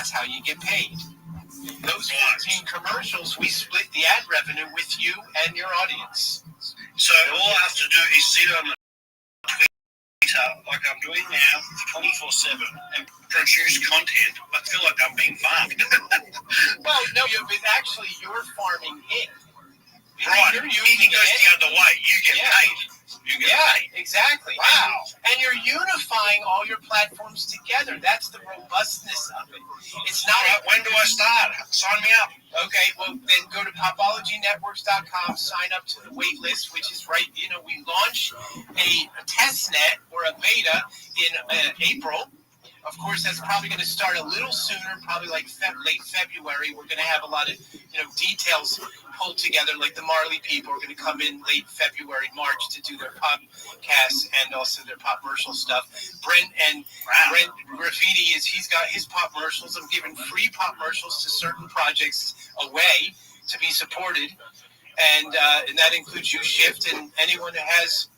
that's how you get paid. Those 14 commercials, we split the ad revenue with you and your audience. So all I have to do is sit on Twitter like I'm doing now 24/7 and produce content. I feel like I'm being farmed. Well, no, actually you're farming it. Right, if it goes the other way, you get paid. You get paid. Exactly. Wow. And you're unifying all your platforms together. That's the robustness of it. It's not. Right, when do I start? Sign me up. Okay, well, then go to popologynetworks.com, sign up to the wait list, which is right. We launch a test net or a beta in April. Of course, that's probably going to start a little sooner, probably like late February. We're going to have a lot of, details pulled together. Like the Marley people are going to come in late February, March to do their podcasts and also their pop commercial stuff. Brent Graffiti he's got his pop commercials. I'm giving free pop commercials to certain projects away to be supported. And that includes you, Shift, and anyone who has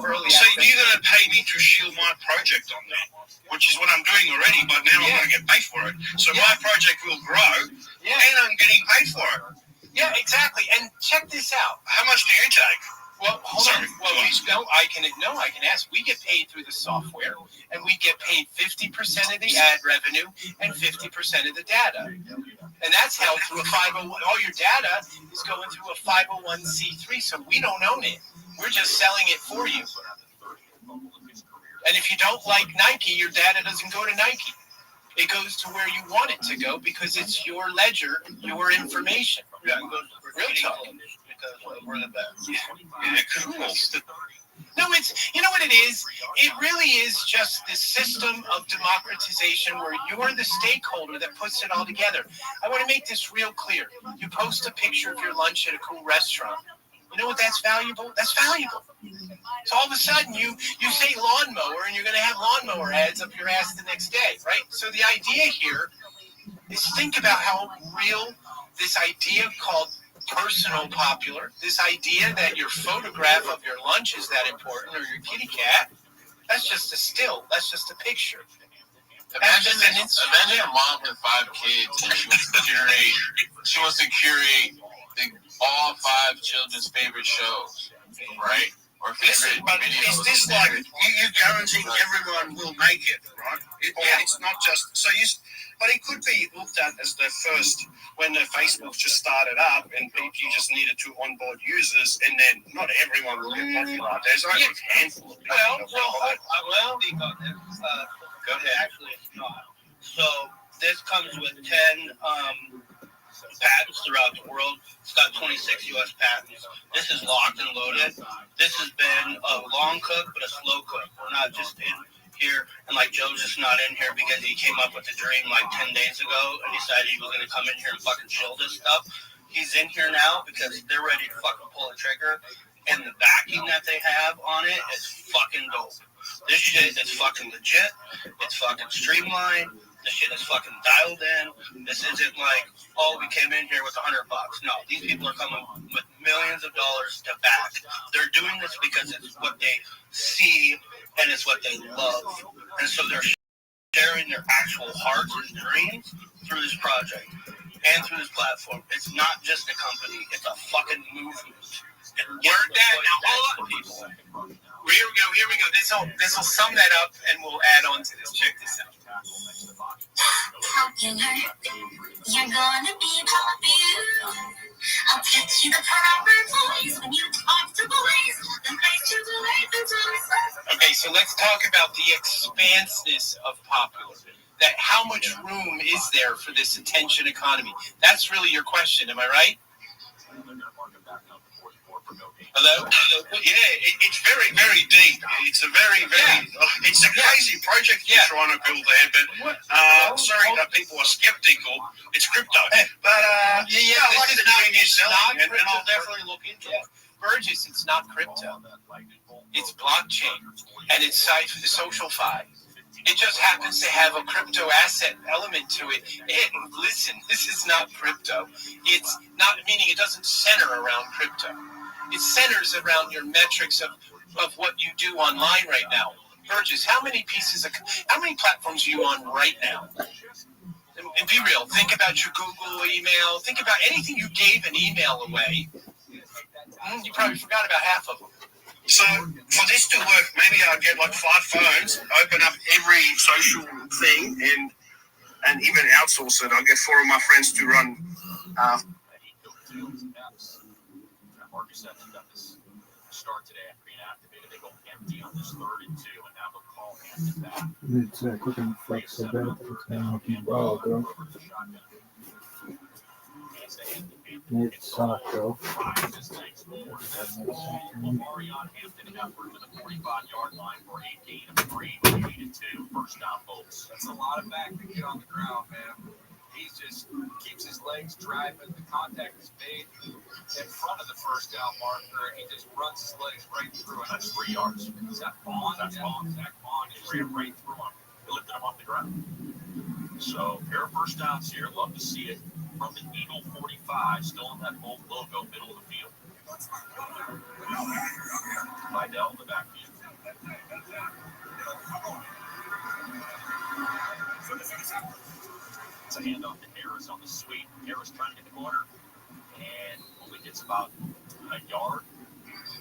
early access. So you're going to pay me to shield my project on that, which is what I'm doing already, but now I'm going to get paid for it. So my project will grow, and I'm getting paid for it. Yeah, exactly. And check this out. How much do you take? Well, hold on. Well, I can ask. We get paid through the software, and we get paid 50% of the ad revenue and 50% of the data. And that's held through a 501. All your data is going through a 501c3, so we don't own it. We're just selling it for you. And if you don't like Nike, your data doesn't go to Nike. It goes to where you want it to go because it's your ledger, your information. Yeah, it goes to real talk. Because we're the best. Yeah, cool. No, you know what it is? It really is just the system of democratization where you're the stakeholder that puts it all together. I want to make this real clear. You post a picture of your lunch at a cool restaurant. You know what that's valuable? That's valuable. So all of a sudden you say lawnmower and you're going to have lawnmower ads up your ass the next day, right? So the idea here is think about how real this idea called personal popular, this idea that your photograph of your lunch is that important or your kitty cat, that's just a still, that's just a picture. Imagine a mom with 5 kids and she wants to curate all 5 children's favorite shows, right? Or favorite videos. Is this like you guarantee everyone will make it, right? It's not just but it could be looked at as the first when the Facebook just started up and you just needed to onboard users, and then not everyone will get popular. There's only a handful of people. Well, speak on this. Go ahead. Actually, it's not. So this comes with 10 patents throughout the world. It's got 26 U.S. patents. This is locked and loaded. This has been a long cook, but a slow cook. We're not just in here, and like Joe's just not in here because he came up with the dream like 10 days ago and decided he was going to come in here and fucking chill this stuff. He's in here now because they're ready to fucking pull a trigger, and the backing that they have on it is fucking dope. This shit is fucking legit. It's fucking streamlined. This shit is fucking dialed in. This isn't like, we came in here with $100. No, these people are coming with millions of dollars to back. They're doing this because it's what they see and it's what they love. And so they're sharing their actual hearts and dreams through this project and through this platform. It's not just a company. It's a fucking movement. And word that. Now, hold on. Here we go. This will sum that up, and we'll add on to this. Check this out. Popular, you're gonna be popular. I'll teach you the proper voice when you talk to boys. The place to believe in voices. Okay, so let's talk about the expanseness of popular. That how much room is there for this attention economy? That's really your question. Am I right? Hello? Yeah, it's very, very deep. It's a very, it's a crazy project you're trying to build there, but sorry that people are skeptical. It's crypto. But this is not crypto. And I'll definitely look into it. Burgess, it's not crypto. It's blockchain, and it's social-fi. It just happens to have a crypto asset element to it. And listen, this is not crypto. It's not, meaning it doesn't center around crypto. It centers around your metrics of what you do online right now. Burgess, how many platforms are you on right now? In be real. Think about your Google email. Think about anything you gave an email away. You probably forgot about half of them. So for this to work, maybe I'll get like 5 phones, open up every social thing, and even outsource it. I'll get 4 of my friends to run. Marcus Evans got this start today after being activated. They go empty on this 3rd and 2, and now they'll call Hampton back. It's quick and flex so bad. It's now well, bro. It sucked, though. Marion Hampton effort to the 45-yard line for a gain of 3, 8-2. First down, folks. That's a lot of back to get on the ground, man. He just keeps his legs driving. The contact is made in front of the first down marker, and he just runs his legs right through it. That's 3 yards. Is that Vaughn? That's Vaughn. Zach Vaughn just ran right through him. He lifted him off the ground. So, pair of first downs here. Love to see it from the Eagle 45, still on that old logo, middle of the field. Vidal in the backfield. It's a handoff to Harris on the sweep. Harris trying to get the corner, and only gets about a yard.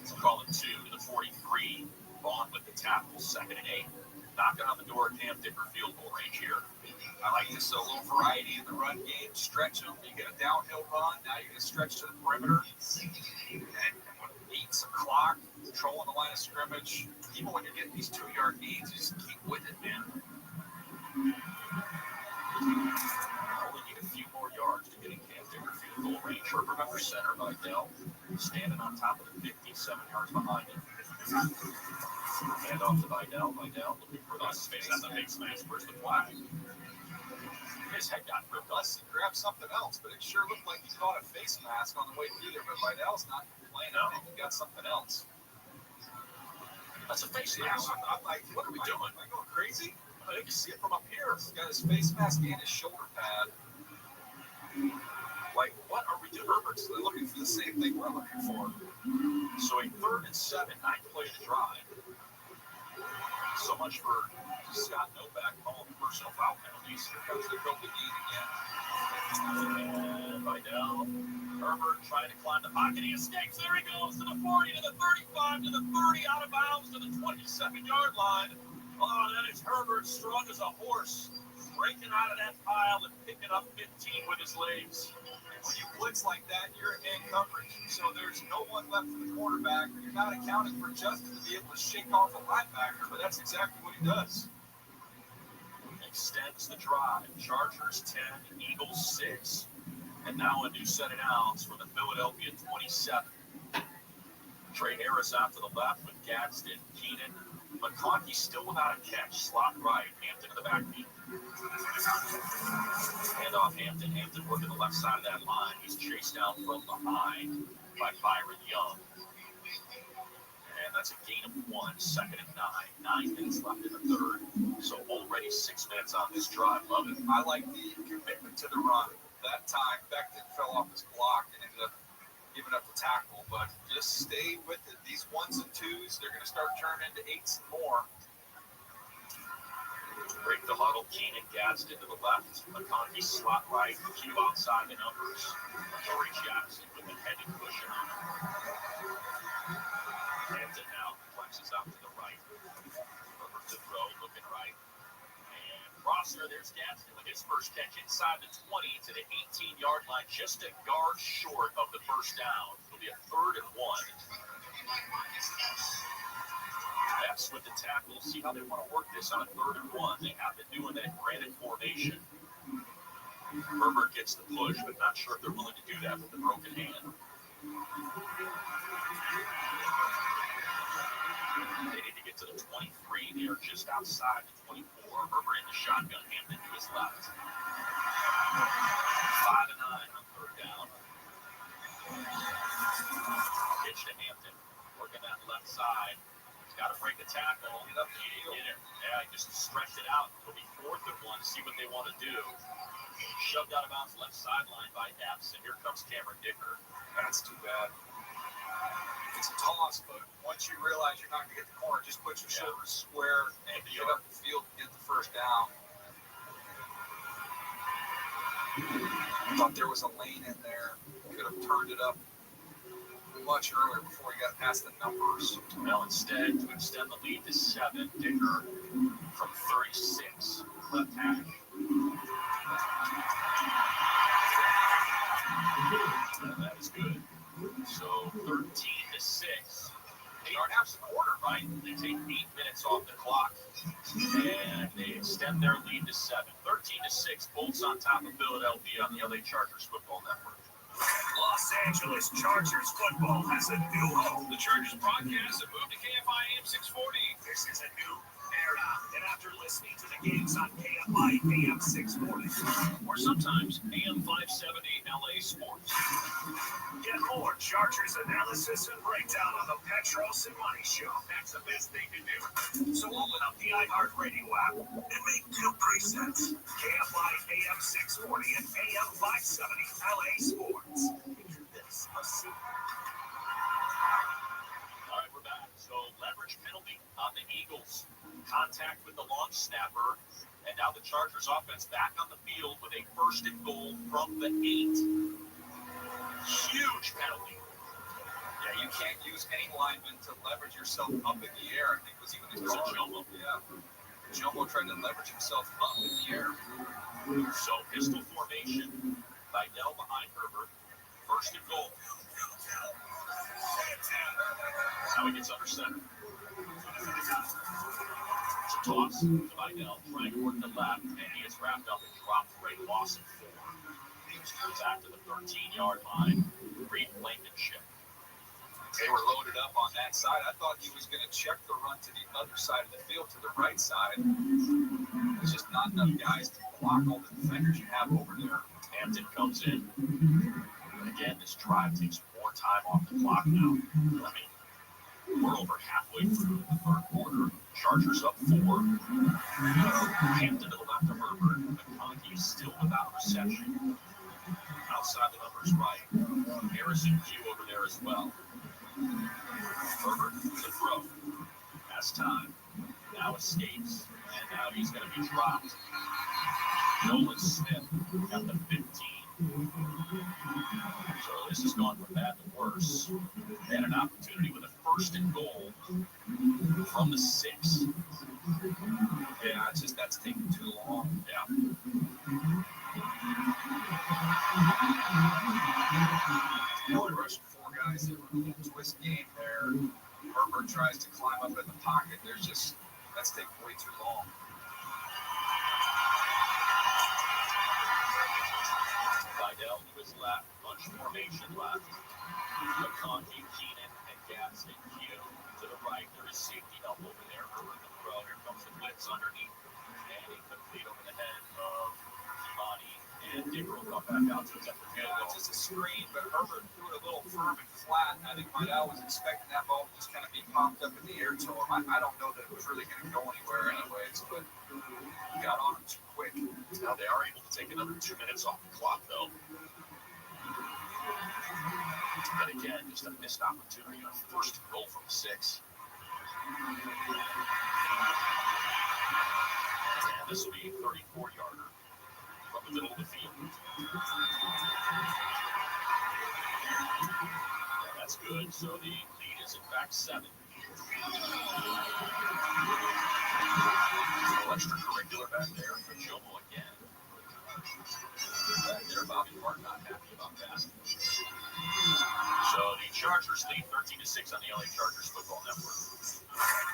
So call it 2 to the 43. Vaughn with the tackle, 2nd and 8. Knocking on the door at Cam Dicker field goal range here. I like this, a little variety in the run game. Stretch them. You get a downhill run. Now you're going to stretch to the perimeter. And beat some clock, controlling the line of scrimmage. Even when you're getting these 2-yard needs, you just keep with it, man. Only need a few more yards to get in Cam Dicker field goal range. Herbert under center by Dell, standing on top of the 57 yards behind him. Hand off to Vidal. Vidal looking for the space. That's a big smash. Where's the flag? His head got ripped off. He grabbed something else, but it sure looked like he caught a face mask on the way through there. But Vidal's not complaining. I think he got something else. That's a face mask. I'm like, what are we doing? Am I going crazy? I can see it from up here. He's got his face mask and his shoulder pad. Like, what are we doing? Herbert's looking for the same thing we're looking for. So a 3rd and 7, 9th play to drive. So much for Scott Novak calling personal foul penalties. Here comes the Kobe Dean again. And Vidal. Herbert trying to climb the pocket. He escapes. There he goes to the 40, to the 35, to the 30, out of bounds to the 27-yard line. Oh, that is Herbert, strong as a horse, breaking out of that pile and picking up 15 with his legs. When you blitz like that, you're in man coverage. So there's no one left for the quarterback. You're not accounting for Justin to be able to shake off a linebacker, but that's exactly what he does. Extends the drive. Chargers 10, Eagles 6. And now a new set of downs for the Philadelphia 27. Trey Harris out to the left with Gadsden, Keenan. McConkey still without a catch. Slot right. Hampton in the backfield. Hand off Hampton. Hampton working the left side of that line. He's chased down from behind by Byron Young. And that's a gain of 1. 2nd and 9. 9 minutes left in the 3rd. So already 6 minutes on this drive. Love it. I like the commitment to the run. That time, Becton fell off his block and ended up giving up the tackle. But just stay with it. These 1s and 2s, they're going to start turning into 8s and more. Break the huddle. Keenan Gadsden to the left. McConkey slot right. Q outside the numbers. Torrey Jackson with the headed cushion on him. Hampton now flexes out to the right. Herbert to throw, looking right. And Prosser, there's Gadsden with his first catch inside the 20 to the 18-yard line, just a yard short of the first down. It'll be a 3rd and 1. That's with the tackle. See how they want to work this on a 3rd and 1. They have been doing that granite formation. Herbert gets the push, but not sure if they're willing to do that with the broken hand. They need to get to the 23. They are just outside the 24. Herbert in the shotgun, Hampton to his left. 5 and 9 on 3rd down. Pitch to Hampton. Working that left side. Got to break the tackle. He did it. Yeah, he just stretched it out. It'll be 4th and 1. See what they want to do. Shoved out of bounds left sideline by Epps, and here comes Cameron Dicker. That's too bad. It's a toss, but once you realize you're not going to get the corner, just put your shoulders square and get up the field and get the first down. I thought there was a lane in there. Could have turned it up much earlier before he got past the numbers. Well, instead, to extend the lead to 7, Dicker from 36 left hash. And that is good. So 13-6. They aren't half the quarter, right? They take 8 minutes off the clock, and they extend their lead to 7. 13-6. Bolts on top of Philadelphia on the LA Chargers Football Network. Los Angeles Chargers football has a new home. The Chargers broadcast have moved to KFI AM 640. This is a new era. And after listening to the games on KFI AM 640, Or sometimes AM 570 LA Sports. get more Chargers analysis and breakdown on the Petros and Money Show. That's the best thing to do. So open up the iHeartRadio app and make 2 presets. KFI AM 640 and AM 570 LA Sports. This a secret. All right, we're back. So leverage penalty on the Eagles. Contact with the launch snapper. And now the Chargers offense back on the field with a 1st and goal from the 8. Huge penalty. Yeah, you can't use any lineman to leverage yourself up in the air. I think it was even It was a Jomo. Yeah. Jomo tried to leverage himself up in the air. So pistol formation. Vidal behind Herbert. 1st and goal. Now he gets under center. It's a toss to Vidal, trying to work the left, and he is wrapped up and dropped for a loss of 4. Back to the 13-yard line. Great Blankenship. They were loaded up on that side. I thought he was going to check the run to the other side of the field, to the right side. There's just not enough guys to block all the defenders you have over there. Hampton comes in. And again, this drive takes more time off the clock now. I mean, we're over halfway through the 3rd quarter. Chargers up 4. Hampton to the left of Herbert. McConkey still without reception. Outside the numbers right. Harrison Q over there as well. Herbert to throw. Has time. Now escapes. And now he's going to be dropped. Nolan Smith at the 15. So this has gone from bad to worse. They had an opportunity with a 1st and goal from the 6. Yeah, it's just that's taking too long. Yeah. You only rushing 4 guys. They were in a twist game there. Herbert tries to climb up in the pocket. That's taking way too long. Vidal to his left, bunch formation left. McConkey, Keenan, and Gaston Q to the right. There is safety help over there. Herbert the throw. Here comes the blitz underneath. And he complete over the head of Kimani. And Dicker will come back out to his upper field goal. It's just a screen, but Herbert threw it a little firm and flat. And I think Vidal was expecting that ball to just kind of be popped up in the air to him. I don't know that it was really going to go anywhere anyways, but he got on him too quick. Now they are able to take another 2 minutes off the clock, though. But again, just a missed opportunity on 1st and goal from the 6. And this will be a 34-yarder from the middle of the field. And that's good. So the lead is in fact 7. Extracurricular back there for Jomo again. There, Bobby Hart not happy about that. So the Chargers lead 13-6 on the LA Chargers Football Network.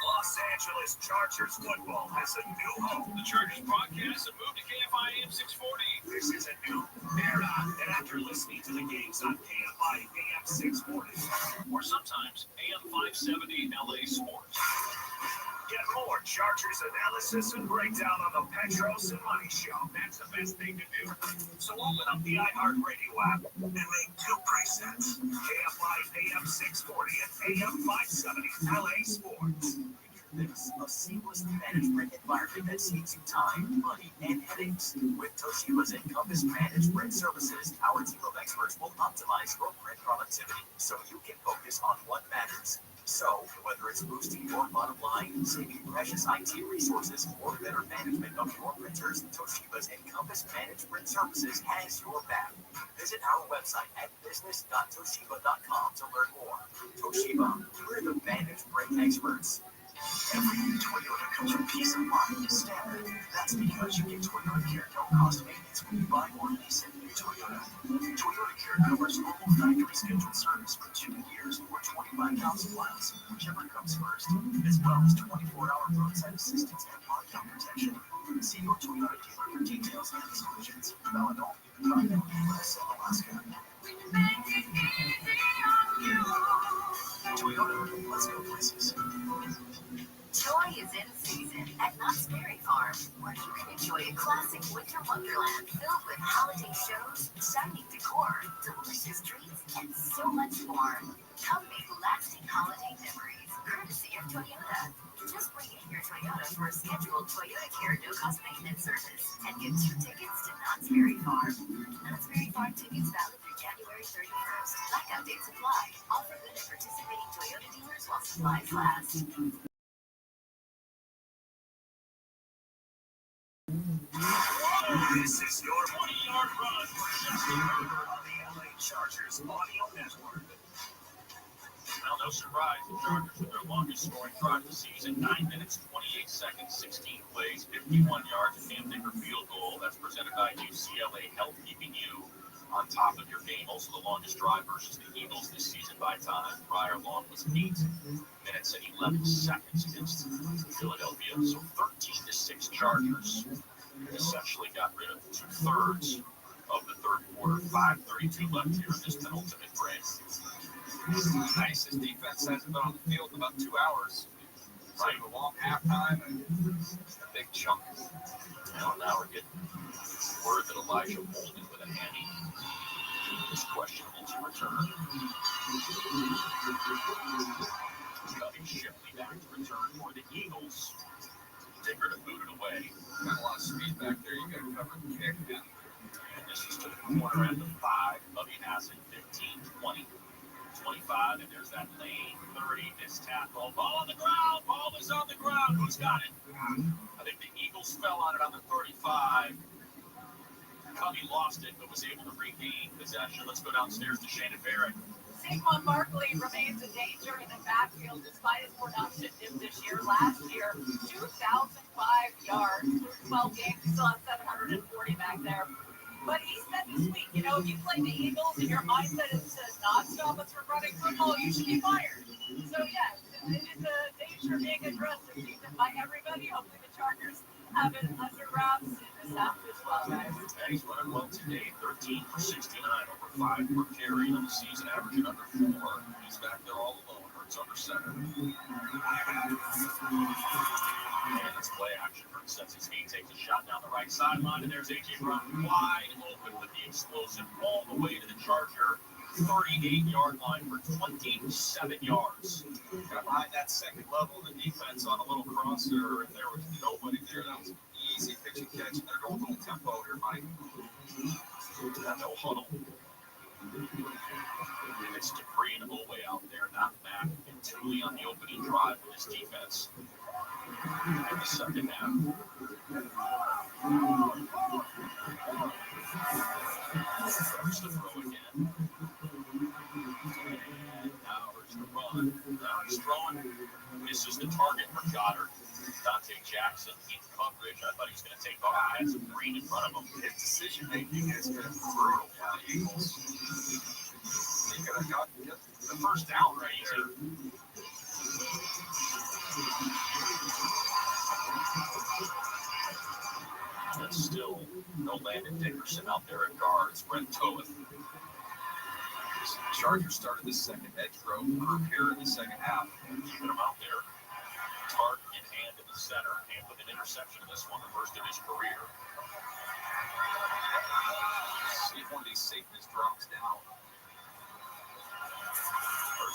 Los Angeles Chargers football has a new home. The Chargers broadcast have moved to KFI AM 640. This is a new era. And after listening to the games on KFI AM 640, Or sometimes AM 570 LA Sports. get more Chargers analysis and breakdown on the Petros and Money Show. That's the best thing to do. So open up the iHeartRadio app and make 2 presets. KFI AM 640 and AM 570 LA Sports. this, a seamless management environment that saves you time, money, and headaches. With Toshiba's Encompass Managed Print Services, our team of experts will optimize your print productivity so you can focus on what matters. So, whether it's boosting your bottom line, saving precious IT resources, or better management of your printers, Toshiba's Encompass Managed Print Services has your back. Visit our website at business.toshiba.com to learn more. Toshiba, we're the managed print experts. Every new Toyota comes with peace of mind as standard. That's because you get Toyota Care no-cost maintenance when you buy or lease a new Toyota. Toyota Care covers normal factory scheduled service for 2 years or 25,000 miles, whichever comes first, as well as 24-hour roadside assistance and lockdown protection. See your Toyota dealer for details and exclusions. Illinois, Chicago, Alaska. Toyota, let's go places. Joy is in season at Knott's Berry Farm, where you can enjoy a classic winter wonderland filled with holiday shows, shiny decor, delicious treats, and so much more. Come make lasting holiday memories, courtesy of Toyota. Just bring in your Toyota for a scheduled Toyota Care no-cost maintenance service and get 2 tickets to Knott's Berry Farm. Knott's Berry Farm tickets valid through January 31st. Blackout dates apply. Offer good at participating Toyota dealers while supplies last. This is your 20-yard run on the LA Chargers Audio Network. Well, no surprise, the Chargers with their longest scoring drive of the season, 9 minutes, 28 seconds, 16 plays, 51 yards, a Cam field goal. That's presented by UCLA Health, keeping you on top of your game. Also the longest drive versus the Eagles this season by time. Prior long was 8 minutes and 11 seconds against Philadelphia. So 13-6 Chargers essentially got rid of 2/3 of the third quarter. 5:32 left here in this penultimate frame. Nice. His defense hasn't been on the field in about 2 hours. Right. A long halftime and a big chunk. Now we're getting word that Elijah Molden with a hammy is questionable to return. Cutting Shipley back to return for the Eagles. Digger to boot it away. Got a lot of speed back there. You got to cover the kick. And this is to the corner end of 5. Bubby has it 15, 20, 25. And there's that lane 30. This tackle. Ball on the ground. Ball is on the ground. Who's got it? I think the Eagles fell on it on the 35. Cubby lost it, but was able to regain possession. Let's go downstairs to Shannon Barrett. Saquon Barkley remains a danger in the backfield despite his production this year. Last year, 2,005 yards through 12 games. He still has 740 back there. But he said this week, if you play the Eagles and your mindset is to not stop us from running football, you should be fired. So, yes, it is a danger being addressed this season by everybody. Hopefully the Chargers have it under wraps in the South as well, guys. And he's running well today, 13 for 69, over 5 per carry on the season, averaging under 4. He's back there all alone. Hurts under center. And it's play action. Hurts sets his feet, takes a shot down the right sideline, and there's A.J. Brown wide open with the explosive all the way to the Charger 38-yard line for 27 yards. Got behind that second level of the defense on a little crosser. If there was nobody there, that was an easy pitch and catch. They're going a little tempo here, Mike. No huddle. It's Dupree and Owe out there, not Mack and Tooley on the opening drive with his defense in the second half. Starts to throw again. And now it's the run. Now he's throwing. Misses the target for Goddard. Dante Jackson in coverage. I thought he was going to take off. He had some green in front of him. His decision making has been brutal for the Eagles. He could have gotten The first down right here. And still no Landon Dickerson out there at guard. It's Brent Toeth. Chargers started the second edge row group here in the second half. Keeping him out there. Tart in hand in the center. And with an interception in this one, the first of his career. See if one of these safeties drops down.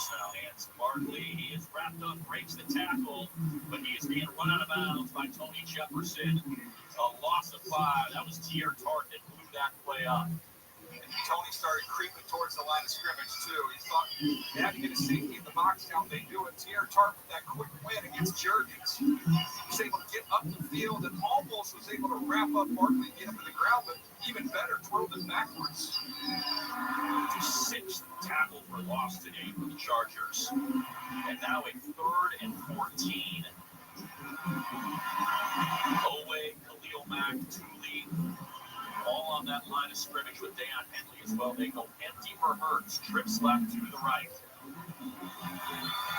first now. Hands to Barkley. He is wrapped up, breaks the tackle, but he is being run out of bounds by Tony Jefferson. A loss of 5. That was Tier Tart that blew that play up. Tony started creeping towards the line of scrimmage, too. He thought they had to get a safety in the box count. They do it. Tier Tart with that quick win against Jurgens. He was able to get up the field and almost was able to wrap up Barkley and get him to the ground, but even better, twirled him backwards. The 6th tackle for loss today for the Chargers. And now a 3rd and 14. Owe, Khalil Mack, Thule, all on that line of scrimmage with Deion Henley as well. They go empty for Hurts. Trips left to the right.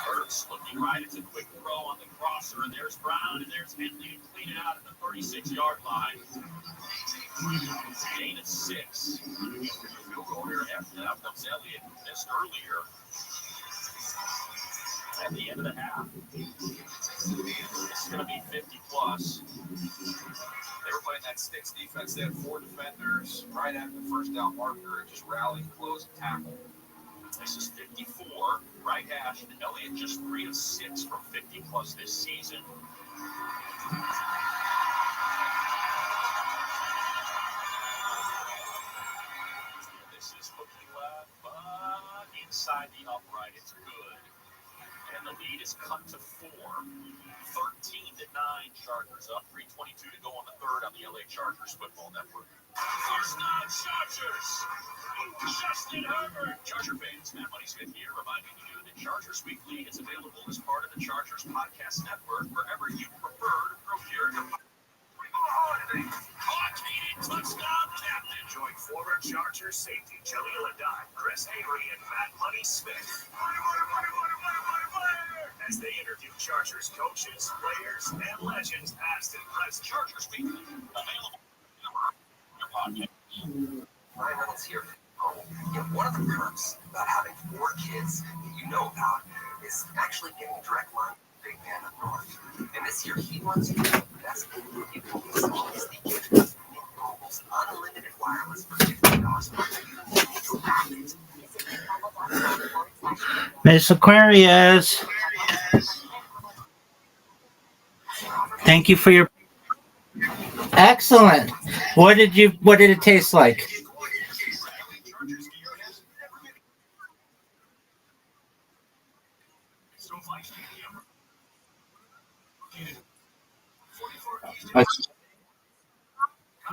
Hurts looking right. It's a quick throw on the crosser. And there's Brown. And there's Henley to clean it out at the 36-yard line. Gain of 6. Field goal here after that. That was Elliott missed earlier. At the end of the half, it's going to be 50+. They were playing that sticks defense. They had 4 defenders right after the first down marker and just rallied, close, and tackle. This is 54, right hash, and Elliott just 3 of 6 from 50+ this season. This is hooking left, but inside the upright, it's good. And the lead is cut to 4. 13-9, Chargers up. 3:22 to go on the 3rd on the LA Chargers Football Network. First down, Chargers. Justin Herbert. Charger fans, Matt Money Smith here, reminding you that Chargers Weekly is available as part of the Chargers Podcast Network wherever you prefer to procure your touchdown captain. Join former Chargers safety Jaleel Adad, Chris Avery, and Matt Money Smith as they interview Chargers coaches, players, and legends past and present. Chargers Weekly, available your podcast. Ryan Reynolds here. One of the perks about having 4 kids that you know about is actually getting direct line to Big Man up north. And this year, he wants you to know the best thing you can do is the gift of Mint Mobile's unlimited wireless for $50 per month. Miss Aquarius, thank you for your excellent. What did it taste like?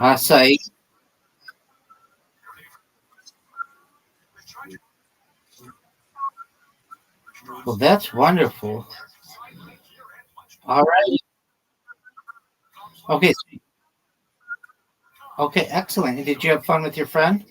Acai. Well, that's wonderful. All right. Okay. Okay, excellent. And did you have fun with your friend?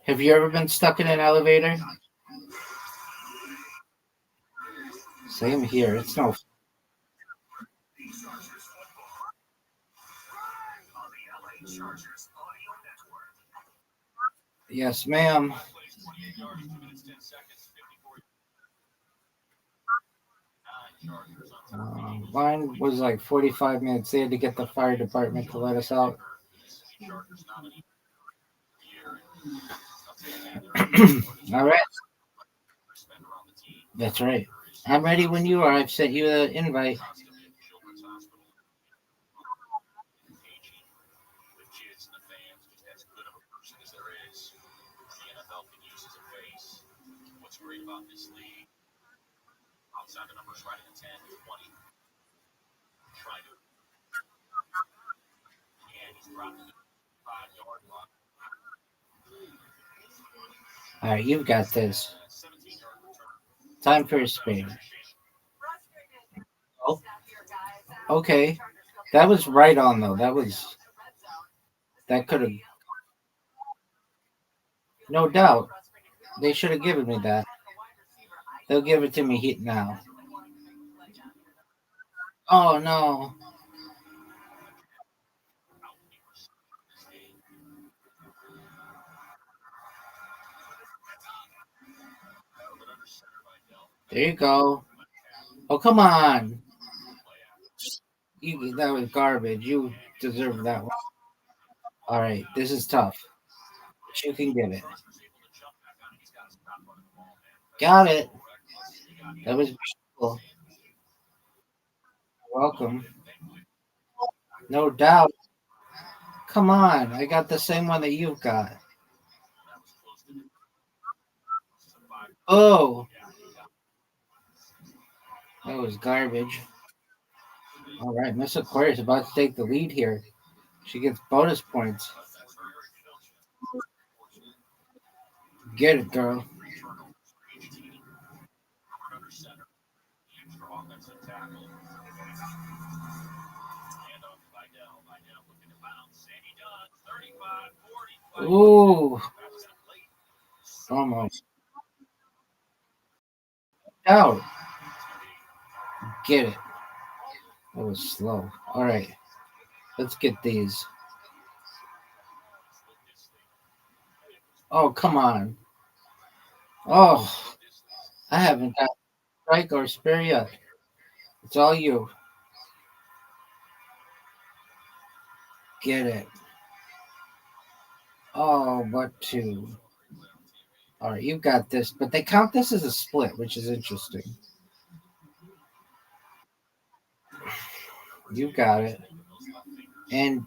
Have you ever been stuck in an elevator? Same here. It's no. Yes, ma'am. Mine was like 45 minutes. They had to get the fire department to let us out. All right. That's right. I'm ready when you are. I've sent you an invite. About this league, outside the numbers right at 10, 20. Try to, and he's dropped the 5-yard line. All right, you've got this. Time for a spin. Oh, okay. That was right on though. That could have, no doubt. They should have given me that. They'll give it to me now. Oh no. There you go. Oh come on. That was garbage. You deserve that one. All right, this is tough. But you can get it. Got it. That was beautiful. You're welcome. No doubt. Come on. I got the same one that you've got. Oh, that was garbage. All right, Miss Aquarius about to take the lead here. She gets bonus points. Get it, girl. Ooh, almost. Out. Get it. That was slow. All right, let's get these. Oh, come on. Oh, I haven't got strike or spare yet. It's all you. Get it. Oh, what two? All right, you've got this, but they count this as a split, which is interesting. You got it. And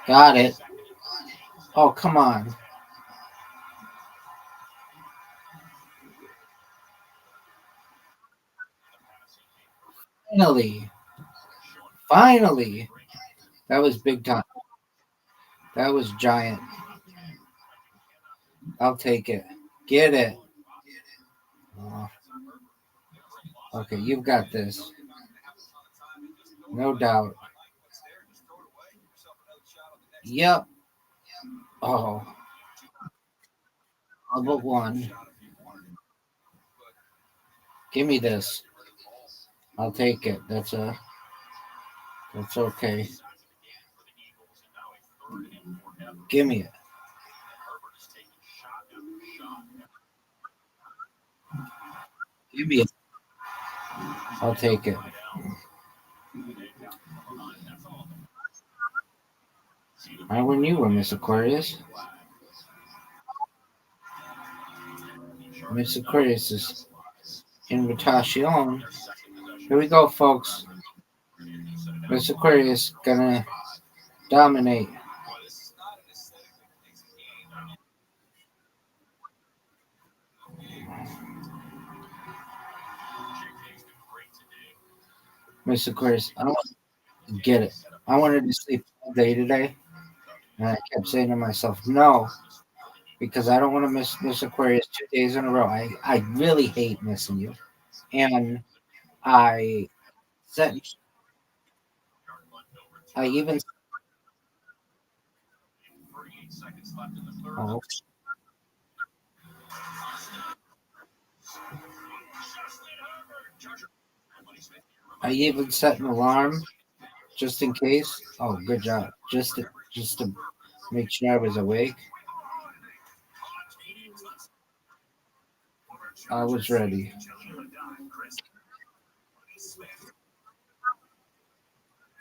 got it. Oh, come on. Finally. Finally. That was big time. That was giant. I'll take it. Get it. Oh, okay, you've got this. No doubt. Yep. Oh, all but one. Give me this. I'll take it. That's okay. Give me it. Give me it. I'll take it. I when you were Miss Aquarius. Miss Aquarius is invitation. Here we go, folks. Miss Aquarius gonna dominate. Miss Aquarius, I don't get it. I wanted to sleep all day today, and I kept saying to myself, no, because I don't want to miss Miss Aquarius 2 days in a row. I really hate missing you. And I said, I even, oh, I even set an alarm just in case. Oh, good job. Just to make sure I was awake. I was ready.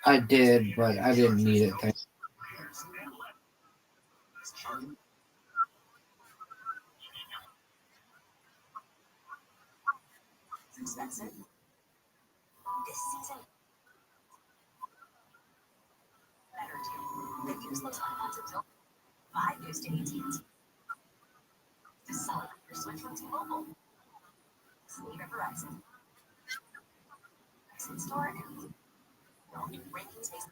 I did, but I didn't need it. Expensive. This season, better too. The useless unwanted until 5 years to 18. To celebrate your switch from T-Mobile. Sleep at Verizon. Exit store and rankings based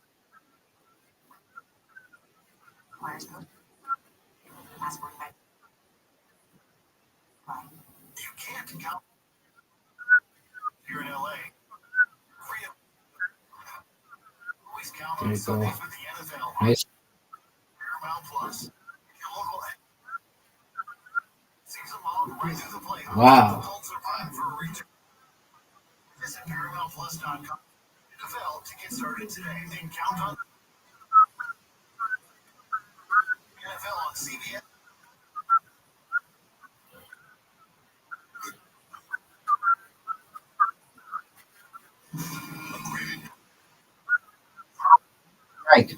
requires code. Password by. You can't count here in LA. Always count There on you go. Sundays with the NFL. Nice. Paramount Plus. Your local season long Wow. Visit ParamountPlus.com to get started today and count on NFL on CBS. Right.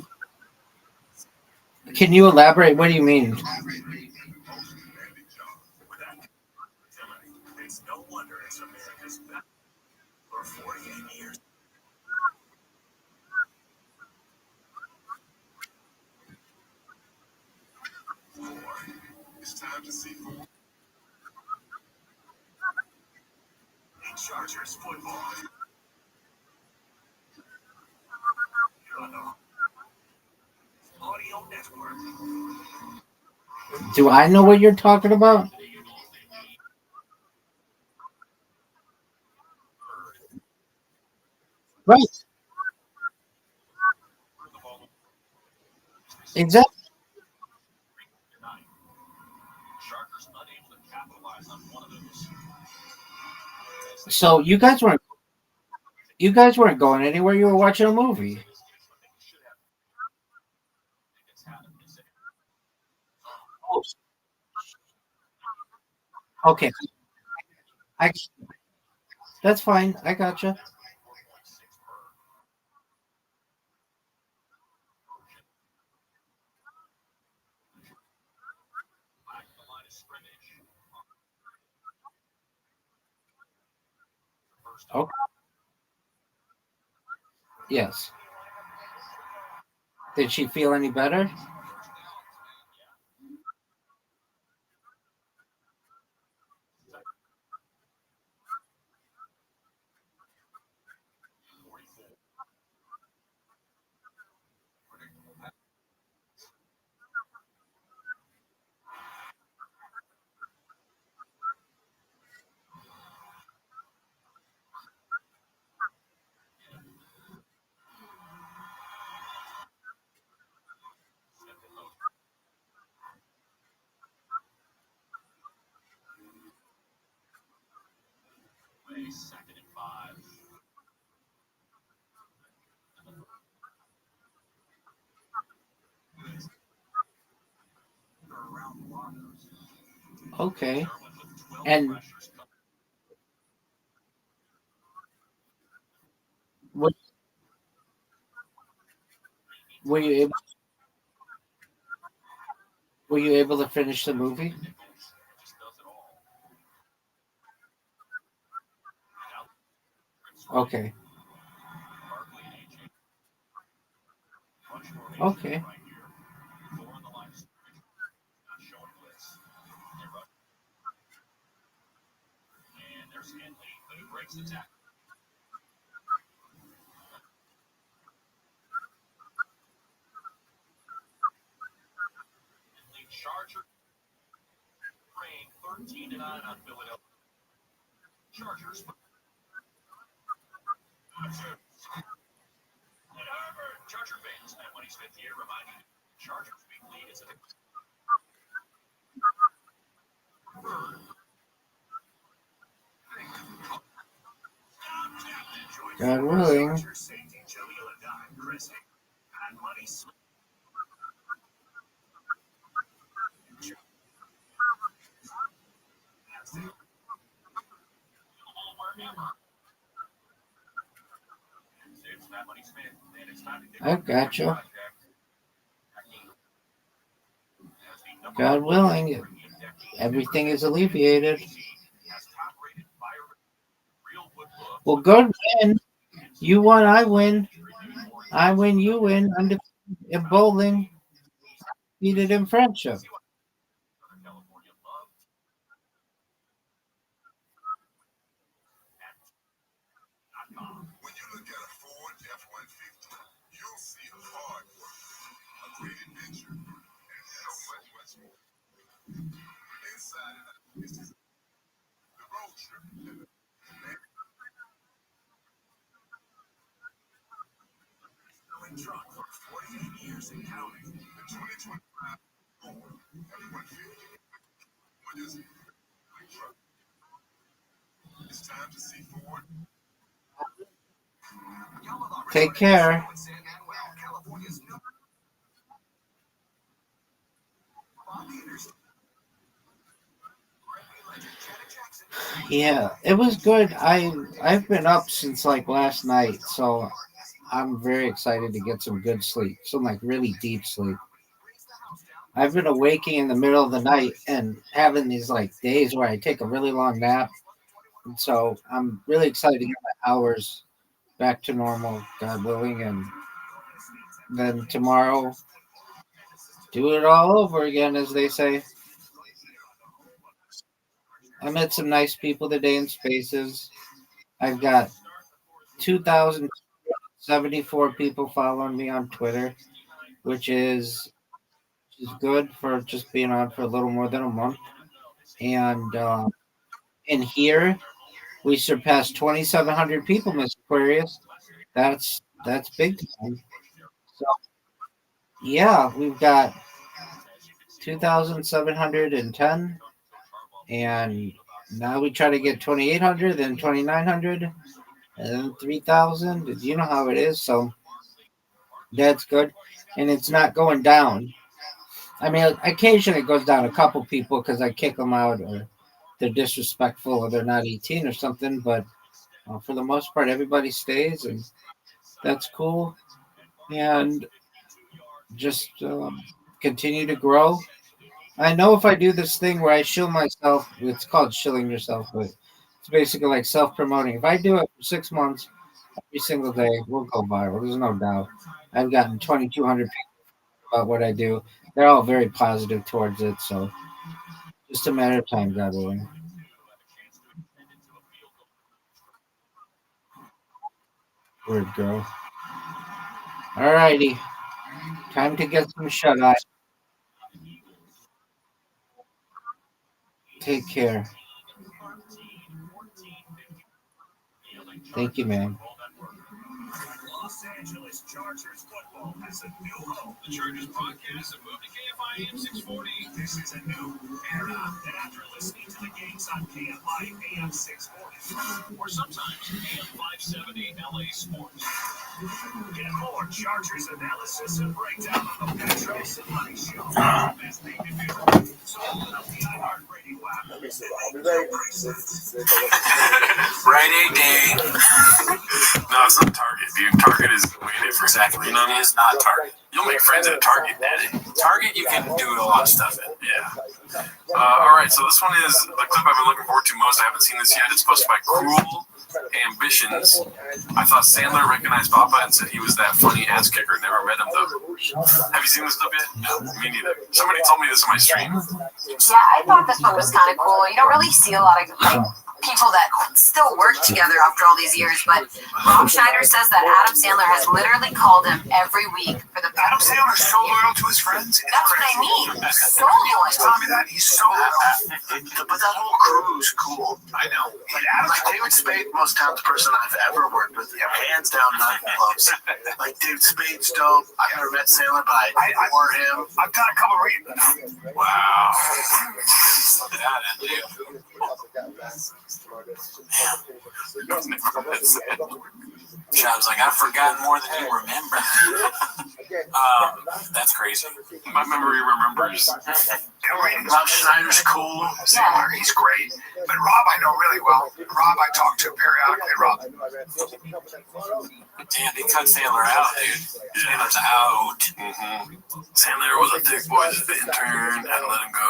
Can you elaborate? What do you mean? It's no wonder it's America's best for 48 years. It's time to see Chargers football. On the Audio Network. Do I know what you're talking about? Right. Exactly. Sharkers unable to capitalize on one of those. So you guys weren't going anywhere. You were watching a movie. Oh, okay. I That's fine. I gotcha. Okay. Yes. Did she feel any better? Second and 5. Okay. And what were you able to finish the movie? Okay. Okay. Charger rain 13-9 on Philadelphia. Chargers. Charger fans, at Money's fifth year, reminding you, Chargers weekly is a God willing. I gotcha. God willing, everything is alleviated. Well, good win. You won, I win. I win, you win. Undefeated in bowling, defeated in friendship. When you look at a Ford F-150, you'll see hard work, a great adventure, and so much, much more. Inside and out, it's just the road trip. Selling truck for 48 years and counting. The 2025 Ford F-150. What is it? Take care. Yeah, it was good. I've been up since like last night, so I'm very excited to get some good sleep, some like really deep sleep. I've been awaking in the middle of the night and having these like days where I take a really long nap, and so I'm really excited to get my hours back to normal, God willing, and then tomorrow do it all over again, as they say. I met some nice people today in spaces. I've got 2,074 people following me on Twitter, which is good for just being on for a little more than a month. And in here, we surpassed 2,700 people, Miss Aquarius. That's big time. So yeah, we've got 2,710, and now we try to get 2,800, then 2,900, and then 3,000. You know how it is. So that's good, and it's not going down. I mean, occasionally it goes down a couple people because I kick them out or they're disrespectful or they're not 18 or something. But for the most part, everybody stays, and that's cool. And just continue to grow. I know if I do this thing where I shill myself, it's called shilling yourself, but it's basically like self promoting. If I do it for 6 months, every single day, we'll go viral. There's no doubt. I've gotten 2,200 people about what I do. They're all very positive towards it. So just a matter of time, God willing. Word, girl. All righty. Time to get some shut eye. Take care. Thank you, man. Los Angeles Chargers football has a new home. The Chargers podcast have moved to KFI AM 640. This is a new era. And after listening to the games on KFI AM 640, Or sometimes AM 570 LA Sports. get more Chargers analysis and breakdown on the Petros and Money Show. The best thing to do. So open up the iHeartRadio app and make your presence. Friday day. No, it's not Target, dude. Target is way different. Exactly. You know what I mean? It's not Target. You'll make friends at Target, daddy. Target, you can do a lot of stuff in. Yeah. All right, so this one is the clip I've been looking forward to most. I haven't seen this yet. It's posted by Cruel Ambitions. I thought Sandler recognized Papa and said he was that funny ass kicker. Never met him though. Have you seen this clip yet? No, me neither. Somebody told me this on my stream. Yeah, I thought this one was kind of cool. You don't really see a lot of people that still work together after all these years, but Rob Schneider says that Adam Sandler has literally called him every week for the Adam Sandler's so loyal to his friends. That's what I mean. So loyal. Tell me that. He's so loyal. But that whole crew's cool. I know. But Adam, Like David Spade, most talented person I've ever worked with. Yeah, hands down, not close. Like David Spade's dope. I've never met Sandler, but I adore him. I've got a couple of reasons. Wow. Job's like, I've forgotten more than you remember. That's crazy. My memory remembers. Rob Schneider's cool. Sandler, he's great. But Rob, I know really well. Rob, I talk to periodically. Rob. Damn, they cut Sandler out, dude. Sandler's out. Mm-hmm. Sandler was a thick boy as the intern. Had to let him go.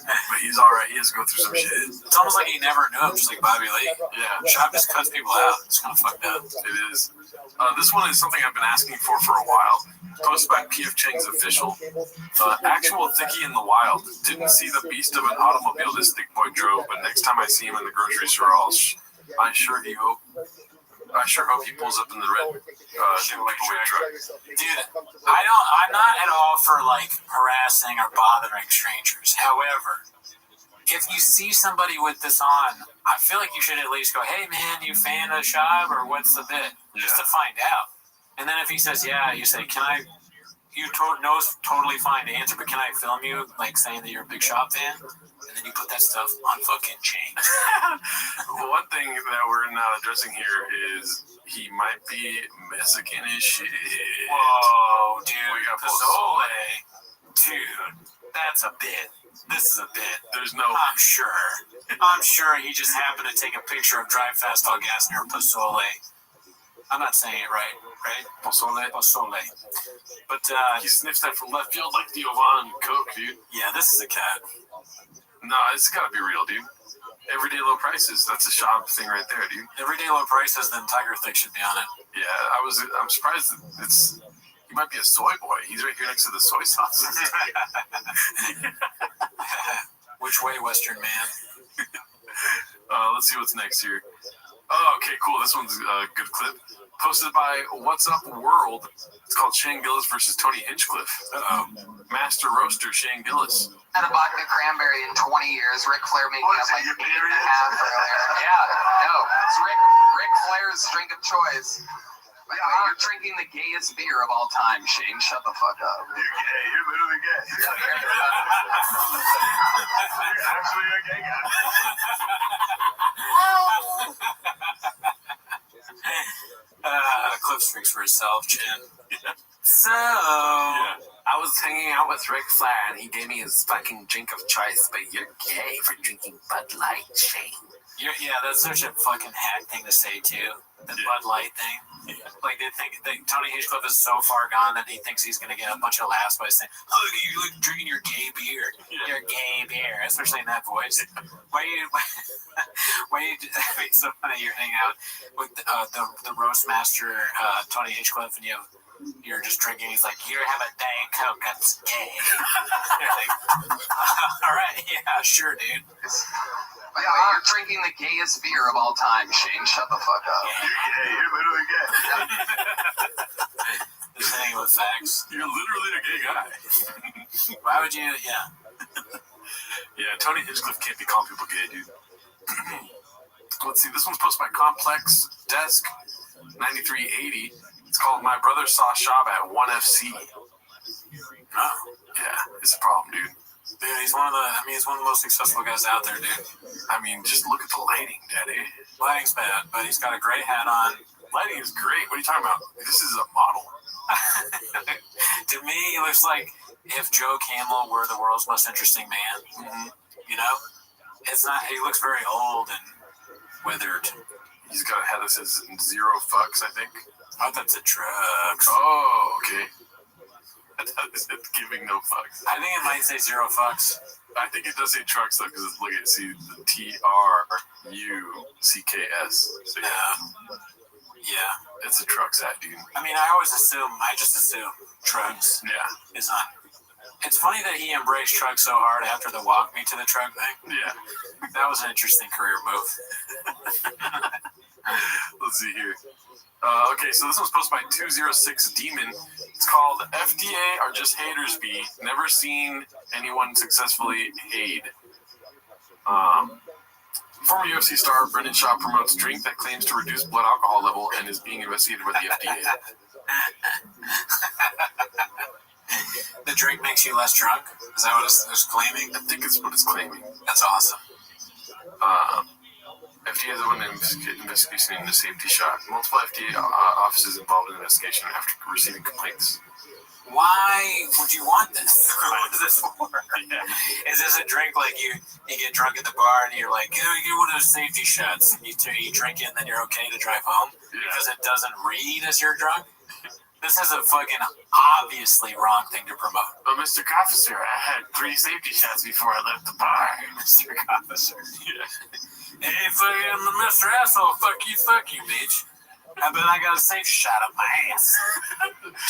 But he's all right. He has to go through some shit. It's almost like he never knew him, just like Bobby Lee. Yeah, Shop just cuts people out. It's kind of fucked up. it is. This one is something I've been asking for a while. Posted by P.F. Chang's official. Actual Thickie in the wild. Didn't see the beast of an automobile this thick boy drove, but next time I see him in the grocery store, I sure hope he pulls up in the red giveaway truck. Dude, I'm not at all for like harassing or bothering strangers. However, if you see somebody with this on, I feel like you should at least go, hey man, you fan of Shab or what's the bit? Just to find out. And then if he says, yeah, you say, can I totally fine to answer, but can I film you like saying that you're a Big Shot fan? And then you put that stuff on fucking chain. One thing that we're not addressing here is he might be Mexican as shit. Whoa, dude. We got Pozole. Dude, that's a bit. This is a bit. There's no... I'm sure he just happened to take a picture of Drive Fast All Gas near Pozole. I'm not saying it right? Pozole. But he sniffs that from left field like Theo Von Coke, dude. Yeah, this is a cat. No, it's gotta be real, dude. Everyday low prices. That's a shop thing right there, dude. Everyday low prices, then Tiger Thick should be on it. Yeah, I'm surprised that he might be a soy boy. He's right here next to the soy sauce. Which way, Western man? Let's see what's next here. Oh, okay, cool. This one's a good clip. Posted by What's Up World. It's called Shane Gillis versus Tony Hinchcliffe. Master roaster Shane Gillis. Had a vodka cranberry in 20 years. Ric Flair made me up like 8.5 earlier. Yeah, no, it's Ric Flair's drink of choice. By the way, you're drinking the gayest beer of all time, Shane. Shut the fuck up. You're gay. You're literally gay. You're actually a gay guy. Cliff speaks for himself, Chin. So, I was hanging out with Ric Flair and he gave me his fucking drink of choice, but you're gay for drinking Bud Light, Shane. Yeah, that's such a fucking hack thing to say, too. The Bud Light thing. Like, they think Tony Hinchcliffe is so far gone that he thinks he's going to get a bunch of laughs by saying, oh, you like drinking your gay beer. Your gay beer, especially in that voice. Why it's so funny you're hanging out with the roast master, Tony Hinchcliffe, and you're just drinking. He's like, you have a Diet Coke, that's gay. You're like, all right, yeah, sure, dude. By the way, you're drinking the gayest beer of all time, Shane. Shut the fuck up. You're gay. You're literally gay. Just hanging with facts. You're literally a gay guy. Why would you? Yeah. Yeah, Tony Hinchcliffe can't be calling people gay, dude. Let's see. This one's posted by Complex Desk 9380. It's called My Brother Saw Shab at 1FC. Oh, yeah, it's a problem, dude. Dude, he's one of the most successful guys out there, dude. I mean, just look at the lighting, Daddy. Lighting's bad, but he's got a great hat on. Lighting is great. What are you talking about? This is a model. To me, he looks like if Joe Camel were the world's most interesting man. Mm-hmm. You know? It's not. He looks very old and withered. He's got a hat that says 0 fucks, I think. Oh, that's a drugs. Oh, okay. I thought it said giving no fucks. I think it might say 0 fucks. I think it does say trucks, though, because look at see the TRUCKS. So yeah, it's a trucks hat, dude. I mean, I just assume trucks. Yeah, is on. It's funny that he embraced trucks so hard after the walk me to the truck thing. Yeah, that was an interesting career move. Let's see here. Okay, so this one's posted by 206 Demon. It's called FDA Are Just Haters Be. Never seen anyone successfully hate. Former UFC star Brendan Shaw promotes drink that claims to reduce blood alcohol level and is being investigated by the FDA. The drink makes you less drunk? Is that what it's claiming? I think it's what it's claiming. That's awesome. FDA is the one investigating the safety shot. Multiple FDA offices involved in the investigation after receiving complaints. Why would you want this? What is this for? Yeah. Is this a drink like you get drunk at the bar and you're like, oh, you get one of those safety shots and you drink it and then you're okay to drive home because it doesn't read as you're drunk? This is a fucking obviously wrong thing to promote. But Mr. Officer, I had 3 safety shots before I left the bar. Mr. Officer. Yeah. Hey, fucking Mr. Asshole, fuck you, bitch. I bet I got a safety shot up my ass.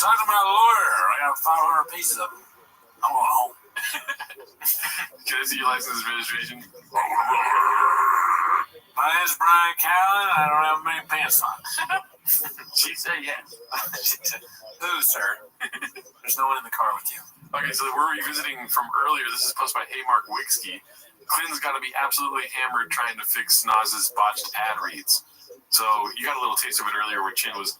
Talk to my lawyer. I got 500 pieces of them. I'm going home. Can I see your license and registration? My name's Brian Callen. I don't have many pants on. She said yes. Who, sir? There's no one in the car with you. Okay, so we're revisiting from earlier. This is posted by Haymark Wigsky. Clinton's got to be absolutely hammered trying to fix Nas's botched ad reads. So you got a little taste of it earlier where Chin was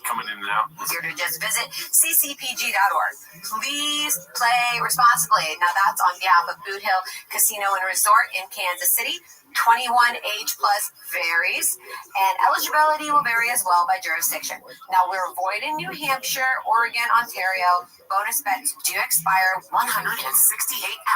coming in and out. Easier to just visit ccpg.org. Please play responsibly. Now that's on behalf of Boot Hill Casino and Resort in Kansas City. 21 age plus varies, and eligibility will vary as well by jurisdiction. Now we're avoiding New Hampshire, Oregon, Ontario. Bonus bets do expire 168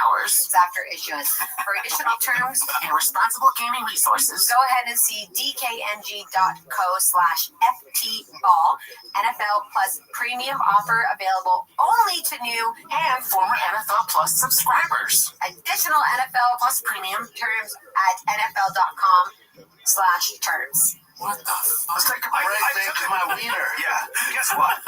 hours after issuance. For additional terms and responsible gaming resources, go ahead and see dkng.co/ftball. NFL Plus premium offer available only to new and former NFL Plus subscribers. Additional NFL Plus premium terms at NFL.com/terms. What the fuck? Let's take a break, man, to my wiener. Yeah. Guess what?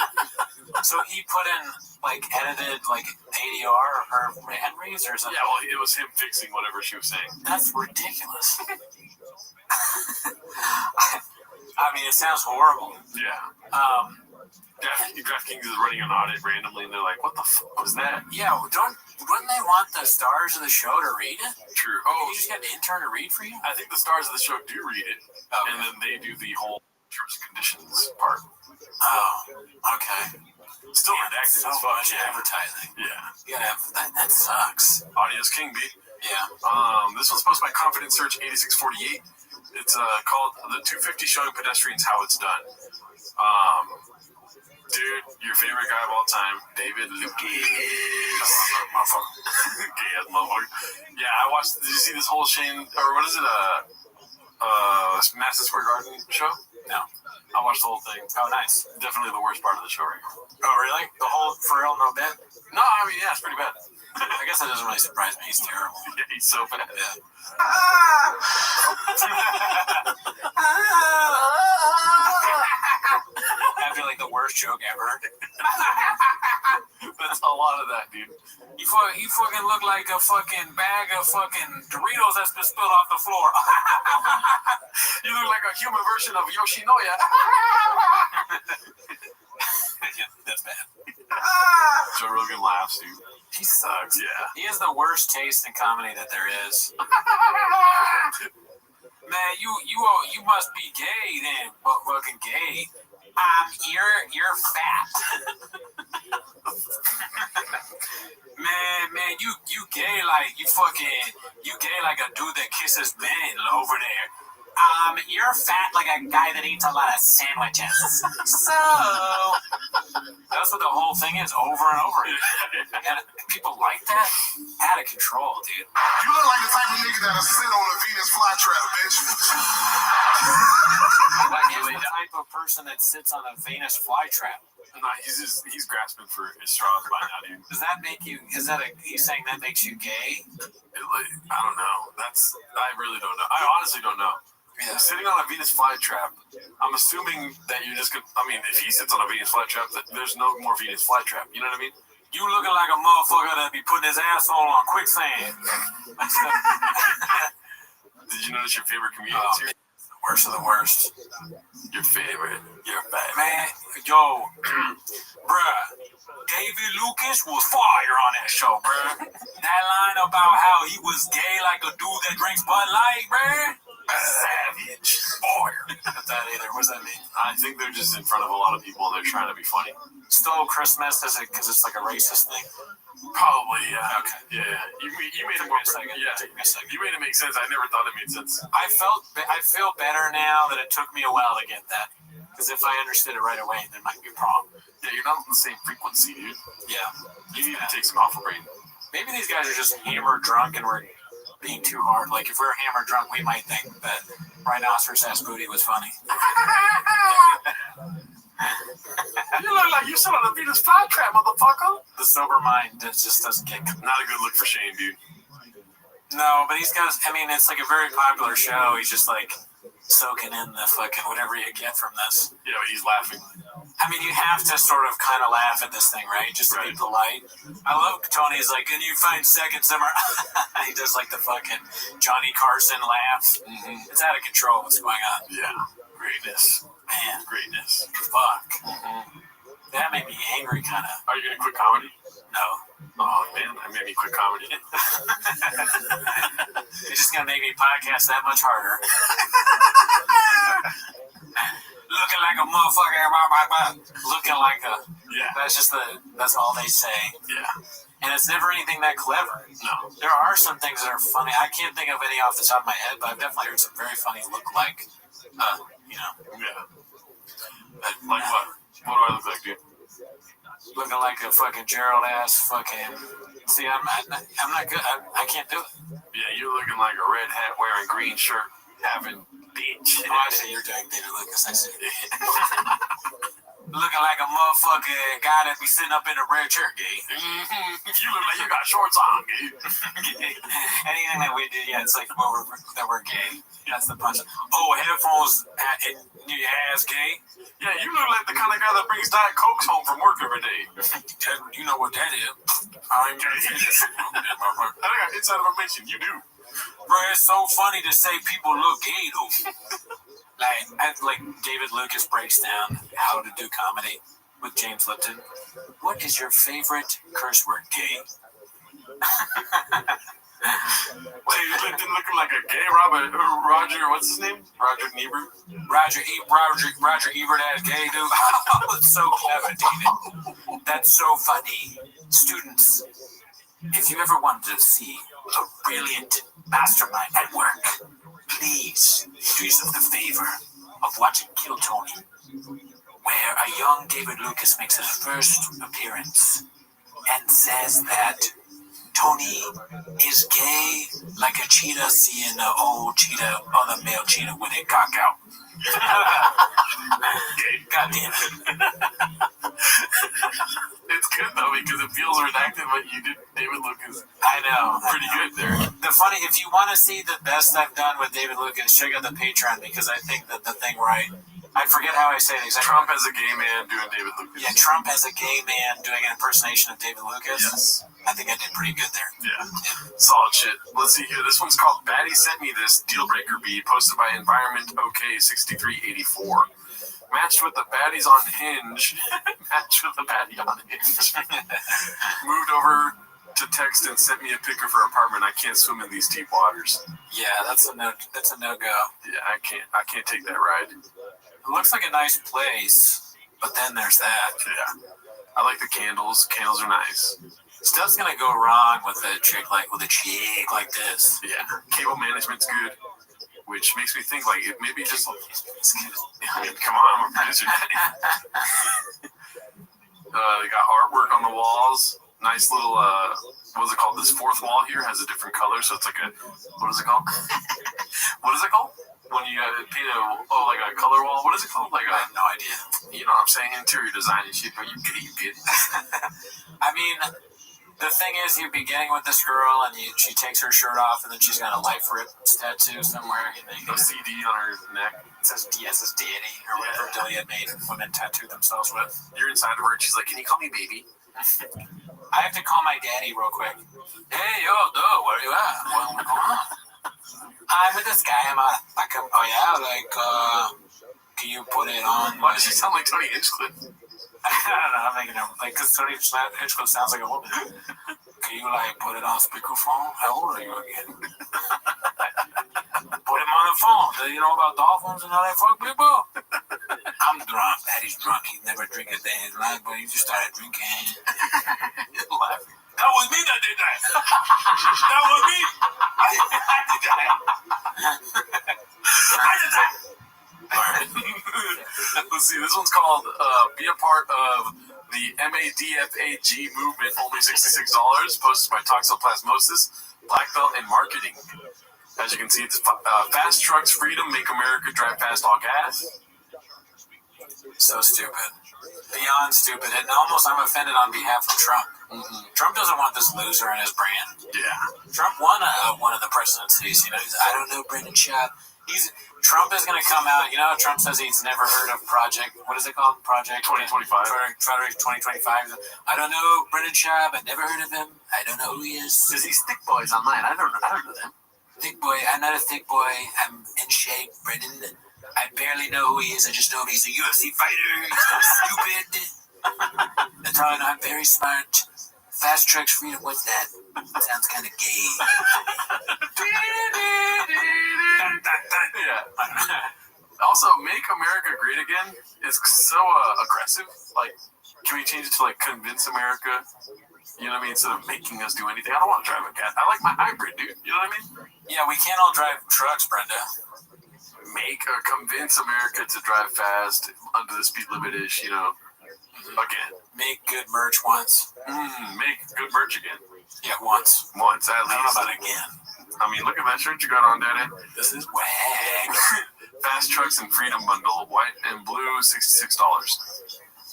So he put in, like, edited, like, ADR or Henry's or something? Yeah, well, it was him fixing whatever she was saying. That's ridiculous. I mean, it sounds horrible. Yeah. DraftKings is running an audit randomly, and they're like, what the fuck was that? Yeah, wouldn't they want the stars of the show to read it? True. Oh, you just get an intern to read for you? I think the stars of the show do read it, and then they do the whole terms and conditions part. Oh, okay. Still redacted so as fuck. Much advertising. Yeah. You gotta have that. That sucks. Audio's king, B. Yeah. This one's posted by Confidence Search 8648. It's called The 250 Showing Pedestrians How It's Done. Dude, your favorite guy of all time, David Lucas. Gay ass motherfucker. Yeah, I watched. Did you see this whole Shane, or what is it? Madison Square Garden show? No. I watched the whole thing. Oh, nice. Definitely the worst part of the show right here. Oh, really? The whole for real, no bit? No, I mean, yeah, it's pretty bad. I guess that doesn't really surprise me. He's terrible. Yeah, he's so bad. Yeah. I feel like the worst joke ever. That's a lot of that, dude. You fucking look like a fucking bag of fucking Doritos that's been spilled off the floor. You look like a human version of Yoshinoya. Yeah, that's bad. Joe Rogan laughs, dude. He sucks. Yeah. He has the worst taste in comedy that there is. Man, you must be gay then, but fucking gay. You're fat. man, you gay like you gay like a dude that kisses men over there. You're fat like a guy that eats a lot of sandwiches. So that's what the whole thing is, over and over again. And people like that? Out of control, dude. You look like the type of nigga that'll sit on a Venus flytrap, bitch. Like he's the type of person that sits on a Venus flytrap. No, he's grasping for his straws by now, dude. Does that make you? He's saying that makes you gay? I don't know. I really don't know. I honestly don't know. Yeah. Sitting on a Venus flytrap, I'm assuming that you're just gonna. I mean, if he sits on a Venus flytrap, there's no more Venus flytrap. You know what I mean? You looking like a motherfucker that be putting his asshole on quicksand. Did you notice your favorite comedians here? Worst of the worst. Your favorite. Your favorite. Man, yo, bruh, David Lucas was fire on that show, bruh. That line about how he was gay like a dude that drinks Bud Light, bruh. Savage. Fire. What's that either? What does that mean? I think they're just in front of a lot of people and they're trying to be funny. Stole Christmas because it's like a racist thing? Probably, yeah. Okay. Yeah. You made it Took me a second. Yeah. Took me a second. You made it make sense. I never thought it made sense. I feel better now that it took me a while to get that. Because if I understood it right away, there might be a problem. Yeah, you're not on the same frequency, dude. Yeah. You need to take some alpha brain. Maybe these guys are just hammered drunk and we're being too hard. Like, if we're hammered drunk, we might think that Rhinoceros Ass Booty was funny. You look like you sit on a Venus flytrap, motherfucker. The sober mind just doesn't get. Not a good look for Shane, dude. No, but he's got. I mean, it's like a very popular show. He's just like soaking in the fucking whatever you get from this. Yeah, but he's laughing. I mean, you have to sort of kind of laugh at this thing, right? Just to be polite. I love Tony's like, can you find second summer? He does like the fucking Johnny Carson laugh. Mm-hmm. It's out of control what's going on. Yeah. Greatness. Man. Greatness. Fuck. Mm-hmm. That made me angry, kind of. Are you going to quit comedy? No. Oh, man, that made me quit comedy. You're just going to make me podcast that much harder. looking like a motherfucker. Looking like a. Yeah. That's all they say. Yeah. And it's never anything that clever. No. There are some things that are funny. I can't think of any off the top of my head, but I've definitely heard some very funny look-like, Yeah. Like what? What do I look like, dude? looking like a fucking Gerald-ass fucking... See, I'm not good. I can't do it. Yeah, you're looking like a red hat wearing green shirt having bitch. Oh, I see you're doing David Lucas. I see. Looking like a motherfucking guy that be sitting up in a red chair, gay. You look like you got shorts on, gay. Anything that we do, yeah, it's like that we're gay. That's the punch. Oh, headphones in your ass, gay. Yeah, you look like the kind of guy that brings Diet Cokes home from work every day. You know what that is. I'm gay. I got inside information. You do. Bro, it's so funny to say people look gay, though. Like David Lucas breaks down how to do comedy with James Lipton. What is your favorite curse word, gay? David Lipton looking like a gay Roger, what's his name? Roger Ebert? Roger Ebert as gay, dude. It's so clever, David. That's so funny. Students, if you ever wanted to see a brilliant mastermind at work, please do yourself the favor of watching Kill Tony, where a young David Lucas makes his first appearance and says that Tony is gay like a cheetah seeing an old cheetah, other male cheetah with a cock out. God damn it. It's good though because it feels redacted, but you did David Lucas. I know. Pretty good there. The funny, if you want to see the best I've done with David Lucas, check out the Patreon because I think that the thing right. I forget how I say it exactly. Trump as a gay man doing David Lucas. Yeah, Trump as a gay man doing an impersonation of David Lucas. Yes. I think I did pretty good there. Yeah. Solid shit. Let's see here. This one's called Batty Sent Me This Deal Breaker Beat, posted by Environment OK 6384. Matched with the baddies on Hinge. Matched with the baddie on Hinge. Moved over to text and sent me a picture for apartment. I can't swim in these deep waters. Yeah, that's a no go. Yeah, I can't take that ride. It looks like a nice place, but then there's that. Yeah. I like the candles. Candles are nice. Stuff's gonna go wrong with a chick like this. Yeah. Cable management's good. Which makes me think, like, it maybe just... Come on, I'm a producer. They got artwork on the walls. Nice little, what is it called? This fourth wall here has a different color, so it's like a... What is it called? What is it called? When you paint like a color wall? What is it called? Like I have no idea. You know what I'm saying? Interior design and shit, but you get it. I mean... The thing is, you're beginning with this girl, and she takes her shirt off, and then she's got a life rips tattoo somewhere. A CD on her neck. It says deity, or whatever Delia made women tattoo themselves with. You're inside of her, and she's like, can you call me baby? I have to call my daddy real quick. Hey, yo, dude, where you at? What's going on? I'm with this guy. Can you put it on? Why does she sound like Tony Hinchcliffe? I don't know, I'm making him, because Tony Hinchcliffe sounds like a woman. Can you, put it on speakerphone? How old are you again? Put him on the phone. Do you know about dolphins and how they fuck people? I'm drunk. Daddy's drunk. He's never drank a day in his life, but he just started drinking. That was me that did that. That was me. I did that. I did that. Let's see, this one's called Be a Part of the MADFAG Movement, only $66, posted by Toxoplasmosis, Black Belt in Marketing. As you can see, it's Fast Trucks Freedom, Make America Drive Fast All Gas. So stupid. Beyond stupid. And almost I'm offended on behalf of Trump. Mm-hmm. Trump doesn't want this loser in his brand. Yeah. Trump won one of the presidencies. I don't know Brendan Schaub. Trump is going to come out. Trump says he's never heard of Project. What is it called? Project 2025. Project 2025. I don't know Brendan Schaub. I never heard of him. I don't know who he is. Because he's thick boys online. I don't know them. Thick boy. I'm not a thick boy. I'm in shape, Brendan. I barely know who he is. I just know he's a UFC fighter. He's so stupid. That's all I know. I'm very smart. Fast Trucks Freedom. What's that? Sounds kind of gay. Yeah. Also, Make America Great Again is so aggressive. Like, can we change it to, like, Convince America? You know what I mean? Instead of making us do anything. I don't want to drive a cat. I like my hybrid, dude. You know what I mean? Yeah, we can't all drive trucks, Brenda. Make or convince America to drive fast under the speed limit ish, you know. Again. Make good merch once. Make good merch again. Yeah, once. Once, at least. I don't know about again. I mean, look at that shirt you got on, Daddy. This is wag. Fast Trucks and Freedom Bundle, white and blue, $66.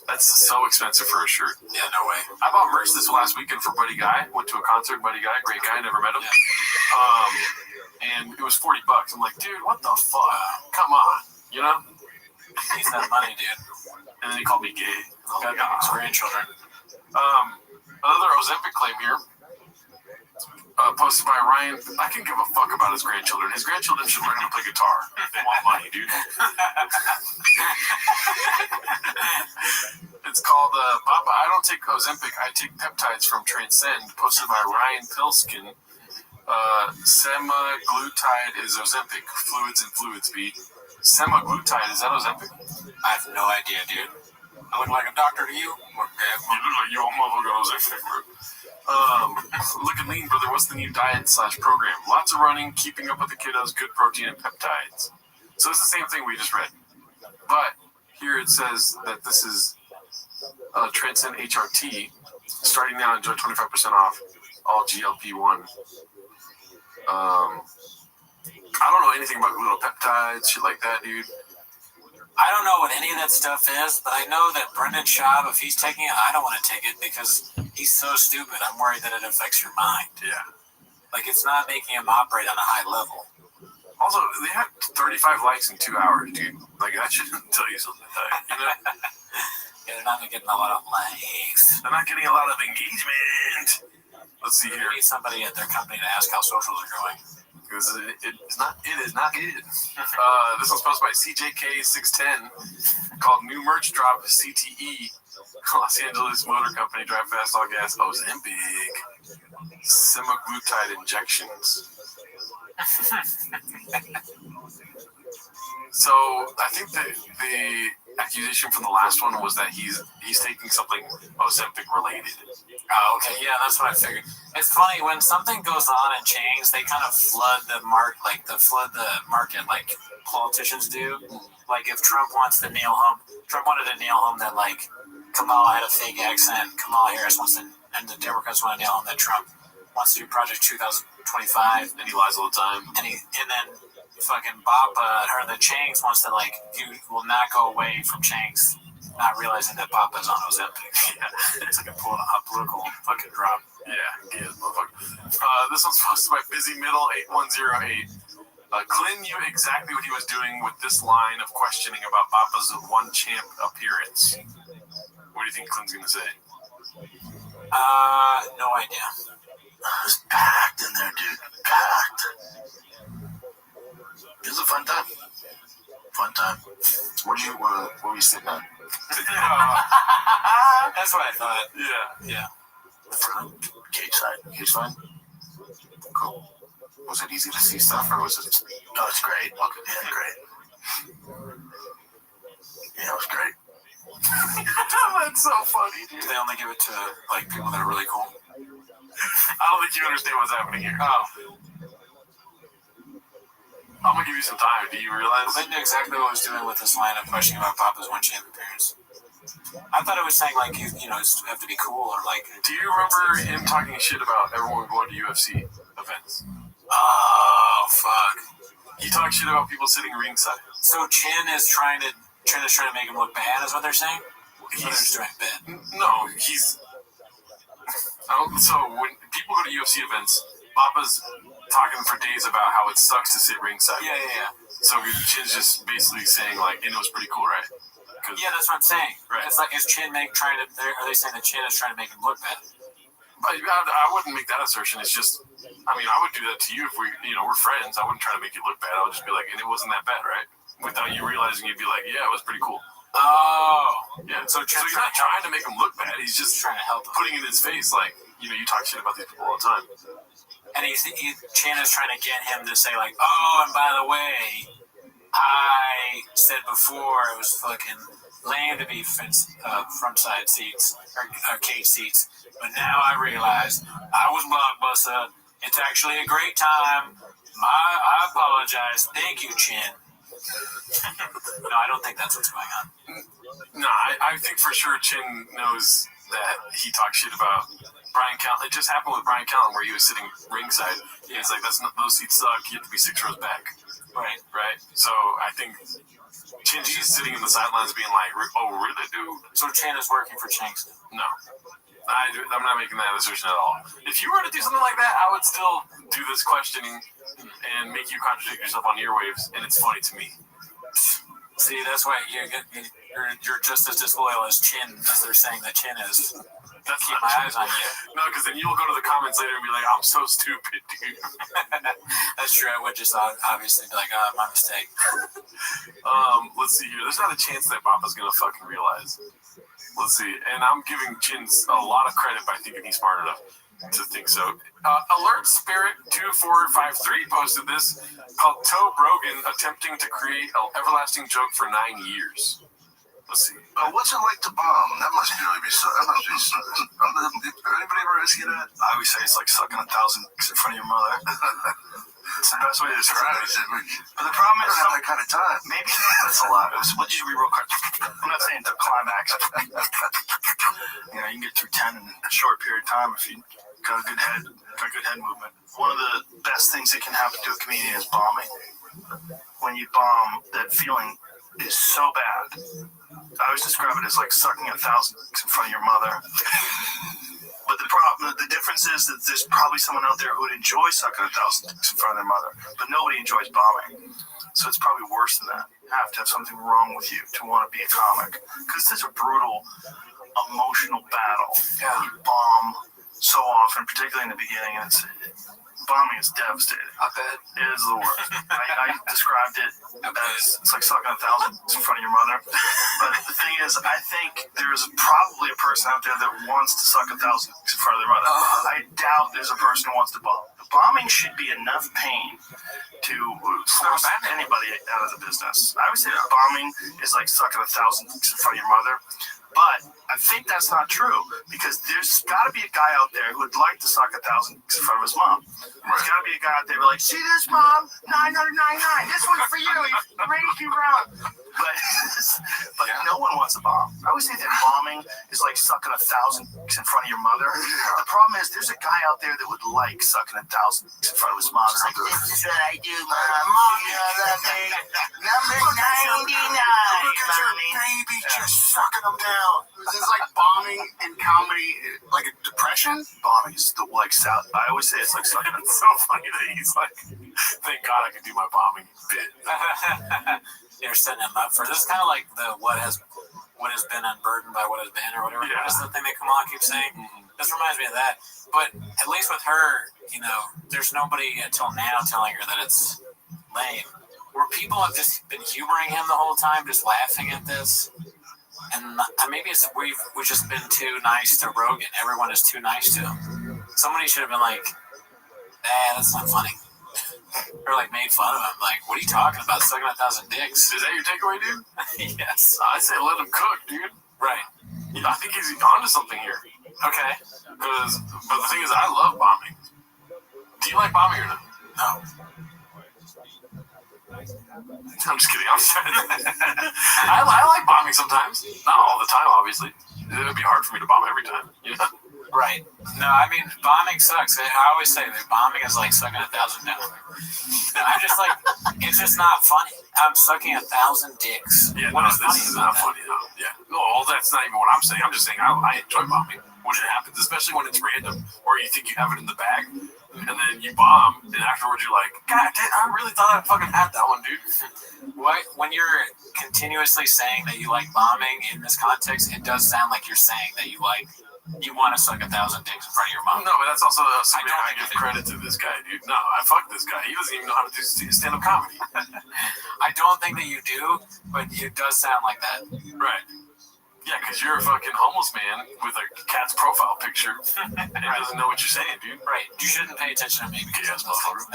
That's so expensive for a shirt. Yeah, no way. I bought merch this last weekend for Buddy Guy. Went to a concert, Buddy Guy, great guy, never met him. And it was $40. I'm like, dude, what the fuck? Come on, you know? He's that money, dude. And then he called me gay. Got his grandchildren. Another Ozempic claim here. Posted by Ryan. I can give a fuck about his grandchildren. His grandchildren should learn how to play guitar if they want money, dude. It's called Papa, I don't take Ozempic, I take peptides from Transcend. Posted by Ryan Pilskin. Semaglutide is Ozempic. Fluids and fluids, B. Semaglutide, is that Ozempic? I have no idea, dude. I look like a doctor to you? You look like you all motherfucker Ozempic, bro. Looking lean, brother. What's the new diet / program? Lots of running, keeping up with the kiddos, good protein and peptides. So it's the same thing we just read. But here it says that this is Transcend HRT. Starting now, enjoy 25% off all GLP-1. I don't know anything about glutapeptides, shit like that, dude. I don't know what any of that stuff is, but I know that Brendan Schaub, if he's taking it, I don't want to take it because he's so stupid. I'm worried that it affects your mind. Yeah. Like, it's not making him operate on a high level. Also, they had 35 likes in 2 hours, dude. Like, that should tell you something. You know? Yeah, they're not getting a lot of likes. They're not getting a lot of engagement. Let's see here. They need somebody at their company to ask how socials are going. Because it is not good. This one's posted by CJK610 called New Merch Drop CTE. Los Angeles Motor Company, drive fast, all gas, Ozempic. Semaglutide injections. So I think that the accusation from the last one was that he's taking something Ozempic related. Oh, okay, yeah, that's what I figured. It's funny when something goes on in chains, they kind of flood the market like politicians do. Like if Trump wanted to nail home that like Kamala had a fake accent, Kamala Harris wants to, and the Democrats want to nail home that Trump wants to do Project 2025, and he lies all the time. And then fucking Bob or the Changs wants to like you will not go away from Changs. Not realizing that Papa's on Ozempic. Yeah. It's like a political fucking drop. Yeah, motherfucker. This one's posted by Busy Middle 8108. Clint knew exactly what he was doing with this line of questioning about Papa's one champ appearance. What do you think Clint's gonna say? No idea. It's packed in there, dude. Packed. It was a fun time. What were you sitting on? That's what I thought. Yeah. The front cage side. Cage side. Cool. Was it easy to see stuff, or was it? No, it's great. Yeah, great. Yeah, it was great. That's so funny, dude. Do they only give it to like people that are really cool? I don't think you understand what's happening here. Oh. I'm gonna give you some time. Do you realize? Clint knew exactly what I was doing with this line of questioning about Papa's one champ appearance. I thought it was saying like you have to be cool or like. Do you remember him talking shit about everyone going to UFC events? Oh fuck! He talks shit about people sitting ringside. So Chin is trying to make him look bad, is what they're saying? He's doing bad. No, he's. So when people go to UFC events, Papa's talking for days about how it sucks to sit ringside. Yeah. So Chin's just basically saying like, and it was pretty cool, right? Yeah, that's what I'm saying. Right. It's like, is Chin are they saying that Chin is trying to make him look bad? But I wouldn't make that assertion. It's just, I mean, I would do that to you if we're friends. I wouldn't try to make you look bad. I would just be like, and it wasn't that bad, right? Without you realizing, you'd be like, yeah, it was pretty cool. Oh. Yeah. So he's not trying to make him look bad. He's just trying to help him. Putting in his face like, you talk shit about these people all the time. And Chin is trying to get him to say like, oh, and by the way, I said before it was fucking lame to be front side seats or cage seats, but now I realize I was Blockbuster. It's actually a great time. I apologize. Thank you, Chin. No, I don't think that's what's going on. No, I think for sure Chin knows that he talks shit about Brian Callen. It just happened with Brian Callen where he was sitting ringside. Yeah. He's like, those seats suck. You have to be 6 rows back. Right. So I think Chin's sitting in the sidelines being like, oh, really, dude? So Chin is working for Chinks? No. I'm not making that assertion at all. If you were to do something like that, I would still do this questioning and make you contradict yourself on earwaves, and it's funny to me. See, that's why you're just as disloyal as Chin as they're saying that Chin is. That's keep my eyes on you. No, because then you'll go to the comments later and be like, I'm so stupid, dude. That's true. I would just obviously be like, oh, my mistake. Let's see here. There's not a chance that Papa's going to fucking realize. Let's see. And I'm giving Chins a lot of credit by thinking he's smart enough to think so. Alert Spirit 2453 posted this called Toe Brogan attempting to create an everlasting joke for 9 years. Let's see. What's it like to bomb? That must really be so. Anybody ever ask you that? I always say it's like sucking 1,000 in front of your mother. It's the best way to describe it. But the problem is, I don't have that kind of time. Maybe that's a lot. What did you read real quick? I'm not saying the climax. You can get through 10 in a short period of time if you got a good head movement. One of the best things that can happen to a comedian is bombing. When you bomb, that feeling is so bad. I always describe it as like sucking 1,000 in front of your mother. But the difference is that there's probably someone out there who would enjoy sucking 1,000 in front of their mother, but nobody enjoys bombing. So it's probably worse than that. You have to have something wrong with you to want to be a comic, because it's a brutal, emotional battle. Yeah. You bomb so often, particularly in the beginning, and bombing is devastating. I bet. It is the worst. I described it as it's like sucking 1,000 in front of your mother. But the thing is, I think there's probably a person out there that wants to suck 1,000 in front of their mother. I doubt there's a person who wants to bomb. The bombing should be enough pain to force anybody out of the business. I would say that bombing is like sucking 1,000 in front of your mother. But I think that's not true, because there's got to be a guy out there who would like to suck 1,000 in front of his mom. There's got to be a guy out there who like, see this, Mom? 999. This one's for you. He raised you wrong. But no one wants a bomb. I always say that bombing is like sucking 1,000 in front of your mother. The problem is there's a guy out there that would like sucking 1,000 in front of his mom. It's like, this is what I do, Mom. You love me. Number 99. Look at your baby just sucking them down. Is this like bombing in comedy, like a depression? Bombing is the sound. I always say it's like sucking. It's so funny that he's like, thank God I can do my bombing bit. You're setting him up for this. Is kind of like the what has been unburdened by what has been, or whatever. Yeah. That's the thing that Kamal keeps saying. Mm-hmm. This reminds me of that. But at least with her, there's nobody until now telling her that it's lame. Where people have just been humoring him the whole time, just laughing at this. And maybe it's we've just been too nice to Rogan. Everyone is too nice to him. Somebody should have been like, that's not funny. Or like made fun of him. Like, what are you talking about? Sucking 1,000 dicks. Is that your takeaway, dude? Yes. I'd say let him cook, dude. Right. I think he's onto something here. Okay. But the thing is, I love bombing. Do you like bombing or not? No. I'm just kidding. I like bombing sometimes. Not all the time, obviously. It would be hard for me to bomb every time. Yeah. Right. No, I mean, bombing sucks. I always say that bombing is like sucking 1,000 down. And I'm just like, it's just not funny. I'm sucking 1,000 dicks. Yeah, what no, this is not funny though. Yeah. No, that's not even what I'm saying. I'm just saying I enjoy bombing when it happens, especially when it's random or you think you have it in the bag. And then you bomb, and afterwards you're like, God damn, I really thought I fucking had that one, dude. When you're continuously saying that you like bombing in this context, it does sound like you're saying that you want to suck 1,000 dicks in front of your mom. No, but that's also something I give credit to this guy, dude. No, I fuck this guy. He doesn't even know how to do stand-up comedy. I don't think that you do, but it does sound like that. Right. Yeah, because you're a fucking homeless man with a cat's profile picture and doesn't know what you're saying, dude. Right. You shouldn't pay attention to me because Yes, motherfucker.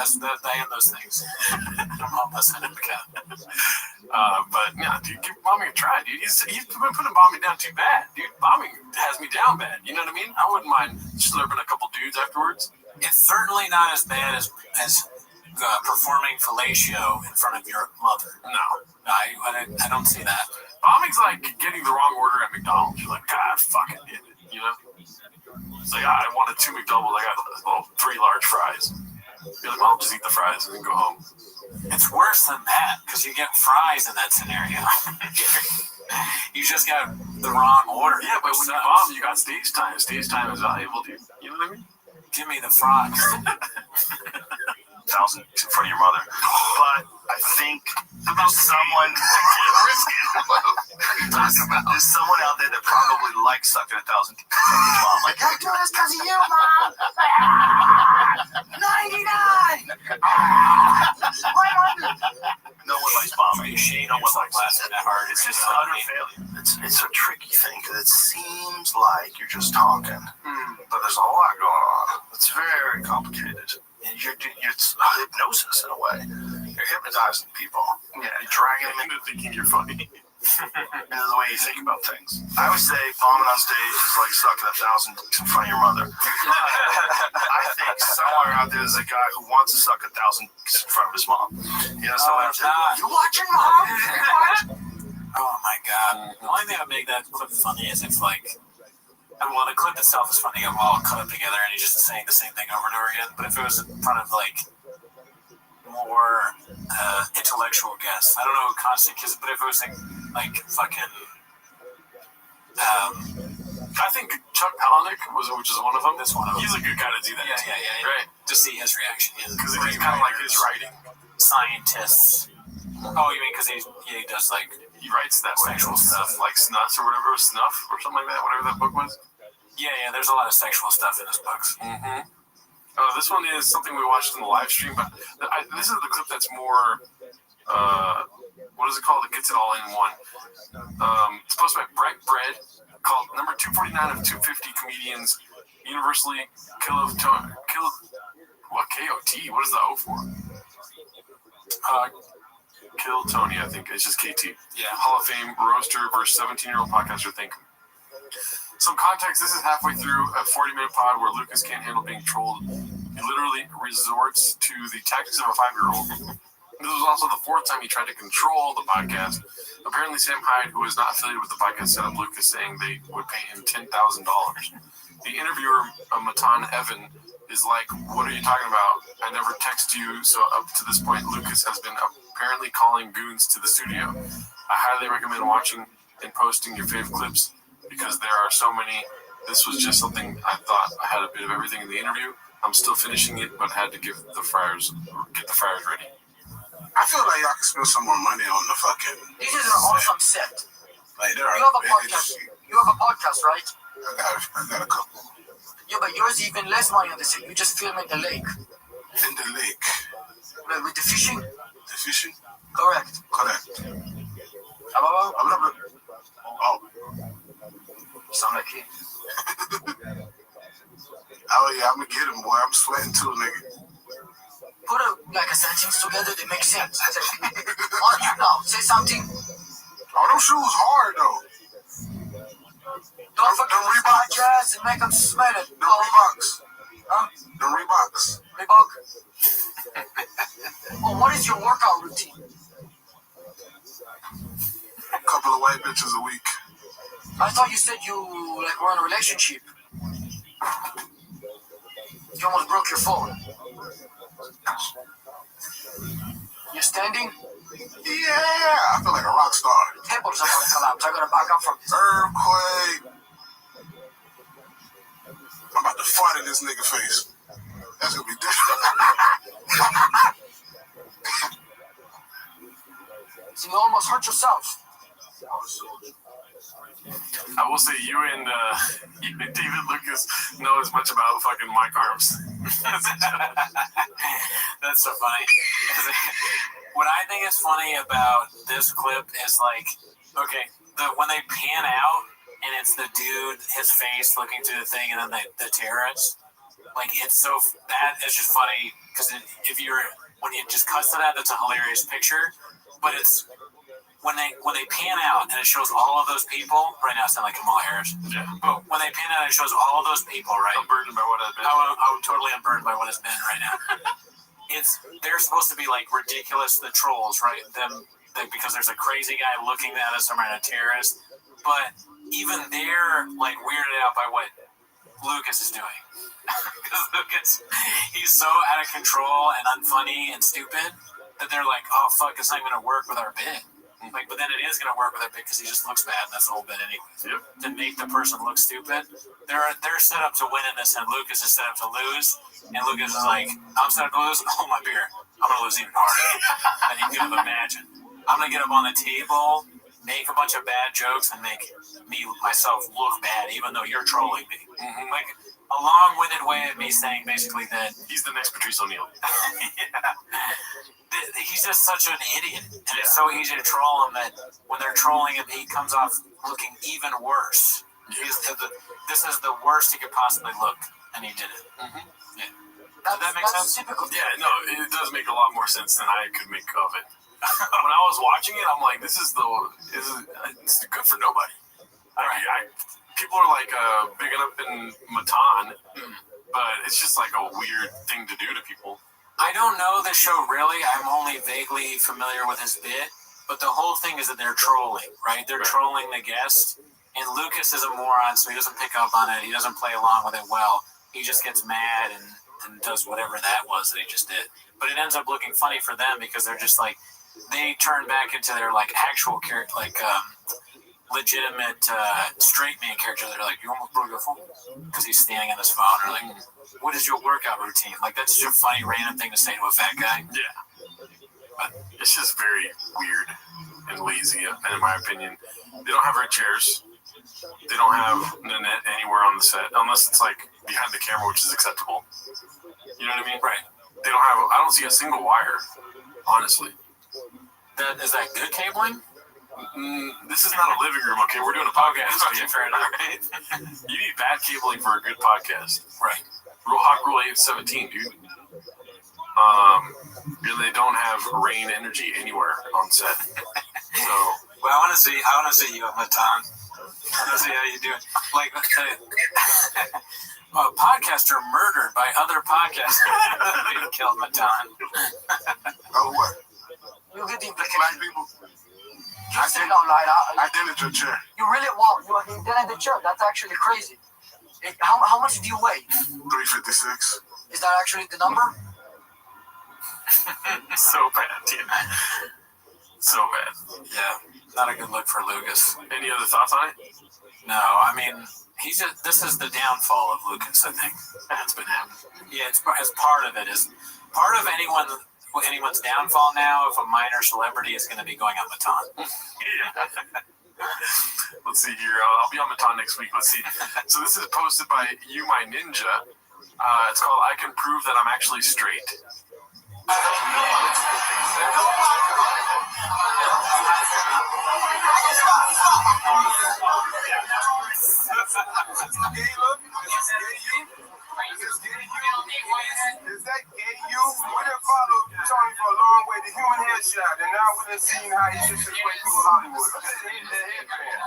I am those things. I'm homeless and I'm a cat. But yeah, dude, give bombing a try, dude. He's been putting bombing down too bad, dude. Bombing has me down bad. You know what I mean? I wouldn't mind slurping a couple dudes afterwards. It's certainly not as bad as performing fellatio in front of your mother. No, I don't see that. Bombing's like getting the wrong order at McDonald's. You're like, God, fucking did it, you know? It's like, I wanted 2 McDoubles. I got 3 large fries. You're like, well, I'll just eat the fries and then go home. It's worse than that because you get fries in that scenario. You just got the wrong order. Yeah, but when you bomb, you got stage time. Stage time is valuable, dude. You know what I mean? Give me the fries. 1,000 in front of your mother. But I think there's someone there's someone out there that probably likes sucking 1,000 from his mom. Like, I do this because of you, Mom. 99. No one likes bombing. No one likes laughing that hard. It's just utter failure. It's a tricky thing because it seems like you're just talking, but there's a lot going on. It's very complicated. And it's hypnosis in a way. You're hypnotizing people. Yeah, you're dragging them into thinking you're funny. And the way you think about things. I would say bombing on stage is like sucking 1,000 in front of your mother. I think somewhere out there is a guy who wants to suck 1,000 in front of his mom. You know, somewhere out there. You watching, Mom? Oh my God. The only thing that would make that clip funny is if like, well, the clip itself is funny. We'll all cut it together and he's just saying the same thing over and over again. But if it was in front of like more intellectual guests, I don't know who Constant Kiss, but if it was like fucking, I think Chuck Palahniuk which is one of them. This one of them. He's a good guy to do that. Yeah. Right. To see his reaction. Because he's kind of like his writing. Scientists. Oh, you mean because he does like. He writes that sexual stuff, like Snuff or whatever, Snuff or something like that, whatever that book was. Yeah, there's a lot of sexual stuff in his books. Mm-hmm. This one is something we watched in the live stream, but this is the clip that's more, what is it called? It gets it all in one. It's posted by Brett Bread, called number 249 of 250 comedians, universally KOT. What is the O for? Kill Tony, I think. It's just KT. Yeah. Hall of Fame roaster versus 17-year-old podcaster think. Some context, this is halfway through a 40-minute pod where Lucas can't handle being trolled. He literally resorts to the tactics of a 5-year-old. This was also the 4th time he tried to control the podcast. Apparently Sam Hyde, who is not affiliated with the podcast, set up Lucas saying they would pay him $10,000. The interviewer, Matan Evan, is like, what are you talking about? I never text you. So up to this point, Lucas has been apparently calling goons to the studio. I highly recommend watching and posting your fave clips because there are so many. This was just something I thought I had a bit of everything in the interview. I'm still finishing it, but had to get the fryers ready. I feel like y'all can spend some more money on the fucking. This is an awesome set. Like, you have a podcast. You have a podcast, right? I got a couple. Yeah, but yours even less money on the set. You just film in the lake. In the lake. Well, with the fishing? The fishing? Correct. Oh. Sound like him. Oh yeah, I'm gonna get him, boy. I'm sweating too, nigga. Put a sentence together that makes sense. On you now. Say something. Oh, them shoes hard though. Don't forget to Reebok jazz and make them smell it. The Reeboks. Huh? The Reeboks. Reebok. Well, what is your workout routine? A couple of white bitches a week. I thought you said you were in a relationship. You almost broke your phone. You standing? Yeah, I feel like a rock star. Tables are gonna collapse. I gotta back up from this. Earthquake. I'm about to fart in this nigga face. That's gonna be different. So you almost hurt yourself. I will say you and David Lucas know as much about fucking mic arms. That's so funny. What I think is funny about this clip is like, okay, when they pan out and it's the dude, his face looking through the thing, and then the terrorist. Like, it's so, that is just funny, because when you just cuts to that, that's a hilarious picture, but it's, when they pan out, and it shows all of those people, right now I sound like Kamala Harris, but when they pan out, it shows all of those people, right? Unburdened by what has been. I'm totally unburdened by what has been right now. They're supposed to be, like, ridiculous, the trolls, right? Because there's a crazy guy looking at us, I'm a terrorist, but even they're, like, weirded out by what Lucas is doing. Because Lucas, he's so out of control and unfunny and stupid that they're like, oh fuck, it's not going to work with our bit. Like, but then it is going to work with our bit because he just looks bad. And that's the whole bit anyway. Yep. To make the person look stupid, they're set up to win in this, and Lucas is set up to lose. And Lucas is like, I'm set up to lose. Oh my beer, I'm going to lose even harder than you could have imagined. I'm going to get up on the table, make a bunch of bad jokes, and make myself look bad, even though you're trolling me. Mm-hmm. Like, a long-winded way of me saying basically that he's the next Patrice O'Neal. Yeah. He's just such an idiot, and it's so easy to troll him that when they're trolling him, he comes off looking even worse. This is the worst he could possibly look, and he did it. Mm-hmm. Yeah. Does that make sense? Typical. Yeah, no, it does make a lot more sense than I could make of it. When I was watching it, I'm like, it's good for nobody. People are like bigging up in Matan, but it's just like a weird thing to do to people. I don't know the show really. I'm only vaguely familiar with his bit, but the whole thing is that they're trolling, right? They're trolling the guest, and Lucas is a moron, so he doesn't pick up on it. He doesn't play along with it well. He just gets mad and does whatever that was that he just did. But it ends up looking funny for them because they're just like, they turn back into their like actual character, like legitimate straight man character. They're like, you almost broke your phone because he's standing on his phone. Or like, what is your workout routine? Like, that's just a funny random thing to say to a fat guy. Yeah, but it's just very weird and lazy, in my opinion. They don't have red chairs. They don't have Nanette anywhere on the set, unless it's like behind the camera, which is acceptable. You know what I mean? Right. They don't have. I don't see a single wire, honestly. Is that good cabling? This is not a living room, okay? We're doing a podcast. Okay, fair enough. Right? You need bad cabling for a good podcast. Right. Rule 817, dude. They don't have rain energy anywhere on set. So, well, I want to see you at Matan. I want to see how you do it. Like, a podcaster murdered by other podcasters. They killed Matan. Oh, what? You get the Black people. I said out loud. I did it, your chair. You really you did it the chair. That's actually crazy. How much do you weigh? 356. Is that actually the number? So bad, dude. So bad. Yeah, not a good look for Lucas. Any other thoughts on it? No, I mean, this is the downfall of Lucas, I think. That's been happening. Yeah, it's part of it. Is part of anyone's downfall now if a minor celebrity is going to be going on Matan. Yeah. Let's see here. I'll be on Matan next week. Let's see. So this is posted by You My Ninja. It's called I Can Prove That I'm Actually Straight. Is that gay you? We done followed Tony for a long way, the human headshot, and now we done seen how he just his way through Hollywood. The headband.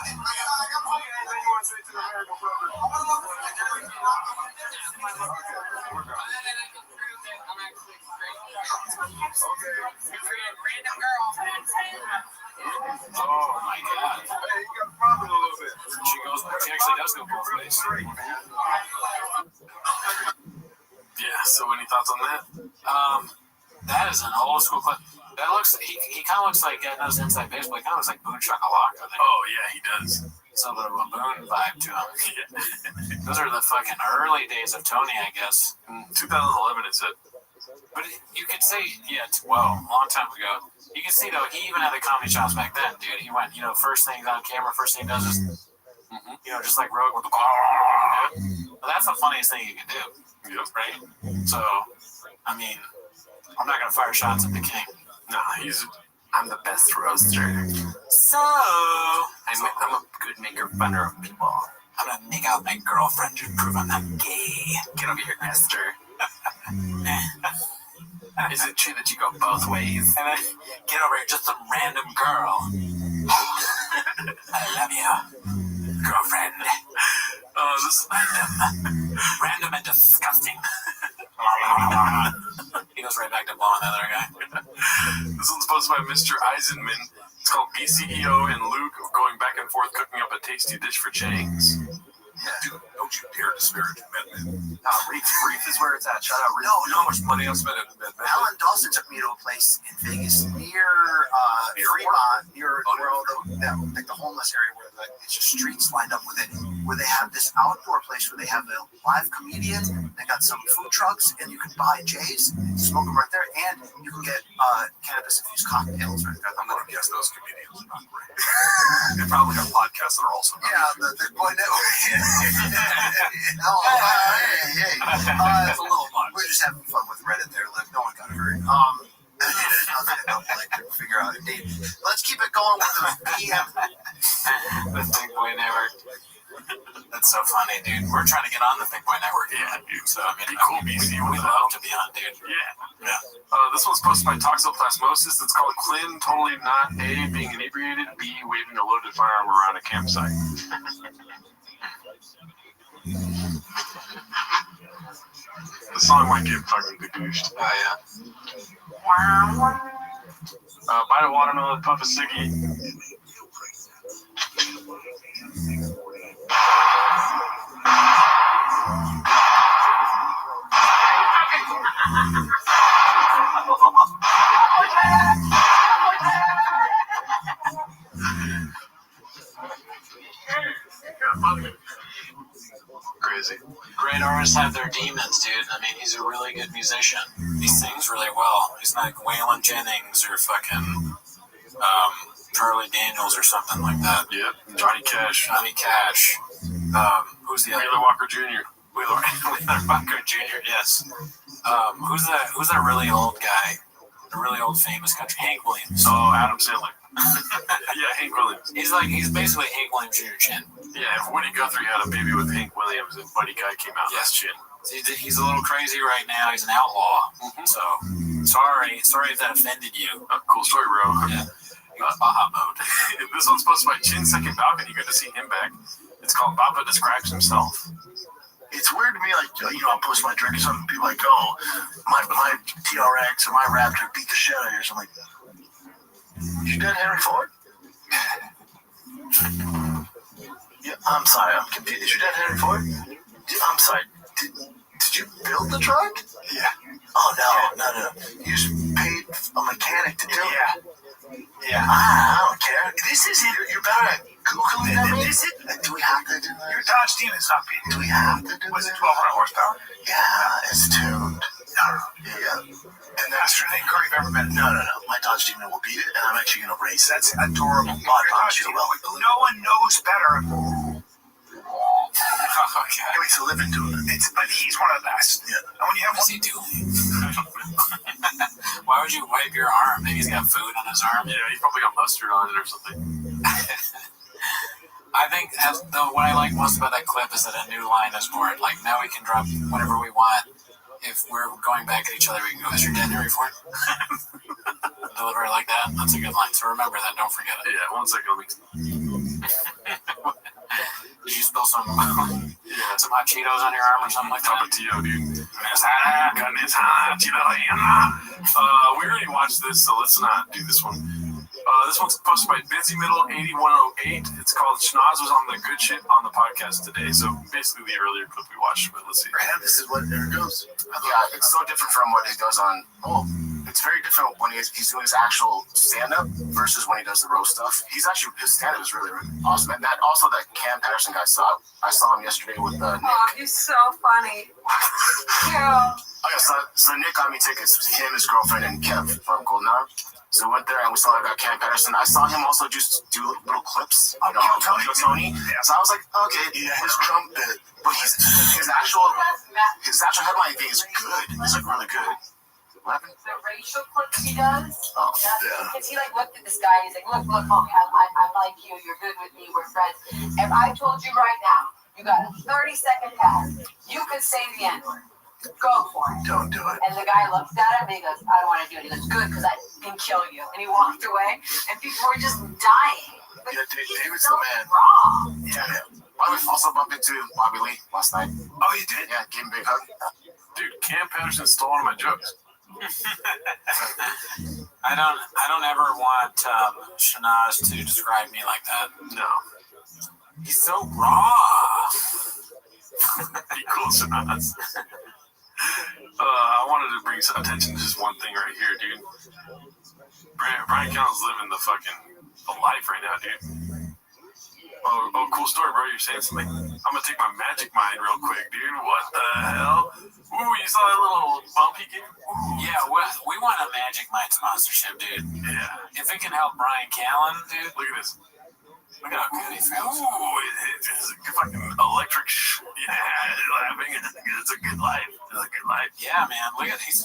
Anything you want to say to the American public? Oh my God! Hey, you got a problem a little bit. She actually does go both ways. Yeah. So any thoughts on that? That is an old school clip. That looks. He kind of looks like knows inside baseball. He kind of looks like Boone Shakalaka. Oh yeah, he does. It's a little bit of a Boone vibe to him. Yeah. Those are the fucking early days of Tony, I guess. 2011, it said. But you could say, a long time ago. You can see, though, he even had the comedy chops back then, dude. He went, first thing on camera, first thing he does is, just like Rogue with the Well, that's the funniest thing you can do, right? So, I mean, I'm not going to fire shots at the king. Nah, I'm the best roaster. So, I'm a good maker funner of people. I'm gonna make out my girlfriend to prove I'm not gay. Get over here, Esther. Is it true that you go both ways? And then get over here, just some random girl. I love you, girlfriend. This random and disgusting. He goes right back to blowing the other guy. This one's posted by Mr. Eisenman. It's called BCEO and Luke going back and forth cooking up a tasty dish for Chang's. Yeah, dude, don't you dare disparage Medman. Reef is where it's at. Shout out Reef. No, how much money I spent at Medman? Alan Dawson took me to a place in Vegas near Fremont, near where all like the homeless area where it's just streets lined up with it, where they have this outdoor place where they have a live comedian. They got some food trucks, and you can buy J's, smoke them right there, and you can get cannabis-infused cocktails right there. I'm gonna guess those comedians are not great. They probably have podcasts that are also not the Big Boy Network. Hey. It's a little much. We're just having fun with Reddit there. Like, no one got hurt. There's nothing I don't like to figure out. Indeed. Let's keep it going with the PM. The Big Boy Network. That's so funny, dude. We're trying to get on the Big Boy Network. Yeah, dude. So, I mean, cool, BC. We'd love to be on, dude. Yeah. This one's posted by Toxoplasmosis. It's called Clin, totally not A, being inebriated, B, waving a loaded firearm around a campsite. The song might get fucking degooshed. Oh, yeah. Bite a watermelon, puff a ciggy. Crazy. Great artists have their demons, dude. I mean, he's a really good musician. He sings really well. He's not like Waylon Jennings or fucking Charlie Daniels or something like that. Yep. Johnny Cash. Who's the other? Wheeler Walker Jr. Wheeler Walker Jr. Yes. Who's that really old guy? The really old famous country, Hank Williams. Oh, Adam Sandler. Yeah, Hank Williams. He's basically Hank Williams Jr. Chin. Yeah, if Woody Guthrie had a baby with Hank Williams and Buddy Guy came out, that's Chin. He's a little crazy right now. He's an outlaw. So sorry if that offended you. Cool story, bro. Yeah. Baja mode. This one's posted by Chin's Second Balcony. Good to see him back. It's called Papa Describes Himself. It's weird to me, like, I'll post my drink or something, and people are like, oh, my TRX or my Raptor beat the shit out of yours. I'm like, you dead Henry Ford? Yeah, I'm sorry, I'm confused. Is your dad Henry Ford? I'm sorry, did you build the truck? Yeah. Oh, no. You just paid a mechanic to do it. Yeah. I don't care. This is it. You're better at Googling that. Is it? Do we have to do that? Your Dodge Demon's not being. Do we have to do that? Was it 1,200 horsepower? Yeah, it's tuned. No. Yeah. And that's the car you've ever met. No. My Dodge Demon will beat it, and I'm actually going to race. That's adorable. I promise you will. No one knows better. Okay. He needs to live into it. But he's one of the best. Yeah. And when you have what does he do? Why would you wipe your arm? Maybe he's got food on his arm. Yeah, he probably got mustard on it or something. I think what I like most about that clip is that a new line is born. Like, now we can drop whatever we want. If we're going back at each other, we can go, is your dad Henry Ford? Deliver it like that. That's a good line. So remember that. Don't forget it. Yeah, 1 second. Did you spill some hot Cheetos on your arm or something like that? Tapatio, dude. We already watched this, so let's not do this one. This one's posted by Busy Middle 8108. It's called Schnoz was on the good shit on the podcast today. So basically the earlier clip we watched, but let's see. This is what there goes. Yeah, it's so different from what he goes on. It's very different when he's doing his actual stand-up versus when he does the roast stuff. His stand-up is really, really awesome. And that Cam Patterson guy I saw him yesterday with Nick. Oh, he's so funny. Yeah. Okay, so Nick got me tickets. Him, his girlfriend, and Kev from Golden Hour. So we went there and we saw Cam Patterson. I saw him also just do little clips. Tony. So I was like, okay, his trumpet, but his actual headline thing is good. It's like really good. The racial clips he does. Oh, yeah. Because he like looked at this guy and he's like, look, homie, I like you. You're good with me. We're friends. If I told you right now, you got a 30-second pass, you could say the N-word. Go for it. Don't do it. And the guy looks at him and he goes, I don't want to do it. He goes, good, because I can kill you. And he walked away and people were just dying. But Yeah, David's so the man. wrong. Yeah. I also bumped into Bobby Lee last night. Oh, you did? Yeah, gave him a big hug. Dude, Cam Patterson stole one of my jokes. I don't ever want Shanaz to describe me like that. No. He's so raw. Be cool, Shanaz. I wanted to bring some attention to just one thing right here, dude. Brian Callen's living the life right now, dude. Oh, cool story, bro. You're saying something? I'm gonna take my magic mind real quick, dude. What the hell? Ooh, you saw that little bump he gave? Yeah, we want a Magic Mind sponsorship, dude. Yeah. If it can help Brian Callen, dude. Look at this. Look at how good he feels. Ooh, it's a good fucking electric. Yeah, laughing. It's a good life. It's a good life. Yeah, man. Look at he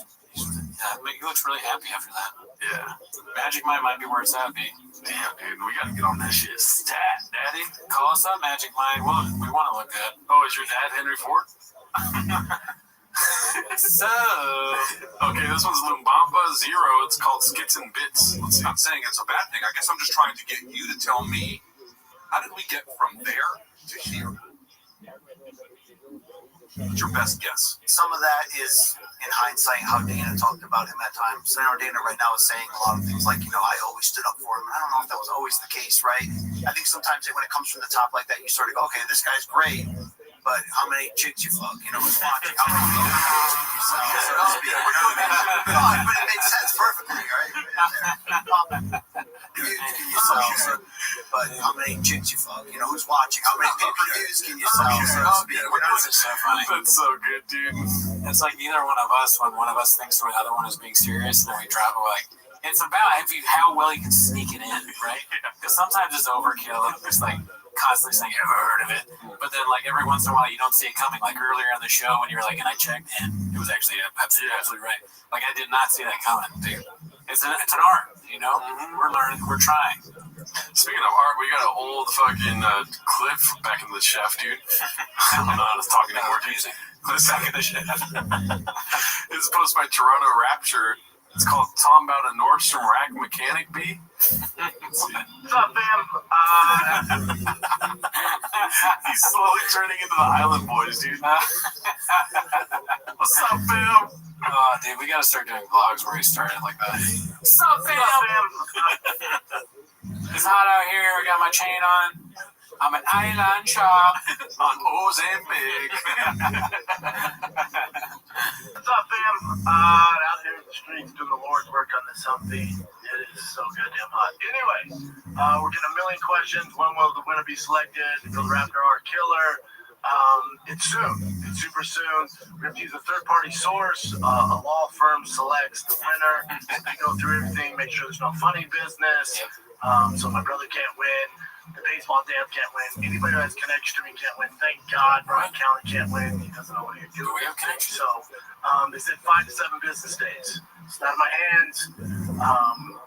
looks really happy after that. Yeah. Magic Mind might be where it's at, B. Damn, dude, we gotta get on that shit. Stat, daddy. Call us up, Magic Mind. We want to look good. Oh, is your dad Henry Ford? So, okay, this one's Lumbamba Zero. It's called Skits and Bits. Let's see. I'm saying it's a bad thing. I guess I'm just trying to get you to tell me, how did we get from there to here? What's your best guess? Some of that is, in hindsight, how Dana talked about him at times. Senator Dana right now is saying a lot of things like, I always stood up for him. I don't know if that was always the case, right? I think sometimes when it comes from the top like that, you sort of go, okay, this guy's great, but how many chicks you fuck? Who's watching? How many but it made sense perfectly, right? But how many chicks you fuck? Who's watching? How many pay-per-views can you sell? That's so good, dude. It's like neither one of us, when one of us thinks the other one is being serious, and then we drop it like, it's about how well you can sneak it in, right? Because sometimes it's overkill, and it's like constantly saying, ever heard of it? But then like every once in a while you don't see it coming. Like earlier in the show when you were like, and I checked, and it was actually absolutely right. Like I did not see that coming, dude. It's an art, We're learning, we're trying. Speaking of art, we got an old fucking clip back in the chef, dude. I don't know how to talk anymore, dude. Clip back in the chef. It's posted by Toronto Rapture. It's called Tom About a Nordstrom Rack Mechanic B. What's up, fam? He's slowly turning into the Island Boys, dude. What's up, fam? Oh, dude, we gotta start doing vlogs where he started like that. What's up, fam? It's hot out here. I got my chain on. I'm an island chop on Mozambique. What's up, fam? Out here in the streets doing the Lord's work on this Humvee. It is so goddamn hot. Anyways, we're getting a million questions. When will the winner be selected for the Raptor R Killer? It's soon. It's super soon. We have to use a third-party source. A law firm selects the winner. They go through everything, make sure there's no funny business. So my brother can't win. The baseball damn can't win. Anybody who has connection to me can't win. Thank God Brian Callen can't win. He doesn't know what he's doing. So they said 5 to 7 business days. It's not in my hands.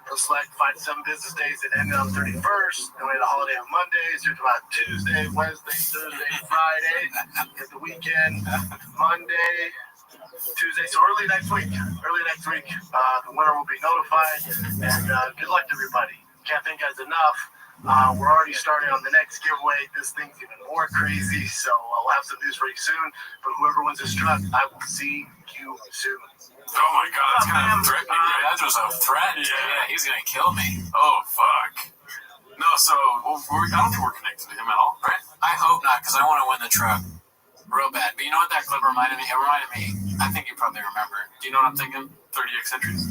They'll select 5 to 7 business days. It ended on 31st. Then we had a holiday on Mondays. There's about Tuesday, Wednesday, Thursday, Friday. Hit the weekend. Monday, Tuesday. So early next week. The winner will be notified. And good luck to everybody. Can't thank you guys enough. We're already starting on the next giveaway. This thing's even more crazy, so I'll have some news for you soon. But whoever wins this truck, I will see you soon. Oh my God, that's kind of threatening. That was a threat. Yeah, he's gonna kill me. Oh fuck. No, so I don't think we're connected to him at all, right? I hope not, because I want to win the truck real bad. But you know what that clip reminded me? It reminded me. I think you probably remember. Do you know what I'm thinking? 30X entries.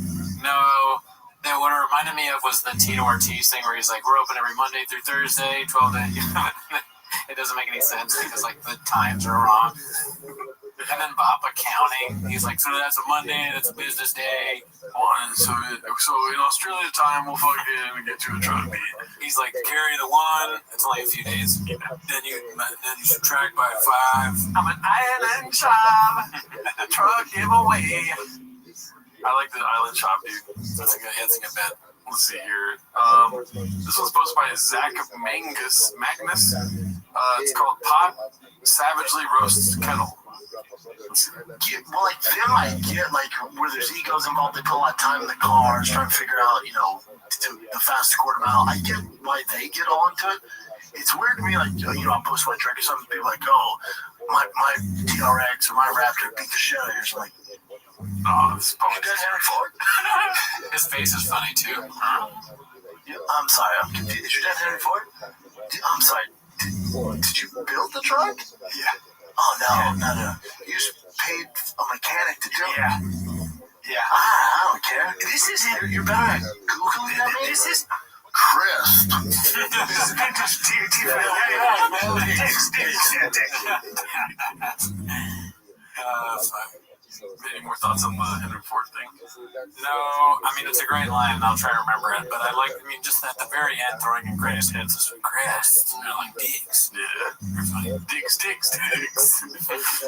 No. That what it reminded me of was the Tito Ortiz thing where he's like, we're open every Monday through Thursday, 12 days. It doesn't make any sense because like the times are wrong. And then Bob accounting, he's like, so that's a Monday, that's a business day. So in Australia time, we'll fucking get you a truck beat. He's like, carry the 1, it's only a few days. Then you subtract by 5. I'm an island child, truck giveaway. I like the island shop, dude. That's a good bet. Let's see here. This one's posted by Zach Magnus. It's called Pot Savagely Roasts Kettle. Well, like them, I get like where there's egos involved. They put a lot of time in the cars trying to figure out, the fastest quarter mile. I get why they get all into it. It's weird to me, like I'll post my drink or something. People like, oh, my TRX or my Raptor beat the shit out of yours. Like, oh, this is Henry Ford. His face is funny too. I'm sorry, I'm confused. Is your dad Henry Ford? I'm sorry. Did you build the truck? Yeah. Oh, no. You just paid a mechanic to do it. Yeah. I don't care. This is Henry. You're better at Googling that. This is Chris. This is vintage TNT. Any more thoughts on the Henry Ford thing? No, I mean, it's a great line, and I'll try to remember it, but just at the very end, throwing in greatest hits is Chris. Like Diggs. Yeah. Diggs.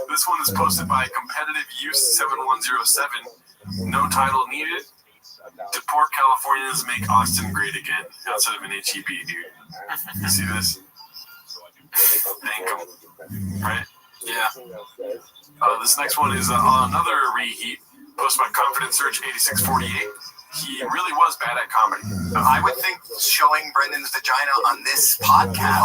This one is posted by Competitive Use 7107. No title needed. Deport Californians make Austin great again. Outside of an HEB, dude. You see this? Thank them. Right? Yeah. This next one is another reheat posted by Confidence Search 8648. He really was bad at comedy. I would think showing Brendan's vagina on this podcast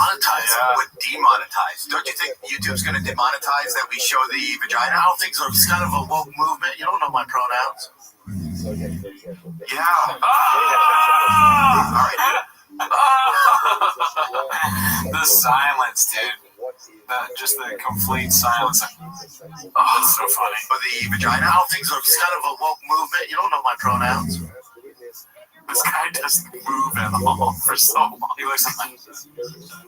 would demonetize. Don't you think YouTube's going to demonetize that we show the vagina? I don't think so. It's kind of a woke movement. You don't know my pronouns. Yeah. All right. The silence, dude. Just the complete silence. That's so funny. But the vagina? I don't think so. It's kind of a woke movement. You don't know my pronouns. This guy doesn't move at all for so long. He looks like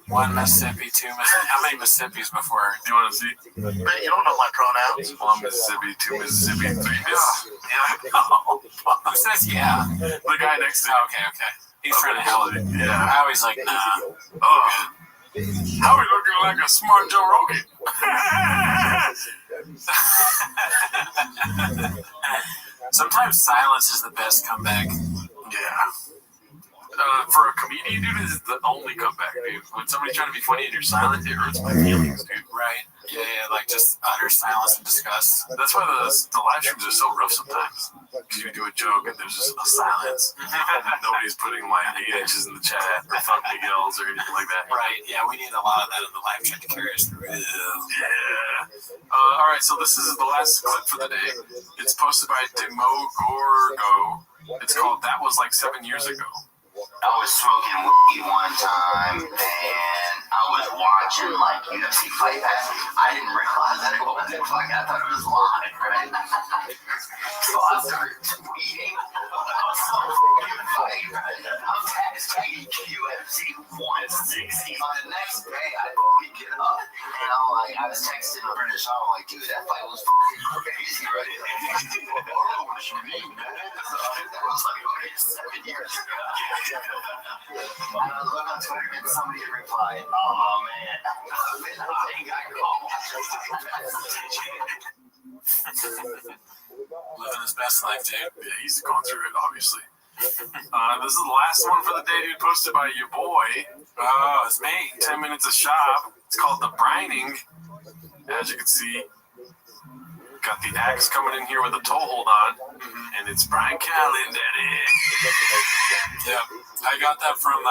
one Mississippi, two Mississippi. How many Mississippis before? Do you want to see? Man, you don't know my pronouns. One Mississippi, two Mississippi, three Mississippi. Yeah. Who says yeah? The guy next to him. Okay. He's trying to hell it. Yeah. How he's like, nah. How are we looking like a smart Joe Rogan? Sometimes silence is the best comeback. Yeah. For a comedian, dude, this is the only comeback, dude. When somebody's trying to be funny and you're silent, it hurts my feelings, dude. Right? Yeah, like just utter silence and disgust. That's why the live streams are so rough sometimes. Because you do a joke and there's just a silence. Nobody's putting like 8 inches in the chat or fuck Miguel's or anything like that. Right, yeah, we need a lot of that in the live chat to carry us through. Yeah. Alright, so this is the last clip for the day. It's posted by Demogorgo. It's called That Was Like 7 Years Ago. I was smoking weed one time and I was watching like UFC fight pass. I didn't realize that it wasn't fucking. I thought it was live, right? So I started tweeting. I was so fucking funny, right? I'm hashtag UFC 160. On the next day, I pick it up and I was texting a friend of Sean, I'm like, dude, that fight was fucking crazy, right? Oh, what you mean, man? That was like, okay, 7 years ago. And I look on Twitter and somebody replied, oh man, I think I Living his best life, dude. Yeah, he's going through it, obviously. This is the last one for the day, dude, posted by your boy. Oh, it's me. 10 minutes of shop. It's called The Brining. As you can see, got the axe coming in here with a toe hold on, and it's Brian Callen, daddy. Yeah, I got that from,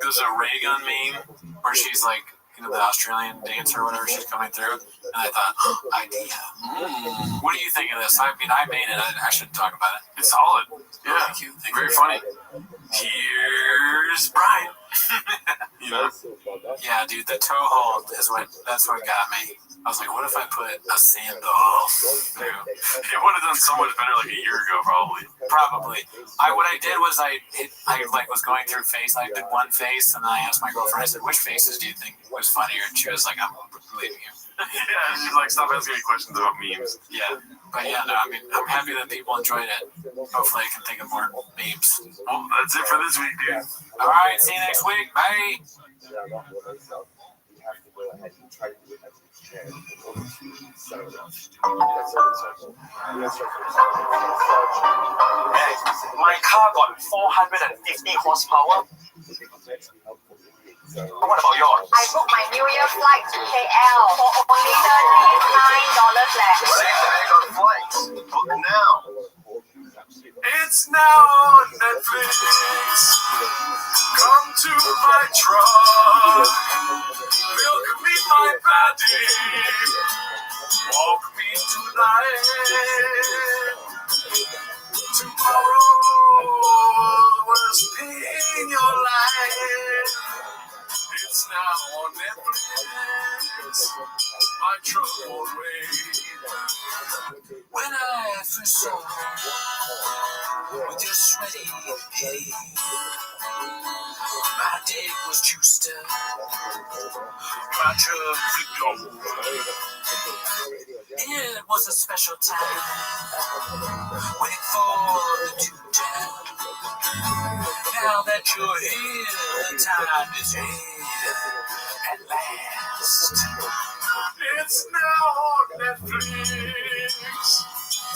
there's a Ray Gun meme where she's like, the Australian dancer or whatever, she's coming through, and I thought, idea. What do you think of this? I mean, I made it. I should talk about it. It's solid. Yeah, thank you. Very funny. Here's Brian. Yeah, dude, the toe hold that's what got me. I was like, what if I put a sandal through? It would have done so much better like a year ago, probably. What I did was I was going through face. I did one face, and then I asked my girlfriend. I said, "Which faces do you think was funnier?" And she was like, "I'm believing you." Yeah, she's like, "Stop asking me questions about memes." Yeah, but yeah, no, I mean, I'm happy that people enjoyed it. Hopefully, I can think of more memes. Well, that's it for this week, dude. All right, see you next week. Bye. You have to go ahead and try to do it. My car got 450 horsepower. What about yours? I booked my New Year flight to KL for only $39 flat. I got flights. Book now. It's now on Netflix. Come to my truck. Milk me my body. Walk me tonight. Tomorrow was in your life. It's now on Netflix. My truck won't wait. When I first saw you with your sweaty pay, my dick was juiced up. My truck flipped over. It was a special time, waiting for the due time. Now that you're here, the time is here at last. It's now on Netflix.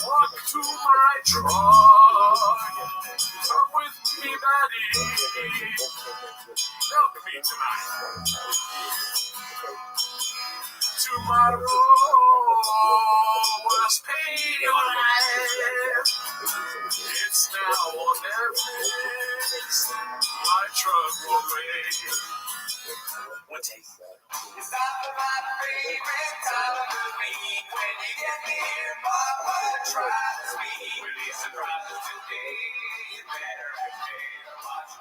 Walk to my truck. Come with me, buddy. Help me tonight. Tomorrow was paid your life. It's now on Netflix. My truck will wait. One take. It's not my favorite time of the week when you get near Mama tries to speak. When he's surprised today, you better prepare to watch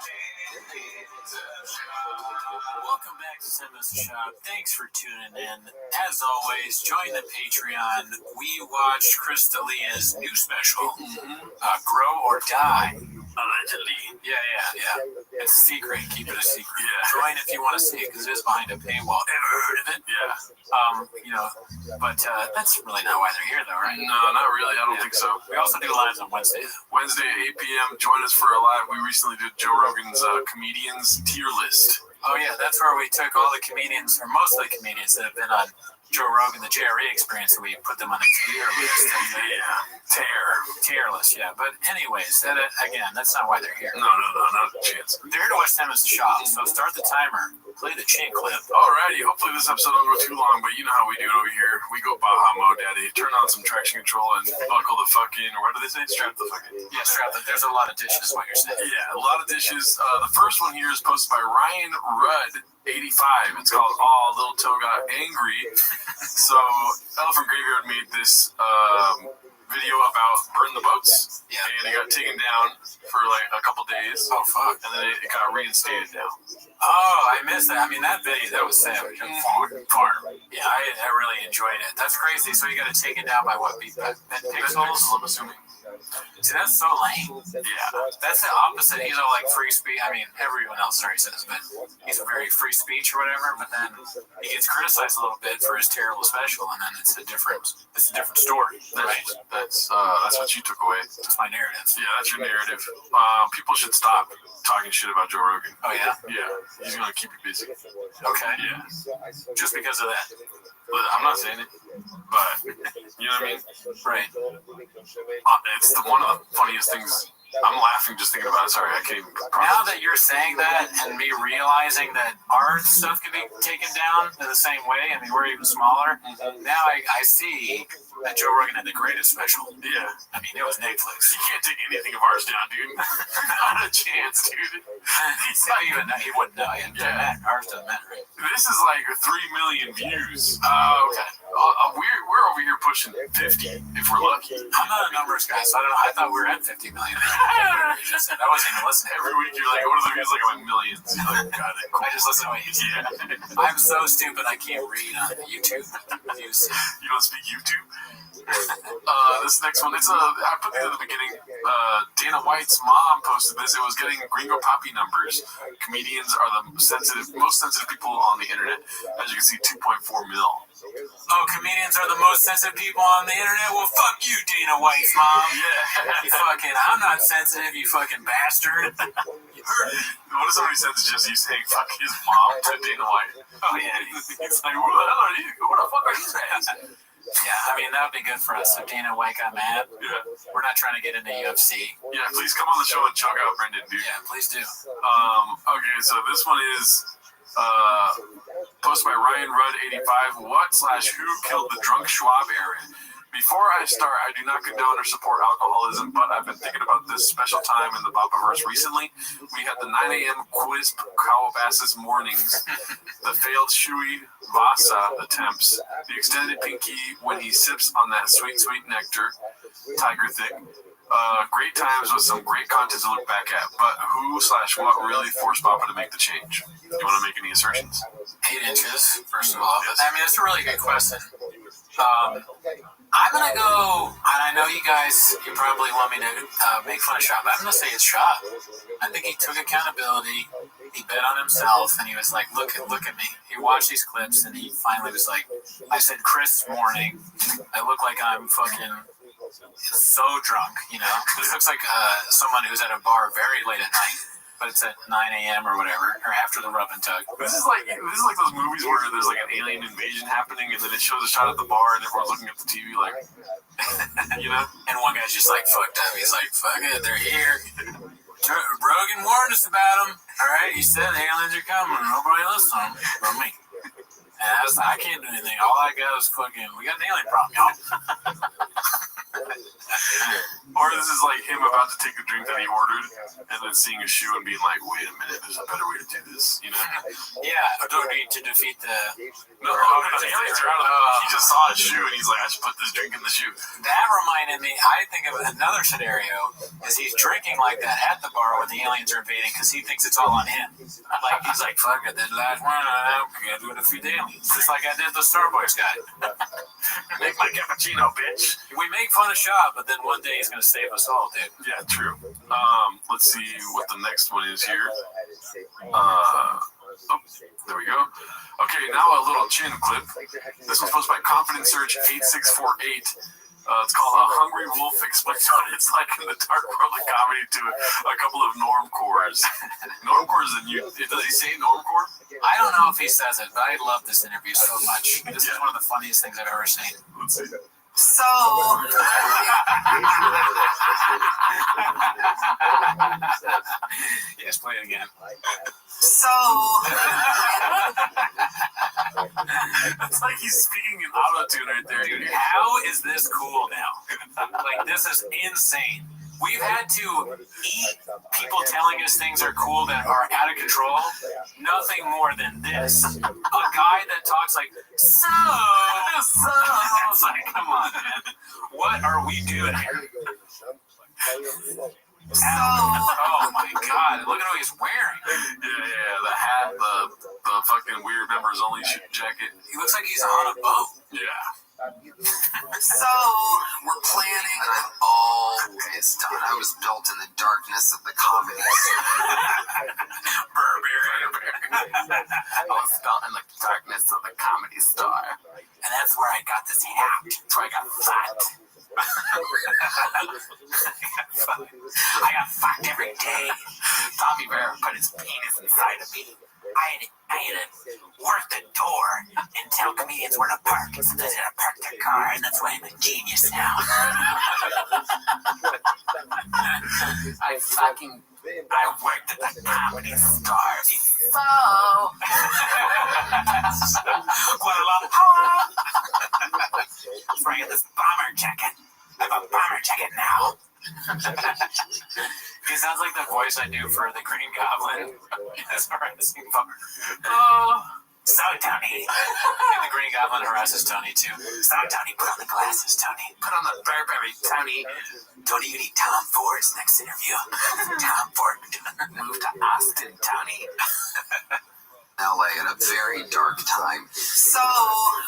Welcome back to Send Us a Shot. Thanks for tuning in. As always, join the Patreon. We watched Chris D'Elia's new special, Grow or Die. Allegedly. Yeah. It's a secret. Keep it a secret. Yeah. Join if you want to see it because it is behind a paywall. Ever heard of it? Yeah. But that's really not why they're here, though, right? No, not really. I don't think so. We also do lives on Wednesday. Wednesday at 8 p.m. Join us for a live. We recently did Joe Rogan's comedians tier list. Oh, yeah. That's where we took all the comedians, or most of the comedians that have been on Joe Rogan, the JRE experience, and we put them on a tier list. Tier list, yeah. But anyways, again, that's not why they're here. No, not a chance. They're here to watch them as a shop, so start the timer. Play the chink clip. Alrighty, hopefully this episode don't go too long, but you know how we do it over here. We go Baja mode, daddy. Turn on some traction control and buckle the fucking, or what do they say? Strap the fucking. Yeah, strap the. There's a lot of dishes, what you're saying. Yeah, a lot of dishes. The first one here is posted by Ryan Rudd. 85. It's called All Little Toe Got Angry. So Elephant Graveyard made this video about burn the boats. Yeah. And it got taken down for like a couple days. Oh fuck. And then it got reinstated now. Oh, I missed that. I mean, that video, that was savage. Farm. Yeah, I really enjoyed it. That's crazy. So you got to take it down by what? Pixels? I'm assuming. See, that's so lame. Yeah. That's the opposite. He's all like free speech. I mean, everyone else already says, but he's a very free speech or whatever. But then he gets criticized a little bit for his terrible special, and then it's a different story, right? That's what you took away. That's my narrative. Yeah, that's your narrative. People should stop talking shit about Joe Rogan. Oh yeah. Yeah, he's gonna keep you busy. Okay. Yeah. Just because of that. I'm not saying it, but you know what I mean? Right. It's one of the funniest things. I'm laughing just thinking about it. Sorry, I can't even. Now that you're saying that and me realizing that our stuff can be taken down in the same way, I mean, we're even smaller. Now I see that Joe Rogan had the greatest special. Yeah. I mean, it was Netflix. You can't take anything of ours down, dude. Not a chance, dude. He wouldn't know. Ours doesn't matter. This is like 3 million views. Okay. We're over here pushing 50 if we're lucky. I'm not a numbers guy, so I don't know. I thought we were at 50 million. I wasn't even listening. Every week you're like, what are the views? Like, I'm in millions. You're like, got it. I just listen to what you say. Yeah. I'm so stupid I can't read on YouTube views. You don't speak YouTube? This next one, I put it at the beginning. Dana White's mom posted this. It was getting Gringo Poppy numbers. Comedians are the most sensitive people on the internet. As you can see, 2.4 mil. Oh, comedians are the most sensitive people on the internet? Well, fuck you, Dana White's mom. Yeah. You fucking, I'm not sensitive, you fucking bastard. What if somebody sends just you saying fuck his mom to Dana White? Oh, yeah. It's like, who the hell are you? What the fuck are you saying? Yeah, I mean, that would be good for us. If Dana White got mad, we're not trying to get into UFC. Yeah, please come on the show and choke out Brendan, dude. Yeah, please do. Okay, so this one is posted by Ryan Rudd 85. What/who killed the drunk Schwab Aaron? Before I start, I do not condone or support alcoholism, but I've been thinking about this special time in the Babaverse recently. We had the 9 a.m. quiz Calabasas mornings, the failed Shui Vasa attempts, the extended pinky when he sips on that sweet, sweet nectar, tiger thick. Great times with some great content to look back at, but who/what really forced Papa to make the change? You want to make any assertions? 8 inches, first of all. But, I mean, it's a really good question. I'm going to go, and I know you guys, you probably want me to make fun of Shop, but I'm going to say it's Shop. I think he took accountability, he bet on himself, and he was like, look at me. He watched these clips, and he finally was like, I said, Chris morning, I look like I'm fucking so drunk, you know? This looks like someone who's at a bar very late at night. But it's at 9 a.m. or whatever, or after the rub and tug. This is like those movies where there's like an alien invasion happening, and then it shows a shot at the bar, and everyone's looking at the TV like, you know. And one guy's just like fucked up. He's like, "Fuck it, they're here." Rogan warned us about them. All right, he said the aliens are coming. Nobody listened but me. And I can't do anything. All I got is fucking. We got an alien problem, y'all. Or this is like him about to take a drink that he ordered and then seeing a shoe and being like, wait a minute, there's a better way to do this, you know? Yeah, I don't need to defeat the... No, the aliens are out of the... He just saw a shoe and he's like, I should put this drink in the shoe. That reminded me, I think of another scenario, is he's drinking like that at the bar when the aliens are invading because he thinks it's all on him. Like, he's like, fuck it, this last one, I gotta do it to feed the aliens. Just like I did the Starbucks guy. Make my cappuccino, bitch. We make fun of Shop, but then one day he's gonna save us all, dude. Yeah, true. Let's see what the next one is here. There we go. Okay, now a little chin clip. This was posted by Confidence Search 8648. It's called A Hungry Wolf Explains What It's Like in the Dark World of Comedy to a couple of normcores. Normcores, does he say normcore? I don't know if he says it, but I love this interview so much. This is one of the funniest things I've ever seen. Let's see. So, yes, play it again. So, it's like he's speaking in auto-tune right there, dude. How is this cool now? Like, this is insane. We've had to eat people telling us things are cool that are out of control. Nothing more than this. A guy that talks like, so. It's like, come on, man. What are we doing here? Oh my God! Look at what he's wearing. Yeah, the hat, the fucking weird members only jacket. He looks like he's on a boat. Yeah. So, we're planning. I've always done. I was built in the darkness of the comedy. I was built in the darkness of the Comedy Store. And that's where I got this hat. That's where I got fat. I got fucked every day. Tommy Bear put his penis inside of me. I had to work the door and tell comedians where to park. Sometimes I had to park their car, and that's why I'm a genius now. I worked at the Comedy Store. So, That's where I get this bomber jacket. I have a bomber jacket now. he sounds like the voice I do for the Green Goblin. That's harassing part. So, Tony. And the Green Goblin harasses Tony, too. So, Tony, put on the glasses, Tony. Put on the Burberry, Tony. Tony, you need Tom Ford's next interview. Tom Ford moved to Austin, Tony. LA at a very dark time. So,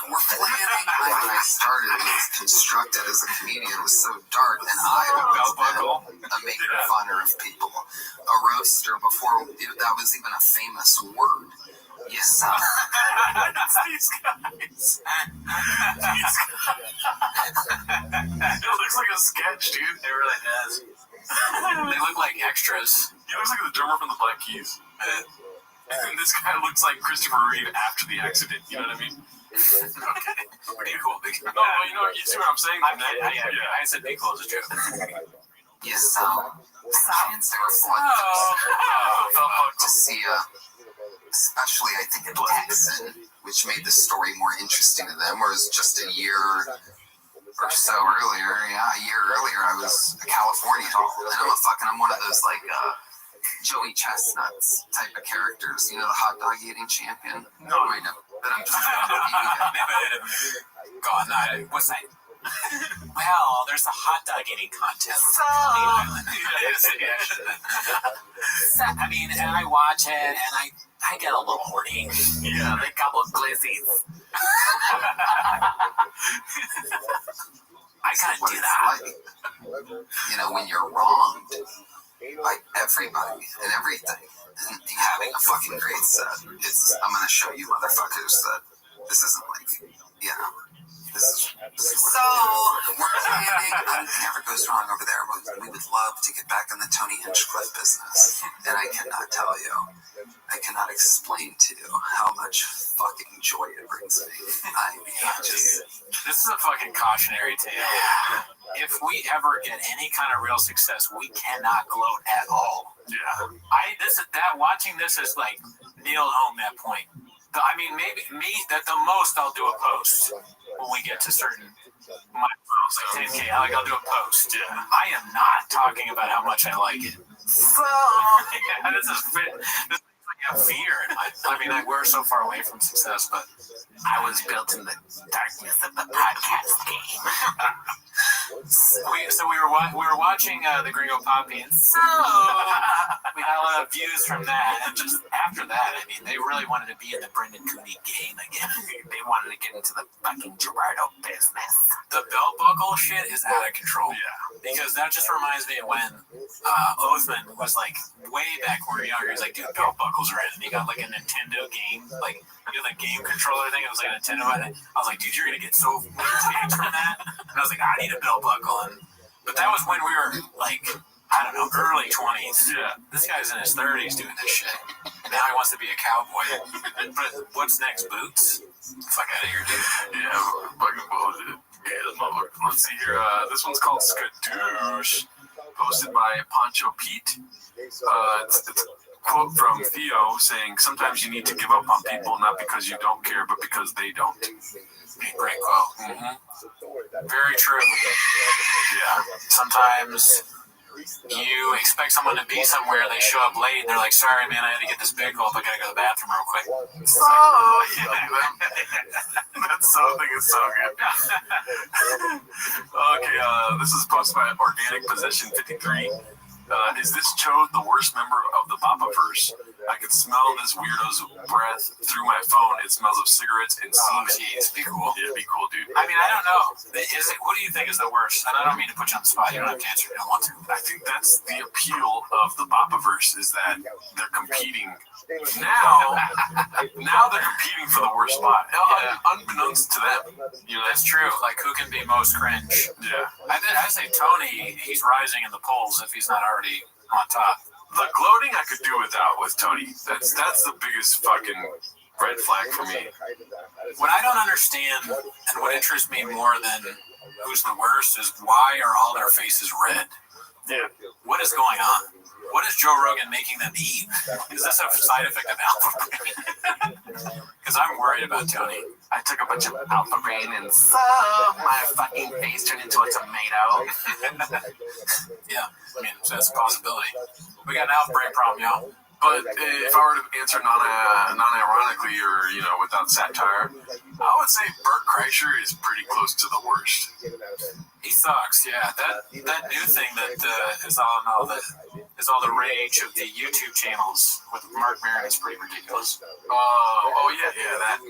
we're planning. When I started, it was constructed as a comedian. It was so dark, and I was a maker funner of people. A roaster before that was even a famous word. Yes, These guys. It looks like a sketch, dude. It really does. They look like extras. He looks like the drummer from the Black Keys. And this guy looks like Christopher Reeve after the accident. You know what I mean? Okay. Pretty cool. Big No, you see what I'm saying? I said be cool as a joke. Yes, science to see, especially I think in Texan, which made the story more interesting to them, whereas just a year or so earlier, a year earlier, I was a Californian, and I'm one of those like Joey Chestnuts type of characters, the hot dog eating champion. No, I know, but I'm just Go on, what's that? Well, there's a hot dog eating contest. So, I mean, and I watch it, and I get a little horny. Yeah, a couple of glizzies. I kind of do that. When you're wronged by everybody and everything, and having a fucking great set. I'm going to show you motherfuckers that this isn't like, this is so we're planning. It never goes wrong over there. We would love to get back in the Tony Hinchcliffe business, and I cannot tell you, I cannot explain to you how much fucking joy it brings me. This is a fucking cautionary tale. If we ever get any kind of real success, we cannot gloat at all. Yeah, watching this is like nailed home that point. I mean, maybe at the most I'll do a post when we get to certain milestones, like 10K. I'll do a post. Yeah. I am not talking about how much I like it. So this is like a fear. We're so far away from success, but I was built in the darkness of the podcast game. We were watching the Gringo Poppy, and so we got a lot of views from that. And just after that, they really wanted to be in the Brendan Cooney game again. They wanted to get into the fucking Gerardo business. The belt buckle shit is out of control. Yeah, because that just reminds me of when Othman was like way back when we were younger. He's like, dude, belt buckles are in. And he got like a Nintendo game, like the game controller thing. It was like a Nintendo. I was like, dude, you're gonna get so games from that. And I was like, I need a belt buckle. But that was when we were like, I don't know, early 20s. Yeah. This guy's in his 30s doing this shit. And now he wants to be a cowboy. But what's next, boots? Fuck out of here, dude. Yeah, fucking bullshit. Let's see here. This one's called Skadoosh, posted by Poncho Pete. It's a quote from Theo saying, sometimes you need to give up on people not because you don't care, but because they don't. Great quote. Mm-hmm. Very true. Yeah. Sometimes you expect someone to be somewhere, they show up late, and they're like, sorry, man, I had to get this big gulp. I gotta go to the bathroom real quick. That thing is so good. Okay, this is posted by Organic Possession 53. Is this Chode the worst member of the Boppaverse? I can smell this weirdo's breath through my phone. It smells of cigarettes and semen. Jeez, be cool. Yeah, be cool, dude. I don't know. What do you think is the worst? And I don't mean to put you on the spot. You don't have to answer. You don't want to. I think that's the appeal of the Boppaverse, is that they're competing. Now they're competing for the worst spot. Unbeknownst to them. That's true. Like, who can be most cringe? Yeah. I say Tony, he's rising in the polls if he's not already on top. The gloating I could do without with Tony. That's the biggest fucking red flag for me. What I don't understand, and what interests me more than who's the worst, is why are all their faces red? Yeah. What is going on? What is Joe Rogan making them eat? Is this a side effect of Alpha Brain? Because I'm worried about Tony. I took a bunch of Alpha Brain and so my fucking face turned into a tomato. Yeah, that's a possibility. We got an outbreak problem, y'all. But if I were to answer non-ironically or, without satire, I would say Bert Kreischer is pretty close to the worst. He sucks, yeah. That new thing that is on all the rage of the YouTube channels with Mark Maron is pretty ridiculous.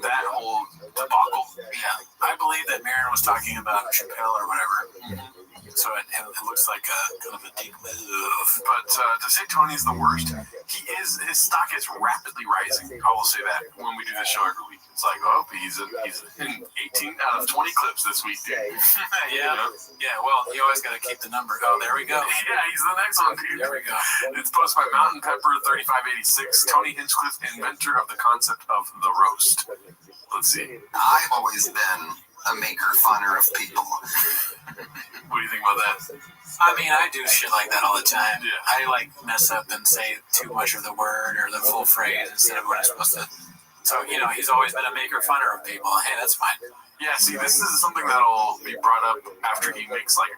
That whole debacle. Yeah, I believe that Maron was talking about Chappelle or whatever. So it looks like a kind of a deep move. But to say Tony's the worst, his stock is rapidly rising. I will say that when we do the show every week. It's like, he's in 18 out of 20 clips this week, dude. Yeah. Well, you always got to keep the number. Oh, there we go. Yeah, he's the next one, dude. There we go. It's posted by Mountain Pepper 3586. Tony Hinchcliffe, inventor of the concept of the roast. Let's see. I've always been a maker funner of people. What do you think about that? I mean, I do shit like that all the time. Yeah. I like mess up and say too much of the word or the full phrase instead of what I'm supposed to. So, you know, he's always been a maker funner of people. Hey, that's fine. Yeah, see, this is something that'll be brought up after he makes like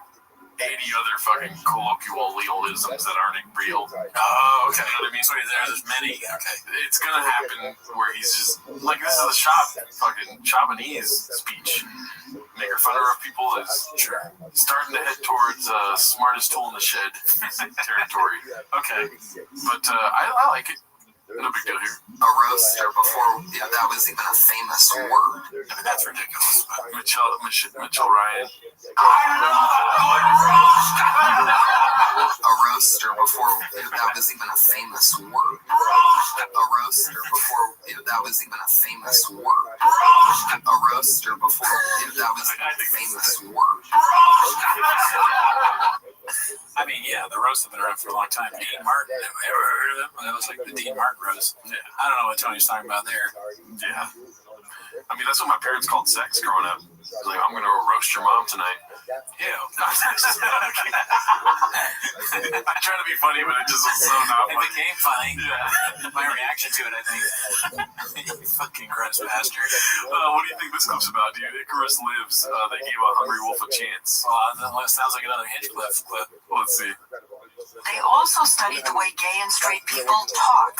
80 other fucking colloquialisms that aren't real. Oh, okay. You know what I mean? So there's many. Okay. It's gonna happen where he's just like, this is the fucking Chabanese speech. Maker funner of people is starting to head towards smartest tool in the shed territory. Okay, but I like it. No big deal here. A roaster before that was even a famous word. I mean, that's ridiculous. Mitchell Ryan. A roaster before that was even a famous word. A roaster before that was even a famous word. A roaster before that was even a famous word. I mean, yeah, the roasts have been around for a long time. Dean Martin, ever heard of him? That was like the Dean Martin roast. Yeah. I don't know what Tony's talking about there. Yeah. I mean, that's what my parents called sex growing up. It's like, I'm going to roast your mom tonight. Ew. I'm trying to be funny, but it just was so not funny. It became funny. Yeah. My reaction to it, I think. You fucking gross bastard. What do you think this clip's about, dude? Icarus Lives. They gave a hungry wolf a chance. Well, that sounds like another Hinchcliffe clip. Let's see. They also studied the way gay and straight people talk.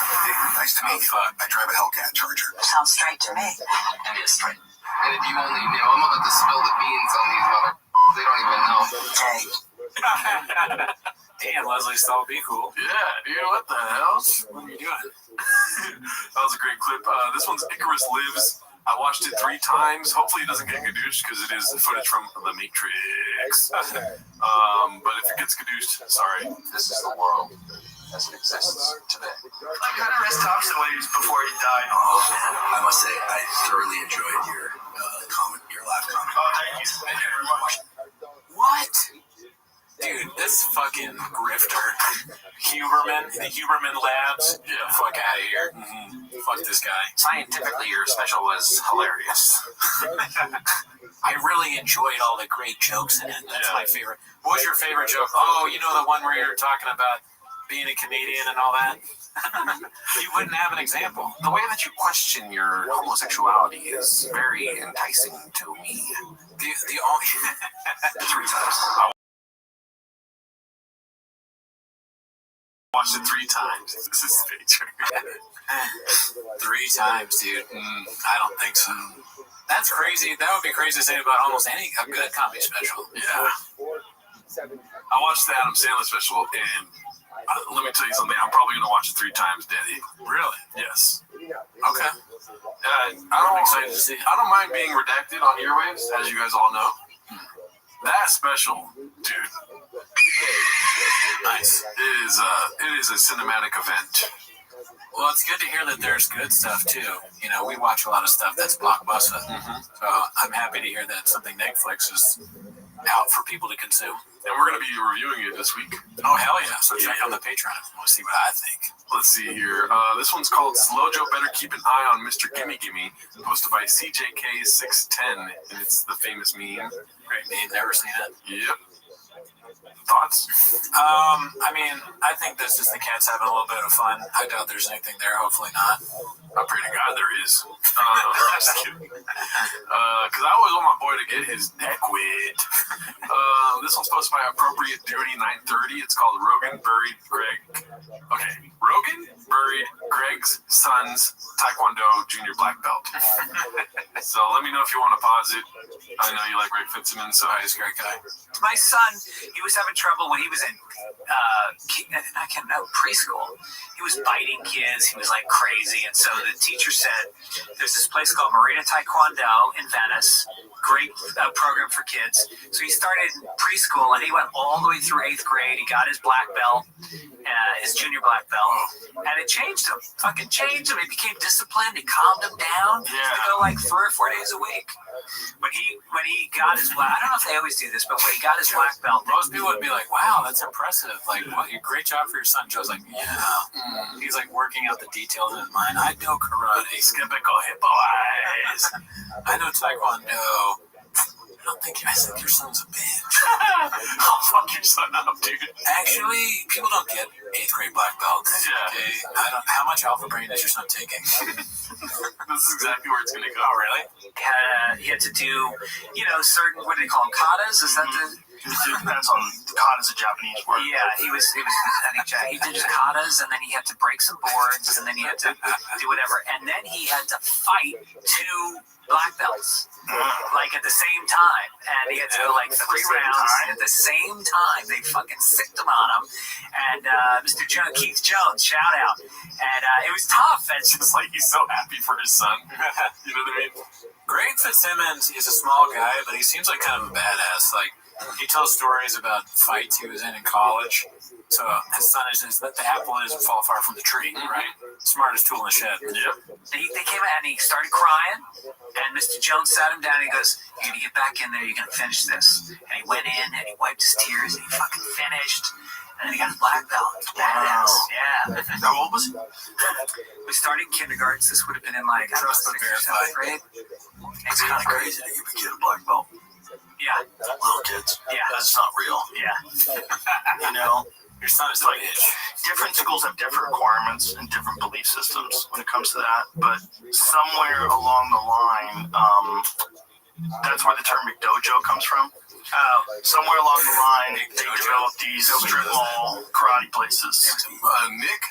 Nice to meet you. I drive a Hellcat Charger. Sounds straight to me. It is straight. And if you only knew, I'm about to spill the beans on these mother. They don't even know. Damn, Leslie Stahl, be cool. Yeah, dude, what the hell? What are you doing? That was a great clip. This one's Icarus Lives. I watched it 3 times. Hopefully it doesn't get caduced because it is footage from The Matrix. But if it gets caduced, sorry. This is the world as it exists today. Like how did Rest Thompson waves before he died? I must say, I thoroughly enjoyed your live comment. Oh, thank you. Thank you very much. What? Dude, this fucking grifter, Huberman, the Huberman Labs, fuck out of here. Mm-hmm. Fuck this guy. Scientifically, your special was hilarious. I really enjoyed all the great jokes in it. That's my favorite. What was your favorite joke? Oh, you know the one where you're talking about being a comedian and all that? You wouldn't have an example. The way that you question your homosexuality is very enticing to me. The only 3 times. Watched it 3 times. This is fake. 3 times, dude. I don't think so. That's crazy. That would be crazy to say about almost any good comedy special. Yeah. I watched the Adam Sandler special, and let me tell you something. I'm probably going to watch it 3 times, Daddy. Really? Yes. Okay. I'm excited to see it. I don't mind being redacted on earwaves, as you guys all know. That special, dude. Nice. It is a cinematic event. Well, it's good to hear that there's good stuff too. You know, we watch a lot of stuff that's blockbuster. Mm-hmm. So I'm happy to hear that something Netflix is out for people to consume. And we're going to be reviewing it this week. Oh, hell yeah. So check out the Patreon if you want to see what I think. Let's see here. This one's called Slojo Better Keep an Eye on Mr. Gimme Gimme, posted by CJK610, and it's the famous meme. Great meme. Never seen it. Yep. Thoughts? I mean, I think that's just the cats having a little bit of fun. I doubt there's anything there. Hopefully not. I pray to God there is. Just kidding. Because I always want my boy to get his neck wet. This one's posted by Appropriate Duty 930. It's called Rogan Buried Greg. Okay. Rogan buried Greg's son's Taekwondo junior black belt. So let me know if you want to pause it. I know you like Greg Fitzsimmons, so he's a great guy. My son, he was having trouble when he was in preschool. He was biting kids. He was like crazy. And so the teacher said, there's this place called Marina Taekwondo in Venice. Great program for kids. So he started preschool and he went all the way through 8th grade. He got his black belt, his junior black belt, and it changed him. Fucking changed him. He became disciplined. It calmed him down. He used to go like 3 or 4 days a week. When he got his black, I don't know if they always do this, but when he got his black belt, most people would be like, "Wow, that's impressive! Like, what? Great job for your son." Joe's like, "Yeah." He's like working out the details in his mind. I know karate, skippical hip eyes. I know taekwondo. I think your son's a bitch. I'll fuck your son up, dude. Actually, people don't get 8th grade black belts. Yeah. Okay? How much alpha brain is your son taking? This is exactly where it's going to go. Oh, really? He had to do, certain, what do they call them, katas? Is that the... It depends on kata's a Japanese word. Yeah, he was. I think he did katas, and then he had to break some boards, and then he had to do whatever, and then he had to fight 2 black belts, like at the same time, and he had to go like 3 rounds at the same time. They fucking sicked him on him, and Mr. Keith Jones, shout out, and it was tough. And It's just like he's so happy for his son. You know what I mean? Greg Fitzsimmons is a small guy, but he seems like kind of a badass. Like, he tells stories about fights he was in college. So his son is the apple doesn't fall far from the tree, right? Smartest tool in the shed. Yep. They came out and he started crying, and Mr. Jones sat him down and he goes, "You're gonna get back in there, you're gonna finish this." And he went in and he wiped his tears and he fucking finished. And then he got a black belt. Badass. Yeah. How old was he? We started kindergarten, so this would have been in like, I don't know, 6th or 7th grade. It's kind of crazy to give a kid a black belt. Yeah. Little kids. Yeah. That's not real. Yeah. Your son is like different schools have different requirements and different belief systems when it comes to that. But somewhere along the line, that's where the term McDojo comes from. Somewhere along the line, they developed these strip mall karate places. Mick,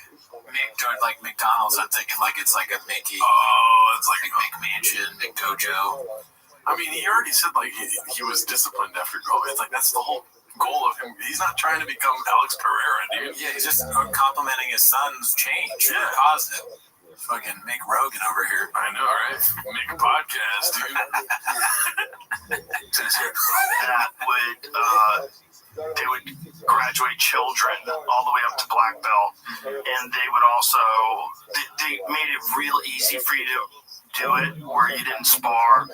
like McDonald's, I'm thinking like it's like a Mickey. Oh, it's like a McMansion, McDojo. I mean, he already said like he was disciplined after going. It's like that's the whole goal of him. He's not trying to become Alex Pereira, dude. Yeah, he's just complimenting his son's change. Yeah. Positive. Fucking Mick Rogan over here. I know, right? Make a podcast, dude. That would they would graduate children all the way up to black belt, and they would also they made it real easy for you to do it where you didn't spar.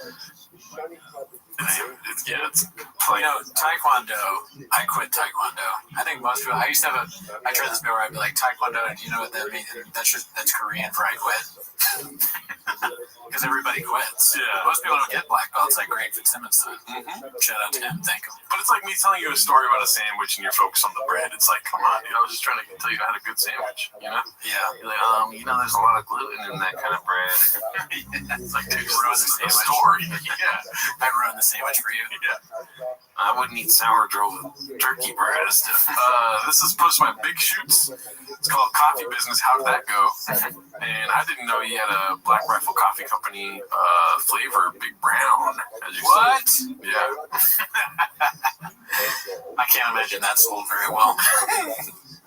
Taekwondo. I quit Taekwondo. I think most people. I used to have I tried this bit where I'd be like, Taekwondo. Do you know what that means? That's Korean for I quit. Because everybody quits. Yeah. Most people don't get black belts like Greg Fitzsimmons did. Shout out to him. Thank him. But it's like me telling you a story about a sandwich and you're focused on the bread. It's like, come on, dude. I was just trying to tell you I had a good sandwich, you know? Yeah. You're like, there's a lot of gluten in that kind of bread. It's like, dude, ruin the story. Yeah. I ruined the sandwich for you. Yeah. I wouldn't eat sourdough with turkey breast. This is posted by Big Shoots. It's called Coffee Business. How did that go? And I didn't know he had a Black Rifle Coffee Company flavor, Big Brown. As you What? said. Yeah. I can't imagine that sold very well.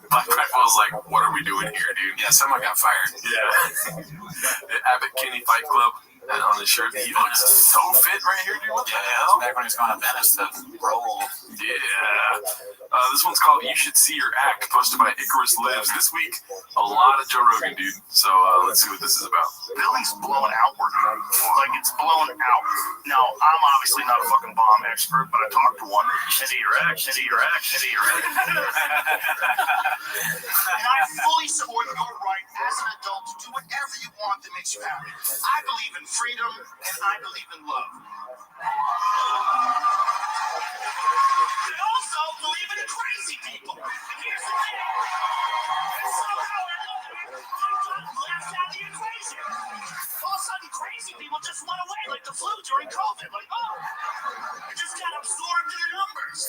Black Rifle was like, what are we doing here, dude? Yeah, someone got fired. Yeah. Abbott Kinney Fight Club. And on his shirt, he looks so fit right here, dude. What the hell? Back when he was going to Venice to roll. Yeah. This one's called You Should See Your Act, posted by Icarus Lives. This week, a lot of Joe Rogan, dude. So let's see what this is about. Building's blown outward. Like, it's blown out. Now, I'm obviously not a fucking bomb expert, but I talked to one. Shitty your act, shitty your act, shitty your act. And I fully support your right as an adult to do whatever you want that makes you happy. I believe in freedom, and I believe in love. I also believe in crazy people. And here's the thing. Somehow I left out the equation. All of a sudden, crazy people just went away like the flu during COVID. Like, it just got absorbed in the numbers.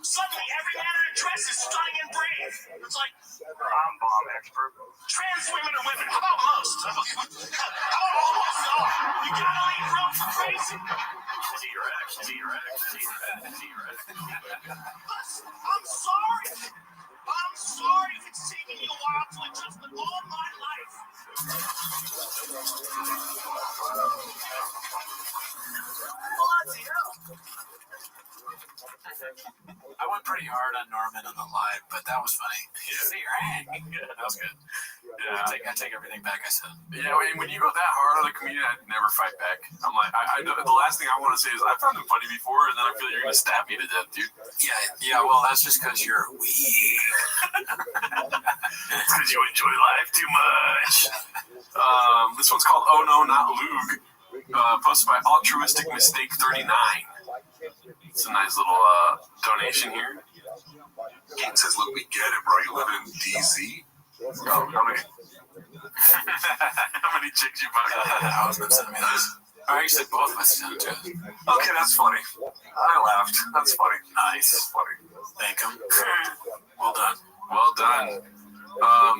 Suddenly, every man in a dress is stunning and brave. It's like, I'm bomb expert. Trans women are women. How about most? How about almost all? You gotta leave room for crazy. Shitty your act, shitty your act, shitty your act, shitty your act. I'm sorry. I'm sorry if it's taking you a while to adjust, but all my life. Well, that's you. I went pretty hard on Norman on the live, but that was funny. See your hand. Yeah, that was good. Yeah. I take everything back I said. Yeah, when you go that hard on a comedian, I'd never fight back. I'm like, I know, the last thing I want to say is I found him funny before, and then I feel like you're going to stab me to death, dude. Yeah, well, that's just because you're weak. It's because you enjoy life too much. This one's called Oh No, Not Lug. Posted by Altruistic Mistake 39. It's a nice little donation here. King says, look, we get it, bro. You live in DZ? Oh, how many chicks you fucking? I was going to send me this. I actually said both of us sent it to. Okay, that's funny. I laughed. That's funny. Nice. That's funny. Thank him. Well done. Well done.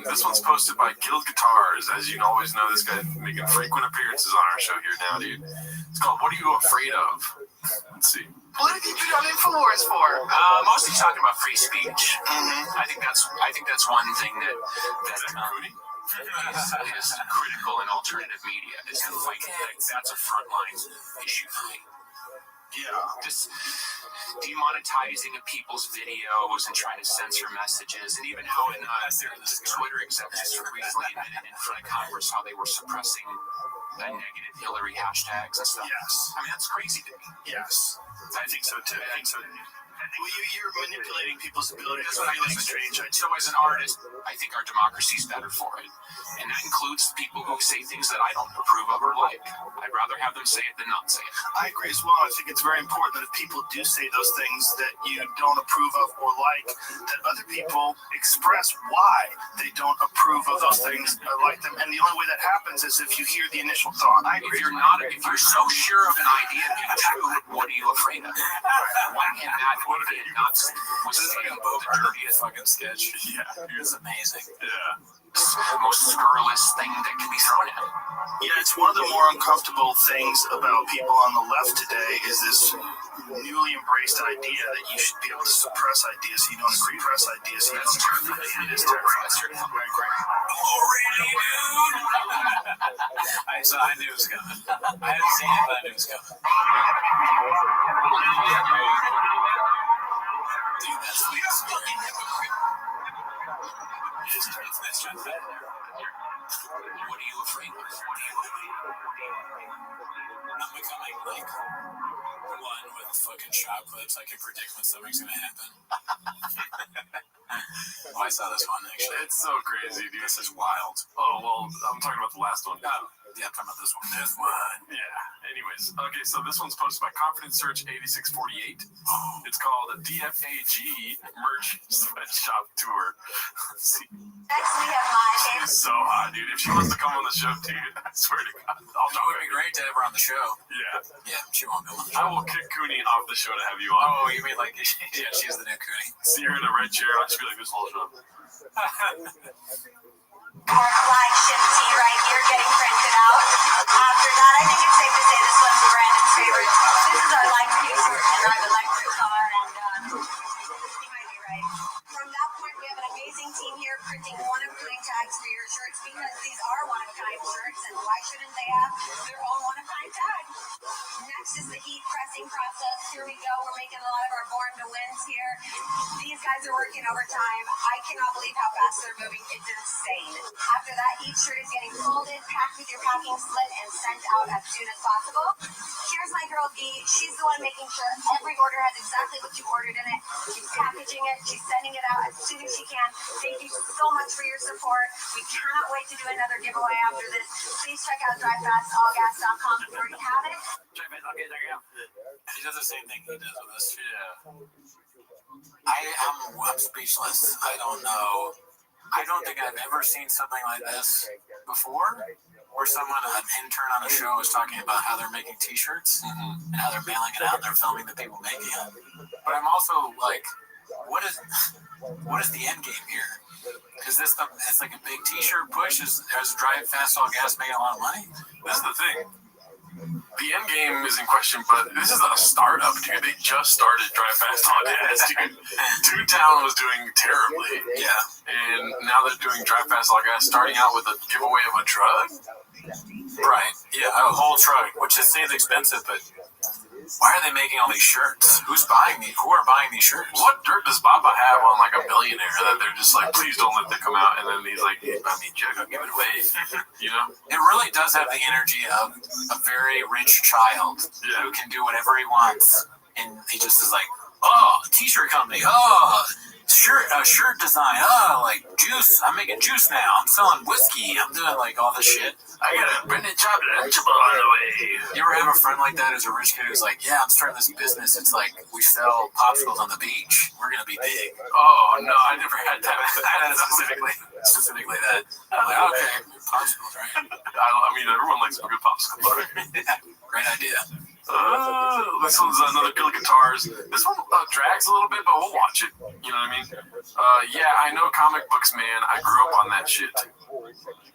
This one's posted by Guild Guitars. As you always know, this guy's making frequent appearances on our show here now, dude. It's called What Are You Afraid Of? Let's see. What have you been on InfoWars for? Mostly talking about free speech. I think that's one thing that is critical in alternative media. Is to fight that. That's a frontline issue for me. Yeah, just demonetizing of people's videos and trying to censor messages, and even how Twitter executives recently admitted in front of Congress how they were suppressing the negative Hillary hashtags and stuff. Yes, I mean that's crazy to me. Yes, I think so too. I think so. Well, you're manipulating people's ability. That's what I think. Strange. So as an artist, I think our democracy is better for it, and that includes people who say things that I don't approve of or like. I'd rather have them say it than not say it. I agree as well. I think it's very important that if people do say those things that you don't approve of or like, that other people express why they don't approve of those things or like them. And the only way that happens is if you hear the initial thought. I agree. If you're so sure of an idea being true, what are you afraid of? Why can't that? What are you not? Was this like a the dirtiest fucking sketch? Yeah, it was amazing. Yeah. Most scurrilous thing that can be thrown at him. Yeah, it's one of the more uncomfortable things about people on the left today is this newly embraced idea that you should be able to suppress ideas so you don't agree with ideas so you don't agree with it. It is terrifying. Already, dude. I knew it was coming. I hadn't seen it, but I knew it was coming. Dude, that's fucking hypocrite. What are you afraid of? I'm becoming like one with fucking shot clips. I can predict when something's gonna happen. Oh, I saw this one actually. It's so crazy, dude. This is wild. Oh, well, I'm talking about the last one. Yeah, I'm talking about this one. This one. Yeah. Anyways, okay, so this one's posted by Confidence Search 8648. It's called a DFAG Merch Sweatshop Tour. Let's see. Next, we have my She's so hot, dude. If she wants to come on the show, dude, I swear to God. It would be great to have her on the show. Yeah. Yeah, she won't be on the show. I will kick Cooney off the show to have you on. Oh, you mean like, yeah, she's the new Cooney. See her in a red chair, I'll just be like this whole show. our flagship tee right here getting printed out. After that, I think it's safe to say this one's Brandon's favorite. This is our light shirt and our electric car, and you might be right. From that point, we have an amazing team here printing one-of-a-kind tags for your shirts because these are one-of-a-kind shirts, and why shouldn't they have their own one-of-a-kind tag? Next is the heat pressing process. Here we go. We're making a lot of our Born to Wins here. These guys are working overtime. I cannot believe how fast they're moving. It's insane. After that, each shirt is getting folded, packed with your packing slip, and sent out as soon as possible. Here's my girl Dee. She's the one making sure every order has exactly what you ordered in it. She's packaging it. She's sending it out as soon as she can. Thank you so much for your support. We cannot wait to do another giveaway after this. Please check out drivefastallgas.com if you already have it. He does the same thing he does with us. Yeah. I'm speechless. I don't know. I don't think I've ever seen something like this before, where an intern on the show is talking about how they're making T-shirts and how they're mailing it out and they're filming the people making it. But I'm also like, what is the end game here? Is this it's like a big T-shirt push? Is Drive Fast All Gas making a lot of money? That's the thing. The end game is in question, but this is not a startup, dude. They just started Drive Fast All Gas, dude. Toontown was doing terribly. Yeah. And now they're doing Drive Fast All Gas, starting out with a giveaway of a drug. Right. Yeah, a whole truck, which seems expensive, but why are they making all these shirts? Who's buying these? Who are buying these shirts? What dirt does Baba have on like a billionaire that they're just like, please don't let that come out? And then he's like, hey, buy me a jug, I'll give it away. You know? It really does have the energy of a very rich child who can do whatever he wants. And he just is like, oh, a T-shirt company. Oh, shirt design. Oh, like juice. I'm making juice now. I'm selling whiskey. I'm doing like all this shit. I got a Brendan chocolate lunchable on the way. You ever have a friend like that who's a rich kid who's like, yeah, I'm starting this business. It's like we sell popsicles on the beach. We're gonna be big. Oh no, I never had that. I had specifically that. I'm like, okay, popsicles, right? I mean, everyone likes a good popsicle. Yeah, great idea. This one's another Bill Guitars. This one drags a little bit, but we'll watch it. You know what I mean? Yeah, I know comic books, man. I grew up on that shit.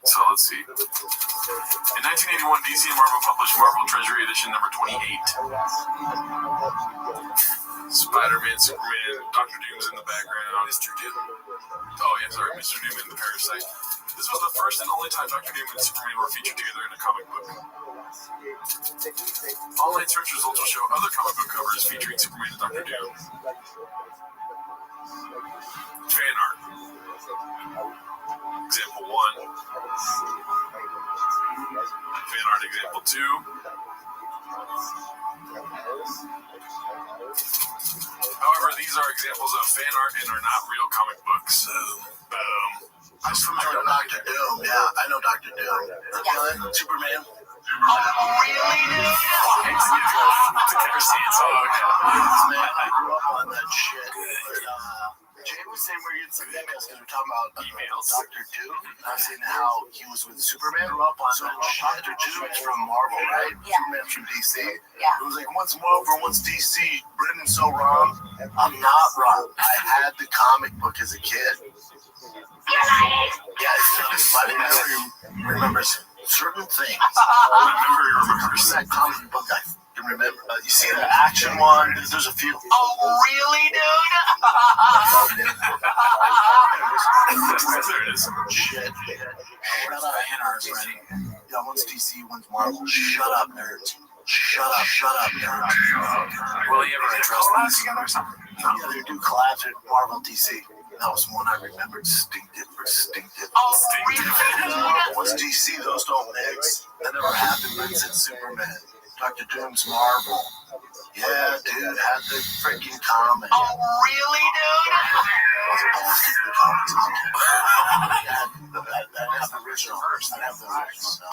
So let's see. In 1981, DC and Marvel published Marvel Treasury Edition number 28. Spider-Man, Superman, Dr. Doom's in the background. Mr. Doom. Oh yeah, sorry, Mr. Doom and the Parasite. This was the first and only time Dr. Doom and Superman were featured together in a comic book. Online search results will show other comic book covers featuring Superman and Dr. Doom. Fan art. Example 1. Fan art example 2. However, these are examples of fan art and are not real comic books. I was familiar with Dr. Doom. Yeah, I know Dr. Doom. Yeah. Superman. I grew up on that shit. Jay was saying we're getting some emails because we're talking about Dr. Doom. I've seen how he was with Superman. Grew up on that shit. Dr. Doom is from Marvel, right? Yeah. Superman's from DC. Yeah. It was like, what's Marvel, what's DC? Brendan's so wrong. I'm not wrong. I had the comic book as a kid. Yeah, but I never remembers certain things. I remember that comic book I can remember. You see the action one? There's a few. Oh, really, dude? There it is. Shit. Yeah, one's DC, one's Marvel. Shut up, nerds. Shut up, nerds. Will you ever address that together or something? Yeah, they do collabs at Marvel DC. That was one I remembered distinctive. Oh, really? What's DC? Those don't mix. That never happened. But it's Superman. Dr. Doom's Marvel. Yeah, dude, had the freaking comic. Oh, really, dude? I have the original. I have the original.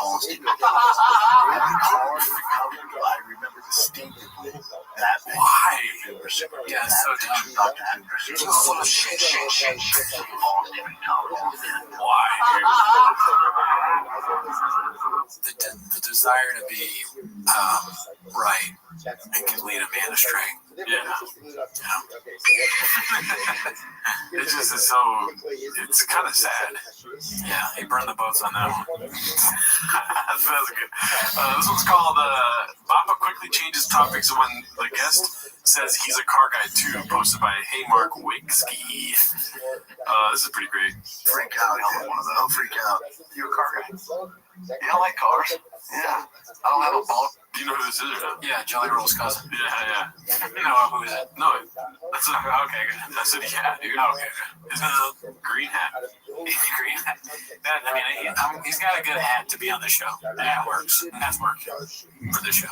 I remember distinctively that. Why? Yeah, so dumb. Dr. Doom. Full of shit. Why? The desire to be right and can lead a man astray. Yeah. It's just it's kind of sad. Yeah, he burned the boats on that one. That was good. This one's called Bappa quickly changes topics when the guest says he's a car guy too, posted by Hey Mark Wigsky. This is pretty great. Freak out. I'll freak out. You a car guy? Yeah, I like cars. Yeah. I don't have a boat. Do you know who this is or not? Yeah, Jelly Roll's cousin. Yeah. No, who is it? No, that's Okay, good. I said yeah, dude. Okay, good. Isn't it green hat? Green hat. He's got a good hat to be on the show. That works. That's work for the show.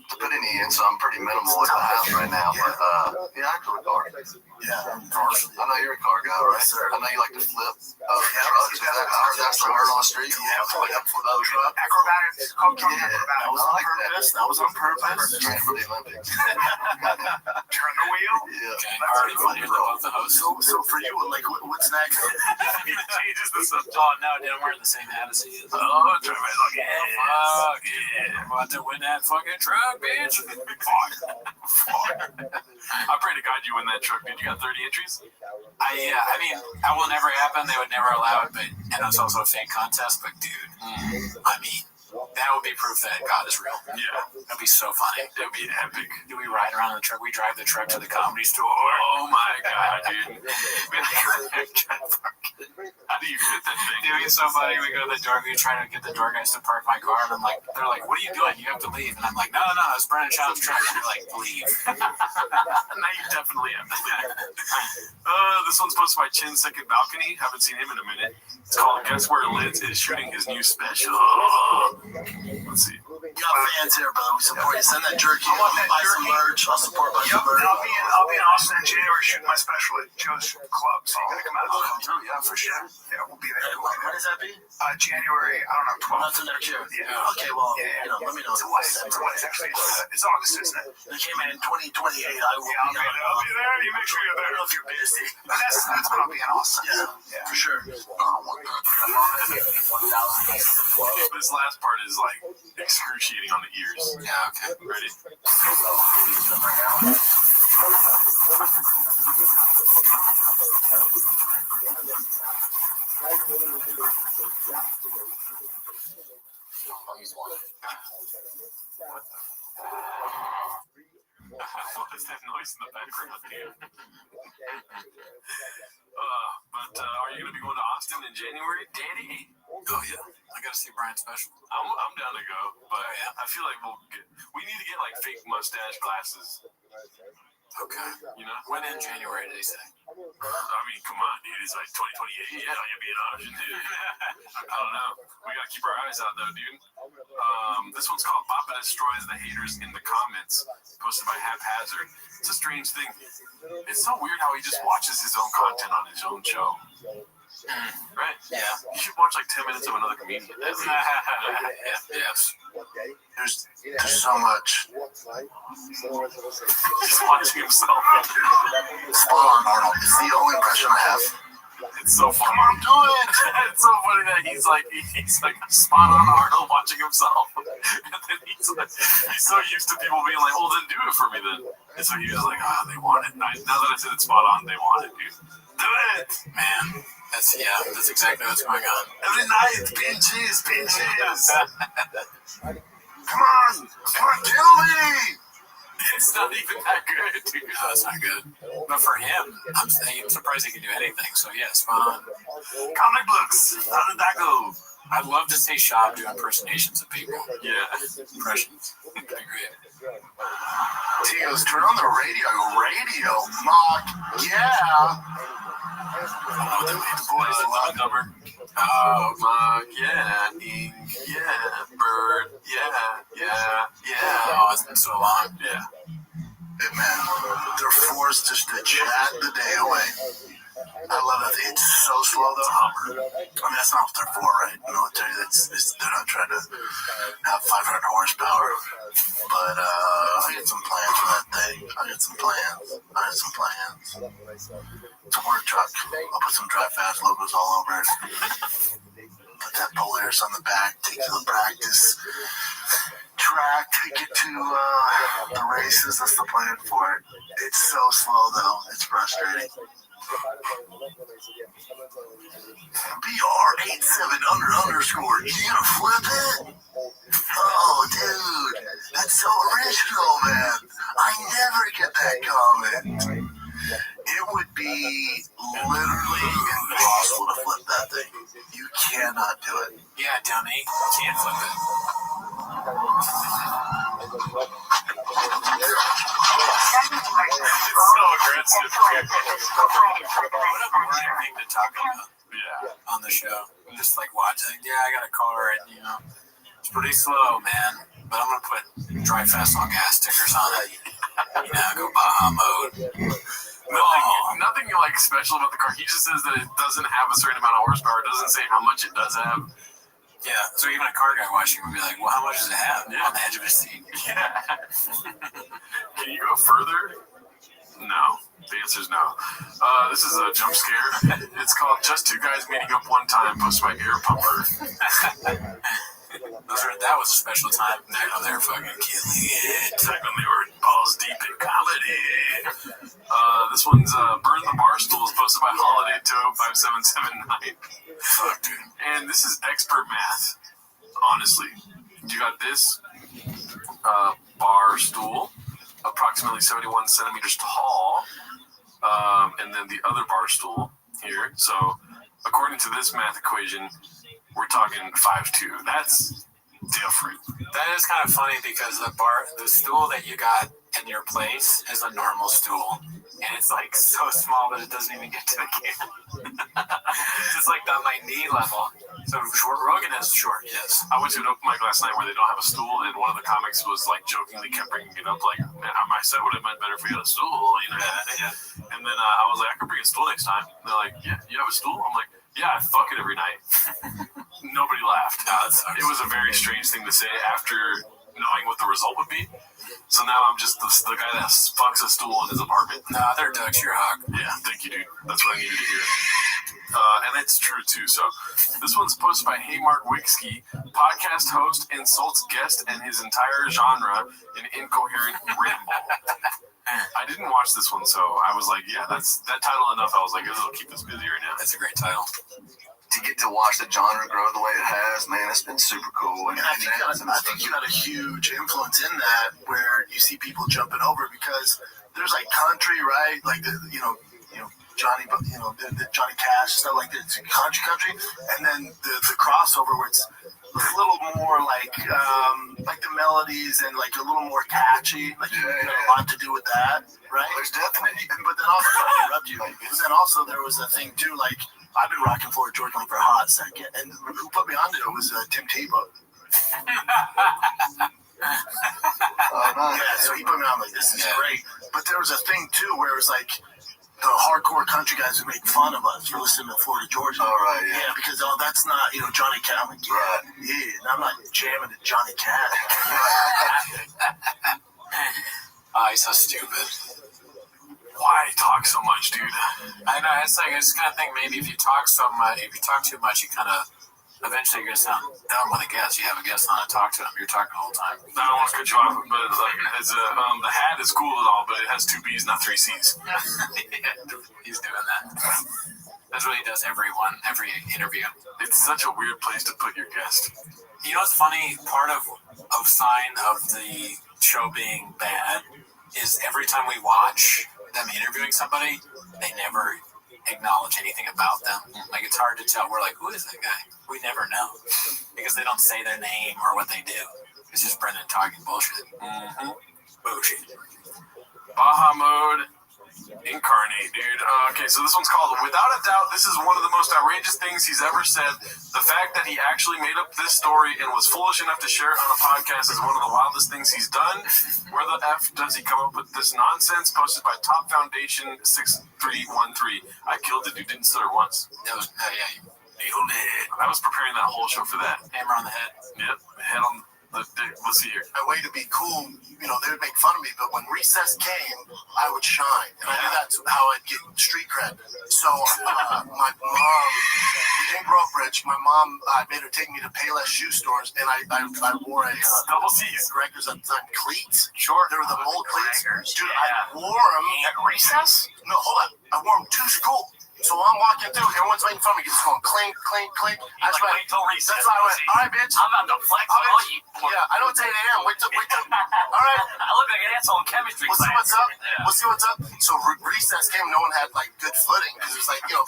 To put any in, so I'm pretty minimal at the house right now. But yeah, I go to car. Yeah, cars. I know you're a car guy, right? I know you like to flip trucks. Is that how that's the word on the street? Yeah, flip those trucks. Acrobatics. That was on purpose. That was on purpose. Train for the Olympics. Turn the wheel. Yeah. Okay, already funny about the host. So for you, like, what's next? Changes the subject. Oh no, dude, I'm wearing the same hat as he is. Oh, fuck yeah. I'm about to win that fucking truck, bitch. I pray to God you win that truck, dude. You got 30 entries? I mean, that will never happen. They would never allow it, and it's also a fake contest. But dude, I mean, that would be proof that God is real. Yeah. That'd be so funny. That'd be epic. Do we ride around in the truck? We drive the truck to the comedy store. Oh my God, dude. How do you fit that thing? Dude, it's so funny. We go to the door. We try to get the door guys to park my car, and I'm like, they're like, "What are you doing? You have to leave." And I'm like, "No, it's Brennan Shop's truck." And they're like, "Leave." Now you definitely have to leave. This one's posted by Chin's Second Balcony. Haven't seen him in a minute. It's called Guess Where Liz is shooting his new special. Let's see. got fans here, brother. We support you. Send that jerky. I want that buy some jerky. merch. I'll support by Yep, some merch. I'll be in Austin in January shooting my special at Joe's Club, so you gotta come out. I'll come through, yeah, for sure. Yeah, we'll be there. When does that be? January, I don't know, 12th. Nothing next year. Yeah. Okay, well, Yeah. you know, let me know. It's what, actually. It's August, isn't it? They came in 2028. I will be I'll be there. You make sure you're I there. don't know if you're busy. That's when I'll be in Austin. Yeah, for sure. This last part is like excruciating on the ears. Yeah, okay. Ready? What is that noise in the background here? But are you going to be going to Austin in January, Daddy? Oh yeah, I gotta see Brian's special. I'm down to go, but I feel like we need to get like fake mustache glasses. Okay. You know? When in January did he say? I mean, come on, dude. It's like 2028. Yeah, you'll be an option, dude. I don't know. We gotta keep our eyes out, though, dude. This one's called Papa Destroys the Haters in the Comments, posted by Haphazard. It's a strange thing. It's so weird how he just watches his own content on his own show. Right? Yeah. You should watch like 10 minutes of another comedian. Yes. There's so much. He's watching himself. Spot on, Arnold. It's the only impression I have. It's so funny. Do it. It's so funny that he's like spot on Arnold watching himself, and then he's so used to people being like, "Well, then do it for me, then." And so he was like, "Ah, they want it." Now that I said it's spot on, they want it, dude. Do it, man. That's exactly what's going on. Every night, pinches. Come on, kill me! It's not even that good, dude. No, it's not good. But for him, I'm surprised he can do anything. So yeah, spot on. Comic books. How did that go? I'd love to see Shab do impersonations of people. Yeah. Impressions. That'd be great. Tios, turn on the radio. Radio, mock, yeah. The boys love number. Oh my, yeah, ink, yeah, bird, yeah. Oh, it's been so long. Yeah. Hey, man, they're forced just to chat the day away. I love it. It's so slow, though. I mean, that's not what they're for, right? Military, they're not trying to have 500 horsepower. But I got some plans for that thing. I got some plans. It's a work truck. I'll put some Drive Fast logos all over it. Put that Polaris on the back. Take to the practice track to get to the races. That's the plan for it. It's so slow, though. It's frustrating. BR87__. You gonna flip it? Oh, dude, that's so original, man. I never get that comment. It would be literally impossible to flip that thing. You cannot do it. Yeah, dummy. Can't flip it. It's so aggressive. Thing to talk about on the show. Just like watching. Yeah, I got a car and it's pretty slow, man. But I'm gonna put drive fast on gas stickers on it. Go Baja mode. Nothing like special about the car. He just says that it doesn't have a certain amount of horsepower. It doesn't say how much it does have. Yeah, so even a car guy watching would be like, well, how much does it have on the edge of his seat? Yeah. Can you go further? No. The answer is no. This is a jump scare. It's called Just Two Guys Meeting Up One Time, posted by Air Pumper. That was a special time. They're fucking killing it. Like when they were balls deep in comedy. This one's Burn the Barstools, posted by Holiday Toe 5779. Fuck, dude. And this is expert math. Honestly, you got this bar stool, approximately 71 centimeters tall, and then the other bar stool here. So, according to this math equation, we're talking 5'2". That's different. That is kind of funny because the stool that you got in your place is a normal stool, and it's like so small that it doesn't even get to the camera. It's just like on my knee level. So Rogan is short, yes. I went to an open mic last night where they don't have a stool, and one of the comics was like jokingly kept bringing it up, like, man, my set would have been better if we had a stool, you know. Yeah. And then I was like, I could bring a stool next time. And they're like, yeah, you have a stool? I'm like, yeah, I fuck it every night. Nobody laughed. It was a very strange thing to say after knowing what the result would be. So now I'm just the guy that fucks a stool in his apartment. Nah, they're ducks. You're a hog. Yeah, thank you, dude. That's what I needed to hear. And it's true, too. So this one's posted by Hey Mark Wicksky. Podcast host insults guest and his entire genre in incoherent ramble. I didn't watch this one, so I was like, yeah, that's that title enough. I was like, this will keep us busy right now. That's a great title. To get to watch the genre grow the way it has, man, it's been super cool. And I think you had a huge influence in that, where you see people jumping over, because there's like country, right? Like the Johnny, the Johnny Cash stuff like that. It's country, and then the crossover where it's a little more like the melodies and like a little more catchy. Like you had a lot to do with that, right? There's definitely. But then also, I interrupt you. But then also there was a thing too, like. I've been rocking Florida Georgia for a hot second, and who put me onto it was Tim Tebow. Yeah, so he put me on like, this is great. But there was a thing too where it was like the hardcore country guys would make fun of us for listening to Florida Georgia. Oh, right, yeah. Yeah, because that's not, Johnny Cash. I'm like, yeah, and I'm not jamming to Johnny Cash. Oh, he's so stupid. Why talk so much, dude? I know, it's like, I just kind of think maybe if you talk so much, if you talk too much, you kind of, eventually you're going to sound dumb with a guest. You have a guest on and talk to him. You're talking the whole time. I don't want to cut you off, but the hat is cool and all, but it has 2 B's, not 3 C's. Yeah, he's doing that. That's what he does every interview. It's such a weird place to put your guest. You know what's funny? Part of sign of the show being bad is every time we watch them interviewing somebody, they never acknowledge anything about them. Like, it's hard to tell. We're like, who is that guy? We never know, because they don't say their name or what they do. It's just Brendan talking bullshit. Mm-hmm. Bullshit. Baja Mode incarnate, dude. Okay, so this one's called Without a Doubt, this is one of the most outrageous things he's ever said. The fact that he actually made up this story and was foolish enough to share it on a podcast is one of the wildest things he's done. Where the F does he come up with this nonsense? Posted by Top Foundation 6313. I killed it, dude. Didn't stutter once. That was, yeah, you nailed it. I was preparing that whole show for that. Hammer on the head. Yep, head on the dick. Let's see here. A way to be cool, they would make fun of me, but when recess came, I would shine. And I knew that's how I'd get street cred. So my mom, we didn't grow up rich. My mom made her take me to Payless shoe stores, and I wore a double C's. Gregors at the time, cleats. Sure. They were the mold cleats. Dude, yeah. I wore them at recess? No, hold on. I wore them to school. So I'm walking through, everyone's making fun of me, just going clink, clink, clink. That's wait till recess. That's why I went, all right, bitch. I'm about to flex all you. Yeah, I know it's 8 a.m. Wait till. All right. I look like an asshole in chemistry We'll see class. what's up. Yeah. We'll see what's up. So recess came, no one had like good footing, because it was like, your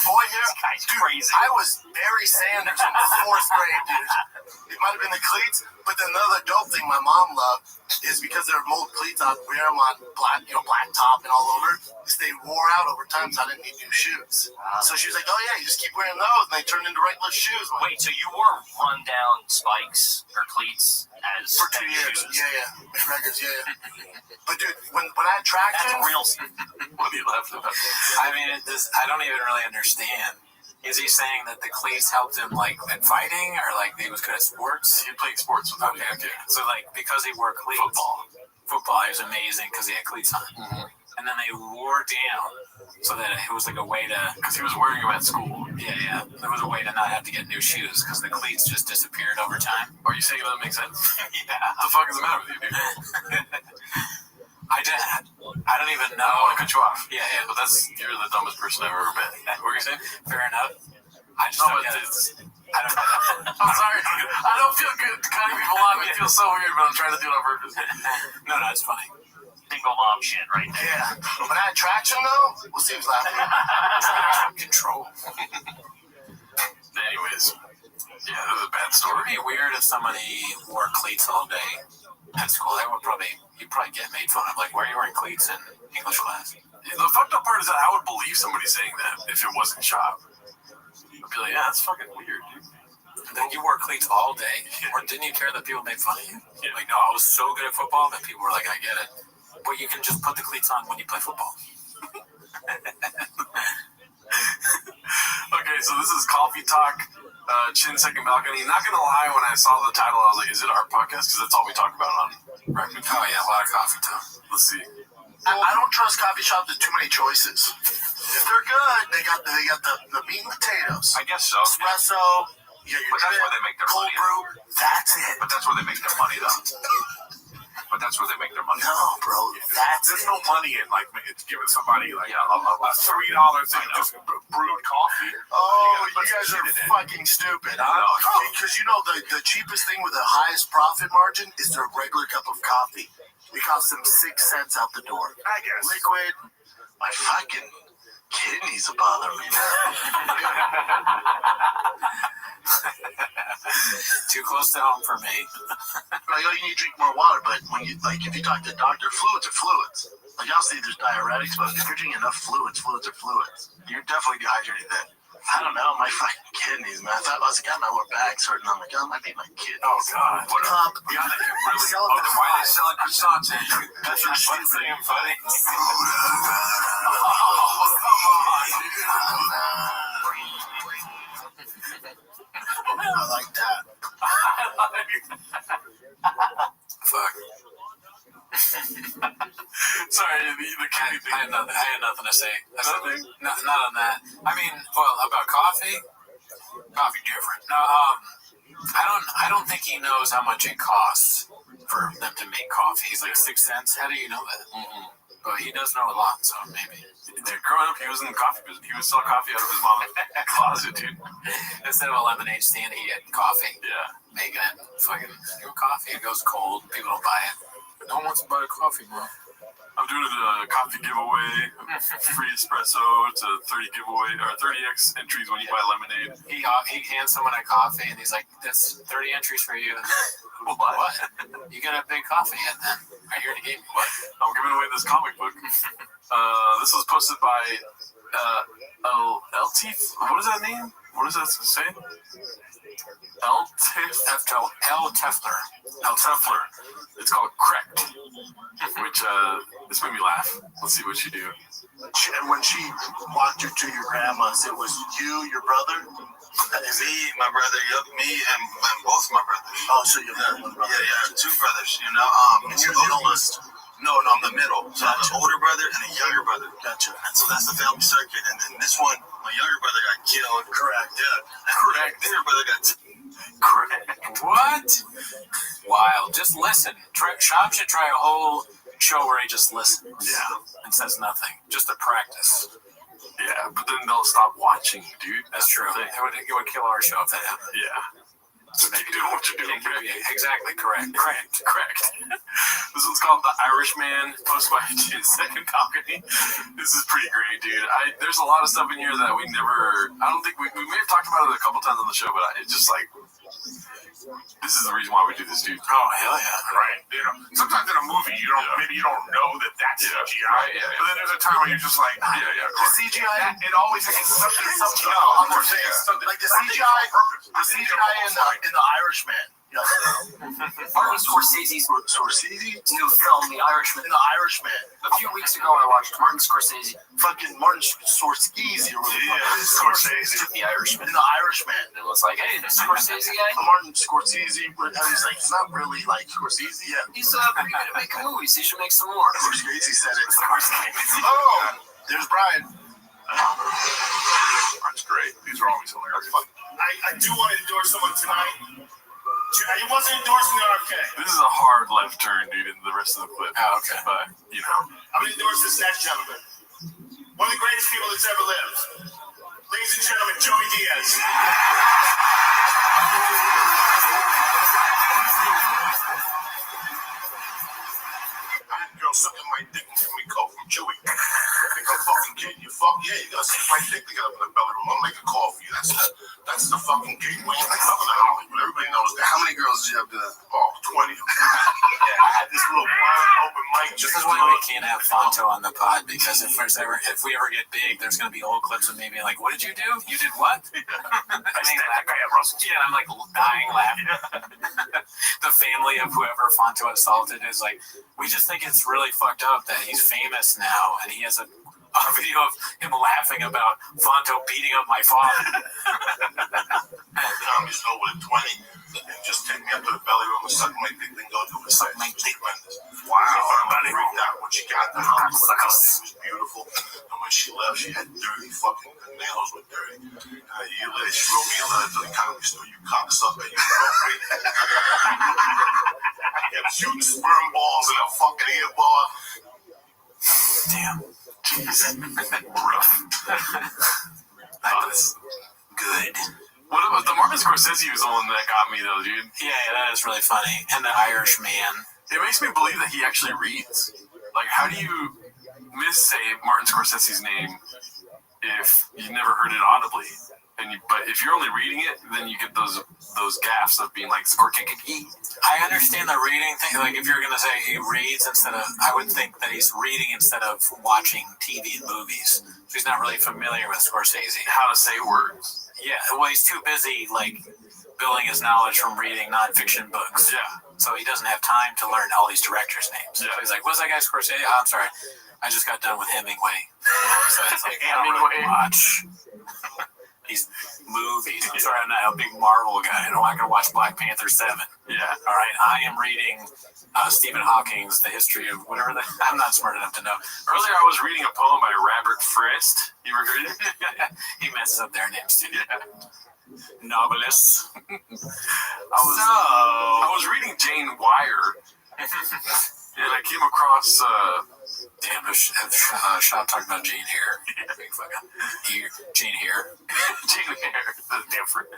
boy here, this guy's dude, crazy. I was Barry Sanders in the 4th grade, dude. It might have been the cleats, but then another dope thing my mom loved is because they're mold cleats, I'd wear them on black top and all over. Because they wore out over time, so I didn't need new shoes. So she was like, oh yeah, you just keep wearing those, and they turn into regular shoes. Wait, so you wore rundown spikes or cleats as for 2 years? Shoes? Yeah. Records, yeah. But dude, when I had traction, that's real. What are you laughing about? I mean, I don't even really understand. Is he saying that the cleats helped him, like, in fighting, or, like, he was good at sports? He played sports with them. Okay. So, like, because he wore cleats. Football, he was amazing because he had cleats on. Mm-hmm. And then they wore down so that it was, like, a way to... Because he was wearing them at school. Yeah. There was a way to not have to get new shoes because the cleats just disappeared over time. Are you saying that makes sense? Yeah. What the fuck is the matter with you, dude? I don't even know. I don't want to cut you off. Yeah. But you're the dumbest person I've ever met. What were you saying? Fair enough. I just don't get it. I don't know. I'm sorry. I don't feel good cutting people off. It feels so weird, but I'm trying to do it on purpose. No, it's funny. Single mom shit right there. yeah. When I had traction, though, we'll see who's laughing. Control. Anyways. Yeah, that was a bad story. It would be weird if somebody wore cleats all day at school. You'd probably get made fun of. Like, why are you wearing cleats in English class? Yeah, the fucked up part is that I would believe somebody saying that if it wasn't shop. be like, yeah, that's fucking weird, dude. Then you wore cleats all day? Or didn't you care that people made fun of you? Yeah. Like, no, I was so good at football that people were like, I get it. But you can just put the cleats on when you play football. Okay, so this is Coffee Talk, Chin Second Balcony. Not gonna lie, when I saw the title, I was like, is it our podcast? Because that's all we talk about on Rabbi. Oh, yeah, a lot of coffee talk. Let's see. I don't trust coffee shops with too many choices. If they're good, they got the meat and potatoes. I guess so. Espresso. Yeah, But that's where they make their cold money. brew. That's it. But that's where they make their money, though. But that's where they make their money. No, bro. There's no money in like it's giving somebody like a $3 thing just brewed coffee. Oh, you guys are fucking stupid, huh? Because you know the cheapest thing with the highest profit margin is their regular cup of coffee. It costs them 6 cents out the door. I guess. Liquid. My fucking kidneys are bothering me now. Too close to home for me. Like, oh, you need to drink more water, but when you if you talk to a doctor, fluids are fluids. Like, I'll say there's diuretics, but if you're drinking enough fluids are fluids. You're definitely dehydrated then. I don't know, my fucking kidneys, man. I thought I was like, I might wear bags hurting. I'm like, oh, it might be my kidneys. Oh, God. What up? Yeah, they can really. Oh, then why are they selling croissants? That's your shit thing, buddy. Oh, I like that. Fuck. Sorry, the kidney thing. I had nothing to say. Not on that. I mean, well, about coffee different. No, I don't think he knows how much it costs for them to make coffee. He's like 6 cents. How do you know that? Mm-hmm. But he does know a lot, so maybe. Dude, growing up, he was in the coffee business. He would sell coffee out of his mom's closet, dude. Instead of a lemonade stand, he had coffee. Yeah. Making it fucking coffee. It goes cold. People don't buy it. No one wants to buy a coffee, bro. I'm doing a coffee giveaway, free espresso to 30 giveaway or 30x entries when you buy lemonade. He hands someone a coffee and he's like, "That's 30 entries for you." What? You got a big coffee head then? I hear the game. What? I'm giving away this comic book. This was posted by LT. What is that name? What does that say? L Tefler. L Tefler. It's called Correct, which this made me laugh. Let's see what you do. And when she walked you to your grandma's, it was you, your brother? Me, my brother, me, and both my brothers. Oh, so you have one brother? Yeah, two brothers, you know. And you're the oldest? No, I'm the middle. So I have an older brother and a younger brother. Gotcha. And so that's the family circuit. And then this one, my younger brother got killed. Correct. Yeah. And correct. Bigger brother got Correct. What? Wild. Just listen. Shop should try a whole show where he just listens. Yeah. And says nothing. Just to practice. Yeah, but then they'll stop watching, dude. That's true. It would kill our show if that happened. Yeah. So keep doing what you're doing. Exactly. Correct. This one's called The Irishman, posted by Chin Second Balcony. This is pretty great, dude. There's a lot of stuff in here that we never. I don't think we may have talked about it a couple times on the show, but it's just like. This is the reason why we do this, dude. Oh, hell yeah. Right. You know, sometimes in a movie, maybe you don't know that that's CGI. Right, but then there's a time where you're just like, the CGI, it always has something else. Like the CGI in the Irishman. Martin Scorsese's new film, The Irishman. The Irishman. A few weeks ago, I watched Martin Scorsese. Fucking Martin Scorsese. Scorsese. The Irishman. The Irishman. It was like, hey, the Scorsese guy. Martin Scorsese. He's like, it's not really like Scorsese yet. He's pretty good at making movies. He should make some more. Scorsese said it. Oh, there's Brian. That's great. These are always hilarious. I do want to endorse someone tonight. He wasn't endorsing the RFK. This is a hard left turn, dude, in the rest of the clip. Oh, okay. But, you know. I'm going to endorse this next gentleman. One of the greatest people that's ever lived. Ladies and gentlemen, Joey Diaz. Girl sucking my dick and giving me coke from Joey. Think I'm fucking kidding you? Fuck yeah, you gotta suck my dick together in the belly room. I'll make a call for you. That's the fucking gateway. Like nothing to Hollywood. Everybody knows that. How many girls did you have to that? Oh, 20. I had this little blind open mic just This is why we can't have Fonto on the pod, because if we ever get big, there's going to be old clips of me being like, "What did you do? You did what?" I stabbed that guy at Russell's. Yeah, I'm like dying laughing. The family of whoever Fonto assaulted is like, we just think it's really fucked up that he's famous now and he has a video of him laughing about Fonto beating up my father. Tom, you know, with a 20, and just take me up to the belly room and suck my dick, then go do it. Suck my dick. Wow. She freaked out when she got the house. It was beautiful. And when she left, she had dirty fucking, her nails were dirty. And a year later, she wrote me a letter to the comedy store. You cocksucker. You broke me. You have shooting sperm balls in a fucking earbud. Damn. Rough. That was good. What about the Martin Scorsese was the one that got me though, dude? Yeah, that is really funny. And the Irish man. It makes me believe that he actually reads. Like, how do you missay Martin Scorsese's name if you never heard it audibly? But if you're only reading it, then you get those gaffes of being like Scorkiki. I understand the reading thing. Like, if you're going to say he reads instead of, I would think that he's reading instead of watching TV and movies. So he's not really familiar with Scorsese. How to say words. Yeah, well, he's too busy, like, building his knowledge from reading nonfiction books. Yeah. So he doesn't have time to learn all these directors' names. Yeah. So he's like, what's that guy Scorsese? Oh, I'm sorry. I just got done with Hemingway. So it's like, I don't really watch these movies. I'm sorry, I'm not a big Marvel guy. I'm not going to watch Black Panther 7. Yeah. All right, I am reading Stephen Hawking's The History of whatever. I'm not smart enough to know. Earlier, I was reading a poem by Robert Frost. You ever heard it? He messes up their names too. Yeah. Novelist. I was reading Jane Wire, and I came across. Damn, Sean talking about Jane Hare. Big fucking Jane Hare. Jane Hare. Different.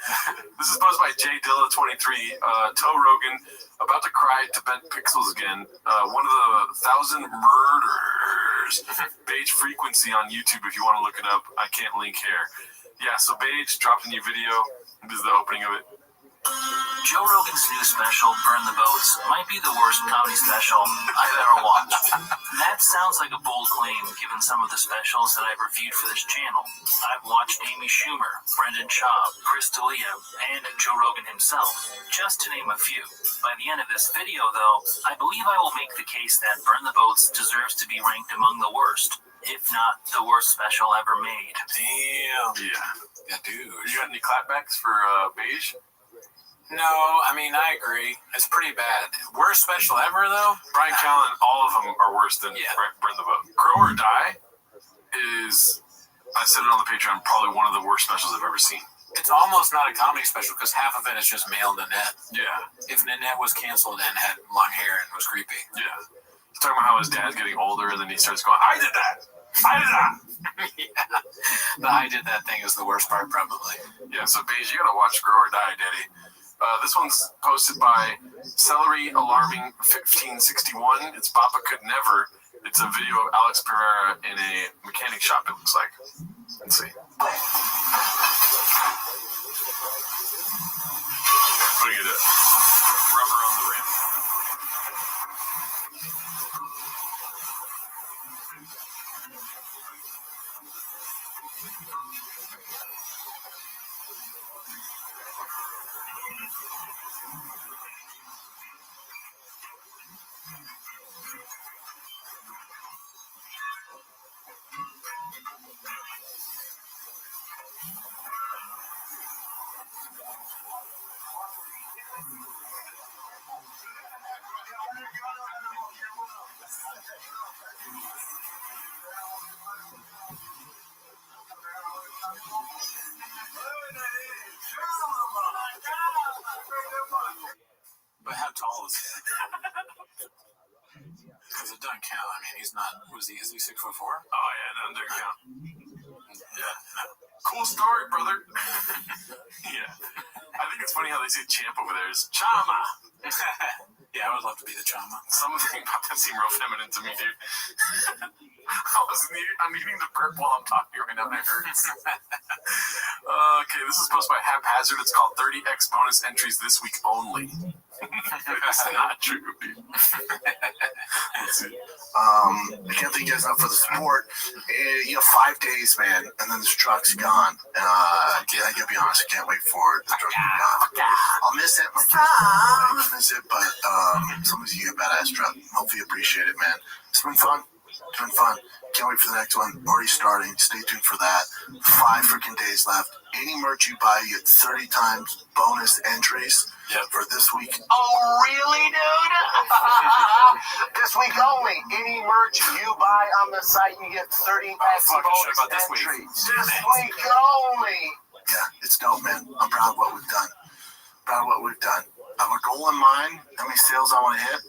This is posted by J Dilla 23. Toe Rogan about to cry Tibet Pixels again. One of the 1,000 murders. Beige Frequency on YouTube if you want to look it up. I can't link here. Yeah, so Beige dropped a new video. This is the opening of it. Joe Rogan's new special, Burn the Boats, might be the worst comedy special I've ever watched. That sounds like a bold claim given some of the specials that I've reviewed for this channel. I've watched Amy Schumer, Brendan Schaub, Chris D'Elia, and Joe Rogan himself, just to name a few. By the end of this video, though, I believe I will make the case that Burn the Boats deserves to be ranked among the worst, if not the worst special ever made. Damn. Yeah, dude. You got any clapbacks for Beige? No, I mean, I agree. It's pretty bad. Worst special ever, though? Brian Callen, all of them are worse than Burn the Boat. Grow or Die is, I said it on the Patreon, probably one of the worst specials I've ever seen. It's almost not a comedy special because half of it is just male Nanette. Yeah. If Nanette was canceled and had long hair and was creepy. Yeah. He's talking about how his dad's getting older, and then he starts going, I did that! I did that! Yeah. The I did that thing is the worst part, probably. Yeah, so Beige, you gotta watch Grow or Die, Daddy. This one's posted by Celery Alarming 1561. It's Papa Could Never. It's a video of Alex Pereira in a mechanic shop, it looks like. Let's see. Putting it rubber on the rim. But how tall is he? Because it doesn't count. I mean, he's not. Is he 6'4"? Oh yeah, that doesn't count. Yeah. Cool story, brother. Yeah. I think it's funny how they say champ over there is Chama. Yeah, I would love to be the Chama. Something about that seemed real feminine to me, dude. I'm eating the burp while I'm talking right now, and it hurts. Okay, this is posted by Haphazard. It's called 30x bonus entries this week only. It's not true, dude. Let's see. I can't thank you guys enough for the support. You have 5 days, man, and then this truck's gone. I gotta be honest, I can't wait for it. The truck to be gone. I'll miss it. I'll miss it, but some of you get a badass truck. Hopefully you appreciate it, man. It's been fun. It's been fun. Can't wait for the next one. Already starting. Stay tuned for that. 5 freaking days left. Any merch you buy, you get 30 times bonus entries for this week. Oh, really, dude? This week only. Any merch you buy on the site, you get 30 times bonus entries. This week only. Yeah, it's dope, man. I'm proud of what we've done. I have a goal in mind. How many sales I want to hit?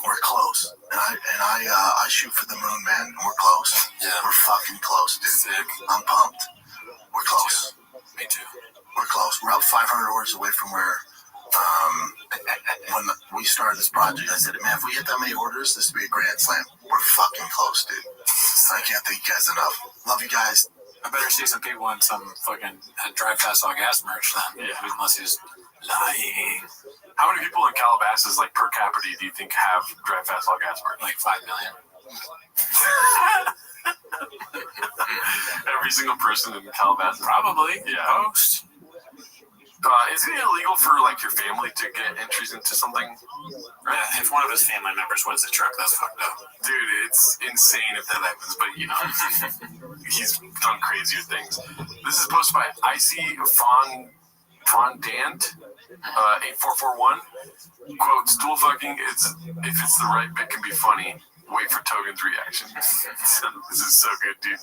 We're close, and I shoot for the moon, man. And we're close. Yeah, we're fucking close, dude. Sick. I'm pumped. We're close. Me too. We're close. We're about 500 orders away from where when we started this project. I said, man, if we hit that many orders, this would be a grand slam. We're fucking close, dude. I can't thank you guys enough. Love you guys. I better see some people in some fucking Drive Fast All Gas merch then. Yeah. Unless he's lying. How many people in Calabasas, like per capita, do you think have Drive Fast All Gas merch? Like 5 million. Every single person in Calabasas? Probably. Yeah. Most. Is it illegal for like your family to get entries into something? Right? If one of his family members wins the truck, that's fucked up. Dude, it's insane if that happens, but you know, he's done crazier things. This is posted by Icy Fondant, 8441. Quote, stool fucking, if it's the right bit, can be funny. Wait for Togen's reaction. This is so good, dude.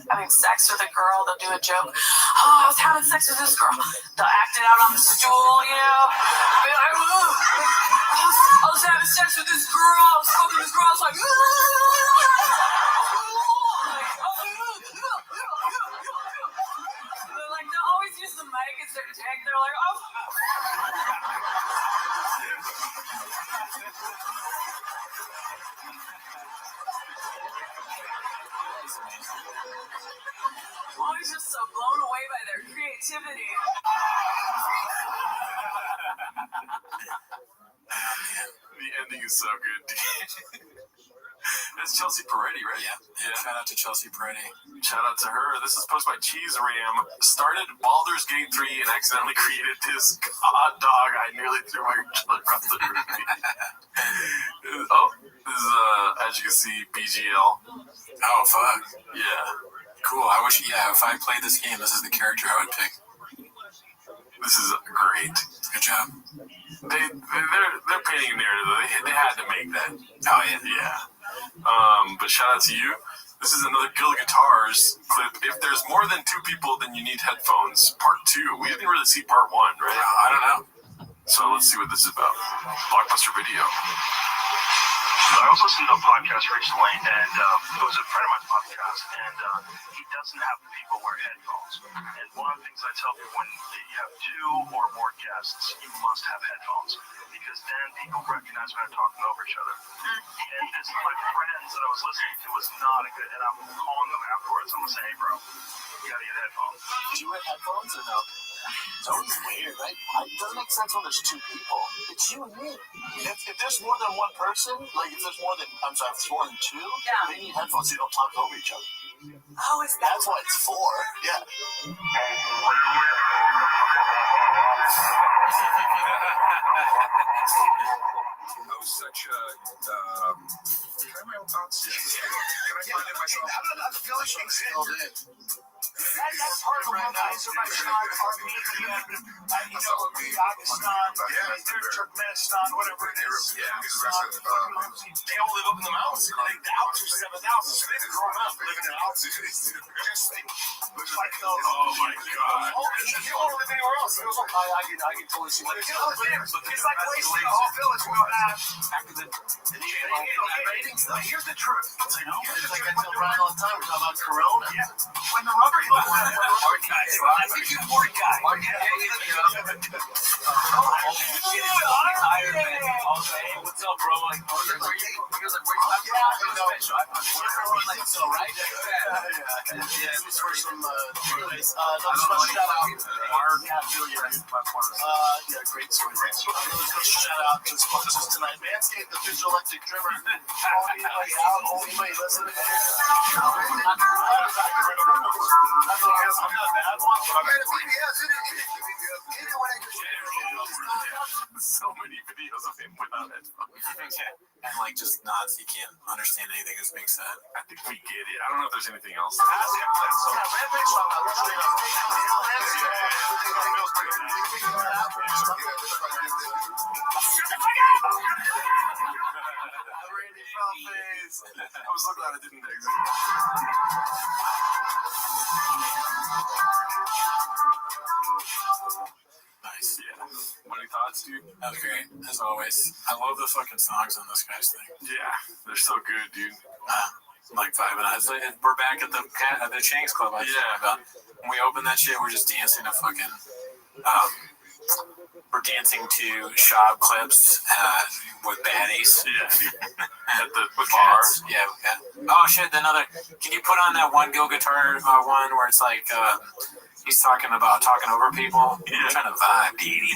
Having sex with a girl, they'll do a joke. Oh, I was having sex with this girl. They'll act it out on the stool, you know. Be like, I was having sex with this girl. I was fucking this girl. I was like, they always use the mic as their tag. They're like, oh. I'm always just so blown away by their creativity. The ending is so good, dude. That's Chelsea Peretti, right? Yeah. Shout out to Chelsea Peretti. Shout out to her. This is posted by Cheese Ram. Started Baldur's Gate 3 and accidentally created this hot dog. I nearly threw my chili across the room. Oh, this is, as you can see, BGL. Oh, fuck. Yeah. Cool. I wish, if I played this game, this is the character I would pick. This is great. Good job. They're painting a narrative. They had to make that. Oh, yeah. Yeah. But shout out to you. This is another Guild Guitars clip. If there's more than 2 people, then you need headphones. Part 2. We didn't really see part 1, right? I don't know. So let's see what this is about. Blockbuster Video. I was listening to a podcast recently, and it was a friend of mine's podcast, and he doesn't have people wear headphones. And one of the things I tell people when you have 2 or more guests, you must have headphones, because then people recognize when they're talking over each other. And this my friends that I was listening to was not a good, and I'm calling them afterwards. I'm saying, hey, bro, you gotta get headphones. Do you wear headphones or no? It's always weird, right? It doesn't make sense when there's 2 people. It's you and me. If there's more than 1 person, like if there's more than 2, they need headphones so you don't talk over each other. Oh, is that? That's what it's for. Yeah. I was such a. Can I have my own thoughts? Can I find it myself? How did I feel like I'm still in? That's part of the Azerbaijan, Armenia, Dagestan, Turkmenistan, whatever it is. They all live up in the mountains. The Alps are 7,000, so they've been growing up living in the Alps. Like, oh my God. You don't want to live anywhere else. It was like, I can totally see what it's like. It's like places in the whole village we don't have. Here's the truth. It's like I tell Brian all the time, we're talking about Corona. Yeah. When the rubber hit I think you're a board guy. What's up, bro? Like, he was like, where you at? So I everyone like so, right? Yeah. This for some, anyways, another special shout out. Great story. Another special shout out to sponsors tonight. Manscaped, the digital electric trimmer. Only way, listen to this. That's okay. I'm not a bad one, but I'm so many videos of him without headphones. And like just nods. You can't understand anything that's being said. I think we get it. I don't know if there's anything else. I was so glad I didn't exit. Nice. Yeah. Any thoughts, dude? That was great, as always. I love the fucking songs on this guy's thing. Yeah, they're so good, dude. Like vibing out. We're back at the Shanks Club. About. When we open that shit, we're just dancing to fucking. We're dancing to Shab clips with baddies. Yeah. At the with bar. cats. Yeah. Oh shit! Can you put on that one Go Guitar one where it's like he's talking over people? Yeah. I'm trying to vibe, dude.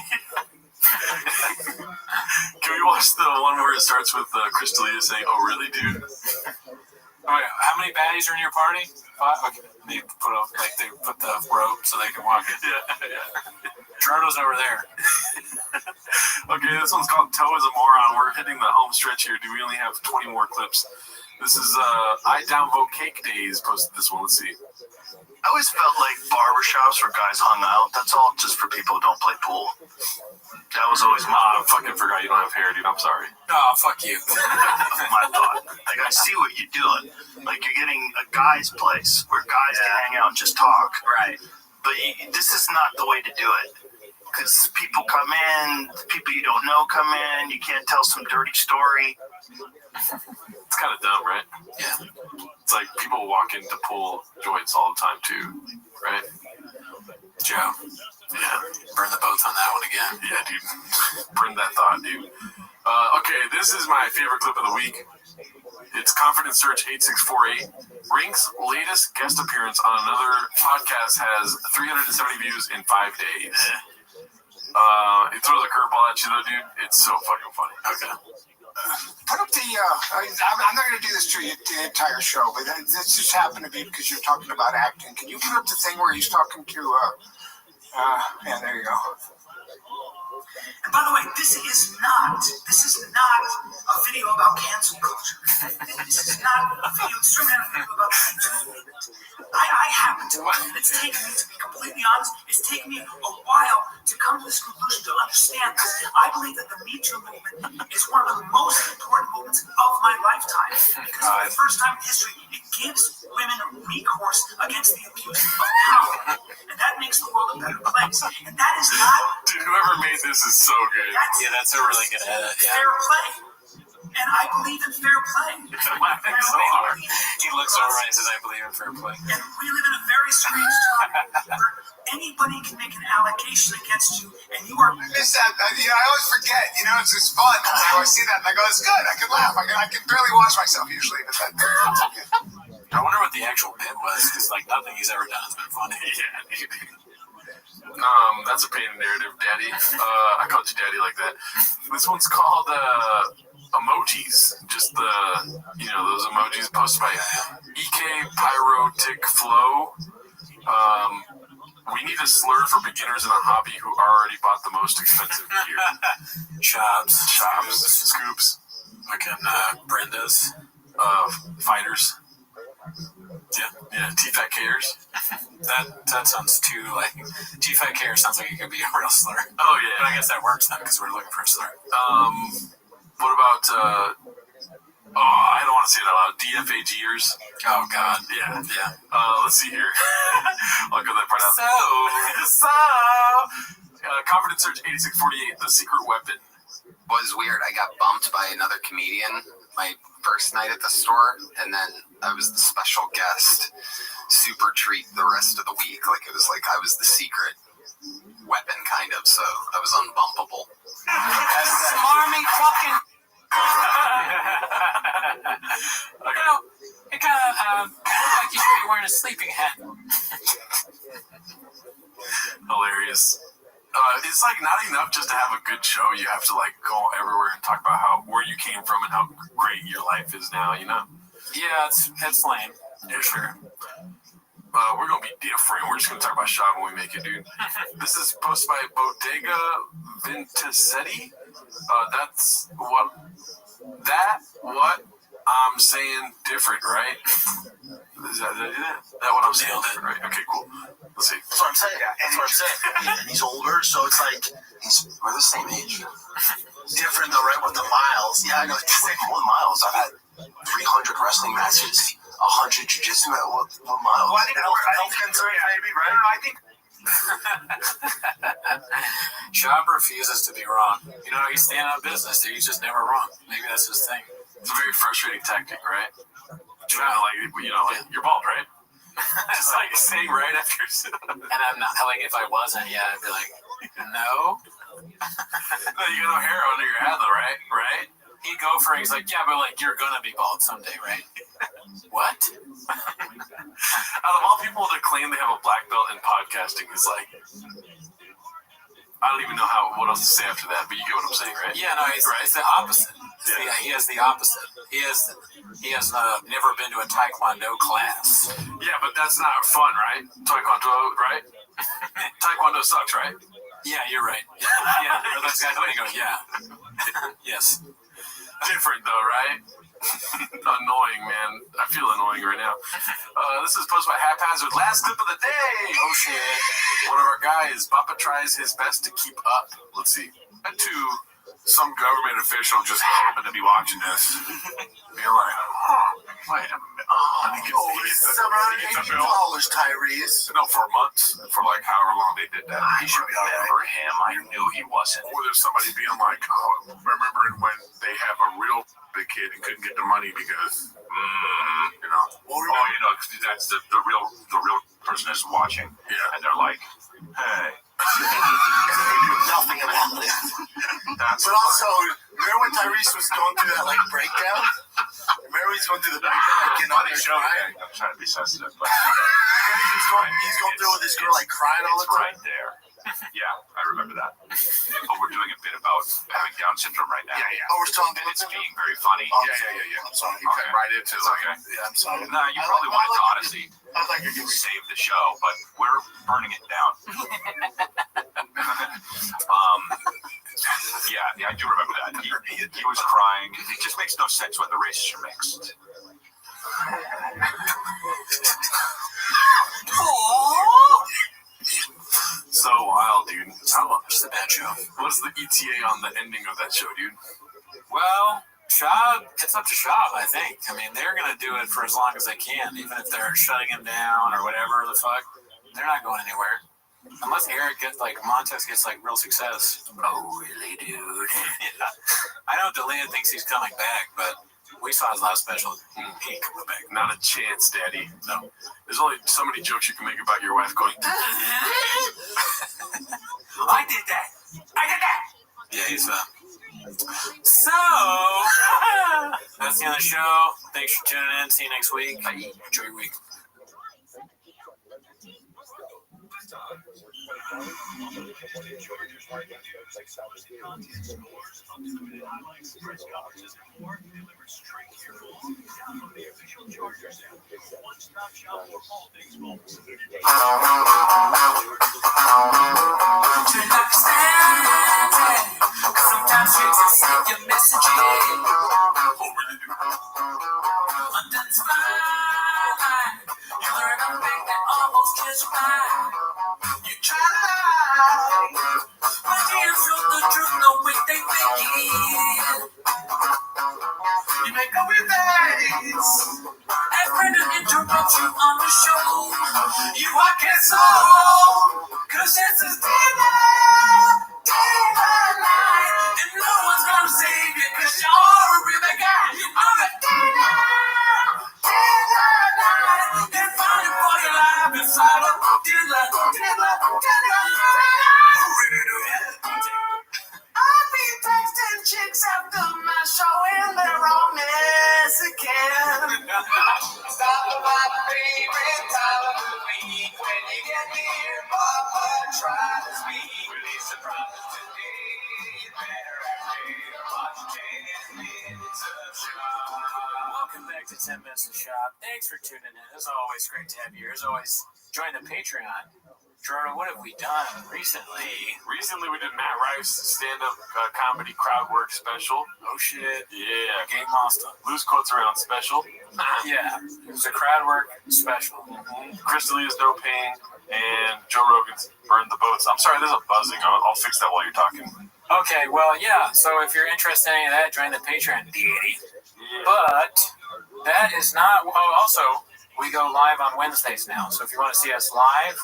Can we watch the one where it starts with Chris D'Elia saying, "Oh, really, dude"? Oh, wait, how many baddies are in your party? 5? Okay. They put the rope so they can walk it. Yeah. Gerardo's over there. Okay, this one's called Toe is a Moron. We're hitting the home stretch here. Do we only have 20 more clips? This is I Downvote Cake Days posted this one. Let's see. I always felt like barbershops where guys hung out. That's all just for people who don't play pool. That was always my... I fucking forgot you don't have hair, dude. I'm sorry. Oh, fuck you. My thought. Like, I see what you're doing. Like, you're getting a guy's place where guys can hang out and just talk. Right. But this is not the way to do it. Because people come in, people you don't know come in, you can't tell some dirty story. It's kind of dumb, right? Yeah. It's like people walk into pool joints all the time, too, right? Joe. Yeah. Burn the boats on that one again. Yeah, dude. Burn that thought, dude. Okay, this is my favorite clip of the week. It's Confidence Search 8648. Rink's latest guest appearance on another podcast has 370 views in 5 days. It throws a curveball at you, though, dude. It's so fucking funny. Okay. Put up the, I'm not going to do this to you the entire show, but this just happened to be because you're talking about acting. Can you put up the thing where he's talking to, yeah, there you go. And by the way, this is not a video about cancel culture. This is not a video, about cancel culture. I happen to, and it's taken me, to be completely honest, it's taken me a while to come to this conclusion, to understand this. I believe that the Me Too movement is one of the most important movements of my lifetime. Because for the first time in history, it gives women recourse against the abuse of power. And that makes the world a better place. And that is not... Dude, whoever made this is so good. That's a really good edit. Yeah. Fair play. And I believe in fair play. I'm laughing so hard. He looks over and says, I believe in fair play. And we live in a very strange time where anybody can make an allegation against you, and you are... I miss that. I always forget. It's just fun. I always see that, and I go, it's good. I can laugh. I can barely watch myself usually, but that's okay. I wonder what the actual bit was, because nothing he's ever done has been funny. Yeah, that's a painted narrative, Daddy. I called you Daddy like that. This one's called emojis. Just those emojis posted by EK Pyrotic Flow. We need a slur for beginners in a hobby who already bought the most expensive gear. Chops, scoops, fucking Brenda's, fighters. Yeah, T-Fat-Kers. That sounds too T-Fat-Kers sounds like it could be a real slur. Oh yeah, but I guess that works then because we're looking for a slur. What about I don't want to say it out loud. DFAGers. Oh god, yeah. Let's see here. I'll cut that part out. Confidence Search 8648. The secret weapon. Was weird. I got bumped by another comedian my first night at the store, and then I was the special guest, super treat the rest of the week. Like it was like I was the secret weapon, kind of. So I was unbumpable. Smarmy fucking It kind of looked like you should be wearing a sleeping hat. Hilarious. It's like not enough just to have a good show. You have to like go everywhere and talk about where you came from and how great your life is now. You know? Yeah, it's lame. Yeah, sure. We're gonna be different. We're just gonna talk about shop when we make it, dude. This is posted by Bodega Vinticetti. That's what I'm saying different, right? Did I do that? That what I'm saying different, right? Okay, cool. Let's see. That's what I'm saying. That's what I'm saying. And he's older, so it's like we're the same age. Different though, right? With the miles. Yeah, I know. What miles? I've had 300 wrestling matches, 100 jiu-jitsu. What miles? Well, I think health concerns, maybe, right? I think Shab refuses to be wrong. You know, he's staying on business. He's just never wrong. Maybe that's his thing. It's a very frustrating tactic, right? You're bald, right? Just like saying right after. And I'm not like, if I wasn't, yeah, I'd be like, no. No, you got no hair under your head, though, right? Right? He'd go for it. He's like, yeah, but like, you're gonna be bald someday, right? What? Out of all people to claim they have a black belt in podcasting is like, I don't even know what else to say after that, but you get what I'm saying, right? Yeah, no, it's the opposite. Yeah, he has the opposite. He has never been to a Taekwondo class. Yeah, but that's not fun, right? Taekwondo, right? Taekwondo sucks, right? Yeah, you're right. Yeah, or those guys when they go, yeah. Yes. Different though, right? Annoying, man. I feel annoying right now. This is posted by Haphazard. Last clip of the day. Oh shit. One of our guys, Papa tries his best to keep up. Let's see. Some government official just happened to be watching this. Being like, wait a minute. $780, Tyrese. No, for months. For like however long they did that. He should be all right. For him, I knew he wasn't. Or there's somebody being like, remembering when they have a real big kid and couldn't get the money because, that's the real person is watching. Yeah. And they're like, hey. Nothing about it. But also, remember when Tyrese was going through that like breakdown? Remember he's going through the breakdown, like getting on his crying? I'm trying to be sensitive, but he's going through with this girl like crying all the time. Right there. Yeah, I remember that. But we're doing a bit about having Down syndrome right now. Yeah. Oh, we're still on and it's being very funny. Oh, Yeah. I'm sorry. You cut right into it. Okay. Yeah, I'm sorry. No, you probably wanted to honestly save the show, but we're burning it down. Yeah, I do remember that. He was crying. It just makes no sense when the races are mixed. So wild, dude. Just a bad show. What's the ETA on the ending of that show, dude? Well, Shab, it's up to Shab, I think. I mean, they're going to do it for as long as they can, even if they're shutting him down or whatever the fuck. They're not going anywhere. Unless Eric gets, Montez gets, real success. Oh, really, dude? Yeah. I know D'Elia thinks he's coming back, but we saw his last special. He ain't coming back. Not a chance, Daddy. No. There's only so many jokes you can make about your wife going, I did that. Yeah, he's, So, that's the end of the show. Thanks for tuning in. See you next week. Bye. Enjoy your week. Sometimes you just send your messages. Under the spotlight, you learn a thing that almost kills your mind. You try to lie, but you show the truth the way they think it. You make up your face, and when it interrupts you on the show, you are canceled, 'cause it's a daylight, and no one's gonna save you, 'cause you're a real bad guy. You are a daylight, and fighting for your life inside of daylight. I'll be texting chicks after my show. Stop my favorite time of the week. When you get near, Papa, try to speak. Release the promise today. You better watch 10 minutes of shop. Welcome back to 10 Minutes of Shop. Thanks for tuning in. As always, great to have you here. As always, join the Patreon. Jordan, what have we done recently? Recently, we did Matt Rife's stand-up comedy crowd work special. Oh, shit. Yeah. Game master. Loose quotes around special. Yeah. It was a crowd work special. Chris D'Elia's No Pain and Joe Rogan's Burn the Boats. I'm sorry, there's a buzzing. I'll fix that while you're talking. Okay, well, yeah. So if you're interested in any of that, join the Patreon, deity. Yeah. But that is not... Oh, also, we go live on Wednesdays now. So if you want to see us live...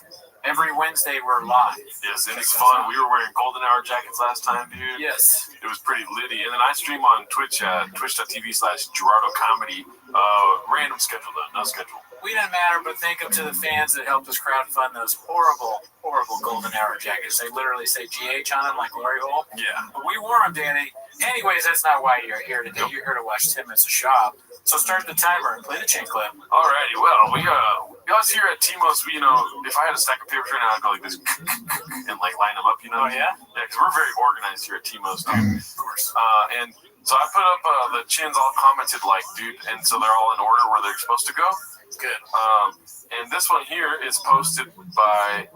Every Wednesday we're live. Yes, and it's fun. We were wearing golden hour jackets last time, dude. Yes. It was pretty litty. And then I stream on Twitch at twitch.tv/Gerardo Comedy. Random schedule though, no schedule. We didn't matter, but thank them to the fans that helped us crowdfund those horrible golden hour jackets. They literally say GH on them like glory hole. Yeah. But we wore them, Danny. Anyways, that's not why you're here today. Nope. You're here to watch 10 Minutes of Shop. So start the timer and play the chain clip. Alrighty, well, we us here at Timos, we, if I had a stack of papers right now, I'd go like this and like line them up, Oh, yeah? Yeah, because we're very organized here at Timos, dude. Of course. And so I put up the chins all commented like, dude, and so they're all in order where they're supposed to go. Good. And this one here is posted by,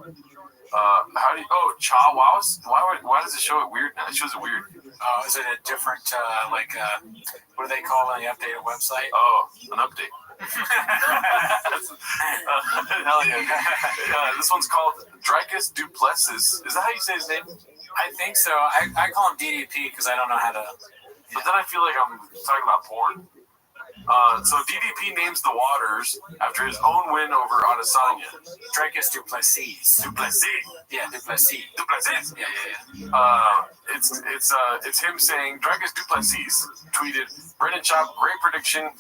Cha Wows. Why does it show it weird? It shows it weird. Oh, is it a different, what do they call it on the updated website? Oh, an update. Hell yeah. This one's called Dricus Duplessis. Is that how you say his name? I think so. I call him DDP because I don't know how to. But then I feel like I'm talking about porn. So DDP names the waters after his own win over Adesanya. Dricus Duplessis. Duplessis. Yeah, Duplessis. Duplessis. Yeah. It's him saying Dricus Duplessis tweeted, Brendan Chop, great prediction.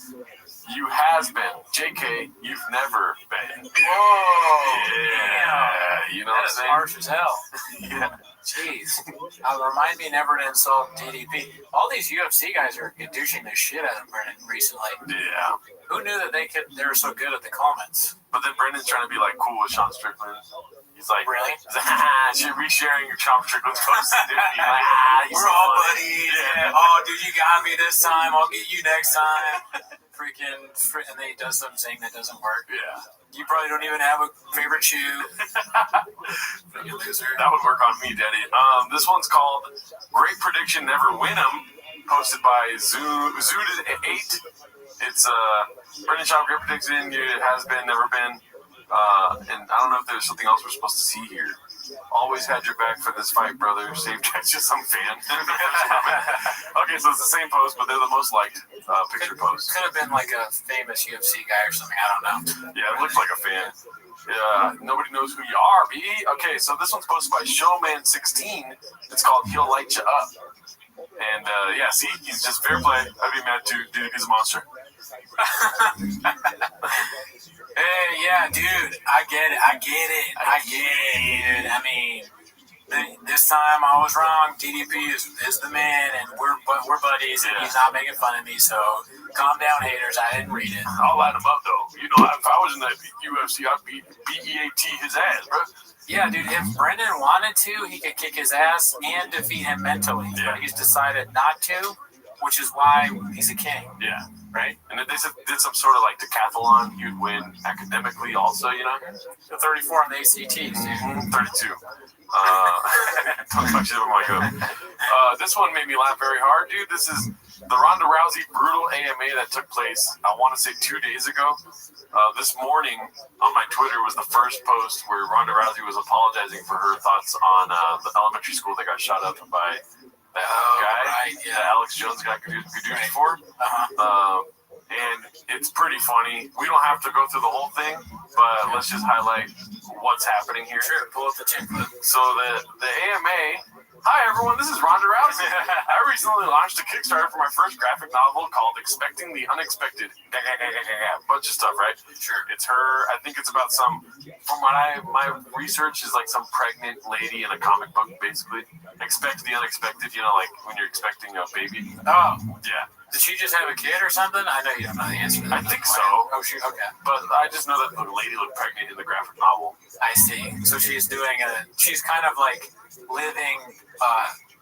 You has been. JK, you've never been. Whoa. Yeah. You know what I'm saying? Harsh as hell. Yeah. Jeez. Remind me never to insult DDP. All these UFC guys are douching the shit out of Brendan recently. Yeah. Who knew that they were so good at the comments? But then Brendan's trying to be like cool with Sean Strickland. He's like, really? He's like, you're resharing your Sean Strickland post. We're all buddies. Yeah. Oh, dude, you got me this time. I'll get you next time. And then he does some zing that doesn't work. Yeah. You probably don't even have a favorite shoe. Freaking loser. That would work on me, Daddy. This one's called Great Prediction Never Win 'Em, posted by Zooded8. It's Brendan Schaub, great prediction, it has been, never been. And I don't know if there's something else we're supposed to see here. Always had your back for this fight, brother. Save just some fan. Okay, so it's the same post, but they're the most liked picture post. Could have been like a famous UFC guy or something. I don't know. Yeah, it looks like a fan. Yeah, nobody knows who you are, B. Okay, so this one's posted by Showman16. It's called He'll Light You Up. And yeah, see, he's just fair play. I'd be mad too, dude. He's a monster. Hey, yeah, dude, I get it, dude. I mean, this time I was wrong. DDP is the man, and we're buddies, and he's not making fun of me, so calm down, haters. I didn't read it. I'll light him up, though. You know, if I was in the UFC, I'd beat BEAT his ass, bro. Yeah, dude, if Brendan wanted to, he could kick his ass and defeat him mentally, but he's decided not to, which is why he's a king. Yeah. Right? And if they did some sort of like decathlon, you'd win academically also, you know? So 34 on the ACTs, dude. 32. This one made me laugh very hard, dude. This is the Ronda Rousey brutal AMA that took place, I want to say 2 days ago. This morning on my Twitter was the first post where Ronda Rousey was apologizing for her thoughts on the elementary school that got shot up by that guy that Alex Jones got Gadoosh for. And it's pretty funny. We don't have to go through the whole thing, but let's just highlight what's happening here. Sure, pull up the template. So the AMA, hi everyone, this is Ronda Rousey. I recently launched a Kickstarter for my first graphic novel called Expecting the Unexpected. Bunch of stuff, right? Sure. It's her, I think it's about some, from what my research is like some pregnant lady in a comic book, basically. Expect the unexpected, you know, like when you're expecting a baby. Oh. Yeah. Did she just have a kid or something? I know you don't know the answer to that. I think so. Oh, she okay. But I just know that the lady looked pregnant in the graphic novel. I see. So she's she's kind of like living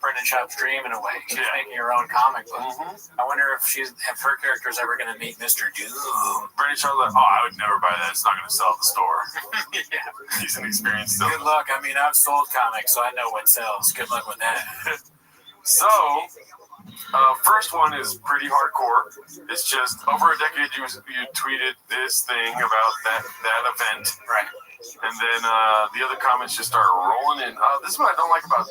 Brendan Schaub's dream in a way. She's making her own comic book. I wonder if her character's ever going to meet Mr. Doom. Brendan Schaub's like, I would never buy that. It's not going to sell at the store. Yeah. He's an experienced still. Good luck. I mean, I've sold comics, so I know what sells. Good luck with that. So, first one is pretty hardcore. It's just over a decade you tweeted this thing about that event. Right. And then the other comments just start rolling in. This is what I don't like about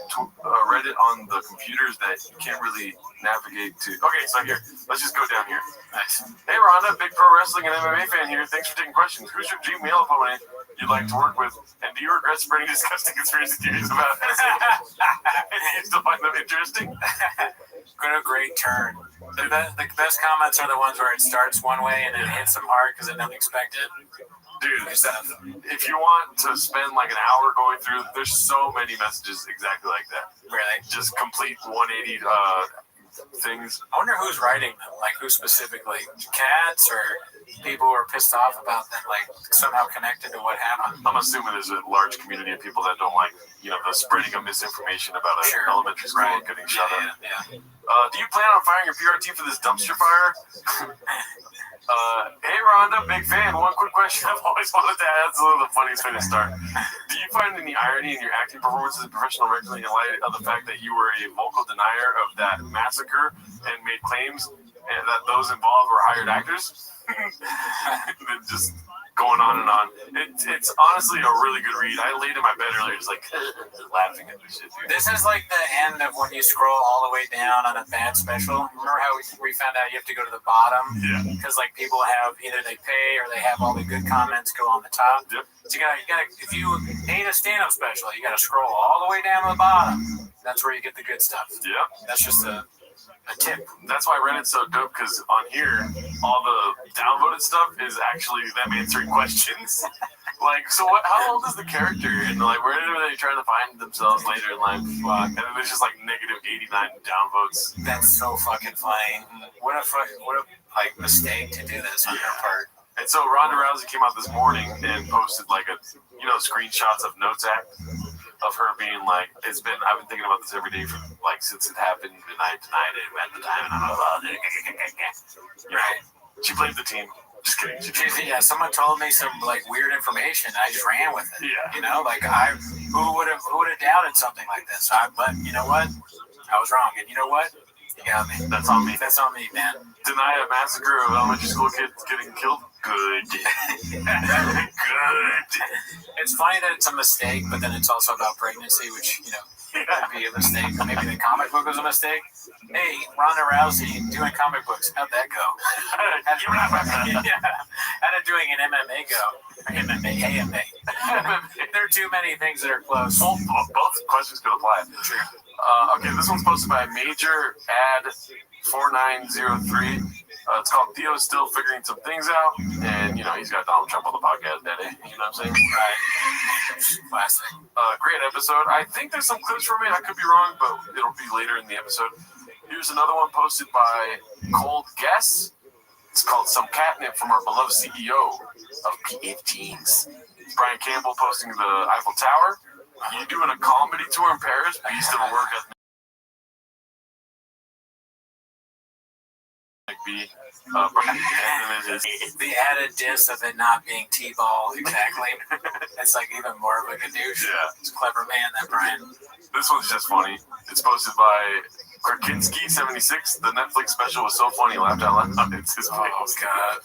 Reddit on the computers, that you can't really navigate to. Okay, so here, let's just go down here. Nice. Hey, Rhonda, big pro wrestling and MMA fan here. Thanks for taking questions. Who's your dream male opponent you'd like to work with? And do you regret spreading disgusting conspiracy theories about us? And do you still find them interesting? What a great turn. The best comments are the ones where it starts one way and it hits them hard because it's unexpected. Dude, if you want to spend like an hour going through, there's so many messages exactly like that. Really? Just complete 180 things. I wonder who's writing them, like who specifically? Cats or people who are pissed off about them, like somehow connected to what happened? I'm assuming there's a large community of people that don't like, the spreading of misinformation about an elementary school getting shut up. Yeah. Do you plan on firing your PR team for this dumpster fire? Hey Rhonda, big fan. One quick question I've always wanted to ask. This is the funniest way to start. Do you find any irony in your acting performances in professional wrestling in light of the fact that you were a vocal denier of that massacre and made claims that those involved were hired actors? Just going on and on. It's honestly a really good read. I laid in my bed earlier just like laughing at this shit, dude. This is like the end of when you scroll all the way down on a bad special. Remember how we found out you have to go to the bottom? Yeah. Because like people have either they pay or they have all the good comments go on the top. Yep. So you gotta if you hate a stand-up special, you gotta scroll all the way down to the bottom. That's where you get the good stuff. Yeah. That's just a tip. That's why Reddit's so dope, because on here, all the downvoted stuff is actually them answering questions. Like, so what? How old is the character? And like, where are they trying to find themselves later in life? And then there's just like negative 89 downvotes. That's so fucking funny. What a like mistake to do this on your part. And so Ronda Rousey came out this morning and posted like screenshots of Notes Act of her being like, I've been thinking about this every day since it happened, and I denied it at the time, and I'm like, right. She blamed the team. Just kidding. Someone told me some like weird information. I just ran with it. Yeah. Who would have doubted something like this? But you know what? I was wrong, and you know what? You got me. That's on me. That's on me, man. Deny a massacre of elementary school kids getting killed. Good. Good. It's funny that it's a mistake, but then it's also about pregnancy, which, could be a mistake. Maybe the comic book was a mistake. Hey, Ronda Rousey doing comic books. How'd that go? How did doing an MMA go? AMA. There are too many things that are close. Both questions could apply. Sure. Okay, this one's posted by Major Ad 4903. It's called Theo's Still Figuring Some Things Out. And, he's got Donald Trump on the podcast that day. You know what I'm saying? Right. Classic. Great episode. I think there's some clips from it. I could be wrong, but it'll be later in the episode. Here's another one posted by Cold Guess. It's called Some Catnip from Our Beloved CEO of PF Teens. Brian Campbell posting the Eiffel Tower. You doing a comedy tour in Paris, but you still work at the added diss of it not being T-ball, exactly. It's like even more of a gadoosh. Yeah. It's a clever man, that Brian. This one's just funny. It's posted by Krakinski76. The Netflix special was so funny, laughed out loud. It's his face. Oh, God.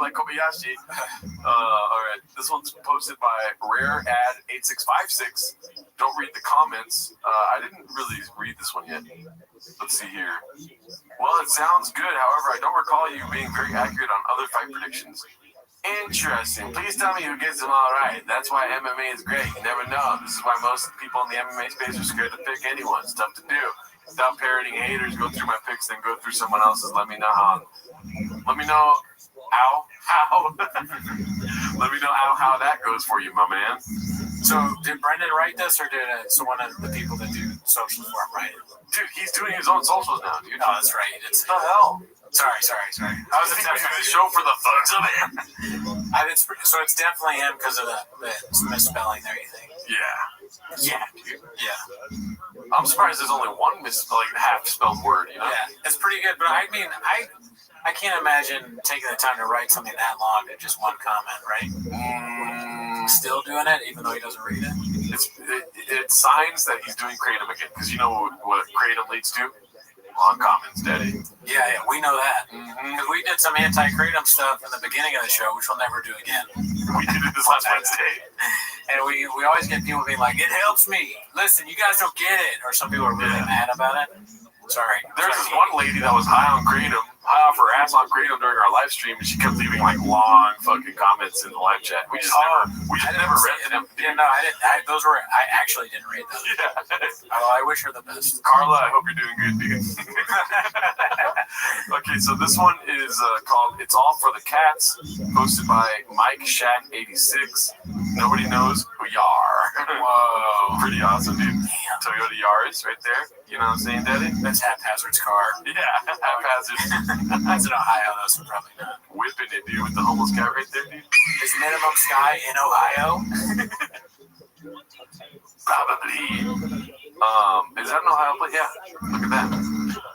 Like Kobayashi. Alright, this one's posted by Rare Ad 8656. Don't read the comments. I didn't really read this one yet. Let's see here. Well, it sounds good. However, I don't recall you being very accurate on other fight predictions. Interesting. Please tell me who gets them all right. That's why MMA is great. You never know. This is why most people in the MMA space are scared to pick anyone. It's tough to do. Without parroting haters, go through my picks, then go through someone else's. Let me know How? Let me know how that goes for you, my man. So did Brendan write this, or did one of the people that do socials for him write it? Dude, he's doing his own socials now, dude. No, that's right. It's what the hell? Sorry. I was attempting the show for the thugs of it. So it's definitely him because of the misspelling there, you think? Yeah, dude. Yeah. I'm surprised there's only one half-spelled word, you know? Yeah, it's pretty good, but I mean, I can't imagine taking the time to write something that long to just one comment, right? Still doing it, even though he doesn't read it? It's signs that he's doing Kratom again, because you know what Kratom leads to? Long comments, Daddy. Yeah, we know that. Because we did some anti-Kratom stuff in the beginning of the show, which we'll never do again. We did it this last Wednesday. And we always get people being like, it helps me. Listen, you guys don't get it. Or some people are really mad about it. Sorry. There's this one lady that was high off her ass on Kratom during our live stream, and she kept leaving long fucking comments in the live chat. We just never read them. Yeah, no, I didn't. I actually didn't read those. Yeah. I wish her the best. Carla, I hope you're doing good, dude. Okay, so this one is called "It's All for the Cats," posted by Mike Shack 86. Nobody knows who you are. Whoa, pretty awesome, dude. Damn. Toyota Yaris, right there. You know what I'm saying, Daddy? That's Haphazard's car. Yeah, Haphazard. That's in Ohio, though, so probably not. Whipping it, dude, with the homeless cat right there, dude. Is Minimum Sky in Ohio? Probably. Is that an Ohio place? Yeah, look at that.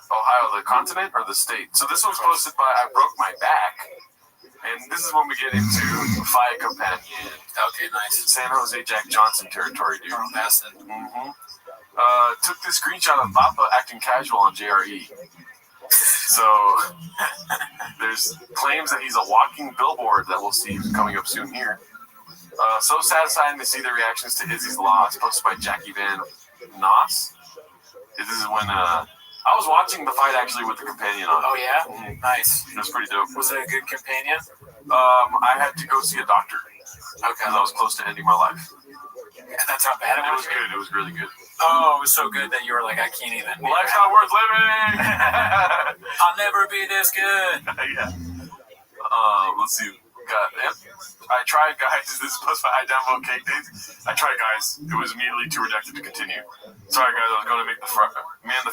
Ohio, the continent or the state? So this one's posted by I Broke My Back. And this is when we get into Fire Companion. Okay, nice. San Jose Jack Johnson territory, dude. From Madison. Took this screenshot of Papa acting casual on JRE. So there's claims that he's a walking billboard that we'll see coming up soon here. So satisfying to see the reactions to Izzy's loss, posted by Jackie Van Noss. This is when I was watching the fight actually with the companion on. Oh yeah, nice. It was pretty dope. Was it a good companion? I had to go see a doctor. Okay, because I was close to ending my life. Yeah, that's how bad it was. It was good. It was really good. Oh, it was so good that you were like, I can't even. Life's not worth living. I'll never be this good. Yeah. Let's see. I tried, guys. This is supposed to be download cake days. I tried, guys. It was immediately too redacted to continue. Sorry, guys. I was going to make the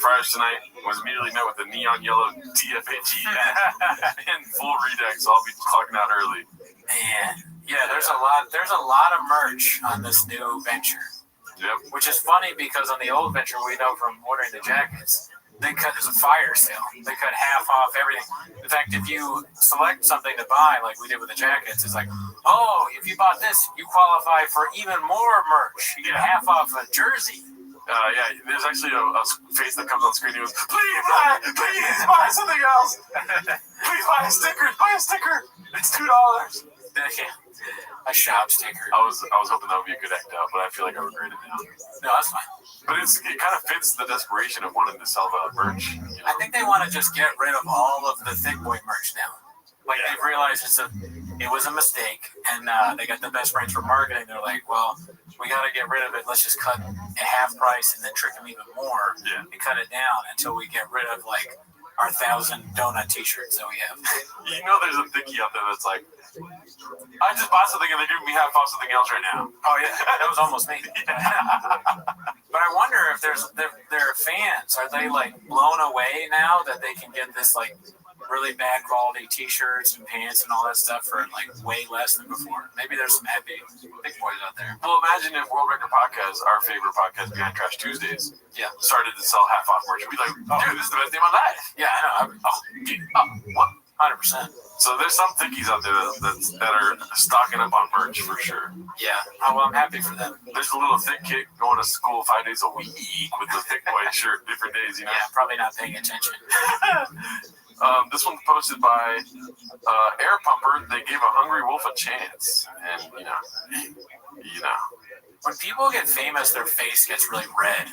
fryers tonight. Was immediately met with the neon yellow TFAG in full redux. So I'll be clocking out early. Man, yeah. There's a lot of merch on this new venture. Yep. Which is funny because on the old venture, we know from ordering the jackets, there's a fire sale. They cut half off everything. In fact, if you select something to buy, like we did with the jackets, it's like, oh, if you bought this, you qualify for even more merch. You get half off a jersey. Yeah, there's actually a face that comes on screen. He goes, please buy something else. Please buy a sticker. Buy a sticker. It's $2. Yeah. A shop sticker. I was hoping that would be a good act out, but I feel like I regret it now. No, that's fine. But it kind of fits the desperation of wanting to sell the merch. You know? I think they want to just get rid of all of the Thick Boy merch now. Like they've realized it was a mistake, and they got the best brains for marketing. They're like, well, we got to get rid of it. Let's just cut at half price and then trick them even more and cut it down until we get rid of like our 1,000 donut T-shirts that we have. You know, there's a thickie out there that's like, I just bought something and they're giving me half off something else right now. Oh yeah, that was almost me. But I wonder if their fans, are they like blown away now that they can get this like really bad quality T-shirts and pants and all that stuff for like way less than before? Maybe there's some happy big boys out there. Well, imagine if World Record Podcast, our favorite podcast behind Trash Tuesdays, started to sell half off merch. We'd be like, dude, this is the best day of my life. Yeah, I know. What? 100%. So there's some thickies out there that are stocking up on merch for sure. Yeah. Oh, well, I'm happy for them. There's a little thick kid going to school 5 days a week with the thick boy shirt, different days, you know? Yeah, probably not paying attention. This one's posted by Air Pumper. They gave a hungry wolf a chance. And, you know. When people get famous, their face gets really red.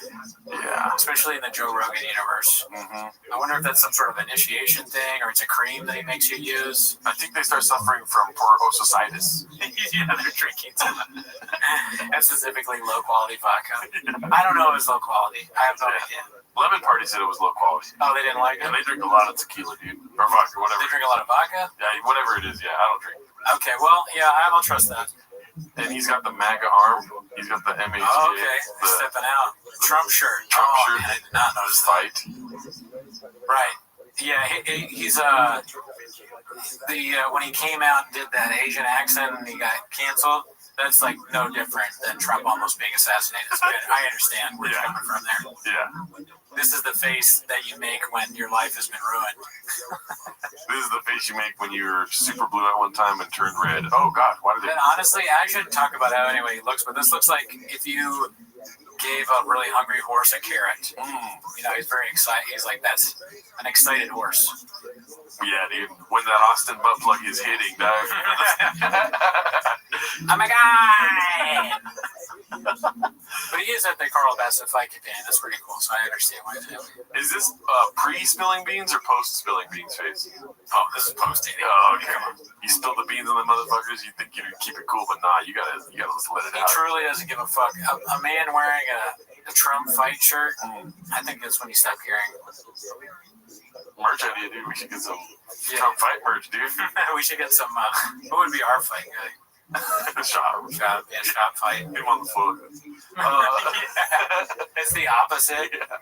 Yeah. Especially in the Joe Rogan universe. Mm-hmm. I wonder if that's some sort of initiation thing, or it's a cream that he makes you use. I think they start suffering from porositis. Yeah, they're drinking too much. And specifically low-quality vodka. I don't know if it's low quality. I have no idea. Lemon Party said it was low quality. Oh, they didn't like it? And they drink a lot of tequila, dude. Or vodka, whatever. They drink a lot of vodka? Yeah, whatever it is, yeah. I don't drink. Okay, well, yeah, I will trust that. And he's got the MAGA arm. He's got the MHA. Oh, okay. Stepping out. Trump shirt. Trump shirt. Man, I did not notice Fight. Right. Yeah, he's when he came out and did that Asian accent and he got canceled, that's like no different than Trump almost being assassinated. I understand where you're coming from there. Yeah. This is the face that you make when your life has been ruined. This is the face you make when you were super blue at one time and turned red. Oh, God, why did they... And honestly, I shouldn't talk about how anyway he looks, but this looks like if you gave a really hungry horse a carrot. You know, he's very excited. He's like, that's an excited horse. Yeah, dude. When that Austin butt plug is hitting, dog. Oh my God! But he is at the Carl Bassett fight campaign. That's pretty cool, so I understand why he's doing it. Is this pre-spilling beans or post-spilling beans face? Oh, this is post-dating. Oh, okay. You spilled the beans on the motherfuckers, you think you'd keep it cool, but nah, you gotta just let it out. He truly doesn't give a fuck. A man wearing a Trump fight shirt, I think that's when you stop caring. Merch idea, dude. We should get some Trump fight merch, dude. We should get some, who would be our fight guy? Shot fight. Him on the foot. It's the opposite. Yeah.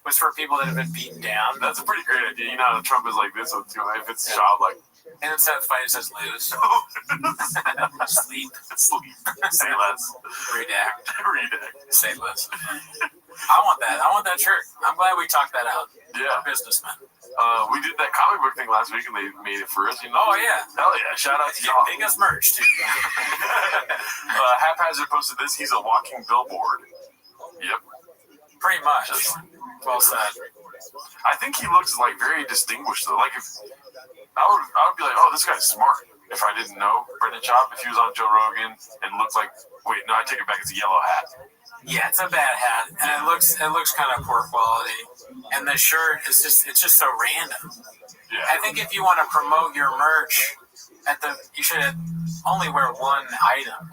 It's for people that have been beaten down. That's a pretty great idea. You know how Trump is like this one too. If it's shot like. And instead of fight, it says lose. Sleep. Say less. Redact. Say less. I want that. I want that shirt. I'm glad we talked that out. Yeah. Businessmen. We did that comic book thing last week and they made it for us, you know? Oh, yeah. Hell yeah. Shout out to y'all. Big us merch, too. Haphazard posted this. He's a walking billboard. Yep. Pretty much. Well said. I think he looks like very distinguished, though. Like, if I would be like, oh, this guy's smart. If I didn't know Brendan Schaub, if he was on Joe Rogan and looked like, wait, no, I take it back. It's a yellow hat. Yeah, it's a bad hat, and it looks kind of poor quality. And the shirt is it's just so random. Yeah. I think if you want to promote your merch, you should only wear one item,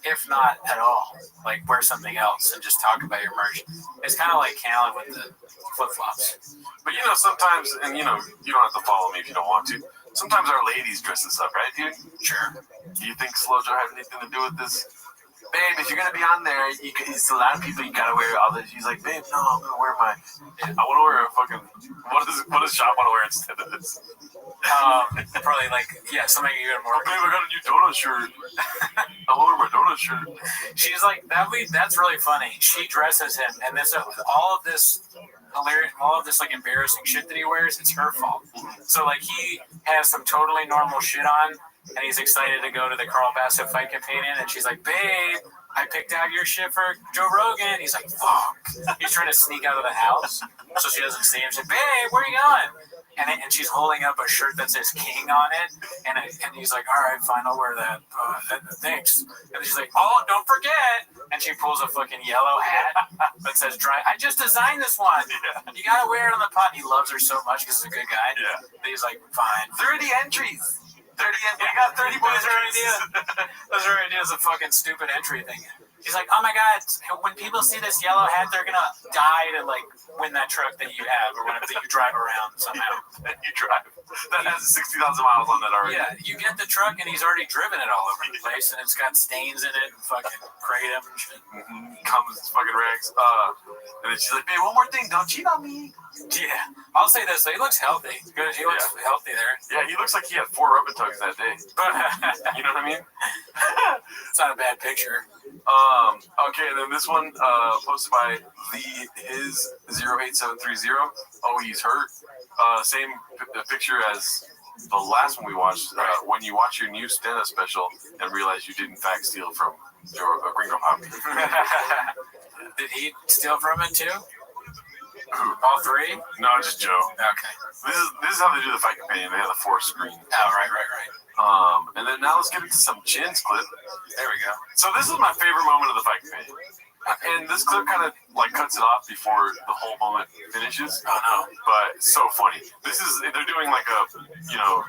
if not at all. Like wear something else and just talk about your merch. It's kind of like Callan with the flip flops. But you know, sometimes, and you know, you don't have to follow me if you don't want to. Sometimes our ladies dress us up, right, dude? Sure. Do you think Slow Joe has anything to do with this? Babe, if you're gonna be on there, it's a lot of people. You gotta wear all this. She's like, babe, no, I'm gonna wear I want to wear a fucking. What does Shop want to wear instead of this? Probably like something even more. Oh, babe, I got a new donut shirt. I want to wear my donut shirt. She's like that's really funny. She dresses him, and all of this hilarious, all of this like embarrassing shit that he wears, it's her fault. So like he has some totally normal shit on. And he's excited to go to the Carl Bassett fight companion, and she's like, babe, I picked out your shit for Joe Rogan. He's like, fuck. He's trying to sneak out of the house so she doesn't see him. She's like, babe, where are you going? And she's holding up a shirt that says King on it. And he's like, all right, fine, I'll wear that. Thanks. And she's like, oh, don't forget. And she pulls a fucking yellow hat that says dry. I just designed this one. Yeah. You got to wear it on the pot. And he loves her so much because he's a good guy. Yeah. But he's like, fine. 30 entries. 30 entries. We got 30 boys. Those are ideas of fucking stupid entry thing. He's like, oh my God, when people see this yellow hat, they're going to die to like win that truck that you have or whatever that you drive around somehow. You drive. That has 60,000 miles on it already. Yeah, you get the truck and he's already driven it all over the place and it's got stains in it and fucking kratom and shit. Comes fucking rags. And then she's like, babe, one more thing, don't cheat on me. Yeah, I'll say this, so he looks healthy. Good, he looks healthy there. Yeah, he looks like he had 4 rub and tugs that day. You know what I mean? It's not a bad picture. Okay, and then this one posted by his 08730. Oh, he's hurt. Same picture as the last one we watched. When you watch your new stand-up special and realize you did in fact steal from Gringo Poppy. Did he steal from it too? Who? All 3? No, just Joe. Okay. This is how they do the fight companion. They have the 4 screen. Oh, right. And then now let's get into some Chin's clip. There we go. So this is my favorite moment of the fight companion. And this clip kind of like cuts it off before the whole moment finishes. Oh no! But it's so funny. They're doing like a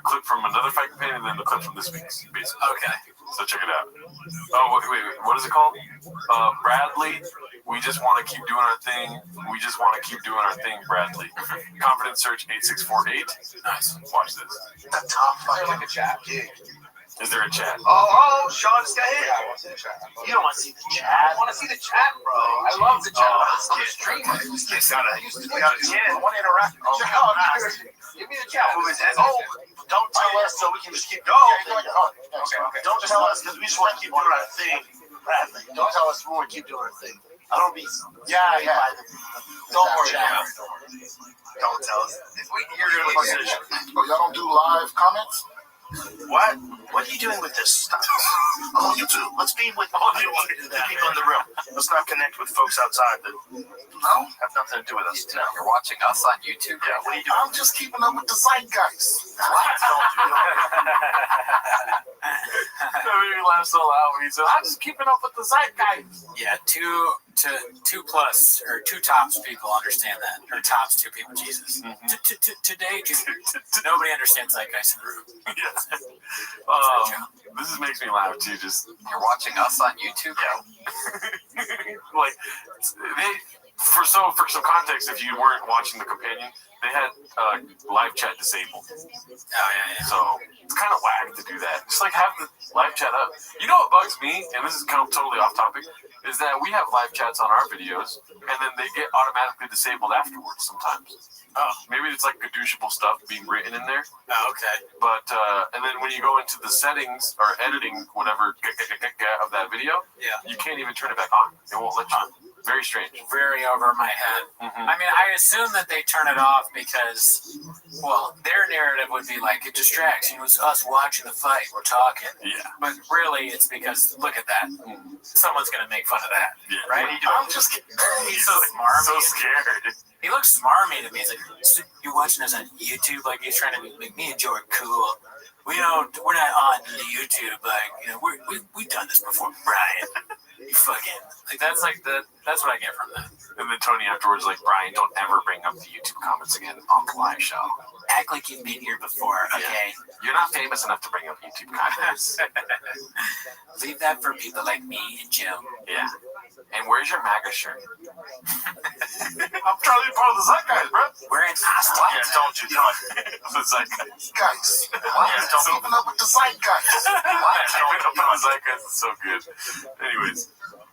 clip from another fight companion and then the clip from this week's basically. Okay. So check it out. Oh wait, what is it called? Bradley We just want to keep doing our thing. We just want to keep doing our thing, Bradley. Confidence search 8648. Nice. Watch this. The top fucking like a chat. Is there a chat? Oh, Sean just got hit. I want to see the chat. You don't want to see the chat. I want to see the chat, bro. I love the chat. Stream. I want to interact. Give me the chat. Don't tell us so we can just keep going. Okay. Don't tell us because we just want to keep doing our thing. Bradley, don't tell us we want to keep doing our thing. I don't be. Yeah. Don't worry. Don't tell us. You're going to make a decision. Oh, y'all don't do live comments? What? What are you doing with this stuff? I'm on YouTube. Let's be with the people in the room. Let's not connect with folks outside that have nothing to do with us. No, you're watching us on YouTube? Yeah, what are you doing? I'm just keeping up with the zeitgeist. That made me laugh so loud when he said, I'm just keeping up with the zeitgeist. Yeah, two plus or two tops people understand that. Or tops two people, Jesus. Today, nobody understands zeitgeist in the room. This makes me laugh too. Just you're watching us on YouTube. Like for some context, if you weren't watching the companion, they had live chat disabled. Oh yeah. So it's kind of whack to do that. Just like have the live chat up. You know what bugs me, and this is kind of totally off topic, is that we have live chats on our videos, and then they get automatically disabled afterwards sometimes. Oh, maybe it's like gadooshable stuff being written in there. Oh, okay. But and then when you go into the settings or editing whatever of that video, you can't even turn it back on. It won't let you. Very strange. Very over my head. I mean, I assume that they turn it off because, well, their narrative would be like, it distracts. You know, it's us watching the fight. We're talking. Yeah. But really, it's because, look at that. Someone's going to make fun of that. Yeah. Right? I'm just kidding. He's so smarmy. So scared. He looks smarmy to me. He's like, so you're watching us on YouTube? Like, he's trying to make me and Joe are cool. We're not on the YouTube. Like, you know, we've done this before, Brian. You fucking that's what I get from that. And then Tony afterwards like, Brian, don't ever bring up the YouTube comments again on the live show. Act like you've been here before, okay? You're not famous enough to bring up YouTube comments. Leave that for people like me and Joe. Yeah. And where's your MAGA shirt? I'm trying to be part of the zeitgeist, bro. We're in Austin. Yeah, don't you? The zeitgeist. Guys, don't keeping up with the zeitgeist. Keeping up with the zeitgeist is so good. Anyways.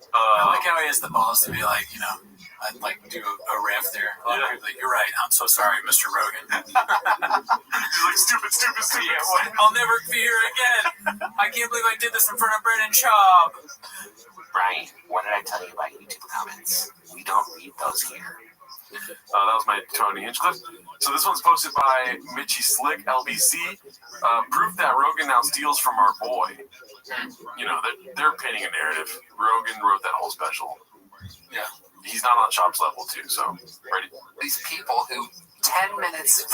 I like how he has the balls to be like, you know, I'd like do a riff there. Like, you're right. I'm so sorry, Mr. Rogan. He's like, stupid. Yeah, well, I'll never be here again. I can't believe I did this in front of Brennan Schaub. Brian, what did I tell you about YouTube comments? We don't read those here. That was my Tony Hinchcliffe. So this one's posted by Mitchy Slick, LBC. Proof that Rogan now steals from our boy. You know, they're painting a narrative. Rogan wrote that whole special. Yeah. He's not on Chop's level, too, so ready? These people who 5 minutes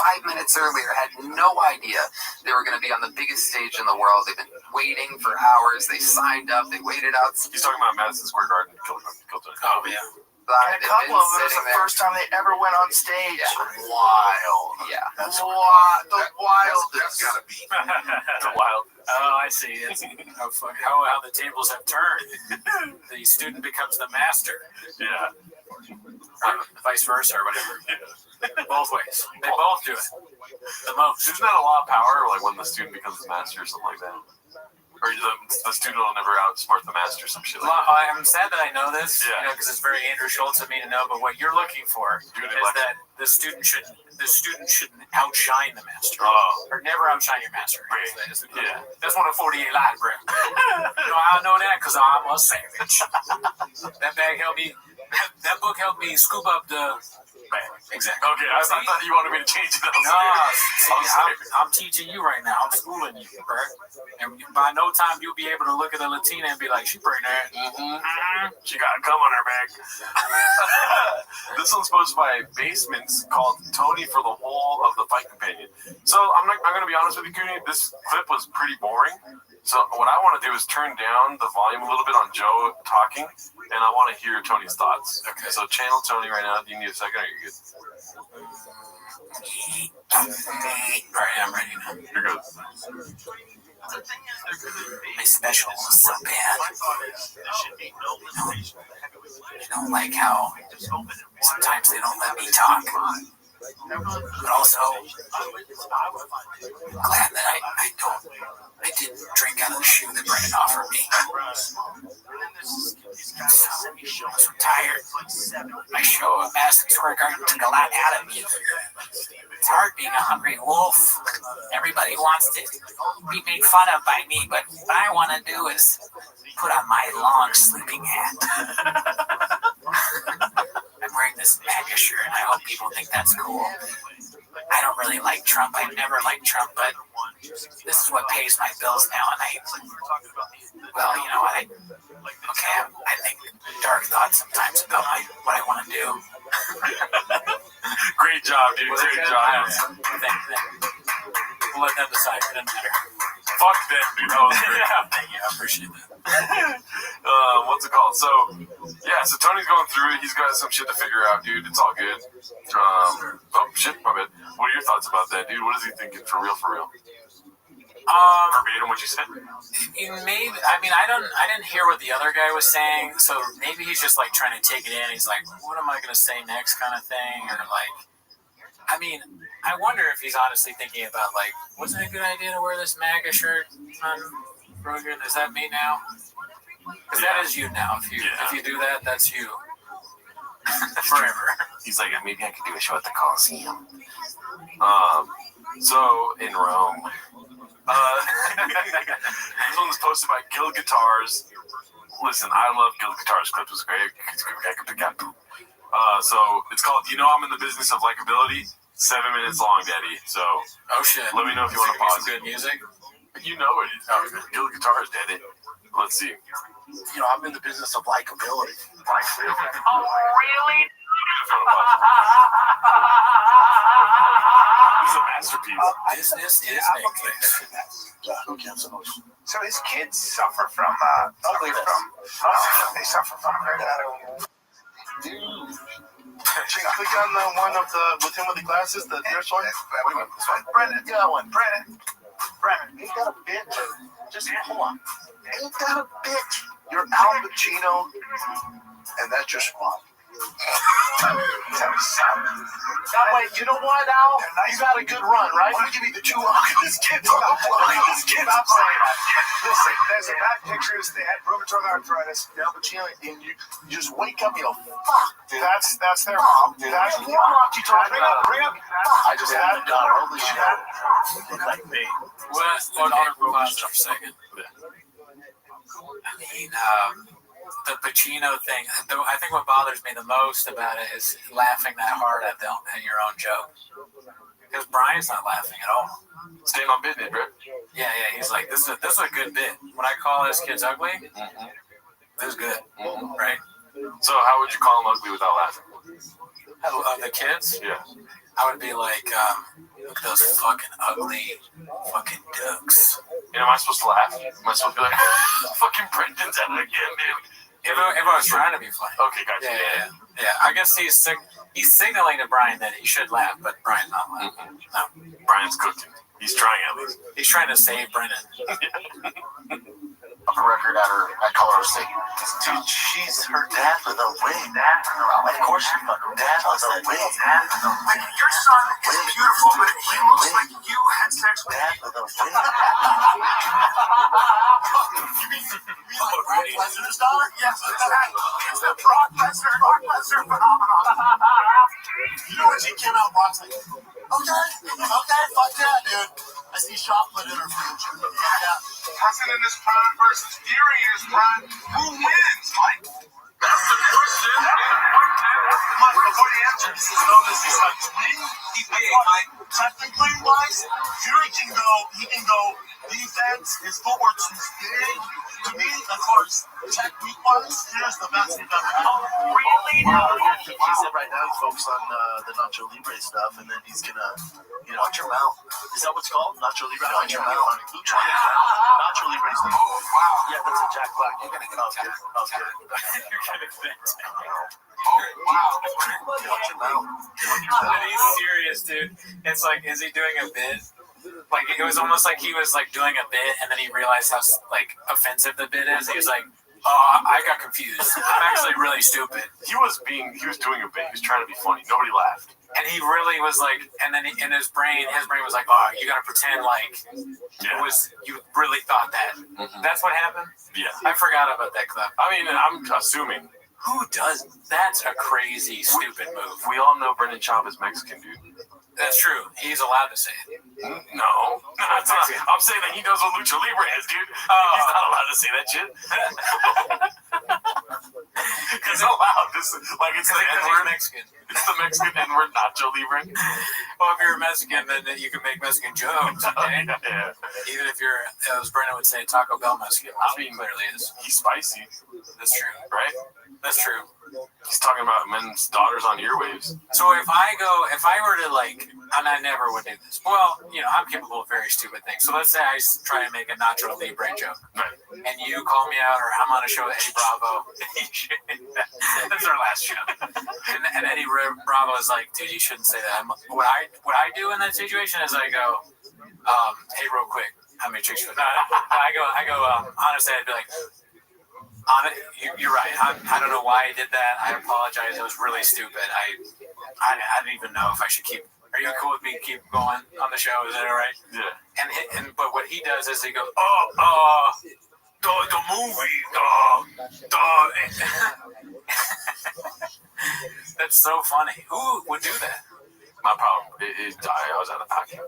earlier had no idea they were going to be on the biggest stage in the world. They've been waiting for hours. They signed up. They waited out. He's talking about Madison Square Garden. Killed him. Oh, yeah. And a couple of them, it was the first time they ever went on stage. Yeah. Wild. Yeah. That's wild. The wildest. That's gotta be. The wild. Oh, I see. It's how the tables have turned. The student becomes the master. Yeah. Or vice versa or whatever. Yeah. Both ways. They both do it. The most. Isn't that a lot of power? Like when the student becomes the master or something like that? Or the student will never outsmart the master or some shit like that. I'm sad that I know this, because it's very Andrew Schultz of me to know. But what you're looking for is that the student shouldn't outshine the master, or never outshine your master. Right. Yeah, that's one of 48 lies, bro. I know that because I'm a savage. That bag helped me. That book helped me scoop up the. Exactly. Okay, I thought you wanted me to change it. I'm teaching you right now. I'm schooling you, right? And by no time you'll be able to look at a Latina and be like, she pregnant. She got a cum on her back. This one's posted by Basements called Tony for the whole of the fight companion. So I'm going to be honest with you, Cooney. This clip was pretty boring. So what I want to do is turn down the volume a little bit on Joe talking, and I want to hear Tony's thoughts. Okay. So channel Tony right now. Do you need a second, or are you good? All right, I'm ready now. Here goes. My special was so bad. I don't like how sometimes they don't let me talk. But also, I'm glad that I didn't drink out of the shoe that Brennan offered me. I'm so tired. My show at Madison Square Garden took a lot out of me. It's hard being a hungry wolf. Everybody wants to be made fun of by me, but what I want to do is put on my long sleeping hat. I'm wearing this MAGA shirt, and I hope people think that's cool. I don't really like Trump. I've never liked Trump, but this is what pays my bills now, and I think dark thoughts sometimes about what I want to do. Great job, dude. Great job. We'll let them decide. It doesn't matter. Fuck them, dude. That was great. Thank you. I appreciate that. What's it called? So Tony's going through it. He's got some shit to figure out, dude. It's all good. Shit, my bad. What are your thoughts about that, dude? What is he thinking for real? Verbatim what you said? Maybe. I mean, I didn't hear what the other guy was saying, so maybe he's just like trying to take it in. He's like, what am I going to say next kind of thing? Or like, I mean, I wonder if he's honestly thinking about like, wasn't it a good idea to wear this MAGA shirt on Rogan? Is that me now? Because that is you now. If you do that, that's you. Forever. He's like, maybe I could do a show at the Coliseum. So in Rome. This one was posted by Guild Guitars. Listen, I love Guild Guitars. Clip was great. So it's called "You Know I'm in the Business of Likability." 7 minutes long, Daddy. So shit. Let me know if you want to pause. Some good music. You know it. Guild Guitars, Daddy. Let's see. You know, I'm in the business of likability. Oh, really? This is a masterpiece. Business is So his kids suffer from they suffer from Click on the one of the with him with the glasses, the nurse one. Wait a minute, this one. Brennan, you got one. Brennan, ain't got a bitch. Just hold on. Ain't got a bitch. You're Al Pacino, and that's your spot. Wait, you know what, Al? You got a good run, right? Why don't you give me the two? Look at this kid. Look at this kid. Stop saying that. Listen, there's a back pictures. They had rheumatoid arthritis. Al Pacino, and you just wake up, you go, fuck, dude. That's their mom, dude. That's the warm-up you talk about. Bring up. I just had a daughter. Holy shit. Look like me. Hold on for a second. I mean, the Pacino thing. I think what bothers me the most about it is laughing that hard at your own joke. Because Brian's not laughing at all. Staying on business, bro. Yeah. He's like, this is a good bit. When I call his kids ugly, this is good, right? So how would you call them ugly without laughing? The kids? Yeah. I would be like, look at those fucking ugly fucking ducks. You know, am I supposed to laugh? Am I supposed to be like, fucking Brendan's at it again, dude? If I was trying to be funny. Okay, gotcha. Yeah. I guess he's signaling to Brian that he should laugh, but Brian's not laughing. No. Brian's cooking. He's trying at least. He's trying to save Brennan. Up a record at Colorado State. Dude, she's her dad with a wing. Of course she fucking dad with a wing. Your son is beautiful, but he looks like you had sex with dad with a wing. You mean Brock Lesnar's daughter? Yes, it's the Brock Lesnar phenomenon. You know when she came out, Brock's like, okay, fuck yeah, dude. I see chocolate in her future. Yeah. President is Prime versus Fury is Prime. Who wins, Mike? That's the question. Mike, before you answer, this is no disrespect to me. Technically wise, Fury can go defense. His footwork's too big. To me, of course, technique wise, here's the best we've ever had. Really? He said right now he's focused on the Nacho Libre stuff, and then he's gonna, watch your mouth. Is that what's called? Nacho Libre? Watch your mouth. Nacho Libre stuff. Oh, wow. Yeah, that's a Jack Black. You're gonna get okay. You're gonna fit. Watch your mouth. But he's serious, dude. It's like, is he doing a bit? Like it was almost like he was like doing a bit, and then he realized how like offensive the bit is. He was like, "Oh, I got confused. I'm actually really stupid." He was doing a bit. He was trying to be funny. Nobody laughed. And he really was like, and then in his brain was like, "Oh, you gotta pretend like it was you really thought that." Mm-hmm. That's what happened. Yeah, I forgot about that clip. I mean, I'm assuming. Who does? That's a crazy, stupid move. We all know Brendan Schaub is Mexican, dude. That's true. He's allowed to say it. No, that's not. I'm saying that he knows what Lucha Libre is, dude. He's not allowed to say that shit. He's allowed to say, like it's the N-word. Mexican. It's the Mexican N-word, Nacho Libre. Well, if you're a Mexican, then you can make Mexican jokes. Okay? Yeah. Even if you're, as Brendan would say, Taco Bell Mexican. I mean, clearly is. He's spicy. That's true. Right? That's true. He's talking about men's daughters on earwaves. So if I were to like, and I never would do this. Well, I'm capable of very stupid things. So let's say I try to make a Nacho Libre joke, and you call me out, or I'm on a show with Eddie Bravo. That's our last show. And Eddie Bravo is like, dude, you shouldn't say that. What I do in that situation is I go, hey, real quick, how many chicks? I go. Honestly, I'd be like. You're right. I don't know why I did that. I apologize. It was really stupid. I don't even know if I should keep. Are you cool with me keep going on the show? Is that all right? Yeah. But what he does is he goes, the movie, That's so funny. Who would do that? My problem is I was out of pocket, bro.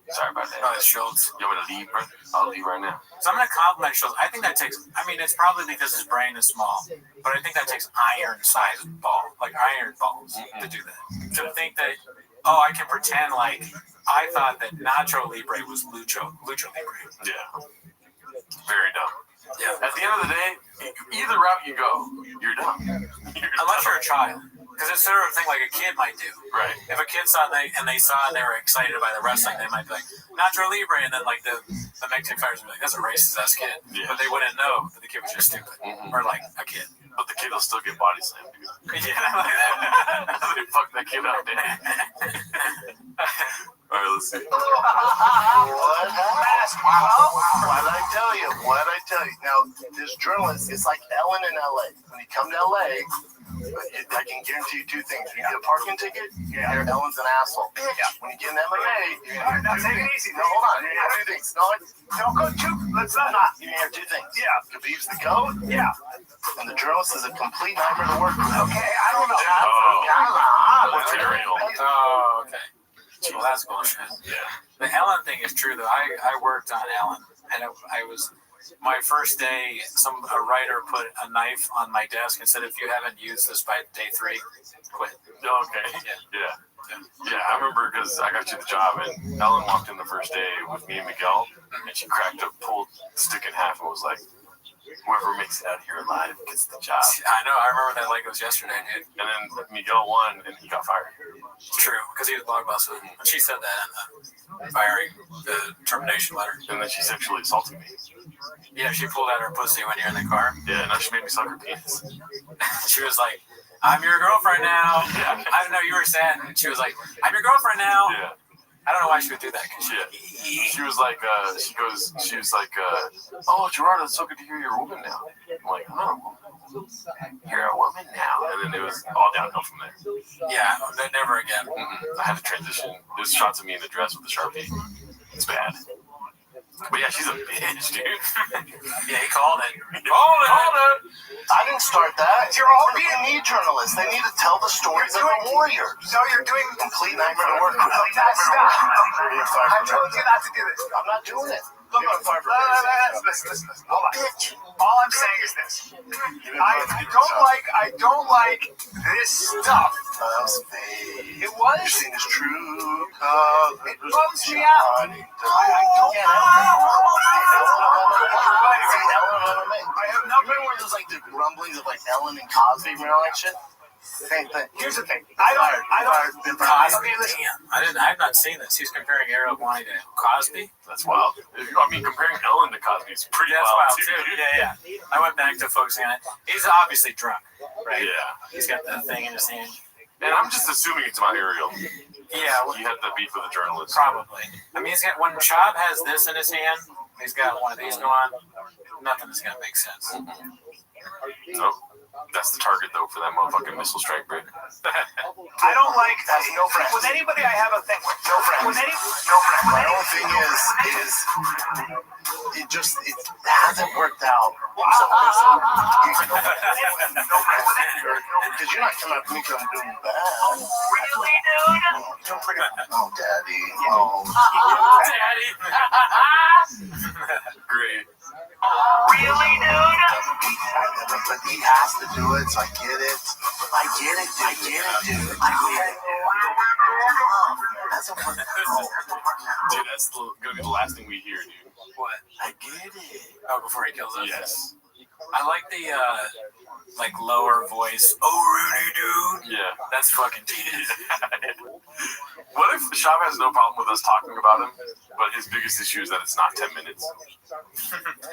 Sorry about that. Oh, it's Schultz. You want me to leave, bro? I'll leave right now. So I'm going to compliment Schultz. I think that takes, it's probably because his brain is small, but I think that takes iron-sized iron balls to do that. To think that, I can pretend like I thought that Nacho Libre was Lucha Libre. Yeah. Very dumb. Yeah. At the end of the day, either route you go, you're dumb. Unless you're a child. Because it's sort of a thing like a kid might do. Right. If a kid saw they were excited by the wrestling, they might be like, Nacho Libre, and then like the Mexican fighters would be like, that's a racist ass kid. Yeah. But they wouldn't know that the kid was just stupid. Or like a kid. But the kid will still get body slammed, dude. Yeah, like that. They fuck that kid up, dude. Alright, let's see. What I tell you. Now, this journalist, it's like Ellen in LA. When you come to LA, I can guarantee you two things. When you get a parking ticket, you're gonna hear Ellen's an asshole. Bitch. When you get an MMA, now take it easy. No, hold on. You're gonna hear two things. No, Don't go too. Let's not. you're gonna hear two things. Yeah. Khabib's the GOAT. Yeah. And the journalist is a complete nightmare to work with. Okay, I don't know. Material. Oh, okay. Well, that's bullshit. Yeah. The Ellen thing is true, though. I worked on Ellen, and I was my first day. A writer put a knife on my desk and said, "If you haven't used this by day 3, quit." Okay. Yeah, I remember because I got you the job, and Ellen walked in the first day with me and Miguel, and she pulled the stick in half and was like, whoever makes it out here alive gets the job. I know. I remember that like it was yesterday, dude. And then Miguel won, and he got fired. True, because he was blockbuster. She said that in the termination letter. And then she sexually assaulted me. Yeah, she pulled out her pussy when you're in the car. Yeah, no, she made me suck her penis. She was like, "I'm your girlfriend now." Yeah. I didn't know you were sad. And she was like, "I'm your girlfriend now." Yeah. I don't know why she would do that. She was like, oh, Gerardo, it's so good to hear you're a woman now. I'm like, I'm not a woman. You're a woman now. And then it was all downhill from there. Yeah, never again. I had to transition. There's shots of me in the dress with the Sharpie. It's bad. But yeah, she's a bitch, dude. Yeah, he called it. Called it. I didn't start that. You're all They need journalists. They need to tell the stories of the warriors. No, you're doing Complete nightmare to work with. I told you not to do this. I'm not doing it. Look, I'm fired for Listen. Hold on. All I'm saying is this. I don't like this stuff. It was. Your scene is true. It bums me out. I have nothing where there's like the grumblings of like Ellen and Cosby and all that shit. Same thing. Here's the thing. I don't. Cosby. Damn, I've not seen this. He's comparing Ariel Bonnie to Cosby. That's wild. I mean, comparing Ellen to Cosby is pretty That's wild, too. Yeah. I went back to focusing on it. He's obviously drunk, right? Yeah. He's got the thing in his hand. And I'm just assuming it's about Ariel. Yeah, He had the beef with the journalist. probably. I mean, when Chab has this in his hand, he's got one of these going, nothing is going to make sense. Nope. That's the target, though, for that motherfucking missile strike break. I don't like no friends. With anybody I have a thing with. No friends. With no friends. My own thing is it hasn't worked out. Because you're not coming up to me because I'm doing bad. Really, dude? Doing pretty bad. Oh, daddy. Oh, Daddy. Great. Really, dude? But he has to do it, so I get it. I get it, dude. I get it. Hasn't worked out. Dude, that's gonna be the last thing we hear, dude. What? I get it. Oh, before he kills us? Yes. I like the, lower voice. Oh, Rudy, dude. Yeah. That's fucking genius. What if Shab has no problem with us talking about him, but his biggest issue is that it's not 10 minutes?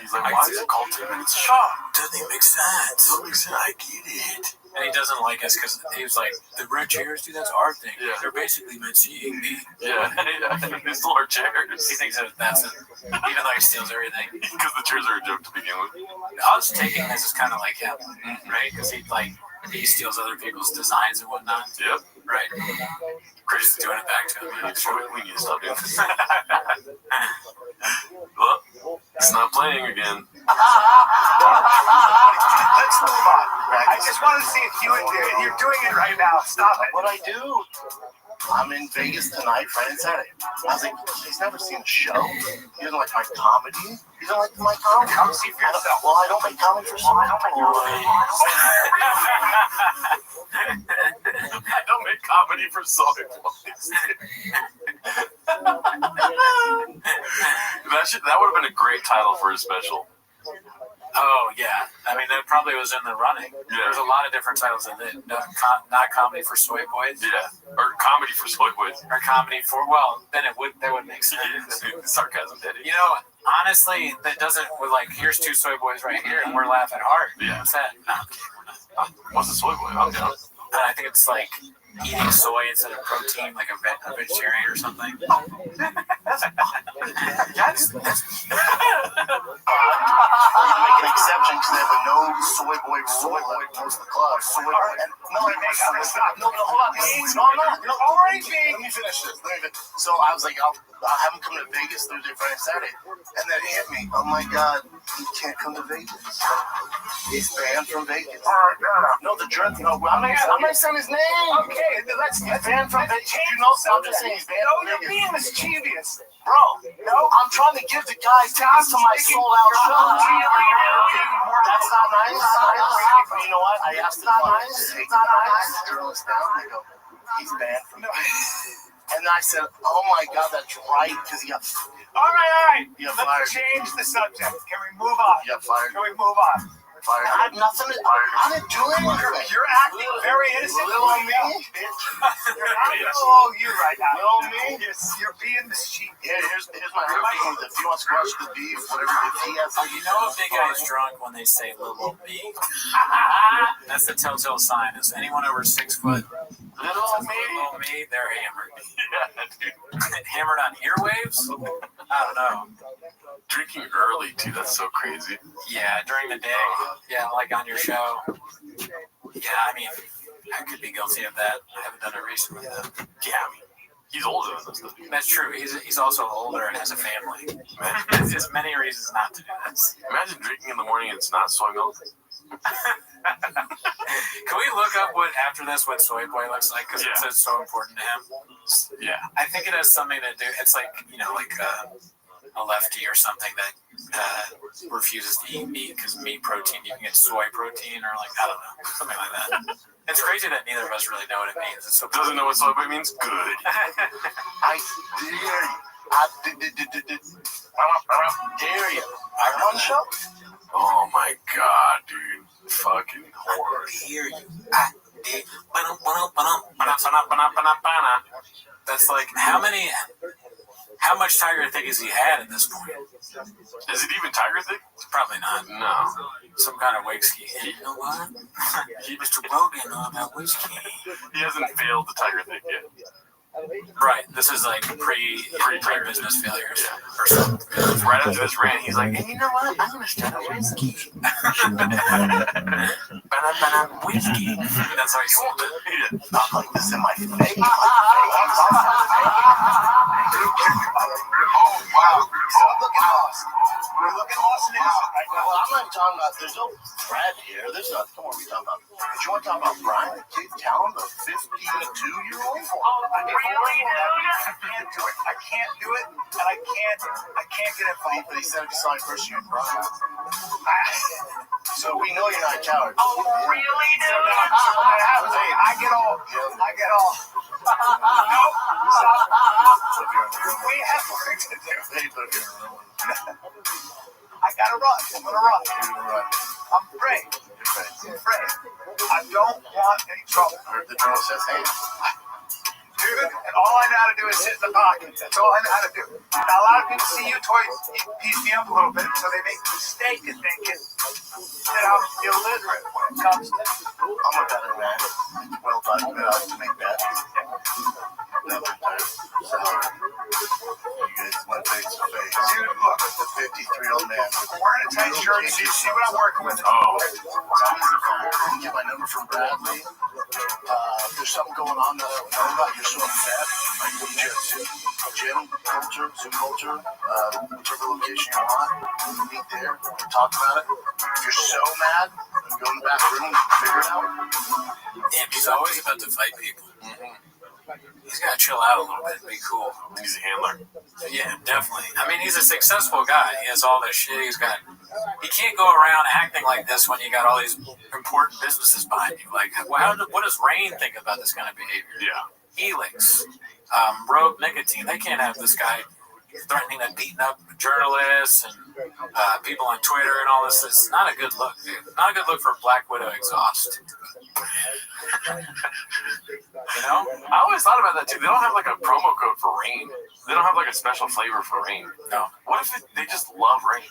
He's like, why is it called 10 minutes Shab? Doesn't even make sense. Doesn't make sense. I get it. And he doesn't like us because he was like, the red chairs, dude, that's our thing. Yeah. They're basically meant seeing me. Yeah. These still are chairs. He thinks that that's it. Even though he steals everything. Because the chairs are a joke to begin with. I was taking this as kind of like him, right? Because he steals other people's designs and whatnot. Yep. Right. Chris is doing it back to him. We need to stop doing this. Well, it's not playing again. Let's move on. I just wanted to see if you would do it. You're doing it right now. Stop it. What I do? I'm in Vegas tonight, Friday and Saturday. I was like, he's never seen a show. He doesn't like my comedy. He doesn't like my comedy. Come see for yourself. Well, I don't make comedy for someone. I don't make comedy for soy boys. That would have been a great title for a special. Oh, yeah. I mean, that probably was in the running. Yeah. There's a lot of different titles in it. Not comedy for soy boys. Yeah. Or comedy for soy boys. Or comedy for, well, then that would make sense. Sarcasm, Daddy. You know, honestly, that doesn't, here's two soy boys right here, and we're laughing hard. Yeah. What's that? No. What's a soy boy? I'm down. I think it's like eating soy instead of protein, like a vegetarian or something. That's make an exception because they have a no soy boy rule like most of the clubs. Soy boy. No, hold on. No, already. Let me finish this. So I was like, I'll have him come to Vegas Thursday, Friday, Saturday, and then it hit me. Oh my God, he can't come to Vegas. He's banned from Vegas. No, the jerk. No, I'm not saying his name. Okay, let's banned from Vegas. You know, I'm just saying he's banned from Vegas. No, you're being mischievous. Bro, no, I'm trying to give the guys tickets to my sold-out show. That's not nice. You know what? I asked the journalist down. They go, he's banned from Vegas. And I said, oh my God, that's right, because he got All right. fired. Let's change the subject. Can we move on? He got fired. Can we move on? Fired. I had nothing to I didn't do anything. You're acting very innocent. Little on me. You're acting little on you right now. Little on me. You're being mischievous. Here's my whole thing. If he wants to watch the beef, whatever, if he has You know a big guy's drunk when they say little me. That's the telltale sign. Is anyone over 6 foot? Little me, they're hammered. Yeah, dude. Hammered on earwaves? I don't know. Drinking early, too. That's so crazy. Yeah, during the day. Yeah, like on your show. Yeah, I mean, I could be guilty of that. I haven't done it recently, though. Yeah, I mean, he's older than us, though. That's true. He's also older and has a family. There's many reasons not to do this. Imagine drinking in the morning and it's not soy milk. Can we look up what soy boy looks like? Because it's so important to him. Yeah. I think it has something to do. It's like, a lefty or something that refuses to eat meat because meat protein, you can get soy protein or I don't know, something like that. It's crazy that neither of us really know what it means. It's so doesn't know what soy boy means? Good. I dare you. I run show? Oh my God, dude. Fucking horror. I hear you. That's like, how much Tiger Thick has he had at this point? Is it even Tiger Thick? Probably not. No. Some kind of whiskey. You know what? Mr. Rogan know about whiskey. He hasn't failed the Tiger Thick yet. Right. This is like pre-business failures or something. Right after this rant, he's like, "Hey, you know what? I'm gonna start a whiskey." Whiskey. That's how he sold it. Yeah. I'm like, this in my face. Oh, wow. We're looking lost and innocent right now. Well, I'm not talking about, there's no Brad here. There's not, come on, we talking about. But you want to talk about Brian, the kid down, the 52-year-old? I can't do it. I can't do it, and I can't get involved. But he said if you saw him first, you'd run. So we know you're not a coward. Oh, really? So I get all. I get all. No, stop. We have work to do. Hey, but if you're in a room. I gotta run. I'm gonna run. I'm afraid. I'm afraid. I don't want any trouble. Heard the girl says, hey. Dude, and all I know how to do is sit in the pocket. That's all I know how to do. Now, a lot of people see you piece me up a little bit, so they make a mistake in thinking that I'm illiterate when it comes to. I'm a better man. Well done. Good odds to make that. So, you guys went face to face. Dude, look. The 53-year-old man. Wearing a tight shirt. You see what I'm working with? Oh. Tommy's the phone. Didn't get my number from Bradley. There's something going on that I don't know about. You're so upset. Like, gym culture, Zoom culture, whichever location you want. We meet there. We talk about it. If you're so mad, then go in the back room and figure it out. Damn, he's always about to fight people. He's got to chill out a little bit and be cool. He's a handler. Yeah, definitely. I mean, he's a successful guy. He has all this shit. He can't go around acting like this when you got all these important businesses behind you. Like, what does Rain think about this kind of behavior? Yeah. Helix, Rogue Nicotine. They can't have this guy threatening and beating up journalists and people on Twitter and all this. It's not a good look, dude. Not a good look for Black Widow exhaust. You know? I always thought about that too. They don't have like a promo code for Rain. They don't have like a special flavor for Rain. No. What if they just love Rain?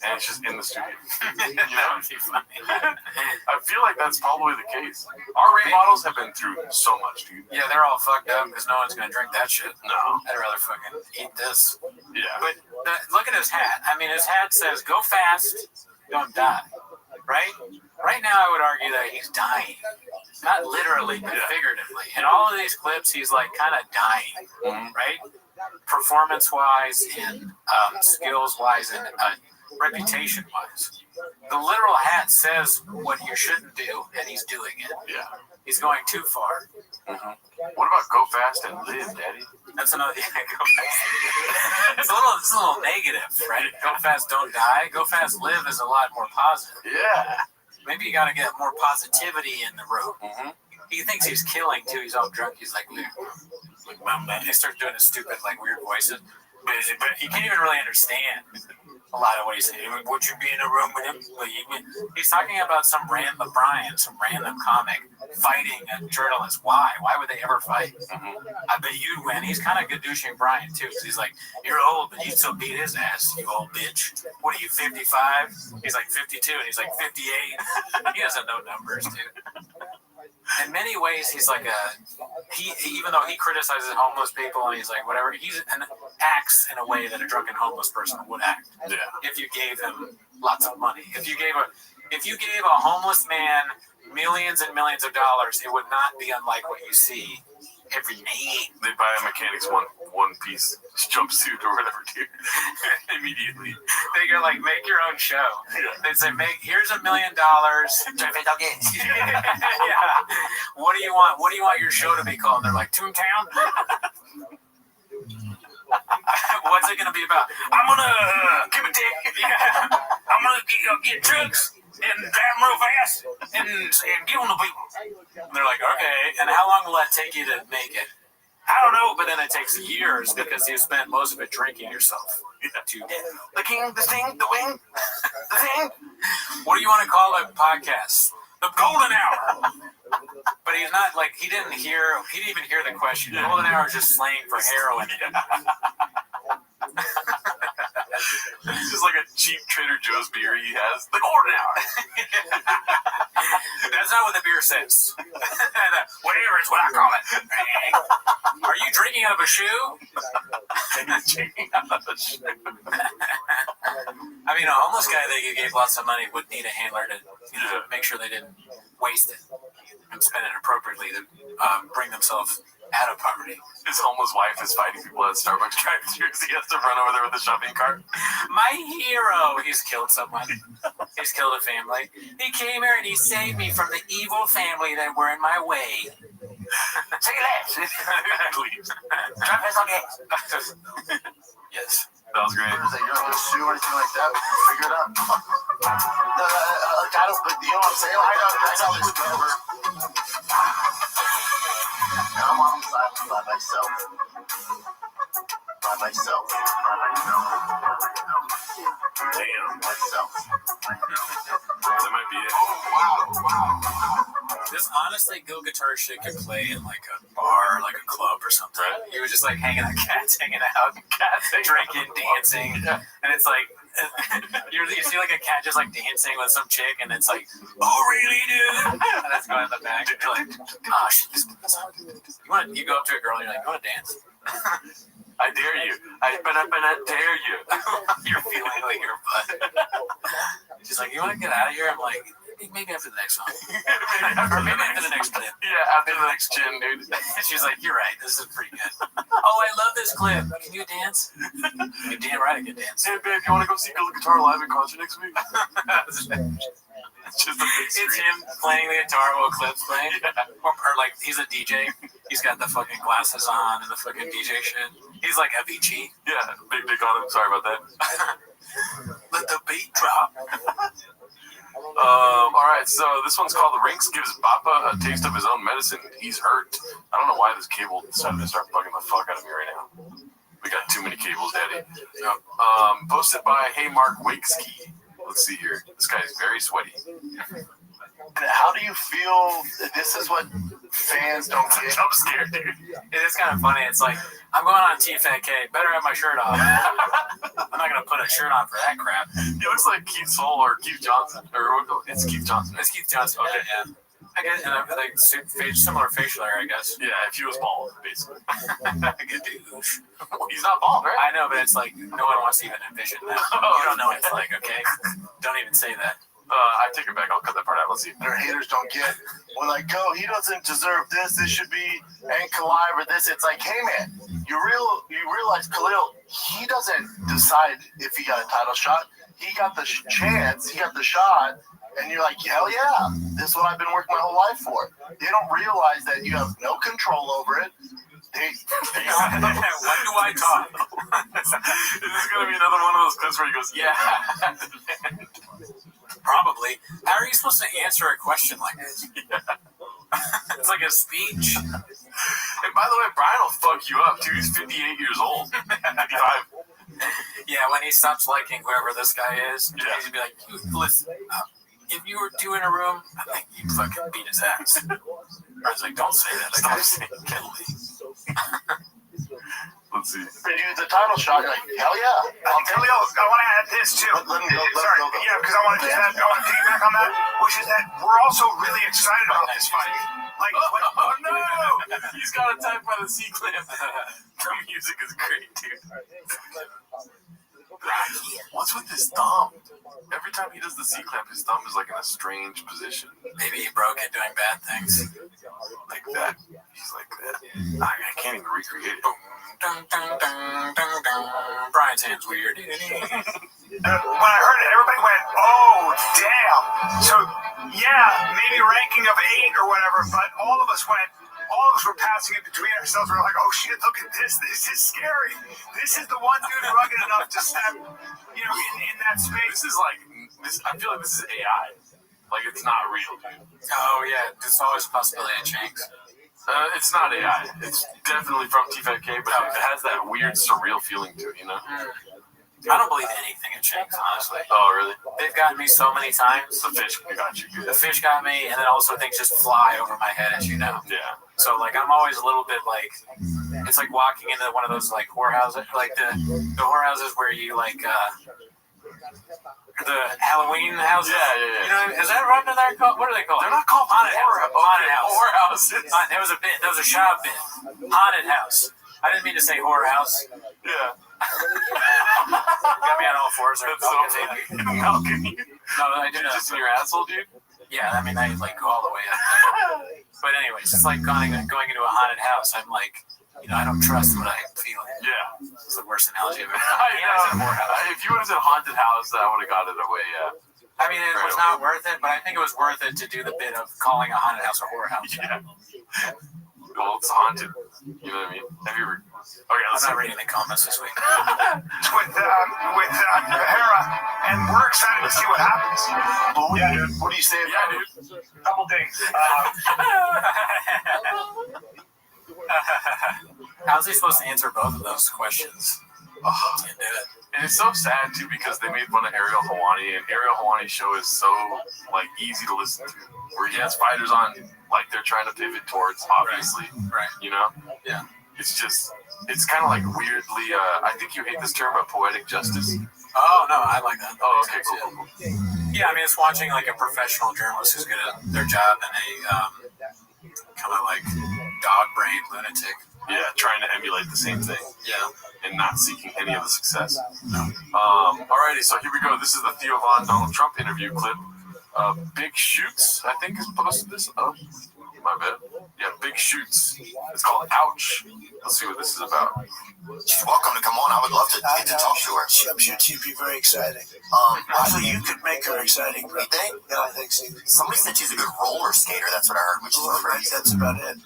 And it's just in the studio. You know? That would be funny. I feel like that's probably the case. Our Rain models have been through so much, dude. Yeah, they're all fucked up because no one's going to drink that shit. No. I'd rather fucking eat this. Yeah. But look at his hat. I mean, his hat says, go fast, don't die. Right? Right now, I would argue that he's dying. Not literally, but figuratively. In all of these clips, he's like kind of dying. Right? Performance-wise and skills-wise and reputation-wise. The literal hat says what you shouldn't do, and he's doing it. Yeah. He's going too far. What about go fast and live, Daddy? That's another thing. Go fast. It's a little negative, right? Go fast, don't die. Go fast, live is a lot more positive. Yeah. Maybe you got to get more positivity in the room. He thinks he's killing too. He's all drunk. He's like, he starts doing his stupid, like weird voices, but he can't even really understand a lot of what he's saying. Would you be in a room with him? He's talking about some random comic fighting a journalist. Why? Why would they ever fight? I bet you'd win. He's kind of good-douching Brian, too. He's like, you're old, but you still beat his ass, you old bitch. What are you, 55? He's like 52, and he's like 58. He doesn't know numbers, dude. In many ways, he's like even though he criticizes homeless people and he's like whatever, acts in a way that a drunken homeless person would act. Yeah. If you gave him lots of money, if you gave a homeless man millions and millions of dollars, it would not be unlike what you see every day. They buy a mechanic's one piece jumpsuit or whatever, dude. Immediately. They go like, make your own show. Yeah. They say, here's $1 million. Yeah. What do you want? What do you want your show to be called? They're like, Toontown? What's it gonna be about? I'm gonna give a dick. Yeah. I'm gonna get drugs and drive them real fast and give them to people. And they're like, okay. And how long will that take you to make it? I don't know, but then it takes years because you spent most of it drinking yourself to death. The king, the sting, the wing, the thing. What do you want to call a podcast? The Golden Hour. But he's not like, he didn't even hear the question. The Golden Hour is just slang for heroin. This is like a cheap Trader Joe's beer he has. The Golden Hour. That's not what the beer says. Whatever is what I call it. Are you shaking out of a shoe? Shaking out of a shoe. I mean, a homeless guy that gave lots of money would need a handler to make sure they didn't waste it and spend it appropriately to bring themselves out of poverty. His homeless wife is fighting people at Starbucks drive-thrus. He has to run over there with a shopping cart. My hero! He's killed someone. He's killed a family. He came here and he saved me from the evil family that were in my way. Take a left. Drive us on gas. Yes. That was great. You're not going to sue or anything like that. Figure it out. I don't, but you know what I'm saying? I got this covered. I'm on the side by myself. By myself. Damn. Myself. That might be it. Wow. This honestly, Go Guitar shit could play in like a bar, like a club or something. Right. You were just like hanging out, cats hanging out, drinking, dancing, and it's like you see like a cat just like dancing with some chick, and it's like, oh really, dude? And that's going in the back. You're like, oh shit. You go up to a girl and you're like, you want to dance? I dare you. I dare you. You're feeling like your butt. She's like, you want to get out of here? I'm like, maybe after the next song. Or maybe after the next clip. Yeah, after the next gin, dude. She's like, you're right. This is pretty good. Oh, I love this clip. Can you dance? You damn right I can dance. Hey, babe, you want to go see Go Guitar live in concert next week? It's just a big screen. It's him playing the guitar while Clip's playing. Yeah. Or like, he's a DJ. He's got the fucking glasses on and the fucking DJ shit. He's like Avicii. Yeah, big dick on him. Sorry about that. Let the beat drop. All right, so this one's called The Rinks Gives Papa a Taste of His Own Medicine. He's hurt. I don't know why this cable decided to start bugging the fuck out of me right now. We got too many cables, Daddy. Posted by Hey Mark Wakeski. Let's see here. This guy is very sweaty. How do you feel? This is what fans don't get. I'm scared, dude. It is kind of funny. It's like, I'm going on TFK. Better have my shirt off. I'm not going to put a shirt on for that crap. He looks like Keith Soul or Keith Johnson. Or it's Keith Johnson. It's Keith Johnson. Okay, yeah. I guess, and like similar facial hair, I guess. Yeah, if he was bald, basically. Good douche. He's not bald, right? I know, but it's like, no one wants to even envision that. You don't know what it's like, okay? Don't even say that. I take it back. I'll cut that part out. Let's see. Their haters don't get. We're like, oh, he doesn't deserve this. This should be Khalil or this. It's like, hey man, you realize Khalil, he doesn't decide if he got a title shot. He got the chance. He got the shot. And you're like, hell yeah, this is what I've been working my whole life for. They don't realize that you have no control over it. When do I talk? Is this going to be another one of those clips where he goes, yeah? Probably. How are you supposed to answer a question like this? It's like a speech. And by the way, Brian will fuck you up, too. He's 58 years old. 55. Yeah, when he stops liking whoever this guy is, he's going to be like, listen, if you were two in a room, I think you'd fucking beat his ass. Or I was like, don't say that. Like, I'm saying, kill me. Let's see. They do the title shot, you're like, hell yeah. Khalil, I want to add this too. Let him go. Yeah, because I want to piggyback on that, which is that we're also really excited about this fight. Like, oh no! He's got to type by the C-clip. The music is great, dude. What's with his thumb? Every time he does the C-clamp, his thumb is like in a strange position. Maybe he broke it doing bad things. Like that. He's like that. I can't even recreate it. Brian's hand's weird. When I heard it, everybody went, oh, damn. So, yeah, maybe ranking of 8 or whatever, but all of us were passing it between ourselves. We were like, oh shit, look at this. This is scary. This is the one dude rugged enough to step, in that space. This is like, I feel like this is AI. Like, it's not real, dude. Oh, yeah. There's always a possibility it changes. It's not AI. It's definitely from T5K, but it has that weird, surreal feeling to it, you know? I don't believe anything in Shanks, honestly. Oh, really? They've gotten me so many times. The fish got you. The fish got me, and then also things just fly over my head, as you know. Yeah. So, like, I'm always a little bit like, it's like walking into one of those, like, whorehouses, like the whorehouses where you, like, the Halloween houses. Yeah. You know, is that what they're called? What are they called? They're not called haunted house. Haunted house. Whorehouses. There was a shop bit. Haunted house. I didn't mean to say horror house. Yeah. Got me on all fours. That's so funny. Balcony. No, I did Just in your asshole, dude? Yeah, I mean, I like go all the way up there. But anyways, it's like going into a haunted house. I'm like, I don't trust what I'm feeling. Yeah. It's the worst analogy I've ever I know. If you would have said haunted house, I would have got it away, yeah. I mean, it was not worth it, but I think it was worth it to do the bit of calling a haunted house a horror house. Yeah. Well, it's haunted. You know what I mean? Have you ever... Okay, I'm not reading the comments this week. with Hera, and we're excited to see what happens. What do you say? Yeah, dude. Couple things. How's he supposed to answer both of those questions? Oh, and it's so sad too because they made fun of Ariel Helwani, and Ariel Helwani's show is so like easy to listen to, where he has fighters on like they're trying to pivot towards, obviously, right? Yeah. It's kind of like weirdly. I think you hate this term, but poetic justice. Oh no, I like that. Oh, okay, cool. Yeah, I mean, it's watching like a professional journalist who's good at their job and a kind of like dog-brained lunatic. Yeah, trying to emulate the same thing. Yeah. And not seeking any of the success. No. Alrighty, so here we go. This is the Theo Von Donald Trump interview clip. Big Shoots, I think, has posted this. Oh, my bad. Yeah, Big Shoots. It's called Ouch. Let's see what this is about. She's welcome to come on. I would love to get to talk to her. I'm sure she'd be very exciting. Also, you could make her exciting. You think? Yeah, I think so. Somebody said she's a good roller skater. That's what I heard, which is crazy. That's about it.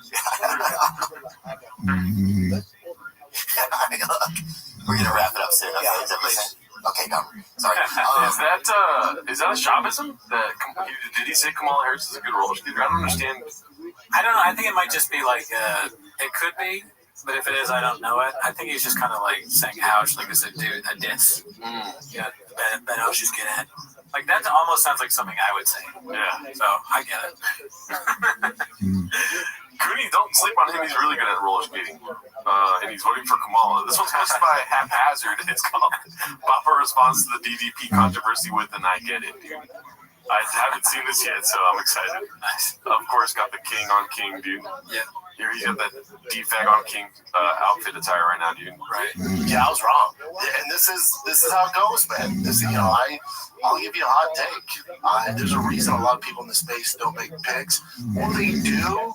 We're gonna wrap it up soon. Okay, okay, no. Sorry. Is that a Shaivism? Did he say Kamala Harris is a good roller skater? I don't understand. I don't know. I think it might just be like it could be, but if it is, I don't know it. I think he's just kind of like saying ouch, like it's a diss. Yeah, Ben Ouch is good at. Like that almost sounds like something I would say. Yeah. So I get it. Cooney, don't sleep on him. He's really good at roller skating. And he's voting for Kamala. This one's posted by Haphazard. It's called Papa Responds to the DDP Controversy with an I Get It, dude. I haven't seen this yet, so I'm excited. Nice. Of course, got the King on King, dude. Yeah. Here he's got that defag on King outfit attire right now, dude. Right. Yeah, I was wrong. Yeah, and this is how it goes, man. I'll give you a hot take. There's a reason a lot of people in the space don't make picks. Or they do,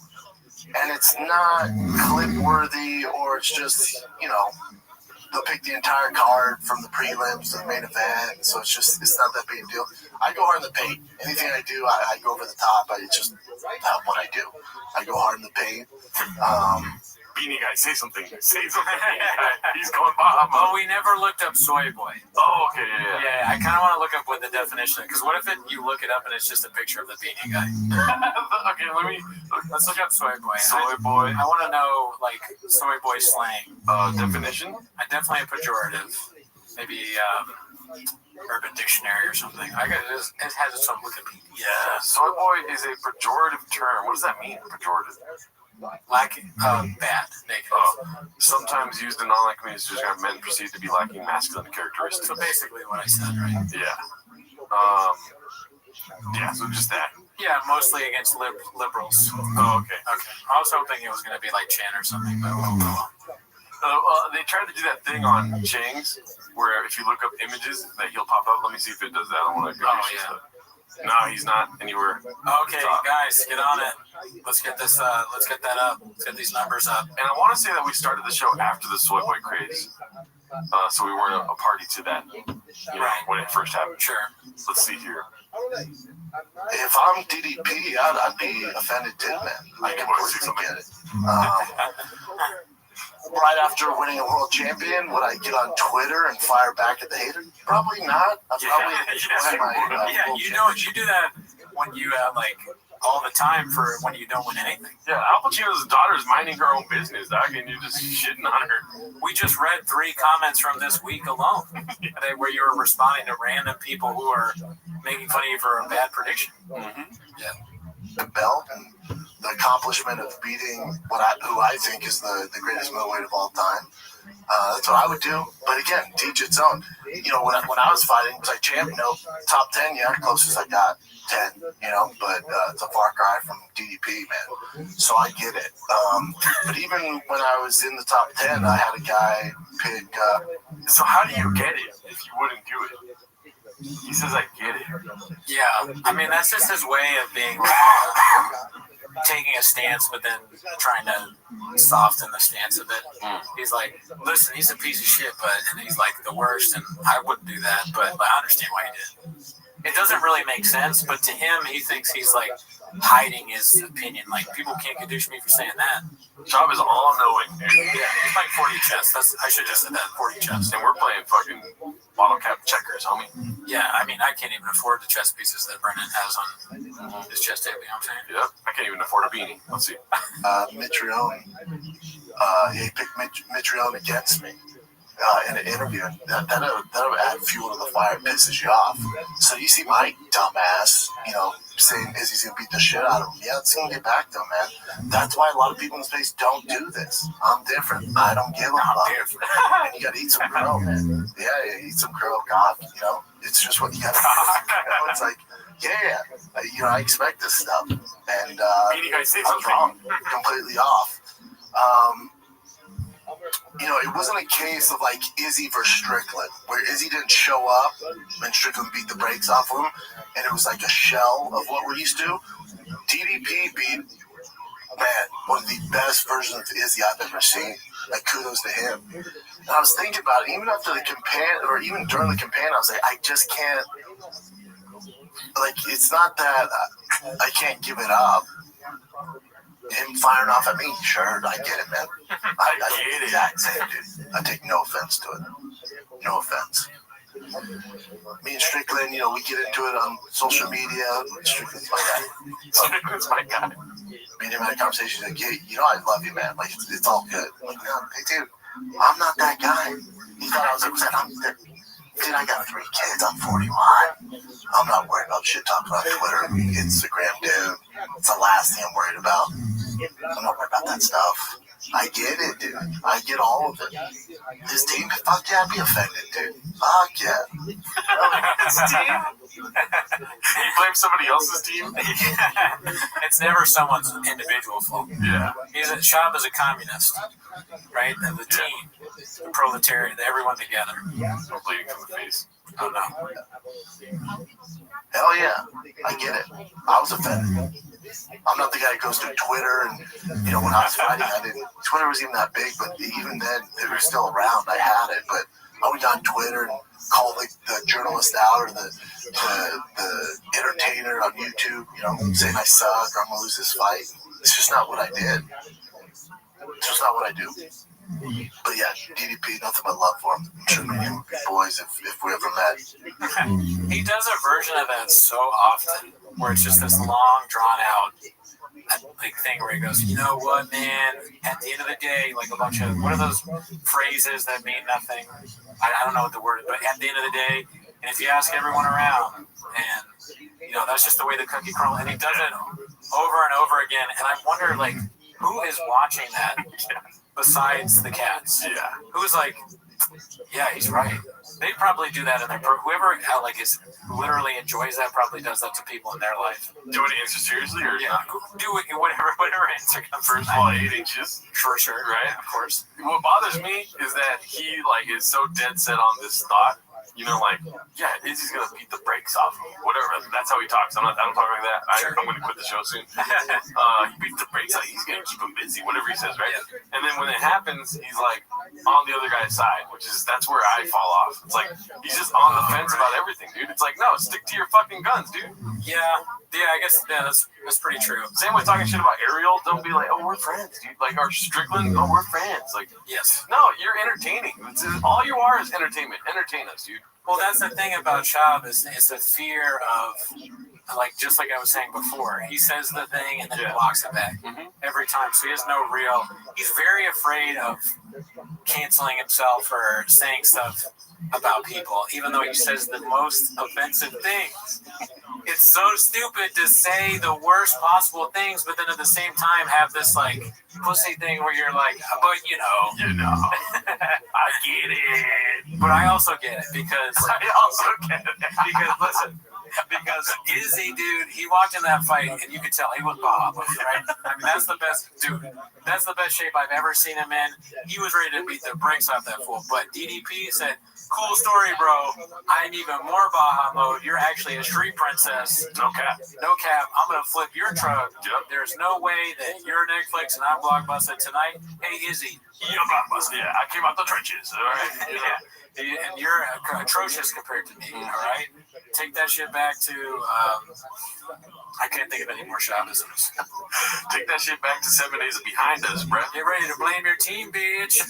and it's not clip worthy, or it's just, they'll pick the entire card from the prelims to the main event. So it's not that big a deal. I go hard in the paint. Anything I do, I go over the top. It's just what I do. I go hard in the paint. Beanie Guy, say something. Say something. He's going Baja. Oh, we never looked up soy boy. Oh, okay, yeah. Yeah, I kind of want to look up what the definition is. Because what if you look it up and it's just a picture of the beanie guy? Okay, let's look up soy boy. Soy boy. I want to know, like, soy boy slang. Definition? I definitely a pejorative. Maybe Urban Dictionary or something. It has its own Wikipedia. Yeah, soy boy is a pejorative term. What does that mean, pejorative? Lacking, bad, negative. Sometimes used in non-like communities to describe men perceived to be lacking masculine characteristics. So basically what I said, right? Yeah. Yeah, so just that. Yeah, mostly against liberals. Oh, okay. Okay. I was hoping it was going to be like Chan or something, but they tried to do that thing on Chang's, where if you look up images, that he'll pop up. Let me see if it does that. I want to go. Oh, yeah. No, he's not anywhere. Okay, guys, get on it. Let's get this. Let's get that up. Let's get these numbers up. And I want to say that we started the show after the soy boy craze, so we weren't a party to that. When it first happened. Sure. Let's see here. If I'm DDP, I'd be offended too, man. I completely get it. Right after winning a world champion, would I get on Twitter and fire back at the hater? Probably not. You do that when you like all the time for when you don't win anything. Yeah, Al Pacino's daughter is minding her own business, dog, and you're just shitting on her. We just read 3 comments from this week alone where you were responding to random people who are making fun of you for a bad prediction. Mm-hmm. Yeah. The belt and the accomplishment of beating who I think is the greatest middleweight of all time. That's what I would do. But again, teach its own. You know, when I was fighting, was I champ? No, top 10, yeah, closest I got 10. You know, but it's a far cry from DDP, man. So I get it. But even when I was in the top 10, I had a guy pick. So how do you get it if you wouldn't do it? He says, I get it. Yeah, I mean, that's just his way of being like, taking a stance, but then trying to soften the stance a bit. He's like, listen, he's a piece of shit, and he's like the worst, and I wouldn't do that, but I understand why he did. It doesn't really make sense, but to him, he thinks he's like hiding his opinion. Like, people can't condition me for saying that. Shab is all knowing, dude. Yeah, he's playing 40 chess. I should have said that, 40 chess. And we're playing fucking bottle cap checkers, homie. Yeah, I mean, I can't even afford the chess pieces that Brennan has on his chess table, you know what I'm saying? Yep, I can't even afford a beanie. Let's see. Mitrione. He picked Mitrione against me in an interview. That'll add fuel to the fire. It pisses you off. So you see my dumbass, you know, saying Izzy's gonna beat the shit out of him. Yeah, it's gonna get back to him, man. That's why a lot of people in space don't do this. I'm different. I don't give a fuck. And you gotta eat some crow, man. Yeah, eat some crow. God, you know, it's just what you gotta do. You know, it's like, yeah, you know, I expect this stuff. And I was wrong, completely off. You know, it wasn't a case of like Izzy versus Strickland, where Izzy didn't show up and Strickland beat the brakes off of him, and it was like a shell of what we're used to. DDP beat, man, one of the best versions of Izzy I've ever seen. Like, kudos to him. And I was thinking about it, even after the campaign, or even during the campaign, I was like, I just can't, like, it's not that I can't give it up. Him firing off at me, sure, I get it, man. I get the exact same, dude. I take no offense to it. No offense. Me and Strickland, you know, we get into it on social media. Strickland's my guy. Strickland's my guy. Me and him had a conversation, like, yeah, you know, I love you, man. Like, it's all good. I'm like, no, hey, dude, I'm not that guy. He thought I was upset. Dude, I got 3 kids. I'm 41. I'm not worried about shit talking on Twitter, Instagram, dude. It's the last thing I'm worried about. I'm not worried about that stuff. I get it, dude. I get all of it. His team, fuck yeah, I'd be offended, dude. Fuck yeah. His team? You blame somebody else's team? It's never someone's individual fault. Yeah. Shab is a communist, right? And the team, the proletariat, everyone together. We're bleeding from the face. Oh, no. Hell yeah. I get it. I was offended. I'm not the guy that goes to Twitter and, you know, when I was fighting, Twitter was even that big, but even then, they were still around. I had it, but I went on Twitter and called the journalist out or the entertainer on YouTube, you know, saying I suck or I'm going to lose this fight. It's just not what I did. It's just not what I do. But yeah, DDP, nothing but love for him. I'm sure me and him would be boys if we ever met. He does a version of that so often, where it's just this long, drawn out like thing where he goes, you know what, man? At the end of the day, like a bunch of what are those phrases that mean nothing? I don't know what the word is, but at the end of the day, and if you ask everyone around, and you know that's just the way the cookie crumbles, and he does it over and over again, and I wonder like who is watching that besides the cats? Yeah, who's like, yeah, he's right. They probably do that in their whoever like is literally enjoys that probably does that to people in their life. Do you want to answer seriously or yeah? Do it whatever answer comes first. Well, 8 inches for sure, right? Of course. What bothers me is that he like is so dead set on this thought. You know, like, yeah, Izzy's gonna beat the brakes off me. Whatever. That's how he talks. I don't talk like that. I'm gonna quit the show soon. He beats the brakes out. He's gonna keep him busy. Whatever he says, right? And then when it happens, he's like on the other guy's side, that's where I fall off. It's like he's just on the fence about everything, dude. It's like, no, stick to your fucking guns, dude. Yeah, I guess that's pretty true. Same way talking shit about Ariel. Don't be like, oh, we're friends, dude. Like our Strickland, oh, we're friends. Like, yes. No, you're entertaining. All you are is entertainment. Entertain us, dude. Well, that's the thing about Shab is the fear of, like, just like I was saying before, he says the thing and then he walks it back every time. So he has no real, he's very afraid of canceling himself or saying stuff about people, even though he says the most offensive things. it's so stupid to say the worst possible things, but then at the same time have this like pussy thing where you're like, but you know, I get it, but I also get it because listen. Because Izzy, dude, he walked in that fight and you could tell he was Bahamas, right? I mean, that's the best, dude. That's the best shape I've ever seen him in. He was ready to beat the brakes off that fool. But DDP said, cool story, bro. I'm even more Baja mode. You're actually a street princess. No cap. No cap. I'm going to flip your truck. Yep. There's no way that you're Netflix and I'm Blockbuster tonight. Hey, Izzy. You're Blockbuster. Yeah, I came out the trenches, all right? Yeah. And you're atrocious compared to me, all right? Take that shit back to, I can't think of any more Shabbatisms. Take that shit back to 7 days behind us, bruh. Get ready to blame your team, bitch.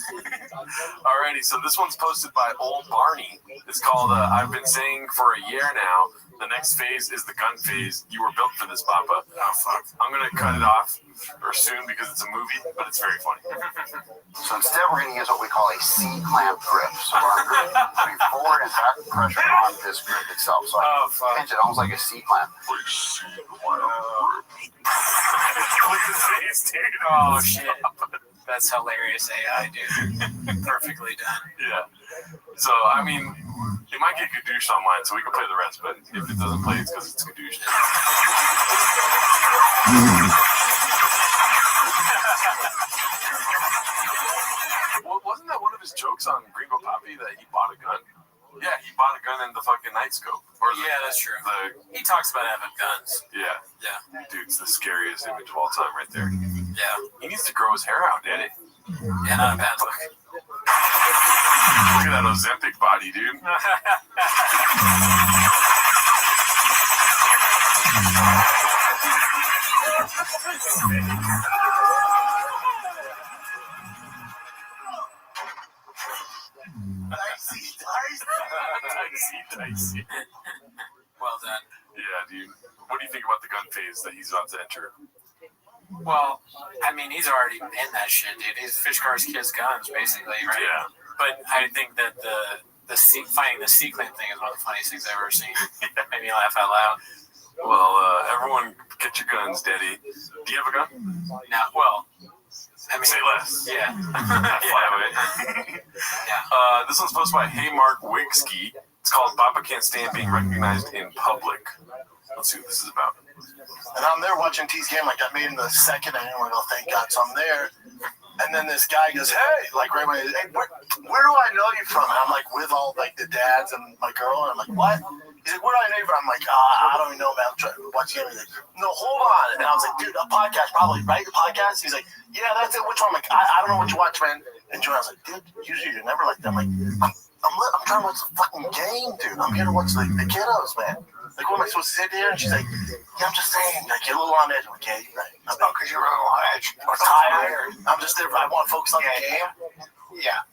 Alrighty, so this one's posted by Old Barney. It's called, I've been saying for a year now, the next phase is the gun phase. You were built for this, Papa. Oh, fuck. I'm going to cut it off or soon because it's a movie, but it's very funny. So instead, we're going to use what we call a C-clamp grip. So we're putting forward and back pressure on this grip itself. So I can pinch it almost like a C-clamp. Oh, shit. That's hilarious AI, dude. Perfectly done. Yeah. So, I mean, it might get Kadoosh online, so we can play the rest, but if it doesn't play, it's because it's Kadoosh. Wasn't that one of his jokes on Gringo Poppy that he bought a gun? Yeah, he bought a gun in the fucking night scope. Yeah, that's true. He talks about having guns. Yeah. Yeah. Dude, it's the scariest image of all time right there. Yeah. He needs to grow his hair out, Daddy. Yeah, not a bad look. Look at that Ozempic body, dude. Dicey. Well done. Yeah, dude. What do you think about the gun phase that he's about to enter? Well, I mean, he's already in that shit, dude. He's fish cars, kiss guns, basically, right? Yeah. But I think that fighting the C-clamp thing is one of the funniest things I've ever seen. Made me laugh out loud. Well, everyone get your guns, Daddy. Do you have a gun? No, well, I mean, say less. Yeah. Fly away. Yeah. This one's posted by Hey Mark Wigski. It's called Papa Can't Stand Being Recognized in Public. Let's see what this is about. And I'm there watching T's game, like I made in the second inning, like, oh, thank God. So I'm there. And then this guy goes, hey, like right away, hey, where do I know you from? And I'm like with all like the dads and my girl, and I'm like, what? He's like, where do I know you from? I'm like, I don't even know, man. I'm trying to watch the game. He's like, no, hold on. And I was like, dude, a podcast, probably, right? A podcast? He's like, yeah, that's it. Which one? I'm like, I don't know what you watch, man. And Joanne was like, dude, usually you're never like that. I'm like, I'm trying to watch the fucking game, dude. I'm here to watch the kiddos, man. Like, what am I supposed to sit there? And she's like, yeah, I'm just saying, like, you're a little on edge. I'm like, yeah, you're right. No, because you're a little on edge. Or tired. I'm just there. I want to focus on the game. Yeah.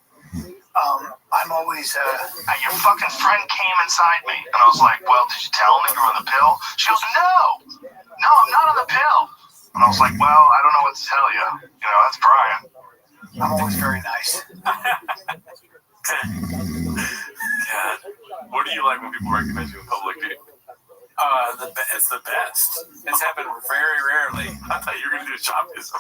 I'm always, your fucking friend came inside me, and I was like, well, did you tell me you were on the pill? She goes, no, I'm not on the pill. And I was like, well, I don't know what to tell you. You know, that's Brian. I'm always very nice. God. What do you like when people recognize you in public, dude? It's the best. It's happened very rarely. I thought you were going to do a shoppism.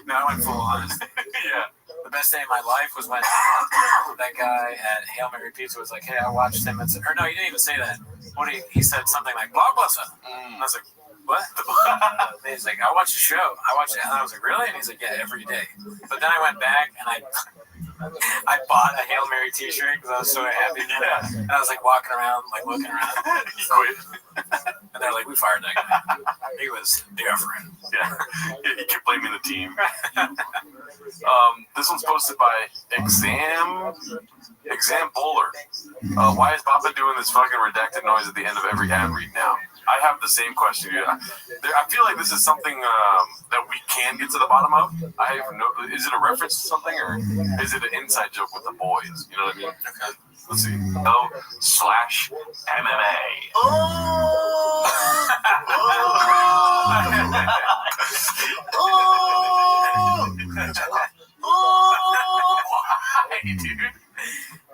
No, I went full honest. Yeah. The best day of my life was when that guy at Hail Mary Pizza was like, hey, I watched him. Or no, he didn't even say that. He said something like, Blockbuster. And I was like, what? And he's like, I watched the show. I watched it. And I was like, really? And he's like, yeah, every day. But then I went back and I bought a Hail Mary t-shirt because I was so happy. Yeah. And I was like walking around, like looking around. He quit. And they're like, we fired that guy. He was different. Yeah. He kept blaming the team. This one's posted by Exam Bowler. Why is Papa doing this fucking redacted noise at the end of every ad read now? I have the same question. I feel like this is something that we can get to the bottom of. I have no. Is it a reference to something, or is it an inside joke with the boys? You know what I mean? Okay. Let's see. L/MMA. Dude.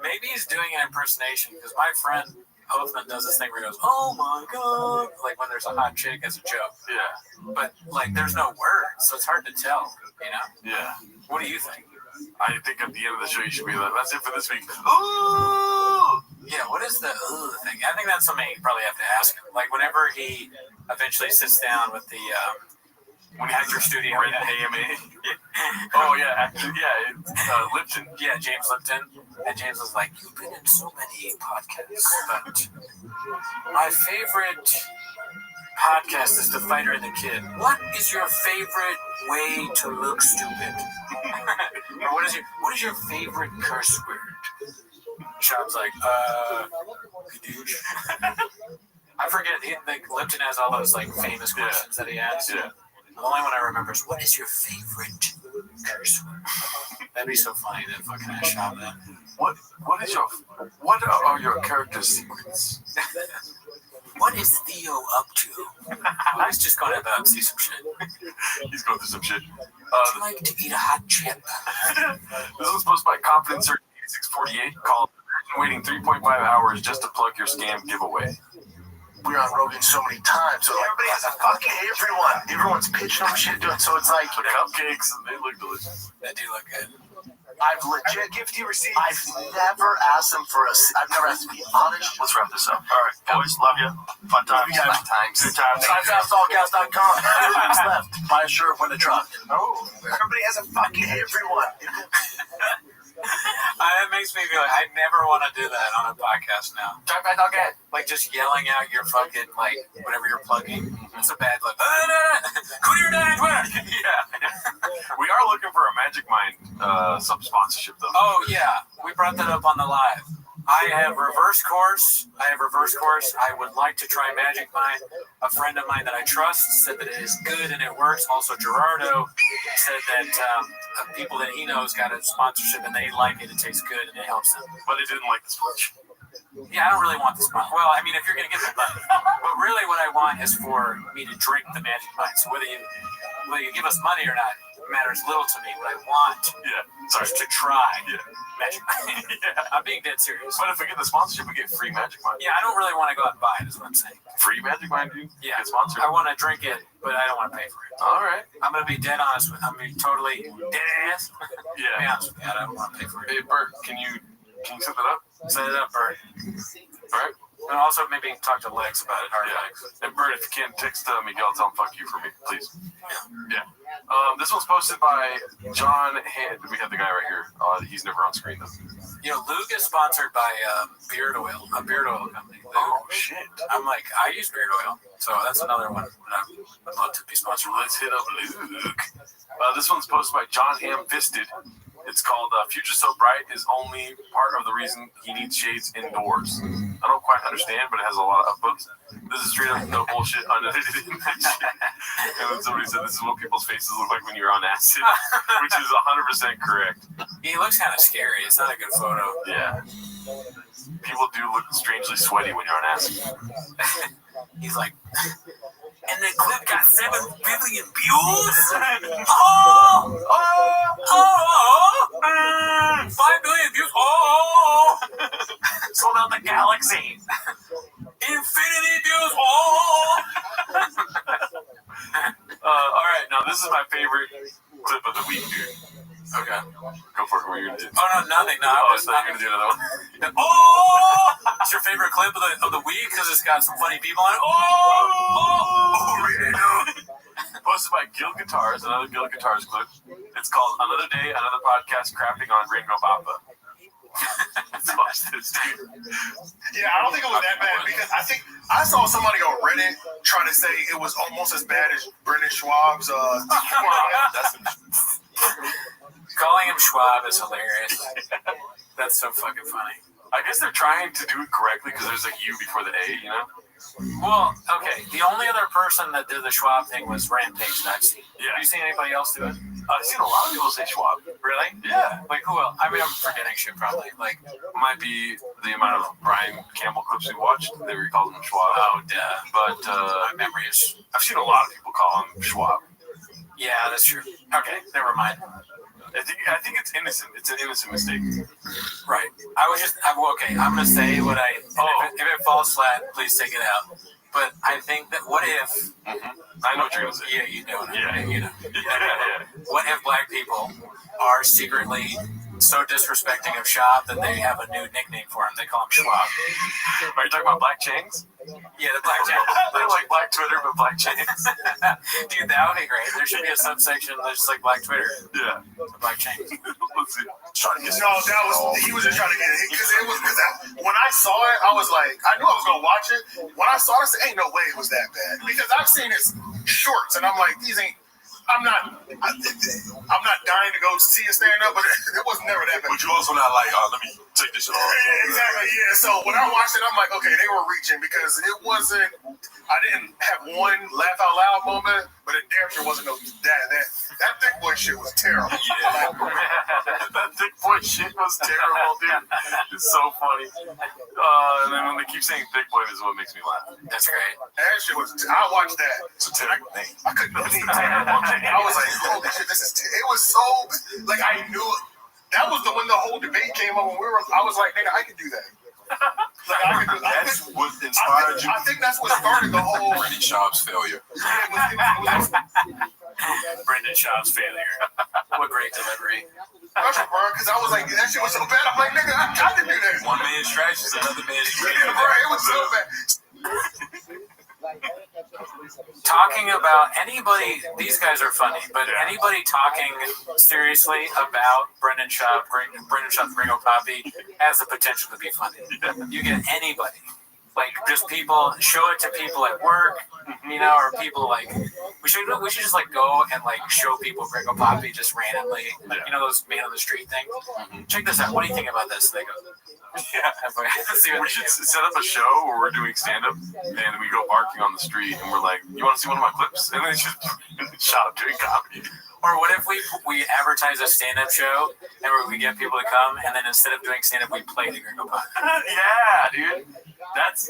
Maybe he's doing an impersonation because my friend Hoffman does this thing where he goes, "Oh my god," like when there's a hot chick as a joke. Yeah. But like, there's no words, so it's hard to tell. You know? Yeah. What do you think? I think at the end of the show you should be like, "That's it for this week." Ooh. Yeah. What is the thing? I think that's something you probably have to ask him. Like whenever he eventually sits down with the when Actor Studio Red AMA. Oh yeah, Lipton. Yeah, James Lipton. And James was like, "You've been in so many podcasts, but my favorite podcast is The Fighter and the Kid. What is your favorite way to look stupid? Or what is your favorite curse word?" Shab's like, "Kadoosh." I forget. Like Lipton has all those like famous questions that he asks. Yeah. The only one I remember is, "What is your favorite curse word?" That'd be so funny to fucking ask Shab that. What are your character secrets? What is Theo up to? He's just going to see some shit. He's going through some shit. Would you like to eat a hot chip? This was posted by Confidence 648 called "Waiting 3.5 hours just to plug your scam giveaway." We're on Rogan so many times, so everybody has a fucking everyone's pitching them shit doing. So it's like the cupcakes, and they look delicious. They do look good. I've legit gift you receipts. I've never asked them for I've never asked to be honest. Let's wrap this up. All right, boys, love you. Fun times. Yeah. Fun times. Good times. Sidefastallcast.com. 2 weeks left. Buy a shirt, win a truck. Oh, everybody has a fucking everyone. It makes me feel like I never want to do that on a podcast now. Like just yelling out your fucking like whatever you're plugging. It's a bad look. Who do you Yeah. We are looking for a Magic Mind sub sponsorship though. Oh yeah, we brought that up on the live. I have reverse course. I would like to try Magic Mind. A friend of mine that I trust said that it is good and it works. Also, Gerardo said that people that he knows got a sponsorship and they like it. It tastes good and it helps them. But they didn't like the sponsorship. Yeah, I don't really want this money. Well, I mean, if you're going to get the money. But really what I want is for me to drink the Magic Mind. So whether you give us money or not matters little to me. What I want is to try Magic Mind. I'm being dead serious. But if we get the sponsorship, we get free Magic Mind. Yeah, I don't really want to go out and buy it, is what I'm saying. Free Magic Mind, dude? Yeah, get sponsored. I want to drink it, but I don't want to pay for it. All right. I'm going to be dead honest with you. I'm going to be totally dead ass. Yeah. Be honest with you. I don't want to pay for it. Hey, Bert, can you set that up? Set it up, Bert. All right. And also maybe talk to Lex about it. Lex. And Bert, if you can, text Miguel, tell him fuck you for me, please. Yeah. This one's posted by John Hand. We have the guy right here. He's never on screen though. You know, Luke is sponsored by Beard Oil, a beard oil company. Oh shit! I'm like, I use beard oil, so that's another one that I would love to be sponsored. Let's hit up Luke. This one's posted by John Ham-Fisted. It's called "Future So Bright" is only part of the reason he needs shades indoors. I don't quite understand, but it has a lot of upvotes. This is straight up no bullshit, unedited. And then somebody said this is what people's faces look like when you're on acid, which is 100% correct. He looks kind of scary. It's not a good photo. Yeah. People do look strangely sweaty when you're on acid. He's like, and the clip got 7 billion views. 5 billion views. Sold out the galaxy. Infinity views. All right, now this is my favorite clip of the week, dude. Okay, go for it. What are you gonna do? Oh no, nothing. No, it's not gonna do another one. It's your favorite clip of the week because it's got some funny people on it. Posted by Gil Guitars, another Gil Guitars clip. It's called "Another Day, Another Podcast Crapping on Ringo Bappa." Let's watch this, dude. Yeah, I don't think it was that bad because I think I saw somebody on Reddit trying to say it was almost as bad as Brendan Schwab's. Calling him Schwab is hilarious. That's so fucking funny. I guess they're trying to do it correctly because there's a U before the A, you know? Well, okay. The only other person that did the Schwab thing was Rampage that I've seen. Yeah. Have you seen anybody else do it? I've seen a lot of people say Schwab. Really? Yeah. Like who else? I mean, I'm forgetting shit probably. Like, might be the amount of Brian Campbell clips we watched. They were calling him Schwab. Oh, duh. But my memory is. I've seen a lot of people call him Schwab. Yeah, that's true. Okay, never mind. I think it's innocent. It's an innocent mistake. Right. Okay. I'm gonna say what I. If it falls flat, please take it out. But I think that what if? I know what you're gonna say. Yeah, you know. Yeah. You know. What if black people are secretly so disrespecting of Schwab that they have a new nickname for him? They call him Schwab. Are you talking about Black Chains? Yeah, the Black Chains. They're like Black Twitter, but Black Chains. Dude, that would be great. There should be a subsection that's just like Black Twitter. Yeah. Black Chains. Let's see. He was just trying to get it because when I saw it, I was like, I knew I was gonna watch it. When I saw it, I said, "Ain't no way it was that bad." Because I've seen his shorts, and I'm like, these ain't. I'm not dying to go see it stand up, but it was never that bad. But you also not like, let me take this shit off. Yeah, exactly. Yeah. So when I watched it, I'm like, okay, they were reaching because it wasn't. I didn't have one laugh out loud moment, but it damn sure wasn't no that thick boy shit was terrible. Yeah. That thick boy shit was terrible, dude. It's so funny. And then when they keep saying thick boy, this is what makes me laugh. That's great. That shit was. I watched that. It's a terrible name. I couldn't believe it. I was like, holy shit, this is. It was so like I knew it. That was when the whole debate came up when I was like, nigga, I could do that. That's what inspired you. I think that's what started the whole. Brendan Schaub's failure. Brendan Schaub's failure. What great delivery. Because I was like, that shit was so bad. I'm like, nigga, I can do that. One man's trash is another man's dream. Yeah, bro, it was so bad. Talking about anybody, these guys are funny, but anybody talking seriously about Brendan Schaub's Gringo Poppy has the potential to be funny. You get anybody. Like, just people, show it to people at work, or people like, we should just like go and like show people Gringo Poppy just randomly, those man on the street things. Check this out. What do you think about this? They go, we should set up a show where we're doing stand-up and we go barking on the street and we're like, you want to see one of my clips? And then it's just Schaub doing comedy. Or what if we advertise a stand-up show and we get people to come and then instead of doing stand-up, we play the Gringo Poppy? Yeah, dude. That's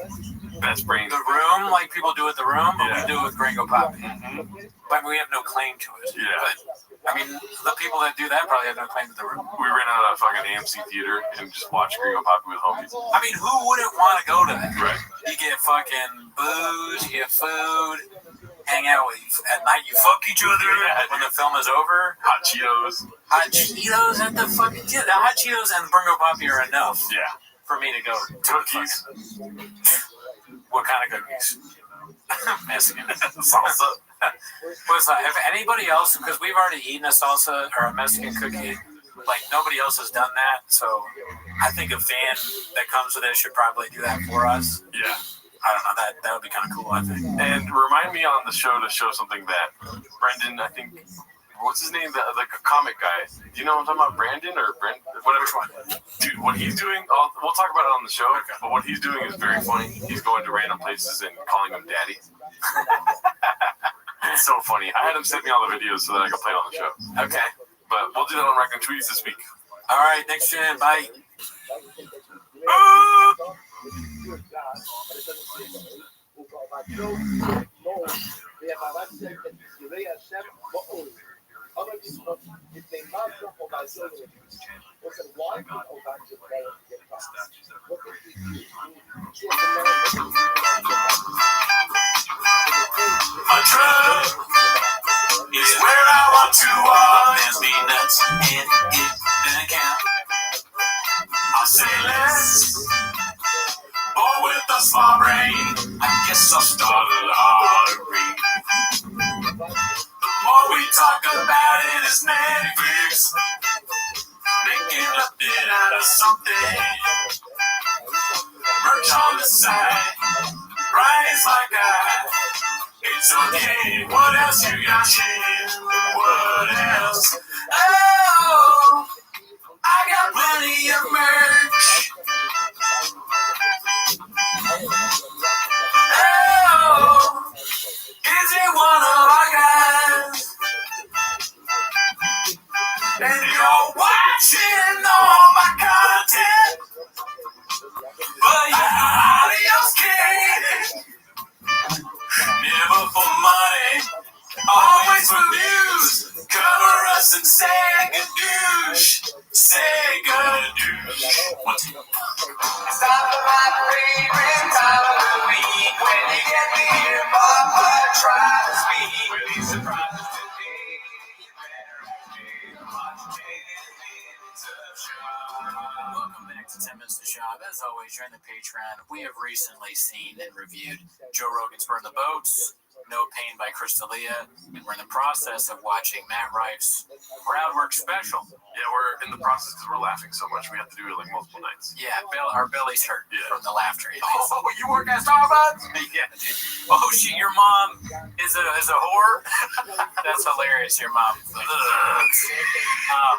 brains. The Room, like people do at the Room, but we do it with Gringo Poppy. But we have no claim to it. Yeah. But, I mean, the people that do that probably have no claim to the Room. We ran out of fucking AMC theater and just watched Gringo Poppy with homies. I mean, who wouldn't want to go to that? Right. You get fucking booze, you get food, hang out with at night, you fuck each other when the film is over. Hot Cheetos. Hot Cheetos at the fucking the Hot Cheetos and Gringo Poppy are enough. Yeah. For me to go. Cookies. What kind of cookies? Mexican. Salsa. If anybody else, because we've already eaten a salsa or a Mexican cookie, like nobody else has done that, so I think a fan that comes with it should probably do that for us. Yeah. I don't know, that would be kind of cool, I think. And remind me on the show to show something that Brendan, I think, what's his name? Like a comic guy. Do you know what I'm talking about? Brandon or Brent? Whatever. Which one? Dude, what he's doing, we'll talk about it on the show, but what he's doing is very funny. He's going to random places and calling them daddy. It's so funny. I had him send me all the videos so that I could play it on the show. Okay. But we'll do that on Raccoon Tweets this week. All right, thanks, Jen. Bye. My truck is where I want to always be nuts and it didn't count. I'll say less, or with a small brain, I guess I'll start a lottery. The more we talk about it is Netflix, making a bit out of something. Merch on the side, rise my guy. It's okay, what else you got, shit? What else? Oh, I got plenty of merch. Oh, is it one of our guys? And you're watching all my content, but you're adios, kid. Never for money, always for views. Cover us and Welcome back to 10 Minutes to Shop. As always, you're in the Patreon. We have recently seen and reviewed Joe Rogan's Burn the Boats, No Pain by Chris D'Elia, and we're in the process of watching Matt Rife's Crowdwork special. Yeah, we're in the process because we're laughing so much. We have to do it like multiple nights. Yeah, our bellies hurt from the laughter. Oh, you work at Starbucks? Yeah, dude. Oh shit, your mom is a whore? That's hilarious, your mom.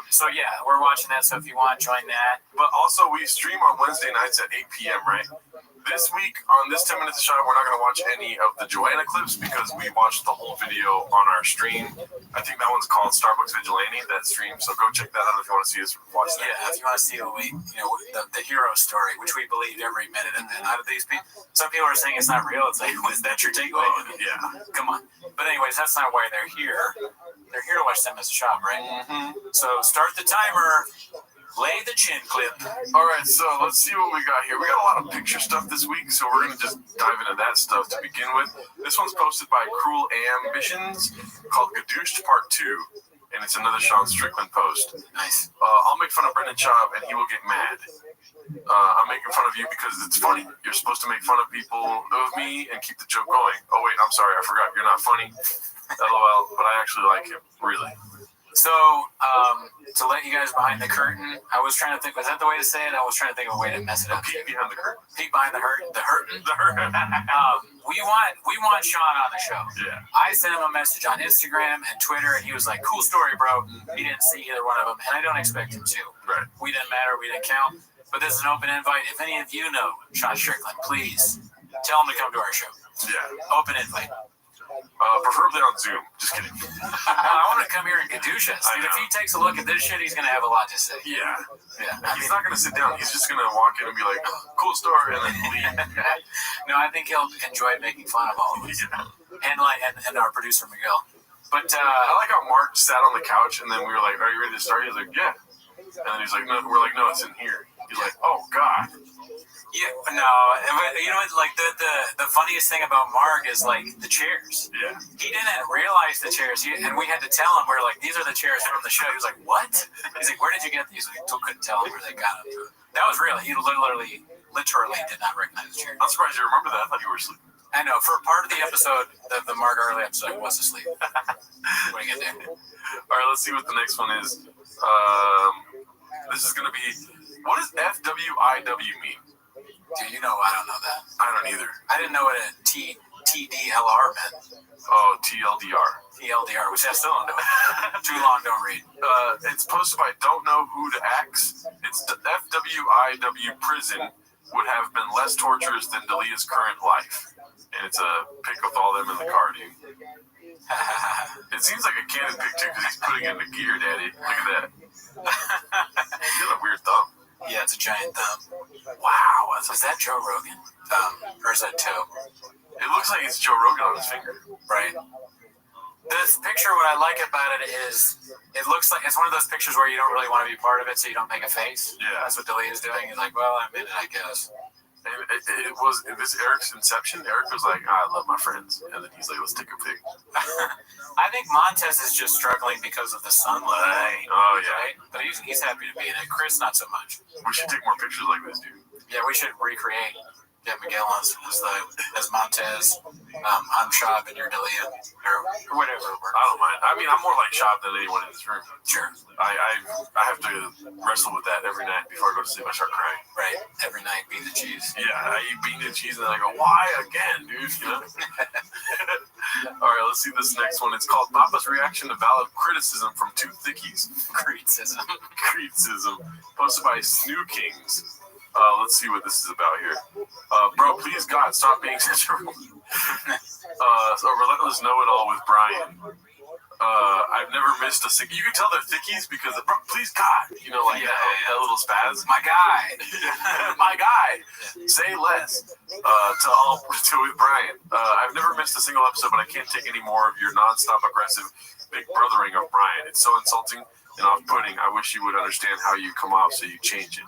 So yeah, we're watching that, so if you want, join that. But also, we stream on Wednesday nights at 8 p.m., right? This week, on this 10 Minutes of Shot, we're not going to watch any of the Joanna clips because we watched the whole video on our stream. I think that one's called Starbucks Vigilante, that stream. So go check that out if you want to see us watch that. Yeah, if you want to see the hero story, which we believe every minute. And then out of these people, some people are saying it's not real. It's like, is that your takeaway? Yeah. Come on. But anyways, that's not why they're here. They're here to watch 10 Minutes of Shop, right? Mm-hmm. So start the timer. Lay the chin clip. All right, so let's see what we got here. We got a lot of picture stuff this week, so we're going to just dive into that stuff to begin with. This one's posted by Cruel Ambitions called Gadooshed Part 2, and it's another Sean Strickland post. Nice. I'll make fun of Brendan Schaub, and he will get mad. I'm making fun of you because it's funny. You're supposed to make fun of people of me and keep the joke going. Oh, wait, I'm sorry. I forgot. You're not funny. LOL, but I actually like him. Really. So, to let you guys behind the curtain, I was trying to think, was that the way to say it? I was trying to think of a way to mess it up. Peek behind the curtain. Peek behind the curtain. We want Sean on the show. Yeah. I sent him a message on Instagram and Twitter, and he was like, cool story, bro. He didn't see either one of them, and I don't expect him to. Right. We didn't matter. We didn't count. But this is an open invite. If any of you know Sean Strickland, please tell him to come to our show. Yeah. Open invite. Preferably on Zoom. Just kidding. I want to come here and gadoosh us. Dude, if he takes a look at this shit, he's going to have a lot to say. Yeah. He's not going to sit down. He's just going to walk in and be like, cool story, and then leave. No, I think he'll enjoy making fun of all of us. And our producer, Miguel. But I like how Mark sat on the couch, and then we were like, are you ready to start? He's like, yeah. And then he's like, no. We're like, no, it's in here. He's like, oh, God. Yeah, no, you know what? Like the funniest thing about Mark is like the chairs. Yeah. He didn't realize the chairs, and we had to tell him. We're like, these are the chairs from the show. He was like, what? He's like, where did you get these? We still couldn't tell him where they got them. That was real. He literally did not recognize the chair. I'm surprised you remember that. I thought you were asleep. I know. For part of the episode, the Mark early episode, I was asleep. What do you get there? All right, let's see what the next one is. This is going to be, what does FWIW mean? Dude, you know I don't know that. I don't either. I didn't know what a TDLR meant. Oh, TLDR. TLDR, which I still don't know. Too long, don't read. It's posted by Don't Know Who to Axe. It's the FWIW prison would have been less torturous than D'Elia's current life. And it's a pic with all them in the car, dude. It seems like a Canon picture because he's putting it in the gear, daddy. Look at that. He's got a weird thumb. Yeah, it's a giant thumb. Wow, is that Joe Rogan? Or is that toe? It looks like it's Joe Rogan on his finger. Right. This picture, what I like about it is, it looks like it's one of those pictures where you don't really want to be part of it, so you don't make a face. Yeah. That's what D'Elia is doing. He's like, well, I'm in it, I guess. And it was this Eric's inception. Eric was like, I love my friends. And then he's like, let's take a pic. I think Montez is just struggling because of the sunlight. Oh, yeah. Right? But he's happy to be in it. Chris, not so much. We should take more pictures like this, dude. Yeah, we should recreate. Yeah, Miguel as Montez. I'm Schaub and you're D'Elia. Or whatever. I don't mind. I mean, I'm more like Schaub than anyone in this room. Sure. I have to wrestle with that every night before I go to sleep. I start crying. Right. Every night, bean and cheese. Yeah, I eat bean and cheese and then I go, why again, dude? You know? All right, let's see this next one. It's called Papa's Reaction to Valid Criticism from Two Thickies. Criticism. Posted by Snoo Kings. Let's see what this is about here. Bro, please, God, stop being such a relentless know-it-all with Brian. I've never missed a sick. You can tell they're thickies because, bro, please, God, you know, like that little spaz. My guy. My guy. Say less to with Brian. I've never missed a single episode, but I can't take any more of your nonstop aggressive big brothering of Brian. It's so insulting and off-putting. I wish you would understand how you come off so you change it.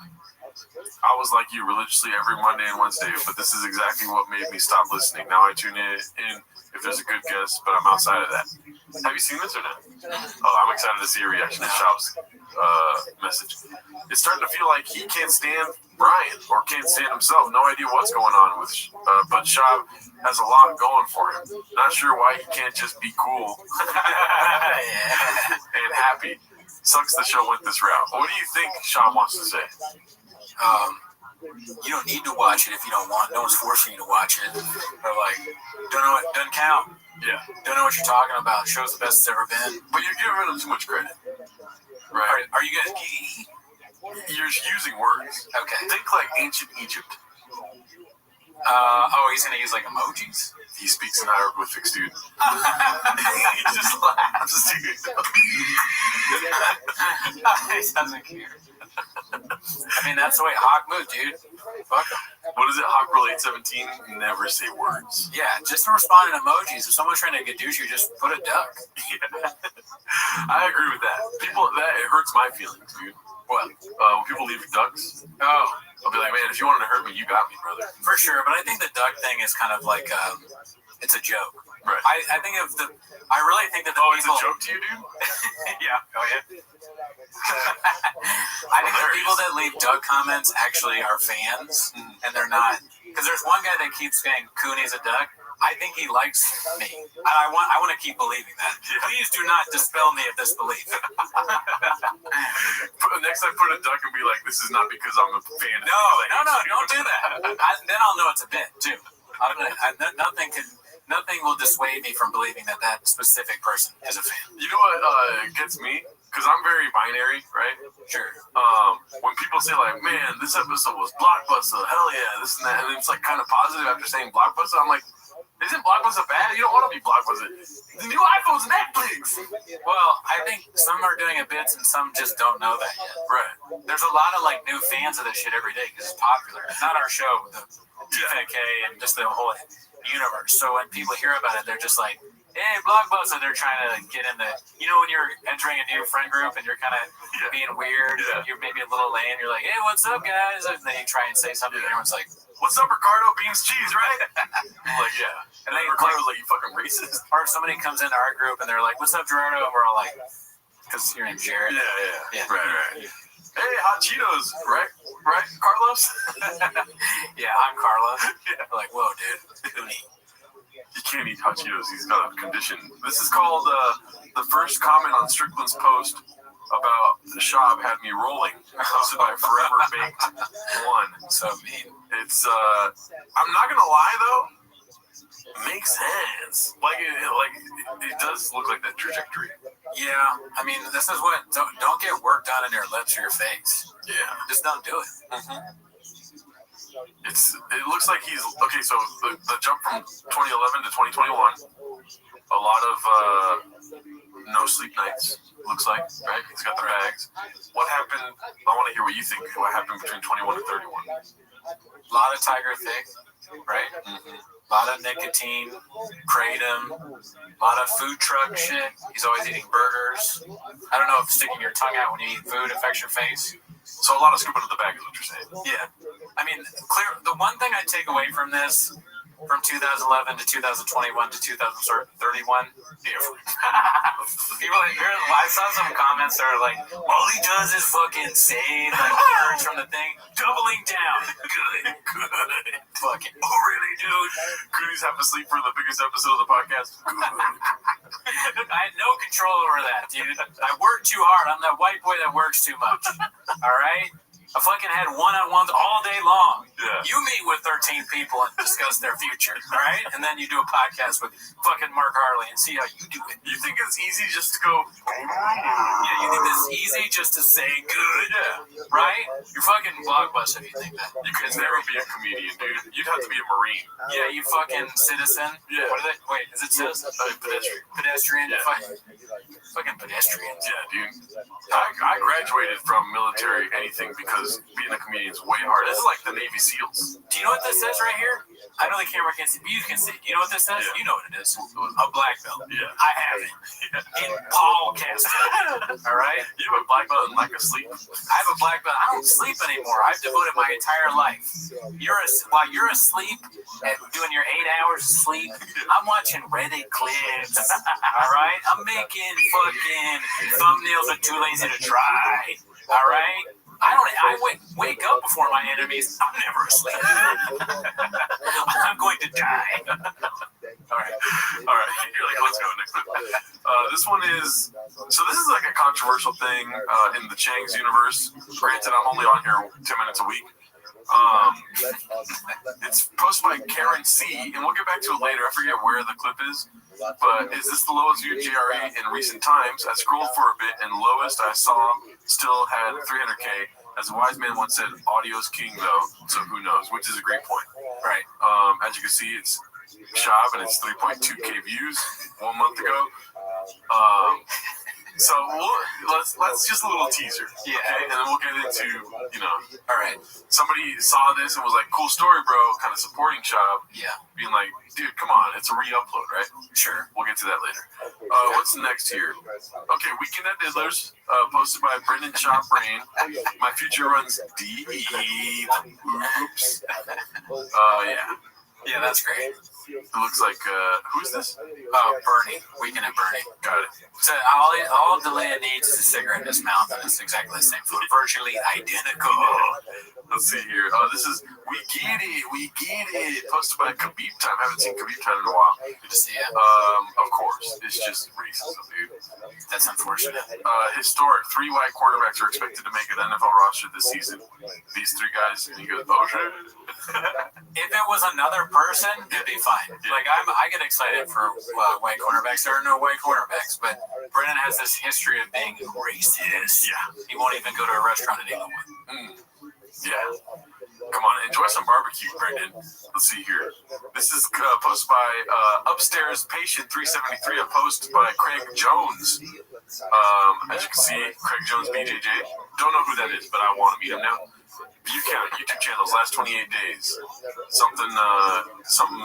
I was like you religiously every Monday and Wednesday, but this is exactly what made me stop listening. Now I tune in if there's a good guest, but I'm outside of that. Have you seen this or not? Oh, I'm excited to see your reaction to Shab's message. It's starting to feel like he can't stand Brian or can't stand himself. No idea what's going on with, but Shab has a lot going for him. Not sure why he can't just be cool and happy. Sucks the show went this route. What do you think Shab wants to say? You don't need to watch it if you don't want. No one's forcing you to watch it. But like, don't know it doesn't count. Yeah. Don't know what you're talking about. Show's the best it's ever been. But you're giving him too much credit. Right. Are you guys gay? You're using words. Okay. Think like ancient Egypt. He's gonna use like emojis? He speaks in hieroglyphics, dude. He just laughs, dude. He doesn't care. I mean, that's the way Hawk moved, dude. Fuck him. What is it? Hawk Roll 817? Never say words. Yeah, just respond in emojis. If someone's trying to get douche you, just put a duck. Yeah. I agree with that. It hurts my feelings, dude. What? When people leave ducks. Oh. I'll be like, man, if you wanted to hurt me, you got me, brother. For sure, but I think the duck thing is kind of like, it's a joke. Right. I really think that the people... it's a joke to you, dude? Yeah. Oh, yeah. I think the people that leave duck comments actually are fans, and they're not. Because there's one guy that keeps saying Cooney's a duck. I think he likes me. And I want to keep believing that. Please do not dispel me of this belief. Next time, put a duck and be like, this is not because I'm a fan. No, don't do that. Then I'll know it's a bit, too. Nothing will dissuade me from believing that specific person is a fan. You know what gets me? Because I'm very binary, right? Sure. When people say like, man, this episode was blockbuster, hell yeah, this and that, and it's like kind of positive after saying blockbuster, I'm like, isn't blockbuster bad? You don't want to be blockbuster. The new iPhone's Netflix. Well, I think some are doing it bits and some just don't know that yet. Right. There's a lot of like new fans of this shit every day because it's popular. It's not our show, the TFK and just the whole universe. So when people hear about it, they're just like, hey, Blockbuster, they're trying to get in the, when you're entering a new friend group and you're kind of being weird, you're maybe a little lame, you're like, hey, what's up, guys? And then you try and say something, and everyone's like, what's up, Ricardo? Beans, cheese, right? Like, yeah. And then Ricardo's like, you fucking racist? Or if somebody comes into our group and they're like, what's up, Gerardo? And we're all like, because your name's Jared. Yeah. Right. Hey, hot Cheetos, right, Carlos? Yeah, I'm Carlos. Yeah. Like, whoa, dude. You can't eat hot Cheetos. He's got a condition. This is called the first comment on Strickland's post about the Shab had me rolling. Posted by Forever Baked 1. So mean. It's I'm not gonna lie though. Makes sense. Like it does look like that trajectory. Yeah, I mean, this is what don't get work done in your lips or your face. Yeah, just don't do it. Mm-hmm. It looks like he's okay. So the jump from 2011 to 2021, a lot of no sleep nights. Looks like, right? He's got the bags. What happened? I want to hear what you think. What happened between 21 and 31? A lot of Tiger Thick, right? Mm-hmm. A lot of nicotine, kratom, a lot of food truck shit. He's always eating burgers. I don't know if sticking your tongue out when you eat food affects your face. So a lot of scooping to the bag is what you're saying. Yeah. I mean, the one thing I take away from this, from 2011 to 2021 to 2031, different. People I saw some comments that are like, all he does is fucking say like words from the thing, doubling down. Good. Fucking, oh really, dude? Goonies have to sleep for the biggest episode of the podcast. I had no control over that, dude. I work too hard. I'm that white boy that works too much. All right? I fucking had one-on-ones all day long. Yeah. You meet with 13 people and discuss their future, all right? And then you do a podcast with fucking Mark Harley and see how you do it. You think it's easy just to go... Yeah, you think it's easy just to say good? Yeah. Right? You're fucking Blockbuster if you think that. You could never be a comedian, dude. You'd have to be a Marine. Yeah, you fucking citizen. Yeah. What are they? Wait, is it citizen? Pedestrian. Pedestrian? Yeah. Fucking pedestrians. Yeah, dude. I graduated from military anything because being a comedian is way hard. This is like the Navy SEAL seals. Do you know what this says right here? I know the camera can't see, but you can see. Do you know what this says? Yeah. You know what it is. A black belt. Yeah. I have it. In Paul casting. All right? You have a black belt and lack of sleep? I have a black belt. I don't sleep anymore. I've devoted my entire life. While you're asleep and doing your 8 hours of sleep, I'm watching Reddit clips. All right? I'm making fucking thumbnails that are too lazy to try. All right? I wake up before my enemies. I'm never asleep. I'm going to die. All right. You're like, let's go next one. This one is this is like a controversial thing in the Chang's universe. Granted, I'm only on here 10 minutes a week. It's posted by Karen C, and we'll get back to it later. I forget where the clip is, but is this the lowest viewed GRE in recent times? I scrolled for a bit, and lowest I saw still had 300K. As a wise man once said, audio's king, though, so who knows? Which is a great point. Right. As you can see, it's Shab, and it's 3.2K views 1 month ago. So let's just a little teaser, okay? And then we'll get into, all right. Somebody saw this and was like, "Cool story, bro," kind of supporting Shab. Yeah. Being like, "Dude, come on, it's a re-upload, right?" Sure. We'll get to that later. What's next here? Okay, Weekend at Diddlers, posted by Brendan Shop Brain. My future runs deep. Oops. Yeah. Yeah, that's great. It looks like, who's this? Bernie. Weekend at Bernie. Got it. So all Delia needs is a cigarette in his mouth, and it's exactly the same food. Virtually identical. Let's see here. This is We Get It. Posted by Khabib Time. I haven't seen Khabib Time in a while. Good to see it. Of course. It's just racism, dude. That's unfortunate. Historic. 3 white quarterbacks are expected to make an NFL roster this season. These 3 guys, and he goes, "Oh shit." If it was another person, it'd be fine. Like I get excited for white quarterbacks. There are no white quarterbacks, but Brennan has this history of being racist. Yeah. He won't even go to a restaurant in England. Yeah. Come on, enjoy some barbecue, Brendan. Let's see here. This is posted by Upstairs Patient 373, a post by Craig Jones. As you can see, Craig Jones, BJJ. Don't know who that is, but I want to meet him now. View count, YouTube channels, last 28 days. Something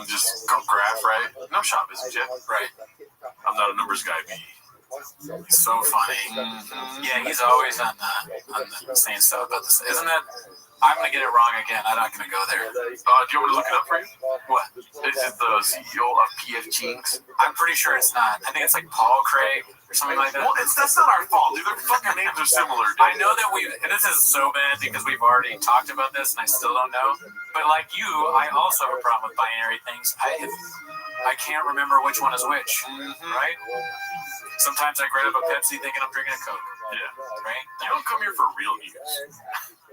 just go graph, right? No shop, isn't it? Right. I'm not a numbers guy, B. He's so funny. Mm-hmm. Yeah, he's always on the saying stuff about this. Isn't that? I'm gonna get it wrong again. I'm not gonna go there. Do you want me to look it up for you? What? Is it the CEO of PF Jinx? I'm pretty sure it's not. I think it's like Paul Craig or something like that. Well, that's not our fault, dude. Their fucking names are similar, dude. I know that this is so bad because we've already talked about this and I still don't know. But like you, I also have a problem with binary things. I can't remember which one is which, right? Sometimes I grab a Pepsi thinking I'm drinking a Coke. Yeah. Right? You don't come here for real news.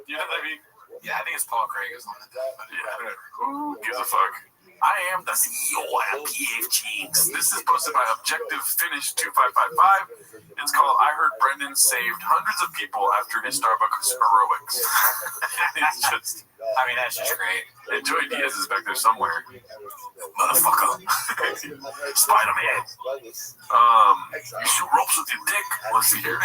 You know what I mean? Yeah, I think it's Paul Craig is on it. Yeah. Who gives a fuck? I am the CEO at PF Jinx. This is posted by Objective Finish 2555. It's called "I Heard Brendan Saved Hundreds of People After His Starbucks Heroics." It's just, that's just great. And Joey Diaz is back there somewhere. Motherfucker. Spider-Man. You shoot ropes with your dick. Let's see here.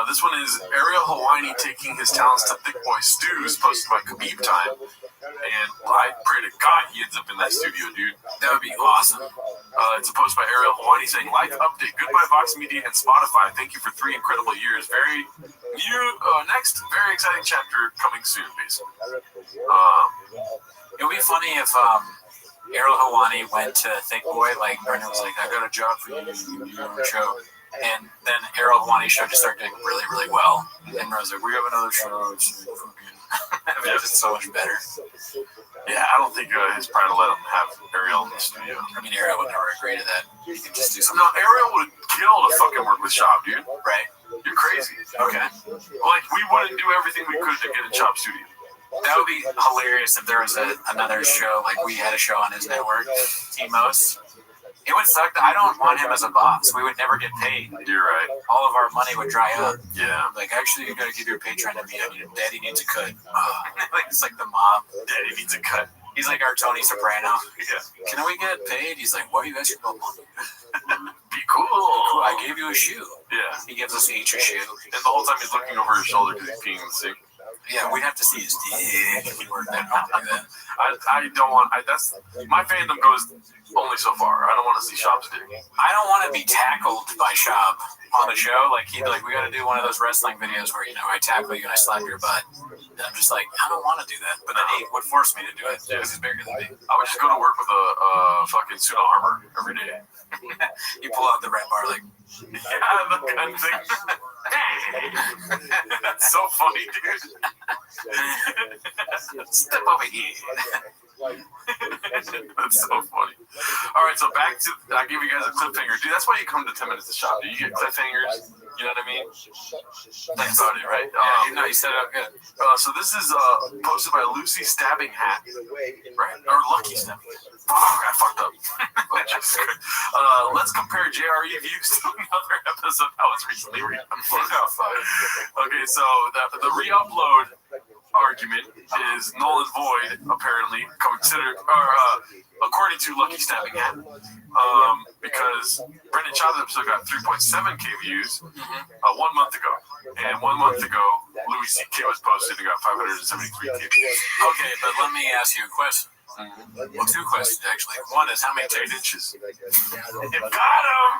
This one is Ariel Hawani taking his talents to Thick Boy Stews, posted by Khabib Time. And I pray to God he ends up in that studio, dude. That would be awesome. It's a post by Ariel Hawani saying, "Life update. Goodbye Vox Media and Spotify. Thank you for 3 incredible years. Very new. Next, very exciting chapter coming soon, basically." It would be funny if Ariel Hawani went to Thick Boy, like Brendan was like, "I got a job for you, you do your show." And then Ariel Hawani's show just started doing really, really well. And Brendan's like, "We have another show." It's just so much better. Yeah, I don't think his pride will let him have Ariel in the studio. I mean, Ariel would never agree to that. You can just do something. No, Ariel would kill to fucking work with Shop, dude. Right. You're crazy. Okay. Like, we wouldn't do everything we could to get in Shop studio. That would be hilarious if there was another show, like we had a show on his network, Timos. It would suck that I don't want him as a boss. We would never get paid. You're right. All of our money would dry up. Yeah. Like, actually, you got to give your Patreon to me. Daddy needs a cut. It's like the mob. Daddy needs a cut. He's like our Tony Soprano. Yeah. Can we get paid? He's like, "Why are you asking about money?" Be cool. I gave you a shoe. Yeah. He gives us each a shoe. And the whole time he's looking over his shoulder because he's peeing in the sink. Yeah, we'd have to see his dick if he were there. Don't do that. I don't want. That's my fandom goes only so far. I don't want to see Shab's dick. I don't want to be tackled by Shab on the show. Like he'd be like, we got to do one of those wrestling videos where I tackle you and I slap your butt. And I'm just like, I don't want to do that. But then he would force me to do it because he's bigger than me. I would just go to work with a fucking suit of armor every day. You pull out the red bar like, yeah, that kind of thing. That's so funny, dude. Step over here. That's so funny. All right, so back to I gave you guys a cliffhanger, dude. That's why you come to 10 Minutes to Shop. Do you get cliffhangers? You know what I mean? That's about it, right? Yeah, you set it up good. So this is posted by Lucy Stabbing Hat, right? Or Lucky Stabbing Hat. Fuck, I fucked up. Let's compare JRE views to another episode that was recently re-uploaded. Okay, so the re-upload argument is null and void, apparently, considered, or according to Lucky Stabbing Hat, because Brendan Child's episode got 3.7k views 1 month ago, and 1 month ago Louis C.K. was posted and got 573k views. Okay, but let me ask you a question. Well, two questions actually. One is how many chicks? You got him.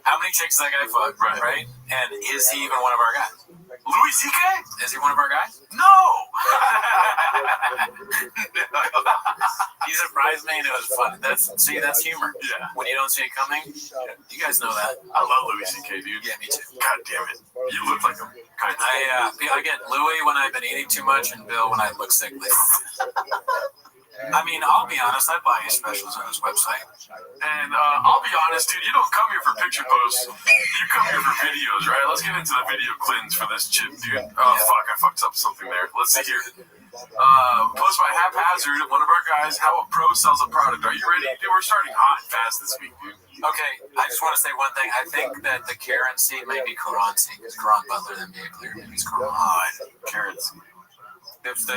How many chicks that guy fucked? Right. And is he even one of our guys? Louis C.K.? Is he one of our guys? No. He surprised me and it was fun. That's humor. Yeah. When you don't see it coming, you guys know that. I love Louis C.K., dude. Yeah, me too. God damn it. You look like him. Kind of. I get Louis when I've been eating too much and Bill when I look sickly. I mean, I'll be honest, I buy his specials on his website. And I'll be honest, dude, you don't come here for picture posts. You come here for videos, right? Let's get into the video cleanse for this chip, dude. Oh, fuck, I fucked up something there. Let's see here. Posted by Haphazard, one of our guys, how a pro sells a product. Are you ready? Dude, we're starting hot and fast this week, dude. Okay, I just want to say one thing. I think that the Karen seed may be Quran seed, because Quran Butler then made it clear maybe it's Quran. Karen seed.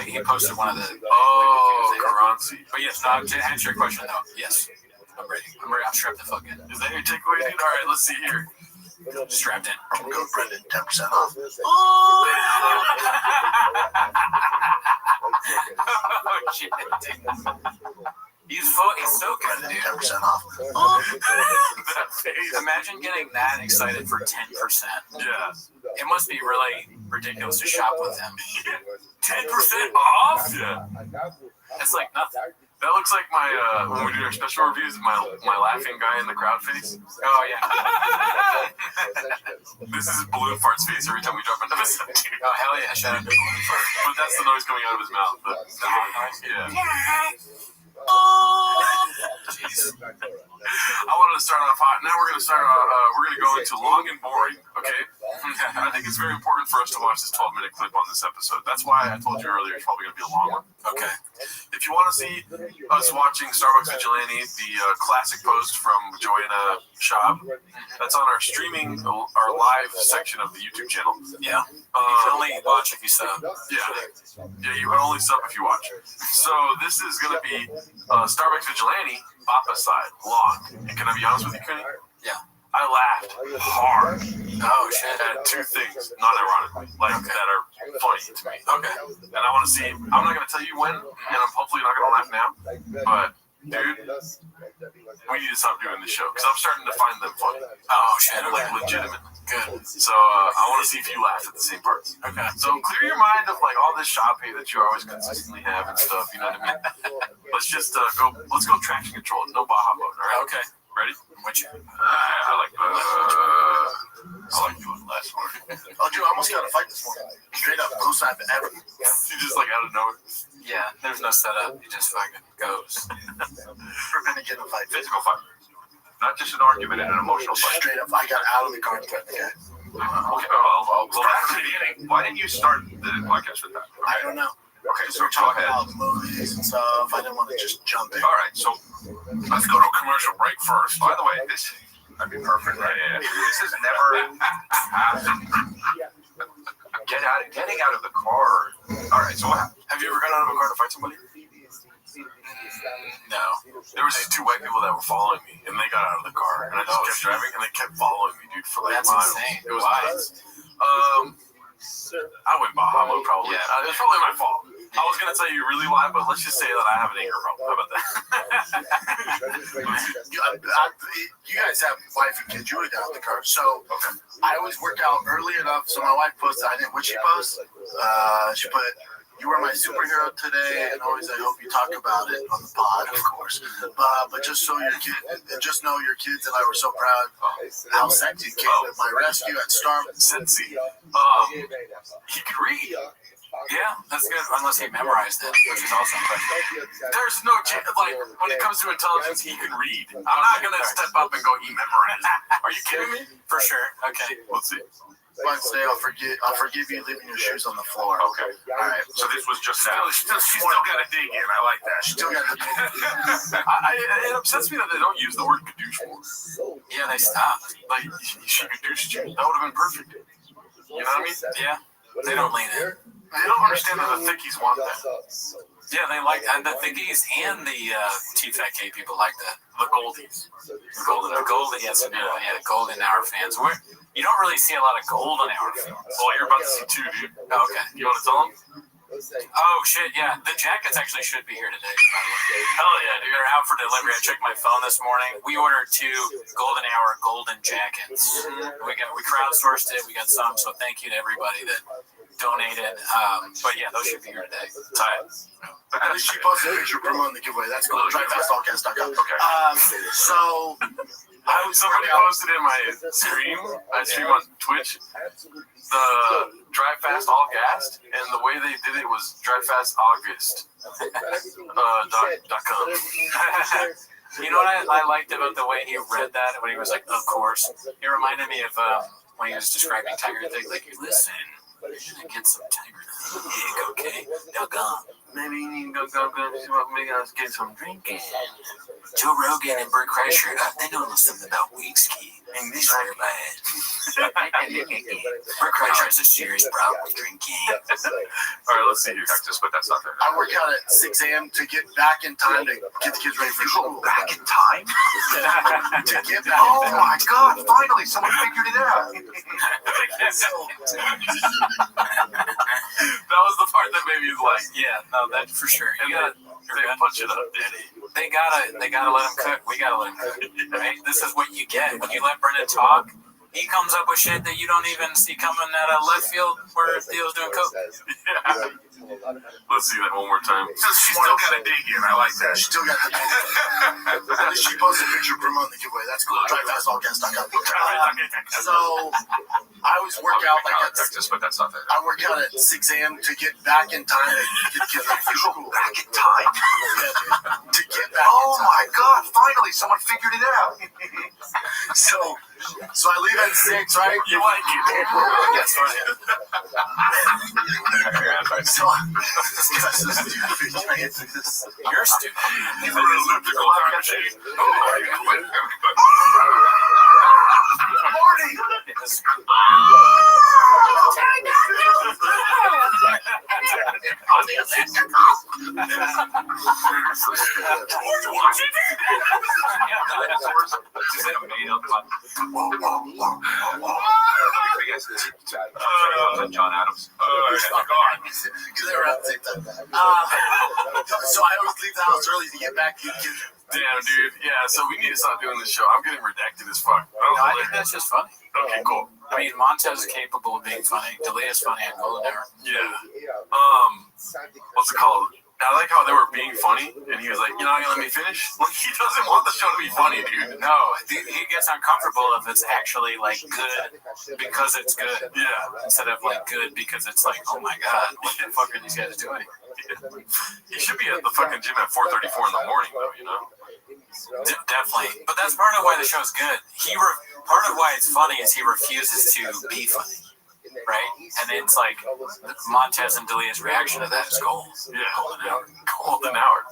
He posted one of the Karansi. But yes, no, to answer your question though, yes. I'm ready. I'm strapped the fuck in. Is that your takeaway, dude? Alright, let's see here. Strapped in. Go Brendan, 10% off. Oh shit. He's so good, dude. 10% off. Imagine getting that excited for 10%. Yeah. It must be really ridiculous to shop with him. 10% off? Yeah. It's like nothing. That looks like my when we do our special reviews, my laughing guy in the crowd face. Oh yeah. This is Balloon Fart's face every time we drop an episode. Oh hell yeah! Shout out to Balloon Fart. But that's the noise coming out of his mouth. Yeah. Jeez. I wanted to start off hot. Now we're gonna start. We're gonna go into long and boring. Okay. I think it's very important for us to watch this 12-minute clip on this episode. That's why I told you earlier it's probably gonna be a long one. Okay. If you want to see us watching Starbucks Vigilante, the classic post from Joanna Shab, that's on our streaming, our live section of the YouTube channel. Yeah. You can only watch if you sub. Yeah, you can only sub if you watch. So this is going to be Starbucks Vigilante, Papa side, long. And can I be honest with you, Kenny? Yeah. I laughed hard. Oh, shit. At two things, non-ironically, that are funny to me. Okay. And I want to see, I'm not going to tell you when, and I'm hopefully not going to laugh now, but dude, we need to stop doing this show, because I'm starting to find them funny. Oh, shit. Like, legitimate. Good. So I want to see if you laugh at the same parts. Okay. So clear your mind of like all this shopping that you always consistently have and stuff. You know what I mean? Let's just let's go traction control. No Baja mode. All right. Okay. Ready? Which? I like doing the last one. Oh, dude, I almost got a fight this morning. Straight up, no sign of ever. You just like out of nowhere. Yeah. There's no setup. He just fucking goes. We're gonna get a fight. Physical fight. Not just an argument and an emotional fight. Straight up, I got out of the car to threaten the guy. Okay, well, back to the beginning. Why didn't you start the podcast with that? I don't know. Okay, so We're go talking ahead. about movies and stuff. I didn't want to just jump in. All right, so let's go to a commercial break first. By the way, that'd be perfect, right? Yeah. This has never happened. Getting out of the car. All right, so what happened? Have you ever got out of a car to fight somebody? No. There was these two white people that were following me, and they got out of the car, and I just kept driving, and they kept following me, dude, for like That's miles. insane. It was Why? nuts. I went Bahama probably. Yeah. It was probably my fault. I was gonna tell you really why, but let's just say that I have an anger problem. How about that? You guys have wife and kids. You would have got out the car. So I always work out early enough. So my wife posted. I didn't. What she post? She put, "You were my superhero today, and always I hope you talk about it on the pod, of course. But just so your kid, just know your kids and I were so proud how sexy came at my rescue at Starbucks. Sexy. He could read. Yeah, that's good. Unless he memorized it, which is also impressive. There's no chance. Like when it comes to intelligence, he can read. I'm not gonna step up and go, he memorized. Are you kidding me? For sure. Okay. Let's see. Wednesday, I'll forgive you leaving your shoes on the floor. Okay. All right. So this was just that. She still got to dig in. I like that. She still got to dig in. It upsets me that they don't use the word kadoosh more. Yeah, they stopped. Like, she kadooshed you. That would have been perfect. You know what I mean? Yeah. They don't lean in. They don't understand that the thickies want that. Yeah, they like the thickies and the T-Fat-K people like that. The goldies. The golden, yes, yeah, golden hour fans. You don't really see a lot of golden hour fans. Well, you're about to see two, dude. Oh, okay. You want to tell them? Oh, shit, yeah. The jackets actually should be here today. Hell yeah, dude. They're out for delivery. I checked my phone this morning. We ordered 2 golden hour golden jackets. We crowdsourced it. We got some, so thank you to everybody that donated. But yeah, those should be here today. Tight. At least she posted a picture promoting the giveaway. That's cool. DriveFastAllGuests.com. Okay. So somebody posted in my stream. I stream on Twitch. The Drive Fast All Gassed, and the way they did it was DriveFastAugust.com. You know what I liked about the way he read that when he was like, "Of course." It reminded me of when he was describing Tiger things. Like, listen, you're gonna get some Tiger egg, okay? Now gone. Maybe you need to go make us get some drinking. Joe Rogan and Bert Kreischer, they know something about whiskey. And this very bad. Bert Kreischer has a serious problem with drinking. All right, let's see here. Just put that stuff there. I work out at 6 a.m. to get back in time to get the kids ready for school. Back in time? To get back Oh in time. my God! Finally, someone figured it out. That was the part that made me like, Yeah, no, that's for sure. You gotta punch it up, Daddy. They gotta let him cook. We gotta let him cook. Right? This is what you get when you let Brendan talk. He comes up with shit that you don't even see coming out of left field where Theo's doing coke. Yeah. Let's see that one more time. She still got to dig in. I like that. She still got the At least she posted a picture promoting the giveaway. That's cool. DriveFastAllGuests.com. So I always work out like at Just put that stuff there. I work out at 6 a.m. to get back in time to get the kids ready for school. Back in time? Yeah, dude. To get back Oh in time. my God! Finally, someone figured it out. So I leave at 6, right? You like it? Yes, right. So this guy's so stupid. Can I get through this? You're stupid. He's an elliptical time machine. Morty! George Washington! John Adams. Because they were at the same time. So I always leave the house early to get back to the kids. Damn, dude. Yeah, so we need to stop doing this show. I'm getting redacted as fuck. I think that's just funny. Okay, cool. I mean, Montez is capable of being funny. Delia is funny at Golden Hour. Yeah. What's it called? I like how they were being funny, and he was like, "You're not gonna let me finish." Like, he doesn't want the show to be funny, dude. No, he gets uncomfortable if it's actually like good because it's good. Yeah. Instead of like good because it's like, oh my God, what the fuck are these guys doing? He should be at the fucking gym at 4:34 in the morning, though. You know. Definitely, but that's part of why the show's good. Part of why it's funny is he refuses to be funny. Right? And it's like Montez and Delia's reaction to that is gold. Yeah. Golden hour.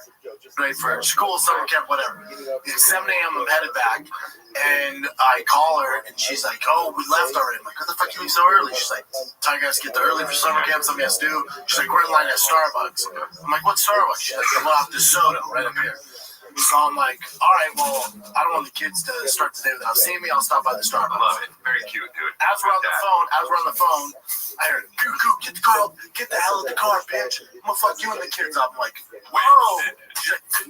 Right, for school, summer camp, whatever. It's 7 a.m. I'm headed back, and I call her, and she's like, "Oh, we left already." I'm like, "What the fuck are you leaving so early?" She's like, "Tiger has to get there early for summer camp, something has to do." She's like, "We're in line at Starbucks." I'm like, "What Starbucks?" She's like, "I'm off the soda right up here." So I'm like, all right, well, I don't want the kids to start the day without seeing me. I'll stop by the Starbucks. Love it. Very cute, dude. As we're on the phone, I heard, "Goo, get the car, get the hell out of the car, bitch. I'm gonna fuck you and the kids up." I'm like, whoa.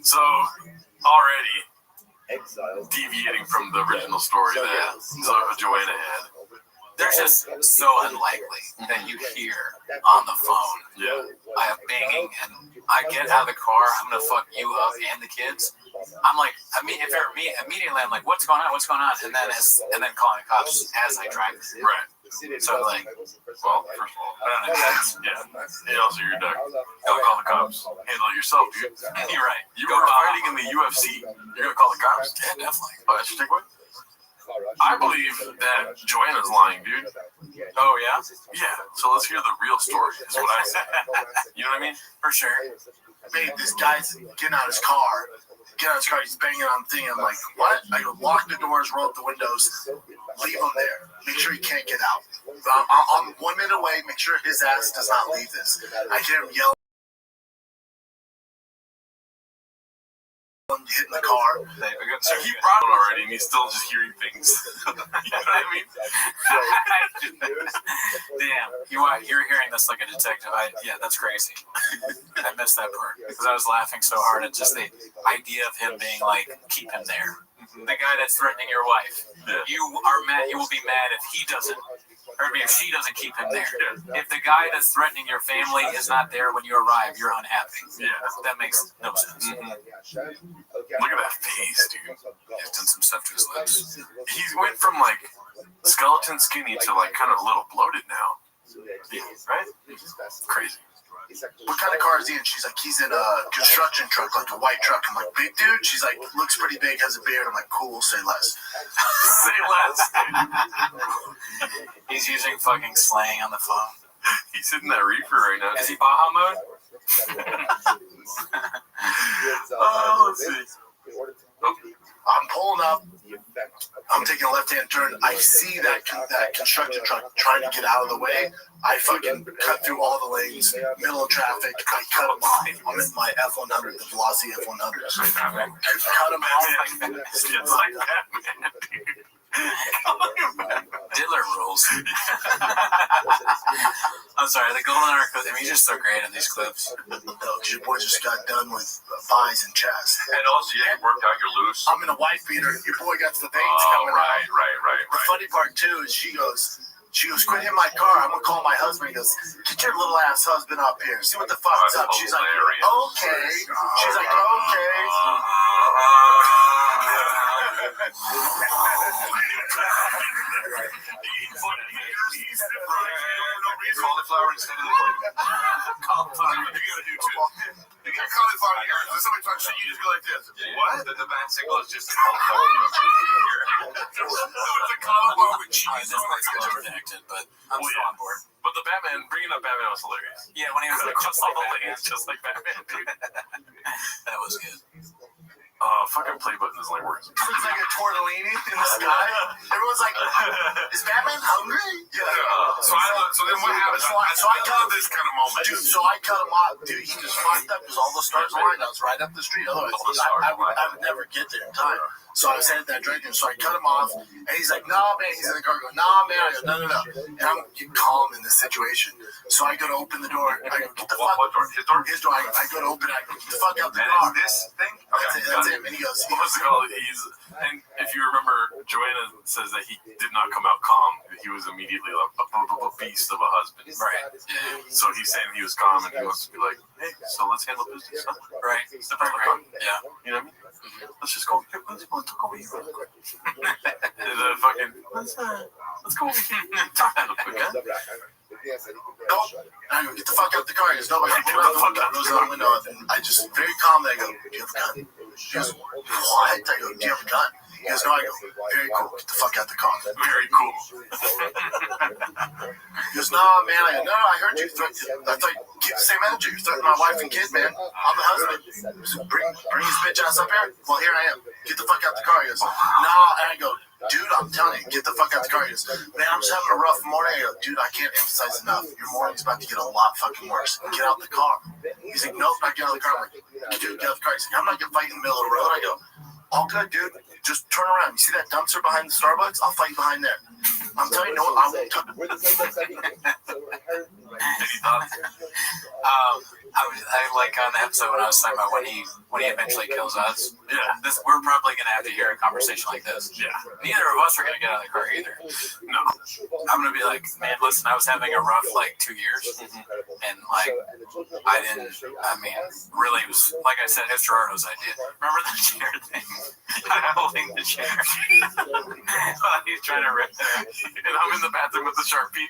So already deviating from the original story that Joanna had. They're just so unlikely that you hear on the phone. Yeah. I have banging, and I get out of the car. I'm gonna fuck you up and the kids. I'm like, if it were me, immediately I'm like, what's going on? What's going on? And then calling the cops as I drive. Right. So like, well, first of all, yeah. Also, you're done. Gotta call the cops. Handle it yourself, dude. You're right. You were fighting in the UFC. You're gonna call the cops? Yeah, definitely. Oh, that's your takeaway? I believe that Joanna's lying, dude. Oh, yeah? Yeah. So let's hear the real story, is what I said. You know what I mean? For sure. Babe, this guy's getting out of his car. He's banging on the thing. I'm like, what? I go, lock the doors, roll up the windows, leave him there. Make sure he can't get out. I'm 1 minute away. Make sure his ass does not leave this. I hear him yell. Hitting the car. So he brought it already, and he's still just hearing things. You know what I mean? Damn, you're hearing this like a detective. Yeah, that's crazy. I missed that part because I was laughing so hard at just the idea of him being like, keep him there. The guy that's threatening your wife. Yeah. You are mad. You will be mad if he doesn't. Or if she doesn't keep him there. If the guy that's threatening your family is not there when you arrive, you're unhappy. Yeah. That makes no sense. Mm-hmm. Look at that face, dude. He's done some stuff to his lips. He went from like skeleton skinny to like kind of a little bloated now. Yeah, right? Crazy. What kind of car is he in? She's like, he's in a construction truck, like a white truck. I'm like, big dude? She's like, looks pretty big, has a beard. I'm like, cool, say less. Say less. He's using fucking slang on the phone. He's hitting that reefer right now. Is he Baja mode? Let's see. I'm pulling up. I'm taking a left-hand turn. I see that construction truck trying to get out of the way. I fucking cut through all the lanes, middle of traffic. I cut him off. I'm in my F100, the Velocity F100. I cut him off. It's like Batman, dude. Diddler rules. I'm sorry, the golden arc. I mean, he's just so great in these clips. Your boy just got done with thighs and chest. And also, you worked out your loose. I'm in a white beater. Your boy got the veins coming out. Right. The funny part too is she goes, quit hitting my car. I'm gonna call my husband. He goes, get your little ass husband up here. See what the fuck's up. She's like, okay. She's like, okay. Cauliflower instead of cauliflower. You gotta do too. You got cauliflower in yours. When somebody talks shit, you just go like this. What? The bat signal is just a cauliflower. It's a cauliflower with cheese. This part's a little redacted, but I'm still on board. But the Batman, bringing up Batman was hilarious. Yeah, when he was like, just like Batman, just like Batman, dude. That was good. Fucking play button is like worse. It's like a tortellini in the sky. Everyone's like, is Batman hungry? Yeah. So then what happened? So I cut this kind of moment. Dude, so I cut him off. Dude, he just fucked up because all the stars aligned. I was right up the street. Otherwise, I would never get there in time. So I was headed that direction. So I cut him off. And he's like, nah, man. He's in the car going, nah, man. I go, no. And I'm calm in this situation. So I go to open the door. I go, get the fuck. What door? His door? His door. I go to open it. I go, get the fuck out the car. This thing? That's him. And he goes, What's it called? And if you remember, Joanna says that he did not come out calm. He was immediately like a beast of a husband. Right. So he's saying he was calm and he wants to be like, hey, so let's handle business. Huh? Right. Yeah. You know what I mean? Let's just go. Let's talk over here real quick. The fucking. Let's go over here. Talk real quick, huh? No. I go, get the fuck out the car. He goes, no, I get the fuck out. Goes out the window. And I just very calmly, I go, do you have a gun? He goes, what? I go, do you have a gun? He goes, no. I go, very cool. Get the fuck out the car. Very cool. He goes, no, man. I go, no, I heard you. I thought keep the same energy. You're threatening my wife and kid, man. I'm the husband. So bring his bitch ass up here. Well, here I am. Get the fuck out the car. He goes, no. And I go, dude, I'm telling you, get the fuck out the car. He goes, man, I'm just having a rough morning. I go, dude, I can't emphasize enough. Your morning's about to get a lot fucking worse. Get out the car. He's like, nope, not get out of the car. I'm like, dude, get out the car. He's like, I'm not gonna fight in the middle of the road. I go, all good, dude. Just turn around. You see that dumpster behind the Starbucks? I'll fight behind there. I'm telling you, no, I won't touch it. Any thoughts? I like on the episode when I was talking about when he eventually kills us. Yeah, we're probably gonna have to hear a conversation like this. Yeah, neither of us are gonna get out of the car either. No, I'm gonna be like, man, listen, I was having a rough 2 years, and really, it was like I said, it's Gerardo's idea. Remember the chair thing? I'm holding the chair. He's trying to rip there, and I'm in the bathroom with the Sharpie.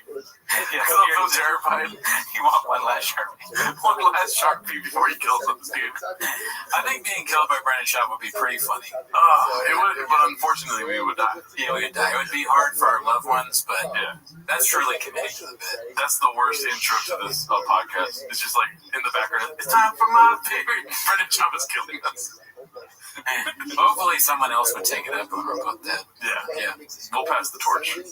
Yeah, I'm so terrified. You want one last Sharpie? One last Sharpie before he kills us, dude. I think being killed by Brendan Schaub would be pretty funny. It would, but unfortunately, we would die. Yeah, we would die. It would be hard for our loved ones, but that's truly committing to the bit. That's the worst intro to this podcast. It's just like in the background. It's time for my favorite. Brendan Schaub is killing us. Hopefully someone else would take it up when we're both dead. Yeah. We'll pass the torch. You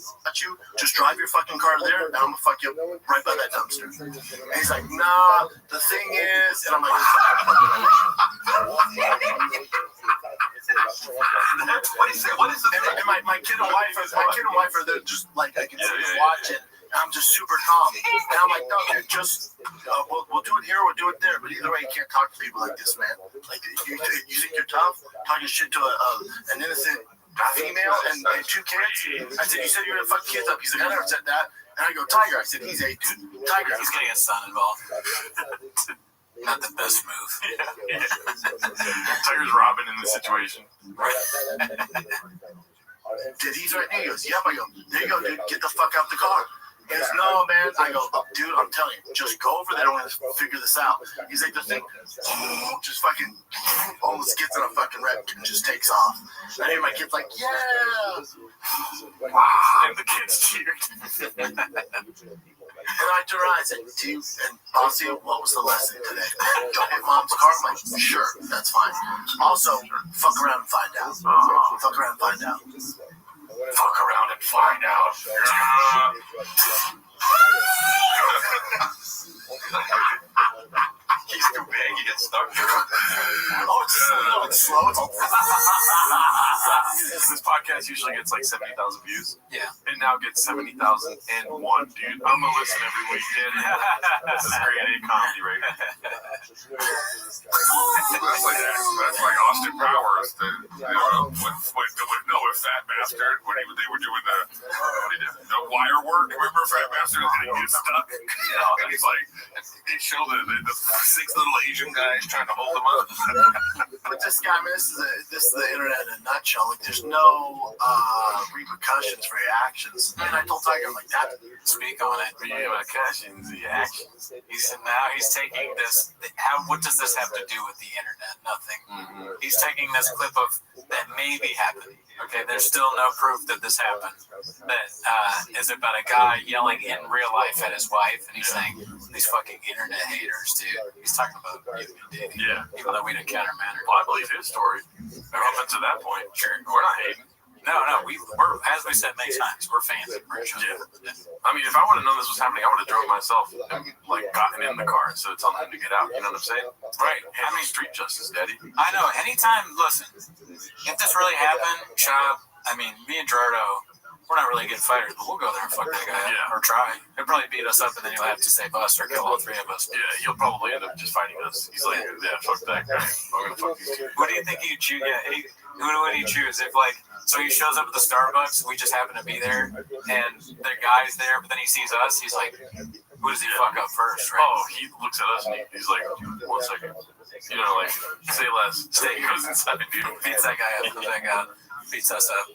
just drive your fucking car there, and I'm gonna fuck you up right by that dumpster. And he's like, nah, the thing is, and I'm like, what is it? What is it? And my kid and wife are there, just like I can watch it. I'm just super calm. And I'm like, no, dude, just, we'll do it here, we'll do it there. But either way, you can't talk to people like this, man. Like, you think you're tough? Talking shit to an innocent female and 2 kids? I said, you said you were going to fuck kids up. He's like, I never said that. And I go, Tiger. I said, he's 8, dude. Tiger. He's getting his son involved. Not the best move. Yeah. Tiger's Robin in the situation. Did he's right there? He goes, yep. I go, there you go, dude. Get the fuck out the car. He goes, no, man. I go, dude, I'm telling you, just go over there and we'll figure this out. He's like, the thing just fucking almost gets in a fucking wreck and just takes off. And I hear my kid's like, yeah. Wow. And the kids cheered. And I turned around and said, dude, and honestly, what was the lesson today? Don't hit mom's car? I'm like, sure, that's fine. Also, fuck around and find out. Fuck around and find out. Fuck around and find out. He's too big, he gets stuck. It's slow. This podcast usually gets like 70,000 views. Yeah. It now gets 70,001, dude. I'm gonna listen every week, dude. This is grade A comedy right here. That's like Austin Powers. With Fat Bastard when they were doing the wire work. Remember Fat Bastard and he gets stuck? Yeah, and he's like, they show the 6 little Asian guys trying to hold him up. But this guy, I mean, this is the internet in a nutshell. Like, there's no repercussions for your actions. And I told Tiger, I'm like, that. Speak on it. Repercussions, the actions. He's taking this. What does this have to do with the internet? Nothing. Mm-hmm. He's taking this clip of that maybe happened. Okay, there's still no proof that this happened. That is about a guy yelling in real life at his wife, and he's saying, these fucking internet haters, dude. He's talking about you and Diddy. Yeah. Even though we didn't countermatter. Well, I believe his story. Up until that point, sure, we're not hating. No, we're, as we said many times, we're fans of Rich. Yeah. I mean, if I would have known this was happening, I would have drove myself and gotten in the car instead of telling him to get out. You know what I'm saying? Right. I mean, street justice, Daddy. I know. Anytime, listen, if this really happened, Shab, me and Gerardo, we're not really good fighters, but we'll go there and fuck that guy up or try. He'll probably beat us up, and then he'll have to save us or kill all 3 of us. Yeah, he'll probably end up just fighting us. He's like, yeah, fuck that guy. I'm gonna fuck these 2. What do you think he'd choose? Yeah, who would he choose? If so he shows up at the Starbucks, we just happen to be there, and the guy's there, but then he sees us, he's like, who does he fuck up first, right? Oh, he looks at us and he's like, 1 second. You know, like, say less. He goes inside, dude. Beats that guy up, comes back out, beats us up,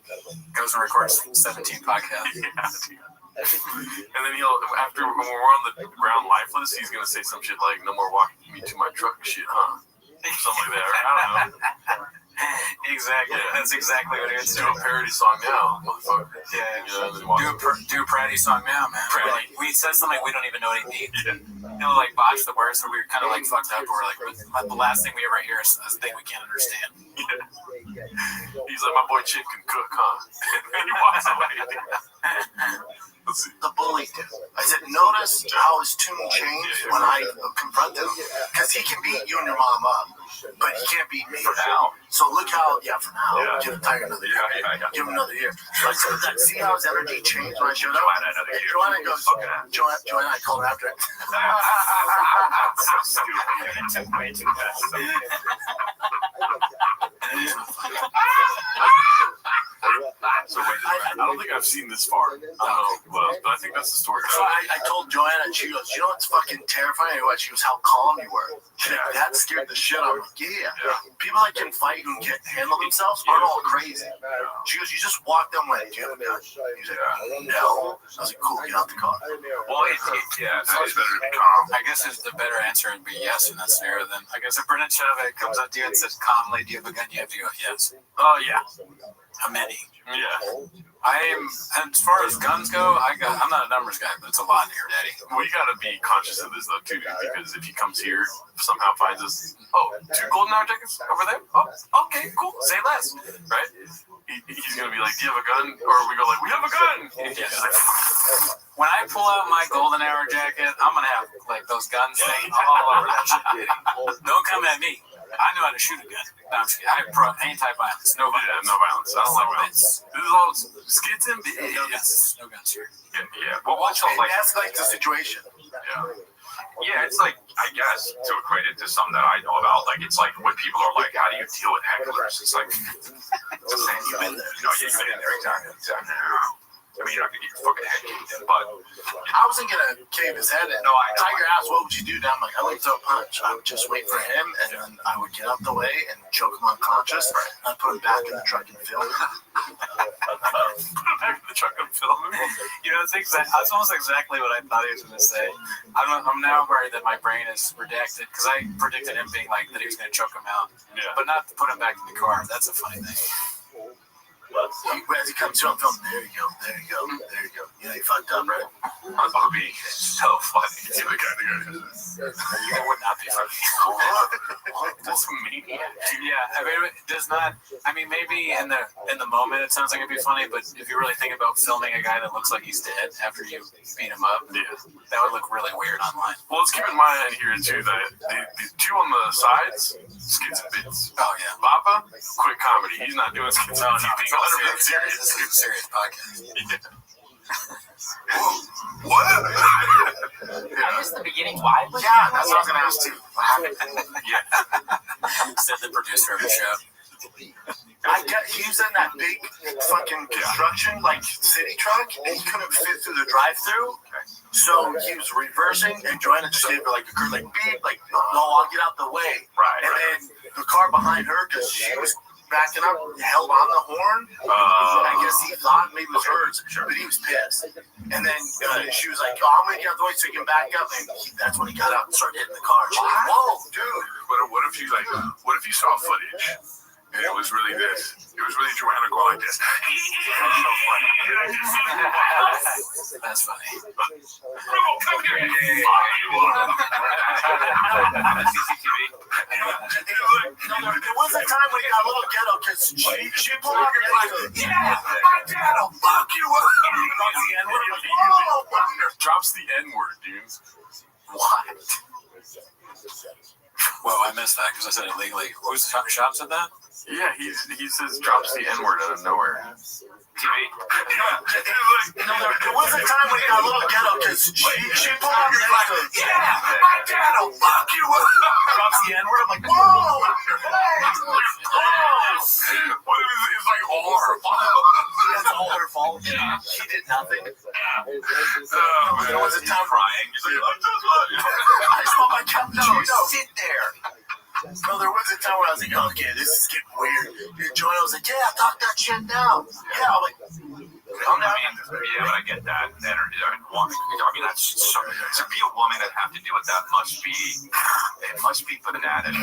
goes and records 17 podcasts. Yeah, dude. And then after when we're on the ground lifeless, he's gonna say some shit like, no more walking me to my truck shit, huh? Something like that, or I don't know. Exactly. Yeah. That's exactly what it is. Do a parody song now, motherfucker. Yeah. Do a parody song now, man. We said something we don't even know what it means. Yeah. And like botched the worst, where we were kind of like fucked up, or like the last thing we ever hear is a thing we can't understand. He's like, my boy Chip can cook, huh? And he walks away. Let's see. The bully did. I said, notice how his tune changed when I confront him, because he can beat you and your mom up, but he can't beat me for now. So look how, for now, give Tiger another year. Give him another year. So I said, see how his energy changed when I showed up? Joanna goes, Joanna, I called her after it. So stupid. Way too fast. So wait, I don't think I've seen this far. I don't know who else, but I think that's the story. So I told Joanna, and she goes, you know what's fucking terrifying? She goes, how calm you were. That scared the shit out of me. Yeah. People that can fight who can handle themselves aren't all crazy. She goes, you just walk them away. Do you have a gun? He's like, no. I was like, cool, get out the car. Well, it's always better to be calm. I guess the better answer would be yes in that scenario. Then I guess if Brennan Chavez comes up to you and says calmly, "Do you have a gun?" You have to go yes. Oh yeah. How many? Yeah. As far as guns go, I'm not a numbers guy, but it's a lot here, Daddy. We gotta be conscious of this though too, because if he comes here, somehow finds us, 2 golden hour tickets over there. Oh, okay, cool. Say less, right? He's gonna be like, "Do you have a gun?" Or we go like, "We have a gun." And he's like, when I pull out my golden hour jacket, I'm gonna have like those guns thing all over that shit. Don't come at me. I know how to shoot a gun. No, I'm just kidding. I'm pro anti-violence. No violence. Yeah, no violence. I don't like violence. This is all skits and bits. No guns here. Yeah. Well, watch all like that's like the situation. Yeah, it's like, I guess, to equate it to something that I know about, like, it's like when people are like, how do you deal with hecklers? It's like, it's the same. You've been there. You've been in there. Exactly. I mean, you're not going to get your fucking head kicked in, but... I wasn't going to cave his head in. No, Tiger asked, what would you do? I'm like, I wouldn't throw a punch. I would just wait for him, and then I would get out the way and choke him unconscious. I'd put him back in the truck and film him. Put him back in the truck and film him. You know, that's almost exactly what I thought he was going to say. I'm now worried that my brain is redacted, because I predicted him being like, that he was going to choke him out. Yeah. But not to put him back in the car. That's a funny thing. As he comes to him, there you go. You know, you fucked up, right? That would be so funny. It would not be funny. That's amazing. Yeah, I mean, it does not. I mean, maybe in the moment it sounds like it'd be funny, but if you really think about filming a guy that looks like he's dead after you beat him up, that would look really weird online. Well, let's keep in mind here too that the 2 on the sides, skits and bits. Oh yeah, Papa, quick comedy. He's not doing skits. No, He's being 100% serious. This is a serious podcast. What? I missed the beginning. Why? Yeah, that's what I was going to ask too. What happened? Said the producer of the show. He was in that big fucking construction, like city truck, and he couldn't fit through the drive-through. So he was reversing, and Joanna just gave her like a like beep, like, no, I'll get out the way. And then the car behind her, because she was backing up, held on the horn. I guess he thought maybe it was hers, but he was pissed. And then she was like, I'm going to get out the way so he can back up. And that's when he got out and started hitting the car. She's like, whoa, dude. What if you saw footage and it was really this? It was really Joanna going like this. That's funny. Come here. There was a time when he got a little ghetto because she pulled up and like, yeah, my dad will fuck you up. Drops the N-word, dude. What? Whoa, I missed that because I said it illegally. Who's the shop said that? Yeah, he says drops the N-word out of nowhere. TV. There was a time when he got a little ghetto because she pulled up and like, yeah, my dad will fuck you up. Drops the N-word. I'm like, whoa, What if it's like all her fault? That's all her fault. She did nothing. There was a time crying. He's like, I just want my cup. No, sit there. No, there was a time where I was like, okay, this is getting weird. And Joanna was like, yeah, talk that shit down. Yeah, I'm like, calm down. Yeah, but I get that energy. I mean, that's so, to be a woman that have to deal with that must be bananas.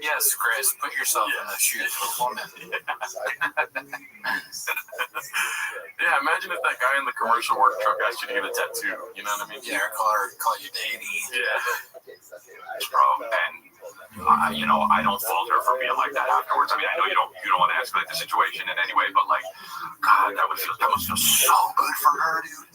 Yes, Chris, put yourself in the shoes of a woman. Yeah, imagine if that guy in the commercial work truck asked you to get a tattoo. You know what I mean? Yeah, or call you Danny. Yeah. Bro, and I don't fault her for being like that afterwards. I mean, I know you don't want to escalate the situation in any way, but like, God, that must feel so good for her, dude.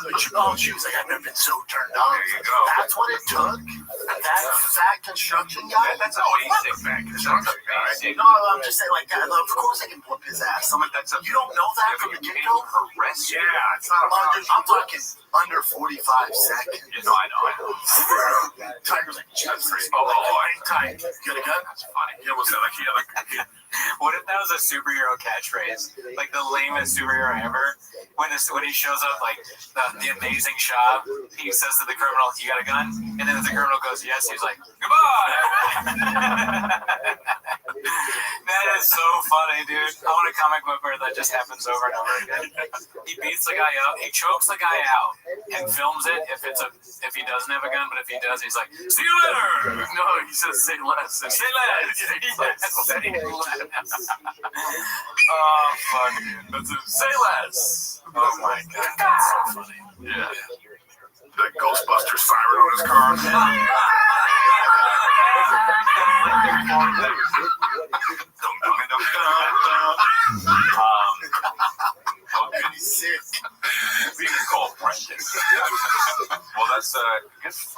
But she was like, I've never been so turned on. There you go. That's what it took. That fat construction guy. That's a basic fat construction guy. No, I'm just saying, like, of course I can whoop his ass. I'm like, you don't know that from the get-go? Yeah, it's not I'm talking under 45 seconds. You know, I know. Tiger's like, Jesus. Hang tight. You got a gun? That's funny. Yeah, what's that like? What if that was a superhero catchphrase? Like the lamest superhero ever? When he shows up, like the amazing shop, he says to the criminal, "You got a gun?" And then if the criminal goes, "Yes," he's like, "Goodbye." That is so funny, dude. I want a comic book where that just happens over and over again. He beats the guy up, he chokes the guy out, and films it if he doesn't have a gun, but if he does, he's like, "See you later." No, he says say less. Say less. Oh fuck, dude. That's it. Say less. Oh my god, that's so funny. Yeah. The Ghostbusters firing on his car. Sick. We can call Brendan. Well, that's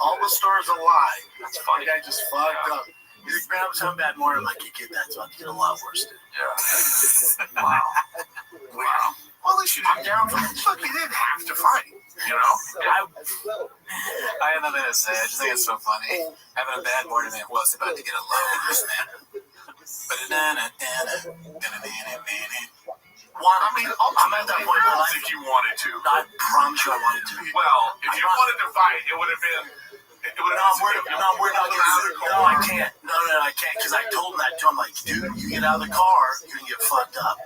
all the stars a lie. That's funny. The guy just fucked up. He's like, man, I was having bad morning. I'm like, you get that, so I get a lot worse. Dude. Yeah. Wow. Well, at least you didn't down for it. Look, you didn't have to fight. You know? I have nothing to say. I just think it's so funny. Having a bad morning and was about to get a low worse, man. I mean, I'm at that point in my life. If you wanted to. I promise you I wanted to. Well, if you wanted to fight, it would have been. I'm worried about getting out of the car. No, I can't. No, I can't. Because I told him that too. I'm like, dude, you get out of the car, you're going to get fucked up.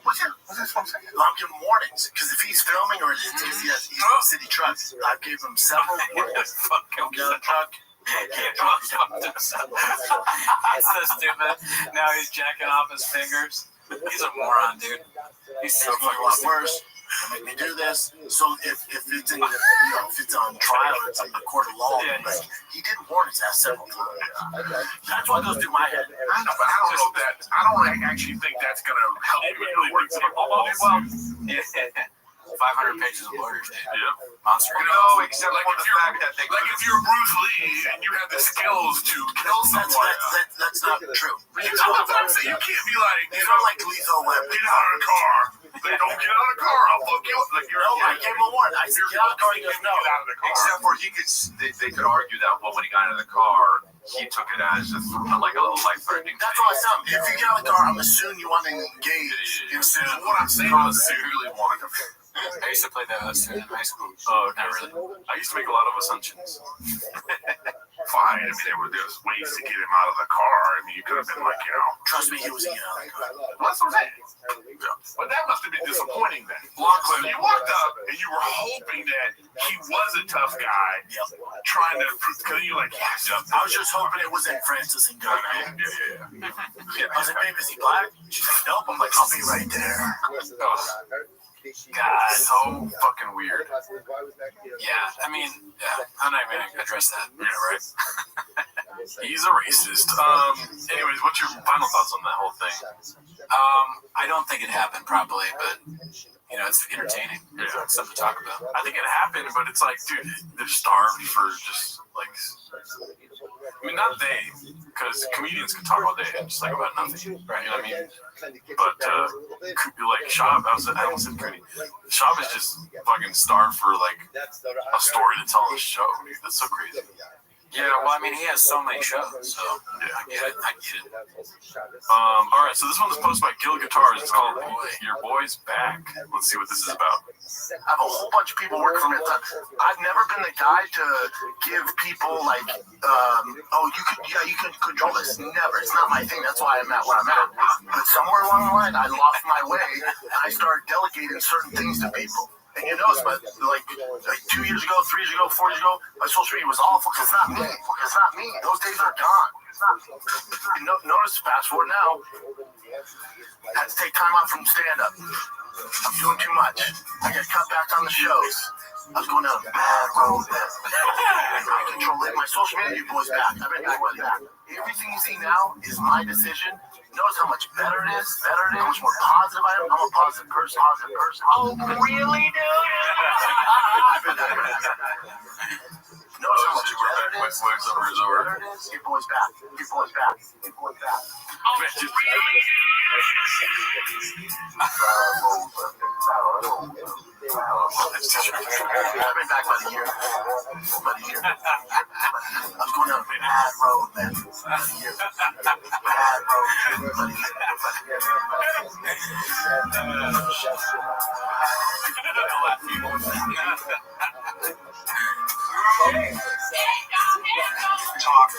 What's that what I'm saying? I'm giving warnings. Because if he's filming or he's city trucks, I gave him several warnings. Don't get out of the truck. That's so stupid. Now he's jacking off his fingers. He's a moron, dude. He's so fucking worse. Make me do this. So if it's in, if it's on trial, it's in the court of law. Yeah. Like, he didn't warn his ass several times. That's what goes through my head. I know, but I don't know that. I don't actually think that's gonna help you in the works of a lawsuit. Yeah. 500 pages of lawyers, dude. Yeah. Monster. No, except like for the fact that they if you're Bruce Lee and you have the skills to kill someone. That's not true. You know what I'm saying? You can't be like, It's not like lethal weapon. get out of the car. They don't get out of the car. I'll fuck you. Like you're. No, I gave him a warning. I said, get out of the car. He goes, no. Get out of the car. Except for they could argue that when he got out of the car, he took it as like a little life-threatening. That's what I said. If you get out of the car, I'm assuming you want to engage. What I'm saying is, I really wanted to. I used to play that in high school. Oh, Not really. I used to make a lot of assumptions. Fine. I mean, there was ways to get him out of the car. I mean, you could have been like, Trust me, he was getting out of the car. Well, that's what I'm saying. But that must have been disappointing then. So you walked up and you were hoping that he was a tough guy, trying to because you like, I was just hoping it wasn't Francis and Gunnar. Yeah. I was like, babe, is he black? She's like, nope. I'm like, I'll be right there. God, so fucking weird. Yeah, I mean, I'm not even gonna address that. Yeah, right. He's a racist. Anyways, what's your final thoughts on that whole thing? I don't think it happened probably, but it's entertaining. Yeah, it's something to talk about. I think it happened, but it's like, dude, they're starved for just like. I mean, not they, because comedians can talk all day and just like about nothing, right? You know what I mean? But like Shab, I almost said Cooney. Shab is just fucking starved for like a story to tell on the show. Dude. That's so crazy. Yeah, well, I mean, he has so many shows, so yeah, I get it. All right, so this one is posted by Gil Guitars. It's called "Your Boy's Back." Let's see what this is about. I have a whole bunch of people working for me. I've never been the guy to give people like, you can control this. Never. It's not my thing. That's why I'm at where I'm at. But somewhere along the line, I lost my way and I started delegating certain things to people. And you notice, but like 2 years ago, 3 years ago, 4 years ago, my social media was awful because it's not me. It's not me. Those days are gone. Notice, fast forward now, I had to take time out from stand-up. I'm doing too much. I got cut back on the shows. I was going down a bad road then. I control it. My social media boys back. I've been back. Everything you see now is my decision. Notice how much better it is. How much more positive I am. I'm a positive person. Oh, really, dude? I've been there. Notice how much better it is. Your boys back. I've been back about a year. I was going down a bad road, man. About a year. Bad road. Talk.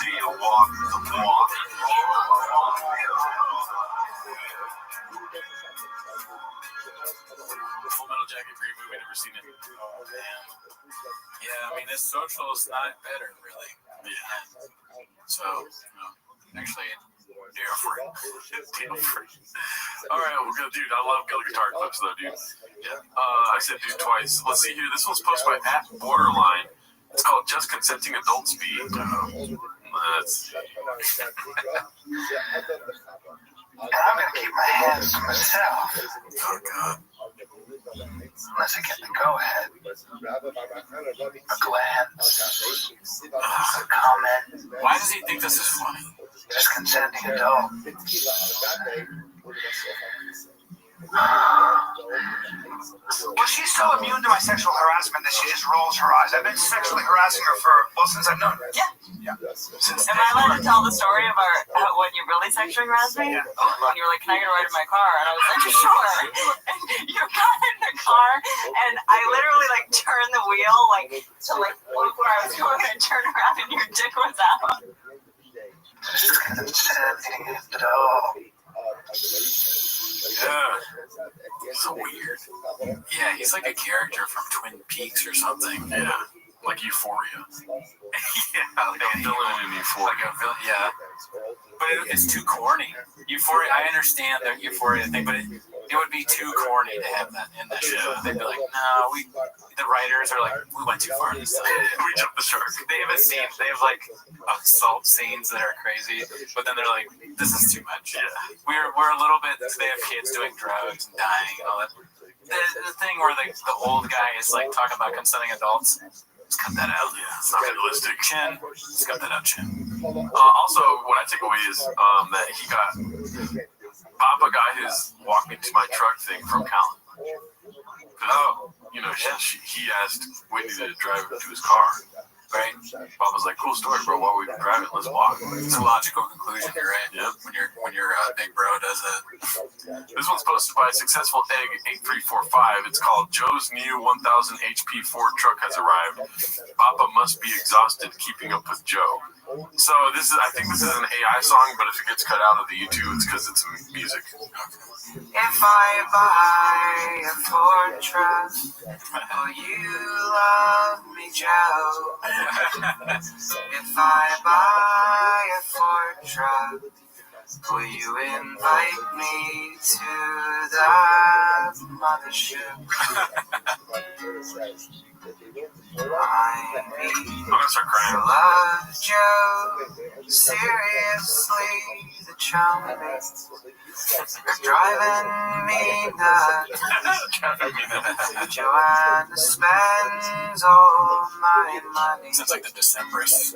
Do you walk the walk? Full Metal Jacket, great movie, never seen it. Oh, man. Yeah, I mean, this social is not better, really. Yeah. So, actually, deal free. All right, well, dude, I love Killer Guitar clips, though, dude. Yeah. I said dude twice. Let's see here. This one's posted by @Borderline. It's called Just Consenting Adults Be. Let's see. And I'm going to keep my hands to myself. Oh, God. Unless I get the go-ahead. A glance. A comment. Why does he think this is funny? Just consenting adult. Well, she's so immune to my sexual harassment that she just rolls her eyes. I've been sexually harassing her since I've known her. Yeah. Am I allowed to tell the story of when you really sexually harassed me? Yeah. When you were like, can I get a ride in my car? And I was like, sure. And you got in the car, and I literally like turned the wheel to look where I was going, and turned around, and your dick was out. Just consenting adult. Yeah. So weird. Yeah, he's like a character from Twin Peaks or something. Yeah. Like Euphoria. Yeah, like a villain in Euphoria. Like a villain, yeah. But it's too corny. Euphoria, I understand the Euphoria thing, but it would be too corny to have that in that show. They'd be like, no, the writers are like, we went too far this time. We jumped the shark. They have like assault scenes that are crazy, but then they're like, this is too much. Yeah. We're a little bit, they have kids doing drugs and dying and all that. The thing where the old guy is like talking about consenting adults, let's cut that out. Yeah, it's not realistic. Chin, let's cut that out, Chin. Also, what I take away is that he got Papa got his walk me to my truck thing from Callan. Oh, he asked Whitney to drive him to his car. Right? Papa's like, cool story, bro. While we drive it, let's walk. It's a logical conclusion, right? Yeah. When your big bro does it. This one's posted by Successful Egg 8345. It's called Joe's new 1000 HP Ford truck has arrived. Papa must be exhausted keeping up with Joe. So I think this is an AI song, but if it gets cut out of the YouTube, it's because it's music. If I buy a Ford truck, will you love me, Joe? If I buy a Ford truck, will you invite me to the mothership? I love Joe, seriously, the trumpets are driving me nuts. Joanna spends all my money. Sounds like the Decemberists.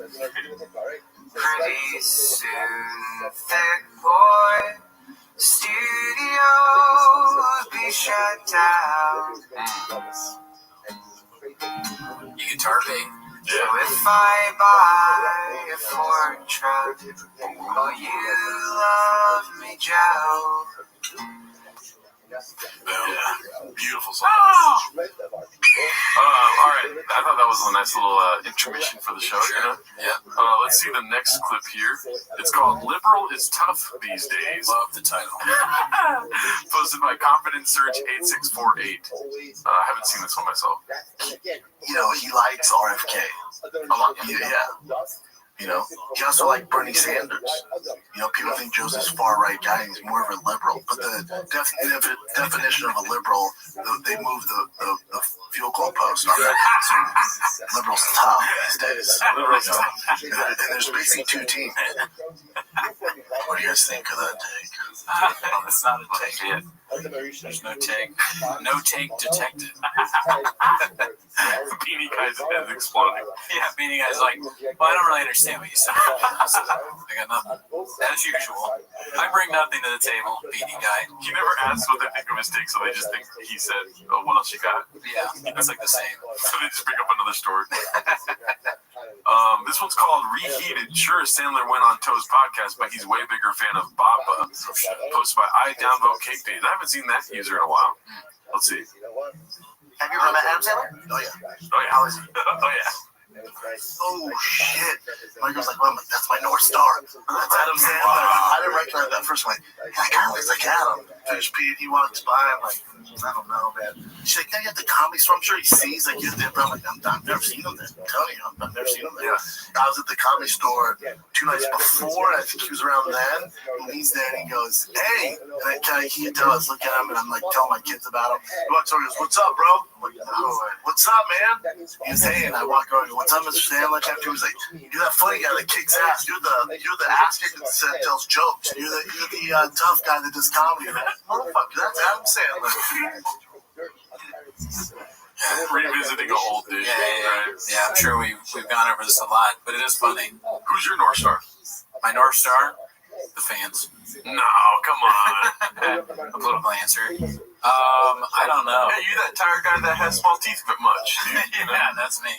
Pretty soon, thick boy, studios be shut down. You guitar big. So if I buy a Ford truck, will you love me, Joe? Yeah. Beautiful song. All right. I thought that was a nice little intermission for the show. You know? Yeah. Let's see the next clip here. It's called "Liberal is Tough These Days." Love the title. Posted by Confidence Search 8648. I haven't seen this one myself. You know, he likes RFK a lot. Yeah. You know, he also liked Bernie Sanders. You know, people think Joe's this far-right guy and he's more of a liberal. But the definition of a liberal, they moved the fuel goalpost on that. So liberals tough these days. You know? And there's basically two teams. What do you guys think of that take? It's not a take yet. There's no take. No take detected. Beanie Guy's head exploding. Yeah, Beanie Guy's like, well, I don't really understand what you said. I got nothing. As usual. I bring nothing to the table, Beanie Guy. He never asks what they think of his take, so they just think he said, oh, what else you got? Yeah, it's like the same. So they just bring up another story. This one's called Reheated. Sure, Sandler went on Toe's podcast, but he's way bigger fan of Bappa. Posted by I Downvote Cake Days. I haven't seen that user in a while. Let's see. Have you ever met Adam Sandler? Oh, yeah. Oh, yeah. How is he? Oh, yeah. Oh, shit. Michael's like, well, that's my North Star. That's Adam Sandler. I didn't recognize that first. I'm like, that guy looks like Adam. Finished Pete, he walks by. I'm like, I don't know, man. She's like, can I get the comedy store? I'm sure he sees, like, I'm like, I've never seen him there. I'm telling you, I've never seen him there. Yeah. I was at the comedy store 2 nights before, and I think he was around then, and he's there, and he goes, hey, and I kind of, he can tell I was looking at him, and I'm like, telling my kids about him. He walks over and goes, what's up, bro? I'm like, oh, what's up, man? He goes, hey, and I walk over and go, what's up, Mr. Sandler? He was like, you're that funny guy that kicks ass. You're the ass kicker that tells jokes. You're the tough guy that does comedy. And motherfucker, that's Adam Sandler. Revisiting a old dude. Right? Yeah, I'm sure we've gone over this a lot, but it is funny. Who's your North Star? My North Star? The fans. No, come on. A political answer. I don't know. Hey, you that tired guy that has small teeth but much, dude. Yeah, that's me.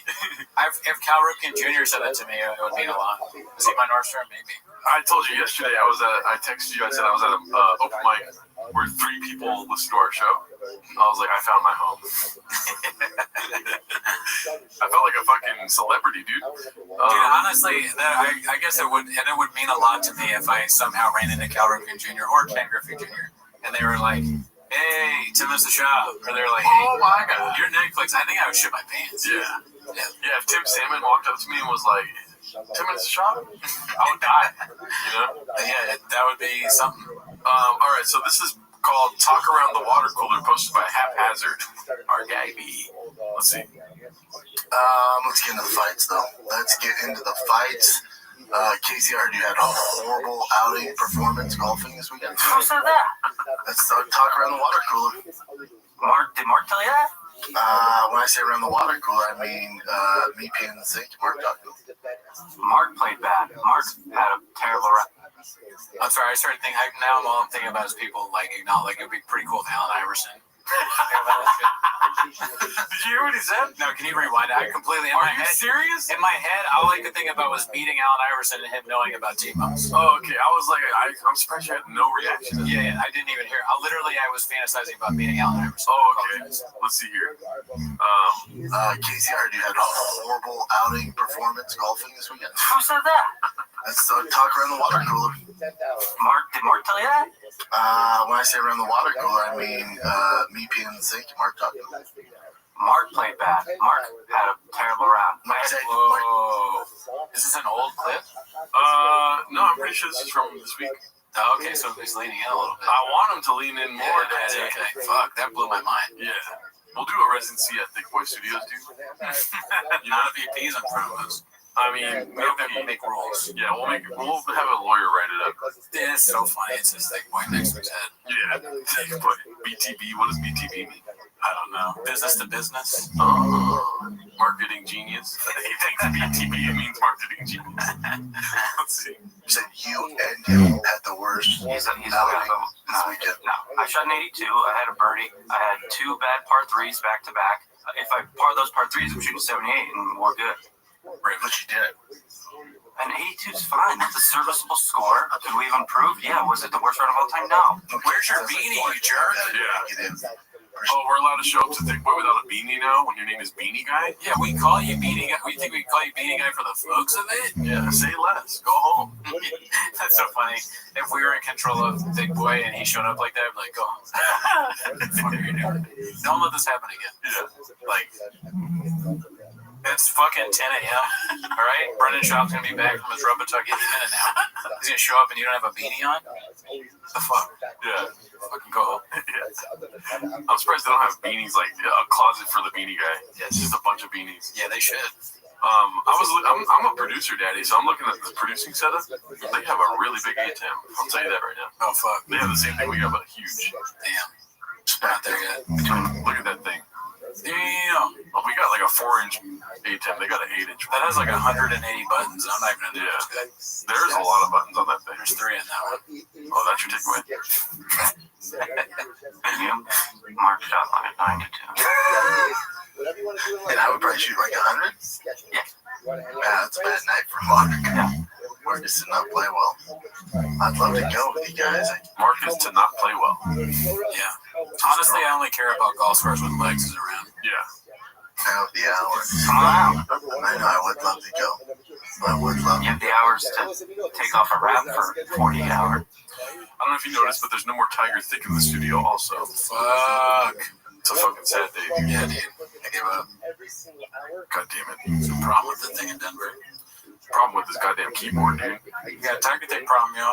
If Cal Ripken Jr. said that to me, it would mean a lot. Is he my North Star? Maybe. I told you yesterday, I texted you, I said I was at an open mic where 3 people listened to our show. I was like, I found my home. I felt like a fucking celebrity, dude. Dude, honestly, I guess it would mean a lot to me if I somehow ran into Cal Ripken Jr. or Ken Griffey Jr. and they were like, hey, Tim is the shop. Or they were like, hey, oh my God, you're Netflix. I think I would shit my pants. Yeah. If Tim Salmon walked up to me and was like, 10 minutes to shop, I would die. You know? Yeah, that would be something. All right, so this is called Talk Around the Water Cooler, posted by Haphazard. Our guy B. Let's see. Let's get into the fights, though. Let's get into the fights. Casey, I heard you had a horrible outing performance golfing this weekend. Who said that? Let's talk around the water cooler. Did Mark tell you that? When I say around the water cooler, I mean me peeing in the sink. Mark talking. Mark played bad. Mark had a terrible round. I'm sorry, I started thinking, now all I'm thinking about is people like acknowledge, like, it would be pretty cool with Allen Iverson. Did you hear what he said? No, can you rewind it? I completely, in my head. Serious? In my head, all I could think about was beating Allen Iverson and him knowing about T-Mouse. Oh, okay. I was like, I'm surprised you had no reaction. Yeah, I didn't even hear. I was fantasizing about beating Allen Iverson. Oh, okay. Let's see here. Casey, I heard you had a horrible outing performance golfing this weekend. Who said that? Let's talk around the water cooler. Did Mark tell you that? When I say around the water cooler, I mean me peeing in the sink. Mark talking. Mark played bad. Mark had a terrible round. Whoa. Is this an old clip? No, I'm pretty sure this is from this week. Oh, okay, so he's leaning in a little bit. I want him to lean in more. Yeah, okay. Fuck, that blew my mind. Yeah. We'll do a residency at Thick Boy Studios, dude. You know, VPs and promos. I mean, we'll make rules. Yeah, we'll have a lawyer write it up. It's so funny. It's just like point next to his head. Yeah. But BTB, what does BTB mean? I don't know. Business to business. Marketing genius. He thinks BTB means marketing genius. Let's see. You said you and him had the worst. He's this weekend. No, I shot an 82. I had a birdie. I had 2 bad par 3s back to back. If I par those par 3s, I'm shooting 78 and we're good. Right, but you did. An 82 is fine. That's a serviceable score. Could we have improved? Yeah. Was it the worst run of all time? No. Where's your beanie, you jerk? Yeah. Oh, we're allowed to show up to Thick Boy without a beanie now when your name is Beanie Guy? Yeah, we call you Beanie Guy. We think we call you Beanie Guy for the looks of it? Yeah, say less. Go home. That's so funny. If we were in control of Thick Boy and he showed up like that, I'd be like, go home. What are you doing? Don't let this happen again. Yeah. Like, it's fucking 10 a.m. All right? Brendan Schaub's going to be back from his rub a tug any minute now. He's going to show up and you don't have a beanie on? What the fuck? Yeah. Fucking go home. Yeah. I'm surprised they don't have beanies, like a closet for the beanie guy. Yeah, it's just a bunch of beanies. Yeah, they should. I'm a producer, daddy, so I'm looking at the producing setup. They have a really big ATEM. I'll tell you that right now. Oh, fuck. They have the same thing we got, but huge. Damn. Not there yet. Look at that thing. Damn. Well, we got like a 4-inch ATEM. They got an 8-inch. That has like 180 buttons. I'm not even in there. Yeah. There's a lot of buttons on that thing. There's 3 in that one. Oh, that's your takeaway. Mark shot line at 9 to 2. And I would probably shoot like 100? Yeah. Man, that's a bad night for Mark. Marcus did not play well. I'd love to go with you guys. Marcus did not play well. Yeah. Honestly, I only care about golf scores when Legs is around. Yeah. Now the hours. Come on. I know, I would love to go. I would love You have the hours to take off a rap for 48 hours. I don't know if you noticed, but there's no more Tiger Thick in the studio also. Fuck. It's a fucking sad day. Yeah, dude. I gave up. God damn it. Some problem with the thing in Denver. Problem with this goddamn keyboard, dude. Yeah, Tiger Thick problem, yo.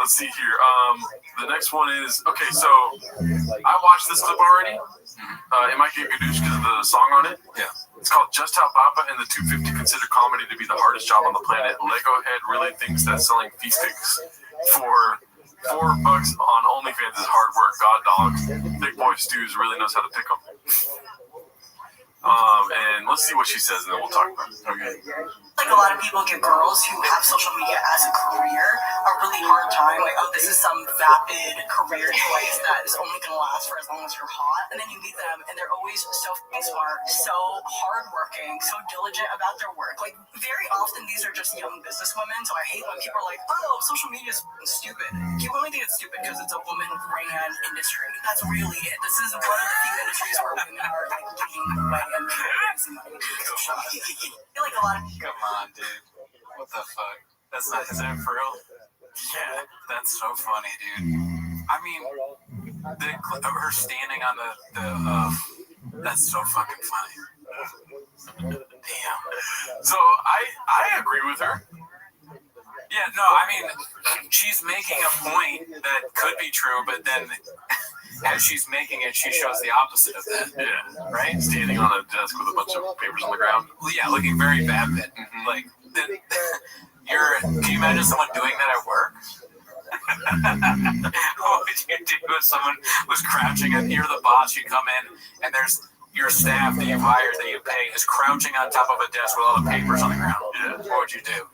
Let's see here. The next one is, okay, so I watched this clip already. It might get Gadoosh because of the song on it. Yeah. It's called Just How Papa and the 250 consider comedy to be the hardest job on the planet. Lego Head really thinks that selling feast sticks for $4 on OnlyFans is hard work. God dogs. Big Boy Stews really knows how to pick them. And let's see what she says, and then we'll talk about it. Okay. Like a lot of people give girls who have social media as a career a really hard time. Like, oh, this is some vapid career choice that is only going to last for as long as you're hot. And then you meet them, and they're always so fucking smart, so hardworking, so diligent about their work. Like, very often these are just young businesswomen. So I hate when people are like, oh, social media is stupid. You only think it's stupid because it's a woman-ran industry. That's really it. This is one of the few industries where women are like leading the way and raising money. I feel like a lot of Come on, dude. What the fuck? That's not, is that for real? Yeah, that's so funny, dude. I mean, the clip of her standing on the that's so fucking funny. Damn. So I agree with her. Yeah, no, I mean, she's making a point that could be true, but then as she's making it, she shows the opposite of that. Yeah. Right? Standing on a desk with a bunch of papers on the ground. Well, yeah, looking very vapid. Like, can you imagine someone doing that at work? What would you do if someone was crouching and you're the boss, you come in and there's your staff that you've hired, that you pay, is crouching on top of a desk with all the papers on the ground? Yeah. What would you do?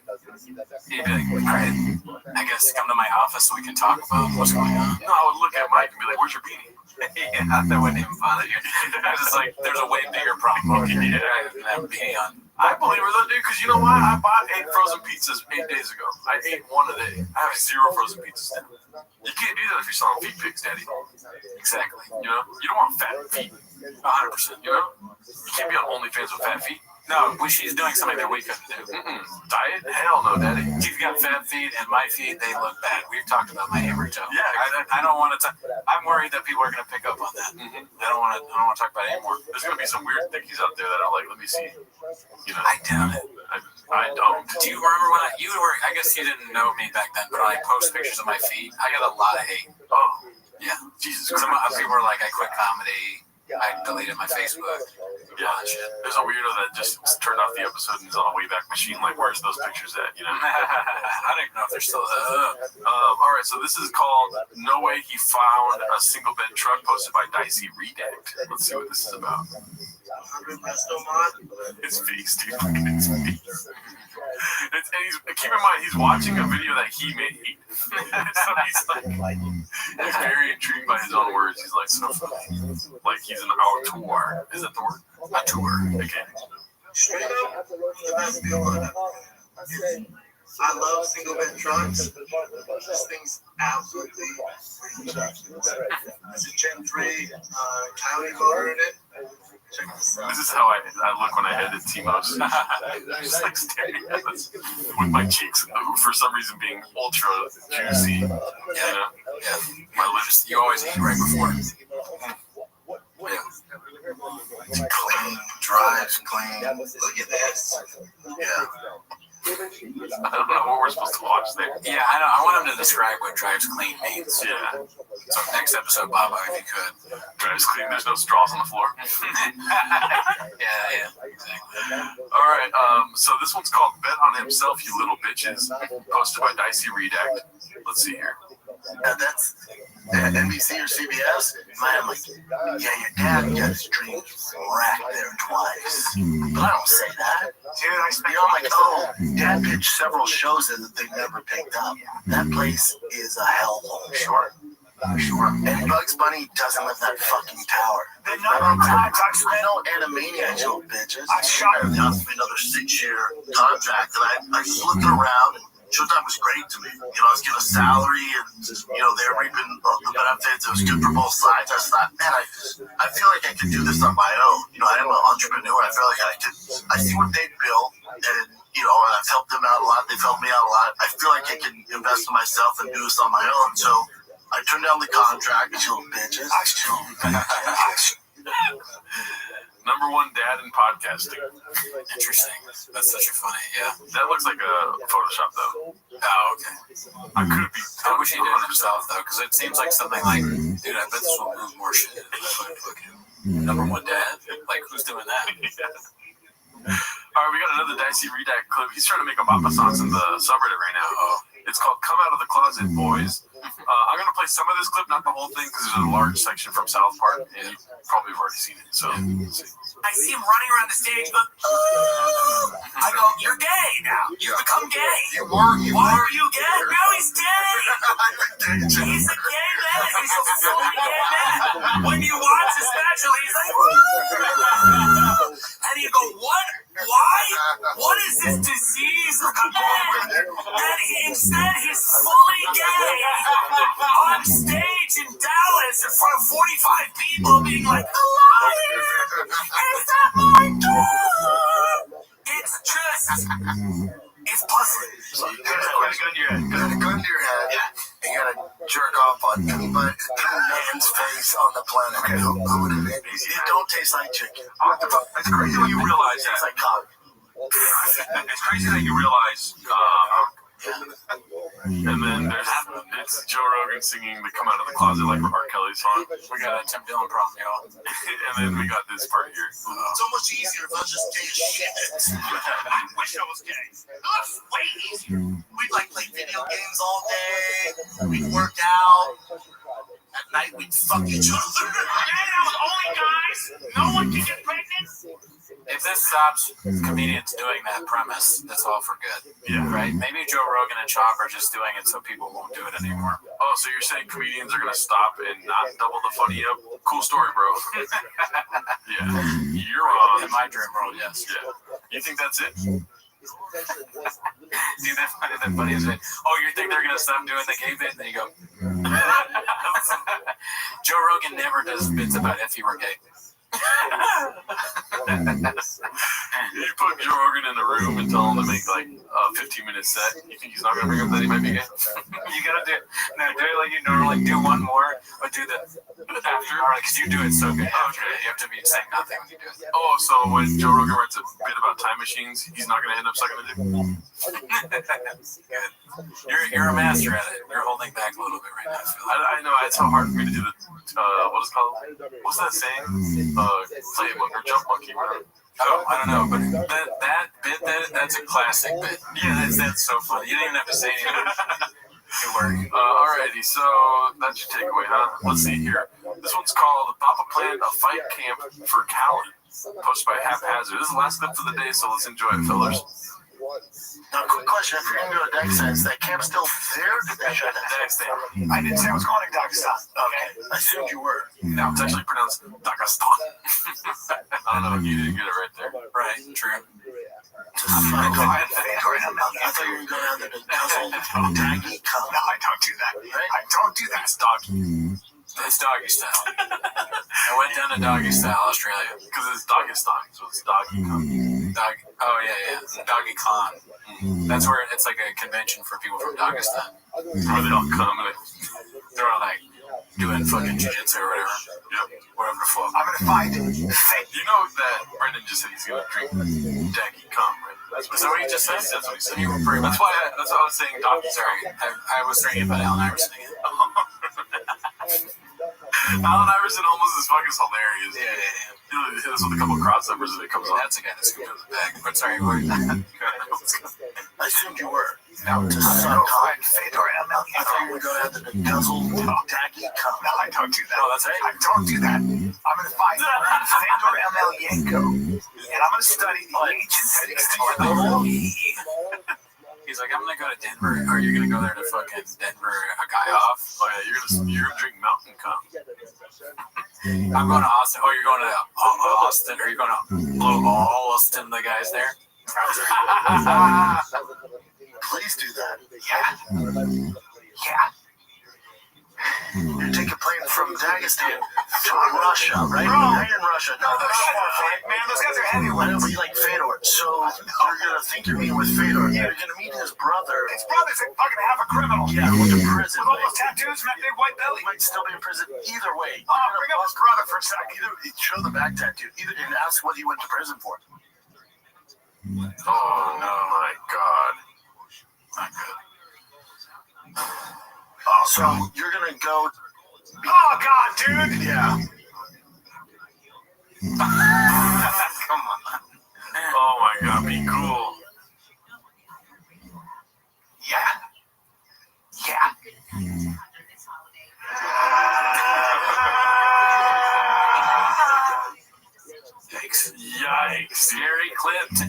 You'd be like, great, I guess come to my office so we can talk about what's going on. No, I would look at Mike and be like, where's your beanie? Yeah, that wouldn't even bother you. It's just like, there's a way bigger problem. Yeah, than that beanie on. I believe her though, dude, because you know what? I bought 8 frozen pizzas 8 days ago. I ate 1 a day. I have 0 frozen pizzas now. You can't do that if you're selling feet pics, daddy. Exactly. You know? You don't want fat feet. 100%. You know? You can't be on OnlyFans with fat feet. No, she's doing something that we couldn't do. Diet? Hell no, daddy. You've got fat feet, and my feet, they look bad. We've talked about my hammer toe. Yeah, I don't want to. I'm worried that people are going to pick up on that. I don't want to talk about it anymore. There's going to be some weird thickies out there that are like, let me see. You know? I doubt it. I don't. Do you remember when you were? I guess you didn't know me back then, but when I post pictures of my feet, I got a lot of hate. Oh, yeah. Jesus Some Christ. people were like, I quit comedy. I deleted my Facebook. Yeah, there's a weirdo that just turned off the episode and is on a Wayback Machine. Like, where's those pictures at? You know? I don't even know if they're still all right, so this is called No Way He Found a Single Bed Truck, posted by Dicey Redact. Let's see what this is about. His face, dude. His face. Keep in mind, he's watching a video that he made. So he's like, he's very intrigued by his own words. He's like, so like he's an auteur. Is that the word? Auteur. Okay. the best deal on it. I love single bed trucks. This thing's absolutely it's a Gen 3 Coyote motor in it. Check this out. This is how I look when I edit Timos. Just like staring at us with my cheeks for some reason being ultra juicy. You know? Yeah. My lips. You always eat right before. Yeah. It's clean, drives clean. Look at this. Yeah. I don't know what we're supposed to watch there. Yeah, I know. I want him to describe what drives clean means. Yeah. So next episode, Baba, if you could. Drives clean. There's no straws on the floor. Yeah, exactly. All right. So this one's called "Bet on Himself, You Little Bitches," posted by Dicey Redact. Let's see here. That's NBC or CBS. Man, like, yeah, your dad got his dreams racked there twice. But I don't say that. Dude, I spent like, oh, dad pitched several shows that they never picked up. That place is a hellhole. Sure. And Bugs Bunny doesn't live in that fucking tower. The number of times I've spent no Animaniacs, you little bitches. I shot him. They offered me another 6-year contract, and I was looking around, and Showtime was great to me. You know, I was getting a salary, and you know they were reaping the benefits. It was good for both sides. I just thought, man, I feel like I could do this on my own. You know, I am an entrepreneur. I feel like I could. I see what they build, and you know, I've helped them out a lot. They've helped me out a lot. I feel like I can invest in myself and do this on my own. So I turned down the contract. You little bitches. Number one dad in podcasting. Interesting. That's such a funny, yeah. That looks like a Photoshop, though. Oh, okay. I could be. I wish he did it himself, though, because it seems like something like, dude, I bet this will move more shit. Number one dad? Like, who's doing that? All right, we got another Dicey Redact clip. He's trying to make a Papa Sauce in the subreddit right now. It's called "Come Out of the Closet, Boys." I'm going to play some of this clip, not the whole thing, because there's a large section from South Park, and you probably have already seen it. So, I see him running around the stage going, ooh. I go, you're gay now. You've become gay. Why are you gay? Now he's gay. He's a gay man. He's a fully gay man. When you watch the special, he's like, woo. And you go, what? Why? What is this disease of the man? And instead, he's fully gay on stage in Dallas in front of 45 people being like, the lion is that my dog? It's just, it's puzzling. So you got a gun to your head. You got a gun to your head. Yeah. And you gotta jerk off on any man's face on the planet. Okay, who would it be? It don't taste like chicken. It's crazy when you realize that. It's like cock. It's crazy that you realize. and then it's Joe Rogan singing the "Come Out of the Closet" like R. Kelly song. We got a Tim Dillon problem, y'all. And then we got this part here. So much easier if I was just gay as shit. I wish I was gay. That's way easier. We'd like play video games all day. We'd work out. At night we'd fuck each other. Yeah, with only guys. No one can get pregnant. If this stops comedians doing that premise, that's all for good. Yeah. Right? Maybe Joe Rogan and Chop are just doing it so people won't do it anymore. Oh, so you're saying comedians are gonna stop and not double the funny up? Cool story, bro. Yeah, you're wrong. In my dream world, yes. Yeah. You think that's it? See, that's funny, isn't it? Oh, you think they're gonna stop doing the gay bit? Then you go. Joe Rogan never does bits about if he were gay. You put Joe Rogan in a room and tell him to make like a 15-minute set. You think he's not gonna bring up that he might be gay? You gotta do it like you normally do one more, but do the after, because you do it so good. Okay, you have to be saying nothing when you do it. Oh, so when Joe Rogan writes a bit about time machines, he's not gonna end up sucking a dick. Good. You're a master at it. You're holding back a little bit right now. I know it's so hard for me to do the what is it called? What's that saying? Play a monkey or jump monkey, whatever. Oh, I don't know, but that bit, that's a classic bit. Yeah, that's so funny. You didn't even have to say anything. Good work. Alrighty, so that's your takeaway, huh? Let's see here. This one's called "Papa Planned a Fight Camp for Callan," posted by Haphazard. This is the last clip for the day, so let's enjoy it, fellas. Now, quick question. If you're going to go to Dagestan, is that camp still there? Did they shut that? Dagestan. I didn't say I was going to Dagestan. Okay. I assumed you were. No, it's actually pronounced Dagestan. I don't know if you didn't get it right there. Right, true. I thought you were going down there to guzzle doggy cum. No, I don't do that. Right? I don't do that. It's doggy. It's doggy style. I went down to doggy style Australia because it's Dagestan, so it's doggy cum. Dog. Oh yeah. Doggy Con. That's where it's like a convention for people from Dagestan. Where they all come and They're all like doing fucking jiu-jitsu or whatever. Yep. Whatever the fuck. I'm gonna find it. You know that Brendan just said he's gonna drink doggy cum, right? Is that what he just said? That's what he said. That's why I was saying doggy. Sorry, I was thinking about Allen Iverson again. Allen Iverson almost as fuck is hilarious. Yeah. He hit us with a couple crossovers and it comes off. That's the guy that scooped up the bag. But sorry, where I assumed you were. Now to sometime Fedor I thought you were going down there to guzzle doggy cum. No, I don't do that. Oh, that's right. I don't do that. I'm gonna find Fedor Emelianenko, and I'm gonna study the ancient history of the He's like, I'm gonna go to Denver. Are you gonna go there to fucking Denver a guy off? Oh yeah, you're gonna drink mountain cum. I'm going to Austin. Oh, you're going to Austin? Are you going to blow Austin, the guys there? Please do that. Yeah. You're taking plane from Dagestan to Russia, right? Bro. You're in Russia. No, Those guys are big, man. Those guys are I heavyweights. know, but you like Fedor. So you're going to think you're meeting with Fedor. You're going to meet his brother. His brother's a fucking half a criminal. Yeah, who went to prison. With all those tattoos and that big white belly. He might still be in prison either way. Oh, bring up his brother for a second. Either show the back tattoo. Either and ask what he went to prison for. Oh no, my God. Not good. So you're going to go. Oh, God, dude. Yeah. Come on. Oh my God, be cool. Yeah. Yikes. Scary clip. The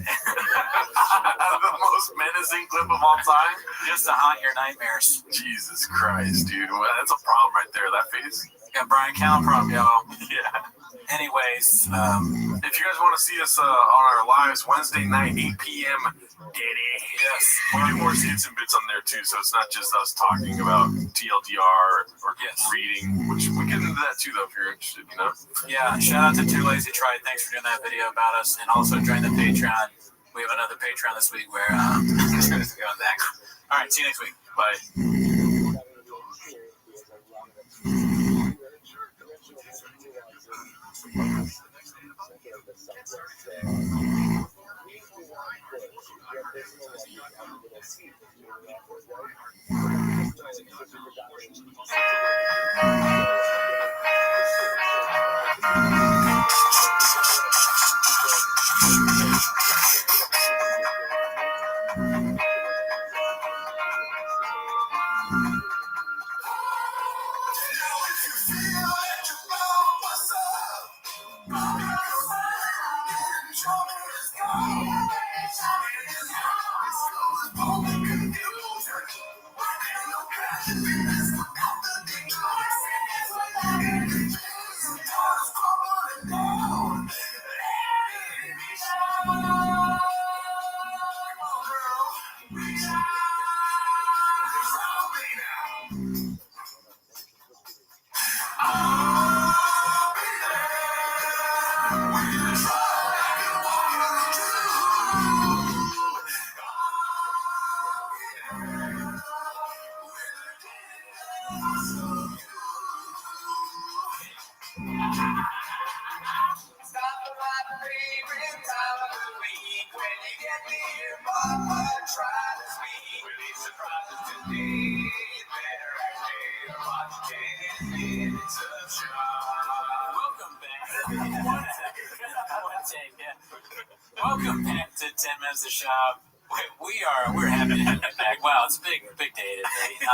most menacing clip of all time. Just to haunt your nightmares. Jesus Christ, dude. Well, that's a problem right there, that face. Got Brian Callen from y'all. Yeah. Anyways, if you guys want to see us on our lives Wednesday night, 8 p.m. Yes. We do more skits and bits on there too, so it's not just us talking about TLDR or reading, which we get into that too, though, if you're interested, you know? Yeah, shout out to Too Lazy Tried. Thanks for doing that video about us. And also join the Patreon. We have another Patreon this week where it's going back. All right, see you next week. Bye. Welcome back to 10 Minutes to Shop. We're happy to have you back. Wow, it's a big day today.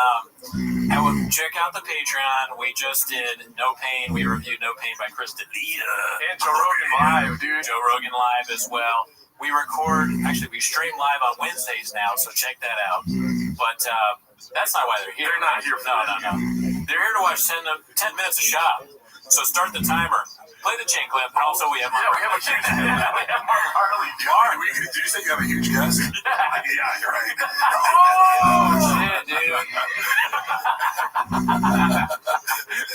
And check out the Patreon. We just did No Pain. We reviewed No Pain by Chris D'Elia. And Joe Rogan Live, dude. Joe Rogan Live as well. We stream live on Wednesdays now, so check that out. But that's not why they're here. They're not here for No. They're here to watch 10 Minutes to Shop. So start the timer. Play the chain clip. And also, we have we have a chain clip. We have Mark Harley. Mark, did you say you have a huge guest? Yeah, you're right. Oh, shit, dude.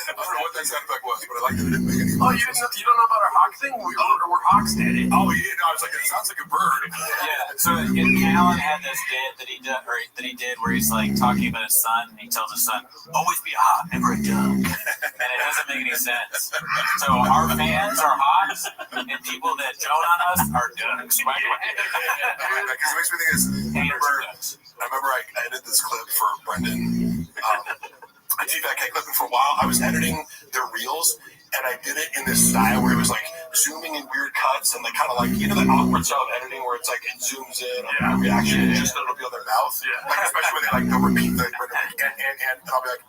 I don't know what that sound effect was, but I like that it didn't make any noise. Oh, you don't know about our hawk thing? We're hawks, Daddy. Oh, yeah, no, I was like, it sounds like a bird. Yeah, so Callan had this bit that he did where he's like talking about his son, and he tells his son, always be a hawk, never a dove. And it doesn't make any sense. So our fans are hawks, and people that joan on us are ducks. Because it makes me think is, I remember I edited this clip for Brendan. I did that clip, and for a while I was editing their reels, and I did it in this style where it was like zooming in weird cuts and like kind of like, you know, the awkward style of editing where it's like it zooms in on the reaction and just a little bit of their mouth. Like especially when they like they'll repeat the and I'll be like,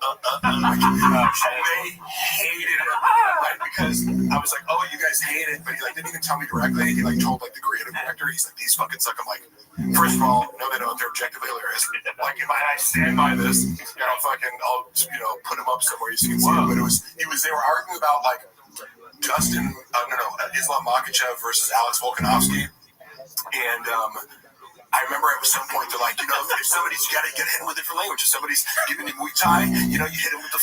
and they hated it. Like, because I was like, oh, you guys hate it, but he like didn't even tell me directly. He like told like the creative director, he's like, these fucking suck. I'm like, first of all, no, they don't. They're objectively hilarious. Like, if I stand by this, and I'll put him up somewhere so you can see it. But they were arguing about like Islam Makhachev versus Alex Volkanovski, and I remember at some point they're like, if somebody's got to get hit with different language, if somebody's giving you Muay Thai, you hit him with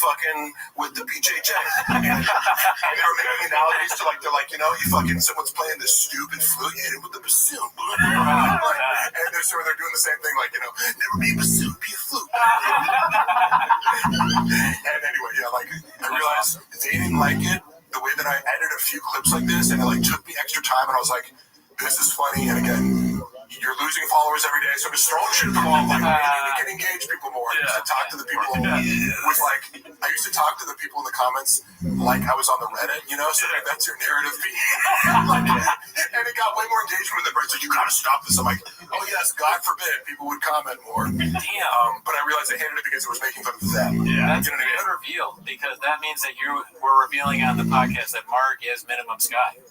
the BJJ. And they were making analogies to like, they're like, someone's playing this stupid flute, you hit him with the bassoon. And they're doing the same thing, like, never be a bassoon, be a flute. And anyway, I realized they didn't like it the way that I edited a few clips like this, and it like took me extra time, and I was like, this is funny, and again, you're losing followers every day, so I'm just throwing shit at the wall. Like, you can engage people more. I used to talk to the people with like, I used to talk to the people in the comments like I was on the Reddit, so that's your narrative feed. And it got way more engagement with it, right? So you gotta stop this. I'm like, oh yes, God forbid people would comment more. Damn. But I realized I hated it because it was making fun of them. Yeah, that's a good reveal, because that means that we're revealing on the podcast that Mark is Minimum Sky.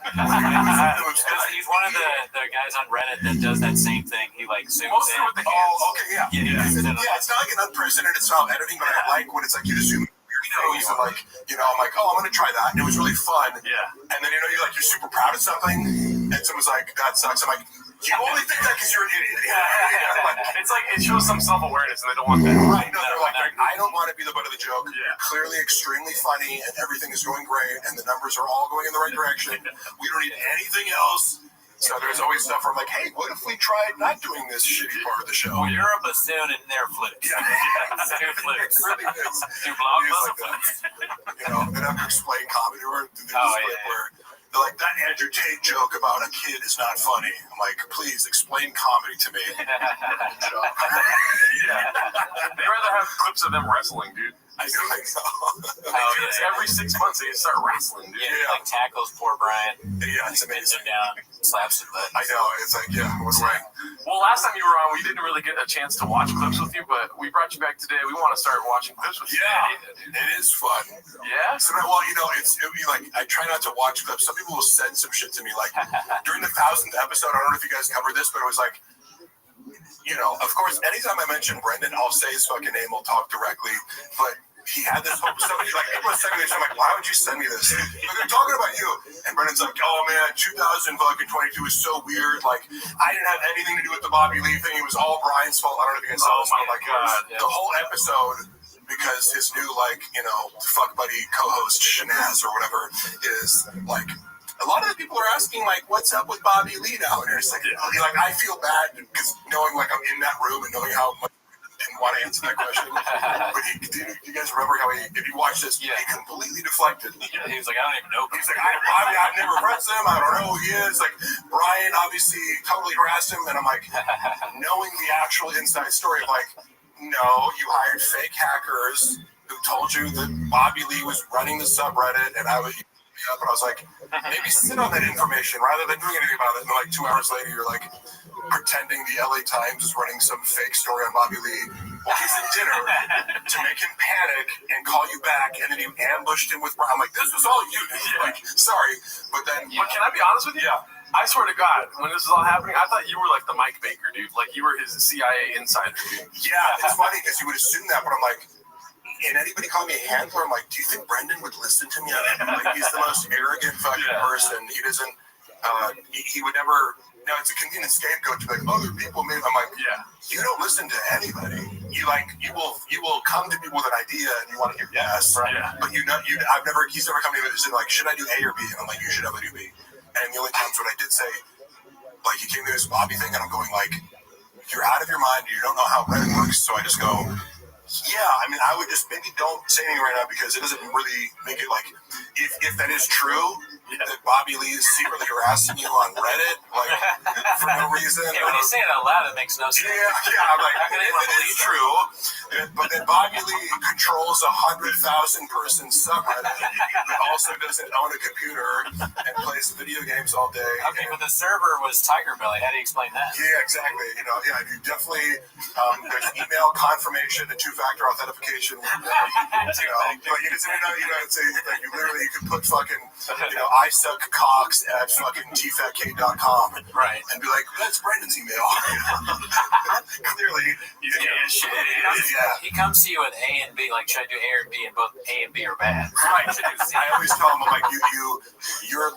He's one of the guys on Reddit that does that same thing. He like zooms in. With the hands. Oh, okay, yeah. It's not like an unprecedented style editing, but I like when it's like you just zoom in your face and like, I'm like, oh, I'm gonna try that. And it was really fun. Yeah. And then you're super proud of something, and someone's like, that sucks. I'm like, you only think that because you're an idiot. It's like it shows some self-awareness, and they don't want that. Right? No, they're like, I don't want to be the butt of the joke. Yeah. Clearly, extremely funny, and everything is going great, and the numbers are all going in the right direction. We don't need anything else. So there's always stuff where I'm like, hey, what if we tried not doing this shitty part of the show? Well, you're a bassoon and they're flips. Yeah, they're flips. It really is. They're blockbuster flips. They have to explain comedy where they're like, that Andrew Tate joke about a kid is not funny. I'm like, please explain comedy to me. They'd rather have clips of them wrestling, dude. I know. Every 6 months they start wrestling, dude. Yeah, like tackles poor Brian. Yeah, it's Him amazing. down, slaps him butt. I know. It's like, what's right? Well, last time you were on, we didn't really get a chance to watch clips with you, but we brought you back today. We want to start watching clips with you. Yeah, it is fun. Yeah? So, I try not to watch clips. Some people will send some shit to me. Like, during the 1000th episode, I don't know if you guys covered this, but it was like, of course, anytime I mention Brendan, I'll say his fucking name, we'll talk directly, but he had this whole, somebody, like, people are sending me this, I'm like, why would you send me this? Like, they're talking about you. And Brendan's like, oh man, 2022 is so weird. Like, I didn't have anything to do with the Bobby Lee thing. It was all Brian's fault. I don't know if you guys saw this, but like, the whole episode, because his new, fuck buddy co-host, Shanaz or whatever, is like, a lot of the people are asking, like, what's up with Bobby Lee now? And it's like, I feel bad because knowing, like, I'm in that room and knowing how much I didn't want to answer that question. But you guys remember how if you watch this, he completely deflected. He was like, I don't even know. He's like, I've never met him. I don't know who he is. Like, Brian obviously totally harassed him. And I'm like, knowing the actual inside story of, like, no, you hired fake hackers who told you that Bobby Lee was running the subreddit, and I was... But I was like, maybe sit on that information rather than doing anything about it. And like 2 hours later, you're like pretending the LA Times is running some fake story on Bobby Lee while he's at dinner to make him panic and call you back. And then you ambushed him with, I'm like, this was all you, dude. Like, sorry. But then, but can I be honest with you? Yeah. I swear to God, when this was all happening, I thought you were like the Mike Baker, dude. Like you were his CIA insider, dude. Yeah, it's funny because you would assume that, but I'm like, and anybody call me a handler, I'm like, do you think Brendan would listen to me? Like, he's the most arrogant fucking person. He doesn't. He would never. No, it's a convenient scapegoat to be like, other people maybe. I'm like, you don't listen to anybody. You will come to people with an idea and you want to hear yes, right? But he's never come to me and said like, should I do A or B? And I'm like, you should definitely do B. And the only times when I did say, like, he came to this Bobby thing, and I'm going like, you're out of your mind. You don't know how Reddit works. So I just go, yeah. I mean, I would just maybe don't say anything right now because it doesn't really make it like, if that is true. That Bobby Lee is secretly harassing you on Reddit, like, for no reason. Yeah, when you say it out loud, it makes no sense. Yeah, I'm like, if it is true, but then Bobby Lee controls 100,000 person subreddit, but also doesn't own a computer and plays video games all day. Okay, but the server was Tiger Belly. How do you explain that? Yeah, exactly. You definitely, there's email confirmation and two-factor authentication. But you just say, like, you literally, you can put fucking, I suck cocks at fucking tfatk.com. Right. And be like, that's Brendan's email. Clearly, He comes to you with A and B, like, should I do A or B? And both A and B are bad. Right. I always tell him, I'm like, you're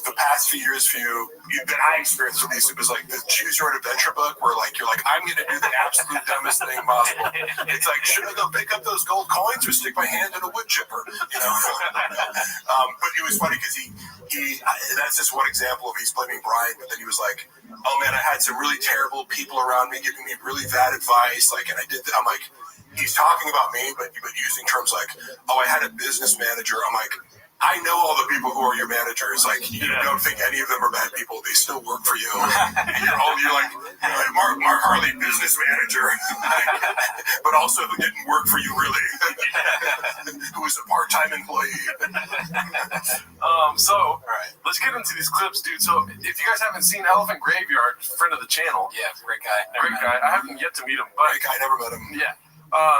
the past few years for you that I experienced with these, it was like the Choose Your Own Adventure book where like you're like, I'm gonna do the absolute dumbest thing possible. It's like, should I go pick up those gold coins or stick my hand in a wood chipper? But it was funny because he that's just one example of he's blaming Brian, but then he was like, oh man, I had some really terrible people around me giving me really bad advice, like, and I did that. I'm like, he's talking about me, but using terms like, oh, I had a business manager. I'm like, I know all the people who are your managers. Like, you don't think any of them are bad people. They still work for you. And you're like Mark Harley, business manager, but also who didn't work for you really, who was a part-time employee. So let's get into these clips, dude. So if you guys haven't seen Elephant Graveyard, friend of the channel, great guy. I haven't yet to meet him, but great guy, never met him. Yeah.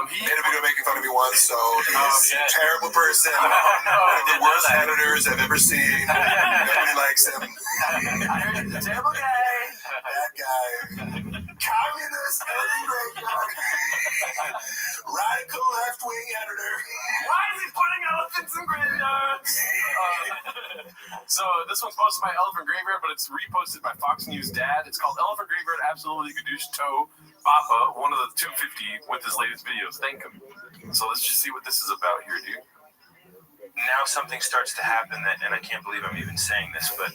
He made a video making fun of me once, so he's a terrible person. One of the worst editors I've ever seen. Nobody likes him. Terrible guy. Bad guy. Communist graveyard. Radical left-wing editor. Why is he putting elephants in graveyards? So this one's posted by Elephant Graveyard, but it's reposted by Fox News Dad. It's called Elephant Graveyard Absolutely Gadoosh Toe Papa, one of the 250 with his latest videos. Thank him. So let's just see what this is about here, dude. Now something starts to happen and I can't believe I'm even saying this, but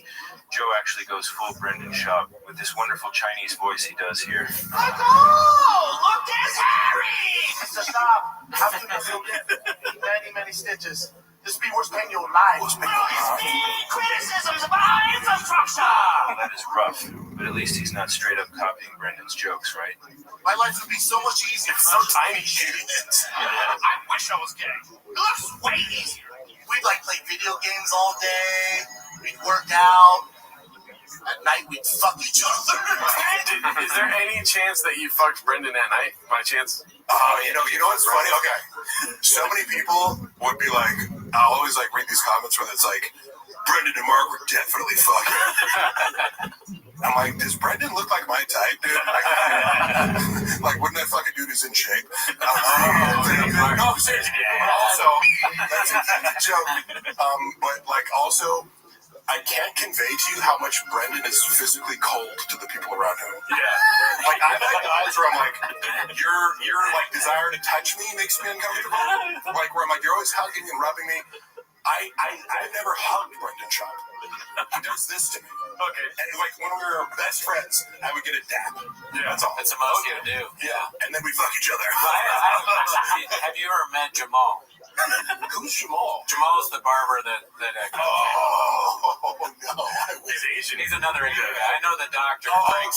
Joe actually goes full Brendan Schaub with this wonderful Chinese voice he does here. Look, there's Harry! Mr. Stop. How can you get many, many stitches? This be worse pain your life. Criticisms of our infrastructure! That is rough, but at least he's not straight up copying Brendan's jokes, right? My life would be so much easier. It's so tiny shooting it. I wish I was gay. It looks way easier. We'd like play video games all day. We'd work out. At night we'd fuck each other. Is there any chance that you fucked Brendan at night, by chance? You know what's funny? Okay. So many people would be like, I'll always like read these comments where it's like, Brendan and Mark were definitely fucking. I'm like, does Brendan look like my type, dude? Like, wouldn't that fucking dude who's in shape? No, seriously. Also, that's a joke. But like, also, I can't convey to you how much Brendan is physically cold to the people around him. Yeah. Like, I've had guys where I'm like, your like desire to touch me makes me uncomfortable. Like, where I'm like, you're always hugging and rubbing me. I've never hugged Brendan Schaub. He does this to me. Okay. And like when we were best friends, I would get a dap. Yeah. That's all. That's the most you would do. Yeah. And then we fuck each other. Have you ever met Jamal? Who's Jamal? Jamal's the barber that oh no. He's Asian. He's another Asian guy. I know the doctor. Wait.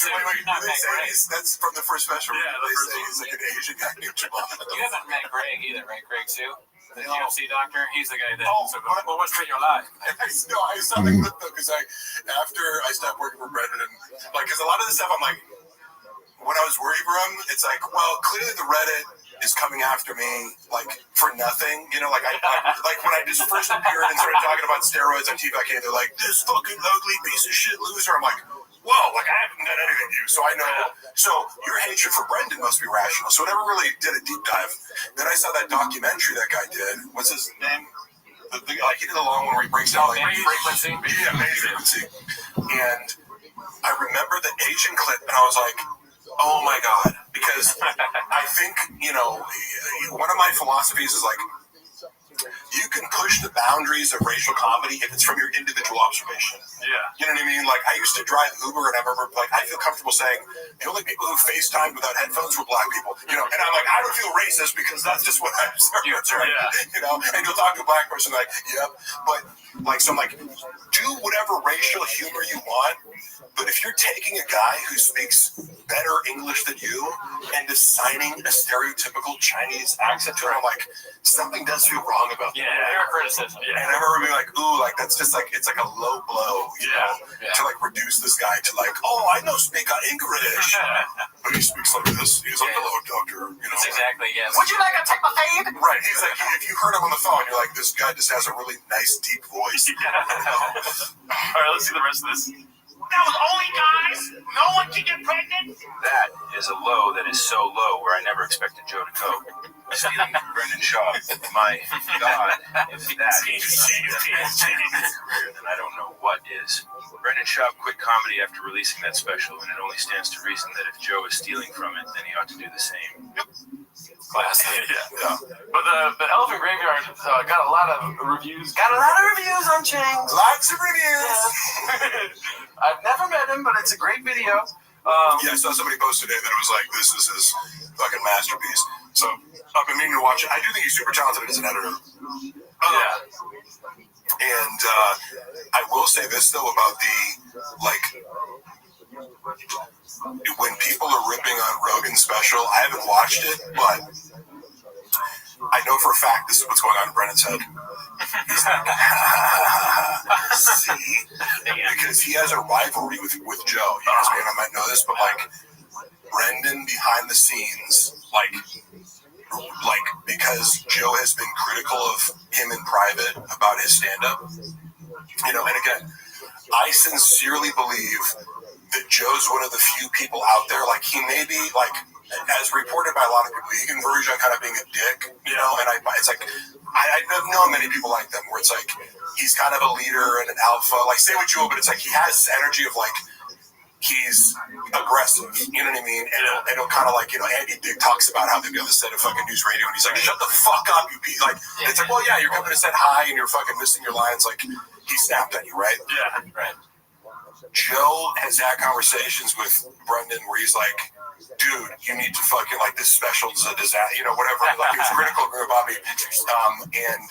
That's from the first special. Yeah, they say he's like an Asian guy named Jamal. You haven't met Greg either, right? Greg Sue? The UFC doctor? He's the guy that well, what's been your life? I saw the clip though, because after I stopped working for Brendan, and like, because a lot of the stuff I'm like, when I was working for him, it's like, well, clearly the Reddit is coming after me, like, for nothing, you know, like, like when I just first appeared and started talking about steroids on TVK, they're like, this fucking ugly piece of shit loser. I'm like, whoa, like I haven't done anything to you, so I know. So your hatred for Brendan must be rational. So I never really did a deep dive. Then I saw that documentary that guy did. What's his name? Like he did a long one where he breaks down like frequency. Yeah, Maze frequency. And I remember the Asian clip, and I was like, oh my god, because I think one of my philosophies is like, you can push the boundaries of racial comedy if it's from your individual observation. Yeah. You know what I mean? Like, I used to drive Uber, and I remember, like, I feel comfortable saying the only people who FaceTimed without headphones were black people. And I'm like, I don't feel racist because that's just what I observed. And you'll talk to a black person, like, yep. But, like, so I'm like, do whatever racial humor you want, but if you're taking a guy who speaks better English than you and assigning a stereotypical Chinese accent to it, I'm like, something does feel wrong about that. Yeah, criticism. Yeah. And I remember being like, ooh, like that's just like, it's like a low blow, to like reduce this guy to like, oh, I know speak English. But he speaks like this. He's like, hello, doctor. That's exactly, yes. Would you like a Technofade? Right. He's like, if you heard him on the phone, you're like, this guy just has a really nice, deep voice. All right, let's see the rest of this. That was only guys? No one can get pregnant? That is a low that is so low where I never expected Joe to go. Stealing Brendan Shaw. My God, if that is career, then I don't know what is. Brendan Shaw quit comedy after releasing that special, and it only stands to reason that if Joe is stealing from it, then he ought to do the same. Classic. Yeah. But the Elephant Graveyard got a lot of reviews. Got a lot of reviews on Chang's. Lots of reviews. Yeah. I've never met him, but it's a great video. I saw somebody post today that it was like, this is his fucking masterpiece. So I've been meaning to watch it. I do think he's super talented as an editor. And I will say this though about the when people are ripping on Rogan's special, I haven't watched it, but I know for a fact this is what's going on in Brennan's head. He's like, see? Because he has a rivalry with Joe. You guys may not know this, but like Brendan behind the scenes, like because Joe has been critical of him in private about his stand-up, and again, I sincerely believe that Joe's one of the few people out there, like he may be, like, as reported by a lot of people, he can verge on kind of being a dick, and it's like, I've known many people like them, where it's like, he's kind of a leader and an alpha, like, say what you will, but it's like, he has this energy of, like, he's aggressive, you know what I mean? And it'll kind of like, Andy Dick talks about how they be on the set of fucking news radio, and he's like, shut the fuck up, you be like, it's like, well, yeah, you're coming to set high, and you're fucking missing your lines, like, he snapped at you, right? Yeah, right. Joe has had conversations with Brendan where he's like, dude, you need to fucking, like, this special's a disaster, whatever, like, he was critical of Bobby, and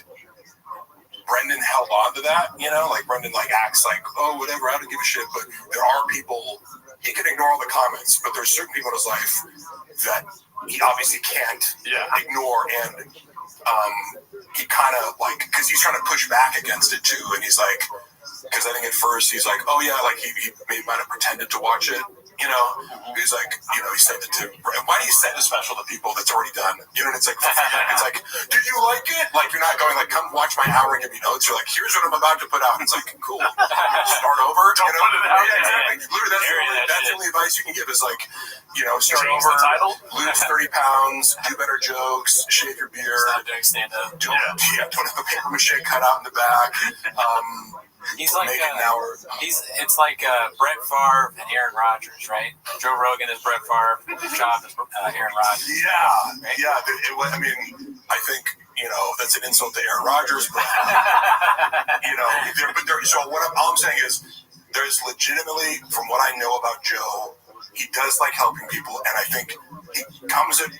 Brendan held on to that, like Brendan like acts like, oh, whatever, I don't give a shit, but there are people, he can ignore all the comments, but there's certain people in his life that he obviously can't ignore, and he kind of like, because he's trying to push back against it too, and he's like, because I think at first he's like, oh yeah, like he might have pretended to watch it, he's like, he sent it to, why do you send a special to people that's already done? And it's like, it's like, did you like it? Like, you're not going like, come watch my hour and give me notes. You're like, here's what I'm about to put out. And it's like, cool, start over. Don't put it out. Exactly. Literally, that's the only advice you can give is like, start Change over, the title. lose 30 pounds, do better jokes, shave your beard. Stop doing stand-up. Don't have a paper mache cut out in the back. He's like it's like Brett Favre and Aaron Rodgers, right? Joe Rogan is Brett Favre, Shaw is Aaron Rodgers. Yeah, right? Yeah. I mean, I think that's an insult to Aaron Rodgers, but so all I'm saying is, there's legitimately, from what I know about Joe, he does like helping people, and I think he comes at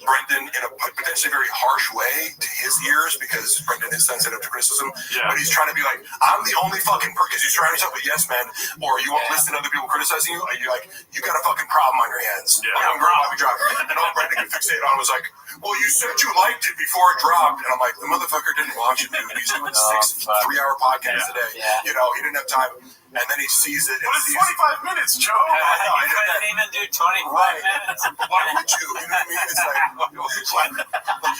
Brendan in a potentially very harsh way to his ears, because Brendan is sensitive to criticism, but he's trying to be like, I'm the only fucking person, because you surround yourself with yes men, or you won't listen to other people criticizing you, and you're like, you got a fucking problem on your hands. And all Brendan could fixate on was like, well, you said you liked it before it dropped, and I'm like, the motherfucker didn't watch it, dude. He's doing 6 3-hour podcasts a day. He didn't have time. And then he sees it. But it's 25 minutes, Joe. You couldn't even do 25 minutes. Why would you? You know what I mean? It's like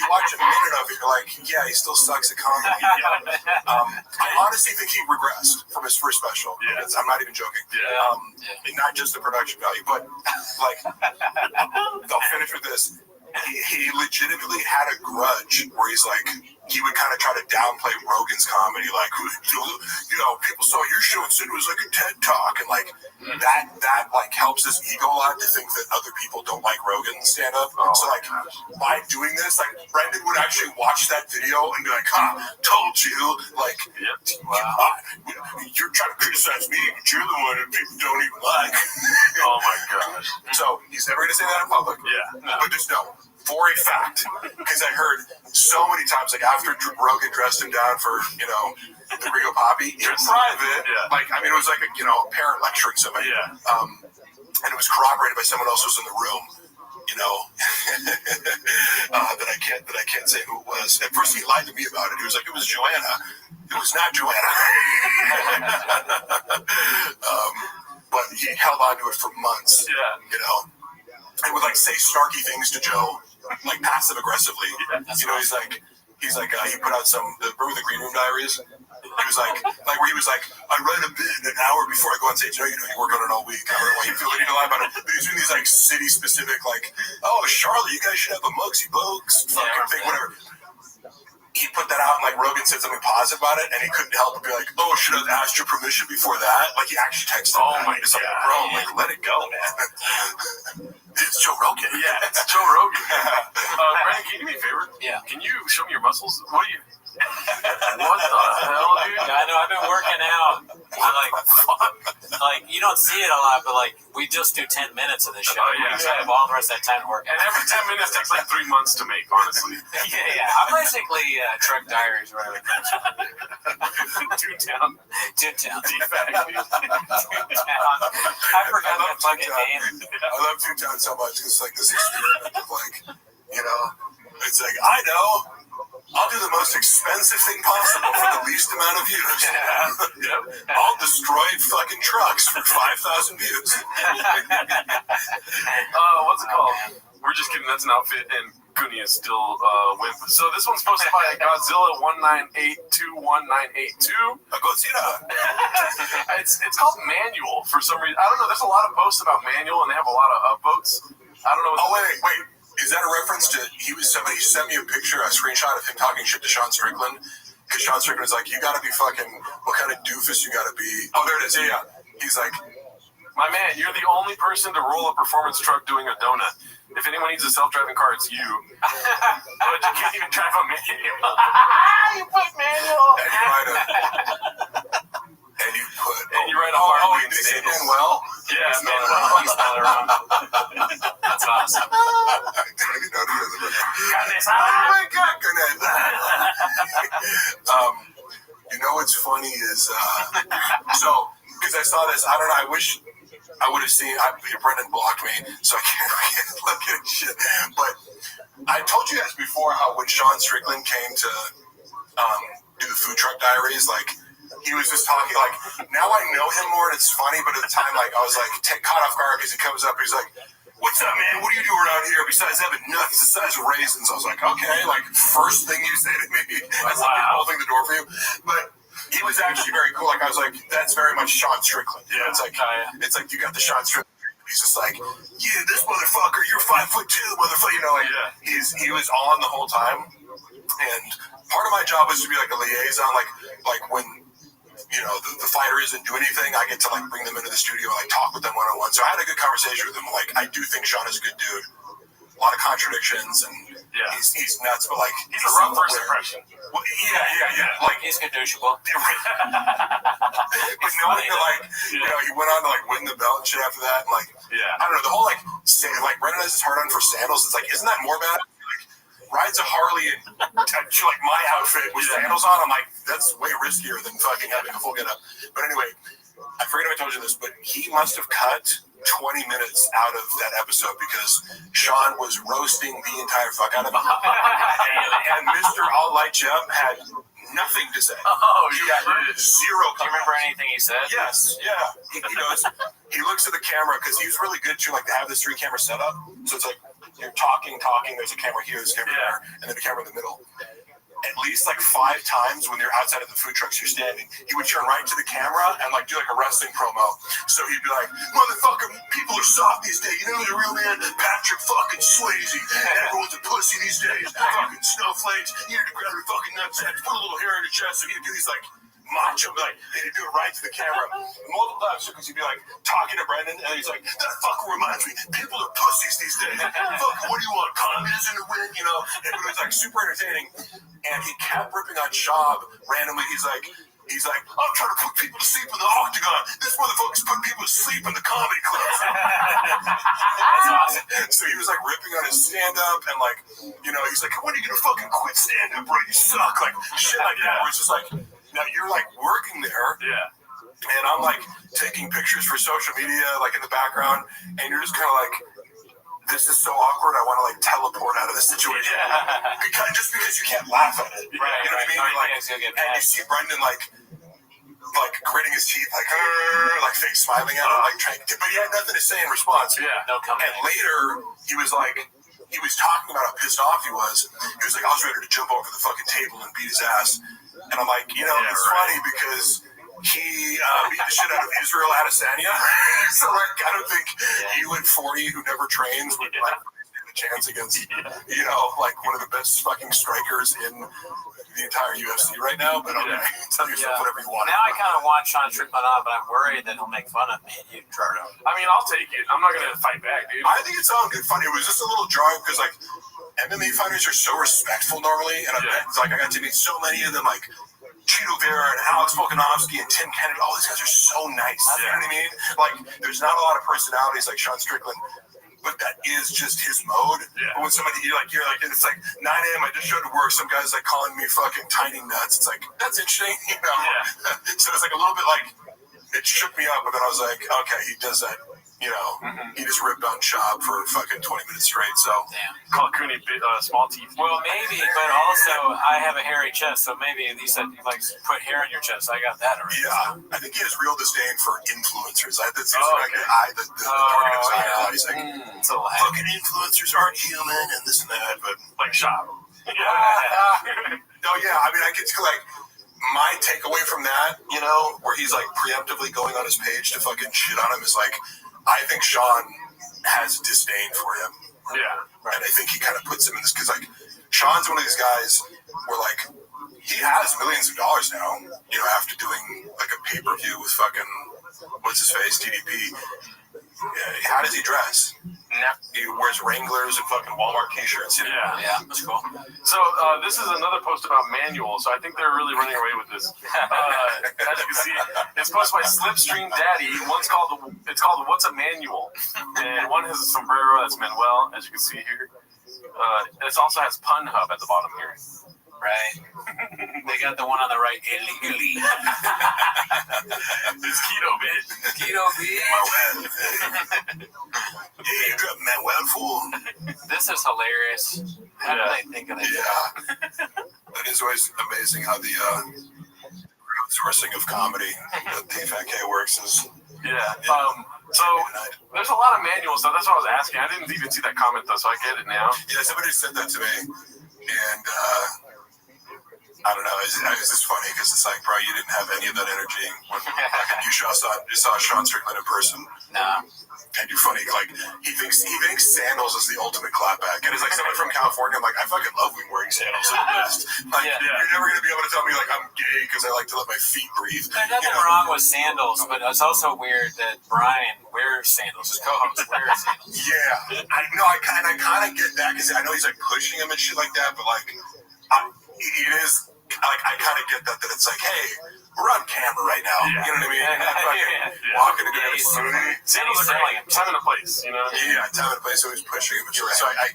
you watch a minute of it, you're like, yeah, he still sucks at comedy. I honestly think he regressed from his first special. Yeah. I'm not even joking. Not just the production value, but like, I'll finish with this. He legitimately had a grudge where he's like, he would kind of try to downplay Rogan's comedy, like, you know, people saw your show and said it was like a TED Talk, and like that like helps his ego a lot to think that other people don't like Rogan's stand up. So like by doing this, like Brendan would actually watch that video and be like, told you, like, you're trying to criticize me, but you're the one that people don't even like. Oh my gosh. So he's never gonna say that in public. But just know, for a fact, because I heard so many times, like after Rogan dressed him down for, you know, the Rigo Poppy in private, like, I mean, it was like a, you know, a parent lecturing somebody, and it was corroborated by someone else who was in the room, you know, that I can't say who it was. At first, he lied to me about it. He was like, it was Joanna. It was not Joanna. But he held on to it for months, you know, and would like say snarky things to Joe, like passive aggressively. You know, he's like he put out remember the Green Room Diaries? He was like where he was like, I write a bit an hour before I go on stage. You know, you work on it all week. I don't know why you feel like you lie about it. But he's doing these like city specific, like, oh, Charlotte, you guys should have a Muggsy Bogues fucking thing, whatever. He put that out and like Rogan said something positive about it, and he couldn't help but be like, oh, should I have asked your permission before that? Like he actually texted him. Like, bro, like let it go, man. It's Joe Rogan. Yeah, it's Joe Rogan. Brandon, can you do me a favor? Yeah. Can you show me your muscles? What are you? What the hell, dude? I know, I've been working out. Like, you don't see it a lot, but like, we just do 10 minutes of the show. We have all the rest of that time to work out. And every 10 minutes takes like 3 months to make, honestly. I'm basically Truck Diaries, whatever. Toontown. Defect. I forgot that fucking name. I love Toontown so much. It's like this experiment of like, you know, it's like, I know. I'll do the most expensive thing possible for the least amount of views. I'll destroy fucking trucks for 5,000 views. What's it called? We're just kidding. That's an outfit, and Kuni is still wimp. So this one's posted by Godzilla 19821982. A Godzilla. It's called Manual for some reason. I don't know. There's a lot of posts about Manual, and they have a lot of upvotes. I don't know. Wait. Is that a reference to somebody sent me a screenshot of him talking shit to Sean Strickland? Because Sean Strickland is like, you gotta be fucking, what kind of doofus you gotta be? Oh, there it is. Yeah. He's like, my man, you're the only person to roll a performance truck doing a donut. If anyone needs a self-driving car, it's you. But you can't even drive a manual. You put manual. And you write a hard did he say Manuel? Yeah, Manuel. You spell it wrong. That's awesome. You know what's funny is, because I saw this, I don't know, I wish I would have seen, Brendan blocked me, so I can't look at shit. But I told you guys before how when Sean Strickland came to do the Food Truck Diaries, like, he was just talking, like, now I know him more and it's funny, but at the time, like, I was like, caught off guard because he comes up, he's like, what's up, man? What do you do around here besides having nuts the size of raisins? I was like, okay, like, first thing you say to me, that's like holding the door for you. But he was actually very cool. Like, I was like, that's very much Sean Strickland. Yeah, it's like you got the Sean Strickland. He's just like, yeah, this motherfucker, you're 5'2", motherfucker. You know, like, he was on the whole time. And part of my job was to be like a liaison, like when, you know, the fighter isn't doing anything, I get to like bring them into the studio and like talk with them one-on-one. So I had a good conversation with him. Like, I do think Sean is a good dude. A lot of contradictions, and he's nuts, but like he's a rough first impression. Well, yeah. Like, he's conducible. But knowing that, like, you know, he went on to like win the belt and shit after that, and like, I don't know, the whole like Brendan has his heart on for sandals. It's like, isn't that more bad? Rides a Harley and like my outfit with sandals on. I'm like, that's way riskier than fucking having a full get up. But anyway, I forget if I told you this, but he must have cut 20 minutes out of that episode because Sean was roasting the entire fuck out of him. And Mr. I'll Light You Up had nothing to say. Oh, he got zero. Do you remember anything he said? Yes, yeah. He goes, he looks at the camera because he was really good to like to have this 3-camera setup. So it's like, you're talking. There's a camera here, there's a camera there, and then a camera in the middle. At least like 5 times when you're outside of the food trucks, you're standing, he would turn right to the camera and like do like a wrestling promo. So he'd be like, "Motherfucker, people are soft these days. You know who's a real man? Patrick fucking Swayze. Everyone's a pussy these days. Fucking snowflakes. You need to grab your fucking nutsack, put a little hair in your chest." So he'd do these like macho, like he'd do it right to the camera. Multiple times because he'd be like talking to Brendan, and he's like, "That fucker reminds me, people are pussies these days. Fuck, what do you want? Communism to win, you know?" And it was like super entertaining. And he kept ripping on Shab randomly. He's like, "I'm trying to put people to sleep in the octagon. This motherfucker's putting people to sleep in the comedy clubs." That's awesome. So he was like ripping on his stand-up, and like, you know, he's like, "When are you gonna fucking quit stand-up, bro? You suck." Like shit like that. Where it's just like, now you're like working there. Yeah. And I'm like taking pictures for social media, like in the background, and you're just kind of like, this is so awkward. I want to like teleport out of the situation because you can't laugh at it. Right, you know what I mean? And you see Brendan like gritting his teeth, like fake smiling at him, like trying. But he had nothing to say in response. Yeah, no comment. And later he was talking about how pissed off he was. He was like, "I was ready to jump over the fucking table and beat his ass." And I'm like, you know, it's funny because he beat the shit out of Israel Adesanya. So like, I don't think you at 40 who never trains would like stand a chance against, you know, like one of the best fucking strikers in the entire UFC right now. But okay, tell yourself whatever you want. Now I kind of want Sean Strickland on, but I'm worried that he'll make fun of me and you, Jardo. I mean, I'll take it. I'm not gonna fight back, dude. I think it's all good fun. It was just a little jarring because like MMA fighters are so respectful normally, and I got to meet so many of them, like Cheeto Vera and Alex Volkanovski and Tim Kennedy. All these guys are so nice. You know what I mean? Like, there's not a lot of personalities like Sean Strickland, but that is just his mode. Yeah. But when somebody you're like, it's like 9 a.m. I just showed to work. Some guys like calling me fucking tiny nuts. It's like, that's interesting, you know. Yeah. So it's like a little bit like it shook me up, but then I was like, okay, he does that. You know, he just ripped on Shab for fucking 20 minutes straight. So, call Cooney small teeth. Well, maybe, but also I have a hairy chest, so maybe you said you like put hair on your chest. I got that already. Yeah, I think he has real disdain for influencers. That seems like the target of his eye. He's like, fucking influencers aren't human and this and that, but like Shab. No, I mean, I get to like. My takeaway from that, you know, where he's like preemptively going on his page to fucking shit on him is like, I think Sean has disdain for him. Yeah. Right. And I think he kind of puts him in this because like Sean's one of these guys where like he has millions of dollars now, you know, after doing like a pay-per-view with fucking what's his face, TDP. How does he dress? He wears Wranglers and fucking Walmart t-shirts. You know? Yeah, that's cool. So this is another post about manual. So I think they're really running away with this. As you can see, it's posted by Slipstream Daddy. It's called "What's a Manual?" and one has a sombrero. That's Manuel, as you can see here. It also has Pun Hub at the bottom here. Right. They got the one on the right illegally. It's keto bit. Keto bit. Yeah, you got Manuel fool. This is hilarious. How did I think of that? Yeah. It is always amazing how the crowdsourcing of comedy that TFAK works is. Yeah. So there's a lot of manuals, though. That's what I was asking. I didn't even see that comment, though, so I get it now. Yeah, somebody said that to me, and I don't know. It was just funny because it's like, bro, you didn't have any of that energy when you saw Sean Strickland in person. No. And you're funny, like he thinks sandals is the ultimate clapback. And it's like someone from California. I'm like, I fucking love wearing sandals. They're the best. Like, you're never gonna be able to tell me like I'm gay because I like to let my feet breathe. There's nothing wrong with sandals, but it's also weird that Brian wears sandals. His co-host wears sandals. Yeah, I know. I kind of get that because I know he's like pushing him and shit like that. But like, it is like I kind of get that it's like, hey. We're on camera right now. Yeah. You know what I mean? Walking to good sandals are like time and a place, you know? Yeah, time and a place. So he's pushing him. So I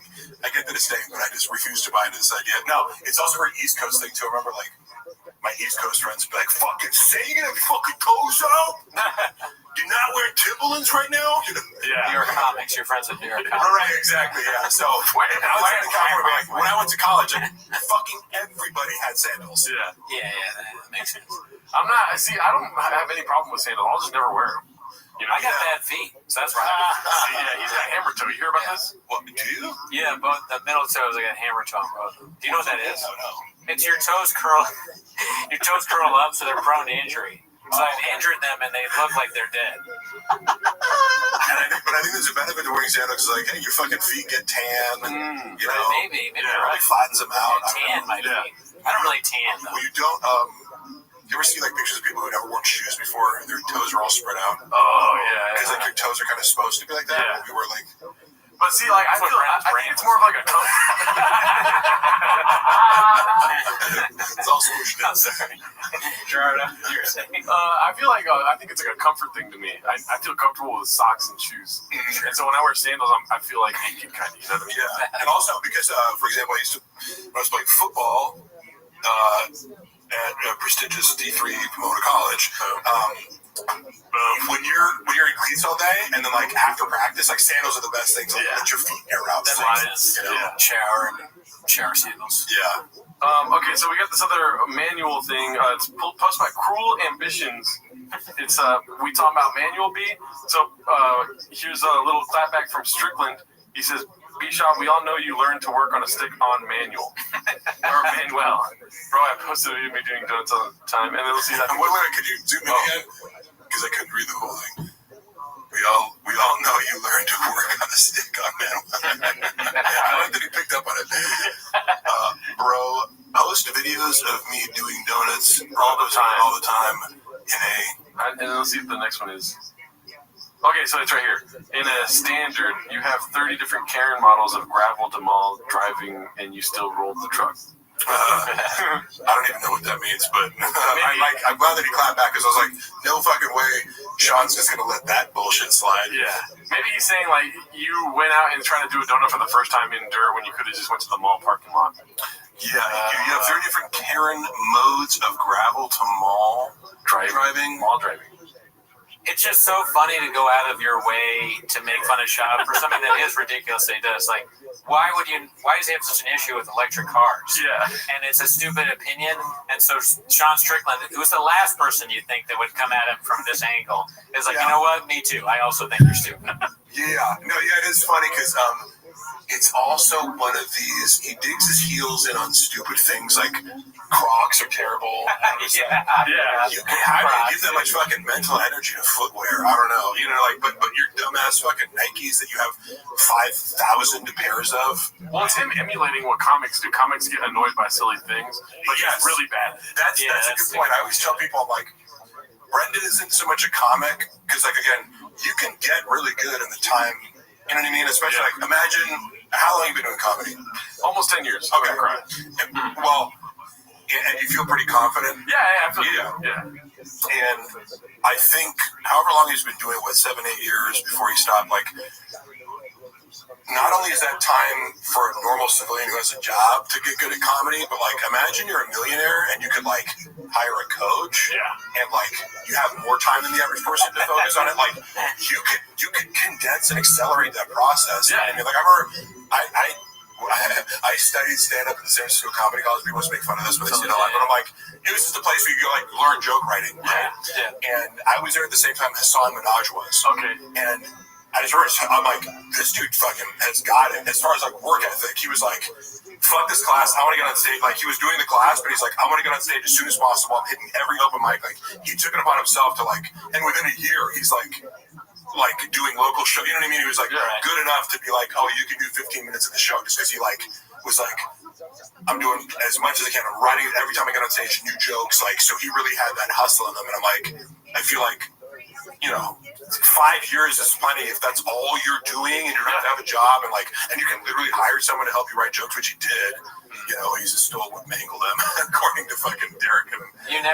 get the disdain, but I just refuse to buy into this idea. No, it's also a very East Coast thing, too. I remember, like, my East Coast friends would be like, fucking say you have your fucking toes out? You're not wearing Timberlands right now? New York comics. Your friends at New York comics. Right, exactly, yeah. So when I went to college, fucking everybody had sandals. Yeah, that makes sense. I don't have any problem with sandals. I'll just never wear them. You know, I got bad feet, so that's right. Yeah, he's got hammer toe. You hear about this? What, do you? Yeah, both the middle toes, I got hammer toe on both. Do you know what that is? No. It's your toes curl. Your toes curl up, so they're prone to injury. So I've injured them, and they look like they're dead. But I think there's a benefit to wearing sandals. It's like, hey, your fucking feet get tan, and, you know, Maybe it really flattens them out. Tan might be. I don't really tan though. Well, you don't. You ever see like pictures of people who never worn shoes before, and their toes are all spread out? Oh yeah. Because like your toes are kind of supposed to be like that. Yeah. We were like. But see, like I think it's more of like a comfort. It's also I'm sorry. Gerardo, you were saying. I feel like I think it's like a comfort thing to me. I feel comfortable with socks and shoes, and so when I wear sandals, I feel like naked, kind of. You know what I mean? Yeah, and also because, for example, when I was playing football at a prestigious D3 Pomona College. When you're in cleats all day, and then like after practice, like sandals are the best things. Like, let your feet air out. That makes sense. You know? Shower sandals. Yeah. Okay, so we got this other manual thing. It's posted by Cruel Ambitions. It's we talking about manual B. So here's a little clapback from Strickland. He says, "B-Shop, we all know you learned to work on a stick-on manual or Manuel." Bro, I posted a video of me doing donuts all the time, and then we'll see that. Wait, could you zoom in again? Because I couldn't read the whole thing. We all know you learned to work on a stick-on manual. I like that he picked up on it. Bro, post videos of me doing donuts all the time. And let's see if the next one is. Okay, so it's right here. In a standard, you have 30 different Karen models of gravel to mall driving, and you still rolled the truck. I don't even know what that means, but I'm glad that he clapped back, because I was like, no fucking way Sean's just going to let that bullshit slide. Yeah. Maybe he's saying, like, you went out and tried to do a donut for the first time in dirt when you could have just went to the mall parking lot. Yeah, you have 30 different Karen modes of gravel to mall driving. Mall driving. It's just so funny to go out of your way to make fun of Shab for something that is ridiculous that he does. Like, why does he have such an issue with electric cars? Yeah. And it's a stupid opinion. And so Sean Strickland, who's the last person you think that would come at him from this angle, is like, you know what? Me too. I also think you're stupid. It is funny because it's also one of these, he digs his heels in on stupid things like Crocs are terrible. You can't give that much fucking mental energy to footwear. I don't know. You know, like, but your dumbass fucking Nikes that you have 5,000 pairs of. Well, it's him emulating what comics do. Comics get annoyed by silly things, but it's really bad. That's a good point. I always tell people, I'm like, Brendan isn't so much a comic, because, like, again, you can get really good in the time, you know what I mean? Especially, like, imagine, how long have you been doing comedy? Almost 10 years. Okay. And you feel pretty confident? Yeah, absolutely. Yeah. And I think, however long he's been doing it, 7-8 years before he stopped, like, not only is that time for a normal civilian who has a job to get good at comedy, but, like, imagine you're a millionaire and you could, like, hire a coach. Yeah. And, like, you have more time than the average person to focus on it. Like, you could condense and accelerate that process. Yeah. I mean, like, I remember, I studied stand-up at the San Francisco Comedy College. People always make fun of this, but they say it a lot. But I'm like, it was just a place where you go, like, learn joke writing, right? Yeah. And I was there at the same time Hassan Minhaj was. Okay. And I just heard, I'm like, this dude fucking has got it. As far as, like, work ethic, he was like, fuck this class, I want to get on stage. Like, he was doing the class, but he's like, I want to get on stage as soon as possible. I'm hitting every open mic. Like, he took it upon himself to, like, and within a year, he's like doing local show. You know what I mean? He was like good enough to be like, oh, you can do 15 minutes of the show, just because he like was like, I'm doing as much as I can. I'm writing every time I get on stage new jokes. Like, so he really had that hustle in him. And I'm like, I feel like, you know, 5 years is plenty if that's all you're doing and you don't have to have a job, and like, and you can literally hire someone to help you write jokes, which he did. You know, he's just still mangled them, according to fucking Derek and You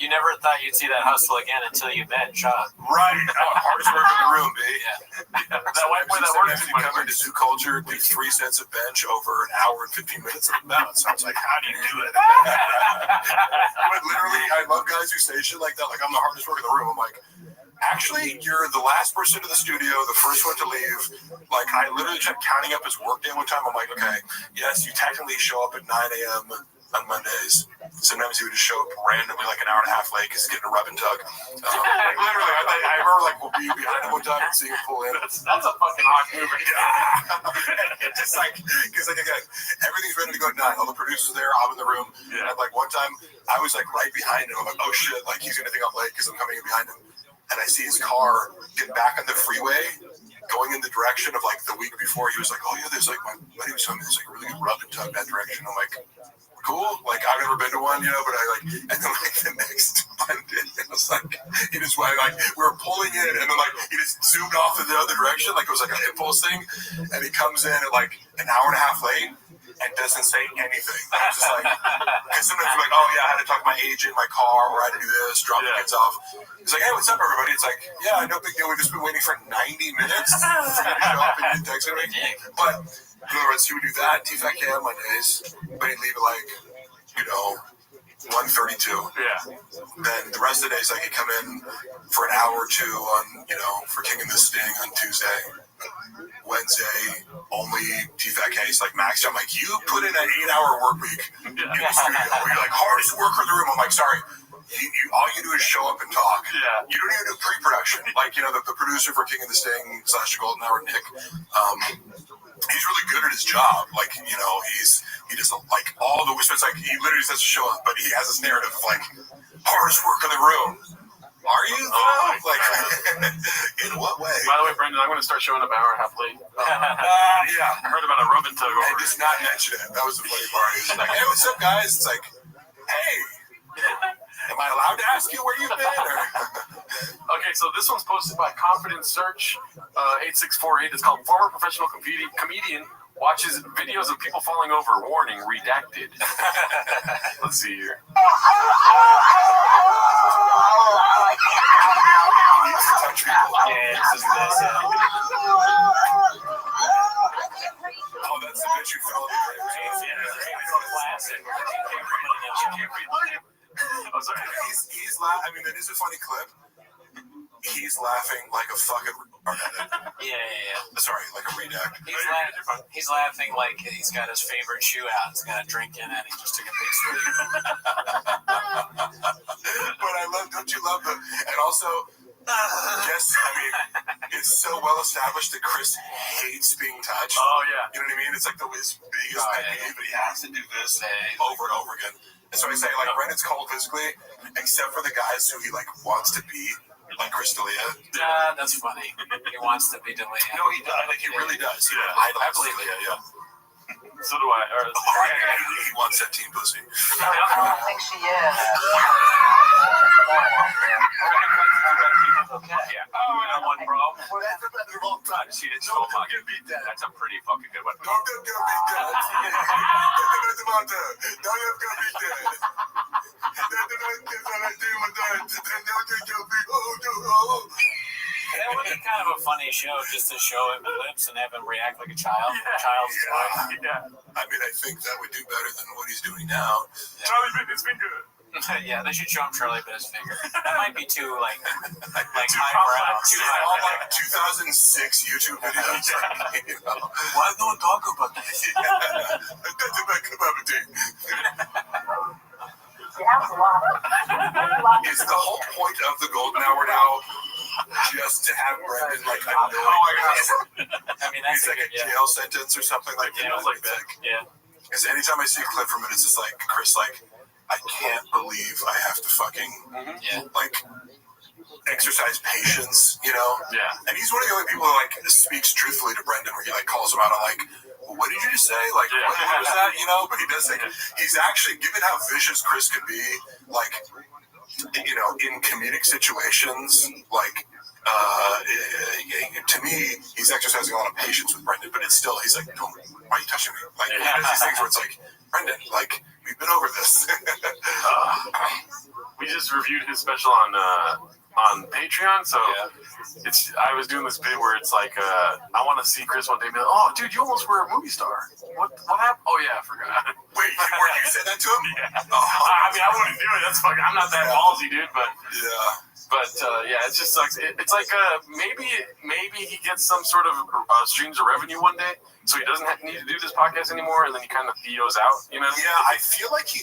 never thought you'd see that hustle again until you met Sean. Right. Hardest work in the room, B. Yeah. That white boy that works. You come into Zoo Culture, do 3 sets of bench over an hour and 15 minutes of bounce. I was like, how do you do it? But literally, I love guys who say shit like that. Like, I'm the hardest worker in the room. I'm like, actually, you're the last person to the studio, the first one to leave. Like, I literally kept counting up his workday one time. I'm like, okay, yes, you technically show up at 9 a.m. on Mondays. Sometimes he would just show up randomly like an hour and a half late because he's getting a rub and tug. Like literally, I remember like we'll be behind him one time and seeing him pull in. That's a fucking hawk move. Yeah. It's just like, because like again, everything's ready to go at 9. All the producers are there. I'm in the room. Yeah. And like one time, I was like right behind him. I'm like, oh shit, like he's gonna think I'm late because I'm coming in behind him. And I see his car get back on the freeway, going in the direction of like the week before. He was like, oh yeah, there's like my buddy was telling me there's like a really good rub and tug that direction. I'm like, cool. Like I've never been to one, you know, but I like, and then like the next Monday, it was like he just went like we were pulling in, and then like he just zoomed off in the other direction, like it was like an impulse thing, and he comes in at like an hour and a half late and doesn't say anything. I was just like, because sometimes you're like, oh yeah, I had to talk to my agent in my car, or I had to do this, drop the kids off. He's like, hey, what's up, everybody? It's like, yeah, no big deal. We've just been waiting for 90 minutes for you to show up and you text me. But in other words, he would do that, TFAK on Mondays, but he'd leave at like, you know, 1:32. Yeah. Then the rest of the days, like he'd come in for an hour or two on, you know, for King and the Sting on Tuesday. Wednesday, only TFAK is like maxed. I'm like, you put in an 8-hour work week in the studio. You're like, hardest worker in the room. I'm like, sorry. All you do is show up and talk. Yeah. You don't even do pre-production. Like, you know, the producer for King of the Sting / The Golden Hour, Nick, he's really good at his job. Like, you know, he doesn't like all the whispers. Like, he literally says to show up, but he has this narrative of like, hardest work in the room. Are you? Like, in what way? By the way, Brendan, I'm going to start showing up an hour and a half late. Yeah. I heard about a rub and tug over. And just not mention it. That was the funny part. He's like, hey, what's up, guys? It's like, hey. Am I allowed to ask you where you've been? Okay, so this one's posted by Confidence Search 8648. It's called Former Professional Comedian Watches Videos of People Falling Over. Warning, redacted. Let's see here. Yeah, this is this. Oh, that's the bitch who fell in the grave. Classic. Oh, sorry. He's laughing. I mean, that is a funny clip. He's laughing like a fucking. Yeah. Sorry, like a redact. He's laughing like he's got his favorite shoe out. He's got a drink in it. He just took a big swig. But I love. Don't you love the? And also, yes, I mean, it's so well established that Chris hates being touched. Oh yeah. You know what I mean? It's like his biggest pet peeve, but he has to do this over and over again. And so I say, like, Brennan's cold physically, except for the guys who he like wants to be. Like Chris D'Elia. Yeah, that's funny. He wants to be D'Elia. No, he does. Like, he really does. Yeah. I believe it. Yeah. So do I. He wants that team pussy. I don't think she is. Yeah. Oh, I got one, bro. Well, that's a long time. See, it's so much. That's a pretty fucking good one. Don't get beat down. That would be kind of a funny show, just to show him clips and have him react like a child. Child's toy. Yeah. I mean, I think that would do better than what he's doing now. Yeah. Charlie bit his finger. Yeah, they should show him Charlie bit his finger. That might be too like too highbrow. All like 2006 YouTube videos. You know? Why don't talk about this? That's about commodity. Is the whole point of the Golden Hour now just to have Brendan like annoyed? I mean, that's he's like a jail sentence or something like that. Like that. Yeah. Because anytime I see a clip from it, it's just like Chris, like, I can't believe I have to fucking like exercise patience, you know? Yeah. And he's one of the only people that like speaks truthfully to Brendan, where he like calls him out on like, well, what did you just say? Like, what was that? You know? But he does think he's actually, given how vicious Chris could be, like, you know, in comedic situations, like, to me, he's exercising a lot of patience with Brendan, but it's still, he's like, why are you touching me? Like, he does these things where it's like, Brendan, like, we've been over this. We just reviewed his special on Patreon, so I was doing this bit where it's like, I want to see Chris one day be like, oh, dude, you almost were a movie star. What happened? Oh, yeah, I forgot. Wait, you said that to him? Yeah. I mean, I wouldn't do it. That's fucking, I'm not that ballsy, dude, but... Yeah. But yeah, it just sucks. It's like maybe he gets some sort of streams of revenue one day, so he doesn't need to do this podcast anymore, and then he kind of theos out, you know? Yeah, I feel like he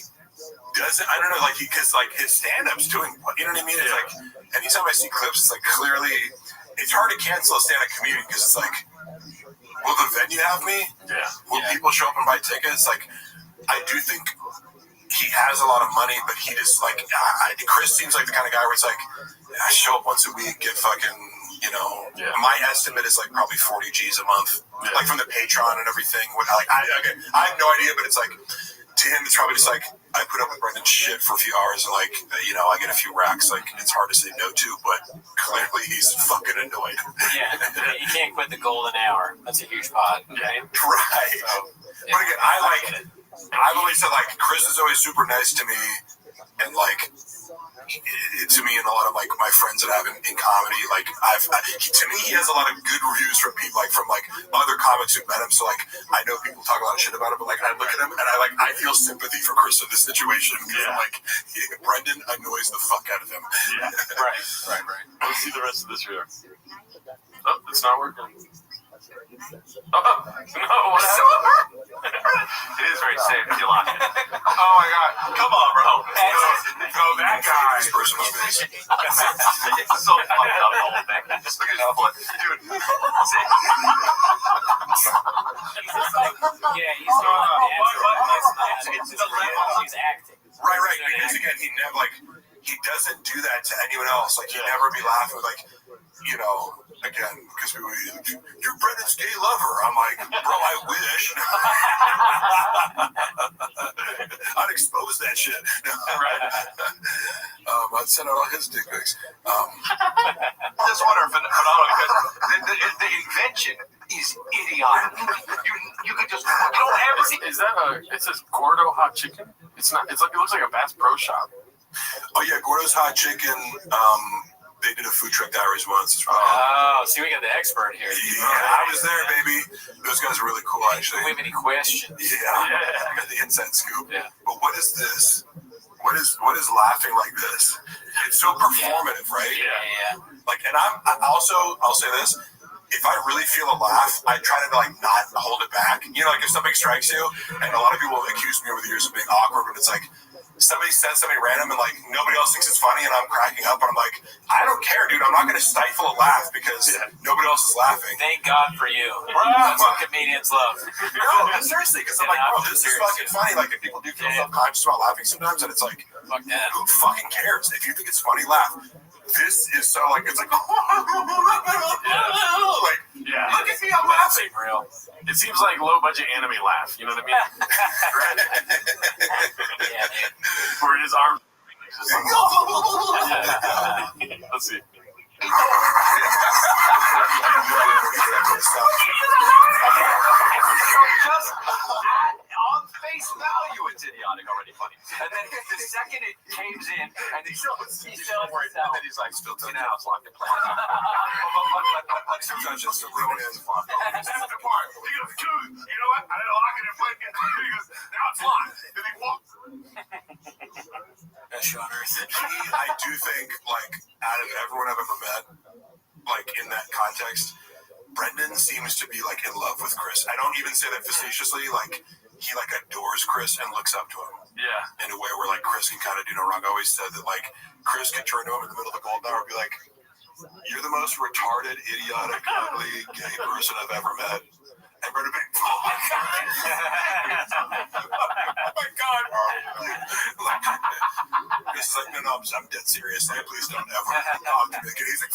doesn't. I don't know, like because like his stand-up's doing. You know what I mean? It's like anytime I see clips, it's like clearly it's hard to cancel a stand-up comedian because it's like, will the venue have me? Yeah. Will people show up and buy tickets? Like, I do think he has a lot of money, but he just like Chris seems like the kind of guy where it's like I show up once a week, get fucking, you know. Yeah. My estimate is like probably 40 G's a month, like from the Patreon and everything. Like I have no idea, but it's like to him, it's probably just like I put up with Brendan's shit for a few hours and like you know I get a few racks. Like it's hard to say no to, but clearly he's fucking annoyed. Yeah, you can't quit the golden hour. That's a huge pot. Right. Right. So, but again, I've always said, like, Chris is always super nice to me, and, like, to me and a lot of, like, my friends that I have in comedy, like, to me, he has a lot of good reviews from people, like, from, like, other comics who met him, so, like, I know people talk a lot of shit about him, but, like, I look at him, and I feel sympathy for Chris in this situation, because, like, Brendan annoys the fuck out of him. Yeah, right. Let's see the rest of this video. Oh, it's not working. Oh, no, what happened? It is very safe if you lock it. Oh my god. Come on, bro. Go that guy. This personal space. It's so fucked up, the whole thing. Just look at that one. Dude. Yeah, he's not he's acting. Right. Because again, he doesn't do that to anyone else. Like, he'd never be laughing with, like, you know, again, because you're Brendan's gay lover. I'm like, bro, I wish. I'd expose that shit. I'd send out all his dick pics. I just wonder if because the invention is idiotic. You could just Is that it says Gordo Hot Chicken? It's not. It's like it looks like a Bass Pro Shop. Oh yeah, Gordo's Hot Chicken. They did a food truck diaries once. See, we got the expert here. Yeah, I was there, baby. Those guys are really cool, actually. Do we have any questions? Yeah. I got the inside scoop. Yeah. But what is this? What is laughing like this? It's so performative, right? Yeah. Like, and I'll say this. If I really feel a laugh, I try to like not hold it back. You know, like if something strikes you, and a lot of people accuse me over the years of being awkward, but it's like somebody said something random and like nobody else thinks it's funny, and I'm cracking up, and I'm like, I don't care, dude. I'm not going to stifle a laugh because nobody else is laughing. Thank God for you. That's what comedians love. No, seriously, because I'm like, bro, this is fucking funny. Like, if people do feel self-conscious about laughing sometimes, and it's like, who fucking cares? If you think it's funny, laugh. This is so like it's like look at me, I'm laughing. Real. It seems like low budget anime laugh. You know what I mean? Where his arms. Let's see. Just on face value, it's idiotic already funny. And then the second it caves in, and he's still worried, and then he's like, still in the house, locked in place. Sometimes just to ruin it. That's the part. He goes, dude, you know what? I didn't lock it in place. He goes, now it's locked. Then he walks. I do think, like, out of everyone I've ever met, like, in that context, Brendan seems to be, like, in love with Chris. I don't even say that facetiously. Like, he, like, adores Chris and looks up to him. Yeah. In a way where, like, Chris can kind of do no wrong. I always said that, like, Chris could turn to him in the middle of the golden hour and be like, you're the most retarded, idiotic, ugly, gay person I've ever met. And Brendan would be, oh, my God. Oh, my God. Chris is like, no, I'm dead serious. Like, please don't ever talk to me. And he's like,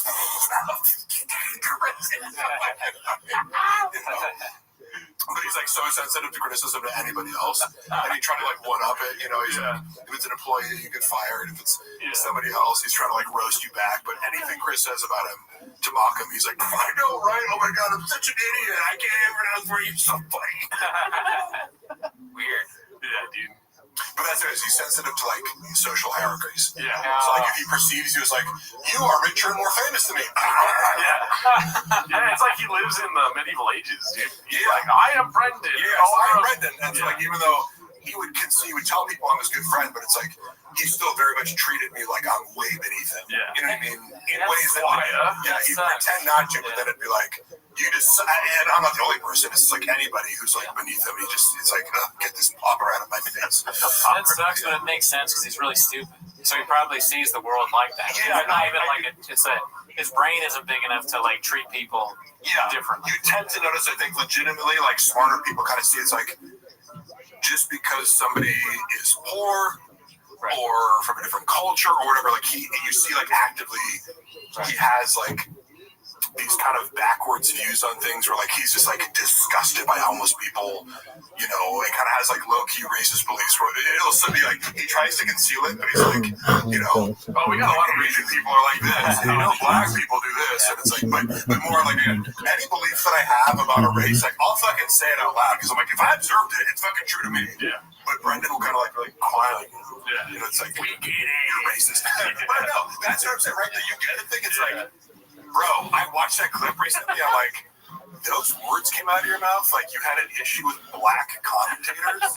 but he's like so sensitive to criticism to anybody else, and he tried to like one up it. You know, he's like, if it's an employee, you get fired. If it's somebody else, he's trying to like roast you back. But anything Chris says about him to mock him, he's like, I know, right? Oh my God, I'm such an idiot. I can't even pronounce where you're so funny. Weird. Yeah, dude. But that's it. He's sensitive to like social hierarchies. Yeah. So like if he perceives you as like, you are richer and more famous than me. Yeah, it's like he lives in the medieval ages, dude. He's like, I am Brendan. Yeah, I'm Brendan. And so like even though he would tell people I'm his good friend, but it's like he still very much treated me like I'm way beneath him. Yeah. You know what I mean? In ways that, he'd pretend not to, but then it'd be like, you just, and I'm not the only person. It's like anybody who's like beneath him. It's like, get this popper out of my face. That sucks, but it makes sense because he's really stupid. So he probably sees the world like that. Yeah, not even like his brain isn't big enough to like treat people differently. You tend to notice, I think, legitimately, like smarter people kind of see it's like, just because somebody is poor or from a different culture or whatever, like you see like actively he has like these kind of backwards views on things where like he's just like disgusted by homeless people, you know, and kind of has like low-key racist beliefs where it'll still be like he tries to conceal it, but he's like, you know, oh, we got a lot of Asian people are like this, you know, black people do this, and it's like, but more like any belief that I have about a race, like I'll fucking say it out loud because I'm like, if I observed it, it's fucking true to me. Yeah. But Brendan will kind of like really quiet, you know, it's like, we get it, you're racist. But no, that's what I'm saying, right? That you get it thing, it's like, bro, I watched that clip recently. I'm like, those words came out of your mouth like you had an issue with black commentators,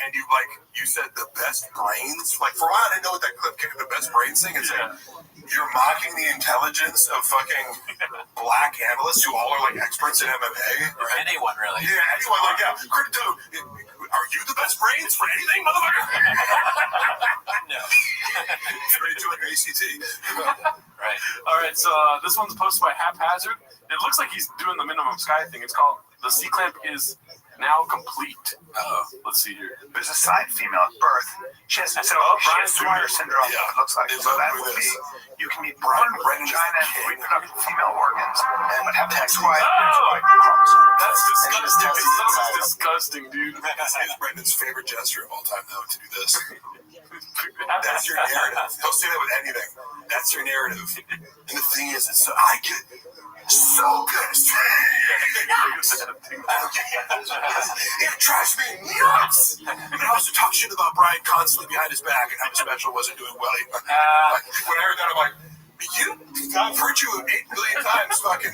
and you said the best brains. Like for a while, I didn't know what that clip came. The best brains thing. It's like you're mocking the intelligence of fucking black analysts who all are like experts in MMA or anyone really. Yeah, anyone. Like Crypto. Are you the best brains for anything, motherfucker? No. 32 like ACT. Right. All right. So this one's posted by Haphazard. It looks like he's doing the minimum sky thing. It's called the C clamp is now complete. Let's see here. There's a side female at birth. She has Swire syndrome. Yeah, it looks like so. That would be you can be born with vagina and reproductive female organs, but have XY chromosome. That's disgusting. It's disgusting, dude. It's Brendan's favorite gesture of all time, though, to do this. That's your narrative. Don't say that with anything. That's your narrative. And the thing is, I get so good. It drives me nuts. I mean, I was to talk shit about Brian constantly behind his back and how his special wasn't doing well. When I heard that, I'm like, I've heard you 8 billion times fucking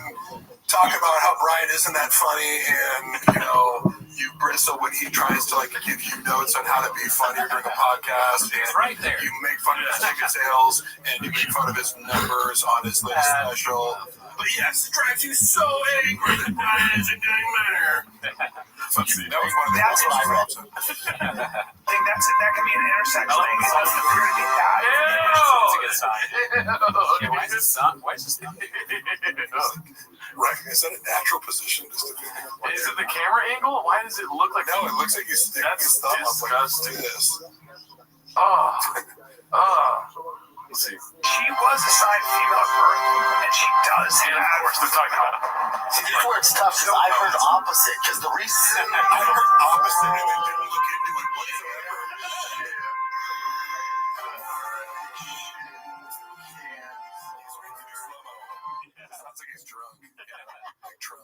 talk about how Brian isn't that funny, and you know, you bristle when he tries to like give you notes on how to be funnier during a podcast. And right there. You make fun of his ticket sales, and you make fun of his numbers on his latest special. But yes, it drives you so angry that Brian isn't doing better. That was one of the best I wrote. I think that can be an intersection thing. It doesn't appear to be that. It's a good sign. Why is this not? Right, is that a natural position? Is it the camera angle? Why does it look like? No, it looks like he's sticking his thumb up like this. Let's see. She was assigned female at birth, and she does have. Of course, they're talking about. See, this is where it's tough because I heard opposite. Because the reason I heard opposite, and they didn't look into it whatsoever. Sounds like he's drunk. Like Trump.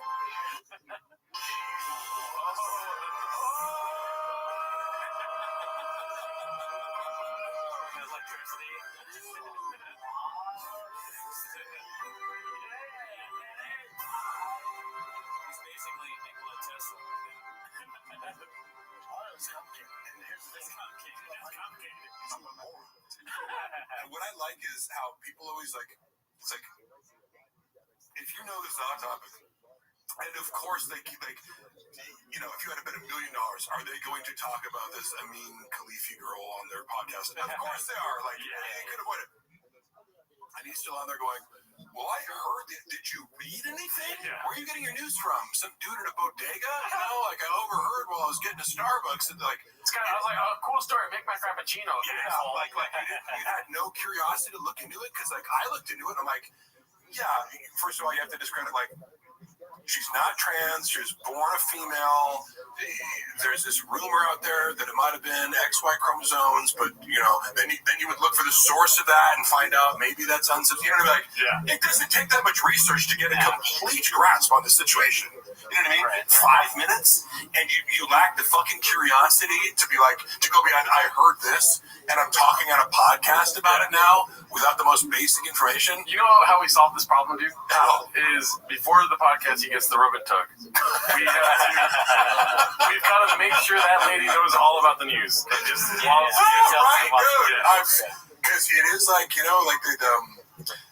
He's basically Nikola Tesla. And what I like is how people always like, it's like, if you know this hot topic, and of course they keep like, you know, if you had to bet $1 million, are they going to talk about this Amin Khalifi girl on their podcast? Of course they are. Like, they could avoid it. And he's still on there going, well, I heard that. Did you read anything? Yeah. Where are you getting your news from? Some dude at a bodega? You know, like I overheard while I was getting to Starbucks. And like, it's kind of, I was like, oh, cool story. Make my frappuccino. Yeah, like you had no curiosity to look into it because like I looked into it. And I'm like, yeah. First of all, you have to discredit like. She's not trans. She was born a female. There's this rumor out there that it might have been XY chromosomes, but you know, then you would look for the source of that and find out maybe that's unsubstantiated. Like, it doesn't take that much research to get a complete grasp on the situation. You know what I mean? Right. 5 minutes, and you lack the fucking curiosity to be like to go beyond. I heard this, and I'm talking on a podcast about it now without the most basic information. You know how we solve this problem, dude? How? Is before the podcast, he gets the rub and tug. We've gotta make sure that lady knows all about the news. Just because it is like, you know, like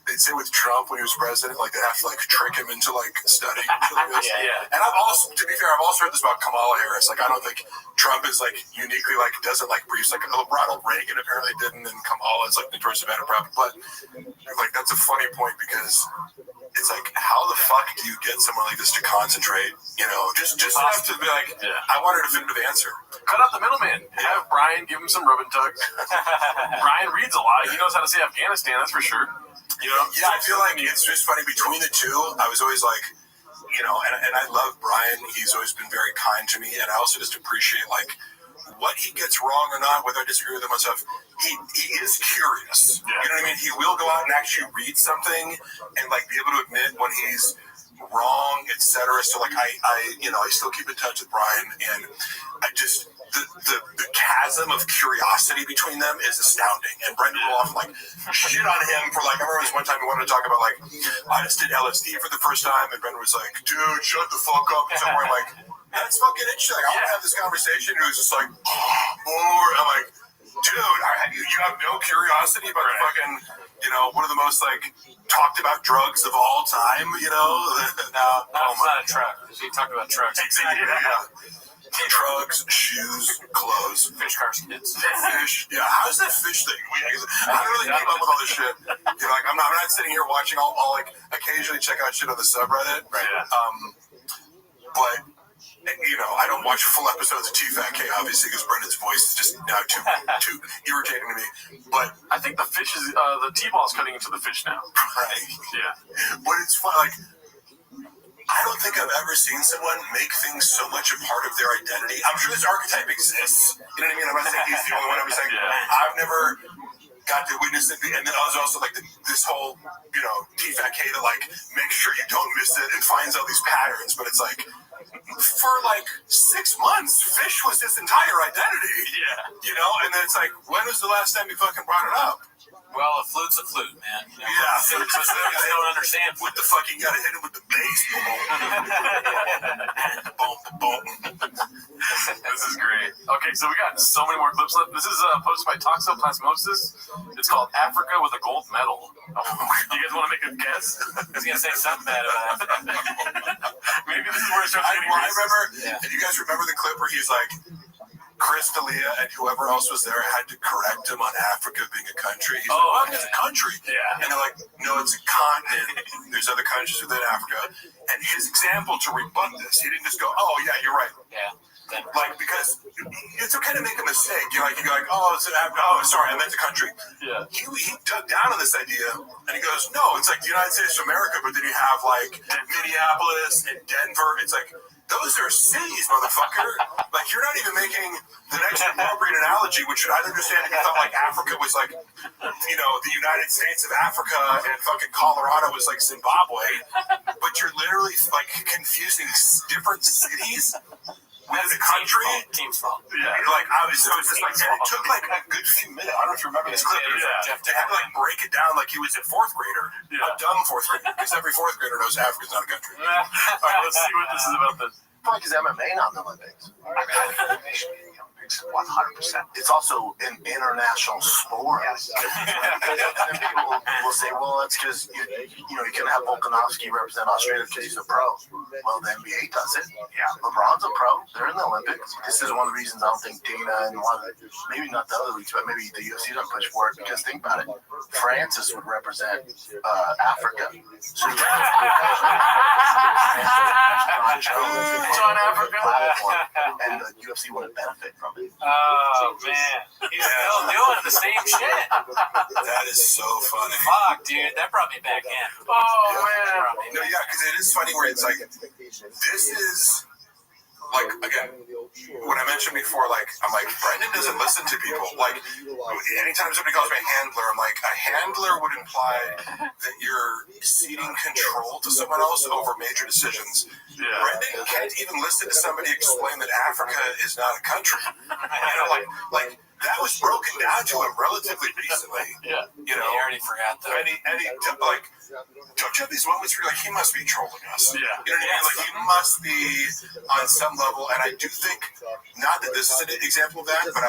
they'd say with Trump when he was president, like they have to like trick him into like studying. And I've also, to be fair, I've also heard this about Kamala Harris. Like I don't think Trump is like uniquely like doesn't like briefs. Like Ronald Reagan apparently didn't, and Kamala is like notorious about it. But like that's a funny point because it's like, how the fuck do you get someone like this to concentrate? You know, just enough to be like, I want a definitive answer. Cut out the middleman. Have Brian give him some rub and tugs. Brian reads a lot. He knows how to say Afghanistan, that's for sure. You know? Yeah, I feel like it's just funny between the two. I was always like, you know, and I love Brian. He's always been very kind to me, and I also just appreciate like what he gets wrong or not, whether I disagree with him or stuff. He is curious. You know what I mean? He will go out and actually read something and like be able to admit when he's wrong, etc. So like I still keep in touch with Brian, and I just the chasm of curiosity between them is astounding. And Brendan will often like shit on him for like, I remember this one time he wanted to talk about like, I just did LSD for the first time, and Brendan was like, dude, shut the fuck up. And somewhere I'm like, that's fucking interesting. Like, I want to have this conversation. And he was just like, I'm like, dude, you have no curiosity about the fucking, you know, one of the most like talked about drugs of all time, you know? No, it's not a truck. He talked about trucks. Exactly, drugs, shoes, clothes, fish cars, kids. Fish. Yeah, how's that fish thing? I don't really keep up with all this shit. You know, like I'm not sitting here watching. I'll like occasionally check out shit on the subreddit. Right. But you know, I don't watch full episodes of T-Fat K, obviously, because Brendan's voice is just now too irritating to me. But I think the fish is the T-ball's cutting into the fish now. Right. Yeah. But it's fun. Like, I don't think I've ever seen someone make things so much a part of their identity. I'm sure this archetype exists. You know what I mean? I'm not saying he's the only one. I'm saying I've never got to witness it. And then I was also like this whole, you know, T-Fat K that like makes sure you don't miss it and finds all these patterns. But it's like, for like 6 months, fish was his entire identity. Yeah. You know? And then it's like, when was the last time you fucking brought it up? Well, a flute's a flute, man. You know, yeah, I don't understand. What the fuck, you gotta hit it with the bass. Boom. This is great. Okay, so we got so many more clips left. This is posted by Toxoplasmosis. It's called Africa with a Gold Medal. Do you guys want to make a guess? He's gonna say something bad about it. Maybe this is where it starts getting I remember, do you guys remember the clip where he's like, Chris D'Elia and whoever else was there had to correct him on Africa being a country. He's like, it's a country. Yeah. And they're like, no, it's a continent. There's other countries within Africa. And his example to rebut this, he didn't just go, oh, yeah, you're right. Yeah. Like, because it's okay to make a mistake. You're like, oh, it's an Africa. Oh, sorry, I meant the country. Yeah. He dug down on this idea, and he goes, no, it's like the United States of America, but then you have, like, Minneapolis and Denver. It's like, those are cities, motherfucker. Like, you're not even making the next appropriate analogy, which I'd understand if you thought, like, Africa was, like, you know, the United States of Africa and fucking Colorado was, like, Zimbabwe. But you're literally, like, confusing different cities with the country. Team's fault. Yeah. Like, so it's just like, and it took, like, a good few minutes. I don't know if you remember this clip. They had to, like, break it down like he was a fourth grader. A dumb fourth grader. Because every fourth grader knows Africa's not a country. All right, let's see what this is about then. Probably because MMA not in the Olympics. 100%. It's also an international sport. And people will say, well, that's because you know you can have Volkanovski represent Australia because he's a pro. Well, the NBA does it. Yeah, LeBron's a pro. They're in the Olympics. This is one of the reasons I don't think Dana and maybe not the other leagues, but maybe the UFC don't push for it. Because think about it, Francis would represent Africa. So John Africa, and the UFC wouldn't benefit from it. Oh man, he's still doing the same shit. That is so funny. Fuck, dude, that brought me back in. Oh man. No, yeah, because it is funny where it's like, this is like, again, what I mentioned before, like, I'm like, Brendan doesn't listen to people. Like, anytime somebody calls me a handler, I'm like, a handler would imply that you're ceding control to someone else over major decisions. Yeah. Brendan can't even listen to somebody explain that Africa is not a country. You know, like that was broken down to him relatively recently. Yeah. You know, I already forgot that. And he like, don't you have these moments where you're like, he must be trolling us? Yeah. You know what I mean? Like, he must be on some level. And I do think, not that this is an example of that, but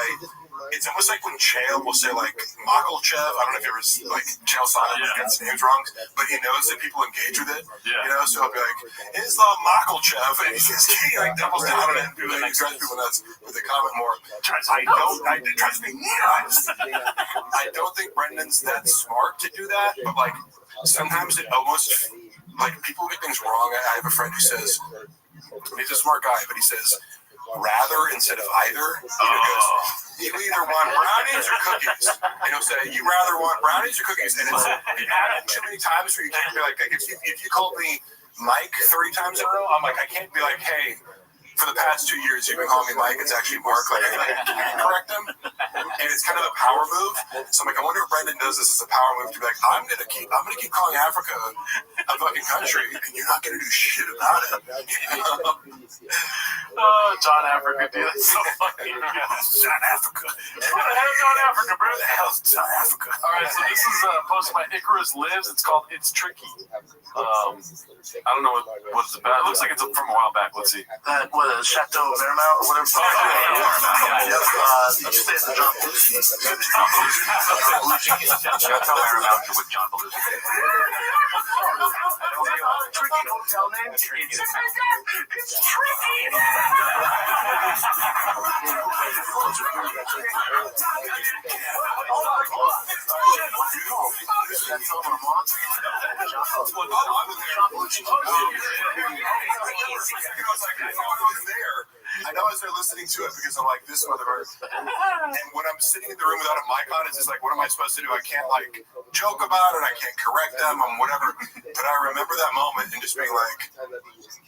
it's almost like when Chael will say, like, Makalchev. I don't know if you ever, like, Chael Sonnen gets names wrong, but he knows that people engage with it. Yeah. You know, so he'll be like, Islam Makalchev. And he just, he, like, doubles down on it. And he drives people nuts with the comment more. I don't think Brendan's that smart to do that, but, like, sometimes it almost, like, people get things wrong. I have a friend who says, he's a smart guy, but he says, rather instead of either. You either want brownies or cookies. And he'll say, you rather want brownies or cookies? And it's happened too many times where you can't be like if you called me Mike 30 times in a row, I'm like, I can't be like, hey, for the past 2 years, you've been calling me Mike. It's actually Mark. Like, can you correct him? And it's kind of a power move. So I'm like, I wonder if Brendan does this as a power move to be like, I'm gonna keep calling Africa a fucking country, and you're not gonna do shit about it. John Africa, dude. That's so funny. John Africa. What the hell is John Africa, bro? What the hell's John Africa? All right, so this is posted by Icarus Lives. It's called It's Tricky. I don't know what it's about. It looks like it's from a while back. Let's see. Chateau Marymount or whatever. Upstairs in John Belushi. Chateau Marymount with John Belushi. Tricky hotel name. It's tricky. I know as they're listening to it because I'm like, this motherfucker. And when I'm sitting in the room without a mic on, it's just like, what am I supposed to do? I can't, like, joke about it. I can't correct them. I'm whatever. But I remember that moment and just being like,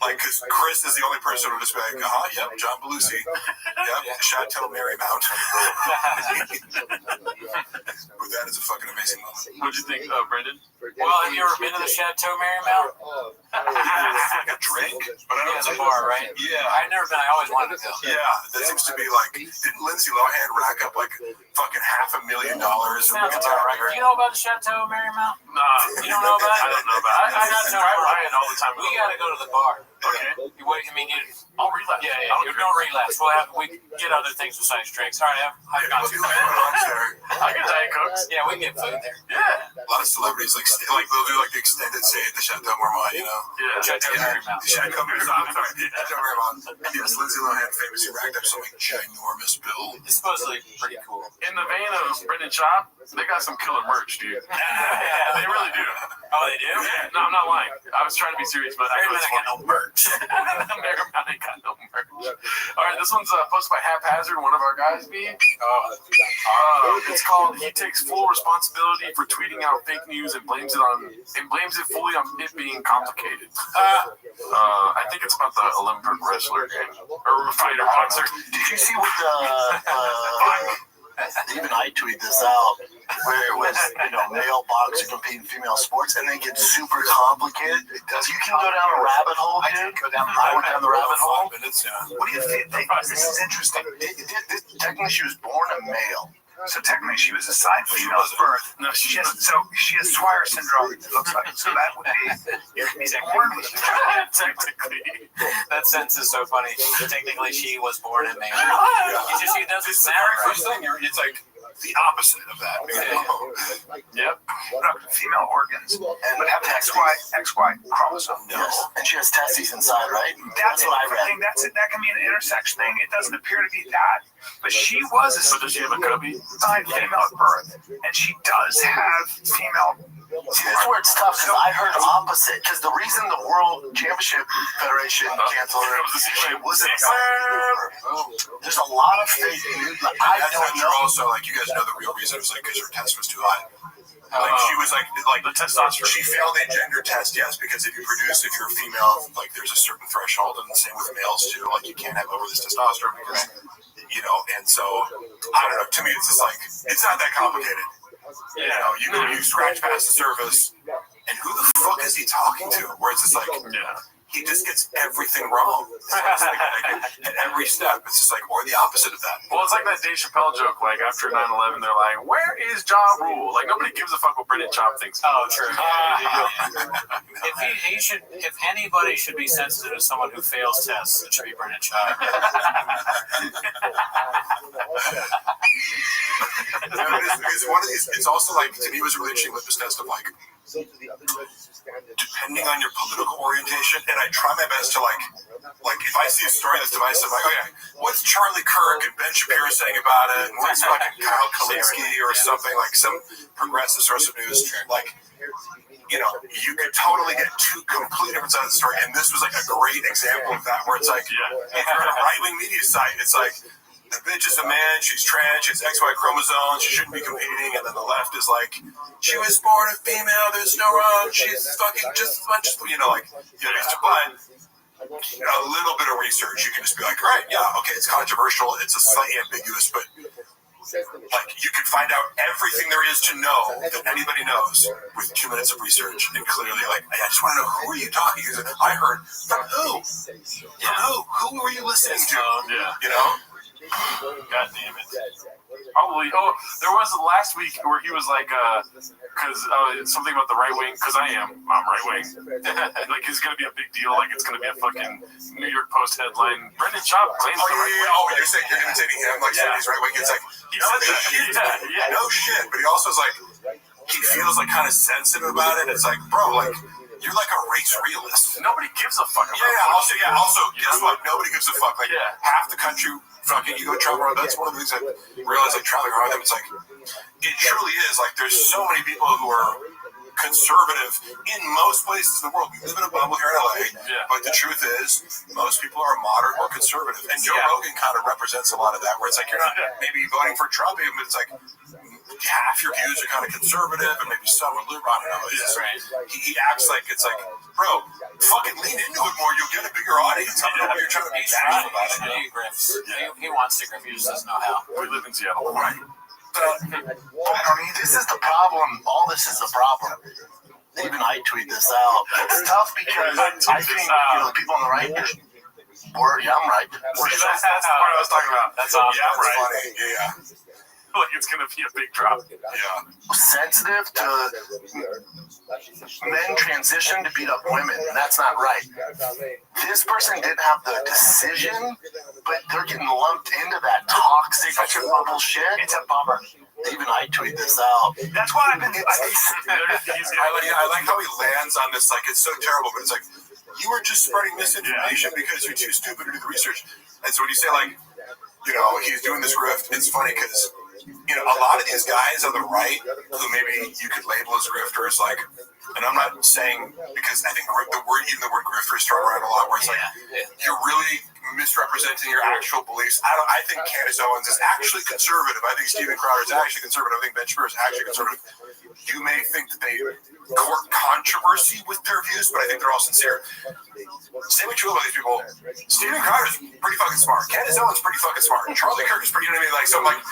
because Chris is the only person who would just be like, yep, John Belushi. Yep, Chateau Marymount. But that is a fucking amazing moment. What'd you think, Brendan? Well, have you ever been to the Chateau Marymount? Like a drink? But I don't it's a bar, right? Yeah. I've never been. I always wanted to go. Yeah, that seems to be like, didn't Lindsay Lohan rack up like fucking $500,000? Sounds about right. Do you know about the Chateau Marymount? Nah. You don't know about it? I don't know about it. I drive Ryan all the time. We got to go to the bar. Okay. I'll relapse. Yeah, you don't relapse. We get other things besides drinks. All right, I've got to. I get Diet Cokes. Yeah, we can get food there. Yeah. A lot of celebrities like they'll do like the extended stay at the Chateau Marmont, you know? Yeah. Chateau Marymount. Chateau Marmont. Chateau Marmont. Yes, Lindsay Lohan famously racked up some like ginormous bill. It's supposedly pretty cool. In the vein of Brendan Schaub, they got some killer merch, dude. Yeah, they really do. Oh, they do? Yeah. No, I'm not lying. I was trying to be serious, but I know it's got no merch. Marymount ain't got no merch. All right, this one's posted by Haphazard, one of our guys, B. It's called "He Takes Full Responsibility for Tweeting Out Fake News and blames it fully on it being complicated." I think it's about the Olympic wrestler or fighter boxer. Did you see what even I tweet this out, where it was, male boxer competing in female sports, and they get super complicated. You can go down a rabbit hole, dude. I went down the rabbit hole. What do you think? This is interesting. Technically, she was born a male. So technically, she was assigned female at birth. No, she has Swire syndrome. It looks like so that would be Technically, that sentence is so funny. Technically, she was born in male. She doesn't sound First thing, it's like the opposite of that. Yep. Female organs, but have an XY chromosome. Yes. And she has testes inside, right? That's what I read. That can be an intersex thing. It doesn't appear to be that, but she was does she have a cubby? assigned female at birth, and she does have female. See, this is where it's tough, because I heard opposite. Because the reason the World Championship Federation canceled it wasn't. There's a lot of fake news. I don't know. Also, like, you guys know the real reason it was like because her test was too high. Like, she was like the testosterone. She failed a gender test, yes, because if you're a female, like, there's a certain threshold, and the same with males too. Like, you can't have over this testosterone because, and so I don't know. To me, it's just like it's not that complicated. You scratch past the surface, and who the fuck is he talking to? Where it's just like, he just gets everything wrong. It's like, at every step, it's just like, or the opposite of that. Well, it's like that Dave Chappelle joke, like after 9/11, they're like, where is Ja Rule? Like, nobody gives a fuck what Brendan Schaub thinks. Oh, true. If anybody should be sensitive to someone who fails tests, it should be Brendan Schaub. It's one of these. It's also like, to me, it was a really interesting litmus test of like, depending on your political orientation, and I try my best to like if I see a story that's divisive, I'm like, okay, what's Charlie Kirk and Ben Shapiro saying about it, and what's fucking Kyle Kalinske or something, like some progressive source of news, like, you know, you could totally get two complete different sides of the story, and this was like a great example of that, where it's like, if you're on a right-wing media site, it's like, the bitch is a man, she's trans, she has XY chromosomes, she shouldn't be competing, and then the left is like, she was born a female, there's no wrong, she's fucking just as much, you know, like, you know, but a little bit of research, you can just be like, right, yeah, okay, it's controversial, it's a slightly ambiguous, but like, you can find out everything there is to know that anybody knows with 2 minutes of research, and clearly, like, I just want to know, who are you talking to? I heard, from who? From who? Who were you listening to? You know? God damn it. Probably. Oh, there was last week where he was like, because something about the right wing, because I'm right wing. Like, it's going to be a big deal. Like, it's going to be a fucking New York Post headline. Brendan Schaub claims the right wing. Oh, you're saying you're imitating him, like, saying he's right wing. It's like, he said that. Yeah. No shit. But he also is like, he feels like kind of sensitive about it. It's like, bro, like, you're like a race realist. Nobody gives a fuck about it. Also, guess what? Nobody gives a fuck. Like, half the country fucking, you go travel around. That's one of the things I realized, like, traveling around them, it's like, it truly is. Like, there's so many people who are conservative in most places in the world. We live in a bubble here in LA, but the truth is, most people are moderate or conservative. And Joe Rogan kind of represents a lot of that, where it's like, you're not maybe voting for Trump, but it's like, half your views are kind of conservative, and maybe some are liberal. I don't know. He acts like it's like, bro, fucking lean into it more. You'll get a bigger audience. I don't know what you're trying to be bashful about it. He grips. He wants to grip. He just doesn't know how. We live in Seattle. Right. I mean, this is the problem. All this is the problem. Even I tweet this out. It's tough because I think, you know, the people on the right, I'm right. That's the part I was talking about. That's awesome. Yeah, I'm right. Funny. Yeah. Like, it's going to be a big drop. Sensitive to men transition to beat up women, and that's not right. This person didn't have the decision, but they're getting lumped into that toxic bubble shit. It's a bummer. Even I tweet this out. That's why I've been I like how he lands on this, like, it's so terrible, but it's like, you were just spreading misinformation because you're too stupid to do the research. And so when you say, like, you know, he's doing this rift, it's funny because, you know, a lot of these guys on the right who maybe you could label as grifters, like, and I'm not saying, because I think the word grifter is thrown around a lot, where it's like, you're really misrepresenting your actual beliefs. I think Candace Owens is actually conservative. I think Steven Crowder is actually conservative. I think Ben Shapiro is actually conservative. You may think that they court controversy with their views, but I think they're all sincere. Say what you will about these people. Steven Crowder is pretty fucking smart. Candace Owens is pretty fucking smart. Charlie Kirk is pretty, you know what I mean? Like, so I'm like,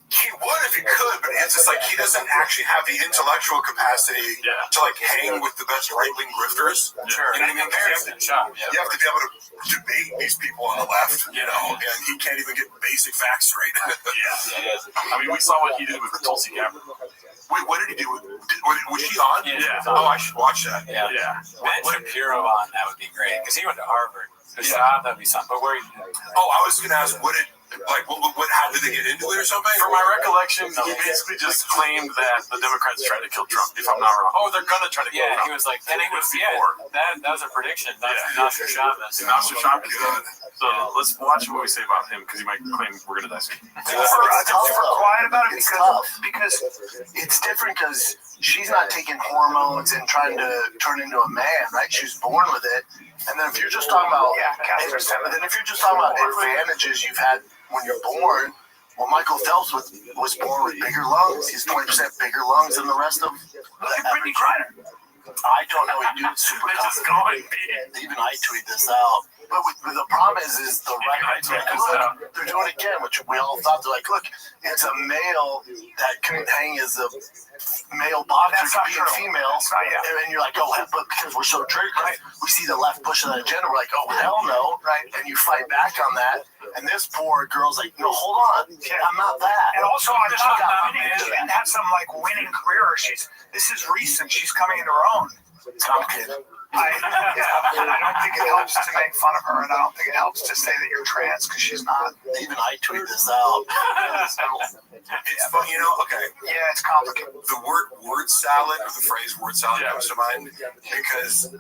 he would if he could, but it's just like he doesn't actually have the intellectual capacity to like hang with the best right-wing grifters. Sure. You know what I mean? You have to be able to debate these people on the left, you know, and he can't even get basic facts straight. I mean, we saw what he did with Tulsi Gabbard. Wait, what did he do? Was she on? Yeah. Oh, I should watch that. Yeah. Ben Shapiro on, that would be great, because he went to Harvard. That'd be something. But where? Oh, I was going to ask, how did they get into it or something? From my recollection, he basically just claimed that the Democrats tried to kill Trump, if I'm not wrong. Oh, they're going to try to kill Trump. He was like, and he was, that was a prediction. Nostradamus. Nostradamus. So let's watch what we say about him, because he might claim we're going to die soon. We're quiet about it because it's different, because she's not taking hormones and trying to turn into a man, right? She was born with it. And then if you're just talking about advantages you've had when you're born, well, Michael Phelps was born with bigger lungs. He's 20% bigger lungs than the rest of the Brittany Griner. I don't know. He dude's super tough. Even I tweet this out. But the problem is the right to look, they're doing it again, which we all thought. They're like, look, it's a male that can hang as a male boxer to be a female, and then you're like, oh, but because we're so triggered, we see the left pushing that agenda, we're like, oh, hell no, and you fight back on that, and this poor girl's like, no, hold on, I'm not that. And also on top of it, she didn't have some like winning career. This is recent. She's coming into her own. I'm kidding. I don't think it helps to make fun of her, and I don't think it helps to say that you're trans because she's not. Even I tweet this out. It's funny, okay. Yeah, it's complicated. The word salad, or the phrase word salad comes to mind because,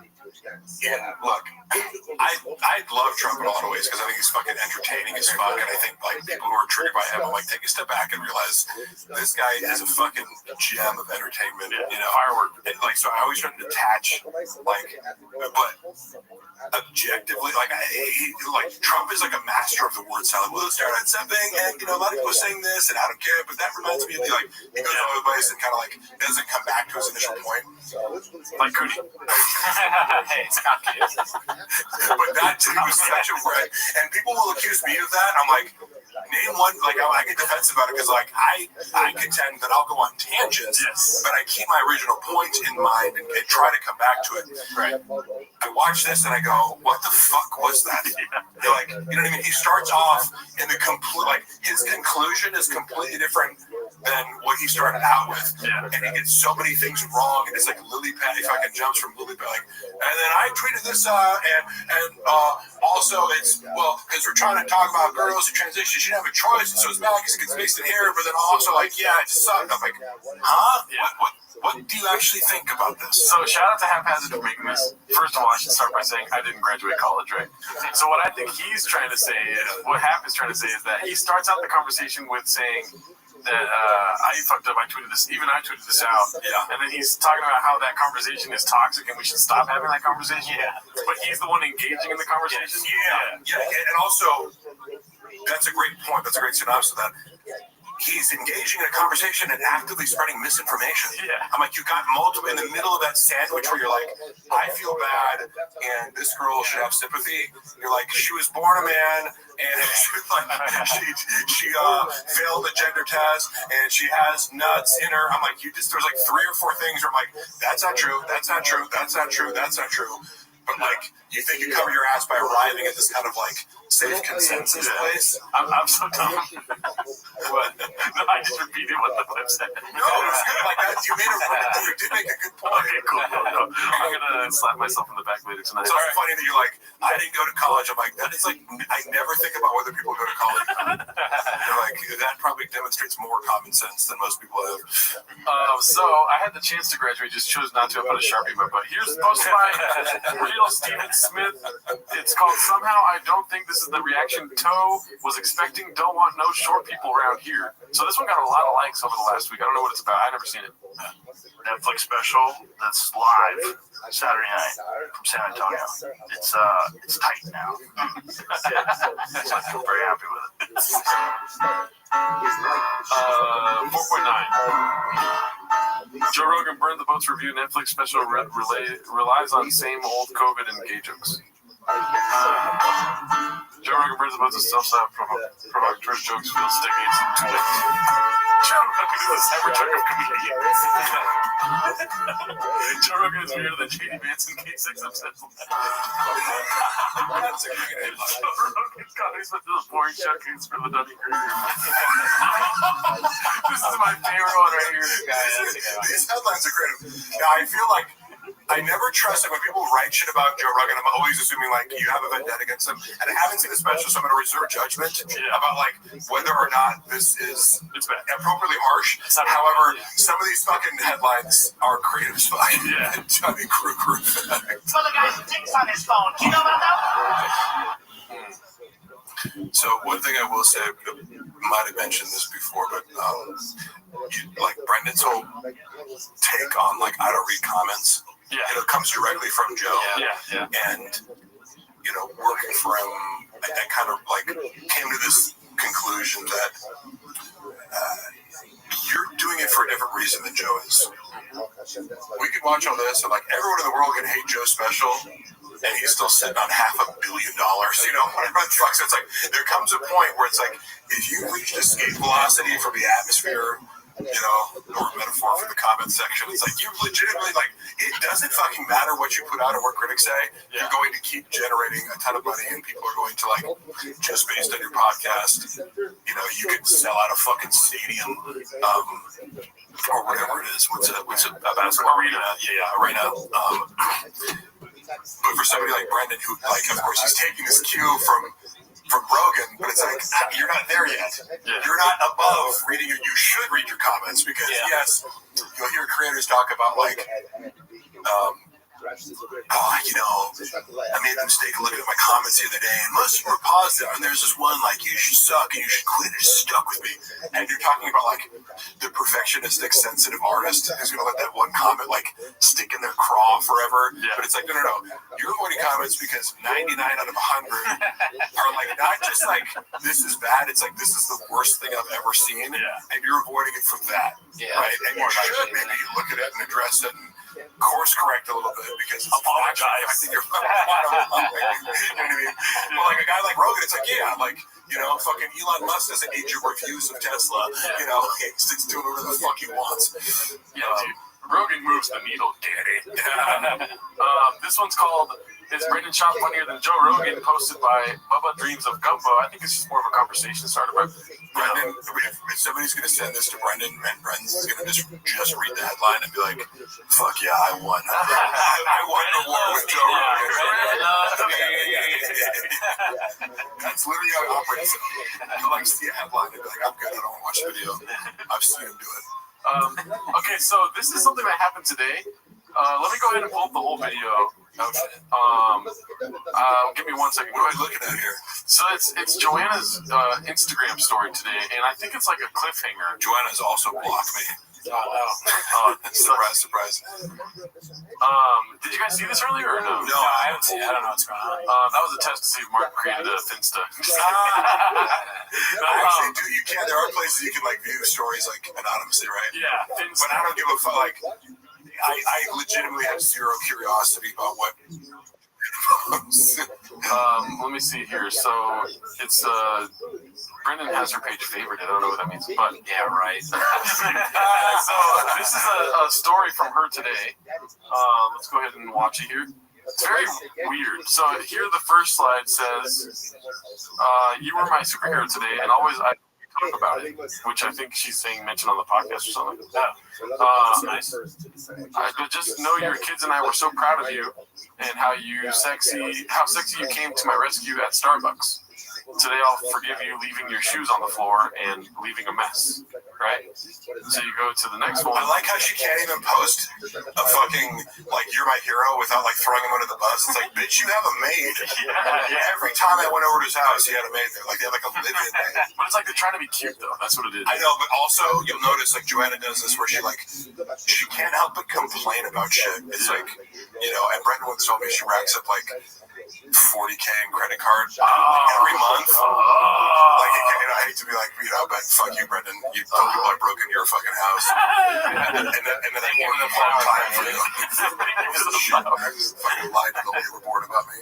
look, I love Trump in a lot of ways because I think he's fucking entertaining as fuck, and I think like people who are triggered by him, I'm like, take a step back and realize this guy is a fucking gem of entertainment, firework. And, like, so I always try to detach, like, but objectively, like, Trump is like a master of the word salad. We'll start on something, and a lot of people are saying this, and I don't care, but that reminds me of like he goes all over the place and kind of like doesn't come back to his initial point. Like Cootie. Hey, it's complicated. But that to me was such a word, and people will accuse me of that. I'm like, name one. Like I get defensive about it because like I contend that I'll go on tangents, but I keep my original point in mind and try to come back to it. Right. I watch this and I go, what the fuck was that? You're like, you know what I mean? He starts off in the complete, like his conclusion is completely different than what he started out with, and he gets so many things wrong. And it's like lily pad. He fucking jumps from lily pad. Like, and then I tweeted this, and also it's because we're trying to talk about girls who transition. She didn't have a choice, so it's bad because it gets mixed in here. But then also like, it just sucked. I'm like, huh? What do you actually think about this? So shout out to Haphazard for making this. First of all, I should start by saying I didn't graduate college, right? So what I think he's trying to say, what Hap is trying to say is that he starts out the conversation with saying that I fucked up, I tweeted this out. And then he's talking about how that conversation is toxic and we should stop having that conversation. But he's the one engaging in the conversation. And also, that's a great point. That's a great synopsis of that. He's engaging in a conversation and actively spreading misinformation. I'm like, you got multiple in the middle of that sandwich where you're like, I feel bad and this girl should have sympathy. You're like, she was born a man and she failed the gender test and she has nuts in her. I'm like, there's like 3 or 4 things where I'm like, that's not true, that's not true, that's not true, that's not true. But like, you think you cover your ass by arriving at this kind of like safe consensus place? I'm so dumb. What? No, I just repeated what the clip said. No, it was good. Like that, you did make a good point. Okay, cool. No. I'm gonna slap myself in the back later tonight. It's also funny that you're like, I didn't go to college. I'm like, that is like, I never think about whether people go to college. You're like, that probably demonstrates more common sense than most people have. So I had the chance to graduate, just chose not to. I put a Sharpie in my butt. Here's posted by Real Steven Smith. It's called Somehow I Don't Think This Is the Reaction Toe Was Expecting. Don't Want No Short People Around Here. So this one got a lot of likes over the last week. I don't know what it's about. I've never seen it. Netflix special that's live Saturday night from San Antonio. It's tight now. So I'm very happy with it. 4.9. Joe Rogan burned the boats review Netflix special relies on same old COVID and gay jokes. Joe Rogan burns the boats of self-stop provocateur jokes feel stagnates and too late. Joe Rogan is a cyber truck of comedians. Joe Rogan is weirder than J.D. Vance and K6 obsession. That's a good headline. Joe Rogan's comedy special is boring chuckings for the Dunning-Kruger. This is my favorite one right here. These headlines are great. I feel like I never trust it when people write shit about Joe Rogan. I'm always assuming like you have a vendetta against him, and I haven't seen the special, so I'm going to reserve judgment about like whether or not this is appropriately harsh. However, some of these fucking headlines are creative as fuck. Johnny Kruger. So the guy's dicks on his phone. Do you know about that? So one thing I will say, I might have mentioned this before, but like Brendan's whole take on like I don't read comments. It comes directly from Joe. And working for him, I kind of like came to this conclusion that you're doing it for a different reason than Joe is. We could watch all this and like everyone in the world can hate Joe's special, and he's still sitting on $500 million, you know, whatever the fuck. So it's like, there comes a point where it's like, if you reach escape velocity from the atmosphere, you know, or metaphor for the comment section, it's like, you legitimately, like, it doesn't fucking matter what you put out or what critics say, you're going to keep generating a ton of money, and people are going to, like, just based on your podcast, you know, you could sell out a fucking stadium, or whatever it is. What's a basketball arena? Yeah, arena. But for somebody like Brendan, who, like, of course, he's taking this cue from Rogan, but it's like, you're not there yet. Yeah. You're not above reading it. You should read your comments, because yes, you'll hear creators talk about, like, you know, I made the mistake of looking at my comments the other day, and most of them were positive, and there's this one, like, you should suck and you should quit. It just stuck with me. And you're talking about, like, the perfectionistic, sensitive artist who's going to let that one comment, like, stick in their craw forever. Yeah. But it's like, no. You're avoiding comments because 99 out of 100 are, like, not just like, this is bad. It's like, this is the worst thing I've ever seen. Yeah. And you're avoiding it for that. Yeah. Right? And you should maybe look at it and address it and course correct a little bit, because apologize. I think you're you know what I mean? Well, like a guy like Rogan, it's like, like, you know, fucking Elon Musk doesn't need your reviews of Tesla. You know, he's doing whatever the fuck he wants. Yeah, dude. Rogan moves the needle, daddy. This one's called "Is Brendan Schaub Funnier Than Joe Rogan?" Posted by Bubba Dreams of Gumbo. I think it's just more of a conversation starter. But Brendan, if somebody's going to send this to Brendan, and Brendan's going to just read the headline and be like, "Fuck yeah, I won! I won the war with Joe Rogan." That's literally how it operates. He'll, like, see a headline and be like, "I'm good. I don't want to watch the video. I've seen him do it." Okay, so this is something that happened today. Let me go ahead and pull up the whole video. Give me 1 second. What am I looking at here? So it's Joanna's Instagram story today, and I think it's like a cliffhanger. Joanna's also blocked me. Surprise. Did you guys see this earlier or no? No, I haven't seen it. I don't know what's going on. That was a test to see if Mark created a Finsta. Actually, dude, you can. There are places you can, like, view stories, like, anonymously, right? Yeah, Finsta. But I don't give a fuck. Like, I legitimately have zero curiosity about what. Let me see here. So it's Brendan has her page favorite. I don't know what that means, but yeah, right. So this is a story from her today. Let's go ahead and watch it here. It's very weird. So here the first slide says, "You were my superhero today, and always I talk about it," which I think she's saying mentioned on the podcast or something like that. Nice. But just know your kids and I were so proud of you, and how sexy you came to my rescue at Starbucks. Today I'll forgive you leaving your shoes on the floor and leaving a mess, right? So you go to the next one. I like how she can't even post a fucking, like, "you're my hero" without, like, throwing him under the bus. It's like, bitch, you have a maid. Yeah. Every time I went over to his house, he had a maid there. Like, they have, like, a live-in maid. But it's like they're trying to be cute, though. That's what it is. I know, but also, you'll notice, like, Joanna does this where she, like, she can't help but complain about shit. It's like, you know, and Brendan once told me she racks up, like, $40K in credit card every month. Like, I hate to be like, you know, but fuck you, Brendan. You told people I broke into your fucking house, and then I wanted a long time for you. Fucking lied to the labor report about me.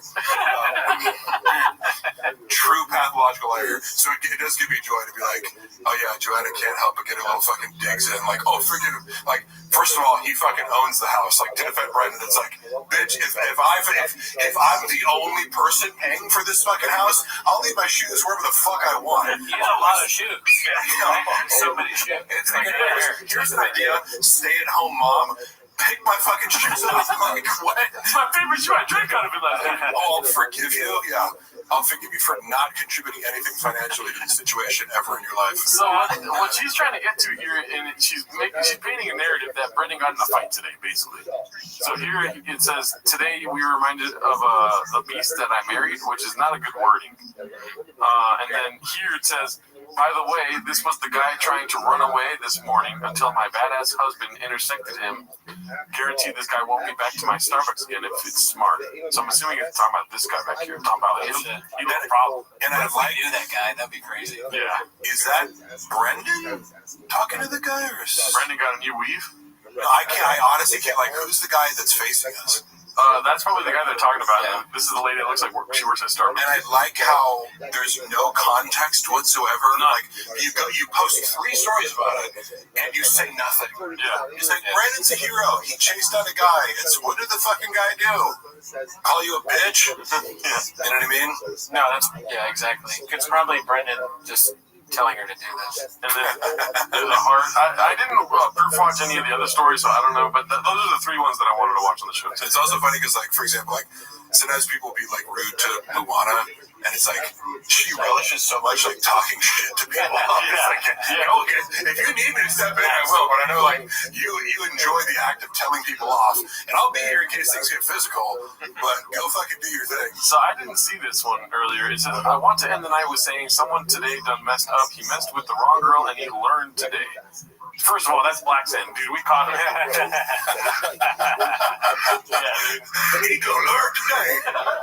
True pathological liar. So it does give me joy to be like, oh yeah, Joanna can't help but get a little fucking digs in. Like, oh, forgive him. Like, first of all, he fucking owns the house. Like, to defend Brendan, it's like, bitch, if I'm the only person paying for this fucking house, I'll leave my shoes wherever the fuck I want. You have a lot of shoes. So many shoes. It's like, here's an idea. Stay at home mom. Pick my fucking shoes up. I'm like, what? It's my favorite shoe. I drank out of it last night. Oh, I'll forgive you. Yeah. I'll forgive you for not contributing anything financially to the situation ever in your life. So what she's trying to get to here, and she's painting a narrative that Brendan got in a fight today, basically. So here it says, "Today we were reminded of the beast that I married," which is not a good wording. And then here it says, "By the way, this was the guy trying to run away this morning until my badass husband intersected him. Guaranteed this guy won't be back to my Starbucks again if it's smart." So I'm assuming it's talking about this guy back here. Talking about him. You got a problem. And I like you, that guy. That'd be crazy. Yeah. Is that Brendan talking to the guy, or Brendan got a new weave? No, I can't. I honestly can't. Like, who's the guy that's facing us? That's probably the guy they're talking about. Yeah. This is the lady that looks like she works at Starbucks. And I like how there's no context whatsoever. No. Like you post 3 stories about it, and you say nothing. Yeah. He's like, Brandon's a hero. He chased down a guy. It's what did the fucking guy do? Call you a bitch? You know what I mean? No, yeah, exactly. It's probably Brendan just telling her to do this. And then there's a heart. I didn't proof watch any of the other stories, so I don't know. But those are the 3 ones that I wanted to watch on the show. It's also funny because, like, for example, like sometimes people will be like rude to Luana, and it's like she relishes so much like talking shit to people. It's like, okay, if you need me to step in, I will. But I know like you enjoy the act of telling people off, and I'll be here in case things get physical. But go fucking do your thing. So I didn't see this one earlier. It says, I want to end the night with saying someone today done messed up. He messed with the wrong girl, and he learned today. First of all, that's Black Sin, dude. We caught him. He gonna learn today.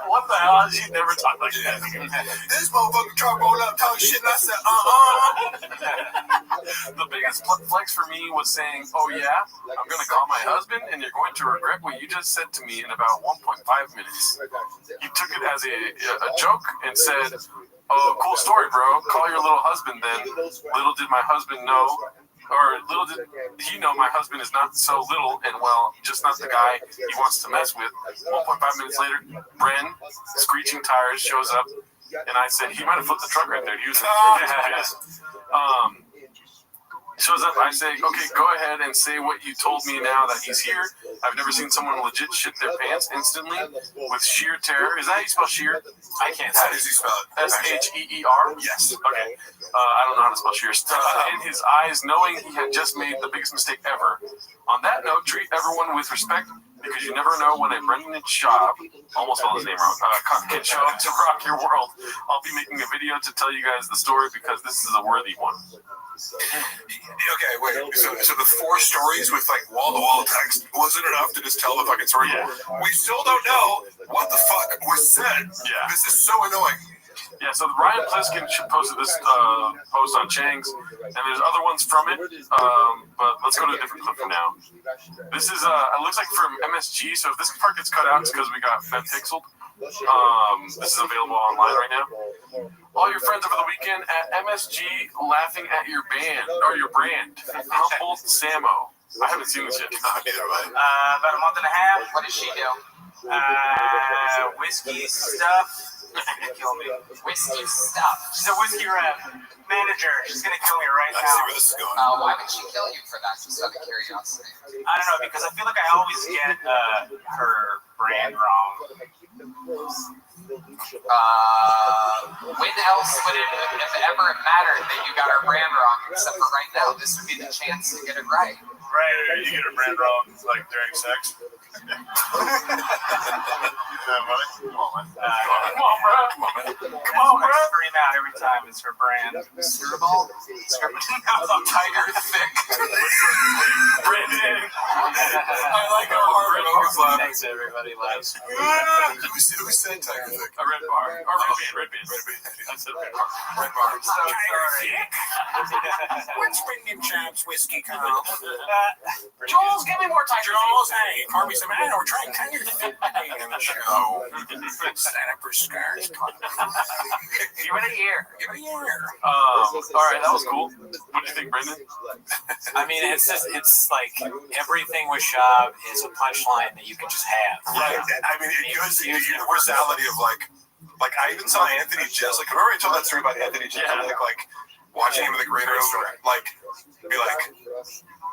What the hell? She never talked like that. This motherfucker tried to roll up, talk shit, and I said, The biggest flex for me was saying, oh yeah, I'm gonna call my husband, and you're going to regret what you just said to me in about 1.5 minutes. He took it as a joke and said, oh, cool story, bro. Call your little husband then. Little did my husband know. Or little did he know my husband is not so little and, well, just not the guy he wants to mess with. 1.5 minutes later, Bren, screeching tires, shows up, and I said, he might have flipped the truck right there. He was shows up, I say, okay, go ahead and say what you told me now that he's here. I've never seen someone legit shit their pants instantly with sheer terror. Is that how you spell sheer? I can't say it. How does he spell it? SHEER? Yes. Okay. I don't know how to spell sheer. In his eyes, knowing he had just made the biggest mistake ever. On that note, treat everyone with respect, because you never know when a Brendan Schaub, almost spelled his name wrong, can show up to rock your world. I'll be making a video to tell you guys the story because this is a worthy one. Okay, wait. So the 4 stories with like wall-to-wall text wasn't enough to just tell the fucking story. Yeah. We still don't know what the fuck was said. Yeah. This is so annoying. Yeah, so Ryan Pliskin posted this post on Chang's, and there's other ones from it, but let's go to a different clip for now. This is, it looks like from MSG, so if this part gets cut out, it's because we got Fed Pixeled. This is available online right now. All your friends over the weekend at MSG laughing at your band, or your brand, Humboldt Samo. I haven't seen this yet. About a month and a half. What did she do? Whiskey stuff. Kill me. Whiskey stuff. She's a whiskey rep manager. She's gonna kill me right now. I see where this is going. Why would she kill you for that? Just out of curiosity. I don't know, because I feel like I always get her brand wrong. When else would it have ever mattered that you got her brand wrong? Except for right now, this would be the chance to get it right. Right, you get her brand wrong like during sex. Come on, bro. Scream out every time it's her brand. Scribble. Tiger thick. Brandon. I like our hard laugh. Thanks, everybody. Laughs. Who said Tiger thick? A red bar. Or red band. I said red bar. Red bar. Tiger thick. What's Brendan Schaub's whiskey come? Jules, give me more Tiger Jules, hey, pour me some man. We're trying Tiger thick in the show. Stand up for scars. Give it a year. Give it a year. All right, that was cool. What do you think, Brendan? I mean, it's like everything with Schaub is a punchline that you can just have. Right. I mean, it goes to the universality of like I even saw Anthony Jeselnik. Remember I told that story about Anthony Jeselnik, like watching him in the green room, like be like,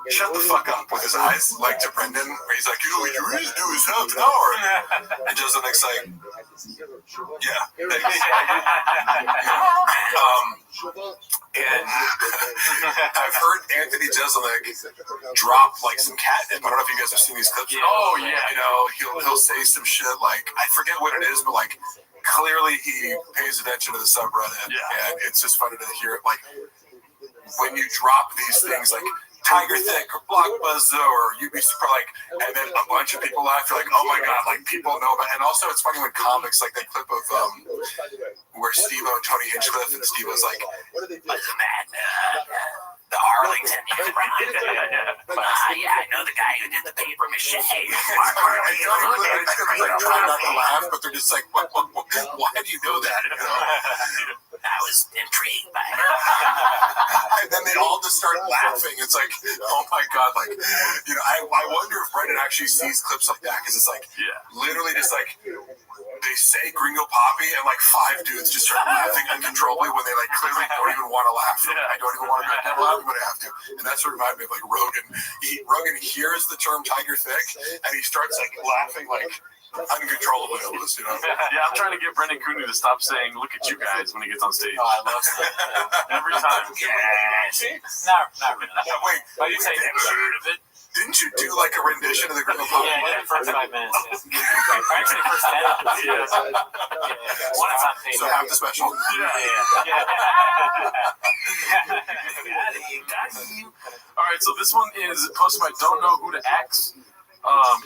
shut the fuck up with his eyes, like to Brendan, where he's like, you know what you really do is half an hour. And Jeselnik's like, yeah. And I've heard Anthony Jeselnik drop like some catnip. I don't know if you guys have seen these clips. Oh yeah. You know, he'll say some shit like, I forget what it is, but like clearly he pays attention to the subreddit. Yeah. And it's just funny to hear it. Like when you drop these things like Tiger Thick or Blockbuster or you'd be super like, and then a bunch of people laugh. You're like, oh my god, like people know about. And also, it's funny when comics like that clip of where Steve-O and Tony Hinchcliffe, and Steve was like, wasn't that the Arlington? Yeah, I know the guy who did the paper mache. Mark Arlington. try not to laugh, but they're just like, why do you know that? You know? I was intrigued by it. And then they all just start laughing. It's like, oh my God, like, you know, I wonder if Brendan actually sees clips like that, because it's like, literally just like, they say Gringo Poppy, and like 5 dudes just start laughing uncontrollably when they like clearly don't even want to laugh. I don't even want to be laughing, but I have to. And that's what reminded me of like Rogan. Rogan hears the term Tiger Thick, and he starts like laughing like uncontrollably almost, you know? Yeah, I'm trying to get Brendan Cooney to stop saying, look at you guys, when he gets on stage. Oh, I love that. Every time. Not really. Yeah, wait. Oh, you say heard of it? Didn't you do like a rendition of the Gringo Poppy? Yeah, I did it for 5 minutes. Actually, first 10. One is on tape. So half the special. Yeah. All right, so this one is posted by Don't Know Who to Axe.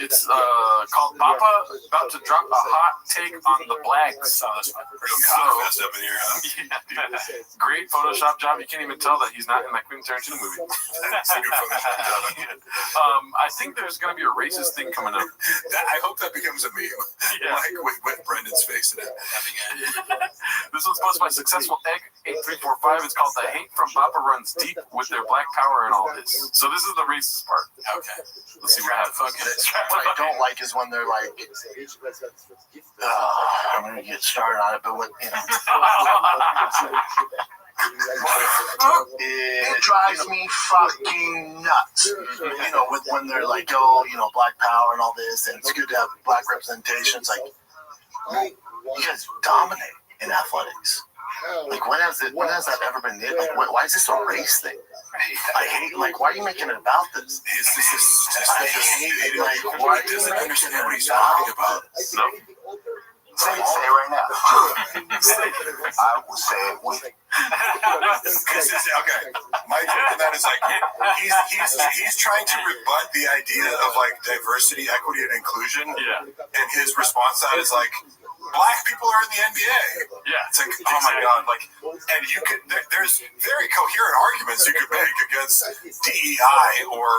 It's called Papa about to drop a hot take on the blacks. Real contest up in here, huh? Yeah, great Photoshop job. You can't even tell that he's not in that Quentin Tarantino movie. That's a good Photoshop job. I think there's going to be a racist thing coming up. I hope that becomes a meme. Yeah. Like with Brendan's face in it. This one's posted by Successful Egg 8345. It's called The Hate from Papa Runs Deep with their black power and all this. So this is the racist part. Okay. Let's see what happens. What I don't like is when they're like, I'm going to get started on it, but what, you know. It drives me fucking nuts. You know, when they're like, oh, you know, black power and all this, and it's good to have black representation. It's like, you guys dominate in athletics. Like, when has that ever been? Like, why is this a race thing? I hate, like, why are you making it about this? I hate, like, why doesn't understand what he's talking about? No. Say it right now. I will say it with it. Okay. My take on that is like, he's trying to rebut the idea of like diversity, equity, and inclusion. Yeah. And his response to that is like, black people are in the NBA. Yeah. It's like, oh my God, like, and you could, there's very coherent arguments you could make against DEI or,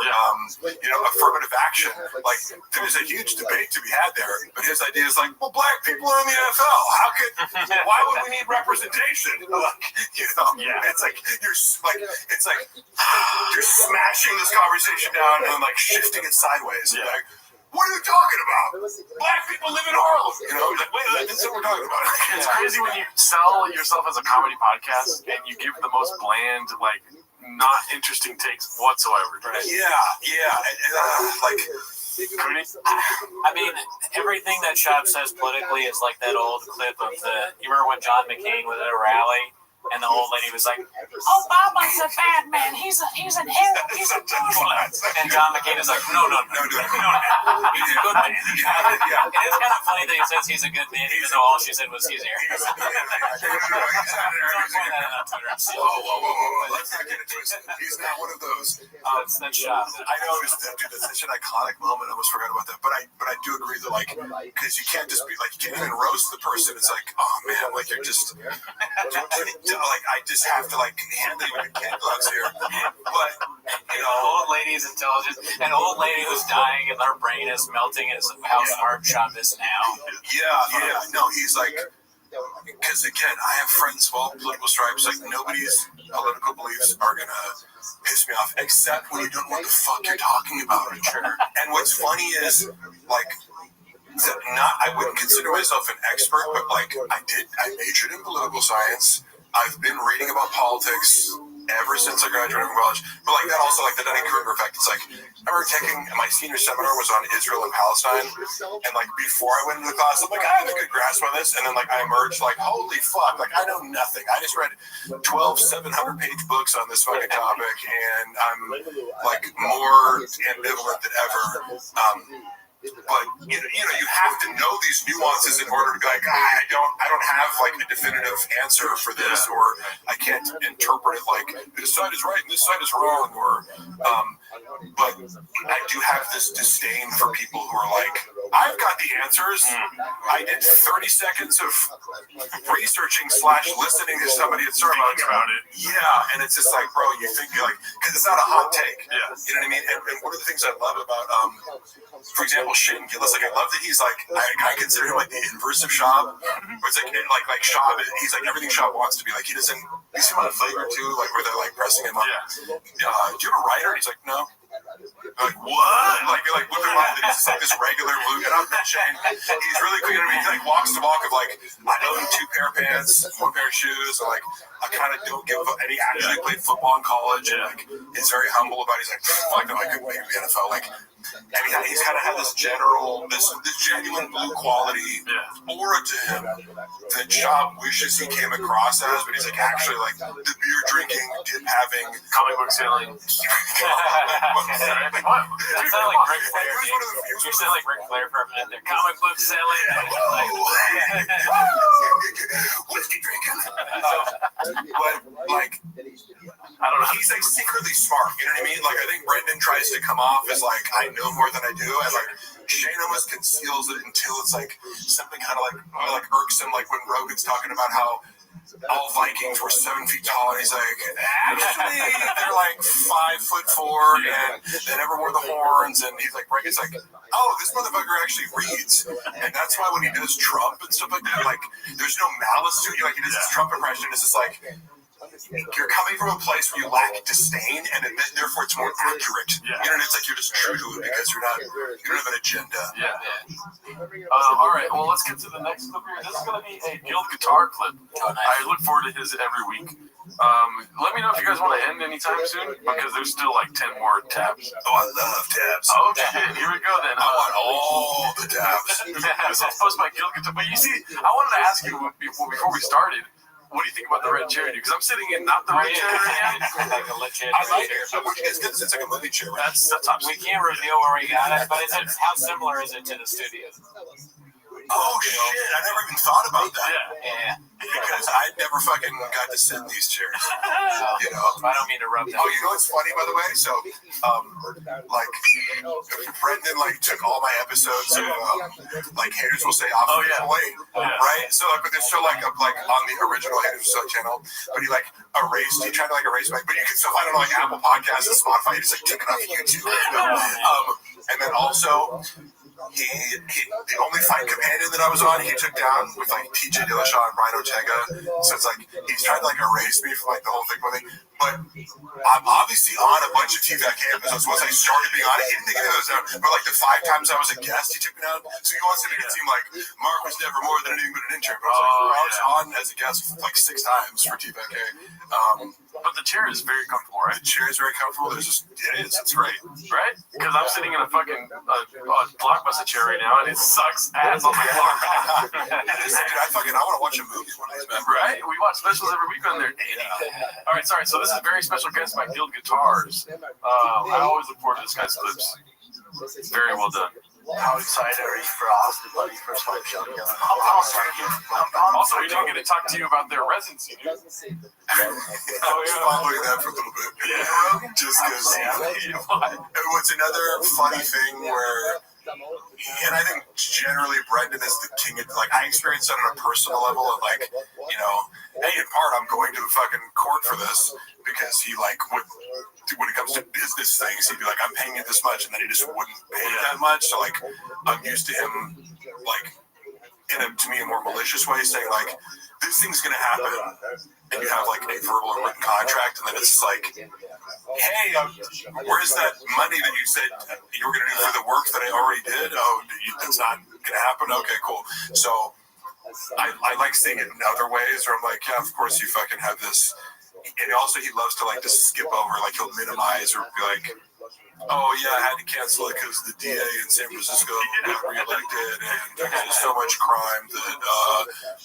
you know, affirmative action. Like, there's a huge debate to be had there. But his idea is like, well, black people are in the NFL. Why would we need representation? Like, you know, it's like, it's like, you're smashing this conversation down and like shifting it sideways. Yeah. Like, what are you talking about? Black people live in Harlem. You know, like, wait, that's what we're talking about. It's crazy when you sell yourself as a comedy podcast and you give the most bland, like, not interesting takes whatsoever. Right? Yeah. Like, I mean, everything that Shop says politically is like that old clip of you remember when John McCain was at a rally and the old lady was like, Obama's a bad man, he's a hero, he's a Muslim. And John McCain is like, no, he's a good man. It is kind of funny that he says he's a good man, even though all she said was he's Aryan. Whoa. Let's not get into it. He's not one of those. That's Shop. I noticed that, dude. That's such an iconic moment. I almost forgot about that. But I do agree that, like, because you can't just be like, you can't even roast the person. It's like, oh man, like you're just like, I just have to like hand them the candles here. But you know, old lady's intelligent, an old lady who's dying and her brain is melting is how smart Shop is now. Yeah. No, he's like, because again, I have friends of all political stripes. Like, nobody's political beliefs are gonna piss me off, except when you don't know what the fuck you're talking about. And what's funny is, like, I wouldn't consider myself an expert, but like, I majored in political science. I've been reading about politics ever since I graduated from college. But like that also, like the Dunning-Kruger effect. It's like, I remember taking, my senior seminar was on Israel and Palestine. And like before I went into the class, I'm like, I have a good grasp on this. And then like I emerged like, holy fuck, like I know nothing. I just read 12 700-page books on this fucking topic. And I'm like more ambivalent than ever. But you know, you have to know these nuances in order to be like, I don't have like a definitive answer for this, or I can't interpret it like this side is right and this side is wrong, or but I do have this disdain for people who are like, I've got the answers. I did 30 seconds of researching / listening to somebody at Starbucks about it. Yeah, and it's just like, bro, you think you're like, because it's not a hot take. Yeah. You know what I mean? And one of the things I love about, for example, Shane Gillis, like I love that he's like, I consider him like the inverse of Shab. Where it's like Shab, he's like everything Shab wants to be. Like he doesn't. You see him on a flavor too, like where they're like pressing him up. Yeah. Do you have a writer? And he's like, no. Like what? Like you're like looking around, and he's just like this regular blue. And I'm not Shane. He's really clean. I mean, he like walks the walk of like I own 2 pair of pants, 1 pair of shoes, and like I kind of don't give up. And he actually played football in college, and like he's very humble about it. He's like, fuck no, I couldn't make it in the NFL. Like, and he's kind of had this genuine blue quality aura to him that Shab wishes he came across as, but he's like actually like the beer drinking, dip having, comic book selling. What? That sounded like Ric Flair. You sound like Ric Flair for a minute there. Comic book selling. Whiskey drinking. But like, I don't know. He's like secretly smart. You know what I mean? Like I think Brendan tries to come off as like I know more than I do, and like Shane almost conceals it until it's like something kind of like irksome. Like when Rogan's talking about how all Vikings were 7 feet tall, and he's like, actually, they're like 5'4", and they never wore the horns. And he's like, Brendan's like, oh, this motherfucker actually reads, and that's why when he does Trump and stuff like that, like there's no malice to it. Like he does this Trump impression, it's just like you're coming from a place where you lack disdain, and therefore it's more accurate. Yeah. You know, and it's like you're just true to it because you don't have an agenda. Yeah. All right. Well, let's get to the next clip here. This is going to be a Guild guitar clip. I look forward to his every week. Let me know if you guys want to end anytime soon because there's still like 10 more tabs. Oh, I love tabs. Okay, here we go then. I want all the tabs. This is supposed to be my Guild guitar, but you see, I wanted to ask you before we started. What do you think about the red chair? Because I'm sitting in not the red chair. Like a legit I like it. It's like a movie chair. That's top. We can't reveal where we got it, but how similar is it to the studio? Oh shit! I never even thought about that. Yeah. Because I never fucking got to sit in these chairs. You know. I don't mean to rub that. Oh, you know what's funny, by the way? So, like, Brendan like took all my episodes of like Haters Will Say off away, right? So like, but they're still like on the original Haters Will Say channel, but he like erased. He tried to like erase my, but you can still find it on like Apple Podcasts and Spotify. He just like took it off YouTube. And then also. The only fight companion that I was on, he took down with like TJ Dillashaw and Brian Ortega. So it's like he's trying to like erase me from like the whole thing with me. But I'm obviously on a bunch of TVAC episodes. Once I started being on it, he didn't think of those out. But like the 5 times I was a guest, he took me down. So he wants to make it seem like Mark was never more than anything but an intern. But I was on as a guest like 6 times for TVAC. But the chair is very comfortable, right? The chair is very comfortable. It is. It's great. Right? Because I'm sitting in a fucking Blockbuster chair right now, and it sucks ass on my floor. Dude, I want to watch a movie one of these. Right? We watch specials every week on there. All right, sorry. So this is a very special guest by Guild Guitars. I always look forward to this guy's clips. Very well done. How excited are you for Austin, buddy? First live show together. Also, we didn't get to talk to you about their residency, dude. I was following that for a little bit. Yeah. Just because. And what's another funny thing where, and I think generally Brendan is the king of, like, I experienced that on a personal level of, like, you know, hey, in part, I'm going to the fucking court for this because he, like, would, when it comes to business things, he'd be like, I'm paying you this much, and then he just wouldn't pay that much. So, like, I'm used to him, like, in a, to me, a more malicious way, saying, like, this thing's going to happen, and you have, like, a verbal or written contract, and then it's like, hey, where's that money that you said you were going to do for the work that I already did? Oh, that's not going to happen? Okay, cool. So I like seeing it in other ways, where I'm like, yeah, of course you fucking have this. And also he loves to, like, just skip over, like, he'll minimize or be like, oh, yeah, I had to cancel it because the DA in San Francisco got reelected, and there's so much crime that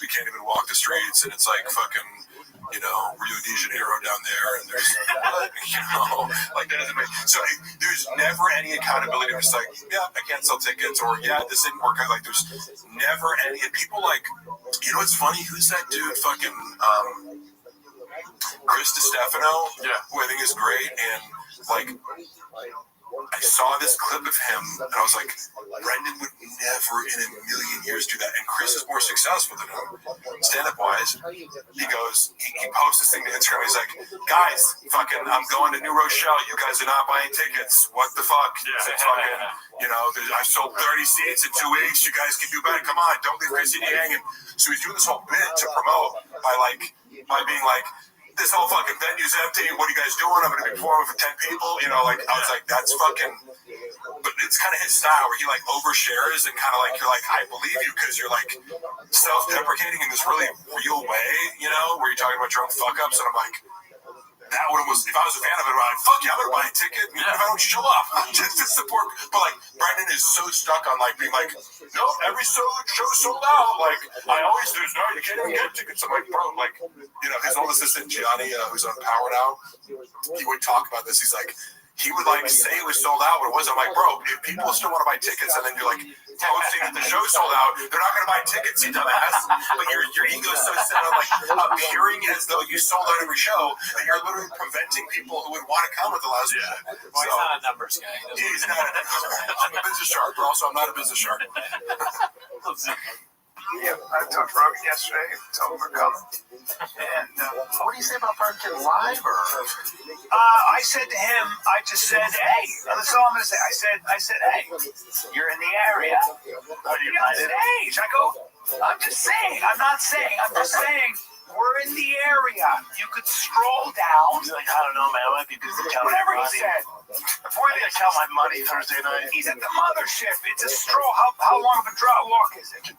we can't even walk the streets, and it's like fucking, you know, Rio de Janeiro down there, and there's, you know, like, that doesn't make, so there's never any accountability. It's like, yeah, I can't sell tickets, or yeah, this didn't work out. Like, there's never any, and people, like, you know what's funny? Who's that dude fucking, Chris DiStefano, who I think is great, and like I saw this clip of him, and I was like, Brendan would never in a million years do that. And Chris is more successful than him, stand-up wise. He goes, he posts this thing to Instagram. He's like, guys, fucking, I'm going to New Rochelle. You guys are not buying tickets. What the fuck? It's fucking, you know, I've sold 30 seats in 2 weeks. You guys can do better. Come on, don't leave Chrissy hanging. So he's doing this whole bit to promote by being like, this whole fucking venue's empty. What are you guys doing? I'm going to be performing for 10 people. You know, like, I was like, that's fucking, but it's kind of his style where he like overshares and kind of like, you're like, I believe you because you're like self-deprecating in this really real way, you know, where you're talking about your own fuck-ups. And I'm like, that would have, if I was a fan of it, I'd be like, fuck yeah, I'm going to buy a ticket even if I don't show up. Just to support. But like, Brendan is so stuck on like being like, no, every show's sold out. Like, I always do. No, you can't even get tickets. I'm like, bro, like, you know, his old assistant, Gianni, who's on Power now, he would talk about this. He's like, he would like say it was sold out, but it wasn't. I'm like, bro, if people still want to buy tickets and then you're like posting that the show's sold out, they're not going to buy tickets, you dumbass. But your ego's so set on like appearing as though you sold out every show that you're literally preventing people who would want to come with the last shit. Well, he's not a numbers guy. He's not. I'm a business shark, but also I'm not a business shark. Yeah, I talked to Robbie yesterday, told him we're coming. And what do you say about Parkin Live? Or I said to him, I just said, hey, that's all I'm going to say. I said, hey, you're in the area. What are you on stage? I go, I'm just saying, I'm not saying, I'm just saying, we're in the area. You could stroll down. He's like, I don't know, man. I might be busy counting whatever he money. said. Before I count my money Thursday night. He's at the mothership. It's a stroll. How long of a walk is it?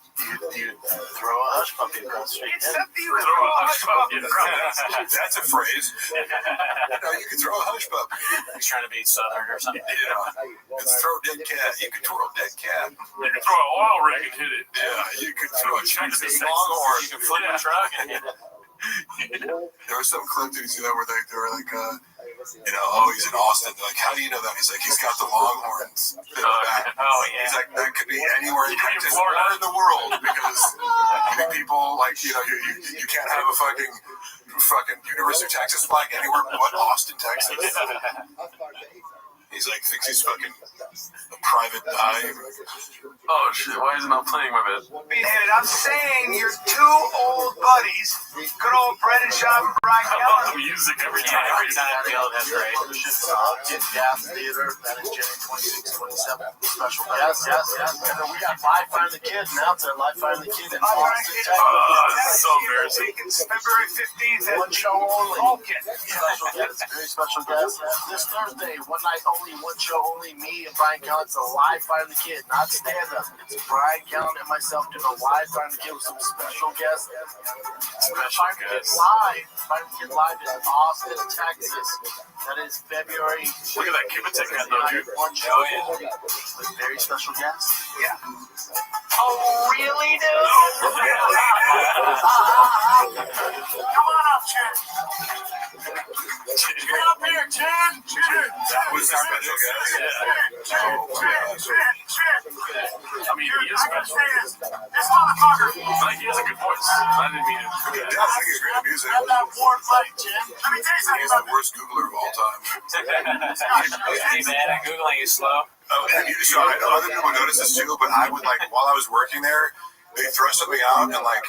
You throw a hush puppy across the street. It's something you can throw a hush puppy across. That's a phrase. No, you can throw a hush puppy. He's trying to be southern or something. Yeah. It's throw a dead cat. You can twirl a dead cat. You can throw an oil rig and hit it. Yeah, you can throw a Texas You longhorn. can flip a truck and hit it. There was some clip, did you see that, where they were like, you know, oh, he's in Austin. They're like, how do you know that? He's like, he's got the longhorns. Oh, yeah. He's like, that could be anywhere in Texas or in the world because people, like, you know, you can't have a fucking University of Texas flag anywhere but Austin, Texas. He's like, thinks he's fucking a private eye. Oh shit, why is it not playing with it? I'm saying you're two old buddies, good old Brendan Schaub and Brian I love the music every time. Every time, that's great. Get Gas Theater, that is January 26, 27. Special guest. Yes. And then we got Live Find the Kid announcing Live Find the Kid in Austin, Texas. That's so embarrassing. February 15th at one show only. Vulcan. Special guest, very special guest. This Thursday, one night only, one show only. Me and Brian Count. It's a Live Find the Kid, not stand up. It's Brian Count and myself doing a Live Find the Kid with some special guests. Find the Kid live. Find the Kid live in Austin, Texas. That is February. Look at that Kibitek hat though, dude. One show with very special guests. Yeah. Oh, really, dude? Come on up, Chin. Get up here, Chin. That was our special guest. I mean, he is special. This motherfucker. Like, he has a good voice. I didn't mean it. Yeah, I think he's great music. Have that warm light, Chin. Let me tell you something He's the worst Googler of all time. Hey, man, at Googling is slow. So I know other people notice this too, but I would like, while I was working there, they throw something out and like,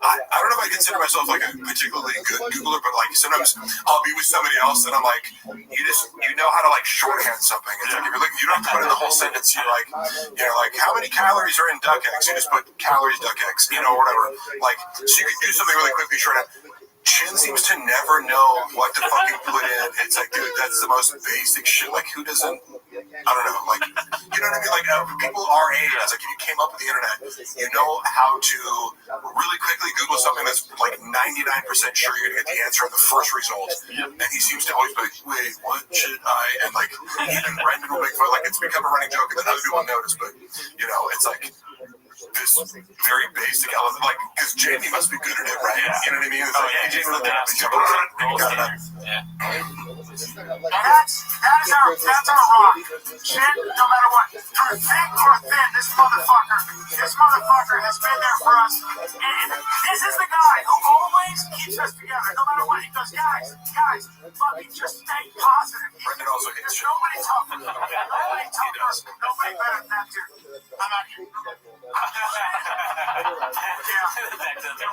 I don't know if I consider myself like a particularly good Googler, but like sometimes I'll be with somebody else and I'm like, you know how to like shorthand something. It's like if you're looking, you don't have to put in the whole sentence. You're like, how many calories are in duck eggs? You just put calories duck eggs, or whatever. Like, so you can do something really quickly shorthand. Chin seems to never know what to fucking put in. It's like, dude, that's the most basic shit. Like, who doesn't? I don't know. Like, you know what I mean? Like, people our age, it's like if you came up with the internet, you know how to really quickly Google something that's like 99% sure you're gonna get the answer on the first result. And he seems to always be like, wait, what should I? And like, even Brendan will make fun. Like, it's become a running joke, and then other people notice. But it's like this very basic element, like, because Jamie must be good at it, right? You know what I mean? It's like, hey, Jamie, look at That's our rock. Shit, no matter what. Through thick or thin, this motherfucker has been there for us. And this is the guy who always always keeps us together, no matter what. He goes, guys, fucking just stay positive. Brendan also hits you. Nobody tougher. Nobody better than that dude. I'm actually.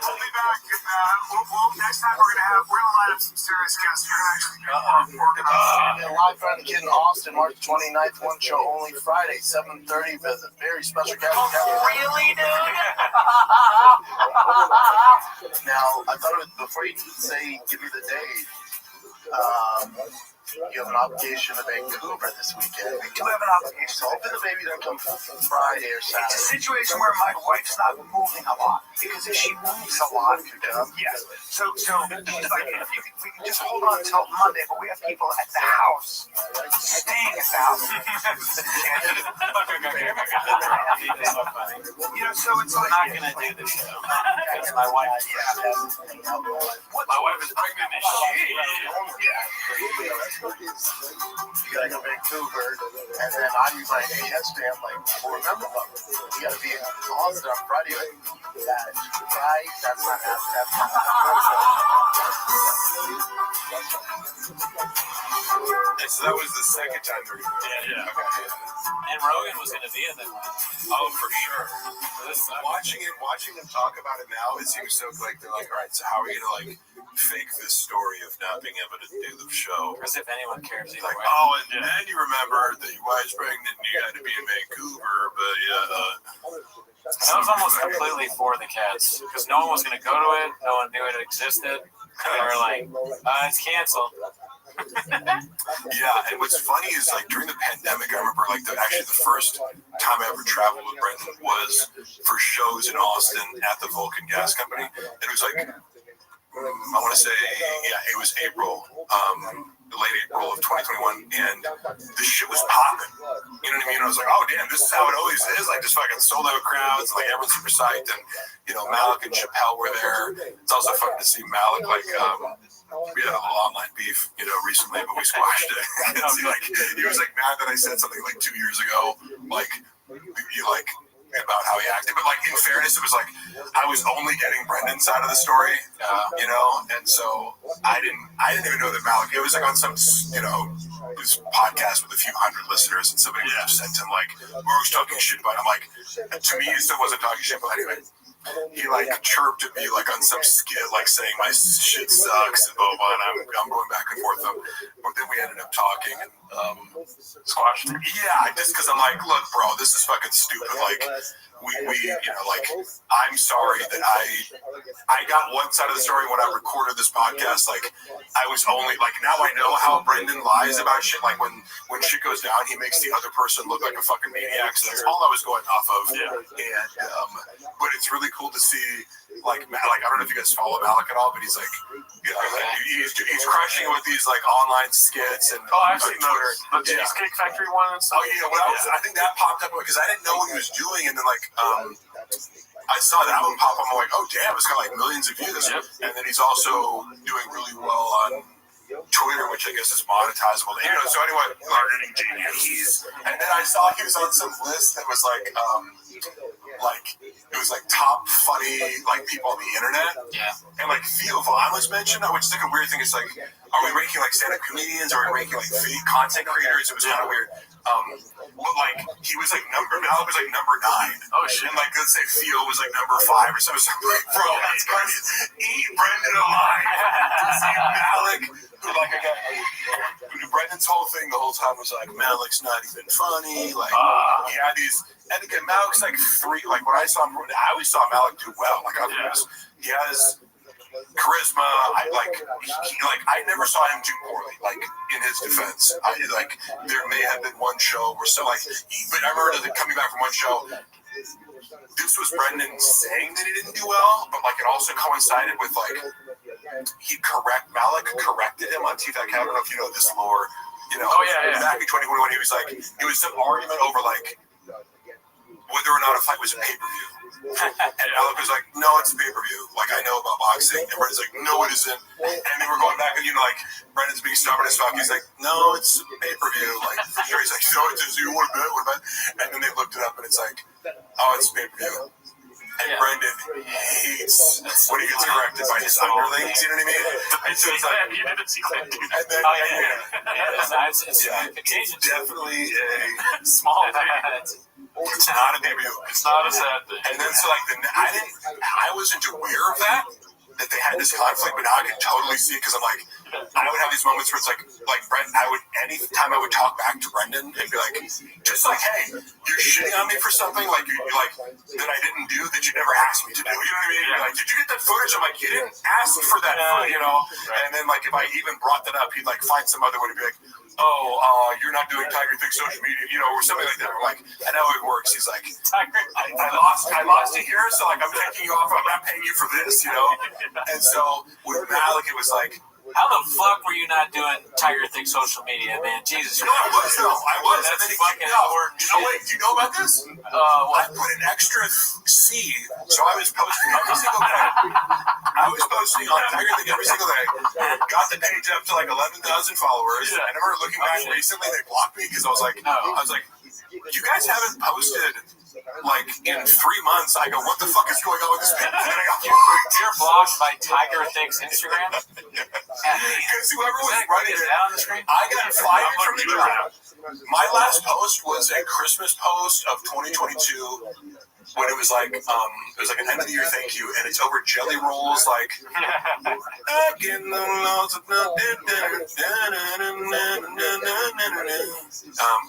We'll be back. And, next time we're gonna line up some serious guests. We're gonna actually organize. Live from the Kid in Austin, March 29th. One show only Friday, 7:30. With a very special guest. Really, dude? Now, I thought before you give me the date, you have an obligation to Vancouver this weekend. We do have an obligation. So hopefully the baby doesn't come Friday or Saturday. It's a situation where my wife's not moving a lot, because if she moves a lot, yes. So like, if we can just hold on until Monday, but we have people at the house, staying at the house. So it's like, I'm not gonna do the show. My wife. My wife is pregnant as shit. You gotta go to Vancouver, and then I was like, hey, yesterday, I'm like, well, remember, you gotta be in Austin on Friday. Like, that's not happening. And so that was the second time they were going to Yeah. Okay. And Rogan was gonna be in that one. Oh, for sure. Watching them talk about it now, it seems so like they're like, all right, so how are we gonna like fake this story of not being able to do the show? As if anyone cares either Like, way. oh, and then you remember that your wife's pregnant and you had to be in Vancouver, but That was almost completely for the cats, because no one was going to go to it, no one knew it existed. They were like, it's canceled. Yeah, and what's funny is like during the pandemic, I remember like the first time I ever traveled with Brendan was for shows in Austin at the Vulcan Gas Company. And it was like, I want to say, it was April, late April of 2021, and the shit was popping. You know what I mean? I was like, oh damn, this is how it always is. Like just fucking sold out crowds, and like everyone's super psyched, and Malik and Chappelle were there. It's also fun to see Malik like. We had a little online beef, recently, but we squashed it. He was like mad that I said something like 2 years ago, about how he acted. But like in fairness, it was like I was only getting Brendan's side of the story, and so I didn't even know that Malik. It was like on some this podcast with a few hundred listeners, and somebody sent him like Roach talking shit about him. Like to me, he still wasn't talking shit, but anyway. He like chirped at me like on some skit, like saying my shit sucks and blah blah. And I'm going back and forth. But then we ended up talking and squashed it. Yeah, just because I'm like, look, bro, this is fucking stupid. Like we I'm sorry that I got one side of the story when I recorded this podcast. Like I was only like now I know how Brendan lies about shit. Like when shit goes down, he makes the other person look like a fucking maniac. So that's all I was going off of. Yeah. And but it's really cool to see like I don't know if you guys follow Malik at all, but he's like he's crushing it with these like online skits and I've seen the Cheesecake Factory one and stuff. Oh yeah, I think that popped up because I didn't know what he was doing, and then like I saw that one pop up. I'm like, oh damn, it's got like millions of views. Yep. And then he's also doing really well on Twitter, which I guess is monetizable. So anyway, marketing genius. And then I saw he was on some list that was like it was like top funny like people on the internet. Yeah. And like Theo Vaughn was mentioned, which is like a weird thing. It's like, are we ranking like stand-up comedians? Are we ranking like fake content creators? It was kind of weird. But like he was like Malik was like number 9. Oh shit. And like let's say Theo was like number 5 or something. So like, bro, that's crazy. Eat Brendan alive. See Malik. Like Brendan's whole thing the whole time was like Malik's not even funny. Like he had these, and again Malik's like 3. Like when I saw him, I always saw Malik do well. Like he has charisma. I never saw him do poorly. Like in his defense, there may have been one show where but I remember coming back from one show. This was Brendan saying that he didn't do well, but like it also coincided with like Malik corrected him on TFAC. I don't know if you know this lore. Back in 2021, he was like, it was some argument over like whether or not a fight was a pay-per-view. And Malik was like, no, it's a pay-per-view. Like I know about boxing. And Brendan's like, no, it isn't. And then we're going back and like Brendan's being stubborn as fuck. He's like, no, it's a pay-per-view. Like for sure. He's like, no, it is. You want to bet? And then they looked it up and it's like, oh, it's a pay-per-view. And Brendan hates when he gets corrected by his underlings, you know what I mean? And so it's like, you didn't see Clint do that. and then, It's definitely a small thing. It's not a big deal. It's not a sad thing. And then so like I wasn't aware of that they had this conflict, but now I can totally see it because I'm like, I would have these moments where it's like Brent, any time I would talk back to Brendan and be like, just like, hey, you're shitting on me for something like you like that I didn't do that you never asked me to do. You know what I mean? You're like, did you get that footage? I'm like, you didn't ask for that footage, you know? And then like if I even brought that up, he'd like find some other way to be like, you're not doing Tiger Thick social media, you know, or something like that. We're like, I know it works. He's like, I lost it here, so like I'm taking you off. I'm not paying you for this, you know. And so with Malik, it was like, how the fuck were you not doing Tiger Thick social media, man? Jesus. No, I was though. I was. That's and then he fucking kicked me off. important. Do you know about this? I put an extra C, so I was posting every single day. I was posting on Tiger Thick every single day. Got the page up to like 11,000 followers. I remember looking back recently, they blocked me because I was like, you guys haven't posted like in 3 months. I go, what the fuck is going on with this page? And then I go, you're blocked by Tiger Thick's Instagram? Because whoever was running it, on the screen? I got fired from the job. My last post was a Christmas post of 2022 when it was like an end of the year thank you, and it's over jelly rolls like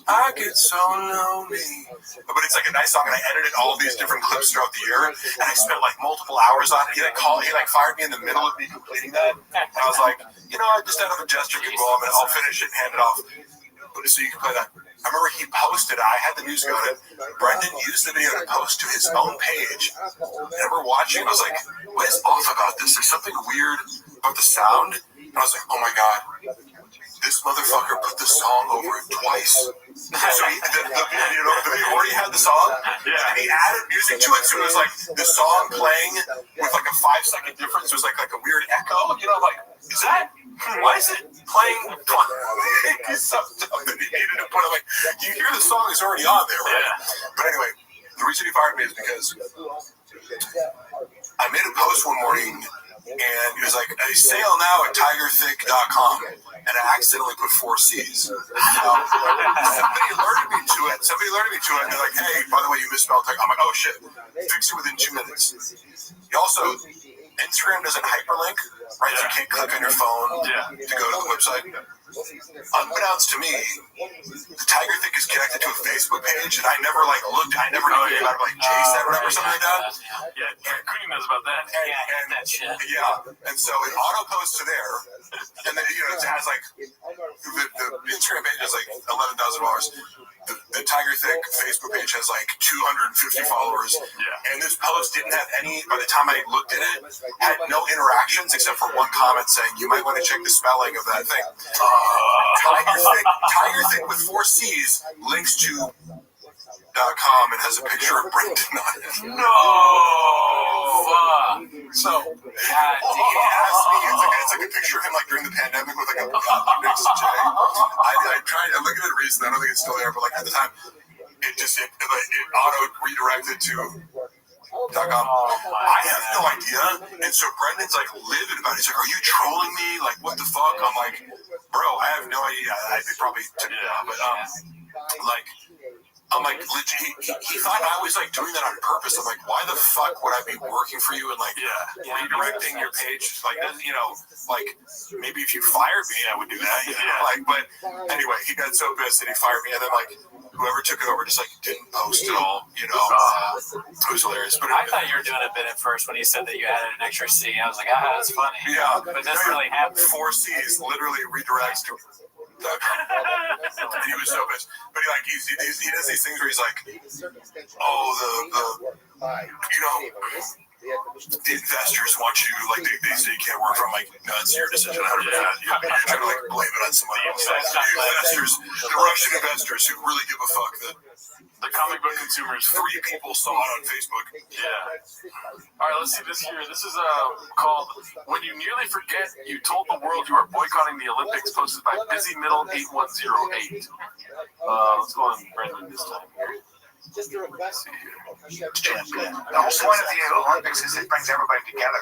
I get so lonely. But it's like a nice song, and I edited all these different clips throughout the year, and I spent like multiple hours on it. He fired me in the middle of me completing that, and I was like, I just out of a gesture goodwill, I'll finish it and hand it off. So you can play that. I remember he posted, I had the music on it. Brendan used the video to post to his own page. I remember watching, I was like, what is off about this? There's something weird about the sound. And I was like, oh my God, this motherfucker put the song over it twice. So he already had the song, and he added music to it. So it was like the song playing with like a 5-second difference. It was like a weird echo. Like, is that? Why is it playing? Something he needed to put. I'm like, you hear the song is already on there, right? But anyway, the reason he fired me is because I made a post one morning, and he was like, a sale now at tigerthick.com, and I accidentally put 4 C's. Somebody alerted me to it, and they're like, hey, by the way, you misspelled Tiger. I'm like, oh shit, fix it within 2 minutes. He also, Instagram doesn't hyperlink, right? So you can't click on your phone to go to the website. Unbeknownst to me, the Tiger Thick is connected to a Facebook page, and I never looked. I never knew about like Jay said or something like that. Yeah, Cooney knows about that. And that shit. Yeah, and so it auto posts to there, and then it has like the Instagram page has like 11,000 followers. The Tiger Thick Facebook page has like 250 followers. And this post didn't have any. By the time I looked at it, had no interactions except for one comment saying you might want to check the spelling of that thing. Tiger Thick with 4 C's links to .com and has a picture of Brendan on it. No! Fuck. So, he asked me, it's like a picture of him like during the pandemic with like a next to Jay. I look at it recently, I don't think it's still there, but like at the time, it auto redirected to .com. I have no idea. And so Brendan's like livid about it. He's like, are you trolling me? Like, what the fuck? I'm like, bro, I have no idea. They probably took it down, but I'm like, legit, he thought I was like doing that on purpose. I'm like, why the fuck would I be working for you and like redirecting your page? Like, like maybe if you fired me, I would do that. Like, but anyway, he got so pissed that he fired me, and then like whoever took it over just like didn't post at all. It was hilarious. But I thought you were doing a bit at first when you said that you added an extra C. I was like, that's funny. Yeah, but that's really happened. 4 C's literally redirects to. And he was so pissed, but he does these things where he's like, the investors want you, like they say you can't work from, like, no, it's your decision 100%. You're trying to like blame it on somebody else. The Russian investors who really give a fuck that the comic book consumers, 3 people saw it on Facebook. All right, let's see this here. This is called "When You Nearly Forget You Told the World You Are Boycotting the Olympics," posted by Busy Middle 8108. Let's go on Brendan this time here. Just a request. champion. The whole point of the Olympics is it brings everybody together,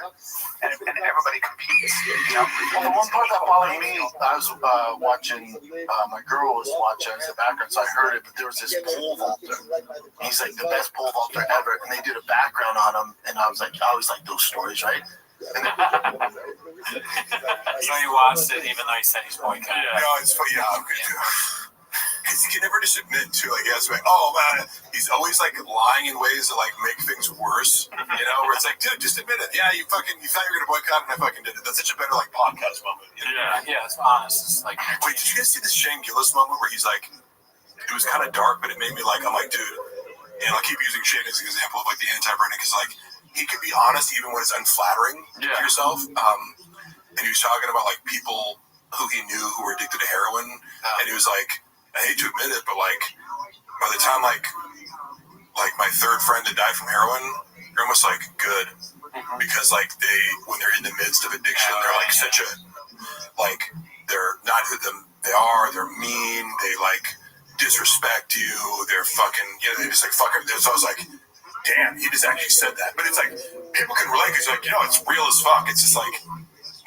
and everybody competes. Well, the one part that bothered me, I was watching, my girl was watching as a background, so I heard it, but there was this pole vaulter. He's like the best pole vaulter ever, and they did a background on him, and I was like, I always like those stories, right? And then, So you watched it even though he said he's boycotting. No, it's funny. Yeah, I'm good too. Because he can never just admit to, like, yes, like, oh man, he's always like lying in ways that like make things worse. You know, where it's like, dude, just admit it. Yeah, you thought you were gonna boycott, and I fucking did it. That's such a better like podcast moment. You know? Yeah, it's honest. It's like, wait, did you guys see this Shane Gillis moment where he's like, it was kind of dark, but it made me like, I'm like, dude, and I'll keep using Shane as an example of like the anti-Brendan, because like he can be honest even when it's unflattering to yourself. And he was talking about like people who he knew who were addicted to heroin, and he was like, I hate to admit it, but like by the time like my third friend that died from heroin, you're almost like good, because like when they're in the midst of addiction, they're like such a like they're not who they are. They're mean. They like disrespect you. They're fucking they just like fucking. So I was like, damn, he just actually said that. But it's like people can relate because like it's real as fuck. It's just like.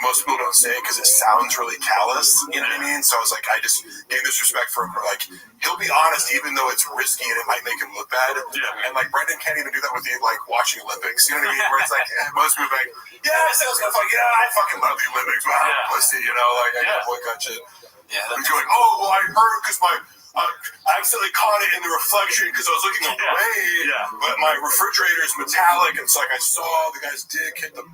Most people don't say it because it sounds really callous, you know what I mean? So I was like, I just gave this respect for him. Like, he'll be honest even though it's risky and it might make him look bad. Yeah. And like, Brendan can't even do that with the like watching Olympics, you know what I mean? Where it's like, most people are like, yeah, sounds kind of fun. Yeah, I fucking love the Olympics. Wow, pussy, you know, like I gotta boycott shit. Yeah. He's going, oh, well, I heard because I accidentally caught it in the reflection because I was looking away, but my refrigerator is metallic, and it's like I saw the guy's dick hit the.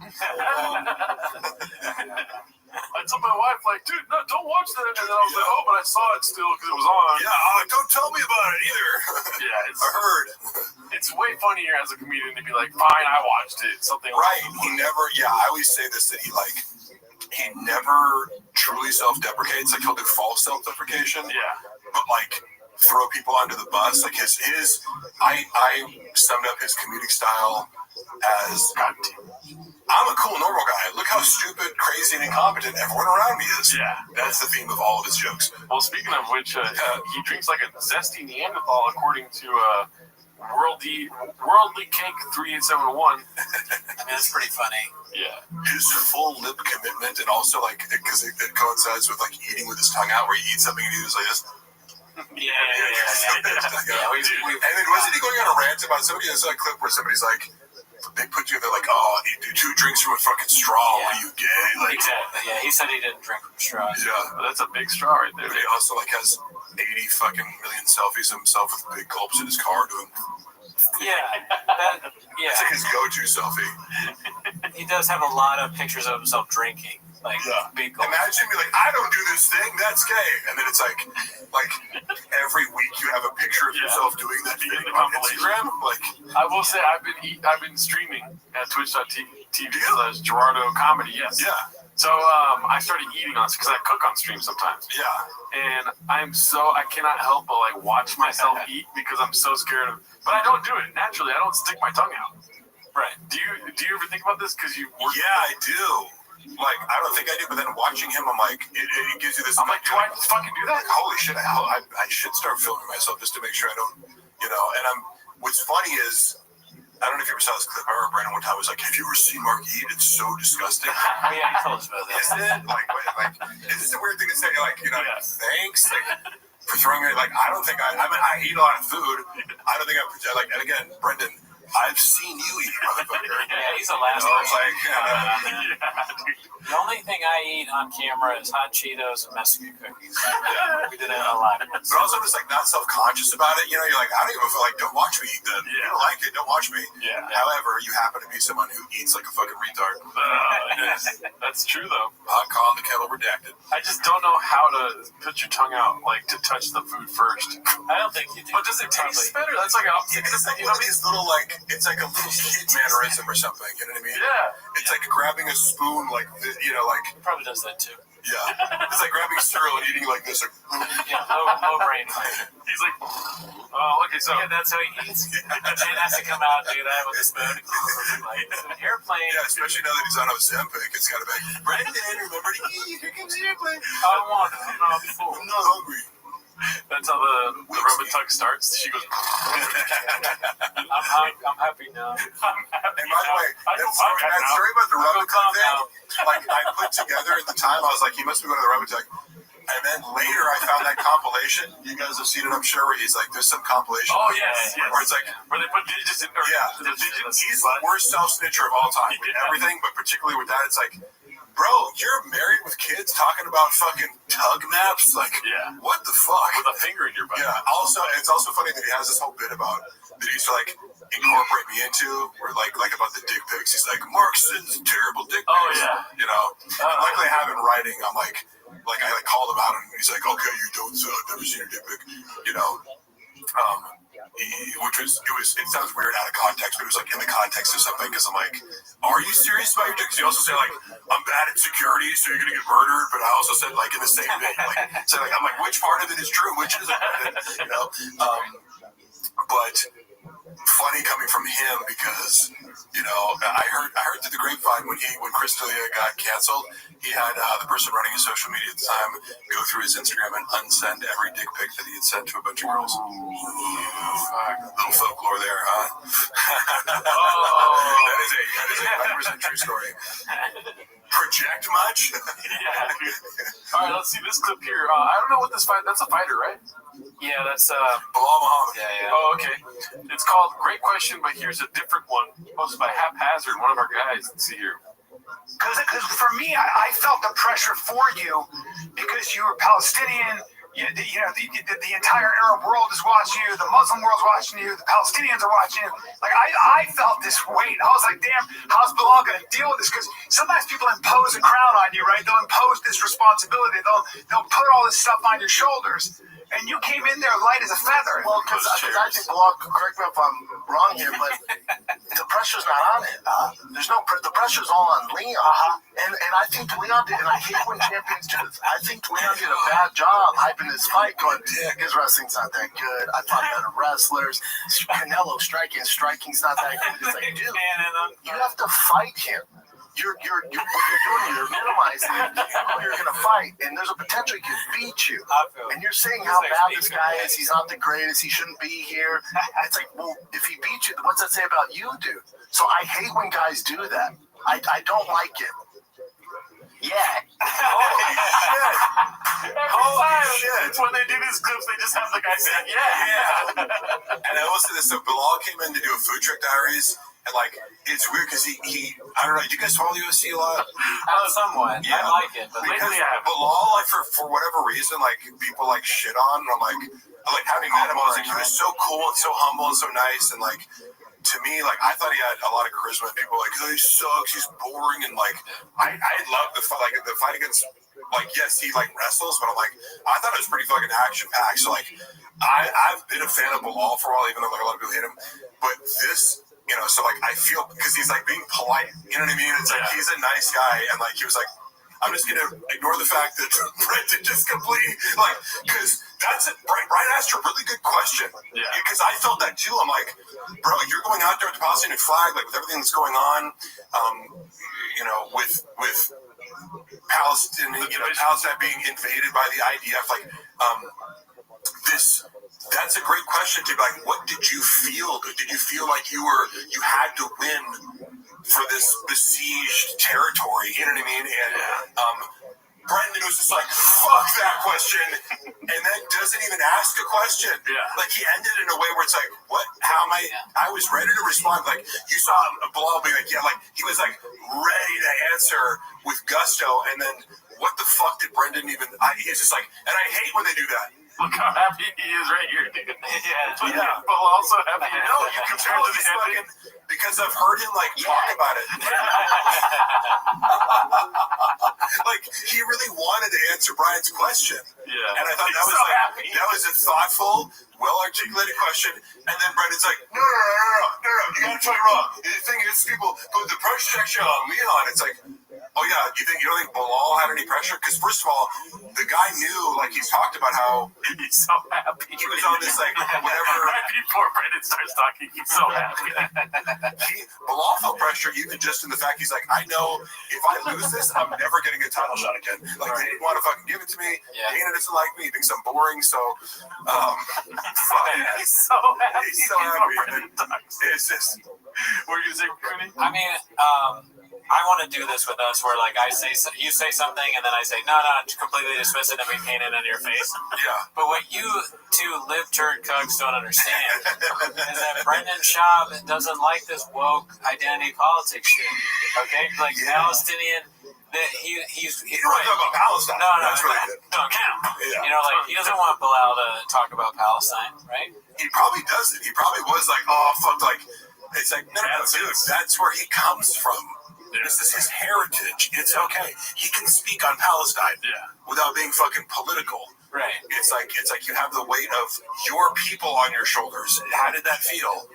I told my wife, like, dude, no, don't watch that. And then I was like, oh, but I saw it still because it was on. Yeah, don't tell me about it either. I heard. It's way funnier as a comedian to be like, fine, I watched it. Something right. He never. Yeah, I always say this that he never truly self-deprecates. Like he'll do false self-deprecation. Yeah. But like throw people under the bus. Like I summed up his comedic style as I'm a cool normal guy. Look how stupid, crazy, and incompetent everyone around me is. Yeah. That's the theme of all of his jokes. Well, speaking of which, he drinks like a zesty Neanderthal, according to Worldly Cake 3871. I mean, that's pretty funny. Yeah. His full lip commitment, and also like because it coincides with like eating with his tongue out, where he eats something and he was like this. Yeah. And then wasn't he going on a rant about somebody? There's a clip where somebody's like, they put you there like, oh, you do 2 drinks from a fucking straw. What are you, gay? Like, exactly. Yeah, he said he didn't drink from straws. Yeah, well, that's a big straw right there. He also like has 80 fucking million selfies of himself with big gulps in his car doing. It's like his go-to selfie. He does have a lot of pictures of himself drinking. Like, big gulps. Imagine me like, I don't do this thing, that's gay. And then it's like every week you have a picture of yourself doing that thing on Instagram. Like, I will say I've been streaming at twitch.tv/Gerardo Comedy. Yes. Yeah. So I started eating on because I cook on stream sometimes. Yeah. And I cannot help but like watch myself eat because I'm so scared of. But I don't do it naturally. I don't stick my tongue out. Right. Do you ever think about this? Because you. Yeah, I do. Like, I don't think I do, but then watching him, I'm like, it gives you this. I'm like, do I fucking do that? Like, holy shit, I should start filming myself just to make sure I don't, and what's funny is, I don't know if you ever saw this clip. I remember Brandon one time was like, have you ever seen Mark eat? It's so disgusting. Yeah, he told us about that. Isn't it? Like, it's just a weird thing to say, like, thanks, like, for throwing me, like, I don't think I eat a lot of food. I don't think like, and again, Brendan, I've seen you eat, motherfucker. Yeah, he's the last person. The only thing I eat on camera is hot Cheetos and Mexican cookies. We did it a lot. But also just like not self-conscious about it. You're like, I don't even feel like, don't watch me eat that. You don't like it, don't watch me. Yeah. However, you happen to be someone who eats like a fucking retard. That's true though. Hot call in the kettle redacted. I just don't know how to put your tongue out, like to touch the food first. I don't think you do. But does it taste better? That's like it's like one of these little like. It's like a little kid mannerism or something, you know what I mean? Yeah. It's like grabbing a spoon, like, like... He probably does that too. Yeah. It's like grabbing cereal and eating like this. Like, no brain function. He's like, oh, okay, so... Yeah, that's how he eats. He has to come out and do that with a spoon. Like, it's an airplane. Yeah, especially now that he's on Ozempic. It's got to be, Brendan, remember to eat. Here comes the airplane. I want it. I'm not full. I'm not hungry. That's how the rub and tug starts. She goes. I'm happy now. And by the way, that story about the rub and tug thing, like I put together at the time, I was like, he must be going to the rub and tug. And then later, I found that compilation. You guys have seen it, I'm sure. Where he's like, "There's some compilation." Oh yes, where it's like, where they put digits in. Yeah, he's the worst self-snitcher of all time with everything, but particularly with that, it's like, bro, you're married with kids talking about fucking tug maps. Like, what the fuck? With a finger in your butt. Yeah. Also, it's also funny that he has this whole bit about that he used to like incorporate me into, where like about the dick pics. He's like, Mark sends terrible dick pics. Oh yeah. You know. Luckily, I have it in writing. I'm like I called him out, and he's like, okay, you don't sell. I've never seen your dick pic. You know. It sounds weird out of context, but it was like in the context of something, because I'm like, are you serious about your dick? Because you also say like, I'm bad at security, so you're gonna get murdered. But I also said like in the same day, I'm like, which part of it is true, which isn't? You know. But funny coming from him, because you know, I heard through the grapevine when Chris D'Elia got canceled, he had the person running his social media at the time go through his Instagram and unsend every dick pic that he had sent to a bunch of girls. Little folklore there, huh? That is a 100% true story. Project much? All right, let's see this clip here. I don't know what this fight. That's a fighter, right? Yeah, that's Bilal Muhammad. Yeah. Oh, okay. It's called Great Question, but here's a different one posted by Haphazard, one of our guys. Let's see here. Because for me, I felt the pressure for you because you were Palestinian. The entire Arab world is watching you. The Muslim world's watching you. The Palestinians are watching you. Like I felt this weight. I was like, damn, how's Bilal going to deal with this? Because sometimes people impose a crown on you, right? They'll impose this responsibility. They'll put all this stuff on your shoulders. And you came in there light as a feather. Well, because I think Bilal, correct me if I'm wrong here, but the pressure's not on him. The pressure's all on Leon. And I think Leon did, and I hate when champions do this. I think Leon did a bad job hyping this fight, going, his wrestling's not that good. I fought better wrestlers. Canelo striking's not that good. It's like, dude, you have to fight him. What you're doing, you're minimizing who you're going to fight, and there's a potential he could beat you. And you're saying how bad this guy is, he's not the greatest, he shouldn't be here. It's like, well, if he beats you, what's that say about you, dude? So I hate when guys do that. I don't like it. Yeah. Holy shit. When they do these clips, they just have the guy saying, yeah. And I will say this, so Bilal came in to do a Food Truck Diaries. And like, it's weird because he I don't know, do you guys follow UFC a lot? Somewhat. Yeah. I like it, but lately I haven't. Bilal, like for whatever reason, like people like shit on, and I'm like having met him, I was like, he was so cool and so humble and so nice, and like to me, like I thought he had a lot of charisma. People were like, oh, he sucks, he's boring, and like I love the fight against, like, yes, he like wrestles, but I'm like, I thought it was pretty fucking action packed. So like I've been a fan of Bilal for a while, even though like a lot of people hate him, but this. You know, so like I feel, because he's like being polite, you know what I mean? It's like he's a nice guy, and like he was like, I'm just gonna ignore the fact that Brendan just completely like, because that's it. Brian asked a really good question. Yeah. Because I felt that too. I'm like, bro, you're going out there with the Palestinian flag, like with everything that's going on, you know, with Palestine, you know, Palestine being invaded by the IDF, like, that's a great question to be like, what did you feel? Did you feel like you had to win for this besieged territory? You know what I mean? And Brendan was just like, fuck that question, and then doesn't even ask a question. Yeah. Like he ended in a way where it's like, what? How am I was ready to respond. Like you saw Bilal be like, yeah, like he was like ready to answer with gusto, and then what the fuck did Brendan even? He's just like, and I hate when they do that. Look how happy he is right here, dude. Yeah. But also happy. No, you can tell he's fucking, because I've heard him like talk about it. Like he really wanted to answer Brian's question. Yeah. And I thought that was a thoughtful, well-articulated question. And then Brendan's like, no, you gotta tell me wrong. The thing is, people put the pressure on Leon. It's like, Oh yeah, you don't think Bilal had any pressure? Because first of all, the guy knew, like he's talked about how he's so happy. He was on this like whatever. Right before Brendan starts talking, he's so happy. Bilal felt pressure even just in the fact he's like, I know if I lose this, I'm never getting a title shot again. Like they didn't want to fucking give it to me. Yeah. Dana doesn't like me. He thinks I'm boring. So, he's so happy. He's so happy. It's just. What are you saying, Cooney? I mean, I want to do this with us, where like you say something, and then I say no, completely dismiss it and maintain it in your face. Yeah. But what you two live turd cucks don't understand is that Brendan Schaub doesn't like this woke identity politics shit. Okay, like Palestinian. He's you don't want to talk about Palestine. No, that's really good. Don't count. Yeah. You know, like he doesn't want Bilal to talk about Palestine, right? He probably doesn't. He probably was like, oh fuck, like it's like no, dude, that's where he comes from. This is his heritage. It's okay. He can speak on Palestine without being fucking political. Right. It's like you have the weight of your people on your shoulders. How did that feel?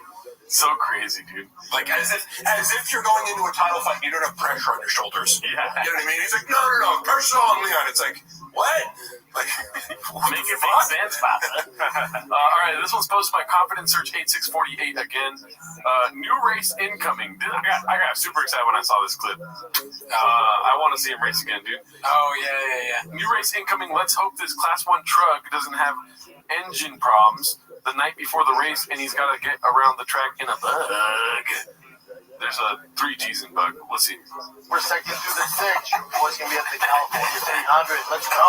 So crazy, dude. Like as if you're going into a title fight, you don't have pressure on your shoulders. Yeah. You know what I mean? He's like, no, pressure on Leon. It's like, what? Like, make it make sense, Papa. All right, this one's posted by Confidence Search 8648 again. New race incoming. I got super excited when I saw this clip. I want to see him race again, dude. Oh yeah. New race incoming. Let's hope this Class 1 truck doesn't have engine problems the night before the race, and he's got to get around the track in a bug. There's a 3 G's in bug. Let's see. We're second through the 6. Your boy's going to be at the California 300. Let's go.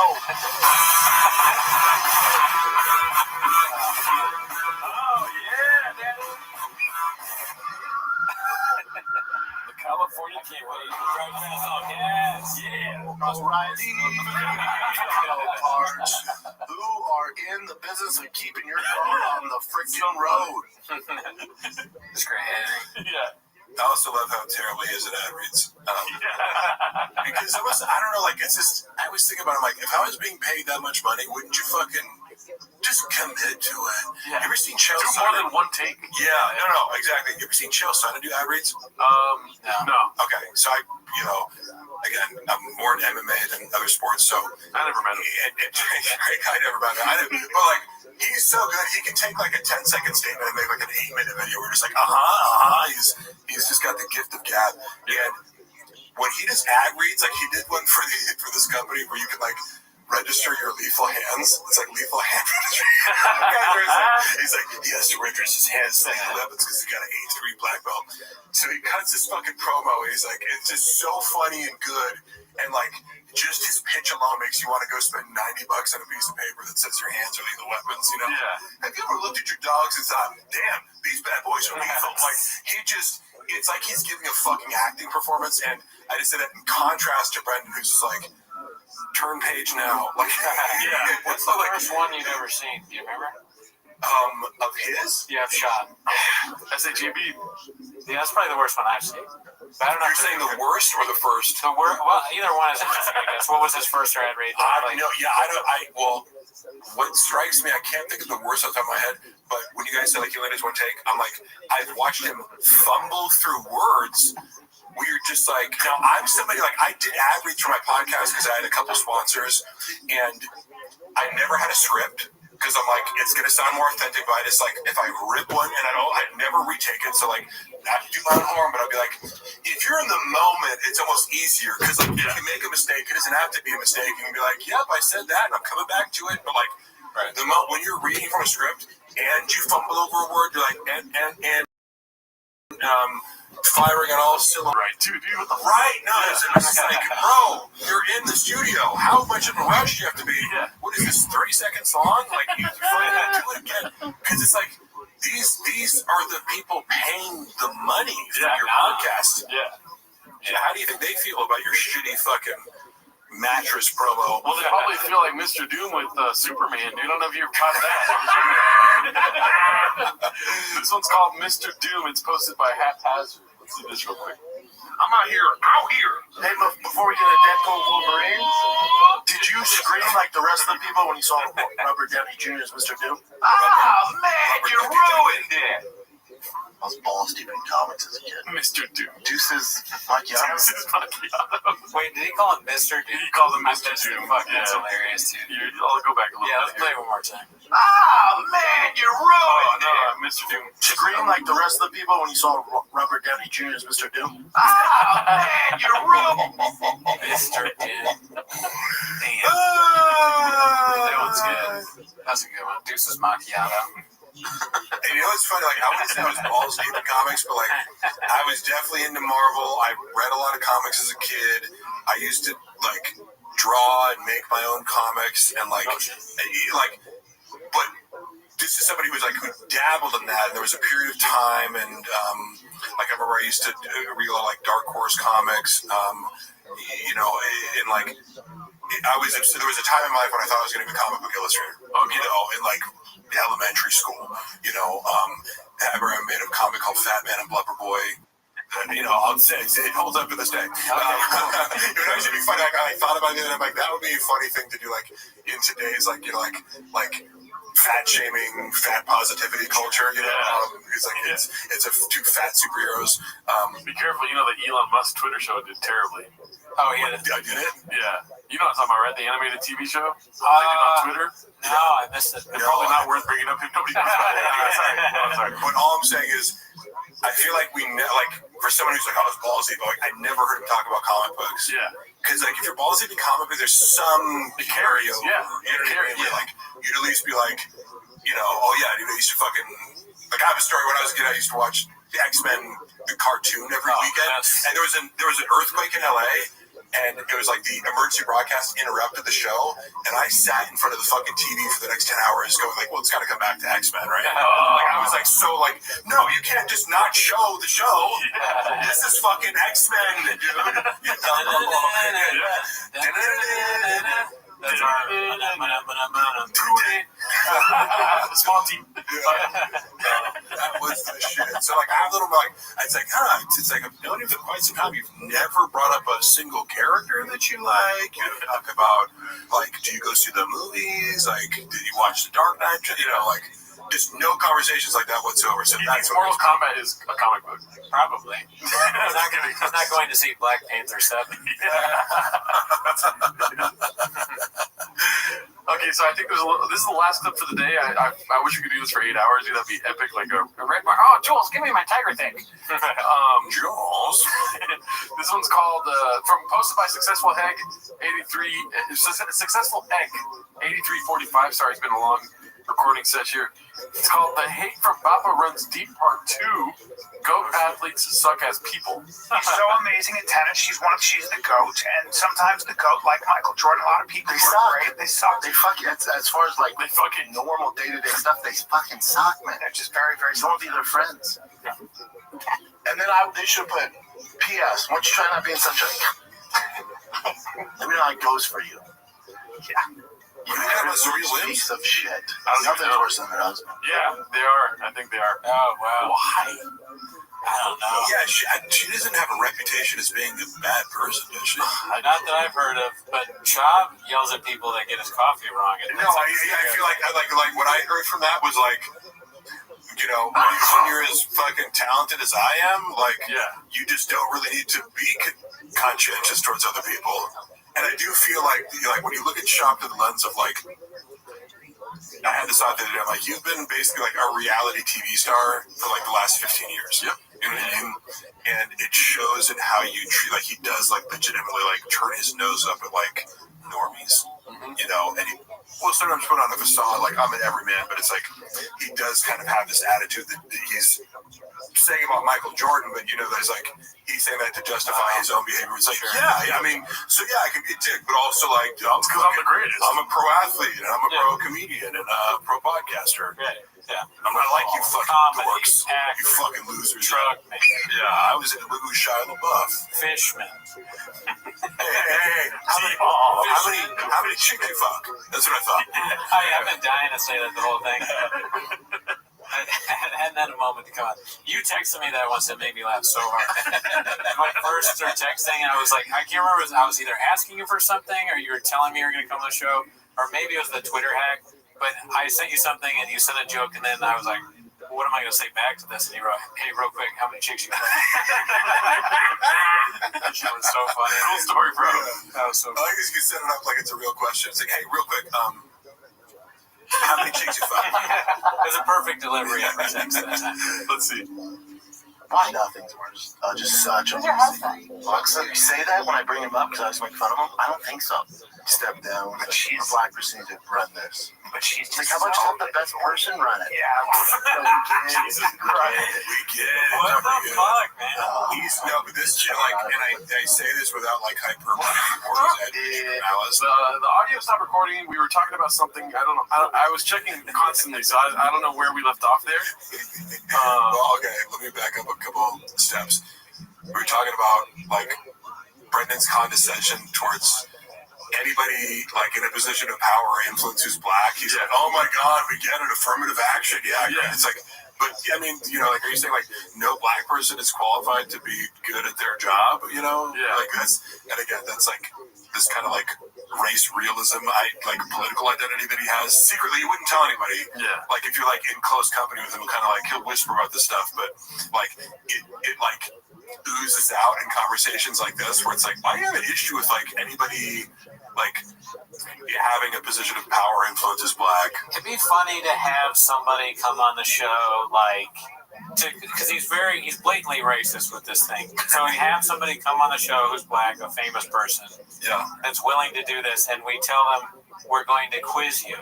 Oh, yeah, Daddy. The California Gateway. Yes. Yeah. O'Reilly parts who are in the business of keeping your car on the freaking road. It's great. Yeah. I also love how terrible he is at ad reads. Because I don't know, like, it's just, I always think about it, like, if I was being paid that much money, wouldn't you fucking just commit to it? Yeah. You ever seen Chael Do more than one take? Yeah, no, exactly. You ever seen Chael Sonnen do ad reads? No. Okay, so again, I'm more in MMA than other sports, so. I never met him. I never met him. But, like, he's so good. He can take like a 10-second statement and make like an 8-minute video. We're just like, He's just got the gift of gab. And when he does ad reads, like he did one for this company where you can like register your lethal hands. It's like lethal hand registry. He's like, he has to register his hands for weapons because he's got an A3 black belt. So he cuts his fucking promo. And he's like, it's just so funny and good. And like, just his pitch alone makes you want to go spend $90 on a piece of paper that says your hands are lethal weapons, you know? Yeah. Have you ever looked at your dogs and thought, damn, these bad boys are lethal? Like, it's like he's giving a fucking acting performance. And I just say that in contrast to Brendan, who's just like, turn page now. Like, yeah. What's the worst one you've ever seen? Do you remember? Of his? Yeah, shot. SAGB. Yeah, that's probably the worst one I've seen. But I don't know. You're saying the worst or the first? The worst. Well, either one is interesting, I guess. What was his first ad rate? Well, what strikes me, I can't think of the worst off the top of my head, but when you guys said like he only does one take, I'm like, I've watched him fumble through words. We're just like, now I'm somebody like, I did ad reads for my podcast because I had a couple sponsors, and I never had a script. Because I'm like, it's gonna sound more authentic, but I just like, if I rip one and I'd never retake it. So like, not to do my own harm, but I'd be like, if you're in the moment, it's almost easier. Because like, if you make a mistake, it doesn't have to be a mistake. You can be like, yep, I said that, and I'm coming back to it. But like, the when you're reading from a script and you fumble over a word, you're like, firing on all cylinders. Right, dude, what the right? No, it's like, bro, you're in the studio. How much of a rush do you have to be? Yeah. What is this, 30 seconds long? Like, you fucking do it again. Because it's like, these are the people paying the money for your podcast. Yeah. How do you think they feel about your shitty fucking mattress promo? Well, they probably feel like Mr. Doom with Superman, dude. I don't know if you've caught that. This one's called Mr. Doom. It's posted by Haphazard. Let's see this real quick. I'm out here. Hey, before we get a Deadpool Wolverine, did you scream like the rest of the people when you saw Robert Downey Jr. as Mr. Doom? Oh, man, you ruined it. I was balls deep in comics as a kid. Mr. Doom. Deuces Macchiato. Deuces Macchiato. Wait, did he call him Mr. Doom? He called him Mr. Doom. Fuck, that's hilarious, too. I'll go back a little bit. Yeah, let's play it one more time. Ah, man, you're ruined. No, Mr. Doom. Scream like the rest of the people when you saw Robert Downey Jr. as Mr. Doom. Ah, man, you're ruined. Mr. Doom. Damn. That one's good. That's a good one. Deuces Macchiato. And you know what's funny? Like, I wouldn't say I was balls deep in comics, but like, I was definitely into Marvel. I read a lot of comics as a kid. I used to like draw and make my own comics, and like, but this is somebody who dabbled in that. And there was a period of time, and like I remember I used to read a lot of like Dark Horse comics. You know, and like, there was a time in my life when I thought I was going to be a comic book illustrator. You know, in like elementary school, you know, I made a comic called Fat Man and Blubber Boy. And, you know, I'll say it holds up to this day. It would actually be funny. Like, I thought about it, and I'm like, that would be a funny thing to do, like in today's, like, you know, like fat shaming, fat positivity culture. You know, it's like it's two fat superheroes. Be careful. You know, the Elon Musk Twitter show did terribly. Oh, yeah. I did it? Yeah. You know what I'm talking about, right? The animated TV show they did on Twitter? No, I missed it. It's probably not worth bringing up if nobody knows about it. Sorry. But all I'm saying is, I feel like like, for someone who's like, I was ballsy, but like, I never heard him talk about comic books. Yeah. Because like, if you're ballsy in comic books, there's some carryover. Yeah. You know what I mean? Like, you'd at least be like, you know, oh yeah, dude, I used to fucking, like, I have a story when I was a kid, I used to watch the X-Men, the cartoon every weekend. And there was an earthquake in LA. And it was like the emergency broadcast interrupted the show, and I sat in front of the fucking TV for the next 10 hours going like, well, it's got to come back to X-Men, right? Like, I was like, so like, no, you can't just not show the show. This is fucking X-Men, dude. That's our small team. That was the shit. So like, I have a little like, it's like, it's like, I've known you for quite some time. You've never brought up a single character that you like. You talk about like, do you go see the movies? Like, did you watch The Dark Knight? You know, like, just no conversations like that whatsoever. So that's Mortal Kombat is a comic book. Probably. He's not going to see Black Panther 7. Okay, so I think this is the last clip for the day. I wish we could do this for 8 hours. That'd be epic, like a red bar. Oh, Jules, give me my tiger thing. Jules. This one's called posted by Successful Egg 83. Successful Egg 8345. Sorry, it's been a long recording set here. It's called The Hate from Bappa Runs Deep Part 2. Goat athletes suck as people. She's so amazing at tennis. She's the GOAT. And sometimes the GOAT, like Michael Jordan, a lot of people They suck. great. They suck. They fucking, as far as like They fucking normal day-to-day stuff, they fucking suck, man. They're just very, very Don't be their friends. And then they should put P.S. Why don't you try not being such a... Let me know how it goes for you. Yeah. You have a piece of shit. Nothing worse than her husband. Yeah, they are. I think they are. Oh, wow. Why? I don't know. Yeah, she doesn't have a reputation as being a bad person, does she? Not that I've heard of, but Chab yells at people that get his coffee wrong. No, I feel like what I heard from that was like, you know, when you're as fucking talented as I am, like, you just don't really need to be conscientious towards other people. And I do feel like when you look at Shop through the lens of like, I had this thought the other day, I'm like, you've been basically like a reality TV star for like the last 15 years. Yep. You know what I mean? And it shows in how you treat, like, he does like legitimately like turn his nose up at like normies, you know, and he will sometimes put on a facade like I'm an everyman, but it's like he does kind of have this attitude that he's saying about Michael Jordan, but you know, there's like he's saying that to justify his own behavior. It's like, I mean, so yeah, I can be a dick, but also like I'm the greatest. I'm a pro athlete, and I'm a pro comedian, and a pro podcaster. Yeah. I'm not like you fucking dorks, you fucking losers. Truck man. Yeah, I was in the movie with Shia LaBeouf. Fishman. Hey, how many chicks you fuck? That's what I thought. I've been dying to say that the whole thing. I hadn't had a moment to come out. You texted me that once that made me laugh so hard. When I first started texting, I was like, I can't remember. I was either asking you for something, or you were telling me you were going to come on the show, or maybe it was the Twitter hack. But I sent you something, and you sent a joke, and then I was like, what am I going to say back to this? And he wrote, hey, real quick, how many chicks you got? That shit was so funny. Cool story, bro. That was so I think you can set it up like it's a real question. It's like, hey, real quick, how many chicks you fucked? It was a perfect delivery of my text that time. Let's see. Why nothing's worse? Just such a you say that when I bring him up because I was making fun of him? I don't think so. Step down. But she's a black person to run this. But she's just like, how about you have the best person run it? Yeah. Jesus Christ. We get it. What the fuck, man? He's no, but this like, and I say this without like hyperbole or malice. The audio stopped recording. We were talking about something. I don't know. I was checking constantly, so I don't know where we left off there. Well, okay, let me back up a couple steps. We were talking about like Brendan's condescension towards anybody like in a position of power or influence who's black. He's like, oh my God, we get it, affirmative action. Yeah. It's like, but I mean, you know, like, are you saying like no black person is qualified to be good at their job? You know, like that's, and again, that's like this kind of like race realism, like political identity that he has secretly. He wouldn't tell anybody. Yeah. Like if you're like in close company with him, kind of like he'll whisper about this stuff, but like it like oozes out in conversations like this where it's like, why do you have an issue with like anybody like having a position of power influence is black? It'd be funny to have somebody come on the show like, because he's blatantly racist with this thing. So we have somebody come on the show who's black, a famous person, that's willing to do this, and we tell them we're going to quiz you,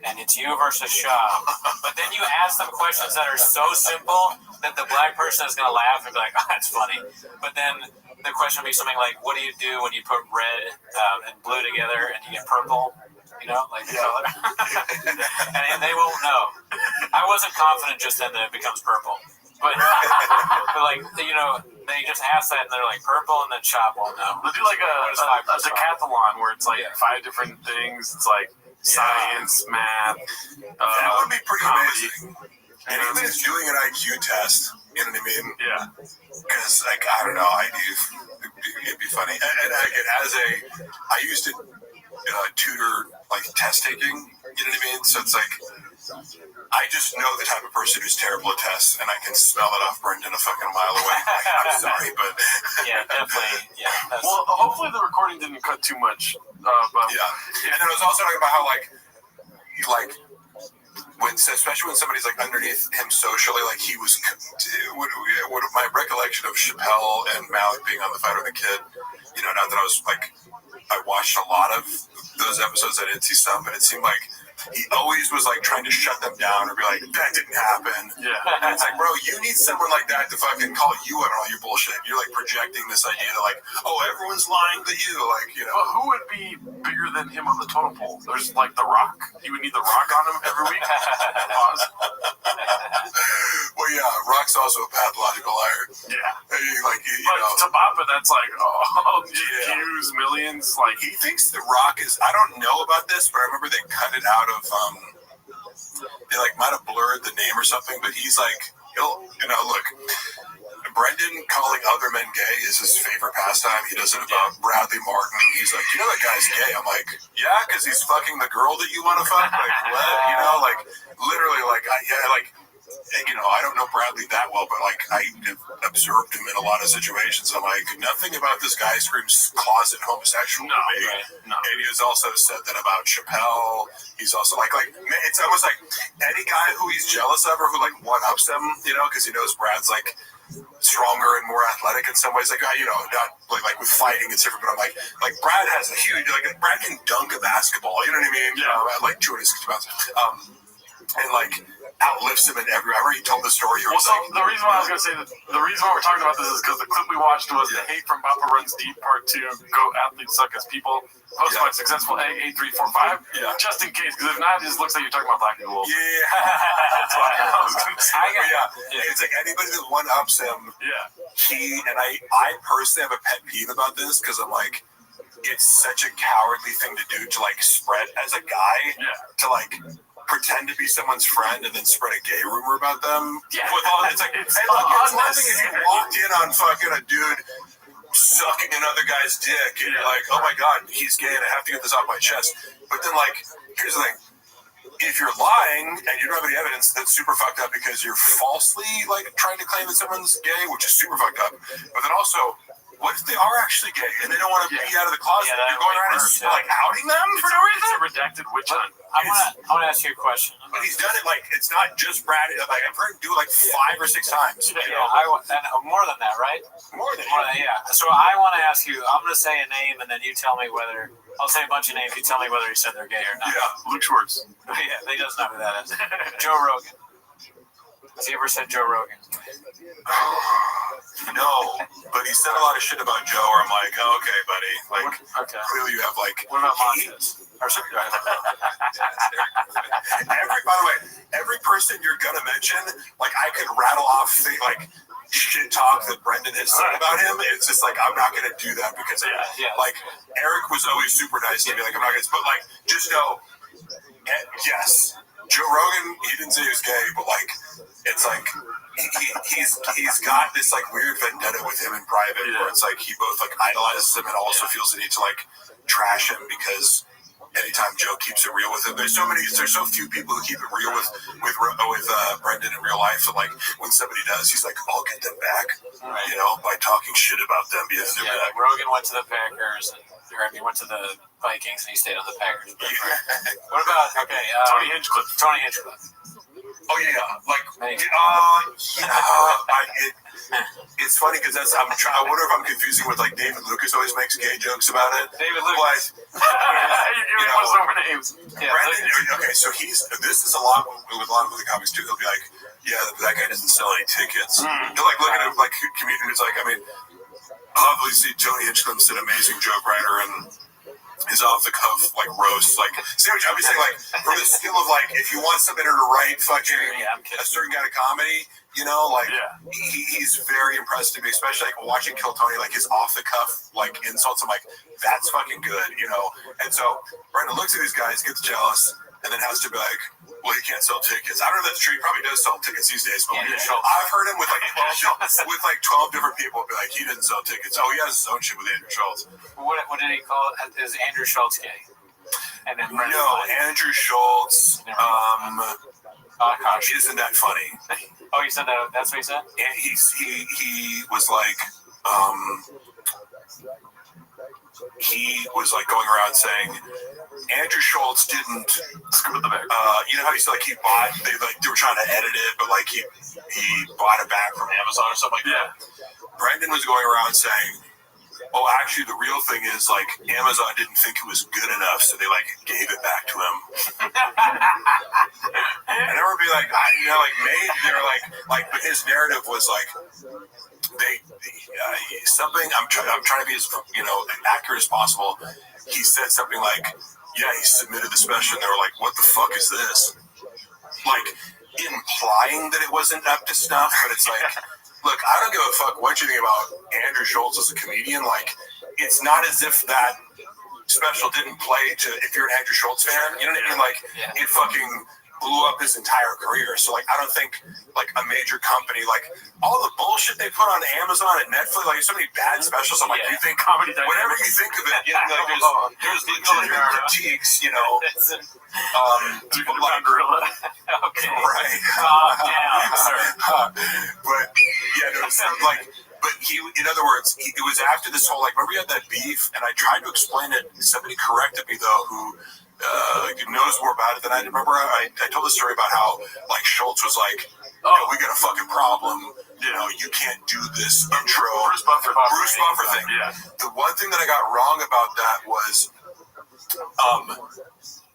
and it's you versus Shab. But then you ask them questions that are so simple that the black person is going to laugh and be like, oh, that's funny. But then the question will be something like, what do you do when you put red and blue together and you get purple? You know, like the color. And they won't know. I wasn't confident just then that it becomes purple. But like, you know, they just ask that and they're like purple and then Shab won't know. We'll do like a decathlon where it's like 5 different things. It's like science, math. That would be pretty amazing. And even if doing an IQ test, you know what I mean? Yeah. Because, like, I don't know, it'd be funny. And again, I used to tutor, like, test taking, you know what I mean? So it's like, I just know the type of person who's terrible at tests, and I can smell it off Brendan a fucking mile away. Like, I'm sorry, but... Yeah, definitely. Yeah. Well, hopefully the recording didn't cut too much. But and then I was also talking about how, like, especially when somebody's like underneath him socially, like he was. What my recollection of Chappelle and Malik being on The Fight with the Kid, you know, not that I was like, I watched a lot of those episodes. I didn't see some, but it seemed like he always was like trying to shut them down or be like, that didn't happen. Yeah. And it's like, bro, you need someone like that to fucking call you out on all your bullshit. You're like projecting this idea that like, oh, everyone's lying to you. Like, you know. But who would be bigger than him on the totem pole? There's like The Rock. You would need The Rock on him every week. Pause. Well, yeah, Rock's also a pathological liar. Yeah. Like, you know. Tabapa, that's like, views, millions. Like, he thinks The Rock is, I don't know about this, but I remember they cut it out of, they like might have blurred the name or something, but he's like, look, Brendan calling other men gay is his favorite pastime. He does it about Bradley Martin. He's like, you know that guy's gay? I'm like, yeah, because he's fucking the girl that you want to fuck? Like, what? You know, like, literally, like, you know, I don't know Bradley that well, but like I observed him in a lot of situations. I'm like, nothing about this guy screams closet homosexual to me. No. And he has also said that about Chappelle. He's also like it's almost like any guy who he's jealous of or who like one-ups him, you know, because he knows Brad's like stronger and more athletic in some ways. Like, you know, not like with fighting, it's different, but I'm like Brad has a huge, like Brad can dunk a basketball, you know what I mean? Yeah. At like 260 pounds. And like outlifts him in every. I already told the story. Well, so the reason why I was going to say that the reason why we're talking about this is because the clip we watched was the Hate from Bapa Runs Deep Part 2. Go Athletes Suck as People. Posted by Successful Egg 8345. Yeah. Just in case, because if not, it just looks like you're talking about black people. Yeah. That's why I was going to say. It's like anybody that one ups him. Yeah. I personally have a pet peeve about this because I'm like, it's such a cowardly thing to do to like spread as a guy. Yeah. To like pretend to be someone's friend and then spread a gay rumor about them. Yeah. It's like, it's one thing if you walked in on fucking a dude sucking another guy's dick and you're like, oh my God, he's gay and I have to get this off my chest. But then like, here's the thing. If if you're lying and you don't have any evidence, that's super fucked up because you're falsely like trying to claim that someone's gay, which is super fucked up. But then also, what if they are actually gay and they don't want to be out of the closet? You're going around and like outing them for no reason? It's a redacted witch hunt. I want to ask you a question. But he's done it like, it's not just Brad. Like, I've heard him do it like 5 or 6 times. And more than that, right? More than yeah. So I want to ask you, I'm going to say a name and then you tell me whether, I'll say a bunch of names, you tell me whether he said they're gay or not. Yeah, Luke Schwartz. Yeah, he doesn't know who that is. Joe Rogan. Has he ever said Joe Rogan? No, but he said a lot of shit about Joe where I'm like, oh, okay, buddy. Like, clearly you have like... What about Montes? By the way, every person you're going to mention, like I could rattle off like shit talk that Brendan has said about him. It's just like, I'm not going to do that because like Eric was always super nice to me. Like, I'm not going to... But like, just know, yes, Joe Rogan, he didn't say he was gay, but like, it's like... He's got this like weird vendetta with him in private where it's like he both like idolizes him and also feels the need to like trash him because anytime Joe keeps it real with him, there's so few people who keep it real with Brendan in real life, and like when somebody does, he's like, I'll get them back, you know, by talking shit about them. Like Rogan went to the Packers and he went to the Vikings and he stayed on the Packers. What about Tony Hinchcliffe? Tony Hinchcliffe. Oh yeah, like it's funny because I wonder if I'm confusing with like David Lucas always makes gay jokes about it. David Lucas. You know, so many names. Brendan, okay, so this is a lot with a lot of the comics too. He'll be like, yeah, that guy doesn't sell any tickets. They're like looking at like comedians. Like, I mean, obviously Tony Hinchcliffe's an amazing joke writer and his off the cuff like roast, like see what I'm saying, like from the skill of like if you want somebody to write fucking a certain kind of comedy, you know, like he's very impressed to me, especially like watching Kill Tony, like his off the cuff like insults. I'm like, that's fucking good, you know. And so Brendan looks at these guys, gets jealous, and then has to be like, well, he can't sell tickets. I don't know if that's true. He probably does sell tickets these days, but I've heard him with like 12 different people be like, he didn't sell tickets. Oh, he has his own shit with Andrew Schultz. What did he call it? Is Andrew Schultz gay? And then Andrew Schultz isn't that funny. Oh, he said that? That's what he said? And he was like, he was like going around saying Andrew Schultz didn't screw the back. You know how he said like he bought, they were trying to edit it, but like he bought it back from Amazon or something like that. Brendan was going around saying, oh, actually the real thing is like Amazon didn't think it was good enough, so they like gave it back to him. And I would be like, you know, like maybe they're like, but his narrative was like, something. I'm trying to be as accurate as possible. He said something like, "Yeah, he submitted the special," and they were like, "What the fuck is this?" Like implying that it wasn't up to snuff. But it's like, look, I don't give a fuck what you think about Andrew Schultz as a comedian. Like, it's not as if that special didn't play to if you're an Andrew Schultz fan. You know what I mean? Like, it fucking blew up his entire career. So like, I don't think like a major company, like all the bullshit they put on Amazon and Netflix, like so many bad specials. I'm like, you think comedy, whatever you think of it, you know, like there's legitimate critiques, you know. Gorilla. Okay. Right. But yeah, no, it's like. But he, in other words, it was after this whole like, remember we had that beef, and I tried to explain it. Somebody corrected me though, who knows more about it than I did. Remember, I told the story about how like Schultz was like, "Oh, we got a fucking problem. You know, you can't do this intro Bruce Buffer thing." Yeah. The one thing that I got wrong about that was,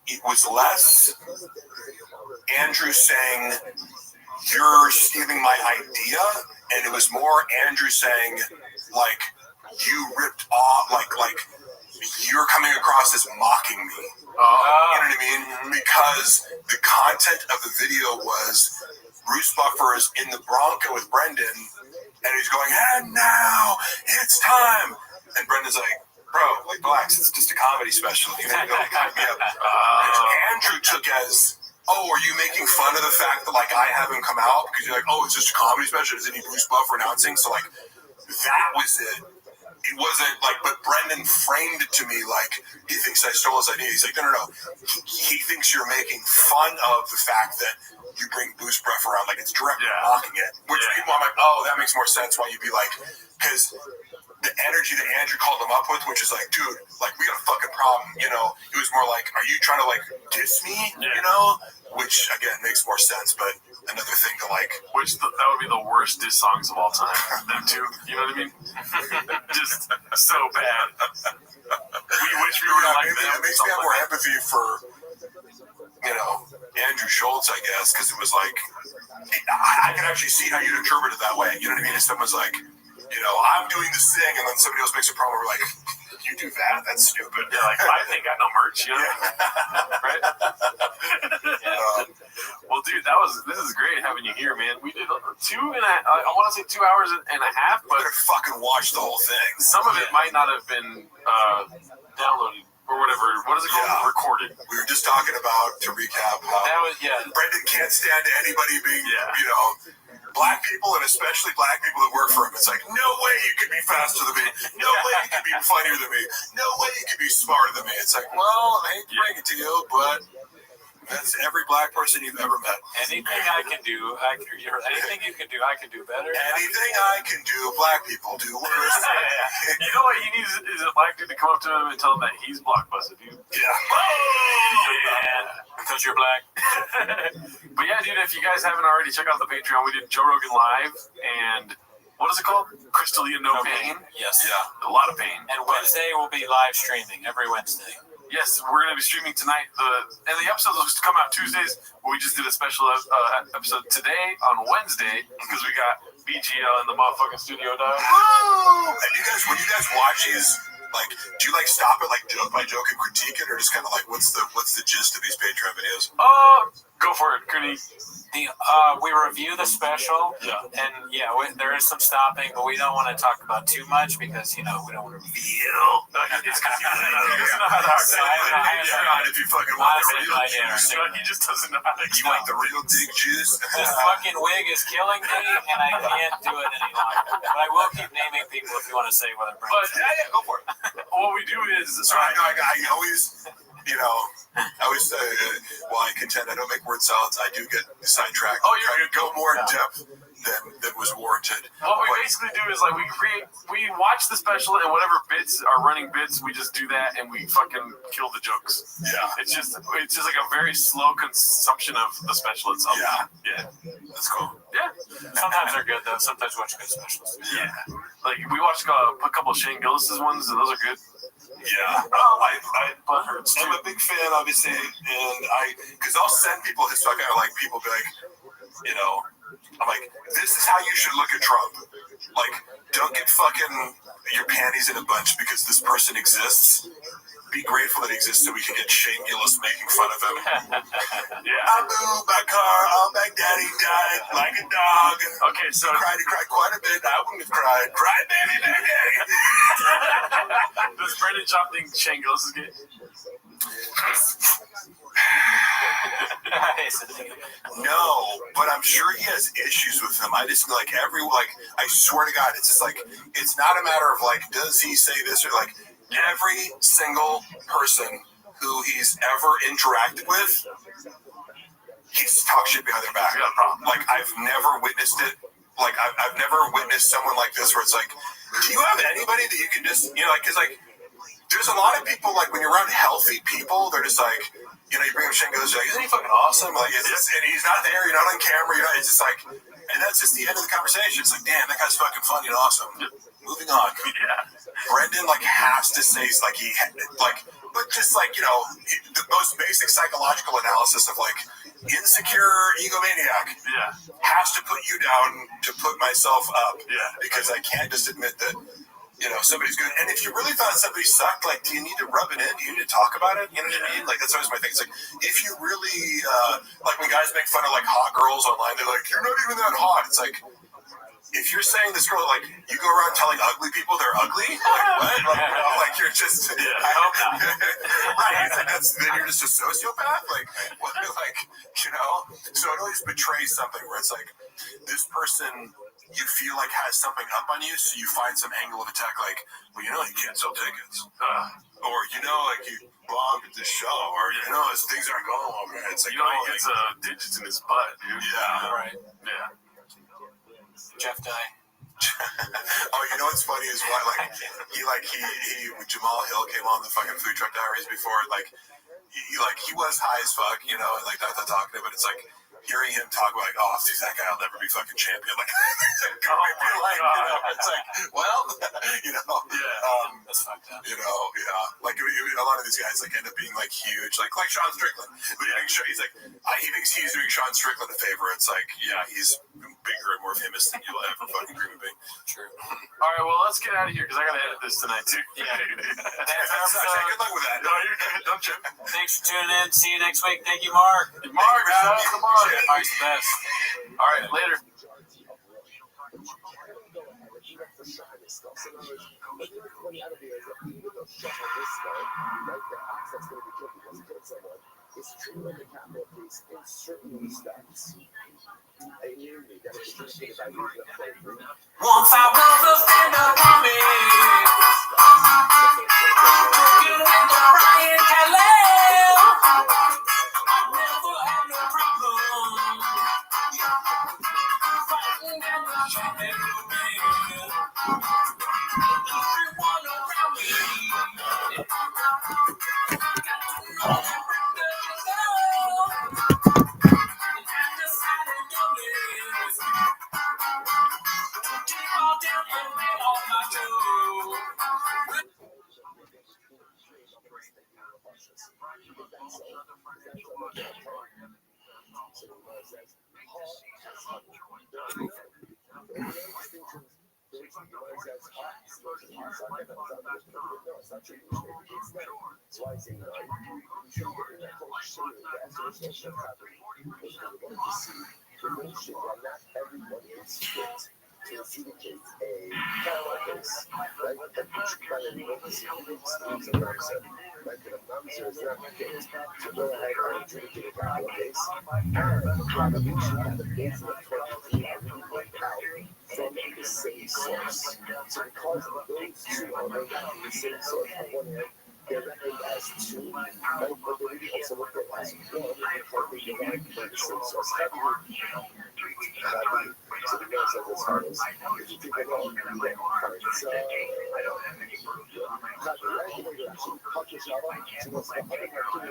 it was less Andrew saying, "You're stealing my idea," and it was more Andrew saying, like, "You ripped off, like you're coming across as mocking me." You know what I mean? Because the content of the video was Bruce Buffer is in the Bronco with Brendan, and he's going, "And now it's time," and Brendan's like, "Bro, like relax, it's just a comedy special. You know, like, hype me up." Andrew took as, "Oh, are you making fun of the fact that like I have him come out because you're like, oh, it's just a comedy special? Does it need Bruce Buffer announcing?" So like that was it. it wasn't like, but Brendan framed it to me like, he thinks I stole his idea. He's like, no. He thinks you're making fun of the fact that you bring boost breath around, like it's directly mocking it. Which people, I'm like, oh, that makes more sense why you'd be like, because the energy that Andrew called him up with, which is like, dude, like we got a fucking problem, you know. It was more like, are you trying to like diss me, you know? Which again makes more sense, but another thing to like, that would be the worst diss songs of all time. Them two, you know what I mean? Just so bad. We wish we were like them. It makes me have more empathy for, you know, Andrew Schultz, I guess, because it was like, I can actually see how you'd interpret it that way. You know what I mean? If someone's like, you know, I'm doing this thing, and then somebody else makes a promo, we're like, you do that? That's stupid. Yeah, like, I think I know merch, you know? Right? Well, dude, this is great having you here, man. We did I want to say 2 hours and a half, but better fucking watch the whole thing. Some of it might not have been downloaded or whatever. What is it called? Yeah. Recorded. We were just talking about, to recap, how Brendan can't stand anybody being, you know, black people, and especially black people that work for him. It's like, no way you could be faster than me. No way you could be funnier than me. No way you could be smarter than me. It's like, well, I hate to bring it to you, but that's every black person you've ever met. Anything I can do, anything you can do, I can do better. Anything I can do, black people do worse. You know what he needs is a black dude to come up to him and tell him that he's Blockbuster, dude. Yeah. Because you're black. But yeah, dude, if you guys haven't already, check out the Patreon. We did Joe Rogan Live, and what is it called? Crystalia No Pain. Yes. Yeah, a lot of pain. And Wednesday will be live streaming every Wednesday. Yes, we're going to be streaming tonight. And the episodes will come out Tuesdays. We just did a special episode today on Wednesday because we got BGL in the motherfucking studio, dog. Woo! And when you guys watch these, like, do you like stop it like joke by joke and critique it, or just kind of like what's the gist of these Patreon videos? Go for it, Cooney. We review the special, and there is some stopping, but we don't want to talk about too much because we don't want to reveal. It's because he doesn't know how to say it. If you fucking want the real juice, he just doesn't know how to explain. You want the real dig juice? This fucking wig is killing me, and I can't do it any longer. But I will keep naming people if you want to say whether. But go for it. What we do is, I always. You know, I always say, I contend I don't make word salads. I do get sidetracked. Oh, you're trying to go more in depth than was warranted. What we basically do is like we watch the special, and whatever bits are running bits, we just do that, and we fucking kill the jokes. Yeah, it's just like a very slow consumption of the special itself. Yeah, that's cool. Yeah, sometimes they're good though. Sometimes watch good specials. Yeah, like we watched a couple of Shane Gillis's ones, and those are good. Yeah, I'm a big fan, obviously, and because I'll send people his fucking, like, people be like, you know, I'm like, this is how you should look at Trump. Like, don't get fucking your panties in a bunch because this person exists. Be grateful that he exists so we can get Shane Gillis making fun of him. I moved my car, all Baghdadi died like a dog. Okay, so he cried quite a bit. I wouldn't have cried. Cry, baby, baby. Does Brendan Chop think Shane Gillis is gay? No, but I'm sure he has issues with him. I just feel like I swear to God, it's just like, it's not a matter of like, does he say this or like, every single person who he's ever interacted with, he's talked shit behind their back. Like, I've never witnessed it. Like, I've never witnessed someone like this where it's like, do you have anybody that you can just, you know, like, because like, there's a lot of people, like, when you're around healthy people, they're just like, you know, you bring up Shane goes, like, isn't he fucking awesome? Like, and he's not there, you're not on camera, it's just like, and that's just the end of the conversation. It's like, damn, that guy's fucking funny and awesome. Moving on. Brendan, like, has to say, but just like, you know, the most basic psychological analysis of like insecure egomaniac has to put you down to put myself up. Because I can't just admit that, you know, somebody's good. And if you really thought somebody sucked, like, do you need to rub it in? Do you need to talk about it? You know what I mean? Like, that's always my thing. It's like, if you really, like, when guys make fun of, like, hot girls online, they're like, you're not even that hot. It's like, if you're saying this girl, like, you go around telling ugly people they're ugly, like, what? Like you're just, I hope not. Right? Then you're just a sociopath? Like, what? Like, you know? So it always betrays something where it's like, this person you feel like has something up on you, so you find some angle of attack, like, well, you know, you can't sell tickets, or you know, like you bombed at this show, or you know, things aren't going well. Man. It's like, you know, he gets digits in his butt, dude. Yeah, right. Yeah. Jeff Dye. Oh, you know what's funny is what he Jamal Hill came on the fucking Food Truck Diaries before, he was high as fuck, you know, and like not talking to him, but it's like hearing him talk about like, oh, dude, that guy will never be fucking champion. Like, you know, it's like, well, you know, that's fucked up. You know, like a lot of these guys like end up being like huge, like Sean Strickland. But he's like, he thinks he's doing Sean Strickland a favor. It's like, yeah, he's bigger and more famous than you'll ever fucking dream of being. True. All right, well, let's get out of here because I gotta edit this tonight too. Yeah. Good luck with that. No, you're good. Don't trip. Thanks for tuning in. See you next week. Thank you, Mark. Mark, come on. Mark's the best. All right, later. It's true in the capital case in certain respects. I hear you. That is true about using a flavor. Once I was a stand-up comic, working with the Brian Calais. I never had no problem fighting down the traffic man. Everyone around me got to know that from the go. And I decided to live. Keep all down and lay on my toe. To adjudicate a power case, right? And which kind of emergency means a mamzer, right? And a mamzer is not fit to go ahead and adjudicate a capital case. And Rabbi should have a case of 23 are really wiped out from the same source. So because those two are made out of the same source, on one hand, they're reckoned as two, right? But they really also look at as one because they derive from the same source. So the man says as follows: if you people know, so the regulator actually published our so what's the other opinion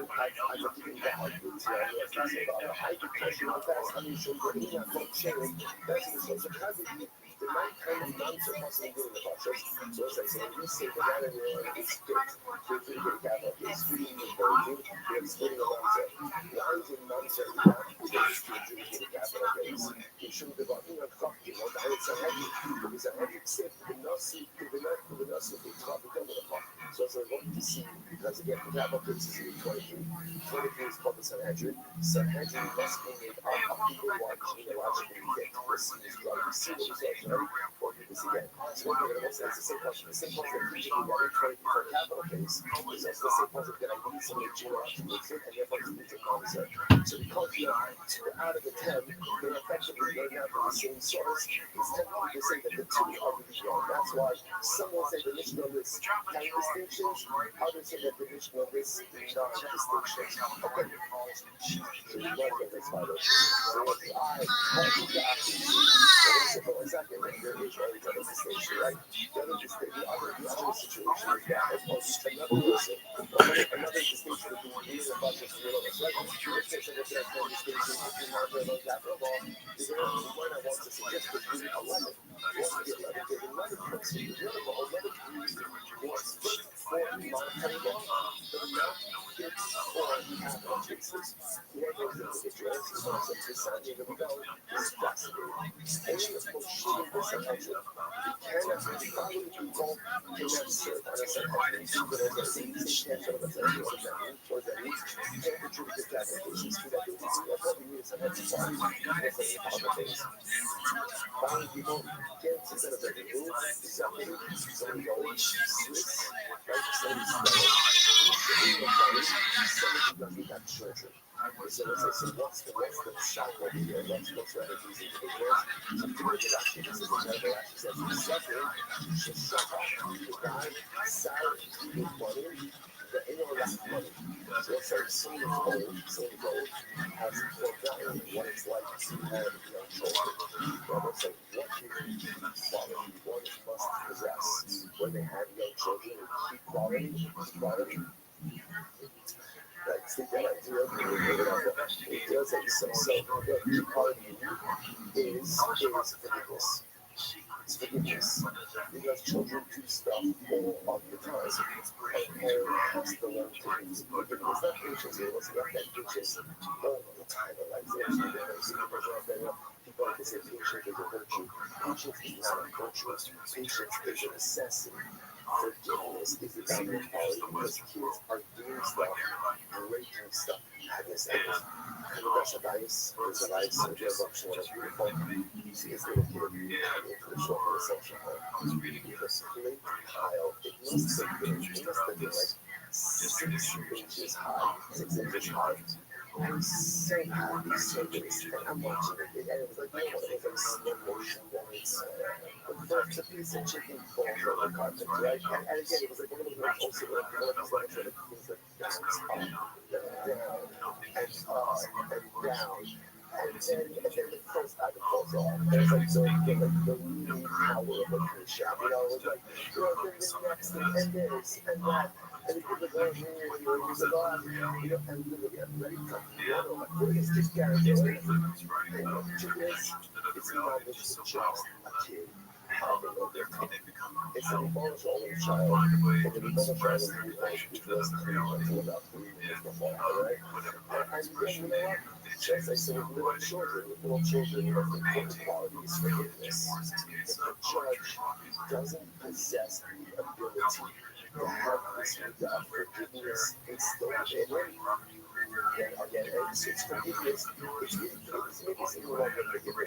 as a giving the argument to I could question the facts, I mean, should we not vote sharing? That's the source of hazard. The night kind of non-surpassing doing the process. So it's like, so when we say the matter is fit to adjudicate a capital case, feeding the virgin, we have splitting a non-cert. Lines in non-cert is to adjudicate a capital case. You should have been a copy, you know, the it's a heavy, because a heavy set, the nasi, the traffic under the clock. So as we're going to see, because again, the capital case is in 23. 23 is called the Sanhedrin. Sanhedrin must be made up of people who are genealogically fit. This is what we see the results. Or you can see that. So we're going to say it's the same question. The same question that usually got in for a capital case is also the same question that I need somebody genealogically fit, and therefore it's need to concept. So because you have 2 out of the 10, they're effectively learning out from the same source. It's technically to say that the 2 are really wrong. That's why some will say the mission of this kind of distinctions, others say that the mission of this non-distinctions. Okay. So you might get this by the so what the I help you to actually see. So exactly right there is always another distinction, right? The other situation is that as opposed to another distinction between these and bunches of real ones, right? Let's say that there's no distinction between Marvel and capital law. Is there any one I want to suggest between 11? What's the 11? There's another person, the real law, 11 was split for monetary law, but not fits for capital cases. Whoever is individuals, as long as it's decided to go, is flexible. Any of those shooting this attention, you cannot follow people to not serve on a certain basis, but as a safety cancer of a certain or that means you can't contribute to capital cases to that basis. That's what we need is a necessary other things. Finding people can't see that they're moved, something, somebody goes, slips, right? Somebody's somebody doesn't have children. So what's the shot over here? What's the easy to do? Some people get actually this is the actually says the second, the shot the guy, salary, big money, the anyone that's money. So let's say someone gold has forgotten what it's like to have young children. Well, let's say what quality one must possess when they have young children and keep quality. Like, think that idea of it does like so the quality is forgiveness. It's forgiveness. Because children do stuff all of the time. A parent has to learn to be forgiveness. Not patience, it was not that patience all the time. Like, people like to say patience is a virtue. Patience is not a virtue. Patience is a necessity. Forgiveness is about the quality because kids are doing stuff, breaking stuff. So happy, so nice. And I'm watching it, and it was like, it was like slow motion, and it's a piece of chicken falls on the carpet, right? And again, it was like a little bit also like things like bounce up, down, and down. And then the first time it falls off, there's like the leading power of a cruise ship, you know, it was like, then the next thing, and this, and that, and the people go here, and you're like, and literally, I'm ready to come, it's just guaranteed, and it's not just a kid. It's an emotional child, and the emotional child is because about 3 years before, right? And you know what? Just like with little children, the important quality is forgiveness. If the judge doesn't possess the ability to have this forgiveness instilled in him, then again, it's forgiveness. It's really forgiveness.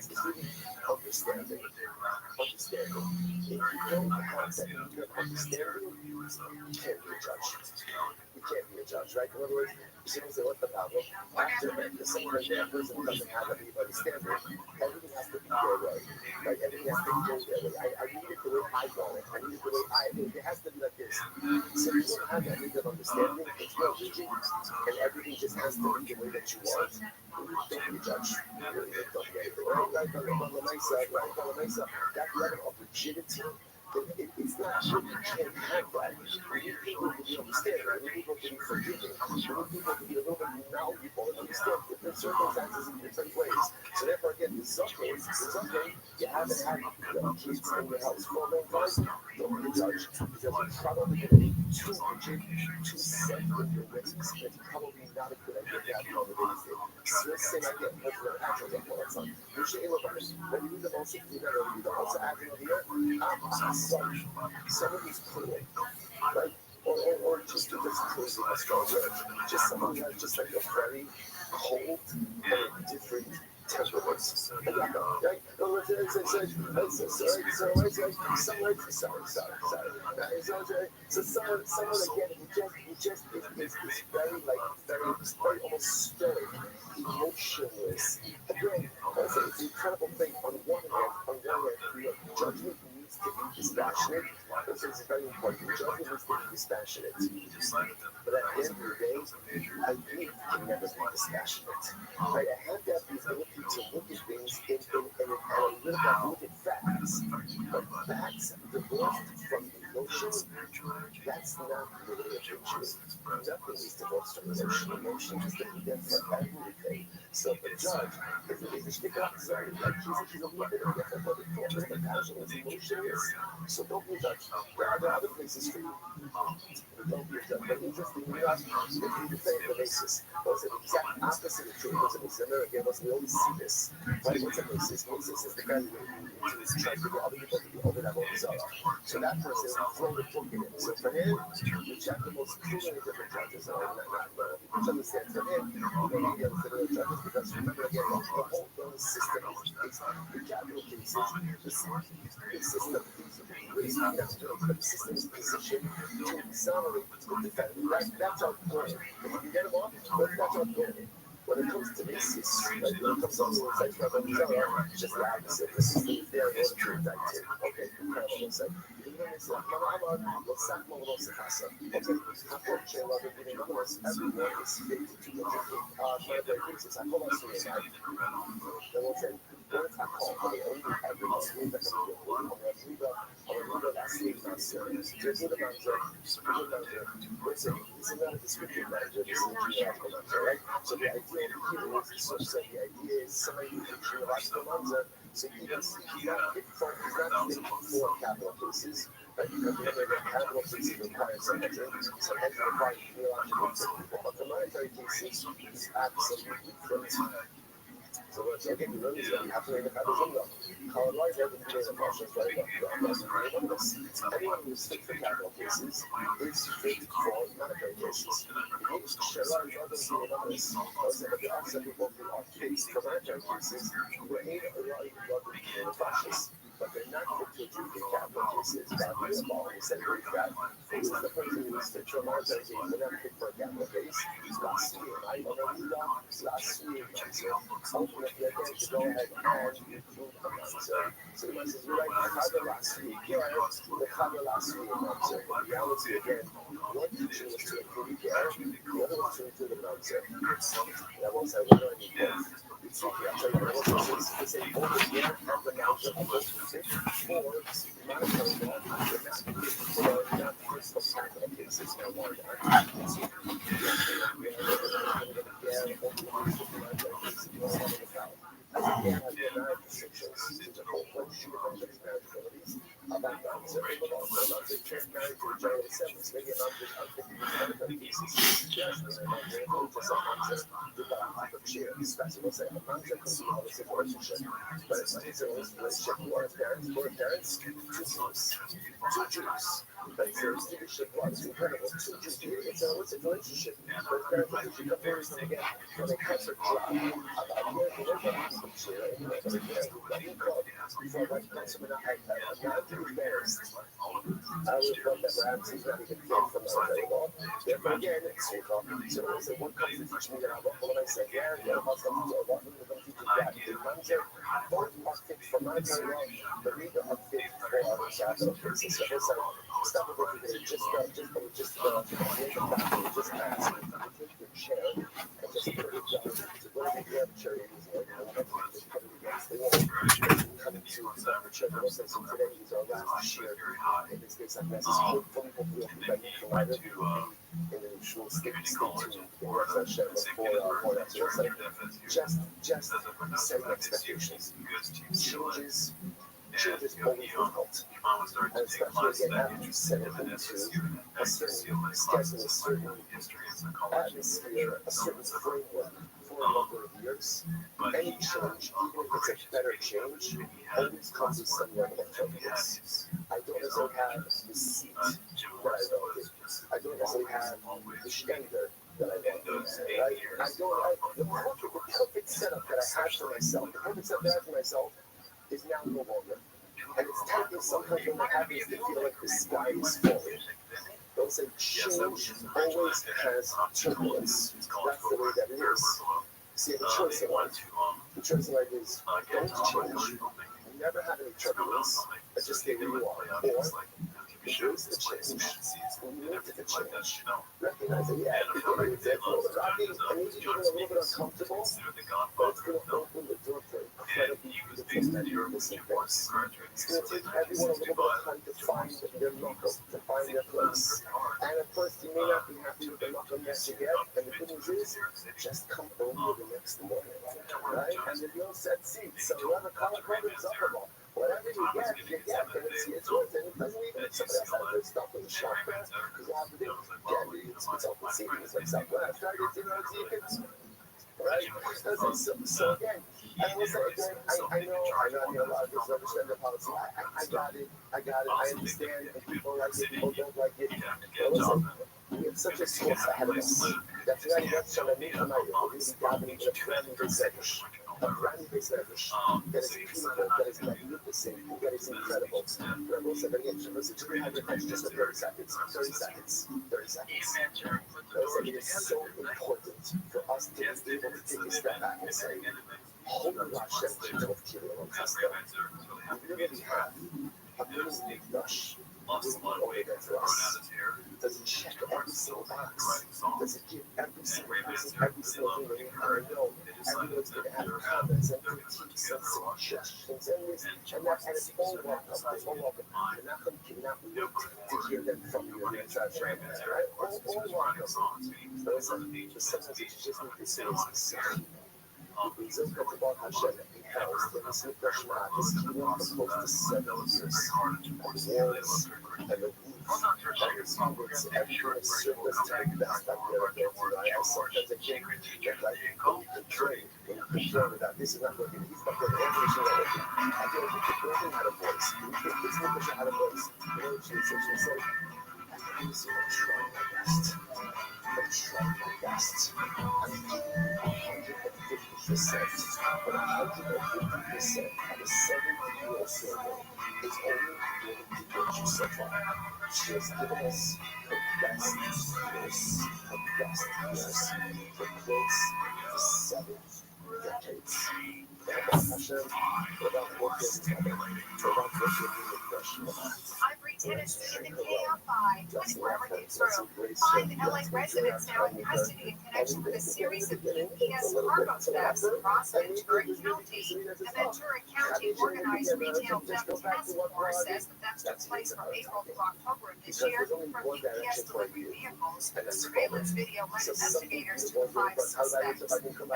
It's really understanding. If you don't have that understanding, you can't be a judge. You can't be a judge, right? In other words, someone say, what's the problem? After someone like that person doesn't have any understanding, everything has to be their way. Right? Everything has to go their way. I need it the way I want it. I need it the way it has to be like this. So if you don't have that need of understanding, it's no rigid, and everything just has to be the way that you want. Don't be a judge. You really don't be anything. Right? That level of rigidity, it's not true. You can't have that. We need people to be understanding. We need people to be forgiving. We need people to be a little bit knowledgeable and understand different circumstances in different ways. So therefore, again, the Sunday, you haven't had kids in your house for a long time, don't be a judge. Because you're probably going to be too rigid, too set with your risks. It's probably not a good idea to have nowadays. So let's say I get personal actions on one son. You should illustrate. When you do the most, you know, you do the most action here. Some of these cool, right? Or just crazy, just someone who has just like a very cold and different temperaments. Right? So someone again who just is very almost stoic, emotionless. Again, it's an incredible thing. On one hand, judgment needs to be dispassionate. This is very important. Judgment needs to be dispassionate. But at the end of the day, I believe can never be dispassionate. Right? I have to have the ability to look at things and look at facts. But facts divorced from emotion, that's not the way of truth. Nothing is divorced from emotion. Emotion is the condemned for everything. So the judge is a stick outside. Like he's a little bit of different, but just the passion is emotions. So don't be a judge. There are other places for you. Don't be a judge. But interestingly enough, if you defend the basis, what's the exact opposite of truth? What's the American? We always see this. Right? What's a basis? Basis is the guy who tries to get other people to be over that themselves. So that person will throw the book in it. So for him, the judge was proving the different judges. Which understands for him, you don't need to be able to judges because remember again, the whole system is the capital cases. The system is positioned to accelerate the defendant. That's our plan. If we can get him off, that's our plan. when it comes to basis, like when it comes to insights from just the opposite. This is the very most true fact here. Okay, incredible insight. What's that model of Sakasa? Okay, unfortunately, I've been giving numbers every day is 52 monetary basis. I call that so then we'll say, what if I call for the only every day that can be a one? I'm going to last week, not serious. Just the manager, listen, this is not a descriptive manager, this is a geographical manager, right? So the idea here is, so the idea is somebody who's a geographical manager, so he's not thinking for capital cases, right? Because remember that capital cases require some hedging, so hedging requires geological people, but the monetary cases is absolutely different. So let's again, you know, you have to make a decision. Colorado doesn't do the process right now. Anyone who's fit for capital cases is fit for monetary cases. Shalom doesn't do it honest. But there are some people who are fit for monetary cases who are able to be fascists. But they're not fit to adjudicate capital cases. God is always said very bad. This is the person who is fit for monetary cases, but not fit for a capital case. Last year, I remember last year, ultimately, I get to go ahead and include the answer. So the answer is right. The cover last week, the cover last week, answer. The reality again, one teacher was to include care, the other was to include the answer. And I won't say what I need both. It's okay, I'll tell you what it is. It's a over here, and the answer of the fit for monetary law, the not first of capital cases, now one. What's a relationship? Just setting expectations. Change is always difficult. And especially again after you set it into a certain schedule, a certain atmosphere, a certain framework for a number of years. Any change, even if it's a better change, always comes with some level of turbulence. I don't necessarily have the seat that I wanted. I don't necessarily have the standard that I wanted. The perfect setup that I had for myself, the perfect setup that I had for myself is now no longer. And it's taking sometimes when that happens to feel like the sky is falling. Don't say change always has turbulence. That's the way that it is. See, the choice in life. The choice in life is don't change. Never have any turbulence, but just stay where you are. Or embrace the change. When you look at the change, recognize that, yeah, it's going to be Rabbi, I need you to be a little bit uncomfortable, but it's going to open the door for incredibly beautiful that you're missing things. It's going to take everyone a little bit of time to find their knuckle, to find their place. And at first, you may not be happy with the knuckle that you get, and the good news is, just come over the next morning, right? And there's no set seat, so whoever color code is up, whatever you get, and it's yours, and it doesn't even make somebody else have to stop with the shop because you have to do it. It's open seating, it's like Southwest, right? It's, you know, it's right? So again, and listen, again, I know a lot of people understand the policy. I got it, I understand, and people like it, people don't like it. But listen, we have such a source ahead of us. That's why Rothschild and me, this is gathering in a tremendous A brand new service that is beautiful, that is magnificent, that is incredible. Rebels have again, just 300 heads just for 30 seconds. 30 seconds. 30 seconds. Those it is so important for us to be able to take a step back and say, hold on, Hashem, of Kirill and Custom. We really have a really rush. Lost a lot of weight for us. Does it check every single box? Does it give every single person, every single thing that we heard? No, everyone's going to have comments and critiques and suggestions and it's all welcome. It's all welcome. You're not going to wait to hear them from you and you're trying to right? All welcome. But sometimes you just need to say it's זה כתובות השם, זה מסוג השמעה, זה כאילו close to 7 years. And the wolves, and the secrets, everything is surface to the best out there again tonight. I sometimes I can't get like, you can train, and you can show that this is not working, he's not working, everything's not working. I feel like if you're learning how to voice, it's not that you how to voice. You know what she said? I'm trying my best. I'm trying my best. I'm giving 150%, but 150% out of 7-year survey is only going to get you so far. She has given us her best years, for close to 7 decades. Hashem, what about working together? What about working in the fresh? Ivory tennis in the KL5, 24-hour newsroom. 5 LA residents now in custody in connection with a series of UPS cargo thefts across Ventura County. A Ventura County organized retail theft task force says the thefts took place from April through October of this year from UPS delivery vehicles. The surveillance video led investigators to 5 suspects. The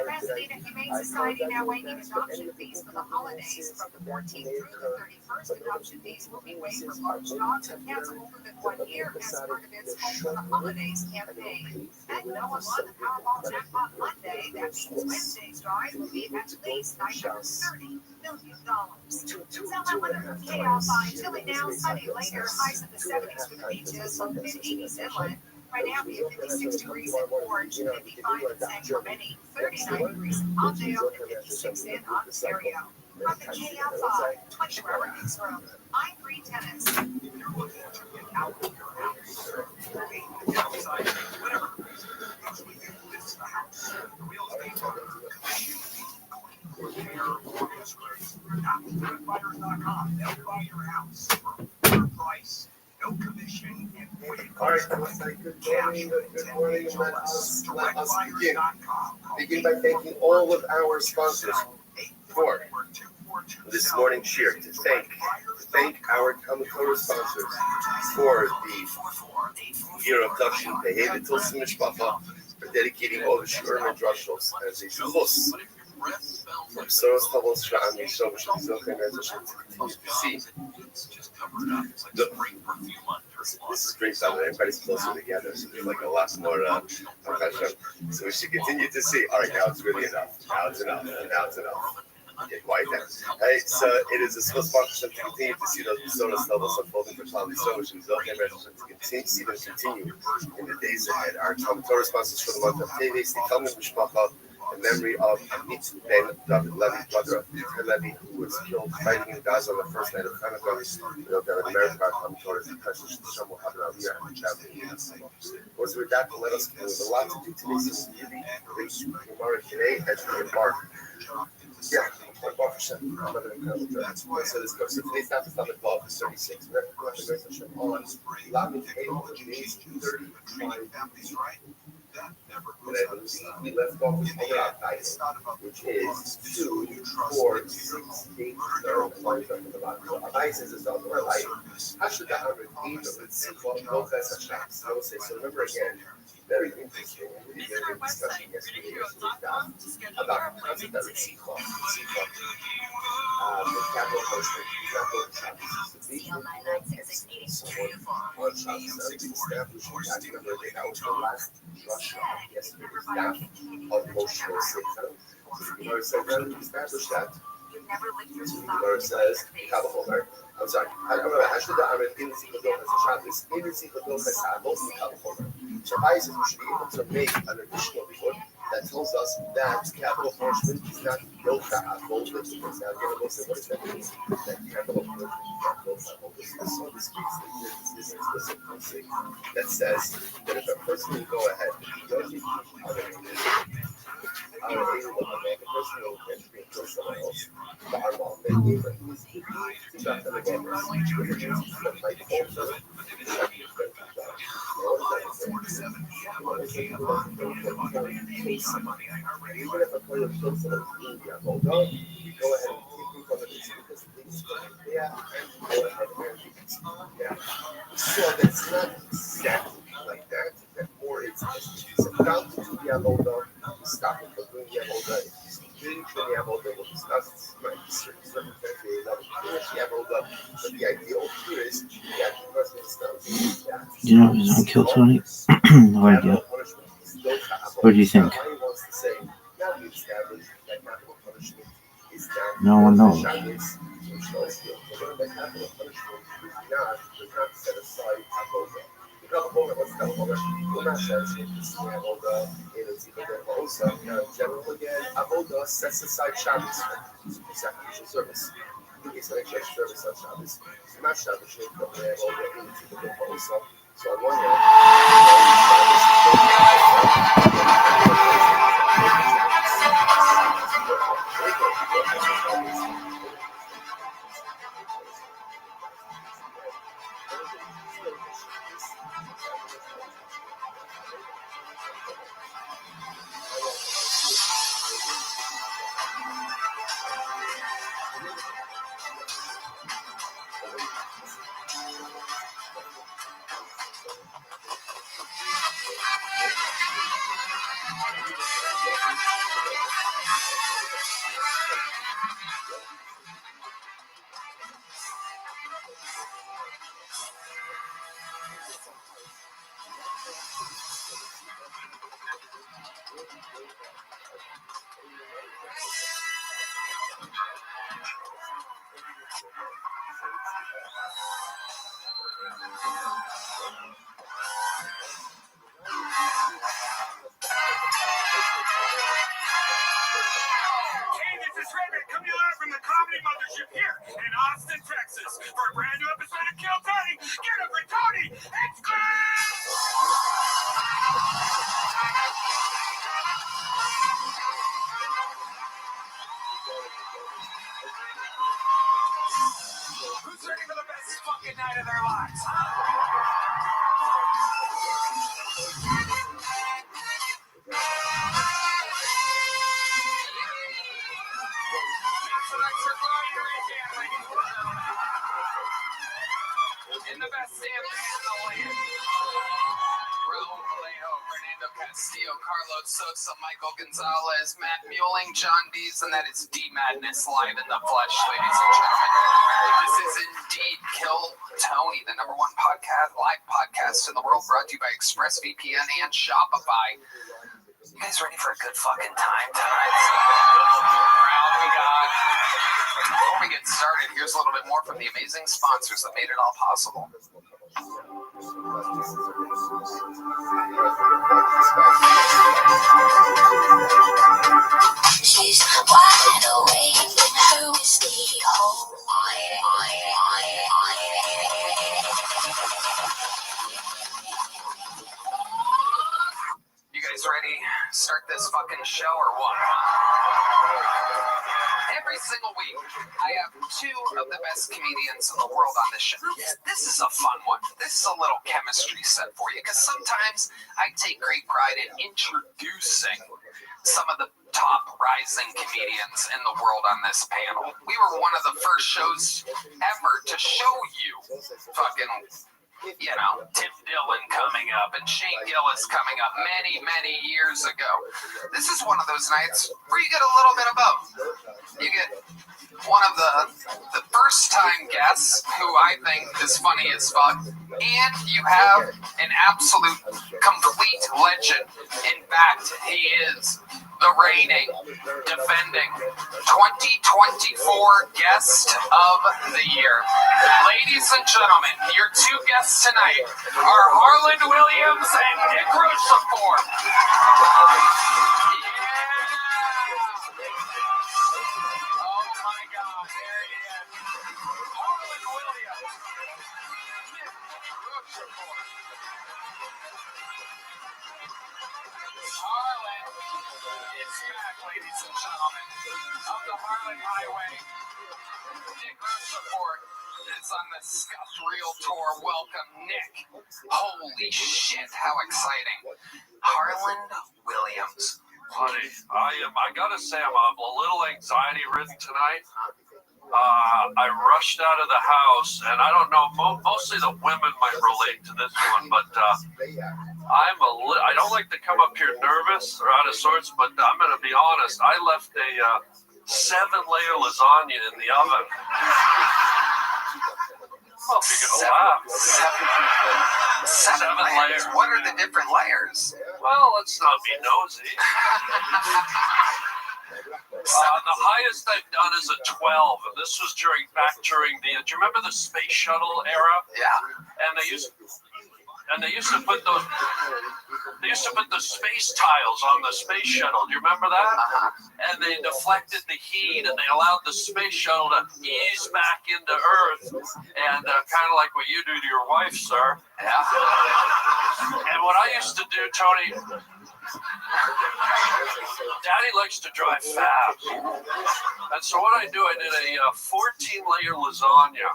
Pasadena Humane Society now waiving adoption fees for the holidays. From the 14th through the 31st, adoption fees will be waived for large dogs and cats older than 1 year as part of its Home for the Holidays campaign. And no one won the Powerball jackpot Monday. That means Wednesday's drawing will be at least $930 million. Southern weather from KL5. Chilly now, sunny later. Highs in the 70s for the beaches, mid-80s inland. Right now, we have 56 degrees in Orange, 55 in San Clemente, 39 degrees in Palmdale, and 56 in Ontario. From the KL5 24-hour newsroom, I'm Free Tennis. If you're looking to get out of your house, outside, whatever, usually you list the house. The real estate mortgage clerks. AppleFirefighters.com. They'll buy your house for a fair price. No commission and all right, good morning, begin by thanking all of our sponsors for this morning's share. To thank our Talmud Torah sponsors for the year of Tafshin Pei Tilson Mishpacha for dedicating all the Shurim and Drushos as a Zchus. From Soros Tabos Sha'am Yishov Shemizochem as a Shem to continue to see. This is great time. Everybody's closer together, so there's like a lot more profession. So we should continue to see. All right, now it's really enough. Now it's enough. Now it's enough. Get quiet down. Hey, so it is a small sponsorship to continue to see those personas levels unfolding for Talmud Torah, which is okay, to continue to see them continue in the days ahead. Our Talmud Torah sponsors for the month of Teves, the Talmud Mishpacha, in memory of Amit Ben David Levy, brother of Peter Levy, who was killed fighting in Gaza on the first night of Hanukkah. We know that in America, our Talmud Torah is the precious Shem will have an Aliyah and traveling. Also, with that, let us go. There's a lot to do today, so we'll give you the Gemara today as we embark. Yeah, 12%. So this goes. So today's not the stomach ball for 36. We're going to go on Lamed Able to base 35. And I believe we left off with which is 2, 4, 6, 8, 9. So Isis is on the right. Hashda Arabim, let's see what both that's a shot. So I will say, so remember again, very interesting. We did a discussion yesterday about the concept of C club. The capital hosting, capital Shabbos. The on Shabbos, the established remember that was the last Rosh yesterday's daf of Moshe Seichel. So the Gemara said, rather than establish that, the Gemara says, Kabbalah, I'm sorry, I remember, Hashda Amen in Zichadol as a Shabbos, in Zichadol as a Kabbalah. So I said we should be able to make an additional foot that tells us that capital punishment is not Yoka'avo. Now, again, what does that mean? That capital punishment is not Yoka'avo. This is explicit policy that says that if a person will go ahead and judge the person will eventually kill someone else, then even he's not going to get this. Even if a player kills someone, go ahead and take proof of it because things go ahead and so that's not exactly like that. That more it's about to be able to stop it from doing the able to really the able to discuss but the ideal here is that the person is You know who's gonna kill Tony? No idea. What do you think? No one knows. Avoda sets aside Shabbos for sacrificial service. It's an extra service on Shabbos. It's not Shabbos, so on one hand, Hey, this is Rabbi coming live from the Comedy Mothership here in Austin, Texas for a brand new episode of Kill Tony. Get up for Tony! It's Who's ready for the best fucking night of their lives, In the best Sam in the land. Raul Vallejo, Fernando Castillo, Carlos Sosa, Michael Gonzalez, Matt Muelling, John Dees, and that is D-Madness live in the flesh, ladies and gentlemen. This is indeed Kill Tony, the #1 podcast, live podcast in the world, brought to you by ExpressVPN and Shopify. You guys ready for a good fucking time tonight? Crowd we got. Before we get started, here's a little bit more from the amazing sponsors that made it all possible. She's wide awake with her whiskey hole. You guys ready? Start this fucking show or what? Every single week, I have two of the best comedians in the world on this show. This is a fun one. This is a little chemistry set for you, because sometimes I take great pride in introducing some of the top rising comedians in the world on this panel. We were one of the first shows ever to show you fucking, you know, Tim Dillon coming up and Shane Gillis coming up many years ago. This is one of those nights where you get a little bit of both. You get one of the first time guests who I think is funny as fuck, and you have an absolute complete legend. In fact, he is the reigning, defending 2024 guest of the year. Ladies and gentlemen, your two guests tonight are Harland Williams and Nick Rochefort. Marlin Highway. Nick Support is on the Scuffed Reel Tour. Welcome, Nick. Holy shit, how exciting. Harland Williams. Buddy, I gotta say I'm a little anxiety ridden tonight. I rushed out of the house, and I don't know, mostly the women might relate to this one, but I don't like to come up here nervous or out of sorts, but I'm going to be honest. I left a 7-layer lasagna in the oven. Well, if you're going to laugh. Seven layers. What are the different layers? Well, let's not be nosy. The highest I've done is a 12, and this was during the. Do you remember the space shuttle era? Yeah. And they used to put those. They used to put the space tiles on the space shuttle. Do you remember that? Uh-huh. And they deflected the heat, and they allowed the space shuttle to ease back into Earth, and kind of like what you do to your wife, sir. Yeah. And what I used to do, Tony. Daddy likes to drive fast. And so what I did a 14-layer lasagna.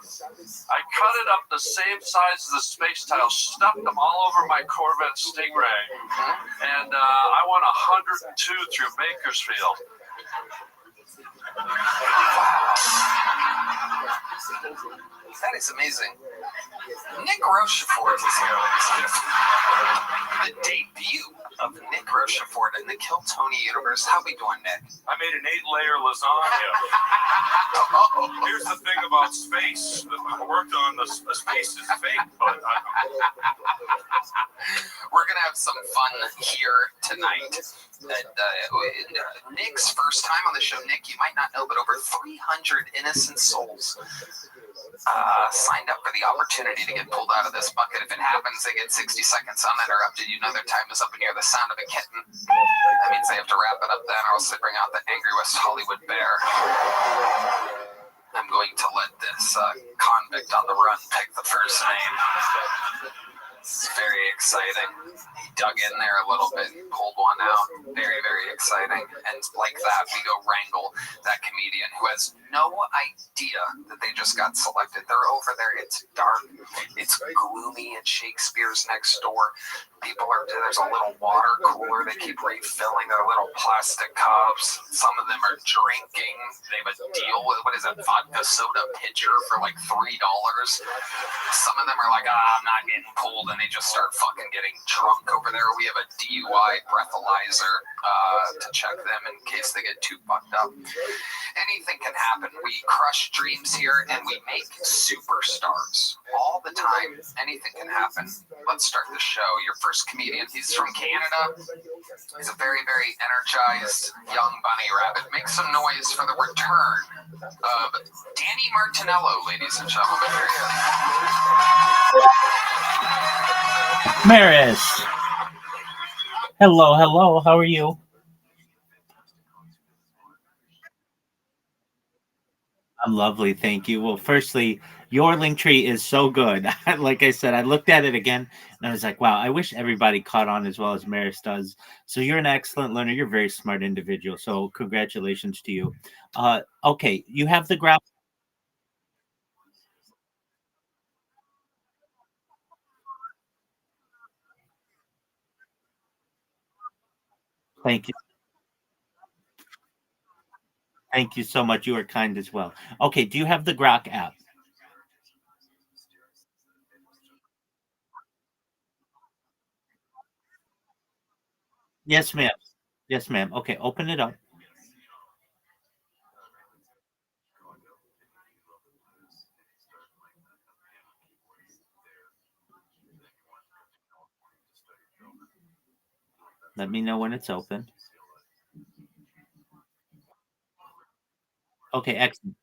I cut it up the same size as the space tiles, stuck them all over my Corvette Stingray, and I won 102 through Bakersfield. That is amazing. Nick Rochefort is here, ladies and gentlemen. The debut of Nick Rochefort in the Kill Tony universe. How we doing, Nick? I made an 8-layer lasagna. Here's the thing about space. I worked on the space is fake, but we're gonna have some fun here tonight. Nick's first time on the show. Nick, you might not know, but over 300 innocent souls signed up for the opportunity to get pulled out of this bucket. If it happens, they get 60 seconds uninterrupted. You know their time is up, and you hear the sound of a kitten. That means they have to wrap it up then, or else they bring out the angry West Hollywood bear. I'm going to let this convict on the run pick the first name. It's very exciting. He dug in there a little bit, pulled one out. Very, very exciting. And like that, we go wrangle that comedian who has no idea that they just got selected. They're over there. It's dark. It's gloomy at Shakespeare's next door. There's a little water cooler. They keep refilling their little plastic cups. Some of them are drinking. They have a deal with, what is it, vodka soda pitcher for like $3. Some of them are like, I'm not getting pulled, and they just start fucking getting drunk over there. We have a DUI breathalyzer to check them in case they get too fucked up. Anything can happen. We crush dreams here, and we make superstars all the time. Anything can happen. Let's start the show. Your first comedian. He's from Canada. He's a very, very energized young bunny rabbit. Make some noise for the return of Danny Martinello, ladies and gentlemen. Maris. Hello, hello. How are you? I'm lovely, thank you. Well, firstly, your link tree is so good. Like I said, I looked at it again and I was like, wow, I wish everybody caught on as well as Maris does. So you're an excellent learner. You're a very smart individual. So congratulations to you. Okay, you have the graph. Thank you. Thank you so much. You are kind as well. Okay, do you have the Grok app? Yes, ma'am. Yes, ma'am. Okay, open it up. Let me know when it's open. Okay, excellent.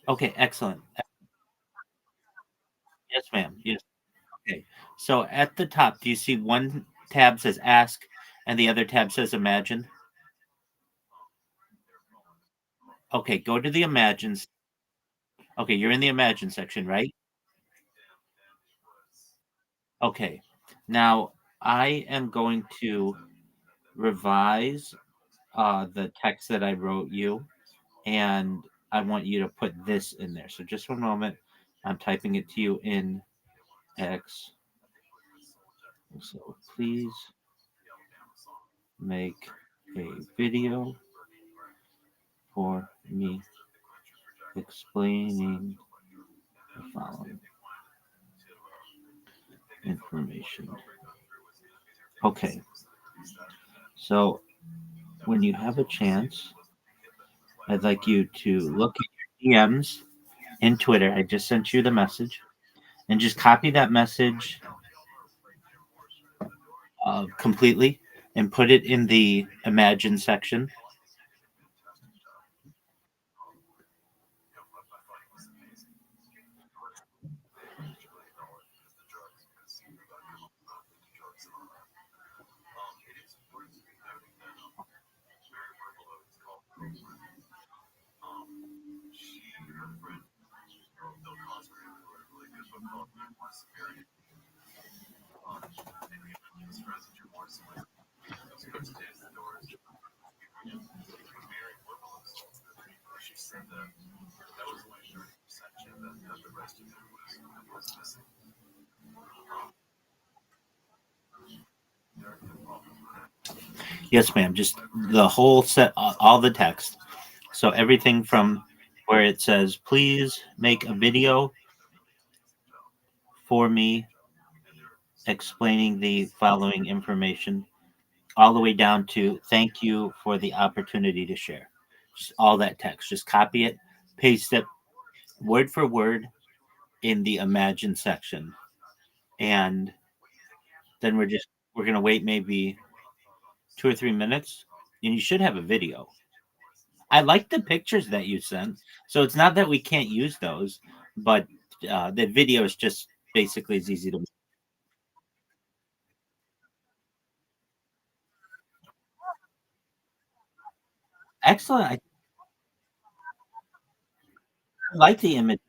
Okay, excellent. Yes, ma'am. Yes. Okay. So at the top, do you see one tab says ask and the other tab says imagine? Okay, go to the imagines. Okay, you're in the imagine section, right? Okay. Now I am going to revise the text that I wrote you, and I want you to put this in there. So just one moment. I'm typing it to you in X. So please make a video for me explaining the following information. Okay. So when you have a chance, I'd like you to look at your DMs in Twitter. I just sent you the message, and just copy that message completely and put it in the Imagine section. Yes, ma'am. Just the whole set, all the text. So everything from where it says, please make a video for me explaining the following information, all the way down to thank you for the opportunity to share. Just all that text. Just copy it, paste it word for word in the Imagine section. And then we're gonna wait maybe 2 or 3 minutes, and you should have a video. I like the pictures that you sent, so it's not that we can't use those, but the video is just basically as easy to. Excellent. I like the images.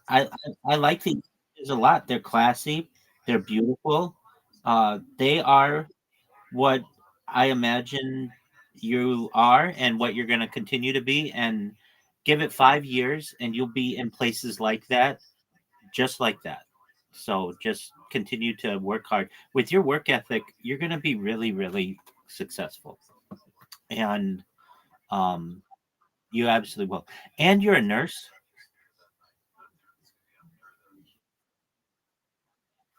I like the images a lot. They're classy. They're beautiful. They are what I imagine you are and what you're going to continue to be. And give it 5 years, and you'll be in places like that, just like that. So just continue to work hard. With your work ethic, you're going to be really, really successful. And um, you absolutely will. And you're a nurse.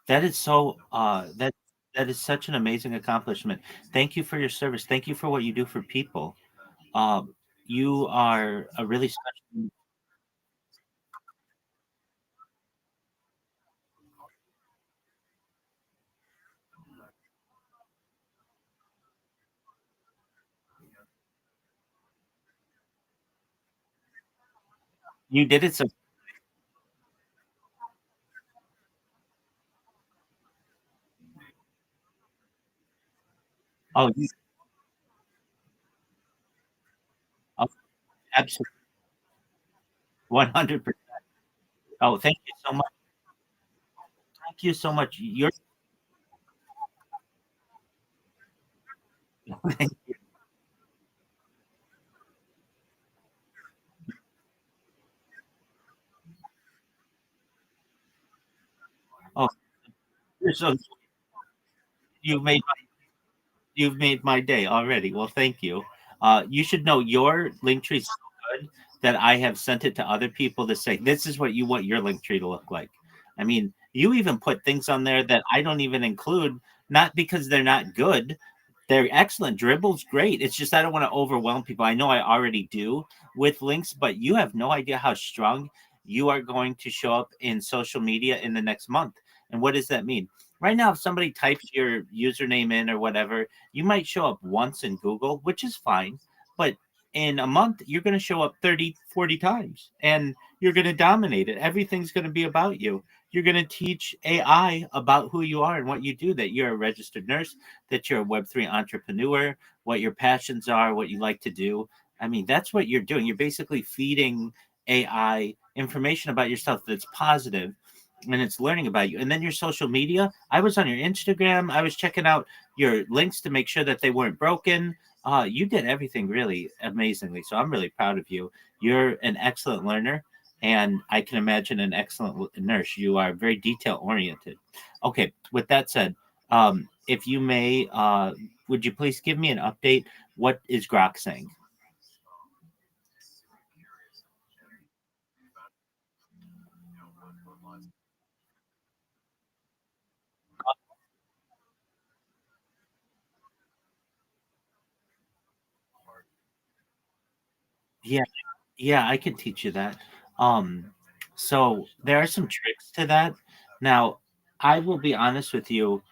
That is so that is such an amazing accomplishment. Thank you for your service. Thank you for what you do for people. You are a really special. You did it so. Oh, oh, absolutely, 100%. Oh, thank you so much. Thank you so much. You're oh, you're so you've made you've made my day already. Well, thank you. You should know your link tree is so good that I have sent it to other people to say, this is what you want your link tree to look like. I mean, you even put things on there that I don't even include, not because they're not good. They're excellent. Dribble's great. It's just I don't want to overwhelm people. I know I already do with links, but you have no idea how strong you are going to show up in social media in the next month. And what does that mean? Right now, if somebody types your username in or whatever, you might show up once in Google, which is fine. But in a month, you're going to show up 30, 40 times and you're going to dominate it. Everything's going to be about you. You're going to teach AI about who you are and what you do, that you're a registered nurse, that you're a Web3 entrepreneur, what your passions are, what you like to do. I mean, that's what you're doing. You're basically feeding AI information about yourself that's positive, and it's learning about you. And then your social media. I was on your Instagram. I was checking out your links to make sure that they weren't broken. You did everything really amazingly. So I'm really proud of you. You're an excellent learner, and I can imagine an excellent nurse. You are very detail oriented. Okay, with that said, if you may, would you please give me an update? What is Grok saying? Yeah, yeah, I can teach you that. Um, so there are some tricks to that. Now, I will be honest with you.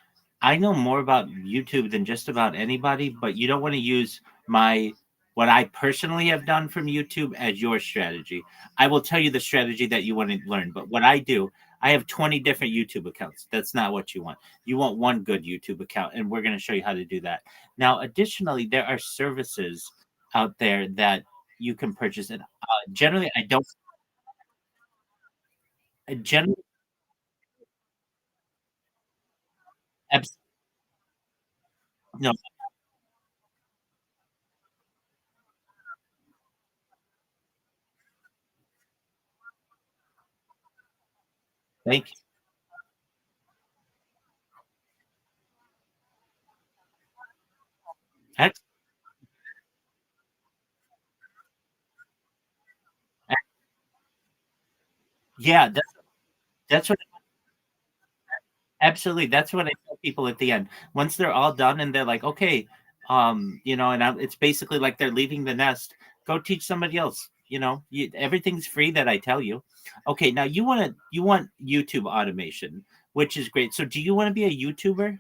I know more about YouTube than just about anybody, but you don't want to use my what I personally have done from YouTube as your strategy. I will tell you the strategy that you want to learn, but what I do, I have 20 different YouTube accounts. That's not what you want. You want one good YouTube account, and we're going to show you how to do that. Now, additionally, there are services out there that you can purchase, and generally, I don't. Generally, abs- no, thank you. Ex- Yeah, that's what absolutely. That's what I tell people at the end. Once they're all done and they're like, okay, it's basically like they're leaving the nest. Go teach somebody else. Everything's free that I tell you. Okay, now you want YouTube automation, which is great. So, do you want to be a YouTuber?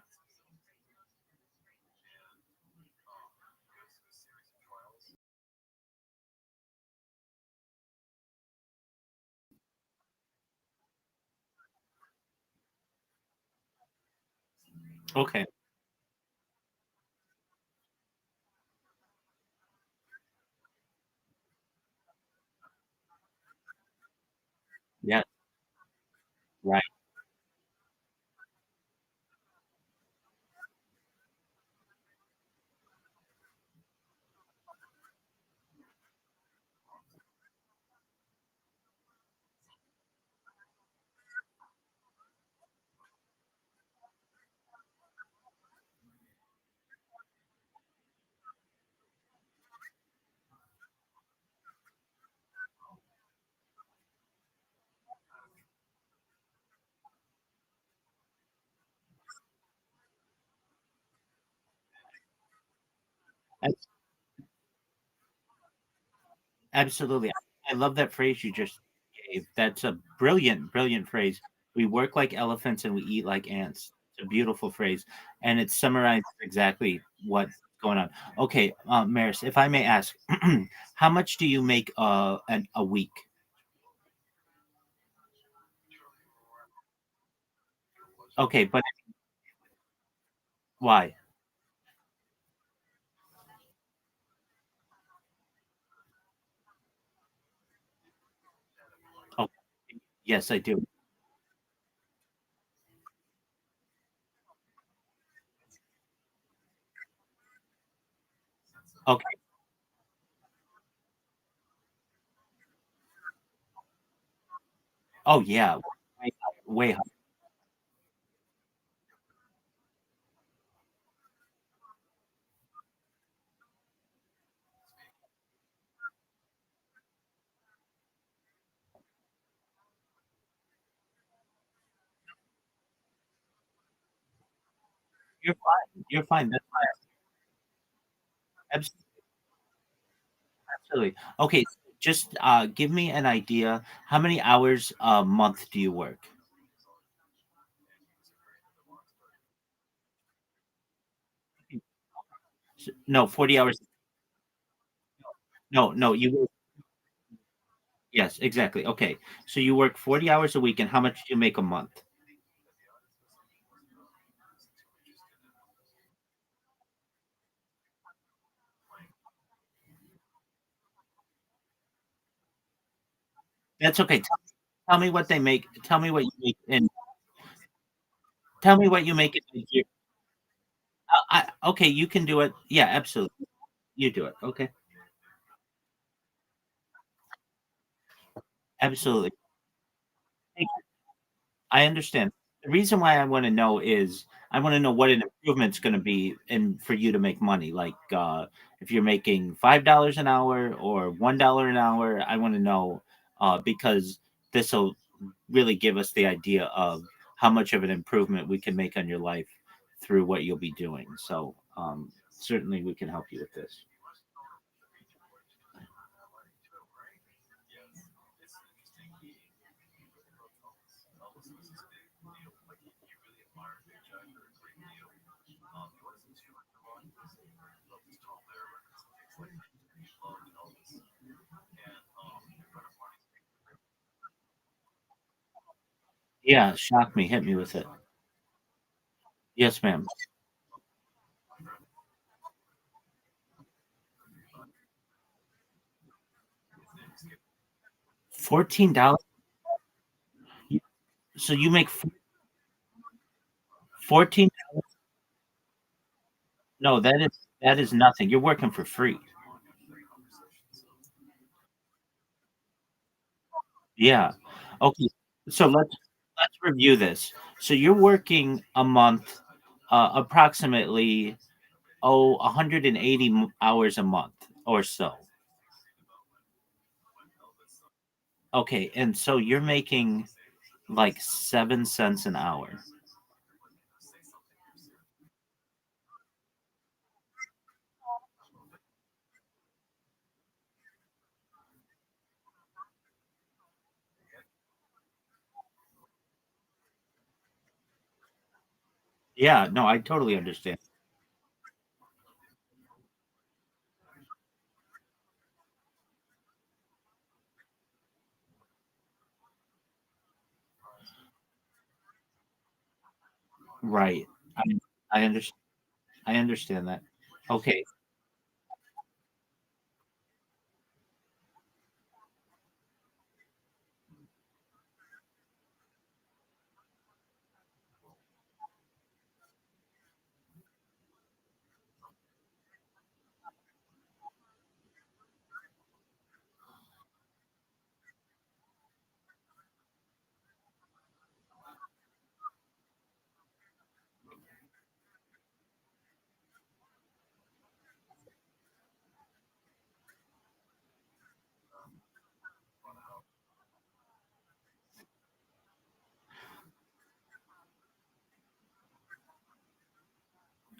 Okay, yeah, right. Absolutely. I love that phrase you just gave. That's a brilliant, brilliant phrase. We work like elephants and we eat like ants. It's a beautiful phrase. And it summarizes exactly what's going on. Okay, Maris, if I may ask, how much do you make a week? Okay, but why? Oh, yes, I do. Okay. Oh, yeah. Way, way high. You're fine. You're fine. That's fine. Absolutely. Okay, just give me an idea. How many hours a month do you work? No, 40 hours. No, no, yes, exactly. Okay. So you work 40 hours a week, and how much do you make a month? That's okay. Tell me what they make. Tell me what you make in. Tell me what you make in Nigeria. Okay, you can do it. Yeah, absolutely. You do it. Okay, absolutely. I understand. The reason why I wanna know is I wanna know what an improvement's gonna be and for you to make money, like, if you're making $5 an hour or $1 an hour, I wanna know, because this'll really give us the idea of how much of an improvement we can make on your life through what you'll be doing, so, certainly we can help you with this. Yeah, shock me, hit me with it. Yes, ma'am. $14? So you make 14. No, that is nothing. You're working for free. Yeah. Okay. So let's review this. So you're working a month, approximately 180 hours a month or so. Okay, and so you're making like 7 cents an hour. Yeah, no, I totally understand. Right. I I understand. I understand that. Okay.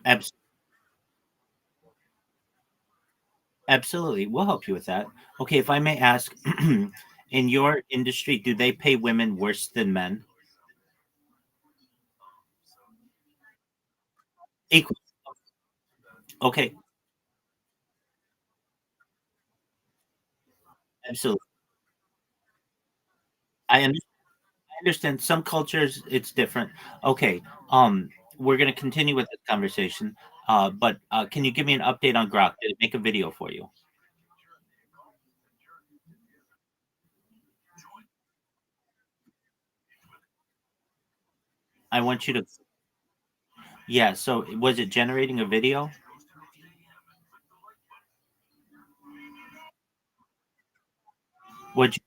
Abs- Absolutely. We'll help you with that. Okay, if I may ask, in your industry, do they pay women worse than men? Equal. Okay, absolutely. I under I understand some cultures, it's different. Okay, we're gonna continue with this conversation, but, can you give me an update on Grok? Did it make a video for you? I want you to. Yeah, so was it generating a video? Would you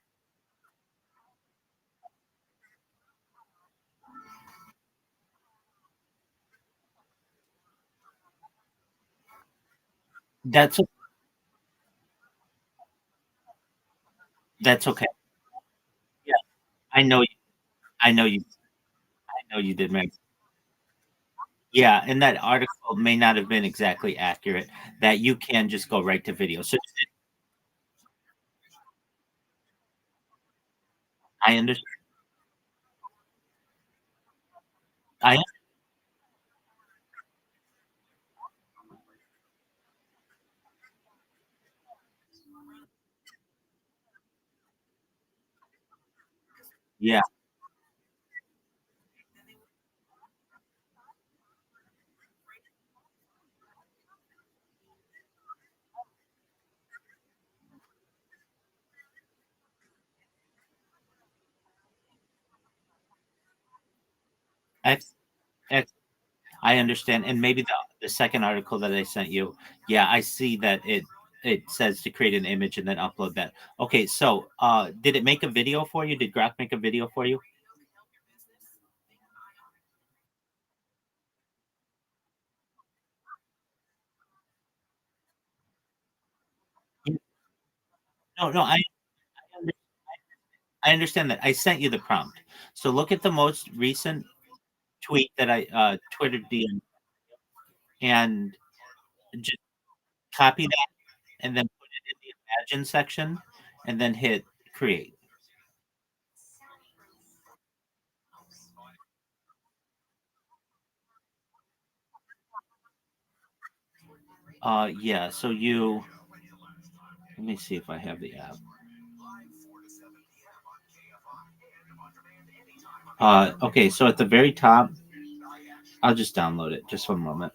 that's o that's okay. Yeah, I know you I know you I know you did, Meg. Yeah, and that article may not have been exactly accurate, that you can just go right to video, so I understand. I Yeah, I understand, and maybe the second article that I sent you, yeah, I see that it says to create an image and then upload that. Okay, so did it make a video for you? Did Grok make a video for you? No, no, I understand that. I sent you the prompt. So look at the most recent tweet that I Twitter DM and just copy that and then put it in the imagine section and then hit create. Yeah, so you let me see if I have the app. Okay, so at the very top, I'll just download it. Just one moment.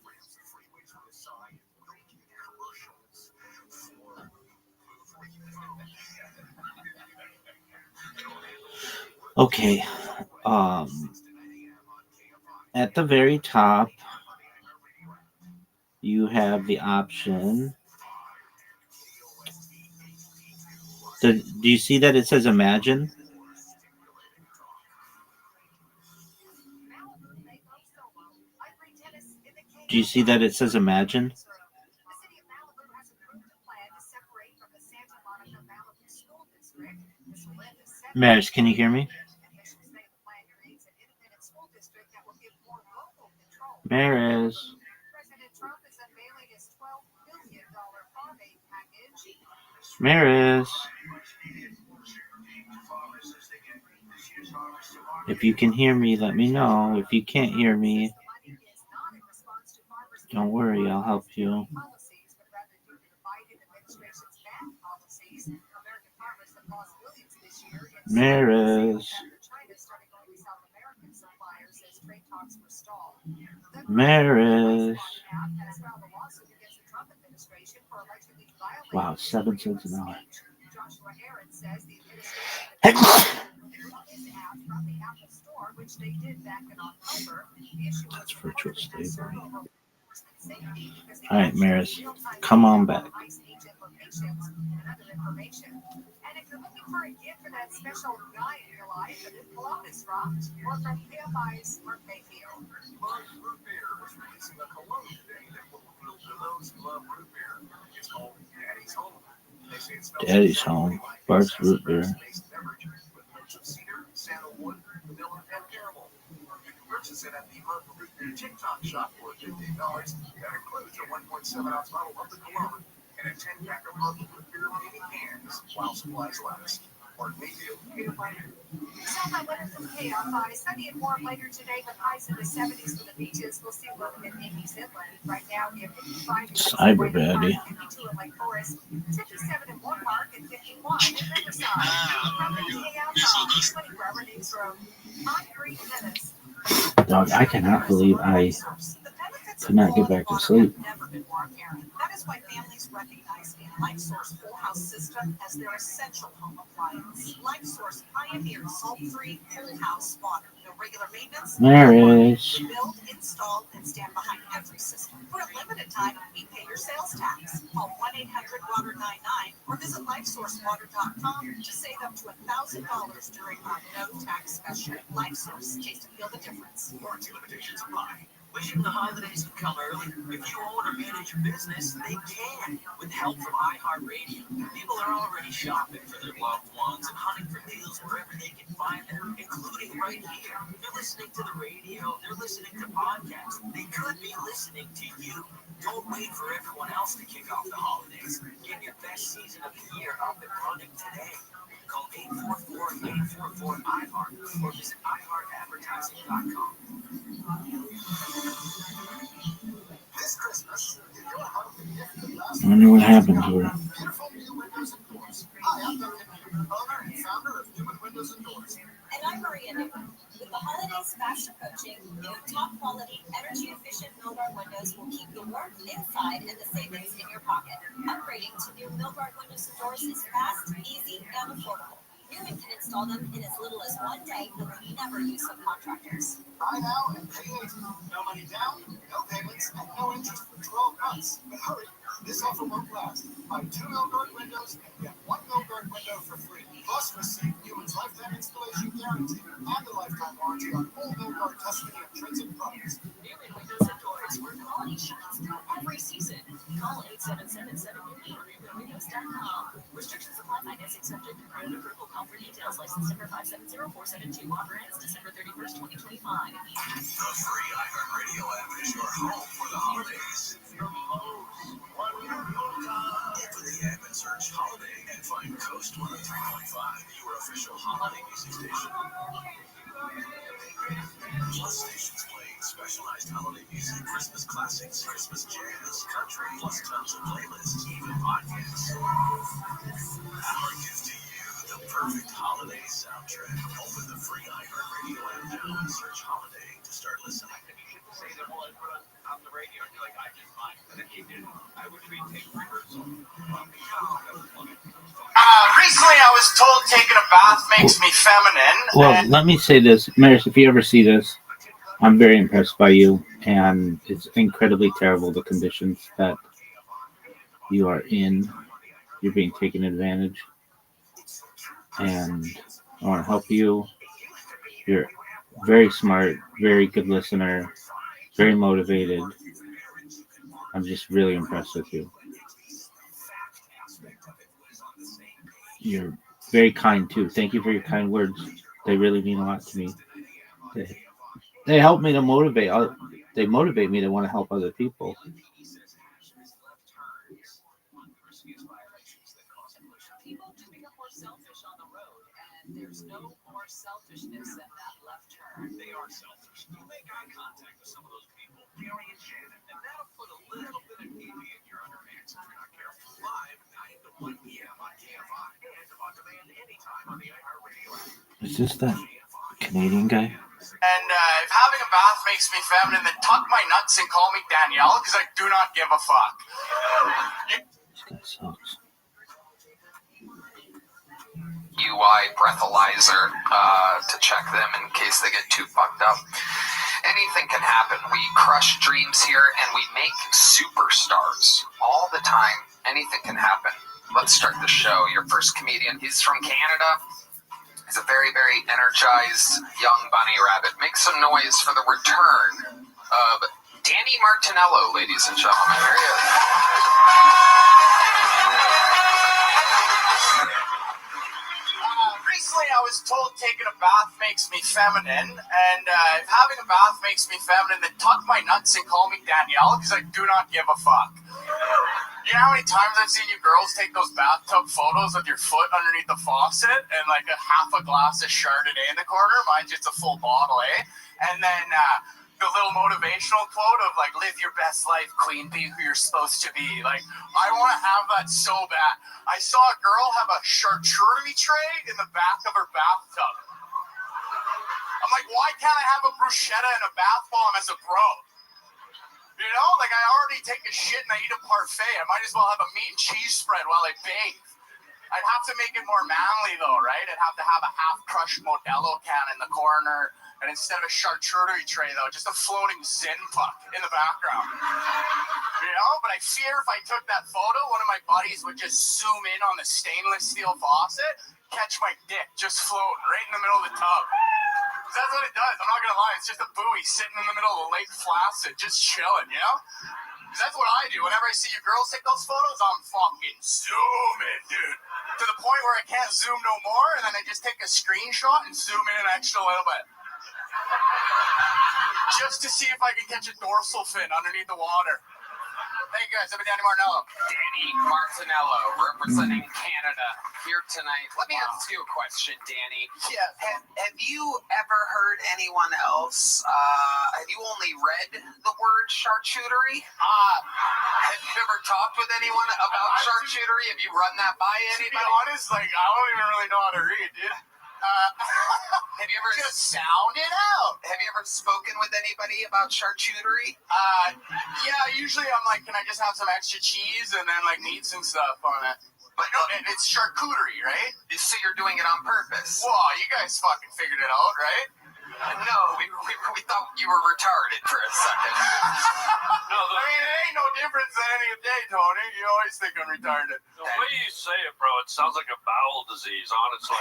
Okay. At the very top, you have the option. Do you see that it says imagine? Do you see that it says imagine? Maris, can you hear me? Maris. Maris. If you can hear me, let me know. If you can't hear me, don't worry, I'll help you. Maris. Maris. Wow, 7 cents an hour. That's virtual slavery. All right, Maris, come on back. And if you're looking for a gift for that special guy in your life, a new cologne is dropped, or from PFI's Mark Mayfield. Buzz Root Beer is releasing a cologne today that will appeal to those who love root beer. It's called Daddy's Home. They say it smells Daddy's Home. Bart's Root Beer. with notes of cedar, sandalwood, vanilla, and caramel. You can purchase it at the Buzz Root Beer TikTok shop for $15. That includes a 1.7-ounce bottle of the cologne and a 10-pack of Buzz Root Beer mini cans while supplies last. Or Mayfield, Summer weather from KFI. Sunny and warm later today, but highs in the 70s for the beaches. We'll see low in 80s inland. Right now, we have 55 in Cyber Daddy. 52 in Lake Forest, 57 in Moore Park, and 51 in Riverside. From the KFI 24-hour newsroom, I'm Bree Dennis. Dog, I cannot believe I could not get back to sleep. That is why families recognize the LifeSource Full House system as their essential home appliance. LifeSource pioneers salt-free Full House water. No regular maintenance. Maris. Build, install, and stand behind every system. For a limited time, we pay your sales tax. Call 1-800-WATER-99 or visit LifeSourceWater.com to save up to $1,000 during our no-tax special. LifeSource, taste and feel the difference. warranty limitations apply. Wishing the holidays could come early? If you own or manage a business, they can. With help from iHeartRadio, people are already shopping for their loved ones and hunting for deals wherever they can find them, including right here. They're listening to the radio. They're listening to podcasts. They could be listening to you. Don't wait for everyone else to kick off the holidays. Get your best season of the year up and running today. Call 844-844-iHeart or visit iHeartAdvertising.com. This Christmas, if you're hungry, I wonder what happened to her. beautiful new windows and doors. Hi, I'm Duncan Newman, owner and founder of Newman Windows and Doors. And I'm Maria Newman. With the holidays fast approaching, new top-quality, energy-efficient Milgard windows will keep the warmth inside and the savings in your pocket. Upgrading to new Milgard windows and doors is fast, easy, and affordable. Newman can install them in as little as 1 day and will never use subcontractors. Buy now and pay later. No money down, no payments, and no interest for 12 months. But hurry, this offer won't last. Buy 2 Milgard windows and get 1 Milgard window for free. Plus, receive Newman's lifetime installation guarantee and a lifetime warranty on all Milgard Tuscany and Trinity products. Newman Windows and Doors, where quality shines through every season. Call 877-788 or newmanwindows.com. Restrictions apply. Financing subject to credit approval. Call for details. License number 570472. Offer ends December 31st, 2025. The free iHeartRadio app is your home for the holidays. The most wonderful time. Open the app and search Holiday and find Coast 103.5, your official holiday music station. Plus stations playing specialized holiday music, Christmas classics, Christmas jazz, country, plus tons of playlists, even podcasts. Our gift to you, the perfect holiday soundtrack. Open the free iHeartRadio app now and search Holiday to start listening. Say that well, I put on the radio and you're like, I just might. And then you did. I wish we'd take rehearsal. Recently I was told taking a bath makes me feminine. Well, let me say this, Maris, if you ever see this, I'm very impressed by you, and it's incredibly terrible, the conditions that you are in. You're being taken advantage, and I want to help you. You're very smart, very good listener, very motivated. I'm just really impressed with you. You're very kind, too. Thank you for your kind words. They really mean a lot to me. They help me to motivate. They motivate me to want to help other people. People do become more selfish on the road, and there's no more selfishness than that left turn. They are selfish. You make eye contact with some of those people, Gary and Shannon, and that'll put a little bit of TV in your underpants if you're not careful. Live 9 to 1 p.m. on KFI and on demand anytime on the iHeartRadio app. Is this that Canadian guy? And if having a bath makes me feminine, then tuck my nuts and call me Danielle, because I do not give a fuck. This guy sucks. UI breathalyzer to check them in case they get too fucked up. Anything can happen. We crush dreams here and we make superstars all the time. Anything can happen. Let's start the show. Your first comedian, he's from Canada. He's a very, very energized young bunny rabbit. Make some noise for the return of Danny Martinello, ladies and gentlemen. Here he is. Recently I was told taking a bath makes me feminine, and if having a bath makes me feminine, then tuck my nuts and call me Danielle, because I do not give a fuck. You know how many times I've seen you girls take those bathtub photos with your foot underneath the faucet and like a half a glass of Chardonnay in the corner? Mine's just a full bottle, eh? And then the little motivational quote of like, live your best life, queen, be who you're supposed to be. Like, I want to have that so bad. I saw a girl have a charcuterie tray in the back of her bathtub. I'm like, why can't I have a bruschetta and a bath bomb as a bro? You know, like I already take a shit and I eat a parfait. I might as well have a meat and cheese spread while I bathe. I'd have to make it more manly though, right? I'd have to have a half-crushed Modelo can in the corner, and instead of a charcuterie tray though, just a floating Zen puck in the background. You know, but I fear if I took that photo, one of my buddies would just zoom in on the stainless steel faucet, catch my dick just floating right in the middle of the tub. That's what it does. I'm not gonna lie. It's just a buoy sitting in the middle of the Lake Placid, just chilling, you know? That's what I do. Whenever I see you girls take those photos, I'm fucking zooming, dude. To the point where I can't zoom no more, and then I just take a screenshot and zoom in an extra little bit. Just to see if I can catch a dorsal fin underneath the water. Thank you guys. I'm Danny Martinello. Danny Martinello, representing Canada here tonight. Let me ask you a question, Danny. Yeah. Have you ever heard anyone else? Have you only read the word charcuterie? Have you ever talked with anyone about charcuterie? Have you run that by anybody? To be honest, like, I don't even really know how to read, dude. Have you ever just sound it out? Have you ever spoken with anybody about charcuterie? Yeah, usually I'm like, can I just have some extra cheese and then like meats and stuff on it? But no, it's charcuterie, right? So you're doing it on purpose? Whoa, you guys fucking figured it out, right? No, we thought you were retarded for a second. No, I mean, it ain't no difference than any day, Tony. You always think I'm retarded. The way you say it, bro, it sounds like a bowel disease, honestly.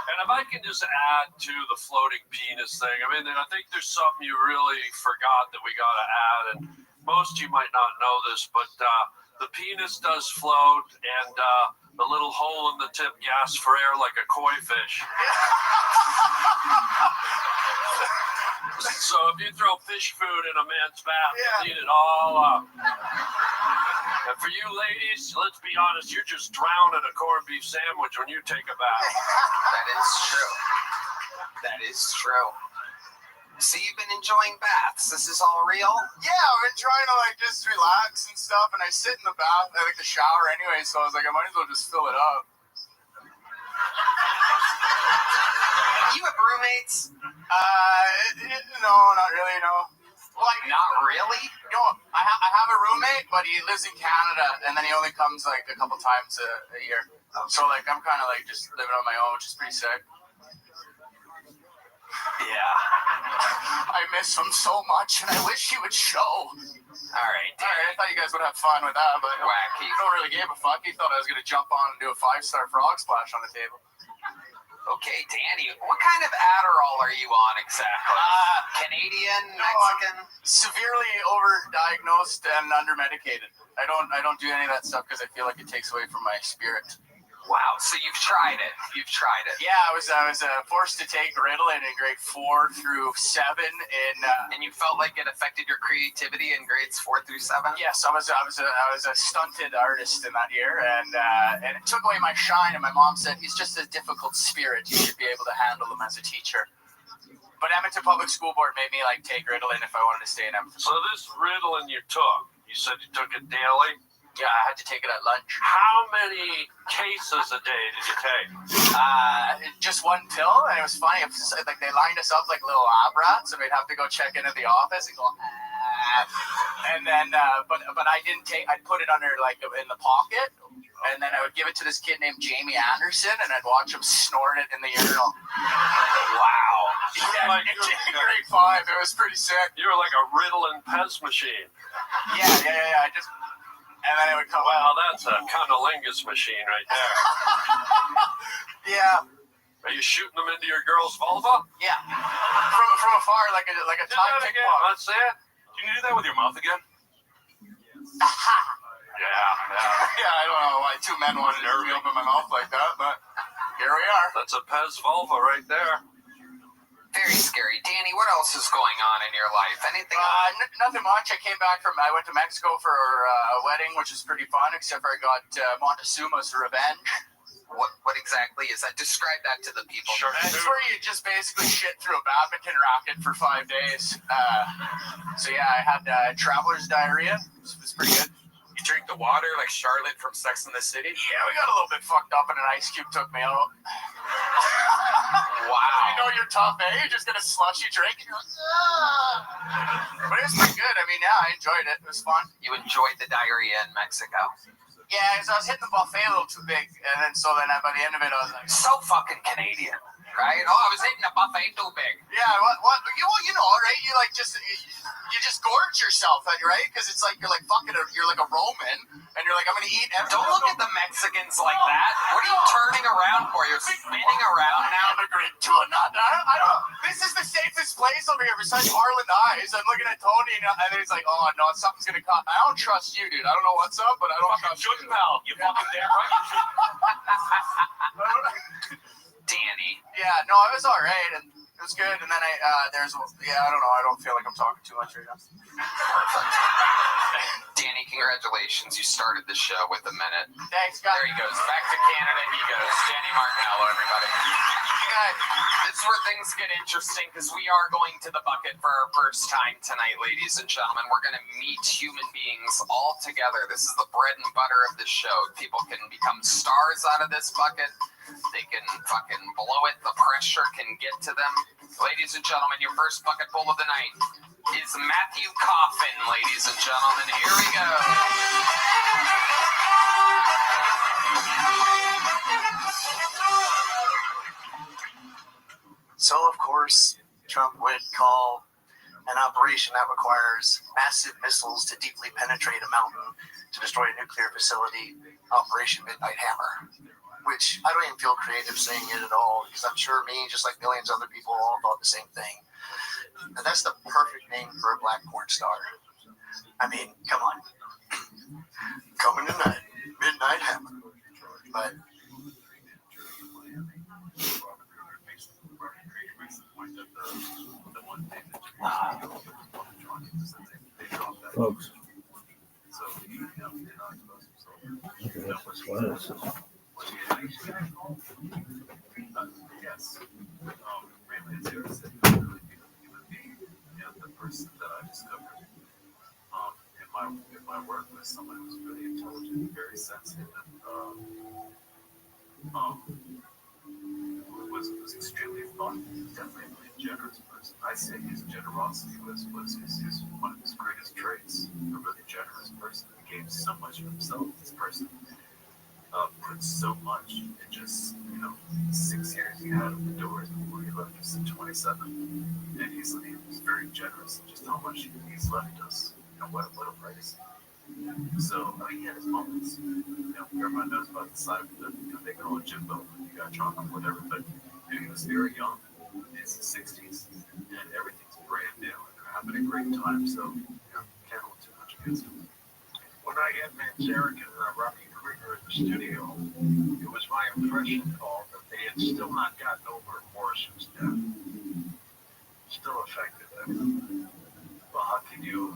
And if I can just add to the floating penis thing, I mean, I think there's something you really forgot that we got to add, and most of you might not know this, but the penis does float, and the little hole in the tip gasps for air like a koi fish. So if you throw fish food in a man's bath, he'll eat it all up. And for you ladies, let's be honest, you're just drowning a corned beef sandwich when you take a bath. That is true. That is true. So you've been enjoying baths. This is all real? Yeah, I've been trying to like just relax and stuff, and I sit in the bath, I like the shower anyway, so I was like, I might as well just fill it up. You have roommates? No, not really, no. Like, not really? No, I have a roommate, but he lives in Canada, and then he only comes like a couple times a year. So like, I'm kind of like just living on my own, which is pretty sick. Yeah. I miss him so much, and I wish he would show. All right, I thought you guys would have fun with that, but wacky. I don't really give a fuck. He thought I was going to jump on and do a 5-star frog splash on the table. Okay, Danny, what kind of Adderall are you on exactly? Canadian, Mexican? Severely overdiagnosed and undermedicated. I don't do any of that stuff because I feel like it takes away from my spirit. Wow, so you've tried it. You've tried it. Yeah, I was forced to take Ritalin in grade 4 through 7 and you felt like it affected your creativity in grades 4 through 7? Yes, I was a stunted artist in that year, and it took away my shine. And my mom said, he's just a difficult spirit. You should be able to handle him as a teacher. But Edmonton Public School Board made me like take Ritalin if I wanted to stay in Edmonton. So this Ritalin you said you took it daily? Yeah, I had to take it at lunch. How many cases a day did you take? Just one pill, and it was funny. It was like they lined us up like little lab rats, and we'd have to go check in at the office and go, and then, but I didn't take. I'd put it under like in the pocket, and then I would give it to this kid named Jamie Anderson, and I'd watch him snort it in the urinal. Wow. Yeah, in grade 5, it was pretty sick. You were like a Ritalin Pez machine. Yeah. I just. And then it would come out. Well, that's a cunnilingus machine right there. Yeah. Are you shooting them into your girl's vulva? Yeah. From afar, like a time tick bomb. Let's see it. Can you do that with your mouth again? Yeah. Yeah, I don't know why 2 men wanted to open my mouth like that, but here we are. That's a Pez vulva right there. Very scary. Danny, what else is going on in your life? Anything? Nothing much. I went to Mexico for a wedding, which was pretty fun, except for I got Montezuma's revenge. What exactly is that? Describe that to the people. Sure. It's where you just basically shit through a badminton racket for 5 days. So yeah, I had traveler's diarrhea. It was pretty good. You drink the water like Charlotte from Sex and the City? Yeah, we got a little bit fucked up and an ice cube took me out. Wow. You know you're tough, eh? You're just gonna slushy drink and you're like, But it was pretty good. I mean, yeah, I enjoyed it. It was fun. You enjoyed the diarrhea in Mexico? Yeah, because I was hitting the buffet a little too big, and then by the end of it, I was like, so fucking Canadian, right? Oh, I was hitting the buffet too big. Yeah, what? You know, right? You like you just gorge yourself, right? Because it's like you're like fucking, you're like a Roman, and you're like, I'm gonna eat everything. Don't look at the Mexicans like that. What are you turning around for? You're spinning around now. I don't. This is the safest place over here besides Harlan Eyes. I'm looking at Tony, and he's like, oh no, something's gonna come. I don't trust you, dude. I don't know what's up, but I don't trust you. Pal. You fucking damn right. Danny. Yeah, no, it was all right, and it was good. And then I don't know. I don't feel like I'm talking too much right now. Danny, congratulations. You started the show with a minute. Thanks, guys. There he goes. Back to Canada he goes. Danny Martinello, everybody. This is where things get interesting because we are going to the bucket for our first time tonight, ladies and gentlemen. We're going to meet human beings all together. This is the bread and butter of the show. People can become stars out of this bucket. They can fucking blow it. The pressure can get to them. Ladies and gentlemen, your first bucket full of the night is Matthew Coffin, ladies and gentlemen. Here we go. operation that requires massive missiles to deeply penetrate a mountain to destroy a nuclear facility, Operation Midnight Hammer. Which I don't even feel creative saying it at all, because I'm sure me, just like millions of other people, all thought the same thing. And that's the perfect name for a black porn star. I mean, come on. Coming tonight, Midnight Hammer. But folks. Yes. The person that I discovered in my work was someone who was really intelligent, very sensitive, and was extremely thoughtful, definitely a really generous person. I say his generosity was his one of his greatest traits. A really generous person. He gave so much of himself. This person put so much in just 6 years he had on the doors before he left us in 27. And he was very generous in just how much he's left us. What a price. So he had his moments. Everybody knows about the side of the they call it Jimbo. He got drunk or whatever, but he was very young in his 60s, and everything's brand new, and they're having a great time. So can't hold too much against him. When I had Manzarek and Rabbi in the studio, it was my impression, Paul, that they had still not gotten over Morrison's death. Still affected them. Well, how can you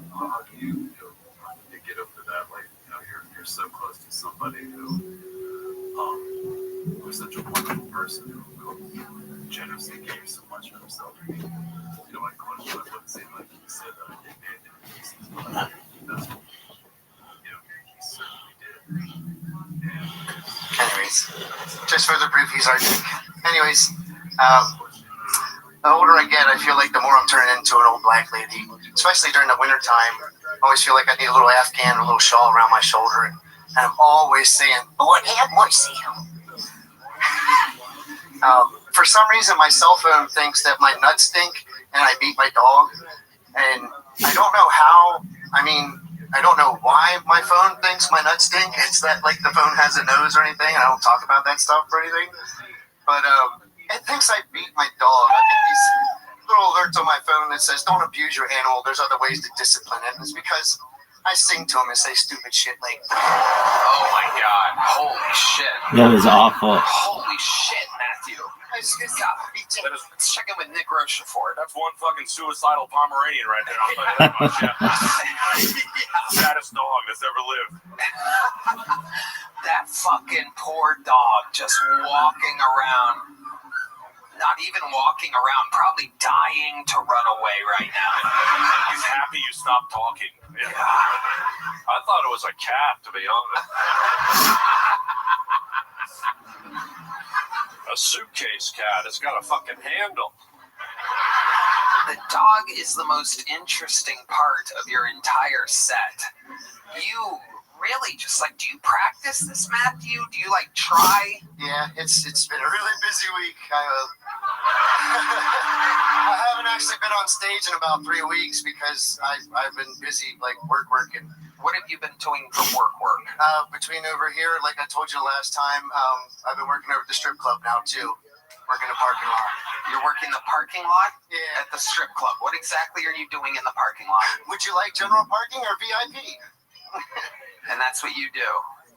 get over that? Like, you're so close to somebody who was such a wonderful person who generously gave so much of himself. I close to it, but it seemed like he said that he made it in pieces, but that's what he certainly did. anyways, just for the briefies, anyways, the older I get, I feel like the more I'm turning into an old black lady, especially during the winter time. I always feel like I need a little Afghan, a little shawl around my shoulder, and I'm always saying, Lord have mercy. For some reason, my cell phone thinks that my nuts stink, and I beat my dog, and I don't know how. I don't know why my phone thinks my nuts stink. It's that like the phone has a nose or anything. I don't talk about that stuff or anything, but it thinks I beat my dog. I get these little alerts on my phone that says, "Don't abuse your animal. There's other ways to discipline it." And it's because I sing to him and say stupid shit like, "Oh my God, holy shit!" That was awful. Holy shit, Matthew. Let's check in with Nick Rochefort. That's one fucking suicidal Pomeranian right there. I'll tell you that much. Yeah. Saddest dog that's ever lived. That fucking poor dog just walking around. Not even walking around, probably dying to run away right now. He's happy you stopped talking. Yeah. I thought it was a cat, to be honest. A suitcase cat. It's got a fucking handle. The dog is the most interesting part of your entire set. You really just do you practice this, Matthew? Do you try? Yeah, it's been a really busy week. I haven't actually been on stage in about 3 weeks because I've been busy working. What have you been doing for work? Between over here, like I told you last time, I've been working over at the strip club now too. Working the parking lot. You're working the parking lot? Yeah. At the strip club. What exactly are you doing in the parking lot? Would you like general parking or VIP? And that's what you do?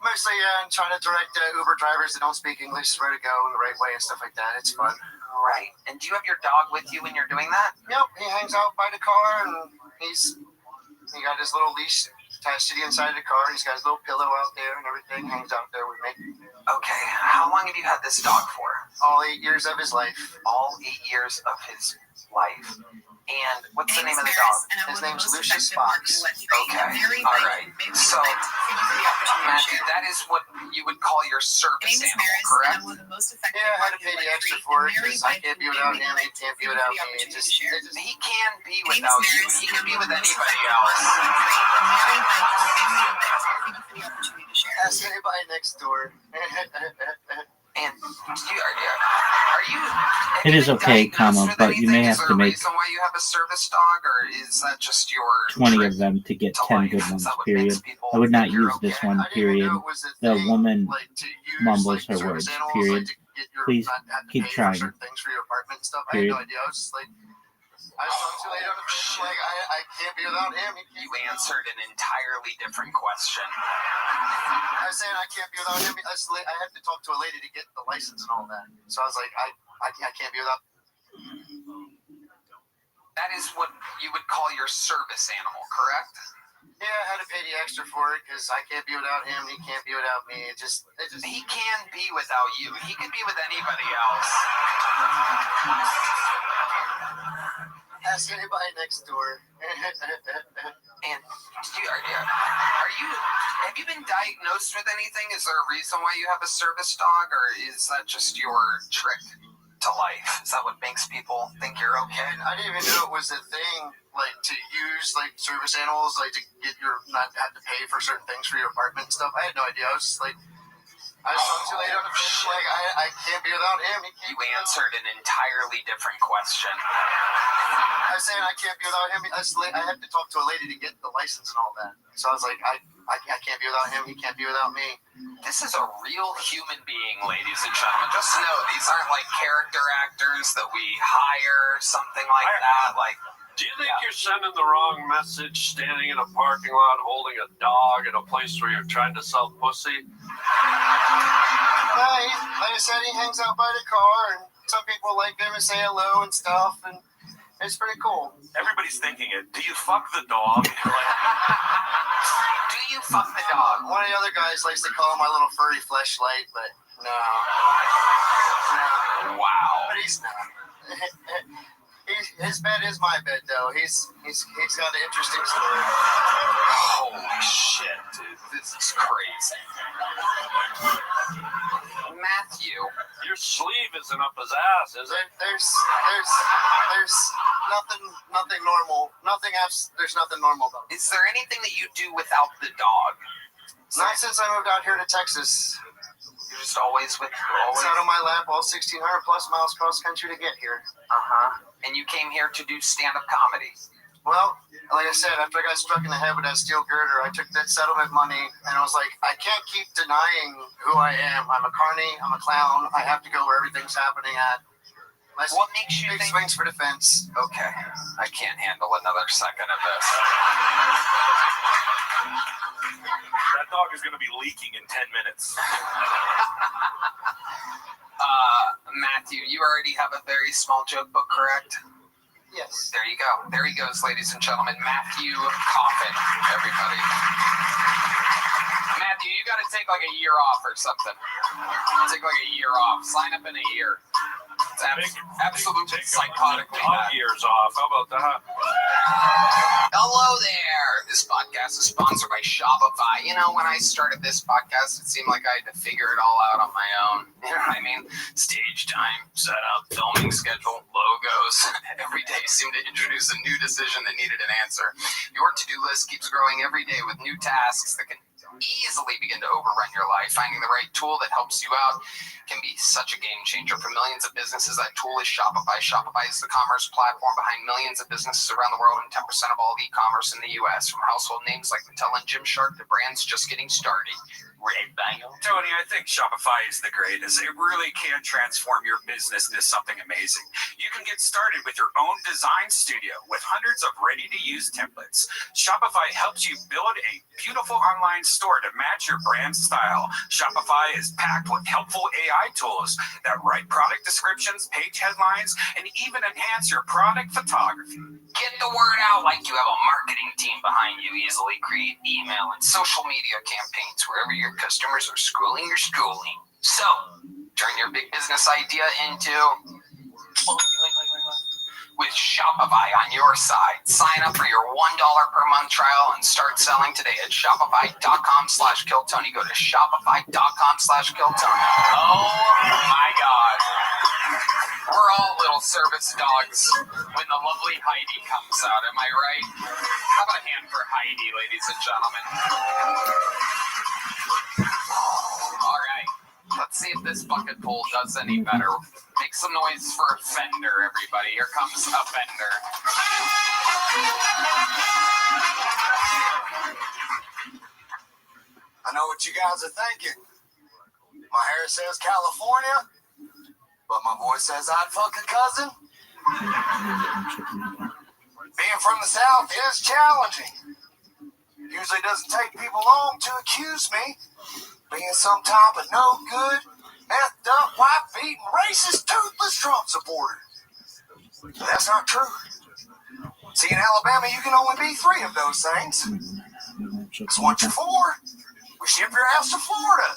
Mostly, I'm trying to direct Uber drivers that don't speak English where to go in the right way and stuff like that. It's fun. Right. And do you have your dog with you when you're doing that? Yep. He hangs out by the car, and he got his little leash attached to the inside of the car. He's got his little pillow out there and everything. Hangs out there with me. Okay. How long have you had this dog for? All 8 years of his life. All 8 years of his life. And what's the name of the dog? His name's Lucius Fox. Okay. All right. So, Matthew, that is what you would call your service animal, correct? Yeah, I had to pay the extra for it because I can't be without him. He can't be without me. He can be without you. He can be with anybody else. Ask anybody next door. And are you? It is okay, but you may have to make. Is there a reason why you have a service dog, or is that just your 20 trick of them to get to 10 life? good Is ones, that what period. makes people I would not think you're use this okay? one, I didn't even period. know it was a The thing, woman like to use mumbles like her service words, animals, period. like to get your Please not have to keep pay for trying, certain things for your apartment and stuff. I had period. no idea. I was just like, I was talking too late on the phone. Like I can't be without him. You answered an entirely different question. I was saying I can't be without him. I had to talk to a lady to get the license and all that. So I was like, I can't be without. That is what you would call your service animal, correct? Yeah, I had to pay the extra for it because I can't be without him. He can't be without me. He can be without you. He could be with anybody else. Ask anybody next door. And have you been diagnosed with anything? Is there a reason why you have a service dog, or is that just your trick to life? Is that what makes people think you're okay? I didn't even know it was a thing, like to use like service animals, like to get your not have to pay for certain things for your apartment and stuff. I had no idea. I was just like, I was talking too late on the phone. Like I can't be without him. You answered an entirely different question. I was saying I can't be without him. I had to talk to a lady to get the license and all that. So I was like, I can't be without him. He can't be without me. This is a real human being, ladies and gentlemen. Just know these aren't like character actors that we hire, something like that. Like, do you think you're sending the wrong message standing in a parking lot holding a dog at a place where you're trying to sell pussy? Like I said, he hangs out by the car, and some people like him and say hello and stuff, and it's pretty cool. Everybody's thinking it. Do you fuck the dog? Do you fuck the dog? One of the other guys likes to call him my little furry fleshlight, but no. Wow. But he's not. His bed is my bed, though. He's got an interesting story. Holy shit, dude. This is crazy. Matthew. Your sleeve isn't up his ass, is it? There's nothing normal. There's nothing normal about it. Is there anything that you do without the dog? Not since I moved out here to Texas. You're just always with It's out on my lap, all 1,600 plus miles cross country to get here. And you came here to do stand-up comedy. Well, like I said, after I got struck in the head with that steel girder, I took that settlement money, and I was like, I can't keep denying who I am. I'm a carny, I'm a clown, I have to go where everything's happening at. What makes you big think... swings for defense. Okay, I can't handle another second of this. That dog is going to be leaking in 10 minutes. Matthew, you already have a very small joke book, correct? Yes. There you go. There he goes, ladies and gentlemen. Matthew Coffin, everybody. Matthew, you got to take like a year off or something. Take like a year off. Sign up in a year. It's absolutely psychotically bad. Years off. How about that? Hello there. This podcast is sponsored by Shopify. You know, when I started this podcast, it seemed like I had to figure it all out on my own. You know what I mean? Stage time, setup, filming schedule, logos. Every day seemed to introduce a new decision that needed an answer. Your to-do list keeps growing every day with new tasks that can easily begin to overrun your life. Finding the right tool that helps you out can be such a game changer for millions of businesses. That tool is Shopify. Shopify is the commerce platform behind millions of businesses around the world and 10% of all e-commerce in the U.S. From household names like Mattel and Gymshark to brands just getting started. Tony, I think Shopify is the greatest. It really can transform your business into something amazing. You can get started with your own design studio with hundreds of ready-to-use templates. Shopify helps you build a beautiful online store to match your brand style. Shopify is packed with helpful AI tools that write product descriptions, page headlines, and even enhance your product photography. Get the word out like you have a marketing team behind you. Easily create email and social media campaigns wherever your customers are scrolling your schooling. So, turn your big business idea into... with Shopify on your side. Sign up for your $1 per month trial and start selling today at shopify.com/KillTony. Go to shopify.com/KillTony. Oh my God. We're all little service dogs when the lovely Heidi comes out. Am I right? How about a hand for Heidi, ladies and gentlemen? All right. Let's see if this bucket pool does any better. Make some noise for a fender, everybody. Here comes a fender. I know what you guys are thinking. My hair says California, but my voice says I'd fuck a cousin. Being from the South is challenging. Usually doesn't take people long to accuse me being some type of no good, methed up, white-beaten, racist, toothless Trump supporter. But that's not true. See, in Alabama, you can only be 3 of those things. Because once you're 4, we ship your ass to Florida.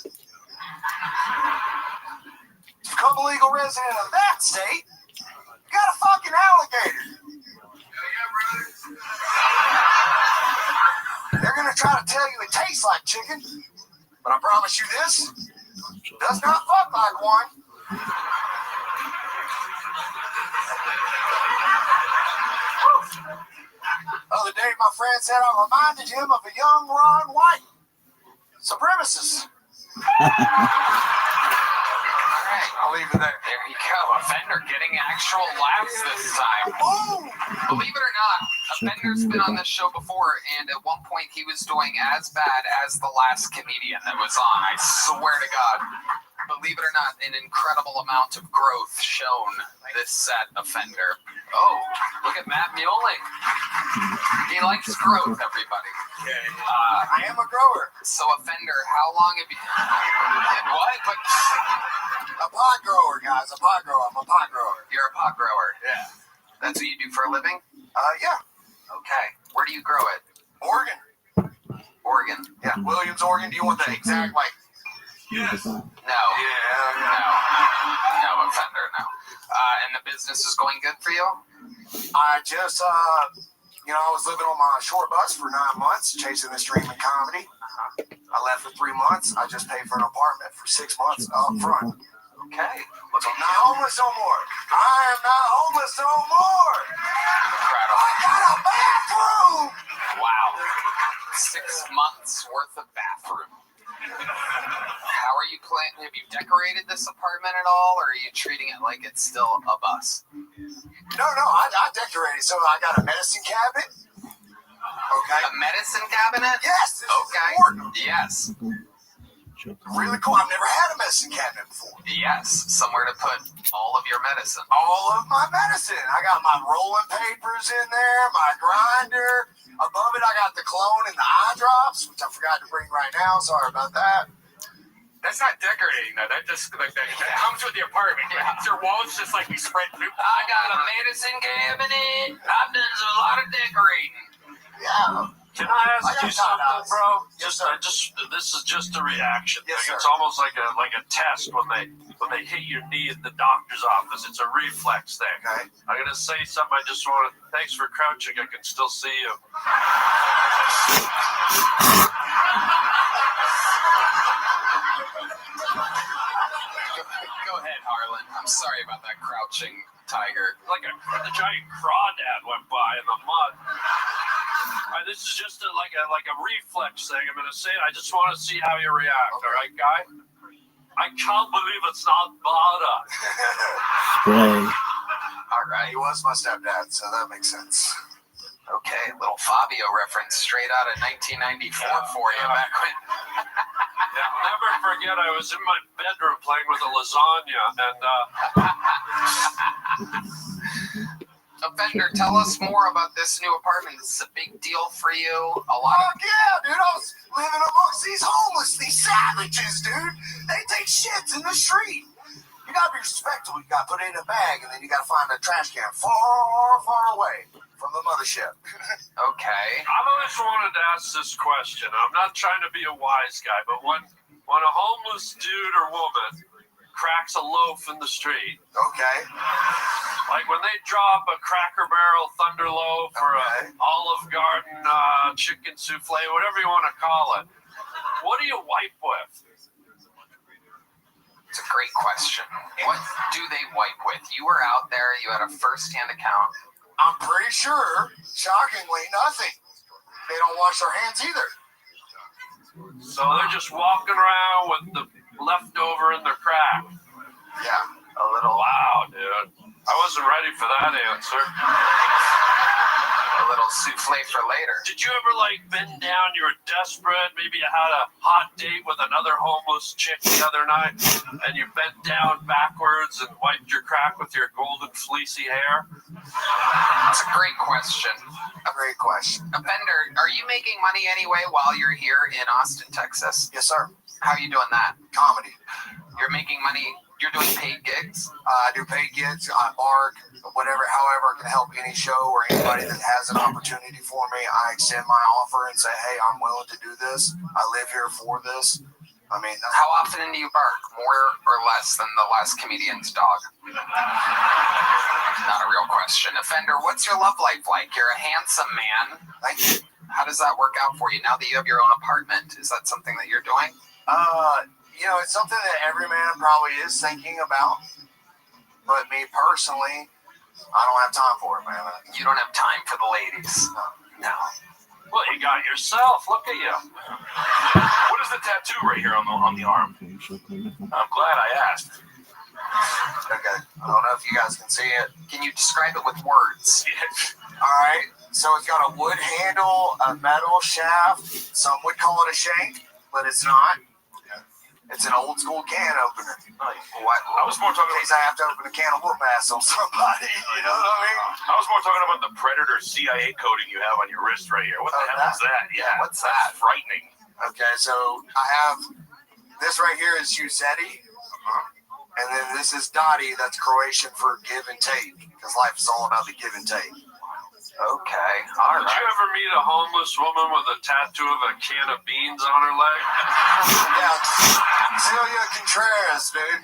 To become a legal resident of that state, you got a fucking alligator. They're gonna try to tell you it tastes like chicken, but I promise you this does not fuck like one. Other day, my friend said I reminded him of a young Ron White, supremacist. All right, I'll leave it there. There you go. Offender getting actual laughs this time. Boom! Believe it or not, Offender's been on this show before, and at one point he was doing as bad as the last comedian that was on. I swear to God. Believe it or not, an incredible amount of growth shown this set, Offender. Oh, look at Matt Muley. He likes growth, everybody. I am a grower. So, Offender, how long have you... And what? But... A pot grower, guys. A pot grower. I'm a pot grower. You're a pot grower? Yeah. That's what you do for a living? Yeah. Okay. Where do you grow it? Oregon. Oregon. Yeah, Williams, Oregon. Do you want the exact, like... Yes. No. Yeah. No, Offender, no. And the business is going good for you? I just, I was living on my short bus for 9 months, chasing this dream in comedy. I left for 3 months. I just paid for an apartment for 6 months up front. Okay. So I'm not homeless no more. I am not homeless no more. Incredible. I got a bathroom. Wow. 6 months worth of bathroom. How are you planning? Have you decorated this apartment at all, or are you treating it like it's still a bus? No, I decorated. So I got a medicine cabinet. Okay. A medicine cabinet? Yes. Okay. Yes. Really cool. I've never had a medicine cabinet before. Yes. Somewhere to put all of your medicine. All of my medicine. I got my rolling papers in there, my grinder. Above it, I got the cologne and the eye drops, which I forgot to bring right now. Sorry about that. That's not decorating, though. That just that comes with the apartment. Yeah. Your walls just like we spread blue. I got a medicine cabinet. I've done a lot of decorating. Yeah. Can I ask you something, bro? This is just a reaction. Yes, It's sir. almost like a test when they hit your knee at the doctor's office. It's a reflex thing. Okay. I'm gonna say something. I just want to. Thanks for crouching. I can still see you. Go ahead, Harlan. I'm sorry about that crouching tiger. Like a giant crawdad went by in the mud. This is just like a reflex thing. I'm gonna say it. I just want to see how you react. All right, guy. I can't believe it's not butter. Spray. All right. He was my stepdad, so that makes sense. Okay, little Fabio reference straight out of 1994 for you back when. I'll never forget. I was in my bedroom playing with a lasagna, and Offender, tell us more about this new apartment. This is a big deal for you. A lot of... Yeah, dude. I was living amongst these homeless, these savages, dude. They take shits in the street. You gotta be respectful. You gotta put it in a bag, and then you gotta find a trash can far, far away from the mothership. Okay. I've always wanted to ask this question. I'm not trying to be a wise guy, but when a homeless dude or woman cracks a loaf in the street, okay, like when they drop a Cracker Barrel Thunder Loaf or a Olive Garden chicken souffle, whatever you want to call it, what do you wipe with? It's a great question. What do they wipe with? You were out there. You had a first-hand account. I'm pretty sure, shockingly, nothing. They don't wash their hands either. So they're just walking around with the leftover in their crack. Yeah, a little. Wow, dude. I wasn't ready for that answer. A little souffle for later. Did you ever like bend down? You were desperate. Maybe you had a hot date with another homeless chick the other night, and you bent down backwards and wiped your crack with your golden fleecy hair. That's a great question. A great question. Offender, are you making money anyway while you're here in Austin, Texas? Yes, sir. How are you doing that? Comedy. You're making money. You're doing paid gigs. I do paid gigs. I bark, whatever, however I can help any show or anybody that has an opportunity for me. I extend my offer and say, hey, I'm willing to do this. I live here for this. I mean, how often do you bark? More or less than the last comedian's dog? Not a real question. Offender, what's your love life like? You're a handsome man. Thank you. How does that work out for you now that you have your own apartment? Is that something that you're doing? You know, it's something that every man probably is thinking about. But me personally, I don't have time for it, man. You don't have time for the ladies. No. Well, you got yourself. Look at you. What is the tattoo right here on the arm? I'm glad I asked. Okay. I don't know if you guys can see it. Can you describe it with words? All right. So it's got a wood handle, a metal shaft. Some would call it a shank, but it's not. It's an old school can opener. What? I was more talking in case I have to open a can of whoop ass on somebody. You know what I mean? I was more talking about the Predator CIA coding you have on your wrist right here. What the hell is that? Yeah, what's that? Frightening. Okay, so I have this right here is Uzetti, and then this is Dottie. That's Croatian for give and take, because life is all about the give and take. Okay, all right. Did you ever meet a homeless woman with a tattoo of a can of beans on her leg? Yeah, Celia Contreras, dude.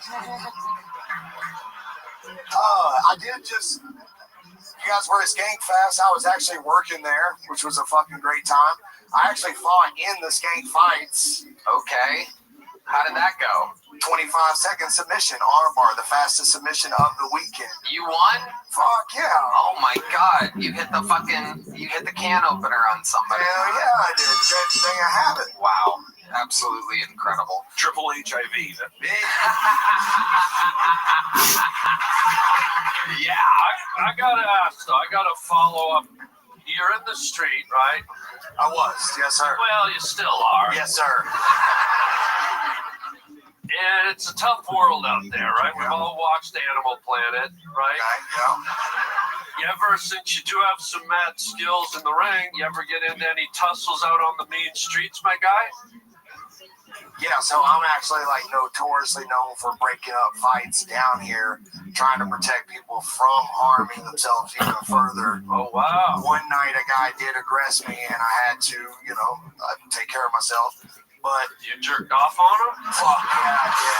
I did just. You guys were at Skank Fest. I was actually working there, which was a fucking great time. I actually fought in the Skank fights. Okay. How did that go? 25-second submission, armbar, the fastest submission of the weekend. You won? Fuck yeah. Oh my god, you hit the can opener on somebody. Hell yeah, I did. Best thing I have it. Wow. Absolutely incredible. Triple HIV. Yeah, I gotta ask though, I gotta follow up. You're in the street, right? I was, yes sir. Well, you still are. Yes sir. And it's a tough world out there, right? We've all watched Animal Planet, right? Yeah. You ever, since you do have some mad skills in the ring, you ever get into any tussles out on the mean streets, my guy? Yeah, so I'm actually like notoriously known for breaking up fights down here, trying to protect people from harming themselves even further. Oh, wow. One night a guy did aggress me and I had to, take care of myself. But you jerked off on him? Fuck yeah, I did.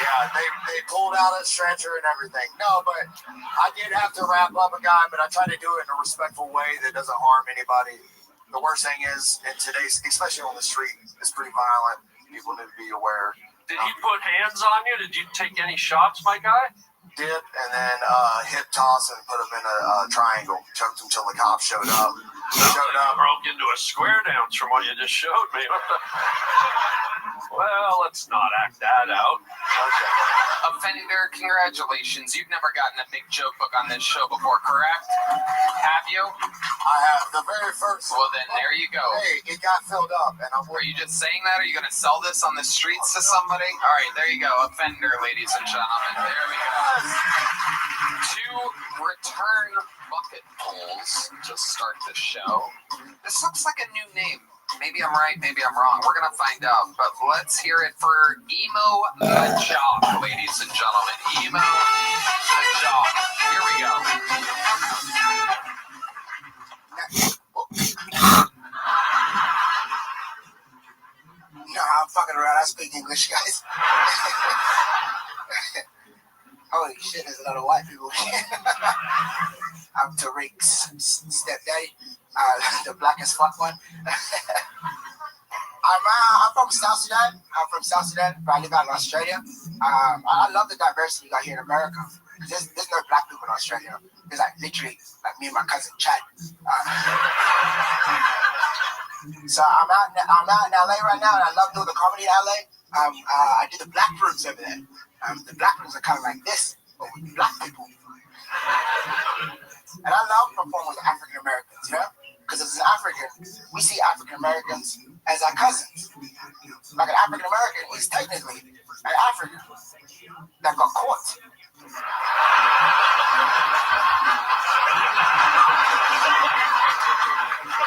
Yeah, they pulled out a stretcher and everything. No, but I did have to wrap up a guy, but I try to do it in a respectful way that doesn't harm anybody. The worst thing is, in today's, especially on the street, it's pretty violent. People need to be aware. Did he put hands on you? Did you take any shots, my guy? Did, and then hip toss and put him in a triangle. Choked him till the cops showed up. Broke into a square dance from what you just showed me. Well, let's not act that out. Okay. Offender, congratulations. You've never gotten a big joke book on this show before, correct? Have you? I have. The very first one. Well, then there you go. Hey, it got filled up. And Are you just saying that? Are you going to sell this on the streets to somebody? All right, there you go. Offender, ladies and gentlemen. There we go. 2 return bucket pulls to start the show. This looks like a new name. Maybe I'm right, maybe I'm wrong. We're going to find out. But let's hear it for Emo the Jock, ladies and gentlemen. Emo the Jock. Here we go. No, I'm fucking around. I speak English, guys. Holy shit, there's a lot of white people here. I'm Tariq's stepdaddy, the black as fuck one. I'm from South Sudan. But I live out in Australia. I love the diversity you got here in America. There's no black people in Australia. There's like literally like me and my cousin Chad. So I'm out in LA right now, and I love doing the comedy in LA. I do the black rooms over there. The black rooms are kind of like this, but with black people. And I love performing with African Americans, you know? Because as an African, we see African Americans as our cousins. Like an African American is technically an African that got caught.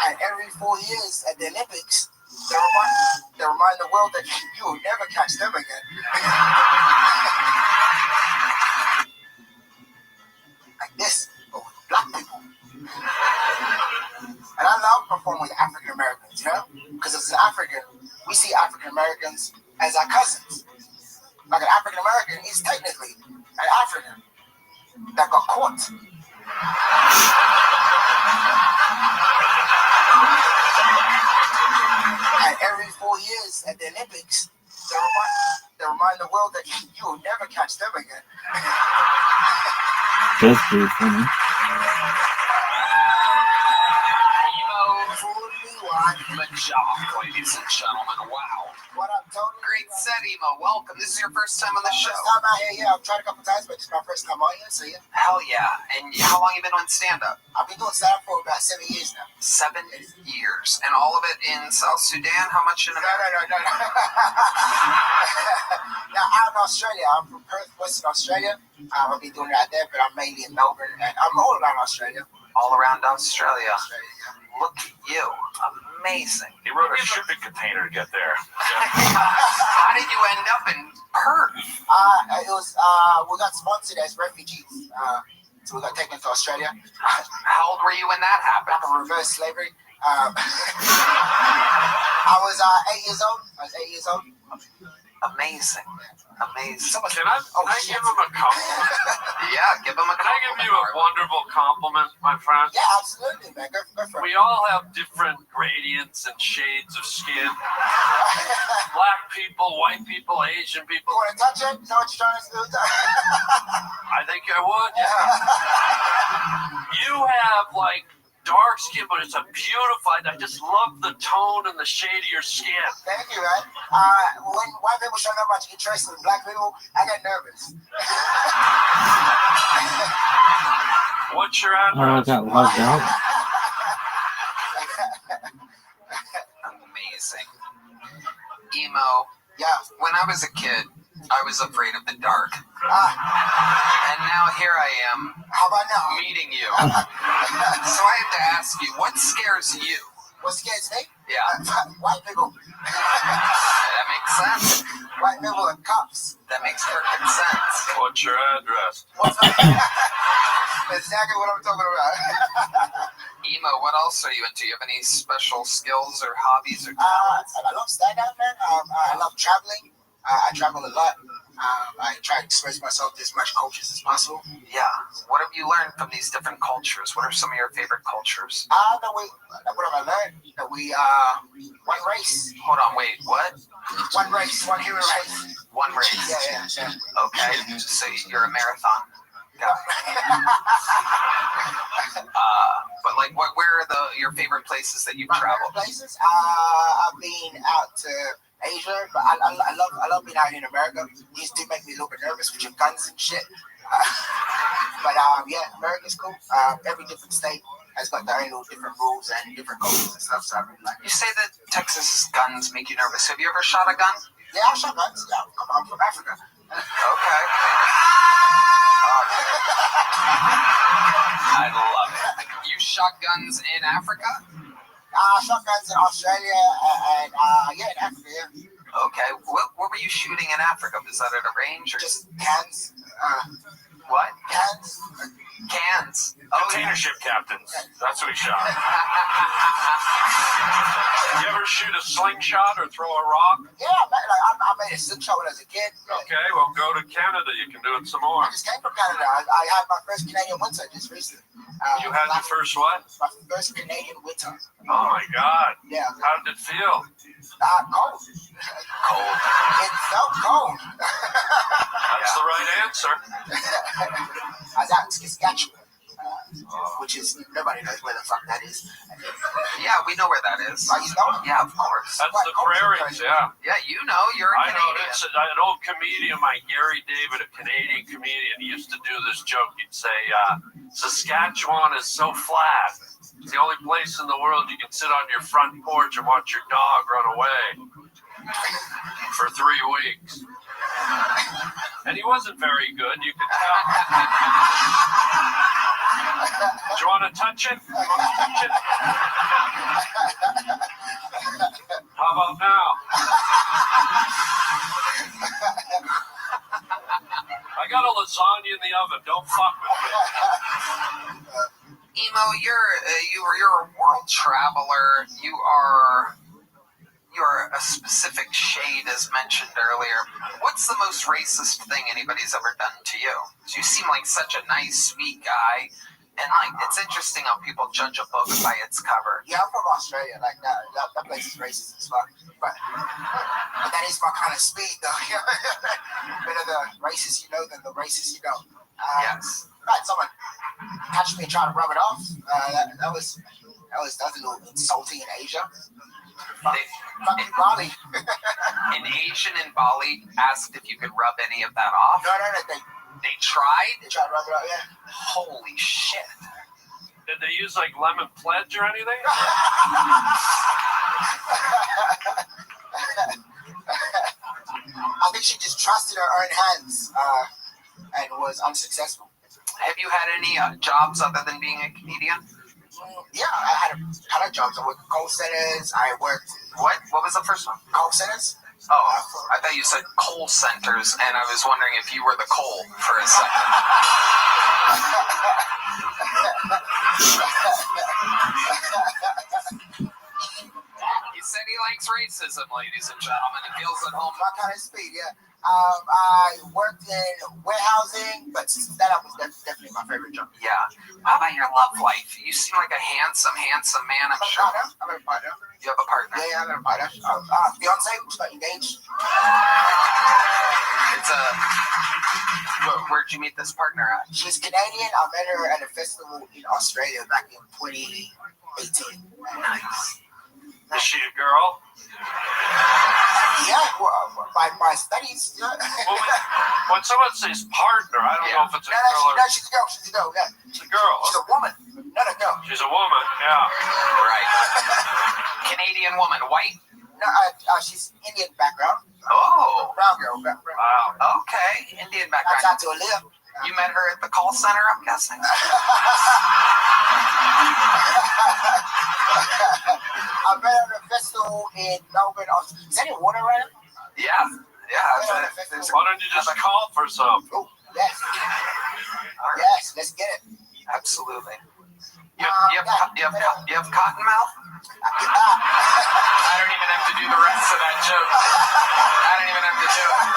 And every 4 years at the Olympics, they remind the world that you will never catch them again. Like this, but with black people. And I love performing with African Americans, you know? Because as an African, we see African Americans as our cousins. Like an African American is technically an African that got caught. And every 4 years at the Olympics, they remind the world that you will never catch them again. That's pretty funny. Ladies and gentlemen, wow. What up, Tony? Great set, Emo. Welcome. This is your first time on the show. First time out here, yeah. I've tried a couple times, but it's my first time on here, so yeah. Hell yeah. And how long you been on stand-up? I've been doing stand-up for about 7 years now. 7 years. And all of it in South Sudan? How much in America? No. Now, out in Australia, I'm from Perth, Western Australia. I've been doing it out there, but I'm mainly in Melbourne, and I'm all around Australia. All around Australia. Look at you. Amazing. He rode a shipping container to get there. How did you end up in Perth? It was, we got sponsored as refugees. So we got taken to Australia. How old were you when that happened? Like a reverse slavery. I was 8 years old. Amazing. Amazing. Can I give him a compliment? Yeah, give him a compliment. Can I give you a wonderful compliment, my friend? Yeah, absolutely, man. Go for it. We all have different gradients and shades of skin. Black people, white people, Asian people. You want to touch it? Is that what you're trying to do? I think I would, yeah. You have, like, dark skin, but it's a beautiful. I just love the tone and the shade of your skin. Thank you, man. When white people show up about to get traced with black people, I get nervous. What's your Oh, I address? got logged out. Amazing. Emo. Yeah. When I was a kid, I was afraid of the dark. And now here I am. How about now? Meeting you. So I have to ask you, what scares you? What scares me? Yeah. White people. That makes sense. White people and cops. That makes perfect sense. What's your address? That's exactly what I'm talking about. Emo, what else are you into? You have any special skills or hobbies or talents? I love stand-up, man. I love traveling. I travel a lot. I try to express myself to as much cultures as possible. Yeah. What have you learned from these different cultures? What are some of your favorite cultures? What have I learned? That we one race. Hold on, wait, what? One race, one human race. One race. Yeah. Okay, so you're a marathon guy. But like, where are your favorite places that you've traveled? Places? I've been out to Asia, but I love being out here in America. These do make me a little bit nervous with your guns and shit. But yeah, America's cool. Every different state has got their own little different rules and different cultures and stuff. So I really like it. You say that Texas's guns make you nervous. Have you ever shot a gun? Yeah, I shot guns. Yeah, I'm from Africa. Okay. I love it. You shot guns in Africa? Shotguns in Australia and yeah, in Africa. Yeah. Okay. What were you shooting in Africa? Was that at a range or just cans? What? Cans. Cans. Container ship captains. That's what he shot. You ever shoot a slingshot or throw a rock? Yeah, I made a slingshot when I was a kid. Okay, well, go to Canada. You can do it some more. I just came from Canada. I had my first Canadian winter just recently. You had your first what? My first Canadian winter. Oh, my God. Yeah. How did it feel? Cold. Cold. It felt cold. That's the right answer. I was out in Saskatchewan. which is nobody knows where the fuck that is. Yeah, we know where that is. Oh, you know it? Yeah, of course. That's the prairies, yeah. Yeah, you know, you're a I know. Canadian. It's an old comedian, my Gary David, a Canadian comedian, he used to do this joke. He'd say, Saskatchewan is so flat. It's the only place in the world you can sit on your front porch and watch your dog run away for 3 weeks. And he wasn't very good, you could tell. Do you want to touch it? How about now? I got a lasagna in the oven. Don't fuck with me. Emo, you're a world traveler. You're a specific shade, as mentioned earlier. What's the most racist thing anybody's ever done to you? You seem like such a nice, sweet guy, and like it's interesting how people judge a book by its cover. Yeah, I'm from Australia. Like that place is racist as fuck. But that is my kind of speed, though. Better the racist you know than the racist you don't. Yes. Right, someone catch me and try to rub it off. That was a little insulting in Asia. Fucking Bali. An Asian in Bali asked if you could rub any of that off. No, they tried. They tried to rub it off. Yeah. Holy shit. Did they use like lemon pledge or anything? I think she just trusted her own hands and was unsuccessful. Have you had any jobs other than being a comedian? Yeah, I had a ton of jobs. I worked at call centers. I worked... What was the first one? Call centers. Oh, I thought you said coal centers, and I was wondering if you were the coal for a second. He said he likes racism, ladies and gentlemen. He feels at home. My kind of speed, yeah. I worked in warehousing, but stand-up was definitely my favorite job. Yeah. How about your love life? You seem like a handsome man, I'm sure. I have a partner. You have a partner? Yeah, I have a partner. Fiance, we just got engaged. Where'd you meet this partner at? She's Canadian. I met her at a festival in Australia back in 2018. Nice. Is she a girl? Yeah, well, my studies. Yeah. Well, when someone says partner, I don't know if it's a girl or... No, she's a girl. She's a girl, yeah. She's a girl. She's a woman, not a girl. She's a woman, yeah. Right. Canadian woman, white? No, she's Indian background. Oh. Brown girl. Wow. Okay, Indian background. That's out to a live. You met her at the call center, I'm guessing? I met her at a festival in Melbourne. Is there any water around? Yeah. Why don't you just call for some? Oh, yes. Yes, let's get it. Absolutely. You have cotton mouth? I don't even have to do the rest of that joke. I don't even have to do it.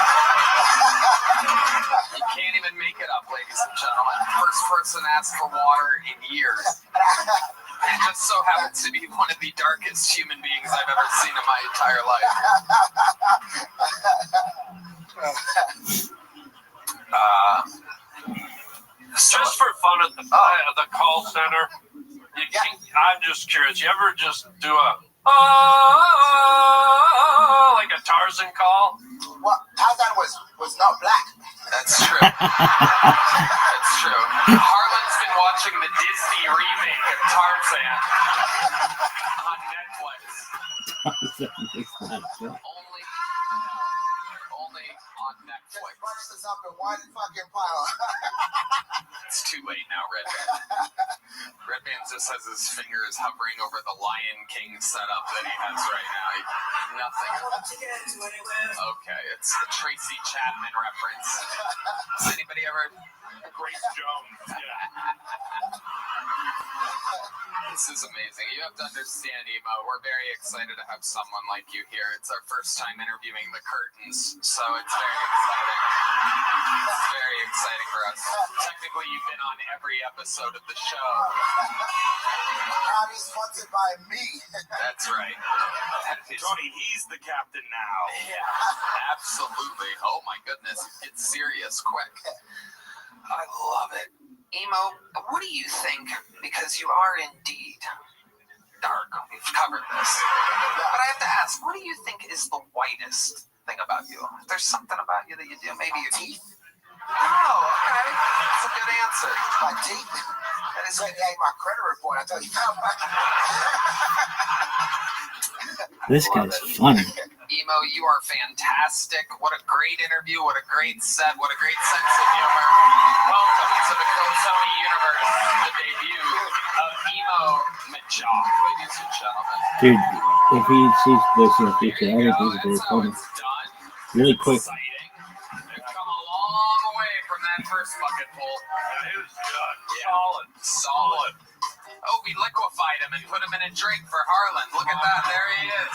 You can't even make it up, ladies and gentlemen. First person asked for water in years. It just so happens to be one of the darkest human beings I've ever seen in my entire life. Just for fun at the call center, I'm just curious. You ever just do a like a Tarzan call? Well, Tarzan was not black. That's true. That's true. Harlan's been watching the Disney remake of Tarzan on Netflix. Only on Netflix. Bunch this up in one fucking pile. It's too late now, Redman just has his fingers hovering over the Lion King setup that he has right now. Nothing. Okay, it's the Tracy Chapman reference. Has anybody ever... Grace Jones, yeah. This is amazing. You have to understand, Emo. We're very excited to have someone like you here. It's our first time interviewing the curtains, so it's very exciting. It's very exciting for us. Technically, you've been on every episode of the show. Proudly sponsored by me. That's right. Tony, he's the captain now. Yeah, absolutely. Oh my goodness, it's serious quick. I love it. Emo, what do you think? Because you are indeed dark. We've covered this. But I have to ask, what do you think is the whitest thing about you? If there's something about you that you do, maybe your teeth? Oh, okay. That's a good answer. My teeth? That is like my credit report. I tell you about This guy's funny. Emo, you are fantastic. What a great interview. What a great set. What a great sense of humor. Welcome to the Kiltony universe, the debut of Emo Majock, ladies and gentlemen. Dude, if he sees this in the future, I think this is very funny. Really quick. They've come a long way from that first bucket pull. It was good. Yeah. Solid. Oh, we liquefied him and put him in a drink for Harlan. Look at that. There he is.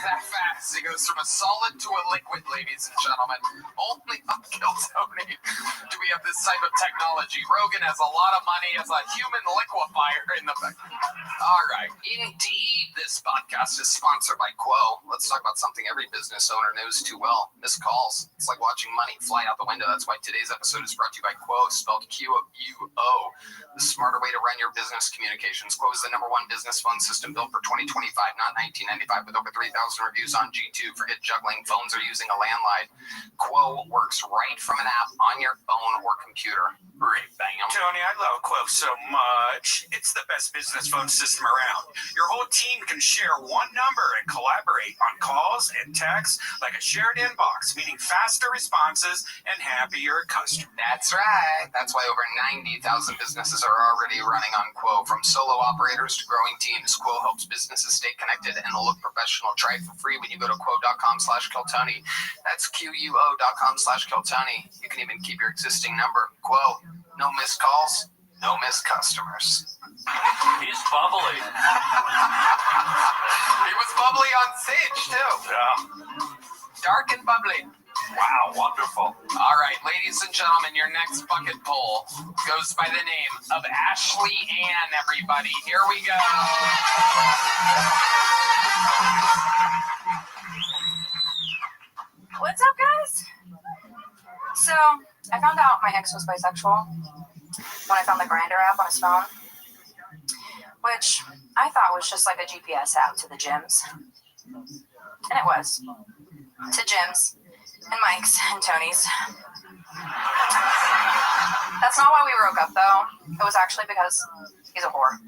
That fast. He goes from a solid to a liquid, ladies and gentlemen. Only on Kiltony do we have this type of technology. Rogan has a lot of money as a human liquefier in the back. All right. Indeed, this podcast is sponsored by Quo. Let's talk about something every business owner knows too well. Missed calls. It's like watching money fly out the window. That's why today's episode is brought to you by Quo, spelled Q-U-O. The smarter way to run your business communications. Quo is the #1 business phone system built for 2025, not 1995, with over 3,000 reviews on G2. Forget juggling phones or using a landline. Quo works right from an app on your phone or computer. Great, bam. Tony, I love Quo so much. It's the best business phone system around. Your whole team can share one number and collaborate on calls and texts like a shared inbox, meaning faster responses and happier customers. That's right. That's why over 90,000 businesses are already running on Quo. From solo operators to growing teams, Quo helps businesses stay connected and look professional. Try it for free when you go to quo.com/Kiltony. That's QUO.com/Kiltony. You can even keep your existing number. Quo, no missed calls, no missed customers. He's bubbly. He was bubbly on stage, too. Yeah. Dark and bubbly. Wow, wonderful. All right, ladies and gentlemen, your next bucket pull goes by the name of Ashley Ann, everybody. Here we go. What's up, guys? So, I found out my ex was bisexual when I found the Grindr app on his phone, which I thought was just like a GPS app to the gyms. And it was. To gyms. And Mike's and Tony's. That's not why we broke up, though. It was actually because he's a whore.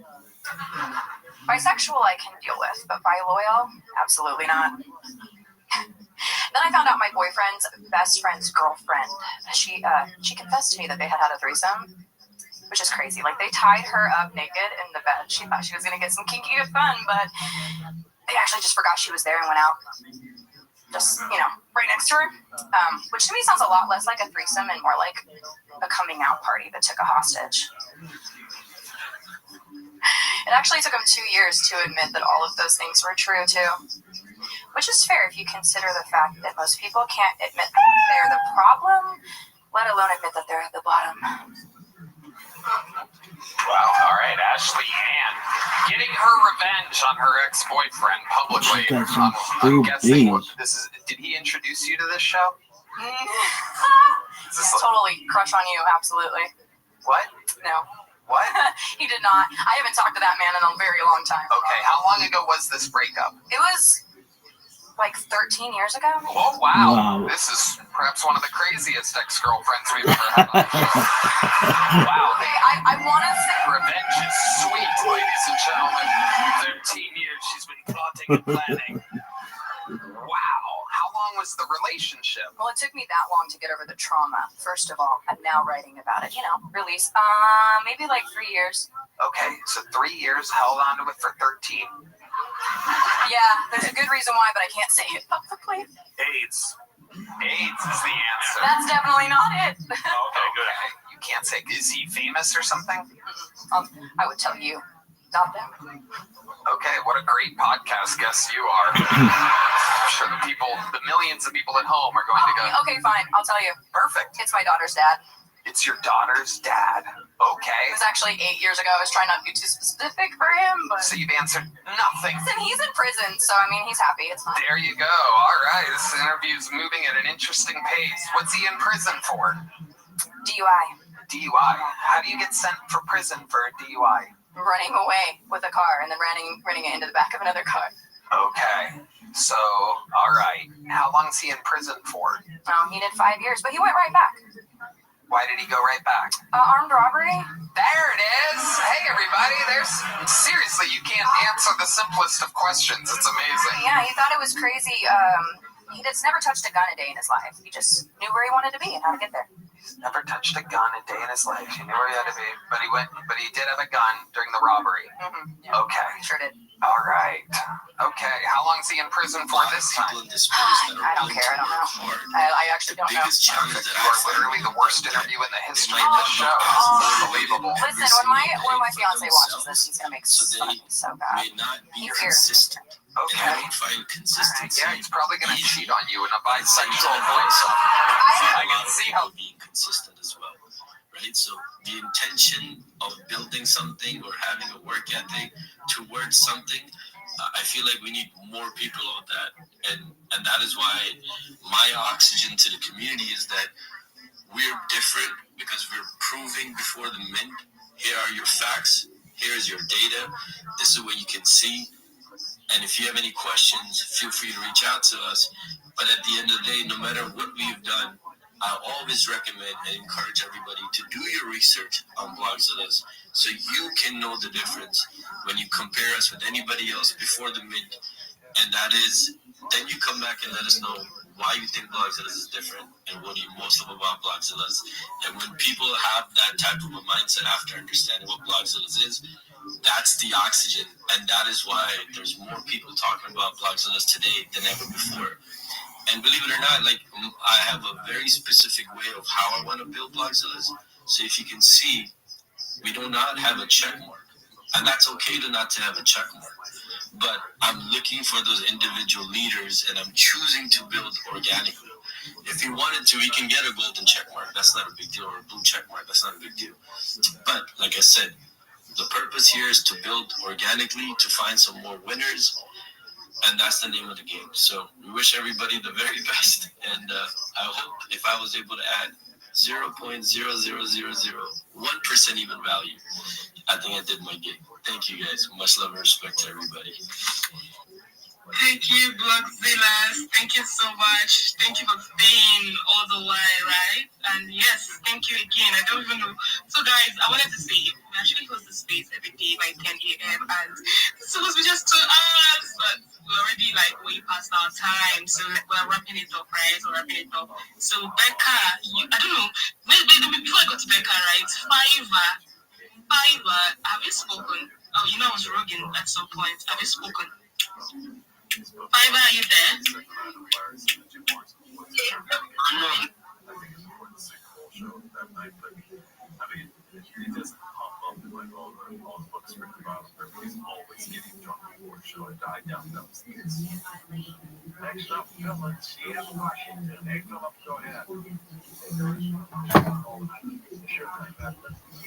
Bisexual I can deal with, but bi-loyal? Absolutely not. Then I found out my boyfriend's best friend's girlfriend. She confessed to me that they had a threesome, which is crazy. Like, they tied her up naked in the bed. She thought she was going to get some kinky fun, but they actually just forgot she was there and went out. Just, right next to her, which to me sounds a lot less like a threesome and more like a coming out party that took a hostage. It actually took him 2 years to admit that all of those things were true, too. Which is fair if you consider the fact that most people can't admit that they're the problem, let alone admit that they're at the bottom. Wow, all right, Ashley Ann. Getting her revenge on her ex-boyfriend publicly. I'm guessing did he introduce you to this show? Totally crush on you, absolutely. What? No. What? He did not. I haven't talked to that man in a very long time. Okay, how long ago was this breakup? It was like 13 years ago. Oh, wow. This is perhaps one of the craziest ex-girlfriends we've ever had on the show. Wow. Okay, I want to say... Revenge is sweet, ladies and gentlemen. 13 years she's been plotting and planning. Wow. How long was the relationship? Well, it took me that long to get over the trauma. First of all, I'm now writing about it. Release. Maybe like 3 years. Okay, so 3 years, held on to it for 13. Yeah, there's a good reason why, but I can't say it publicly. AIDS. AIDS is the answer. That's definitely not it. Okay, good. You can't say, is he famous or something? I would tell you, not them. Okay, what a great podcast guest you are. I'm sure the millions of people at home are going to go. Okay, fine, I'll tell you. Perfect. It's my daughter's dad. It's your daughter's dad. Okay. It was actually 8 years ago. I was trying not to be too specific for him, but... So you've answered nothing. Listen, he's in prison, so, he's happy. It's fine. There you go. All right. This interview's moving at an interesting pace. What's he in prison for? DUI. DUI. How do you get sent for prison for a DUI? Running away with a car and then running it into the back of another car. Okay. So, all right. How long is he in prison for? Oh, he did 5 years, but he went right back. Why did he go right back? Armed robbery. There it is. Hey, everybody. Seriously, you can't answer the simplest of questions. It's amazing. Yeah, he thought it was crazy. He just never touched a gun a day in his life. He just knew where he wanted to be and how to get there. He's never touched a gun a day in his life. He knew where he had to be, but he did have a gun during the robbery. Mm-hmm. Yeah. Okay. Sure did. All right. Okay. How long is he in prison for this time? I don't care. I don't know. I actually don't know. You are literally the worst interview in the history of this show. Unbelievable. Listen, when my fiance watches this, he's gonna make fun of me so bad. He's here. Okay. I don't find consistency. Yeah, he's probably gonna cheat on you in a bisexual voice. I can see how being consistent as well, right? So the intention of building something or having a work ethic towards something, I feel like we need more people of that, and that is why my oxygen to the community is that we're different because we're proving before the mint. Here are your facts. Here is your data. This is what you can see. And if you have any questions, feel free to reach out to us. But at the end of the day, no matter what we've done, I always recommend and encourage everybody to do your research on Blogzillas so you can know the difference when you compare us with anybody else before the mint. And that is, then you come back and let us know why you think Blogzillas is different and what do you most love about Blogzillas. And when people have that type of a mindset after understanding what Blogzillas is, that's the oxygen. And that is why there's more people talking about Blogzillas today than ever before. And believe it or not, like, I have a very specific way of how I want to build Blogzillas. So if you can see, we do not have a check mark. And that's okay to not to have a check mark. But I'm looking for those individual leaders, and I'm choosing to build organically. If he wanted to, he can get a golden check mark. That's not a big deal. Or a blue check mark. That's not a big deal. But like I said, the purpose here is to build organically, to find some more winners. And that's the name of the game. So we wish everybody the very best. And I hope if I was able to add 0.00001% even value, I think I did my gig. Thank you guys. Much love and respect to everybody. Thank you, Blogzillas. Thank you so much. Thank you for staying all the way, right? And yes, thank you again. I don't even know. So, guys, I wanted to say, we actually host the space every day by 10 a.m. And it's supposed to be just 2 hours, but we're already like way past our time. So, we're wrapping it up, right? We're wrapping it up. So, Becca, I don't know. Wait, before I go to Becca, right? Fiverr, have you spoken? Oh, you know I was roguing at some point. Have you spoken? Fiverr, are you there? It doesn't pop up like all the books written about everybody's always getting drunk before a show or died down downstairs. Next up, Philip C.M. Washington. Hey, Philip, go ahead.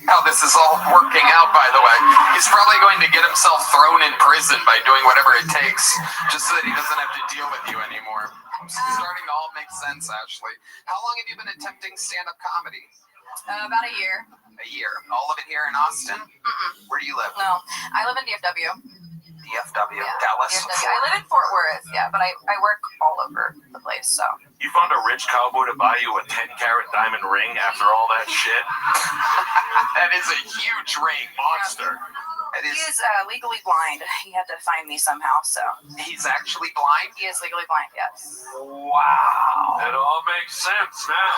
How this is all working out, by the way. He's probably going to get himself thrown in prison by doing whatever it takes, just so that he doesn't have to deal with you anymore. It's starting to all make sense, actually. How long have you been attempting stand-up comedy? About a year. A year. All of it here in Austin? Mm-mm. Where do you live? No, I live in DFW. DFW? Yeah, Dallas? DFW. I live in Fort Worth, yeah, but I work all over the place, so. You found a rich cowboy to buy you a 10-carat diamond ring after all that shit? That is a huge ring. Monster. It is. He is legally blind. He had to find me somehow, so. He's actually blind? He is legally blind, yes. Wow. It all makes sense now.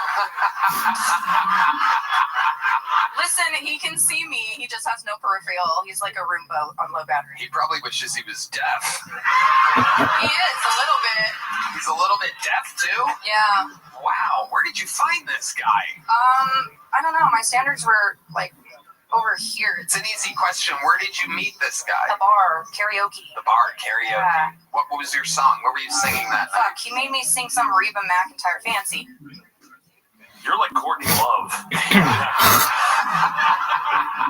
Listen, he can see me. He just has no peripheral. He's like a Roomba on low battery. He probably wishes he was deaf. He is, a little bit. He's a little bit deaf, too? Yeah. Wow. Where did you find this guy? I don't know. My standards were, like, over here. It's an easy question. Where did you meet this guy? The bar. Karaoke. The bar. Karaoke. Yeah. What was your song? What were you singing that night? Fuck, he made me sing some Reba McEntire Fancy. You're like Courtney Love.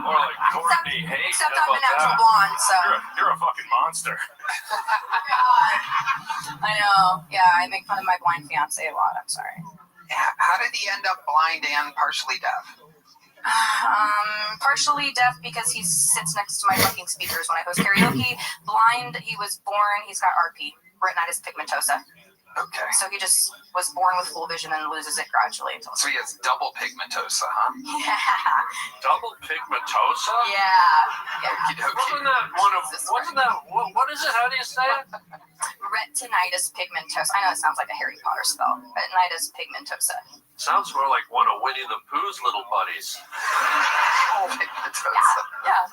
Or like Courtney Hayes. Except I'm a natural blonde, so. You're a fucking monster. I know. Yeah, I make fun of my blind fiance a lot. I'm sorry. How did he end up blind and partially deaf? Partially deaf because he sits next to my fucking speakers when I host karaoke. Blind, he was born, he's got RP, retinitis pigmentosa. Okay. So he just was born with full vision and loses it gradually. So he has double pigmentosa, huh? Yeah. Double pigmentosa? Yeah. Wasn't that one of, what is it? How do you say it? Retinitis pigmentosa. I know it sounds like a Harry Potter spell. Retinitis pigmentosa. Sounds more like one of Winnie the Pooh's little buddies. Yeah,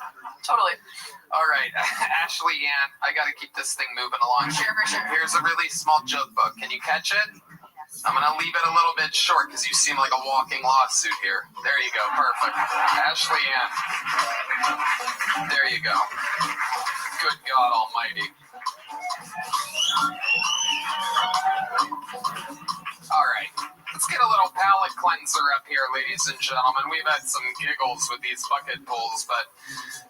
totally. All right, Ashley Ann, I got to keep this thing moving along. For sure. Here's a really small joke book. Can you catch it? I'm going to leave it a little bit short because you seem like a walking lawsuit here. There you go. Perfect. Ashley Ann. There you go. Good God Almighty. All right. Let's get a little palate cleanser up here, ladies and gentlemen. We've had some giggles with these bucket pulls, but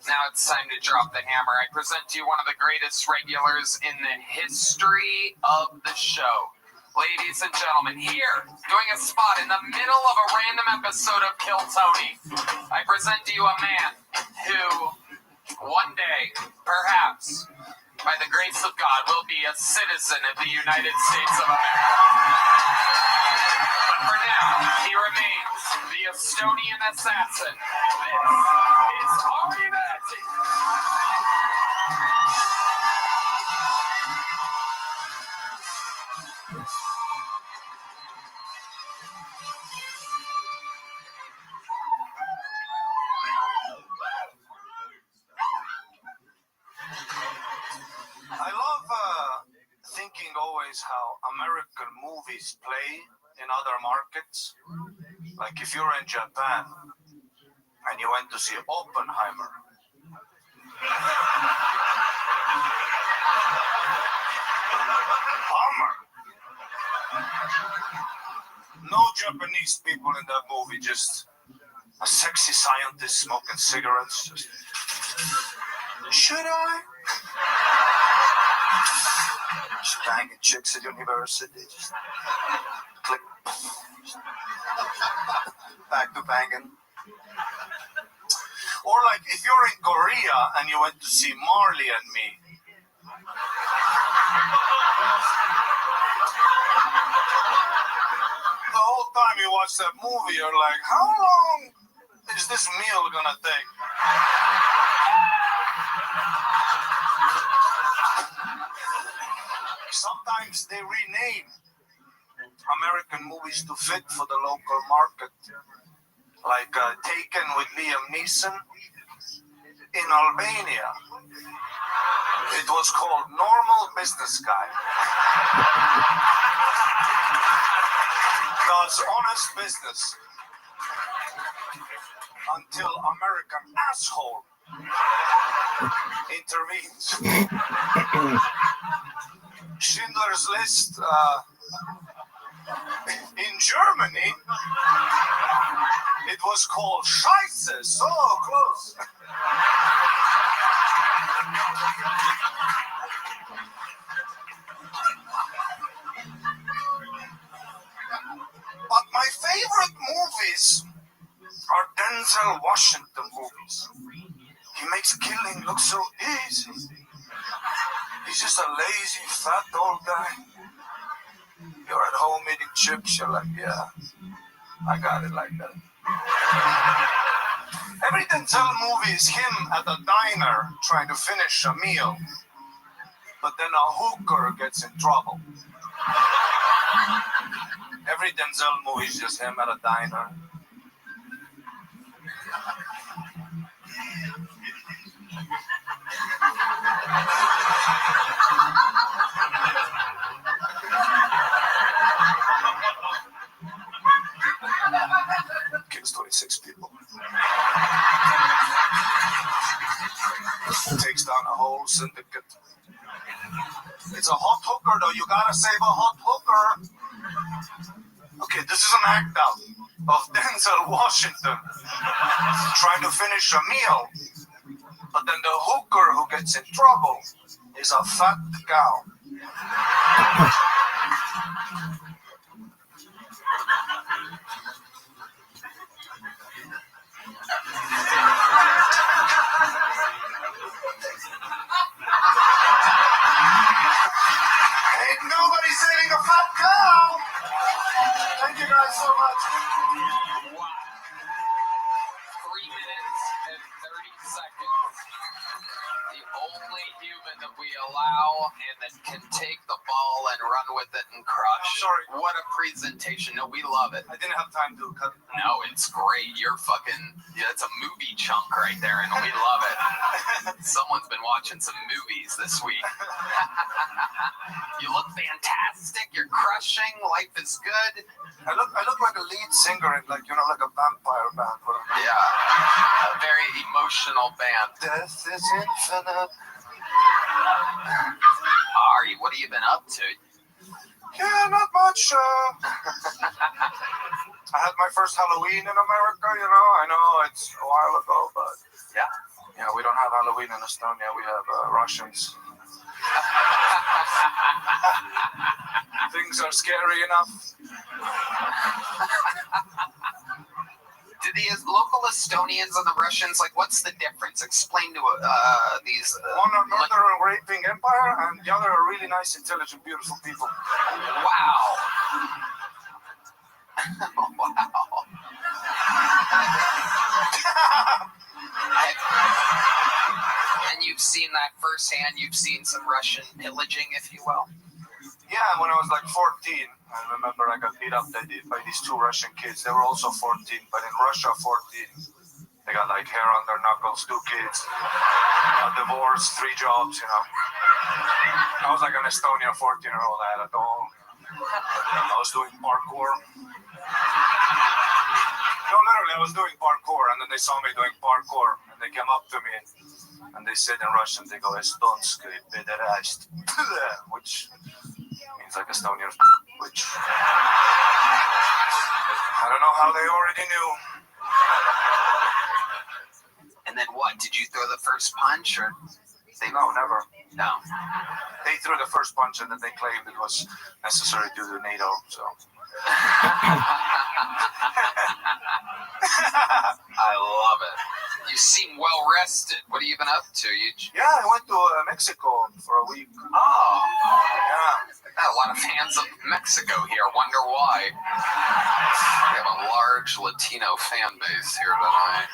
now it's time to drop the hammer. I present to you one of the greatest regulars in the history of the show. Ladies and gentlemen, here, doing a spot in the middle of a random episode of Kill Tony, I present to you a man who, one day, perhaps, by the grace of God, will be a citizen of the United States of America. But for now, he remains the Estonian assassin. This is Ari Matti. I love thinking always how American movies play in other markets. Like if you're in Japan and you went to see Oppenheimer, bummer. No Japanese people in that movie, just a sexy scientist smoking cigarettes. Just, should I? Just banging chicks at university. Just click. Back to banging. Or like if you're in Korea and you went to see Marley and Me. The whole time you watch that movie, you're like, how long is this meal gonna take? Sometimes they rename American movies to fit for the local market. Like Taken with Liam Neeson in Albania. It was called Normal Business Guy. God's honest business. Until American asshole intervenes. Schindler's List in Germany, it was called Scheiße, so close. But my favorite movies are Denzel Washington movies. He makes killing look so easy. He's just a lazy, fat old guy. You're at home eating chips, you're like, yeah, I got it like that. Every Denzel movie is him at a diner trying to finish a meal, but then a hooker gets in trouble. Every Denzel movie is just him at a diner. Kills 26 people. Takes down a whole syndicate. It's a hot hooker, though. You gotta save a hot hooker. Okay, this is an act out of Denzel Washington trying to finish a meal, but then the hooker who gets in trouble is a fat cow. ViralRabbi.com. Thank you guys so much. Wow. 3 minutes and 30 seconds. The only human that we allow and that can take the ball and run with it and crush. Sorry. What a presentation. No, we love it. I didn't have time to cut. No, it's great. You're it's a movie chunk right there, and we love it. Someone's been watching some movies this week. You look fantastic. You're crushing. Life is good. I look like a lead singer in like a vampire band. Yeah. A very emotional band. Death is infinite. Ari, what have you been up to? Yeah, not much. I had my first Halloween in America, I know it's a while ago, but yeah, we don't have Halloween in Estonia. We have Russians. Things are scary enough. Do the local Estonians and the Russians, what's the difference? Explain to these... One are northern raping empire, and the other are really nice, intelligent, beautiful people. Wow. Wow. And you've seen that firsthand. You've seen some Russian pillaging, if you will. Yeah, when I was like 14, I remember I got beat up by these two Russian kids. They were also 14, but in Russia, 14, they got like hair on their knuckles, 2 kids, a divorce, 3 jobs, I was like an Estonian 14-year-old. I had a dog. I was doing parkour. No, literally, I was doing parkour, and then they saw me doing parkour, and they came up to me, and they said in Russian, they go, "Estonský pederast," which means like Estonian, which I don't know how they already knew. And then what? Did you throw the first punch, or? No, never. No. They threw the first punch, and then they claimed it was necessary due to NATO, so. I love it. You seem well rested. What have you been up to? Yeah, I went to Mexico for a week. Oh. Yeah. Got a lot of fans of Mexico here. Wonder why. We have a large Latino fan base here tonight.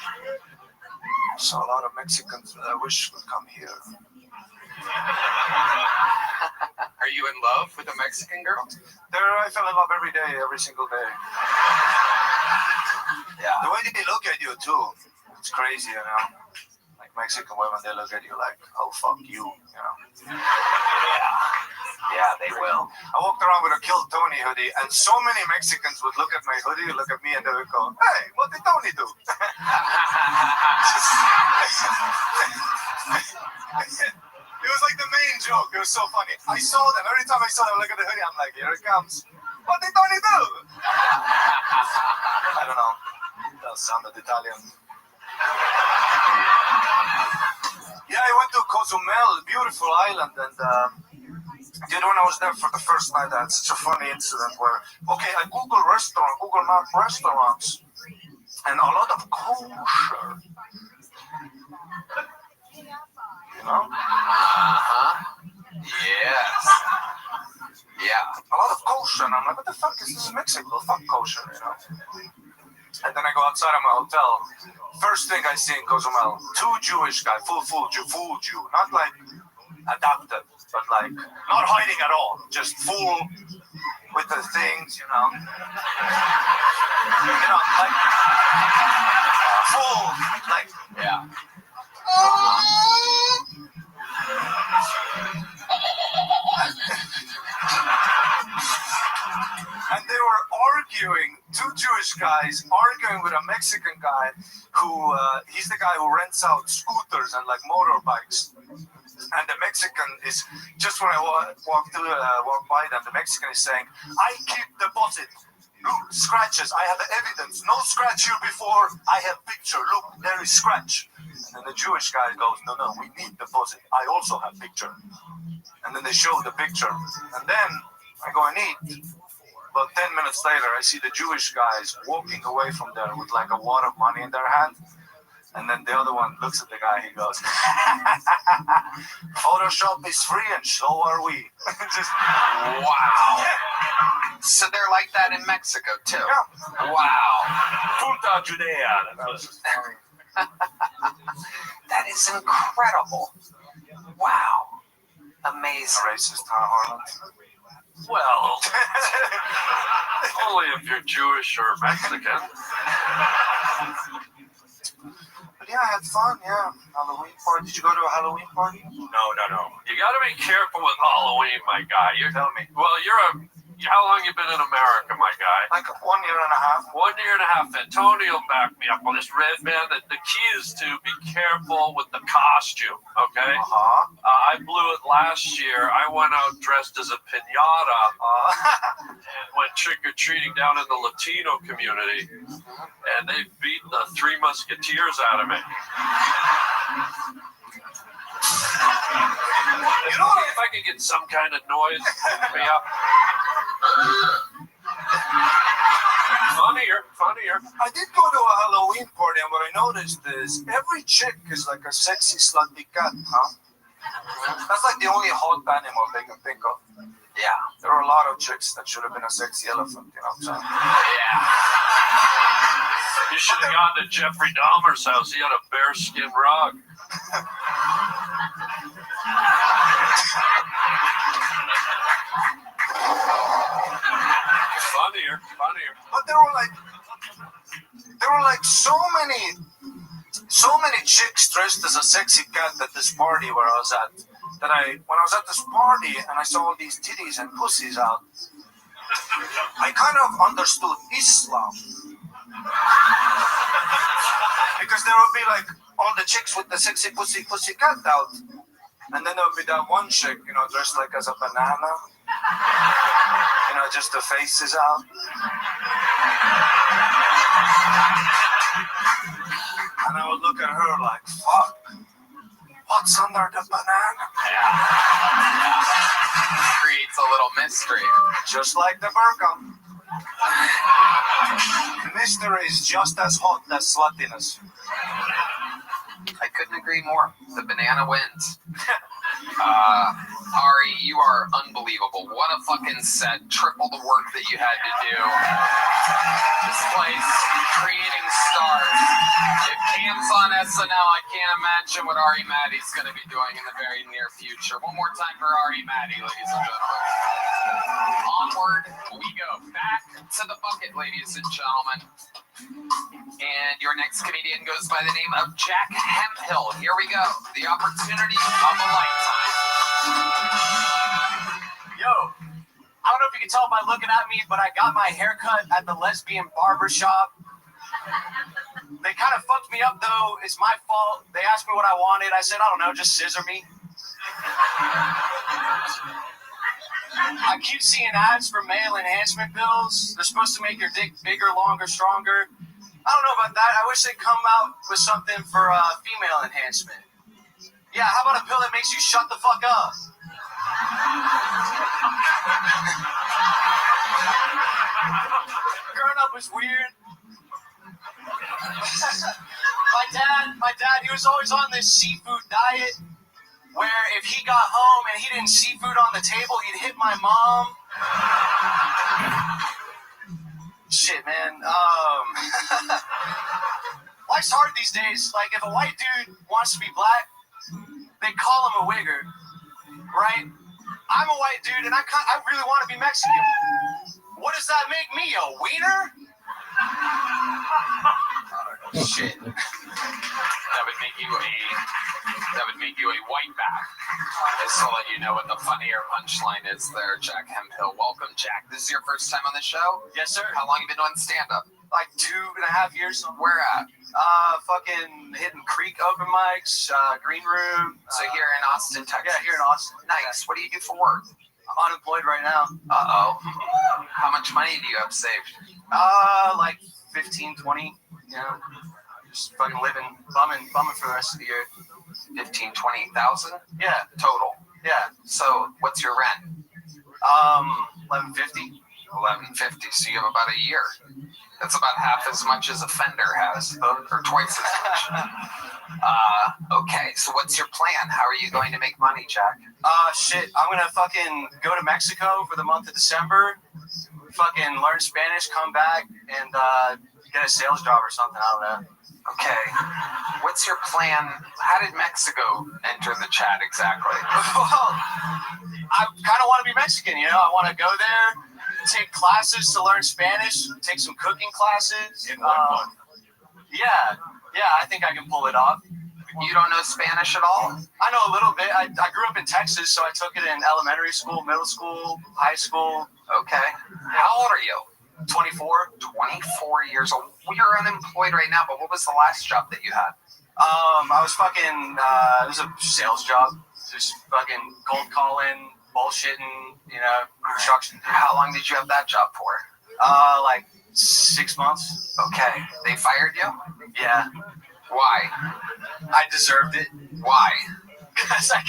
So a lot of Mexicans that I wish would come here. Are you in love with a Mexican girl? I fell in love every day, every single day. Yeah. The way they look at you too, it's crazy, Like Mexican women, they look at you like, "Oh fuck you," Yeah, they will. I walked around with a Kill Tony hoodie, and so many Mexicans would look at my hoodie, look at me, and they would go, "Hey, what did Tony do?" It was like the main joke. It was so funny. I saw them. Every time I saw them look at the hoodie, I'm like, "Here it comes." What did Tony do? I don't know. That sounded Italian. Yeah, I went to Cozumel, beautiful island, and when I was there for the first night, I had such a funny incident where, I Google Map restaurants, and a lot of kosher. Yes. Yeah. A lot of kosher, and I'm like, what the fuck is this? Mexico? Fuck kosher, And then I go outside of my hotel. First thing I see in Cozumel, 2 Jewish guys, full Jew, not like adopted, but like not hiding at all, just full with the things, like full, like yeah. And they were arguing, 2 Jewish guys arguing with a Mexican guy who, he's the guy who rents out scooters and like motorbikes. And the Mexican is, just when I walk by them, the Mexican is saying, "I keep deposit. Look, scratches. I have evidence. No scratch here before. I have picture. Look, there is scratch." And the Jewish guy goes, "No, we need deposit. I also have picture." And then they show the picture. And then I go and eat. About 10 minutes later, I see the Jewish guys walking away from there with like a wad of money in their hand. And then the other one looks at the guy. He goes, "Photoshop is free, and so are we." Just Wow. So they're like that in Mexico too. Yeah. Wow. Punta Judea. That is incredible. Wow. Amazing. Racist, huh, Harlan? Well, only if you're Jewish or Mexican. But yeah, I had fun. Yeah, Halloween party. Did you go to a Halloween party? No. You got to be careful with Halloween, my guy. Tell me. Well, how long you been in America, my guy? Like 1 year and a half. 1 year and a half. And Tony will back me up on this, Red Man. The key is to be careful with the costume, okay? I blew it last year. I went out dressed as a piñata and went trick-or-treating down in the Latino community. And they beat the Three Musketeers out of me. You know, if I could get some kind of noise to pick me up. Funnier. I did go to a Halloween party, and what I noticed is every chick is like a sexy, slutty cat, huh? That's like the only hot animal they can think of. Yeah. There are a lot of chicks that should have been a sexy elephant, you know what I'm saying? Yeah. You should have gone to Jeffrey Dahmer's house. He had a bearskin rug. Funnier. But there were like so many chicks dressed as a sexy cat at this party where I was at. When I was at this party and I saw all these titties and pussies out, I kind of understood Islam. Because there would be like all the chicks with the sexy pussy cat out. And then there would be that one chick, you know, dressed like as a banana. You know, just the face is out. And I would look at her like, fuck, what's under the banana? Creates a little mystery. Just like the burqa. Mystery is just as hot as sluttiness. I couldn't agree more. The banana wins. Ari, you are unbelievable. What a fucking set. Triple the work that you had to do. This place, creating stars. If Cam's on SNL, I can't imagine what Ari Maddie's going to be doing in the very near future. One more time for Ari Maddie, ladies and gentlemen. Onward we go. Back to the bucket, ladies and gentlemen. And your next comedian goes by the name of Jack Hemphill. Here we go. The opportunity of a lifetime. Yo, I don't know if you can tell by looking at me, but I got my haircut at the lesbian barber shop. They kind of fucked me up, though. It's my fault. They asked me what I wanted. I said, I don't know, just scissor me. I keep seeing ads for male enhancement pills. They're supposed to make your dick bigger, longer, stronger. I don't know about that. I wish they'd come out with something for female enhancement. Yeah, how about a pill that makes you shut the fuck up? Growing up was weird. My dad, he was always on this seafood diet where if he got home and he didn't seafood on the table, he'd hit my mom. Shit, man. Life's hard these days. Like, if a white dude wants to be black, they call him a wigger, right? I'm a white dude, and I really want to be Mexican. What does that make me, a wiener? Shit. That would make you a white back. Just to let you know what the funnier punchline is there, Jack Hemphill. Welcome, Jack. This is your first time on the show? Yes, sir. How long have you been doing stand-up? Like 2.5 years. Where at? Fucking Hidden Creek open mics, Green Room. So here in Austin, Texas? Yeah, here in Austin. Nice. What do you do for work? I'm unemployed right now. Uh-oh. How much money do you have saved? Like 15, 20, you know. Just fucking bumming for the rest of the year. 15, 20,000? Yeah. Total? Yeah. So what's your rent? $11.50. $11.50. So you have about a year. That's about half as much as a Fender has, or twice as much. Okay, so what's your plan? How are you going to make money, Jack? Shit, I'm gonna fucking go to Mexico for the month of December, fucking learn Spanish, come back, and get a sales job or something, I don't know. Okay, what's your plan? How did Mexico enter the chat exactly? Well, I kind of want to be Mexican, you know? I want to go there, take classes to learn Spanish, take some cooking classes. In 1 month. Yeah, I think I can pull it off. You don't know Spanish at all? I know a little bit. I grew up in Texas, so I took it in elementary school, middle school, high school. Okay. How old are you? 24. 24 years old. You're unemployed right now, but what was the last job that you had? I was fucking, it was a sales job. Just fucking cold calling, bullshitting, you know, construction. How long did you have that job for? Like 6 months. Okay. They fired you? Yeah. Why? I deserved it. Why? Because I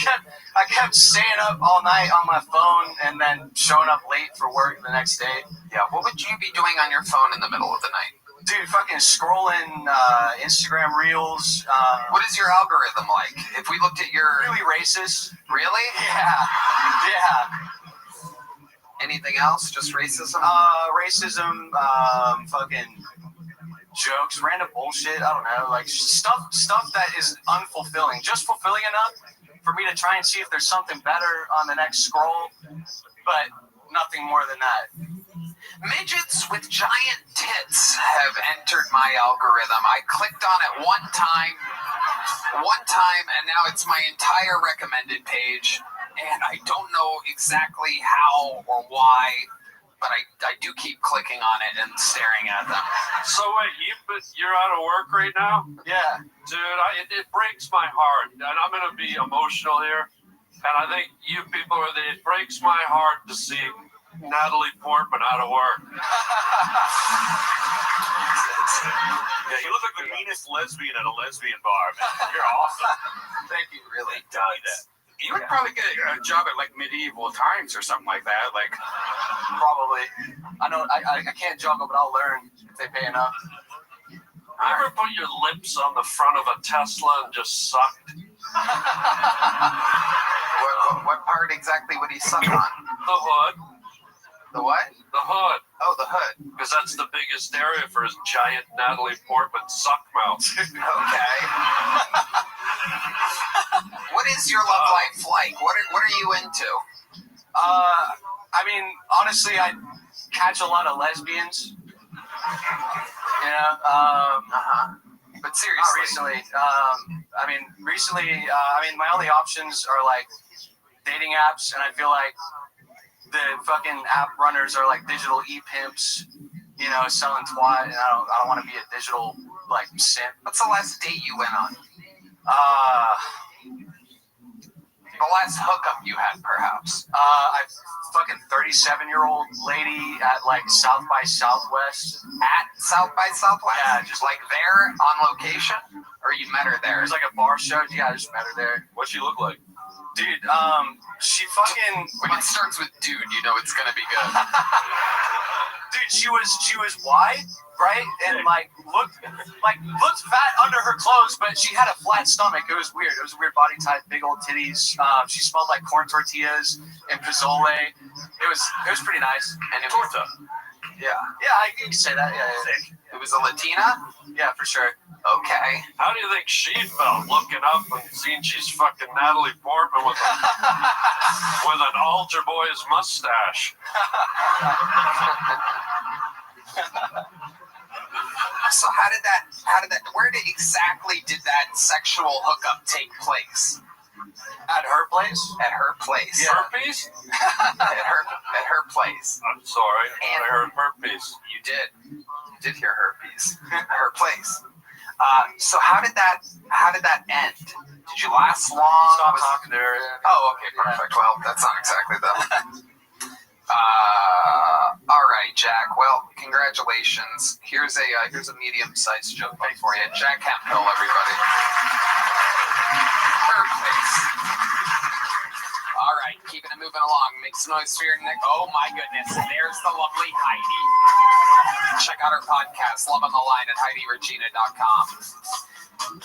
kept staying up all night on my phone and then showing up late for work the next day. Yeah, what would you be doing on your phone in the middle of the night? Dude, fucking scrolling Instagram reels. What is your algorithm like? If we looked at your... Really racist. Really? Yeah. Anything else? Just racism? Racism, fucking jokes, random bullshit. I don't know, like stuff that is unfulfilling. Just fulfilling enough for me to try and see if there's something better on the next scroll, but nothing more than that. Midgets with giant tits have entered my algorithm. I clicked on it one time, and now it's my entire recommended page, and I don't know exactly how or why, but I do keep clicking on it and staring at them. So wait, you're out of work right now? Yeah. Dude, it breaks my heart, and I'm going to be emotional here, and I think you people it breaks my heart to see Natalie Portman out of work. Yeah, you look like the meanest lesbian at a lesbian bar, man. You're awesome. Thank you, really. Does. You would probably get a job at like medieval times or something like that. Like, probably. I know I can't juggle, but I'll learn if they pay enough. You ever put your lips on the front of a Tesla and just sucked? What part exactly would he suck on? The hood. The what? The hood. Oh, the hood. Because that's the biggest area for his giant Natalie Portman suck mouth. Okay. What is your love life like? What are you into? I mean, honestly, I catch a lot of lesbians. Yeah. But seriously. Not recently. Recently, my only options are like dating apps, and I feel like the fucking app runners are like digital e-pimps, you know, selling twat, and I don't want to be a digital like simp. What's the last date you went on? The last hookup you had, perhaps? I fucking 37-year-old lady at like South by Southwest. At South by Southwest? Yeah, just like there on location? Or you met her there? It was like a bar show. Yeah, I just met her there. What'd she look like? Dude, she fucking... When it starts with dude, you know it's gonna be good. Dude, she was wide, right? And like looked fat under her clothes, but she had a flat stomach. It was weird. It was a weird body type, big old titties. She smelled like corn tortillas and pozole. It was pretty nice. And it was yeah, you can say that. Yeah. It was a Latina? Yeah, for sure. Okay. How do you think she felt looking up and seeing she's fucking Natalie Portman with an altar boy's mustache? So where exactly did that sexual hookup take place? At her place? At her place. Yeah. Herpes? at her place. I'm sorry. And I heard herpes. You did. You did hear herpes. Her place. So how did that end? Did you last long? Stop talking to her. Oh, okay, perfect. Well, that's not exactly them. All right, Jack. Well, congratulations. Here's a medium-sized joke for you. Jack Hemphill, everybody. Her place. All right. Keeping it moving along. Make some noise for your neck. Oh my goodness. There's the lovely Heidi. Check out her podcast, Love on the Line, at HeidiRegina.com.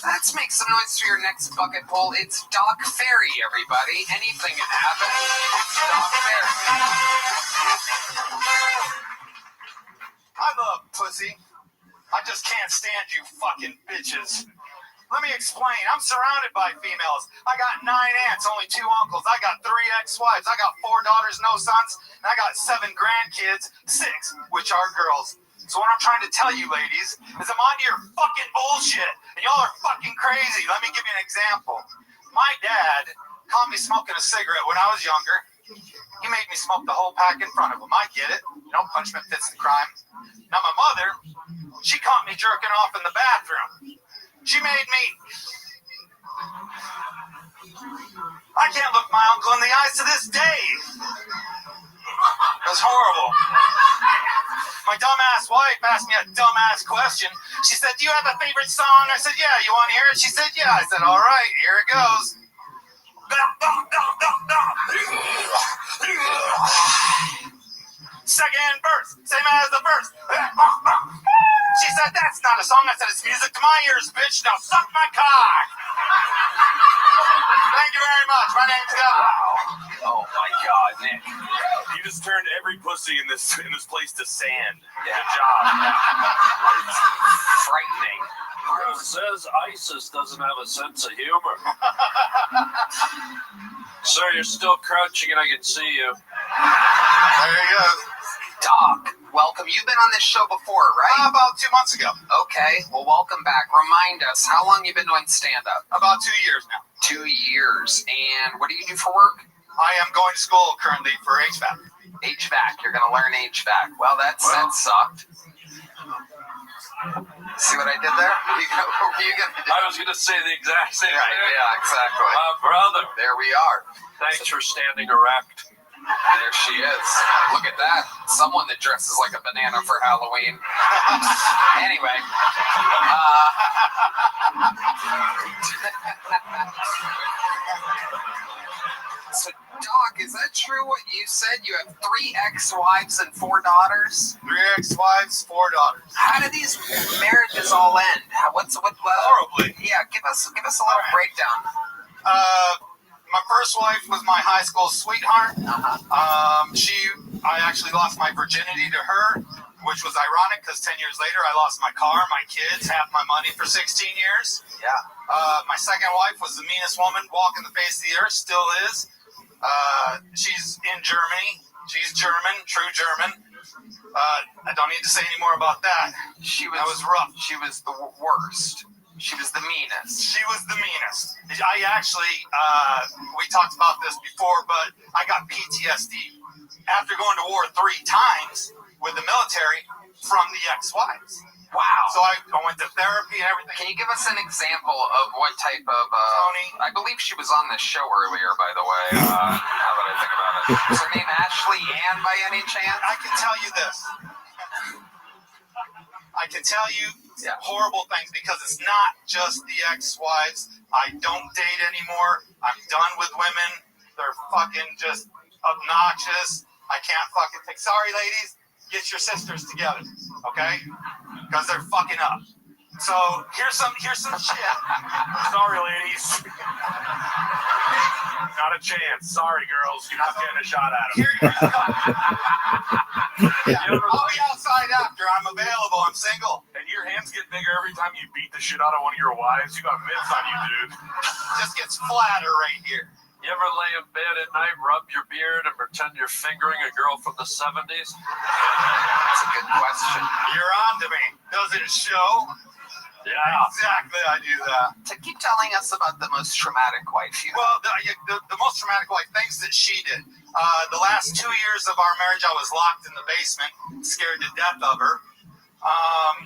Let's make some noise for your next bucket pull. It's Doc Ferry, everybody. Anything can happen. It's Doc Ferry. I love pussy. I just can't stand you fucking bitches. Let me explain. I'm surrounded by females. I got 9 aunts, only 2 uncles. I got 3 ex-wives. I got 4 daughters, no sons. And I got 7 grandkids, 6, which are girls. So what I'm trying to tell you, ladies, is I'm on to your fucking bullshit. And y'all are fucking crazy. Let me give you an example. My dad caught me smoking a cigarette when I was younger. He made me smoke the whole pack in front of him. I get it. You know, punishment fits the crime. Now my mother, she caught me jerking off in the bathroom. She made me. I can't look my uncle in the eyes to this day. It was horrible. My dumbass wife asked me a dumbass question. She said, "Do you have a favorite song?" I said, "Yeah, you want to hear it?" She said, "Yeah." I said, "All right, here it goes." Second verse, same as the first. She said, "That's not a song." I said, "It's music to my ears, bitch. Now suck my cock." Thank you very much. My name's Gavin. Oh my God, Nick! You just turned every pussy in this place to sand. Yeah. Good job. It's frightening. Who says ISIS doesn't have a sense of humor? Sir, you're still crouching and I can see you. There you go. Doc, welcome. You've been on this show before, right? About 2 months ago. Okay, well, welcome back. Remind us, how long you been doing stand-up? About 2 years now. 2 years. And what do you do for work? I am going to school currently for HVAC. HVAC. You're going to learn HVAC. Well, that sucked. See what I did there? What were you going to do? I was going to say the exact same right, thing. Yeah, exactly. Brother. There we are. Thanks for standing erect. There she is. Look at that. Someone that dresses like a banana for Halloween. Anyway. So, Doc, is that true what you said? You have 3 ex-wives and 4 daughters? 3 ex-wives, 4 daughters. How do these marriages all end? What? Horribly. Yeah, give us a little breakdown. My first wife was my high school sweetheart. I actually lost my virginity to her, which was ironic because 10 years later I lost my car, my kids, half my money for 16 years. Yeah. My second wife was the meanest woman walking the face of the earth, still is. She's in Germany. She's German, true German. I don't need to say any more about that. That was rough. She was the worst. She was the meanest. She was the meanest. I actually, we talked about this before, but I got PTSD after going to war 3 times with the military from the ex-wives. Wow. So I went to therapy and everything. Can you give us an example of what type of... Tony? I believe she was on this show earlier, by the way, now that I think about it. Is her name Ashley Ann by any chance? I can tell you this. I can tell you horrible things because it's not just the ex-wives. I don't date anymore. I'm done with women. They're fucking just obnoxious. I can't fucking think. Sorry, ladies. Get your sisters together, okay? Because they're fucking up. So here's some shit. Sorry, ladies. Not a chance. Sorry, girls. You're not getting a shot at them. I'll be outside after. I'm available. I'm single. And your hands get bigger every time you beat the shit out of one of your wives. You got mitts on you, dude. Just gets flatter right here. You ever lay in bed at night, rub your beard, and pretend you're fingering a girl from the 70s? That's a good question. You're on to me. Does it show? Yeah. Exactly, I do that. To keep telling us about the most traumatic wife you Well, the most traumatic wife, things that she did. The last 2 years of our marriage, I was locked in the basement, scared to death of her.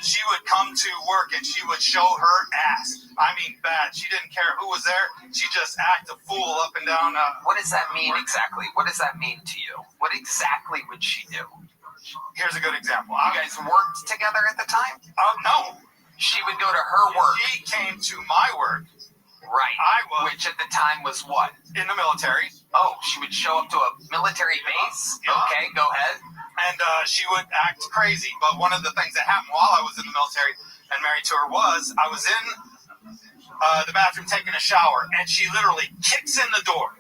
She would come to work and she would show her ass. I mean, bad. She didn't care who was there. She just act a fool up and down. What does that mean exactly? What does that mean to you? What exactly would she do? Here's a good example. You guys worked together at the time? No. She would go to her work. She came to my work. Right. I was. Which at the time was what? In the military. Oh, she would show up to a military base? Yeah. Okay, go ahead. And she would act crazy. But one of the things that happened while I was in the military and married to her was I was in the bathroom taking a shower, and she literally kicks in the door,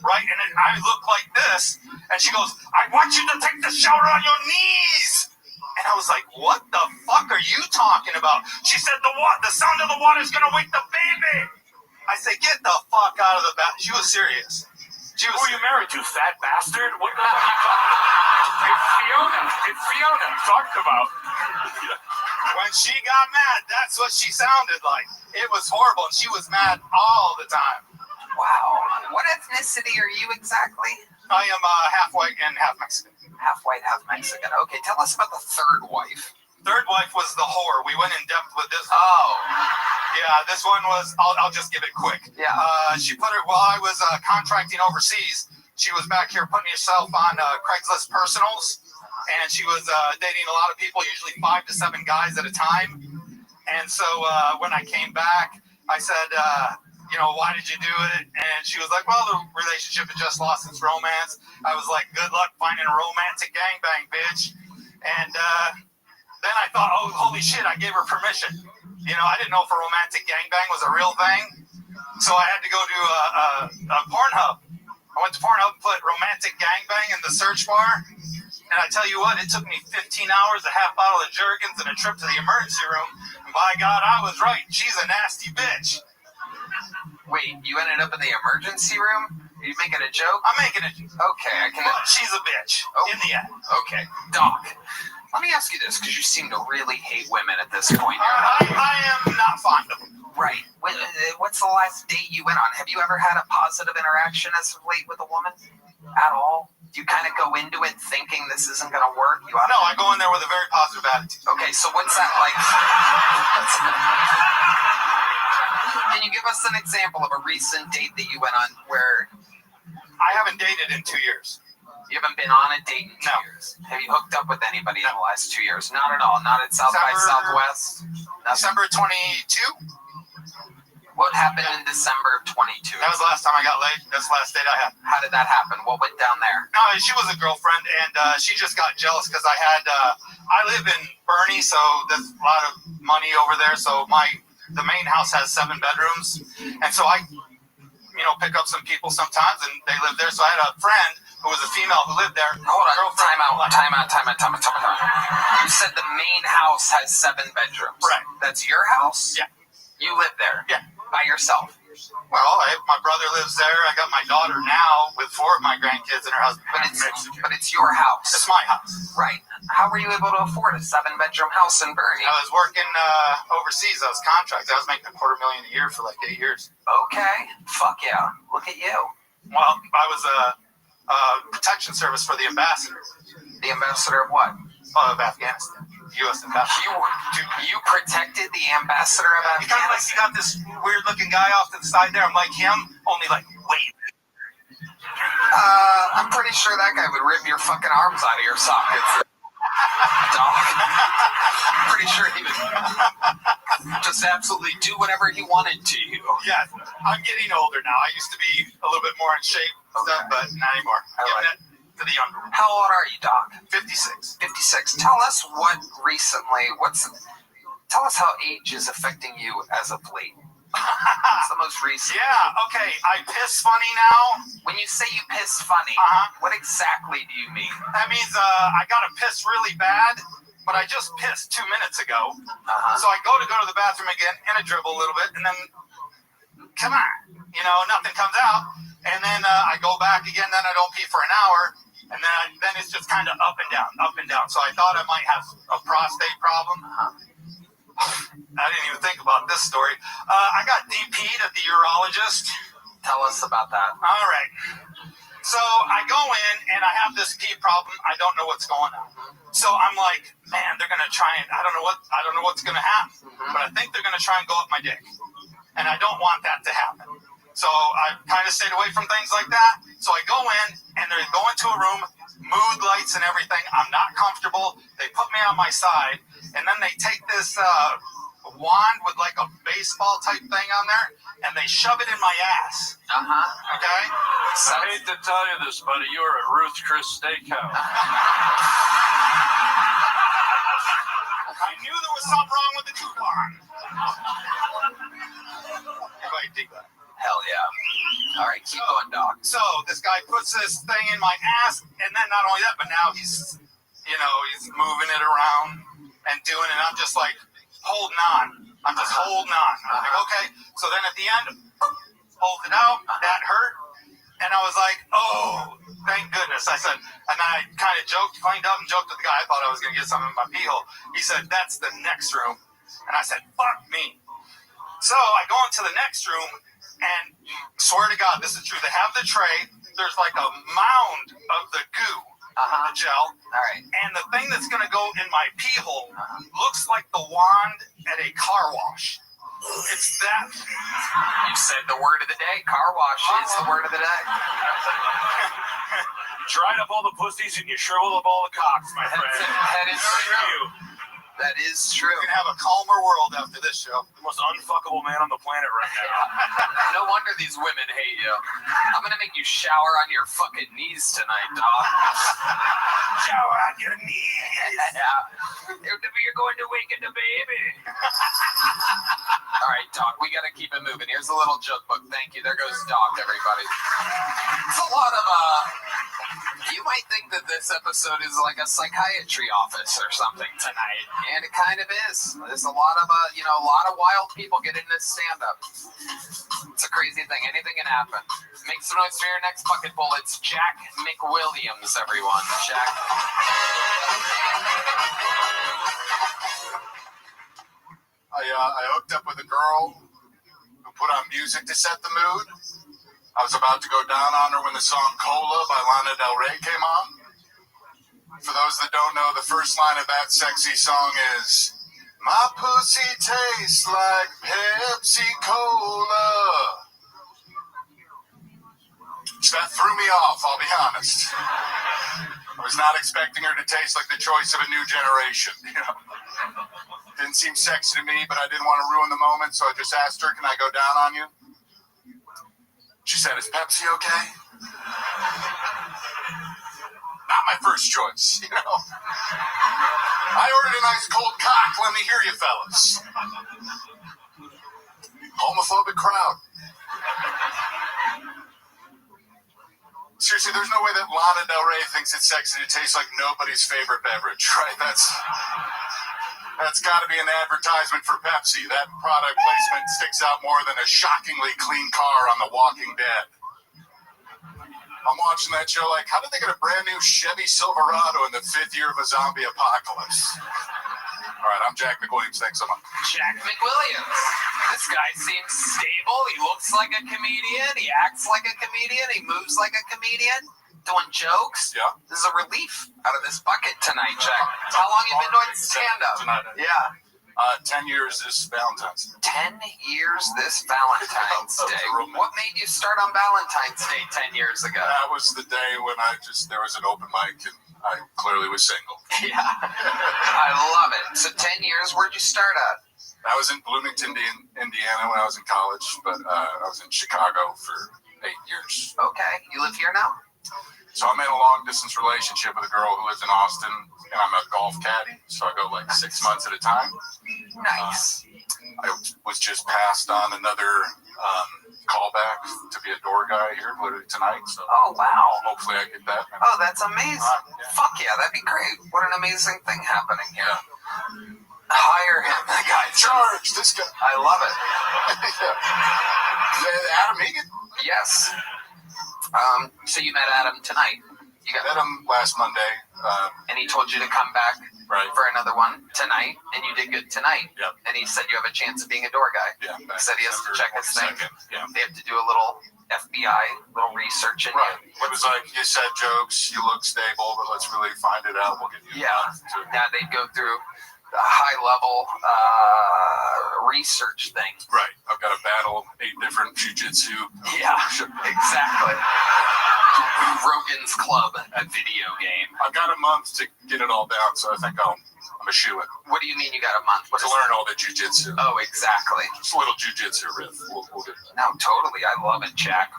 right? And then I look like this, and she goes, "I want you to take the shower on your knees." And I was like, "What the fuck are you talking about?" She said, the sound of the water is going to wake the baby." I said, "Get the fuck out of the bath." She was serious. Who are you married to, fat bastard? What the fuck are you talking about? It's Fiona talked about. When she got mad, that's what she sounded like. It was horrible, and she was mad all the time. Wow. What ethnicity are you exactly? I am half white and half Mexican. Half white, half Mexican. Okay, tell us about the third wife. Third wife was the whore. We went in depth with this. Oh. Yeah, this one was, I'll just give it quick. Yeah. She put her, while I was contracting overseas, she was back here putting herself on Craigslist personals, and she was dating a lot of people, usually 5 to 7 guys at a time. And so when I came back, I said, "Why did you do it?" And she was like, "Well, the relationship had just lost its romance." I was like, "Good luck finding a romantic gangbang, bitch." And then I thought, "Oh, holy shit, I gave her permission." I didn't know if a romantic gangbang was a real thing. So I had to go to a Pornhub. I went to Pornhub and put romantic gangbang in the search bar. And I tell you what, it took me 15 hours, a half bottle of Jergens, and a trip to the emergency room. And by God, I was right. She's a nasty bitch. Wait, you ended up in the emergency room? Are you making a joke? I'm making a joke. Okay, I can... But she's a bitch in the end. Okay, Doc. Let me ask you this, because you seem to really hate women at this point. I am not fond of them. Right. What's the last date you went on? Have you ever had a positive interaction as of late with a woman? At all? Do you kind of go into it thinking this isn't going to work? No, I go in there with a very positive attitude. Okay, so what's that like? Can you give us an example of a recent date that you went on where... I haven't dated in 2 years. You haven't been on a date in 2 years? Have you hooked up with anybody in the last 2 years? Not at all. Not at South by Southwest? December 22? What happened in December of 22? That was the last time I got laid. That's the last date I had. How did that happen? What went down there? No, she was a girlfriend, and she just got jealous because I live in Bernie, so there's a lot of money over there. So the main house has 7 bedrooms, and so I pick up some people sometimes, and they live there. So I had a friend who was a female who lived there. Hold on, time out. You said the main house has 7 bedrooms. Right. That's your house? Yeah. You live there? Yeah. By yourself? Well, my brother lives there. I got my daughter now with 4 of my grandkids and her husband. But it's your house. It's my house. Right. How were you able to afford a 7-bedroom house in Bernie? I was working overseas. I was contracted. I was making $250,000 a year for like 8 years. Okay. Fuck yeah. Look at you. Well, I was a protection service for the ambassador. The ambassador of what? Of Afghanistan. U.S. ambassador. You protected the ambassador of Afghanistan? Kind of like you got this weird-looking guy off to the side there. I'm like him, only like way. I'm pretty sure that guy would rip your fucking arms out of your sockets. Dog. I'm pretty sure he would just absolutely do whatever he wanted to you. Yeah, I'm getting older now. I used to be a little bit more in shape, stuff, but not anymore. Giving it to the younger. How old are you, Doc? 56. 56. Tell us tell us how age is affecting you as of late. It's the most recent. Yeah, okay. I piss funny now. When you say you piss funny, what exactly do you mean? That means I got to piss really bad, but I just pissed 2 minutes ago. So I go to the bathroom again, and I dribble a little bit, and then, come on, nothing comes out. And then I go back again, then I don't pee for an hour, and then it's just kind of up and down. So I thought I might have a prostate problem. I didn't even think about this story. I got DP'd at the urologist. Tell us about that. All right. So I go in, and I have this pee problem. I don't know what's going on. So I'm like, man, they're going to try and, I don't know what's going to happen. But I think they're going to try and go up my dick. And I don't want that to happen. So I kind of stayed away from things like that. So I go in, and they're going to a room, mood lights and everything. I'm not comfortable. They put me on my side, and then they take this wand with like a baseball type thing on there, and they shove it in my ass. Okay? I hate to tell you this, buddy. You were at Ruth's Chris Steakhouse. I knew there was something wrong with the coupon. Everybody dig that? Hell yeah. All right, keep going, Doc. So this guy puts this thing in my ass, and then not only that, but now he's moving it around and doing it. I'm just like holding on. I'm just holding on. I'm like, okay. So then at the end, hold it out. That hurt. And I was like, oh, thank goodness. I said, and then I kind of cleaned up and joked with the guy. I thought I was going to get something in my pee hole. He said, that's the next room. And I said, fuck me. So I go into the next room, and swear to God, this is true. They have the tray. There's like a mound of the goo, the gel. All right. And the thing that's going to go in my pee hole looks like the wand at a car wash. It's that. You said the word of the day. Car wash is the word of the day. You dried up all the pussies and you shriveled up all the cocks, my friend. That is true. That is true. You can have a calmer world after this show. The most unfuckable man on the planet right now. No wonder these women hate you. I'm gonna make you shower on your fucking knees tonight, dog. Shower on your knees. Yeah. You're going to waken the baby. All right, Doc, we gotta keep it moving. Here's a little joke book. Thank you. There goes Doc, everybody. It's a lot of you might think that this episode is like a psychiatry office or something tonight, and it kind of is. There's a lot of a lot of wild people get into stand-up. It's a crazy thing. Anything can happen. Make some noise for your next bucket bowl. It's Jack McWilliams, everyone. Jack. I hooked up with a girl who put on music to set the mood. I was about to go down on her when the song Cola by Lana Del Rey came on. For those that don't know, the first line of that sexy song is, my pussy tastes like Pepsi Cola. So that threw me off, I'll be honest. I was not expecting her to taste like the choice of a new generation. Didn't seem sexy to me, but I didn't want to ruin the moment, so I just asked her, can I go down on you? She said, is Pepsi okay? Not my first choice, I ordered an ice cold cock. Let me hear you, fellas. Homophobic crowd. Seriously, there's no way that Lana Del Rey thinks it's sexy to taste like nobody's favorite beverage, right? That's got to be an advertisement for Pepsi. That product placement sticks out more than a shockingly clean car on The Walking Dead. I'm watching that show like, how did they get a brand new Chevy Silverado in the 5th year of a zombie apocalypse? All right, I'm Jack McWilliams. Thanks so much. Jack McWilliams. This guy seems stable. He looks like a comedian. He acts like a comedian. He moves like a comedian. Doing jokes. Yeah. This is a relief out of this bucket tonight, Jack. How long have you been doing stand-up? Tonight. Yeah. 10 years this Valentine's Day. 10 years this Valentine's Day. What made you start on Valentine's Day 10 years ago? That was the day when there was an open mic and I clearly was single. Yeah. I love it. So 10 years, where'd you start at? I was in Bloomington, Indiana when I was in college, but I was in Chicago for 8 years. Okay. You live here now? So I'm in a long-distance relationship with a girl who lives in Austin, and I'm a golf caddy, so I go like 6 months at a time. Nice. I was just passed on another callback to be a door guy here literally tonight. So oh, wow. Hopefully I get that. Oh, that's amazing. Yeah. Fuck yeah, that'd be great. What an amazing thing happening here. Yeah. Hire him, the guy. Charge this guy. I love it. Adam Egan? Yes. So you met Adam tonight. You met him last Monday. And he told you to come back for another one tonight, and you did good tonight. Yep. And he said you have a chance of being a door guy. Yeah. He said he has to check his thing. Yeah. They have to do a little FBI, little research in you. It was like, you said jokes, you look stable, but let's really find it out. We'll get you. Yeah, they'd go through a high-level research thing. Right. I've got to battle 8 different jiu-jitsu. Yeah, exactly. Rogan's Club, a video game. I've got a month to get it all down, so I think I'll I'm a shoe-in. What do you mean you got a month? What To is learn it? all the jujitsu. Oh, exactly. Just a little jujitsu riff. We'll get it. No, totally. I love it, Jack.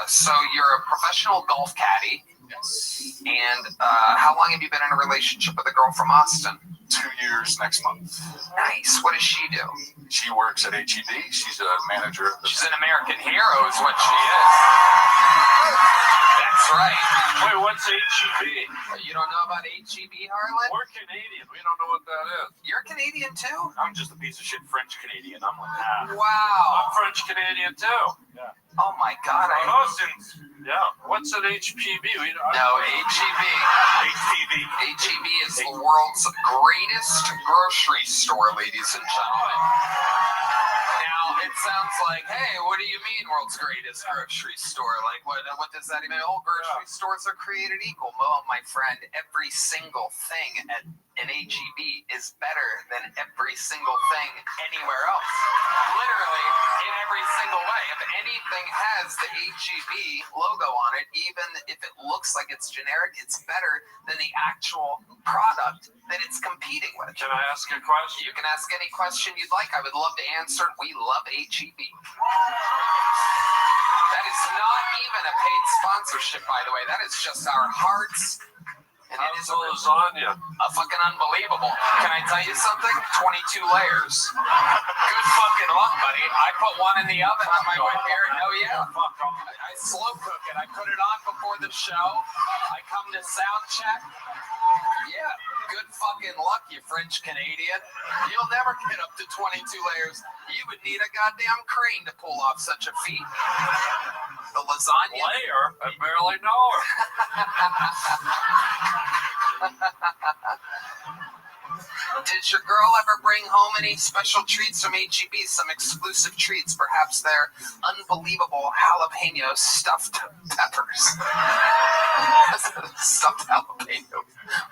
So you're a professional golf caddy. Yes. And how long have you been in a relationship with a girl from Austin? 2 years next month. Nice. What does she do? She works at HEB. She's a manager. She's an American hero is what she is. That's right. Wait, what's HEB? You don't know about HEB, Harlan? We're Canadian. We don't know what that is. You're Canadian too? I'm just a piece of shit French Canadian. I'm like, ah. Wow. I'm French Canadian too. Yeah. Oh my God. Austin's. Yeah. What's an HPB? No, HEB. HPV. HEB is the world's greatest grocery store, ladies and gentlemen. Now, it sounds like, hey, what do you mean world's greatest grocery store? Like, what does that even mean? All grocery stores are created equal. Well, my friend, every single thing at an HEB is better than every single thing anywhere else. Literally, in every single way. If anything has the HEB logo on it, even if it looks like it's generic, it's better than the actual product that it's competing with. Can I ask a question? You can ask any question you'd like. I would love to answer. We love HEB. That is not even a paid sponsorship, by the way. That is just our hearts. And it is a lasagna. Fucking unbelievable. Can I tell you something? 22 layers. Good fucking luck, buddy. I put one in the oven on my way here. Oh, yeah. I slow cook it. I put it on before the show. I come to sound check. Yeah. Good fucking luck, you French Canadian. You'll never get up to 22 layers. You would need a goddamn crane to pull off such a feat. The lasagna. Layer? I barely know her. Did your girl ever bring home any special treats from HEB? Some exclusive treats, perhaps their unbelievable jalapeno stuffed peppers. Stuffed jalapeno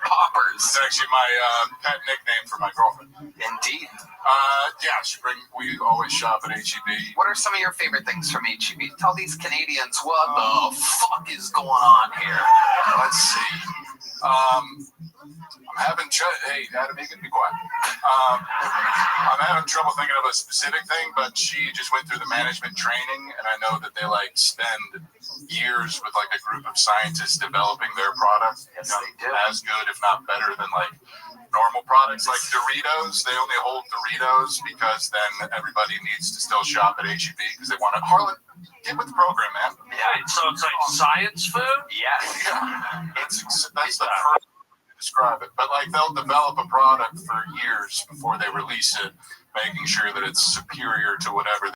poppers. It's actually my pet nickname for my girlfriend. Indeed. Yeah, we always shop at HEB. What are some of your favorite things from HEB? Tell these Canadians what the fuck is going on here. Let's see. I'm having hey, Adam, you can be quiet. I'm having trouble thinking of a specific thing, but she just went through the management training, and I know that they like spend years with like a group of scientists developing their product. Yes, they do. As good, if not better, than like normal products like Doritos. They only hold Doritos because then everybody needs to still shop at HEB because they want to. Harlan, get with the program, man. Yeah, so it's like science food? Yeah. That's the perfect way to describe it. But like they'll develop a product for years before they release it, making sure that it's superior to whatever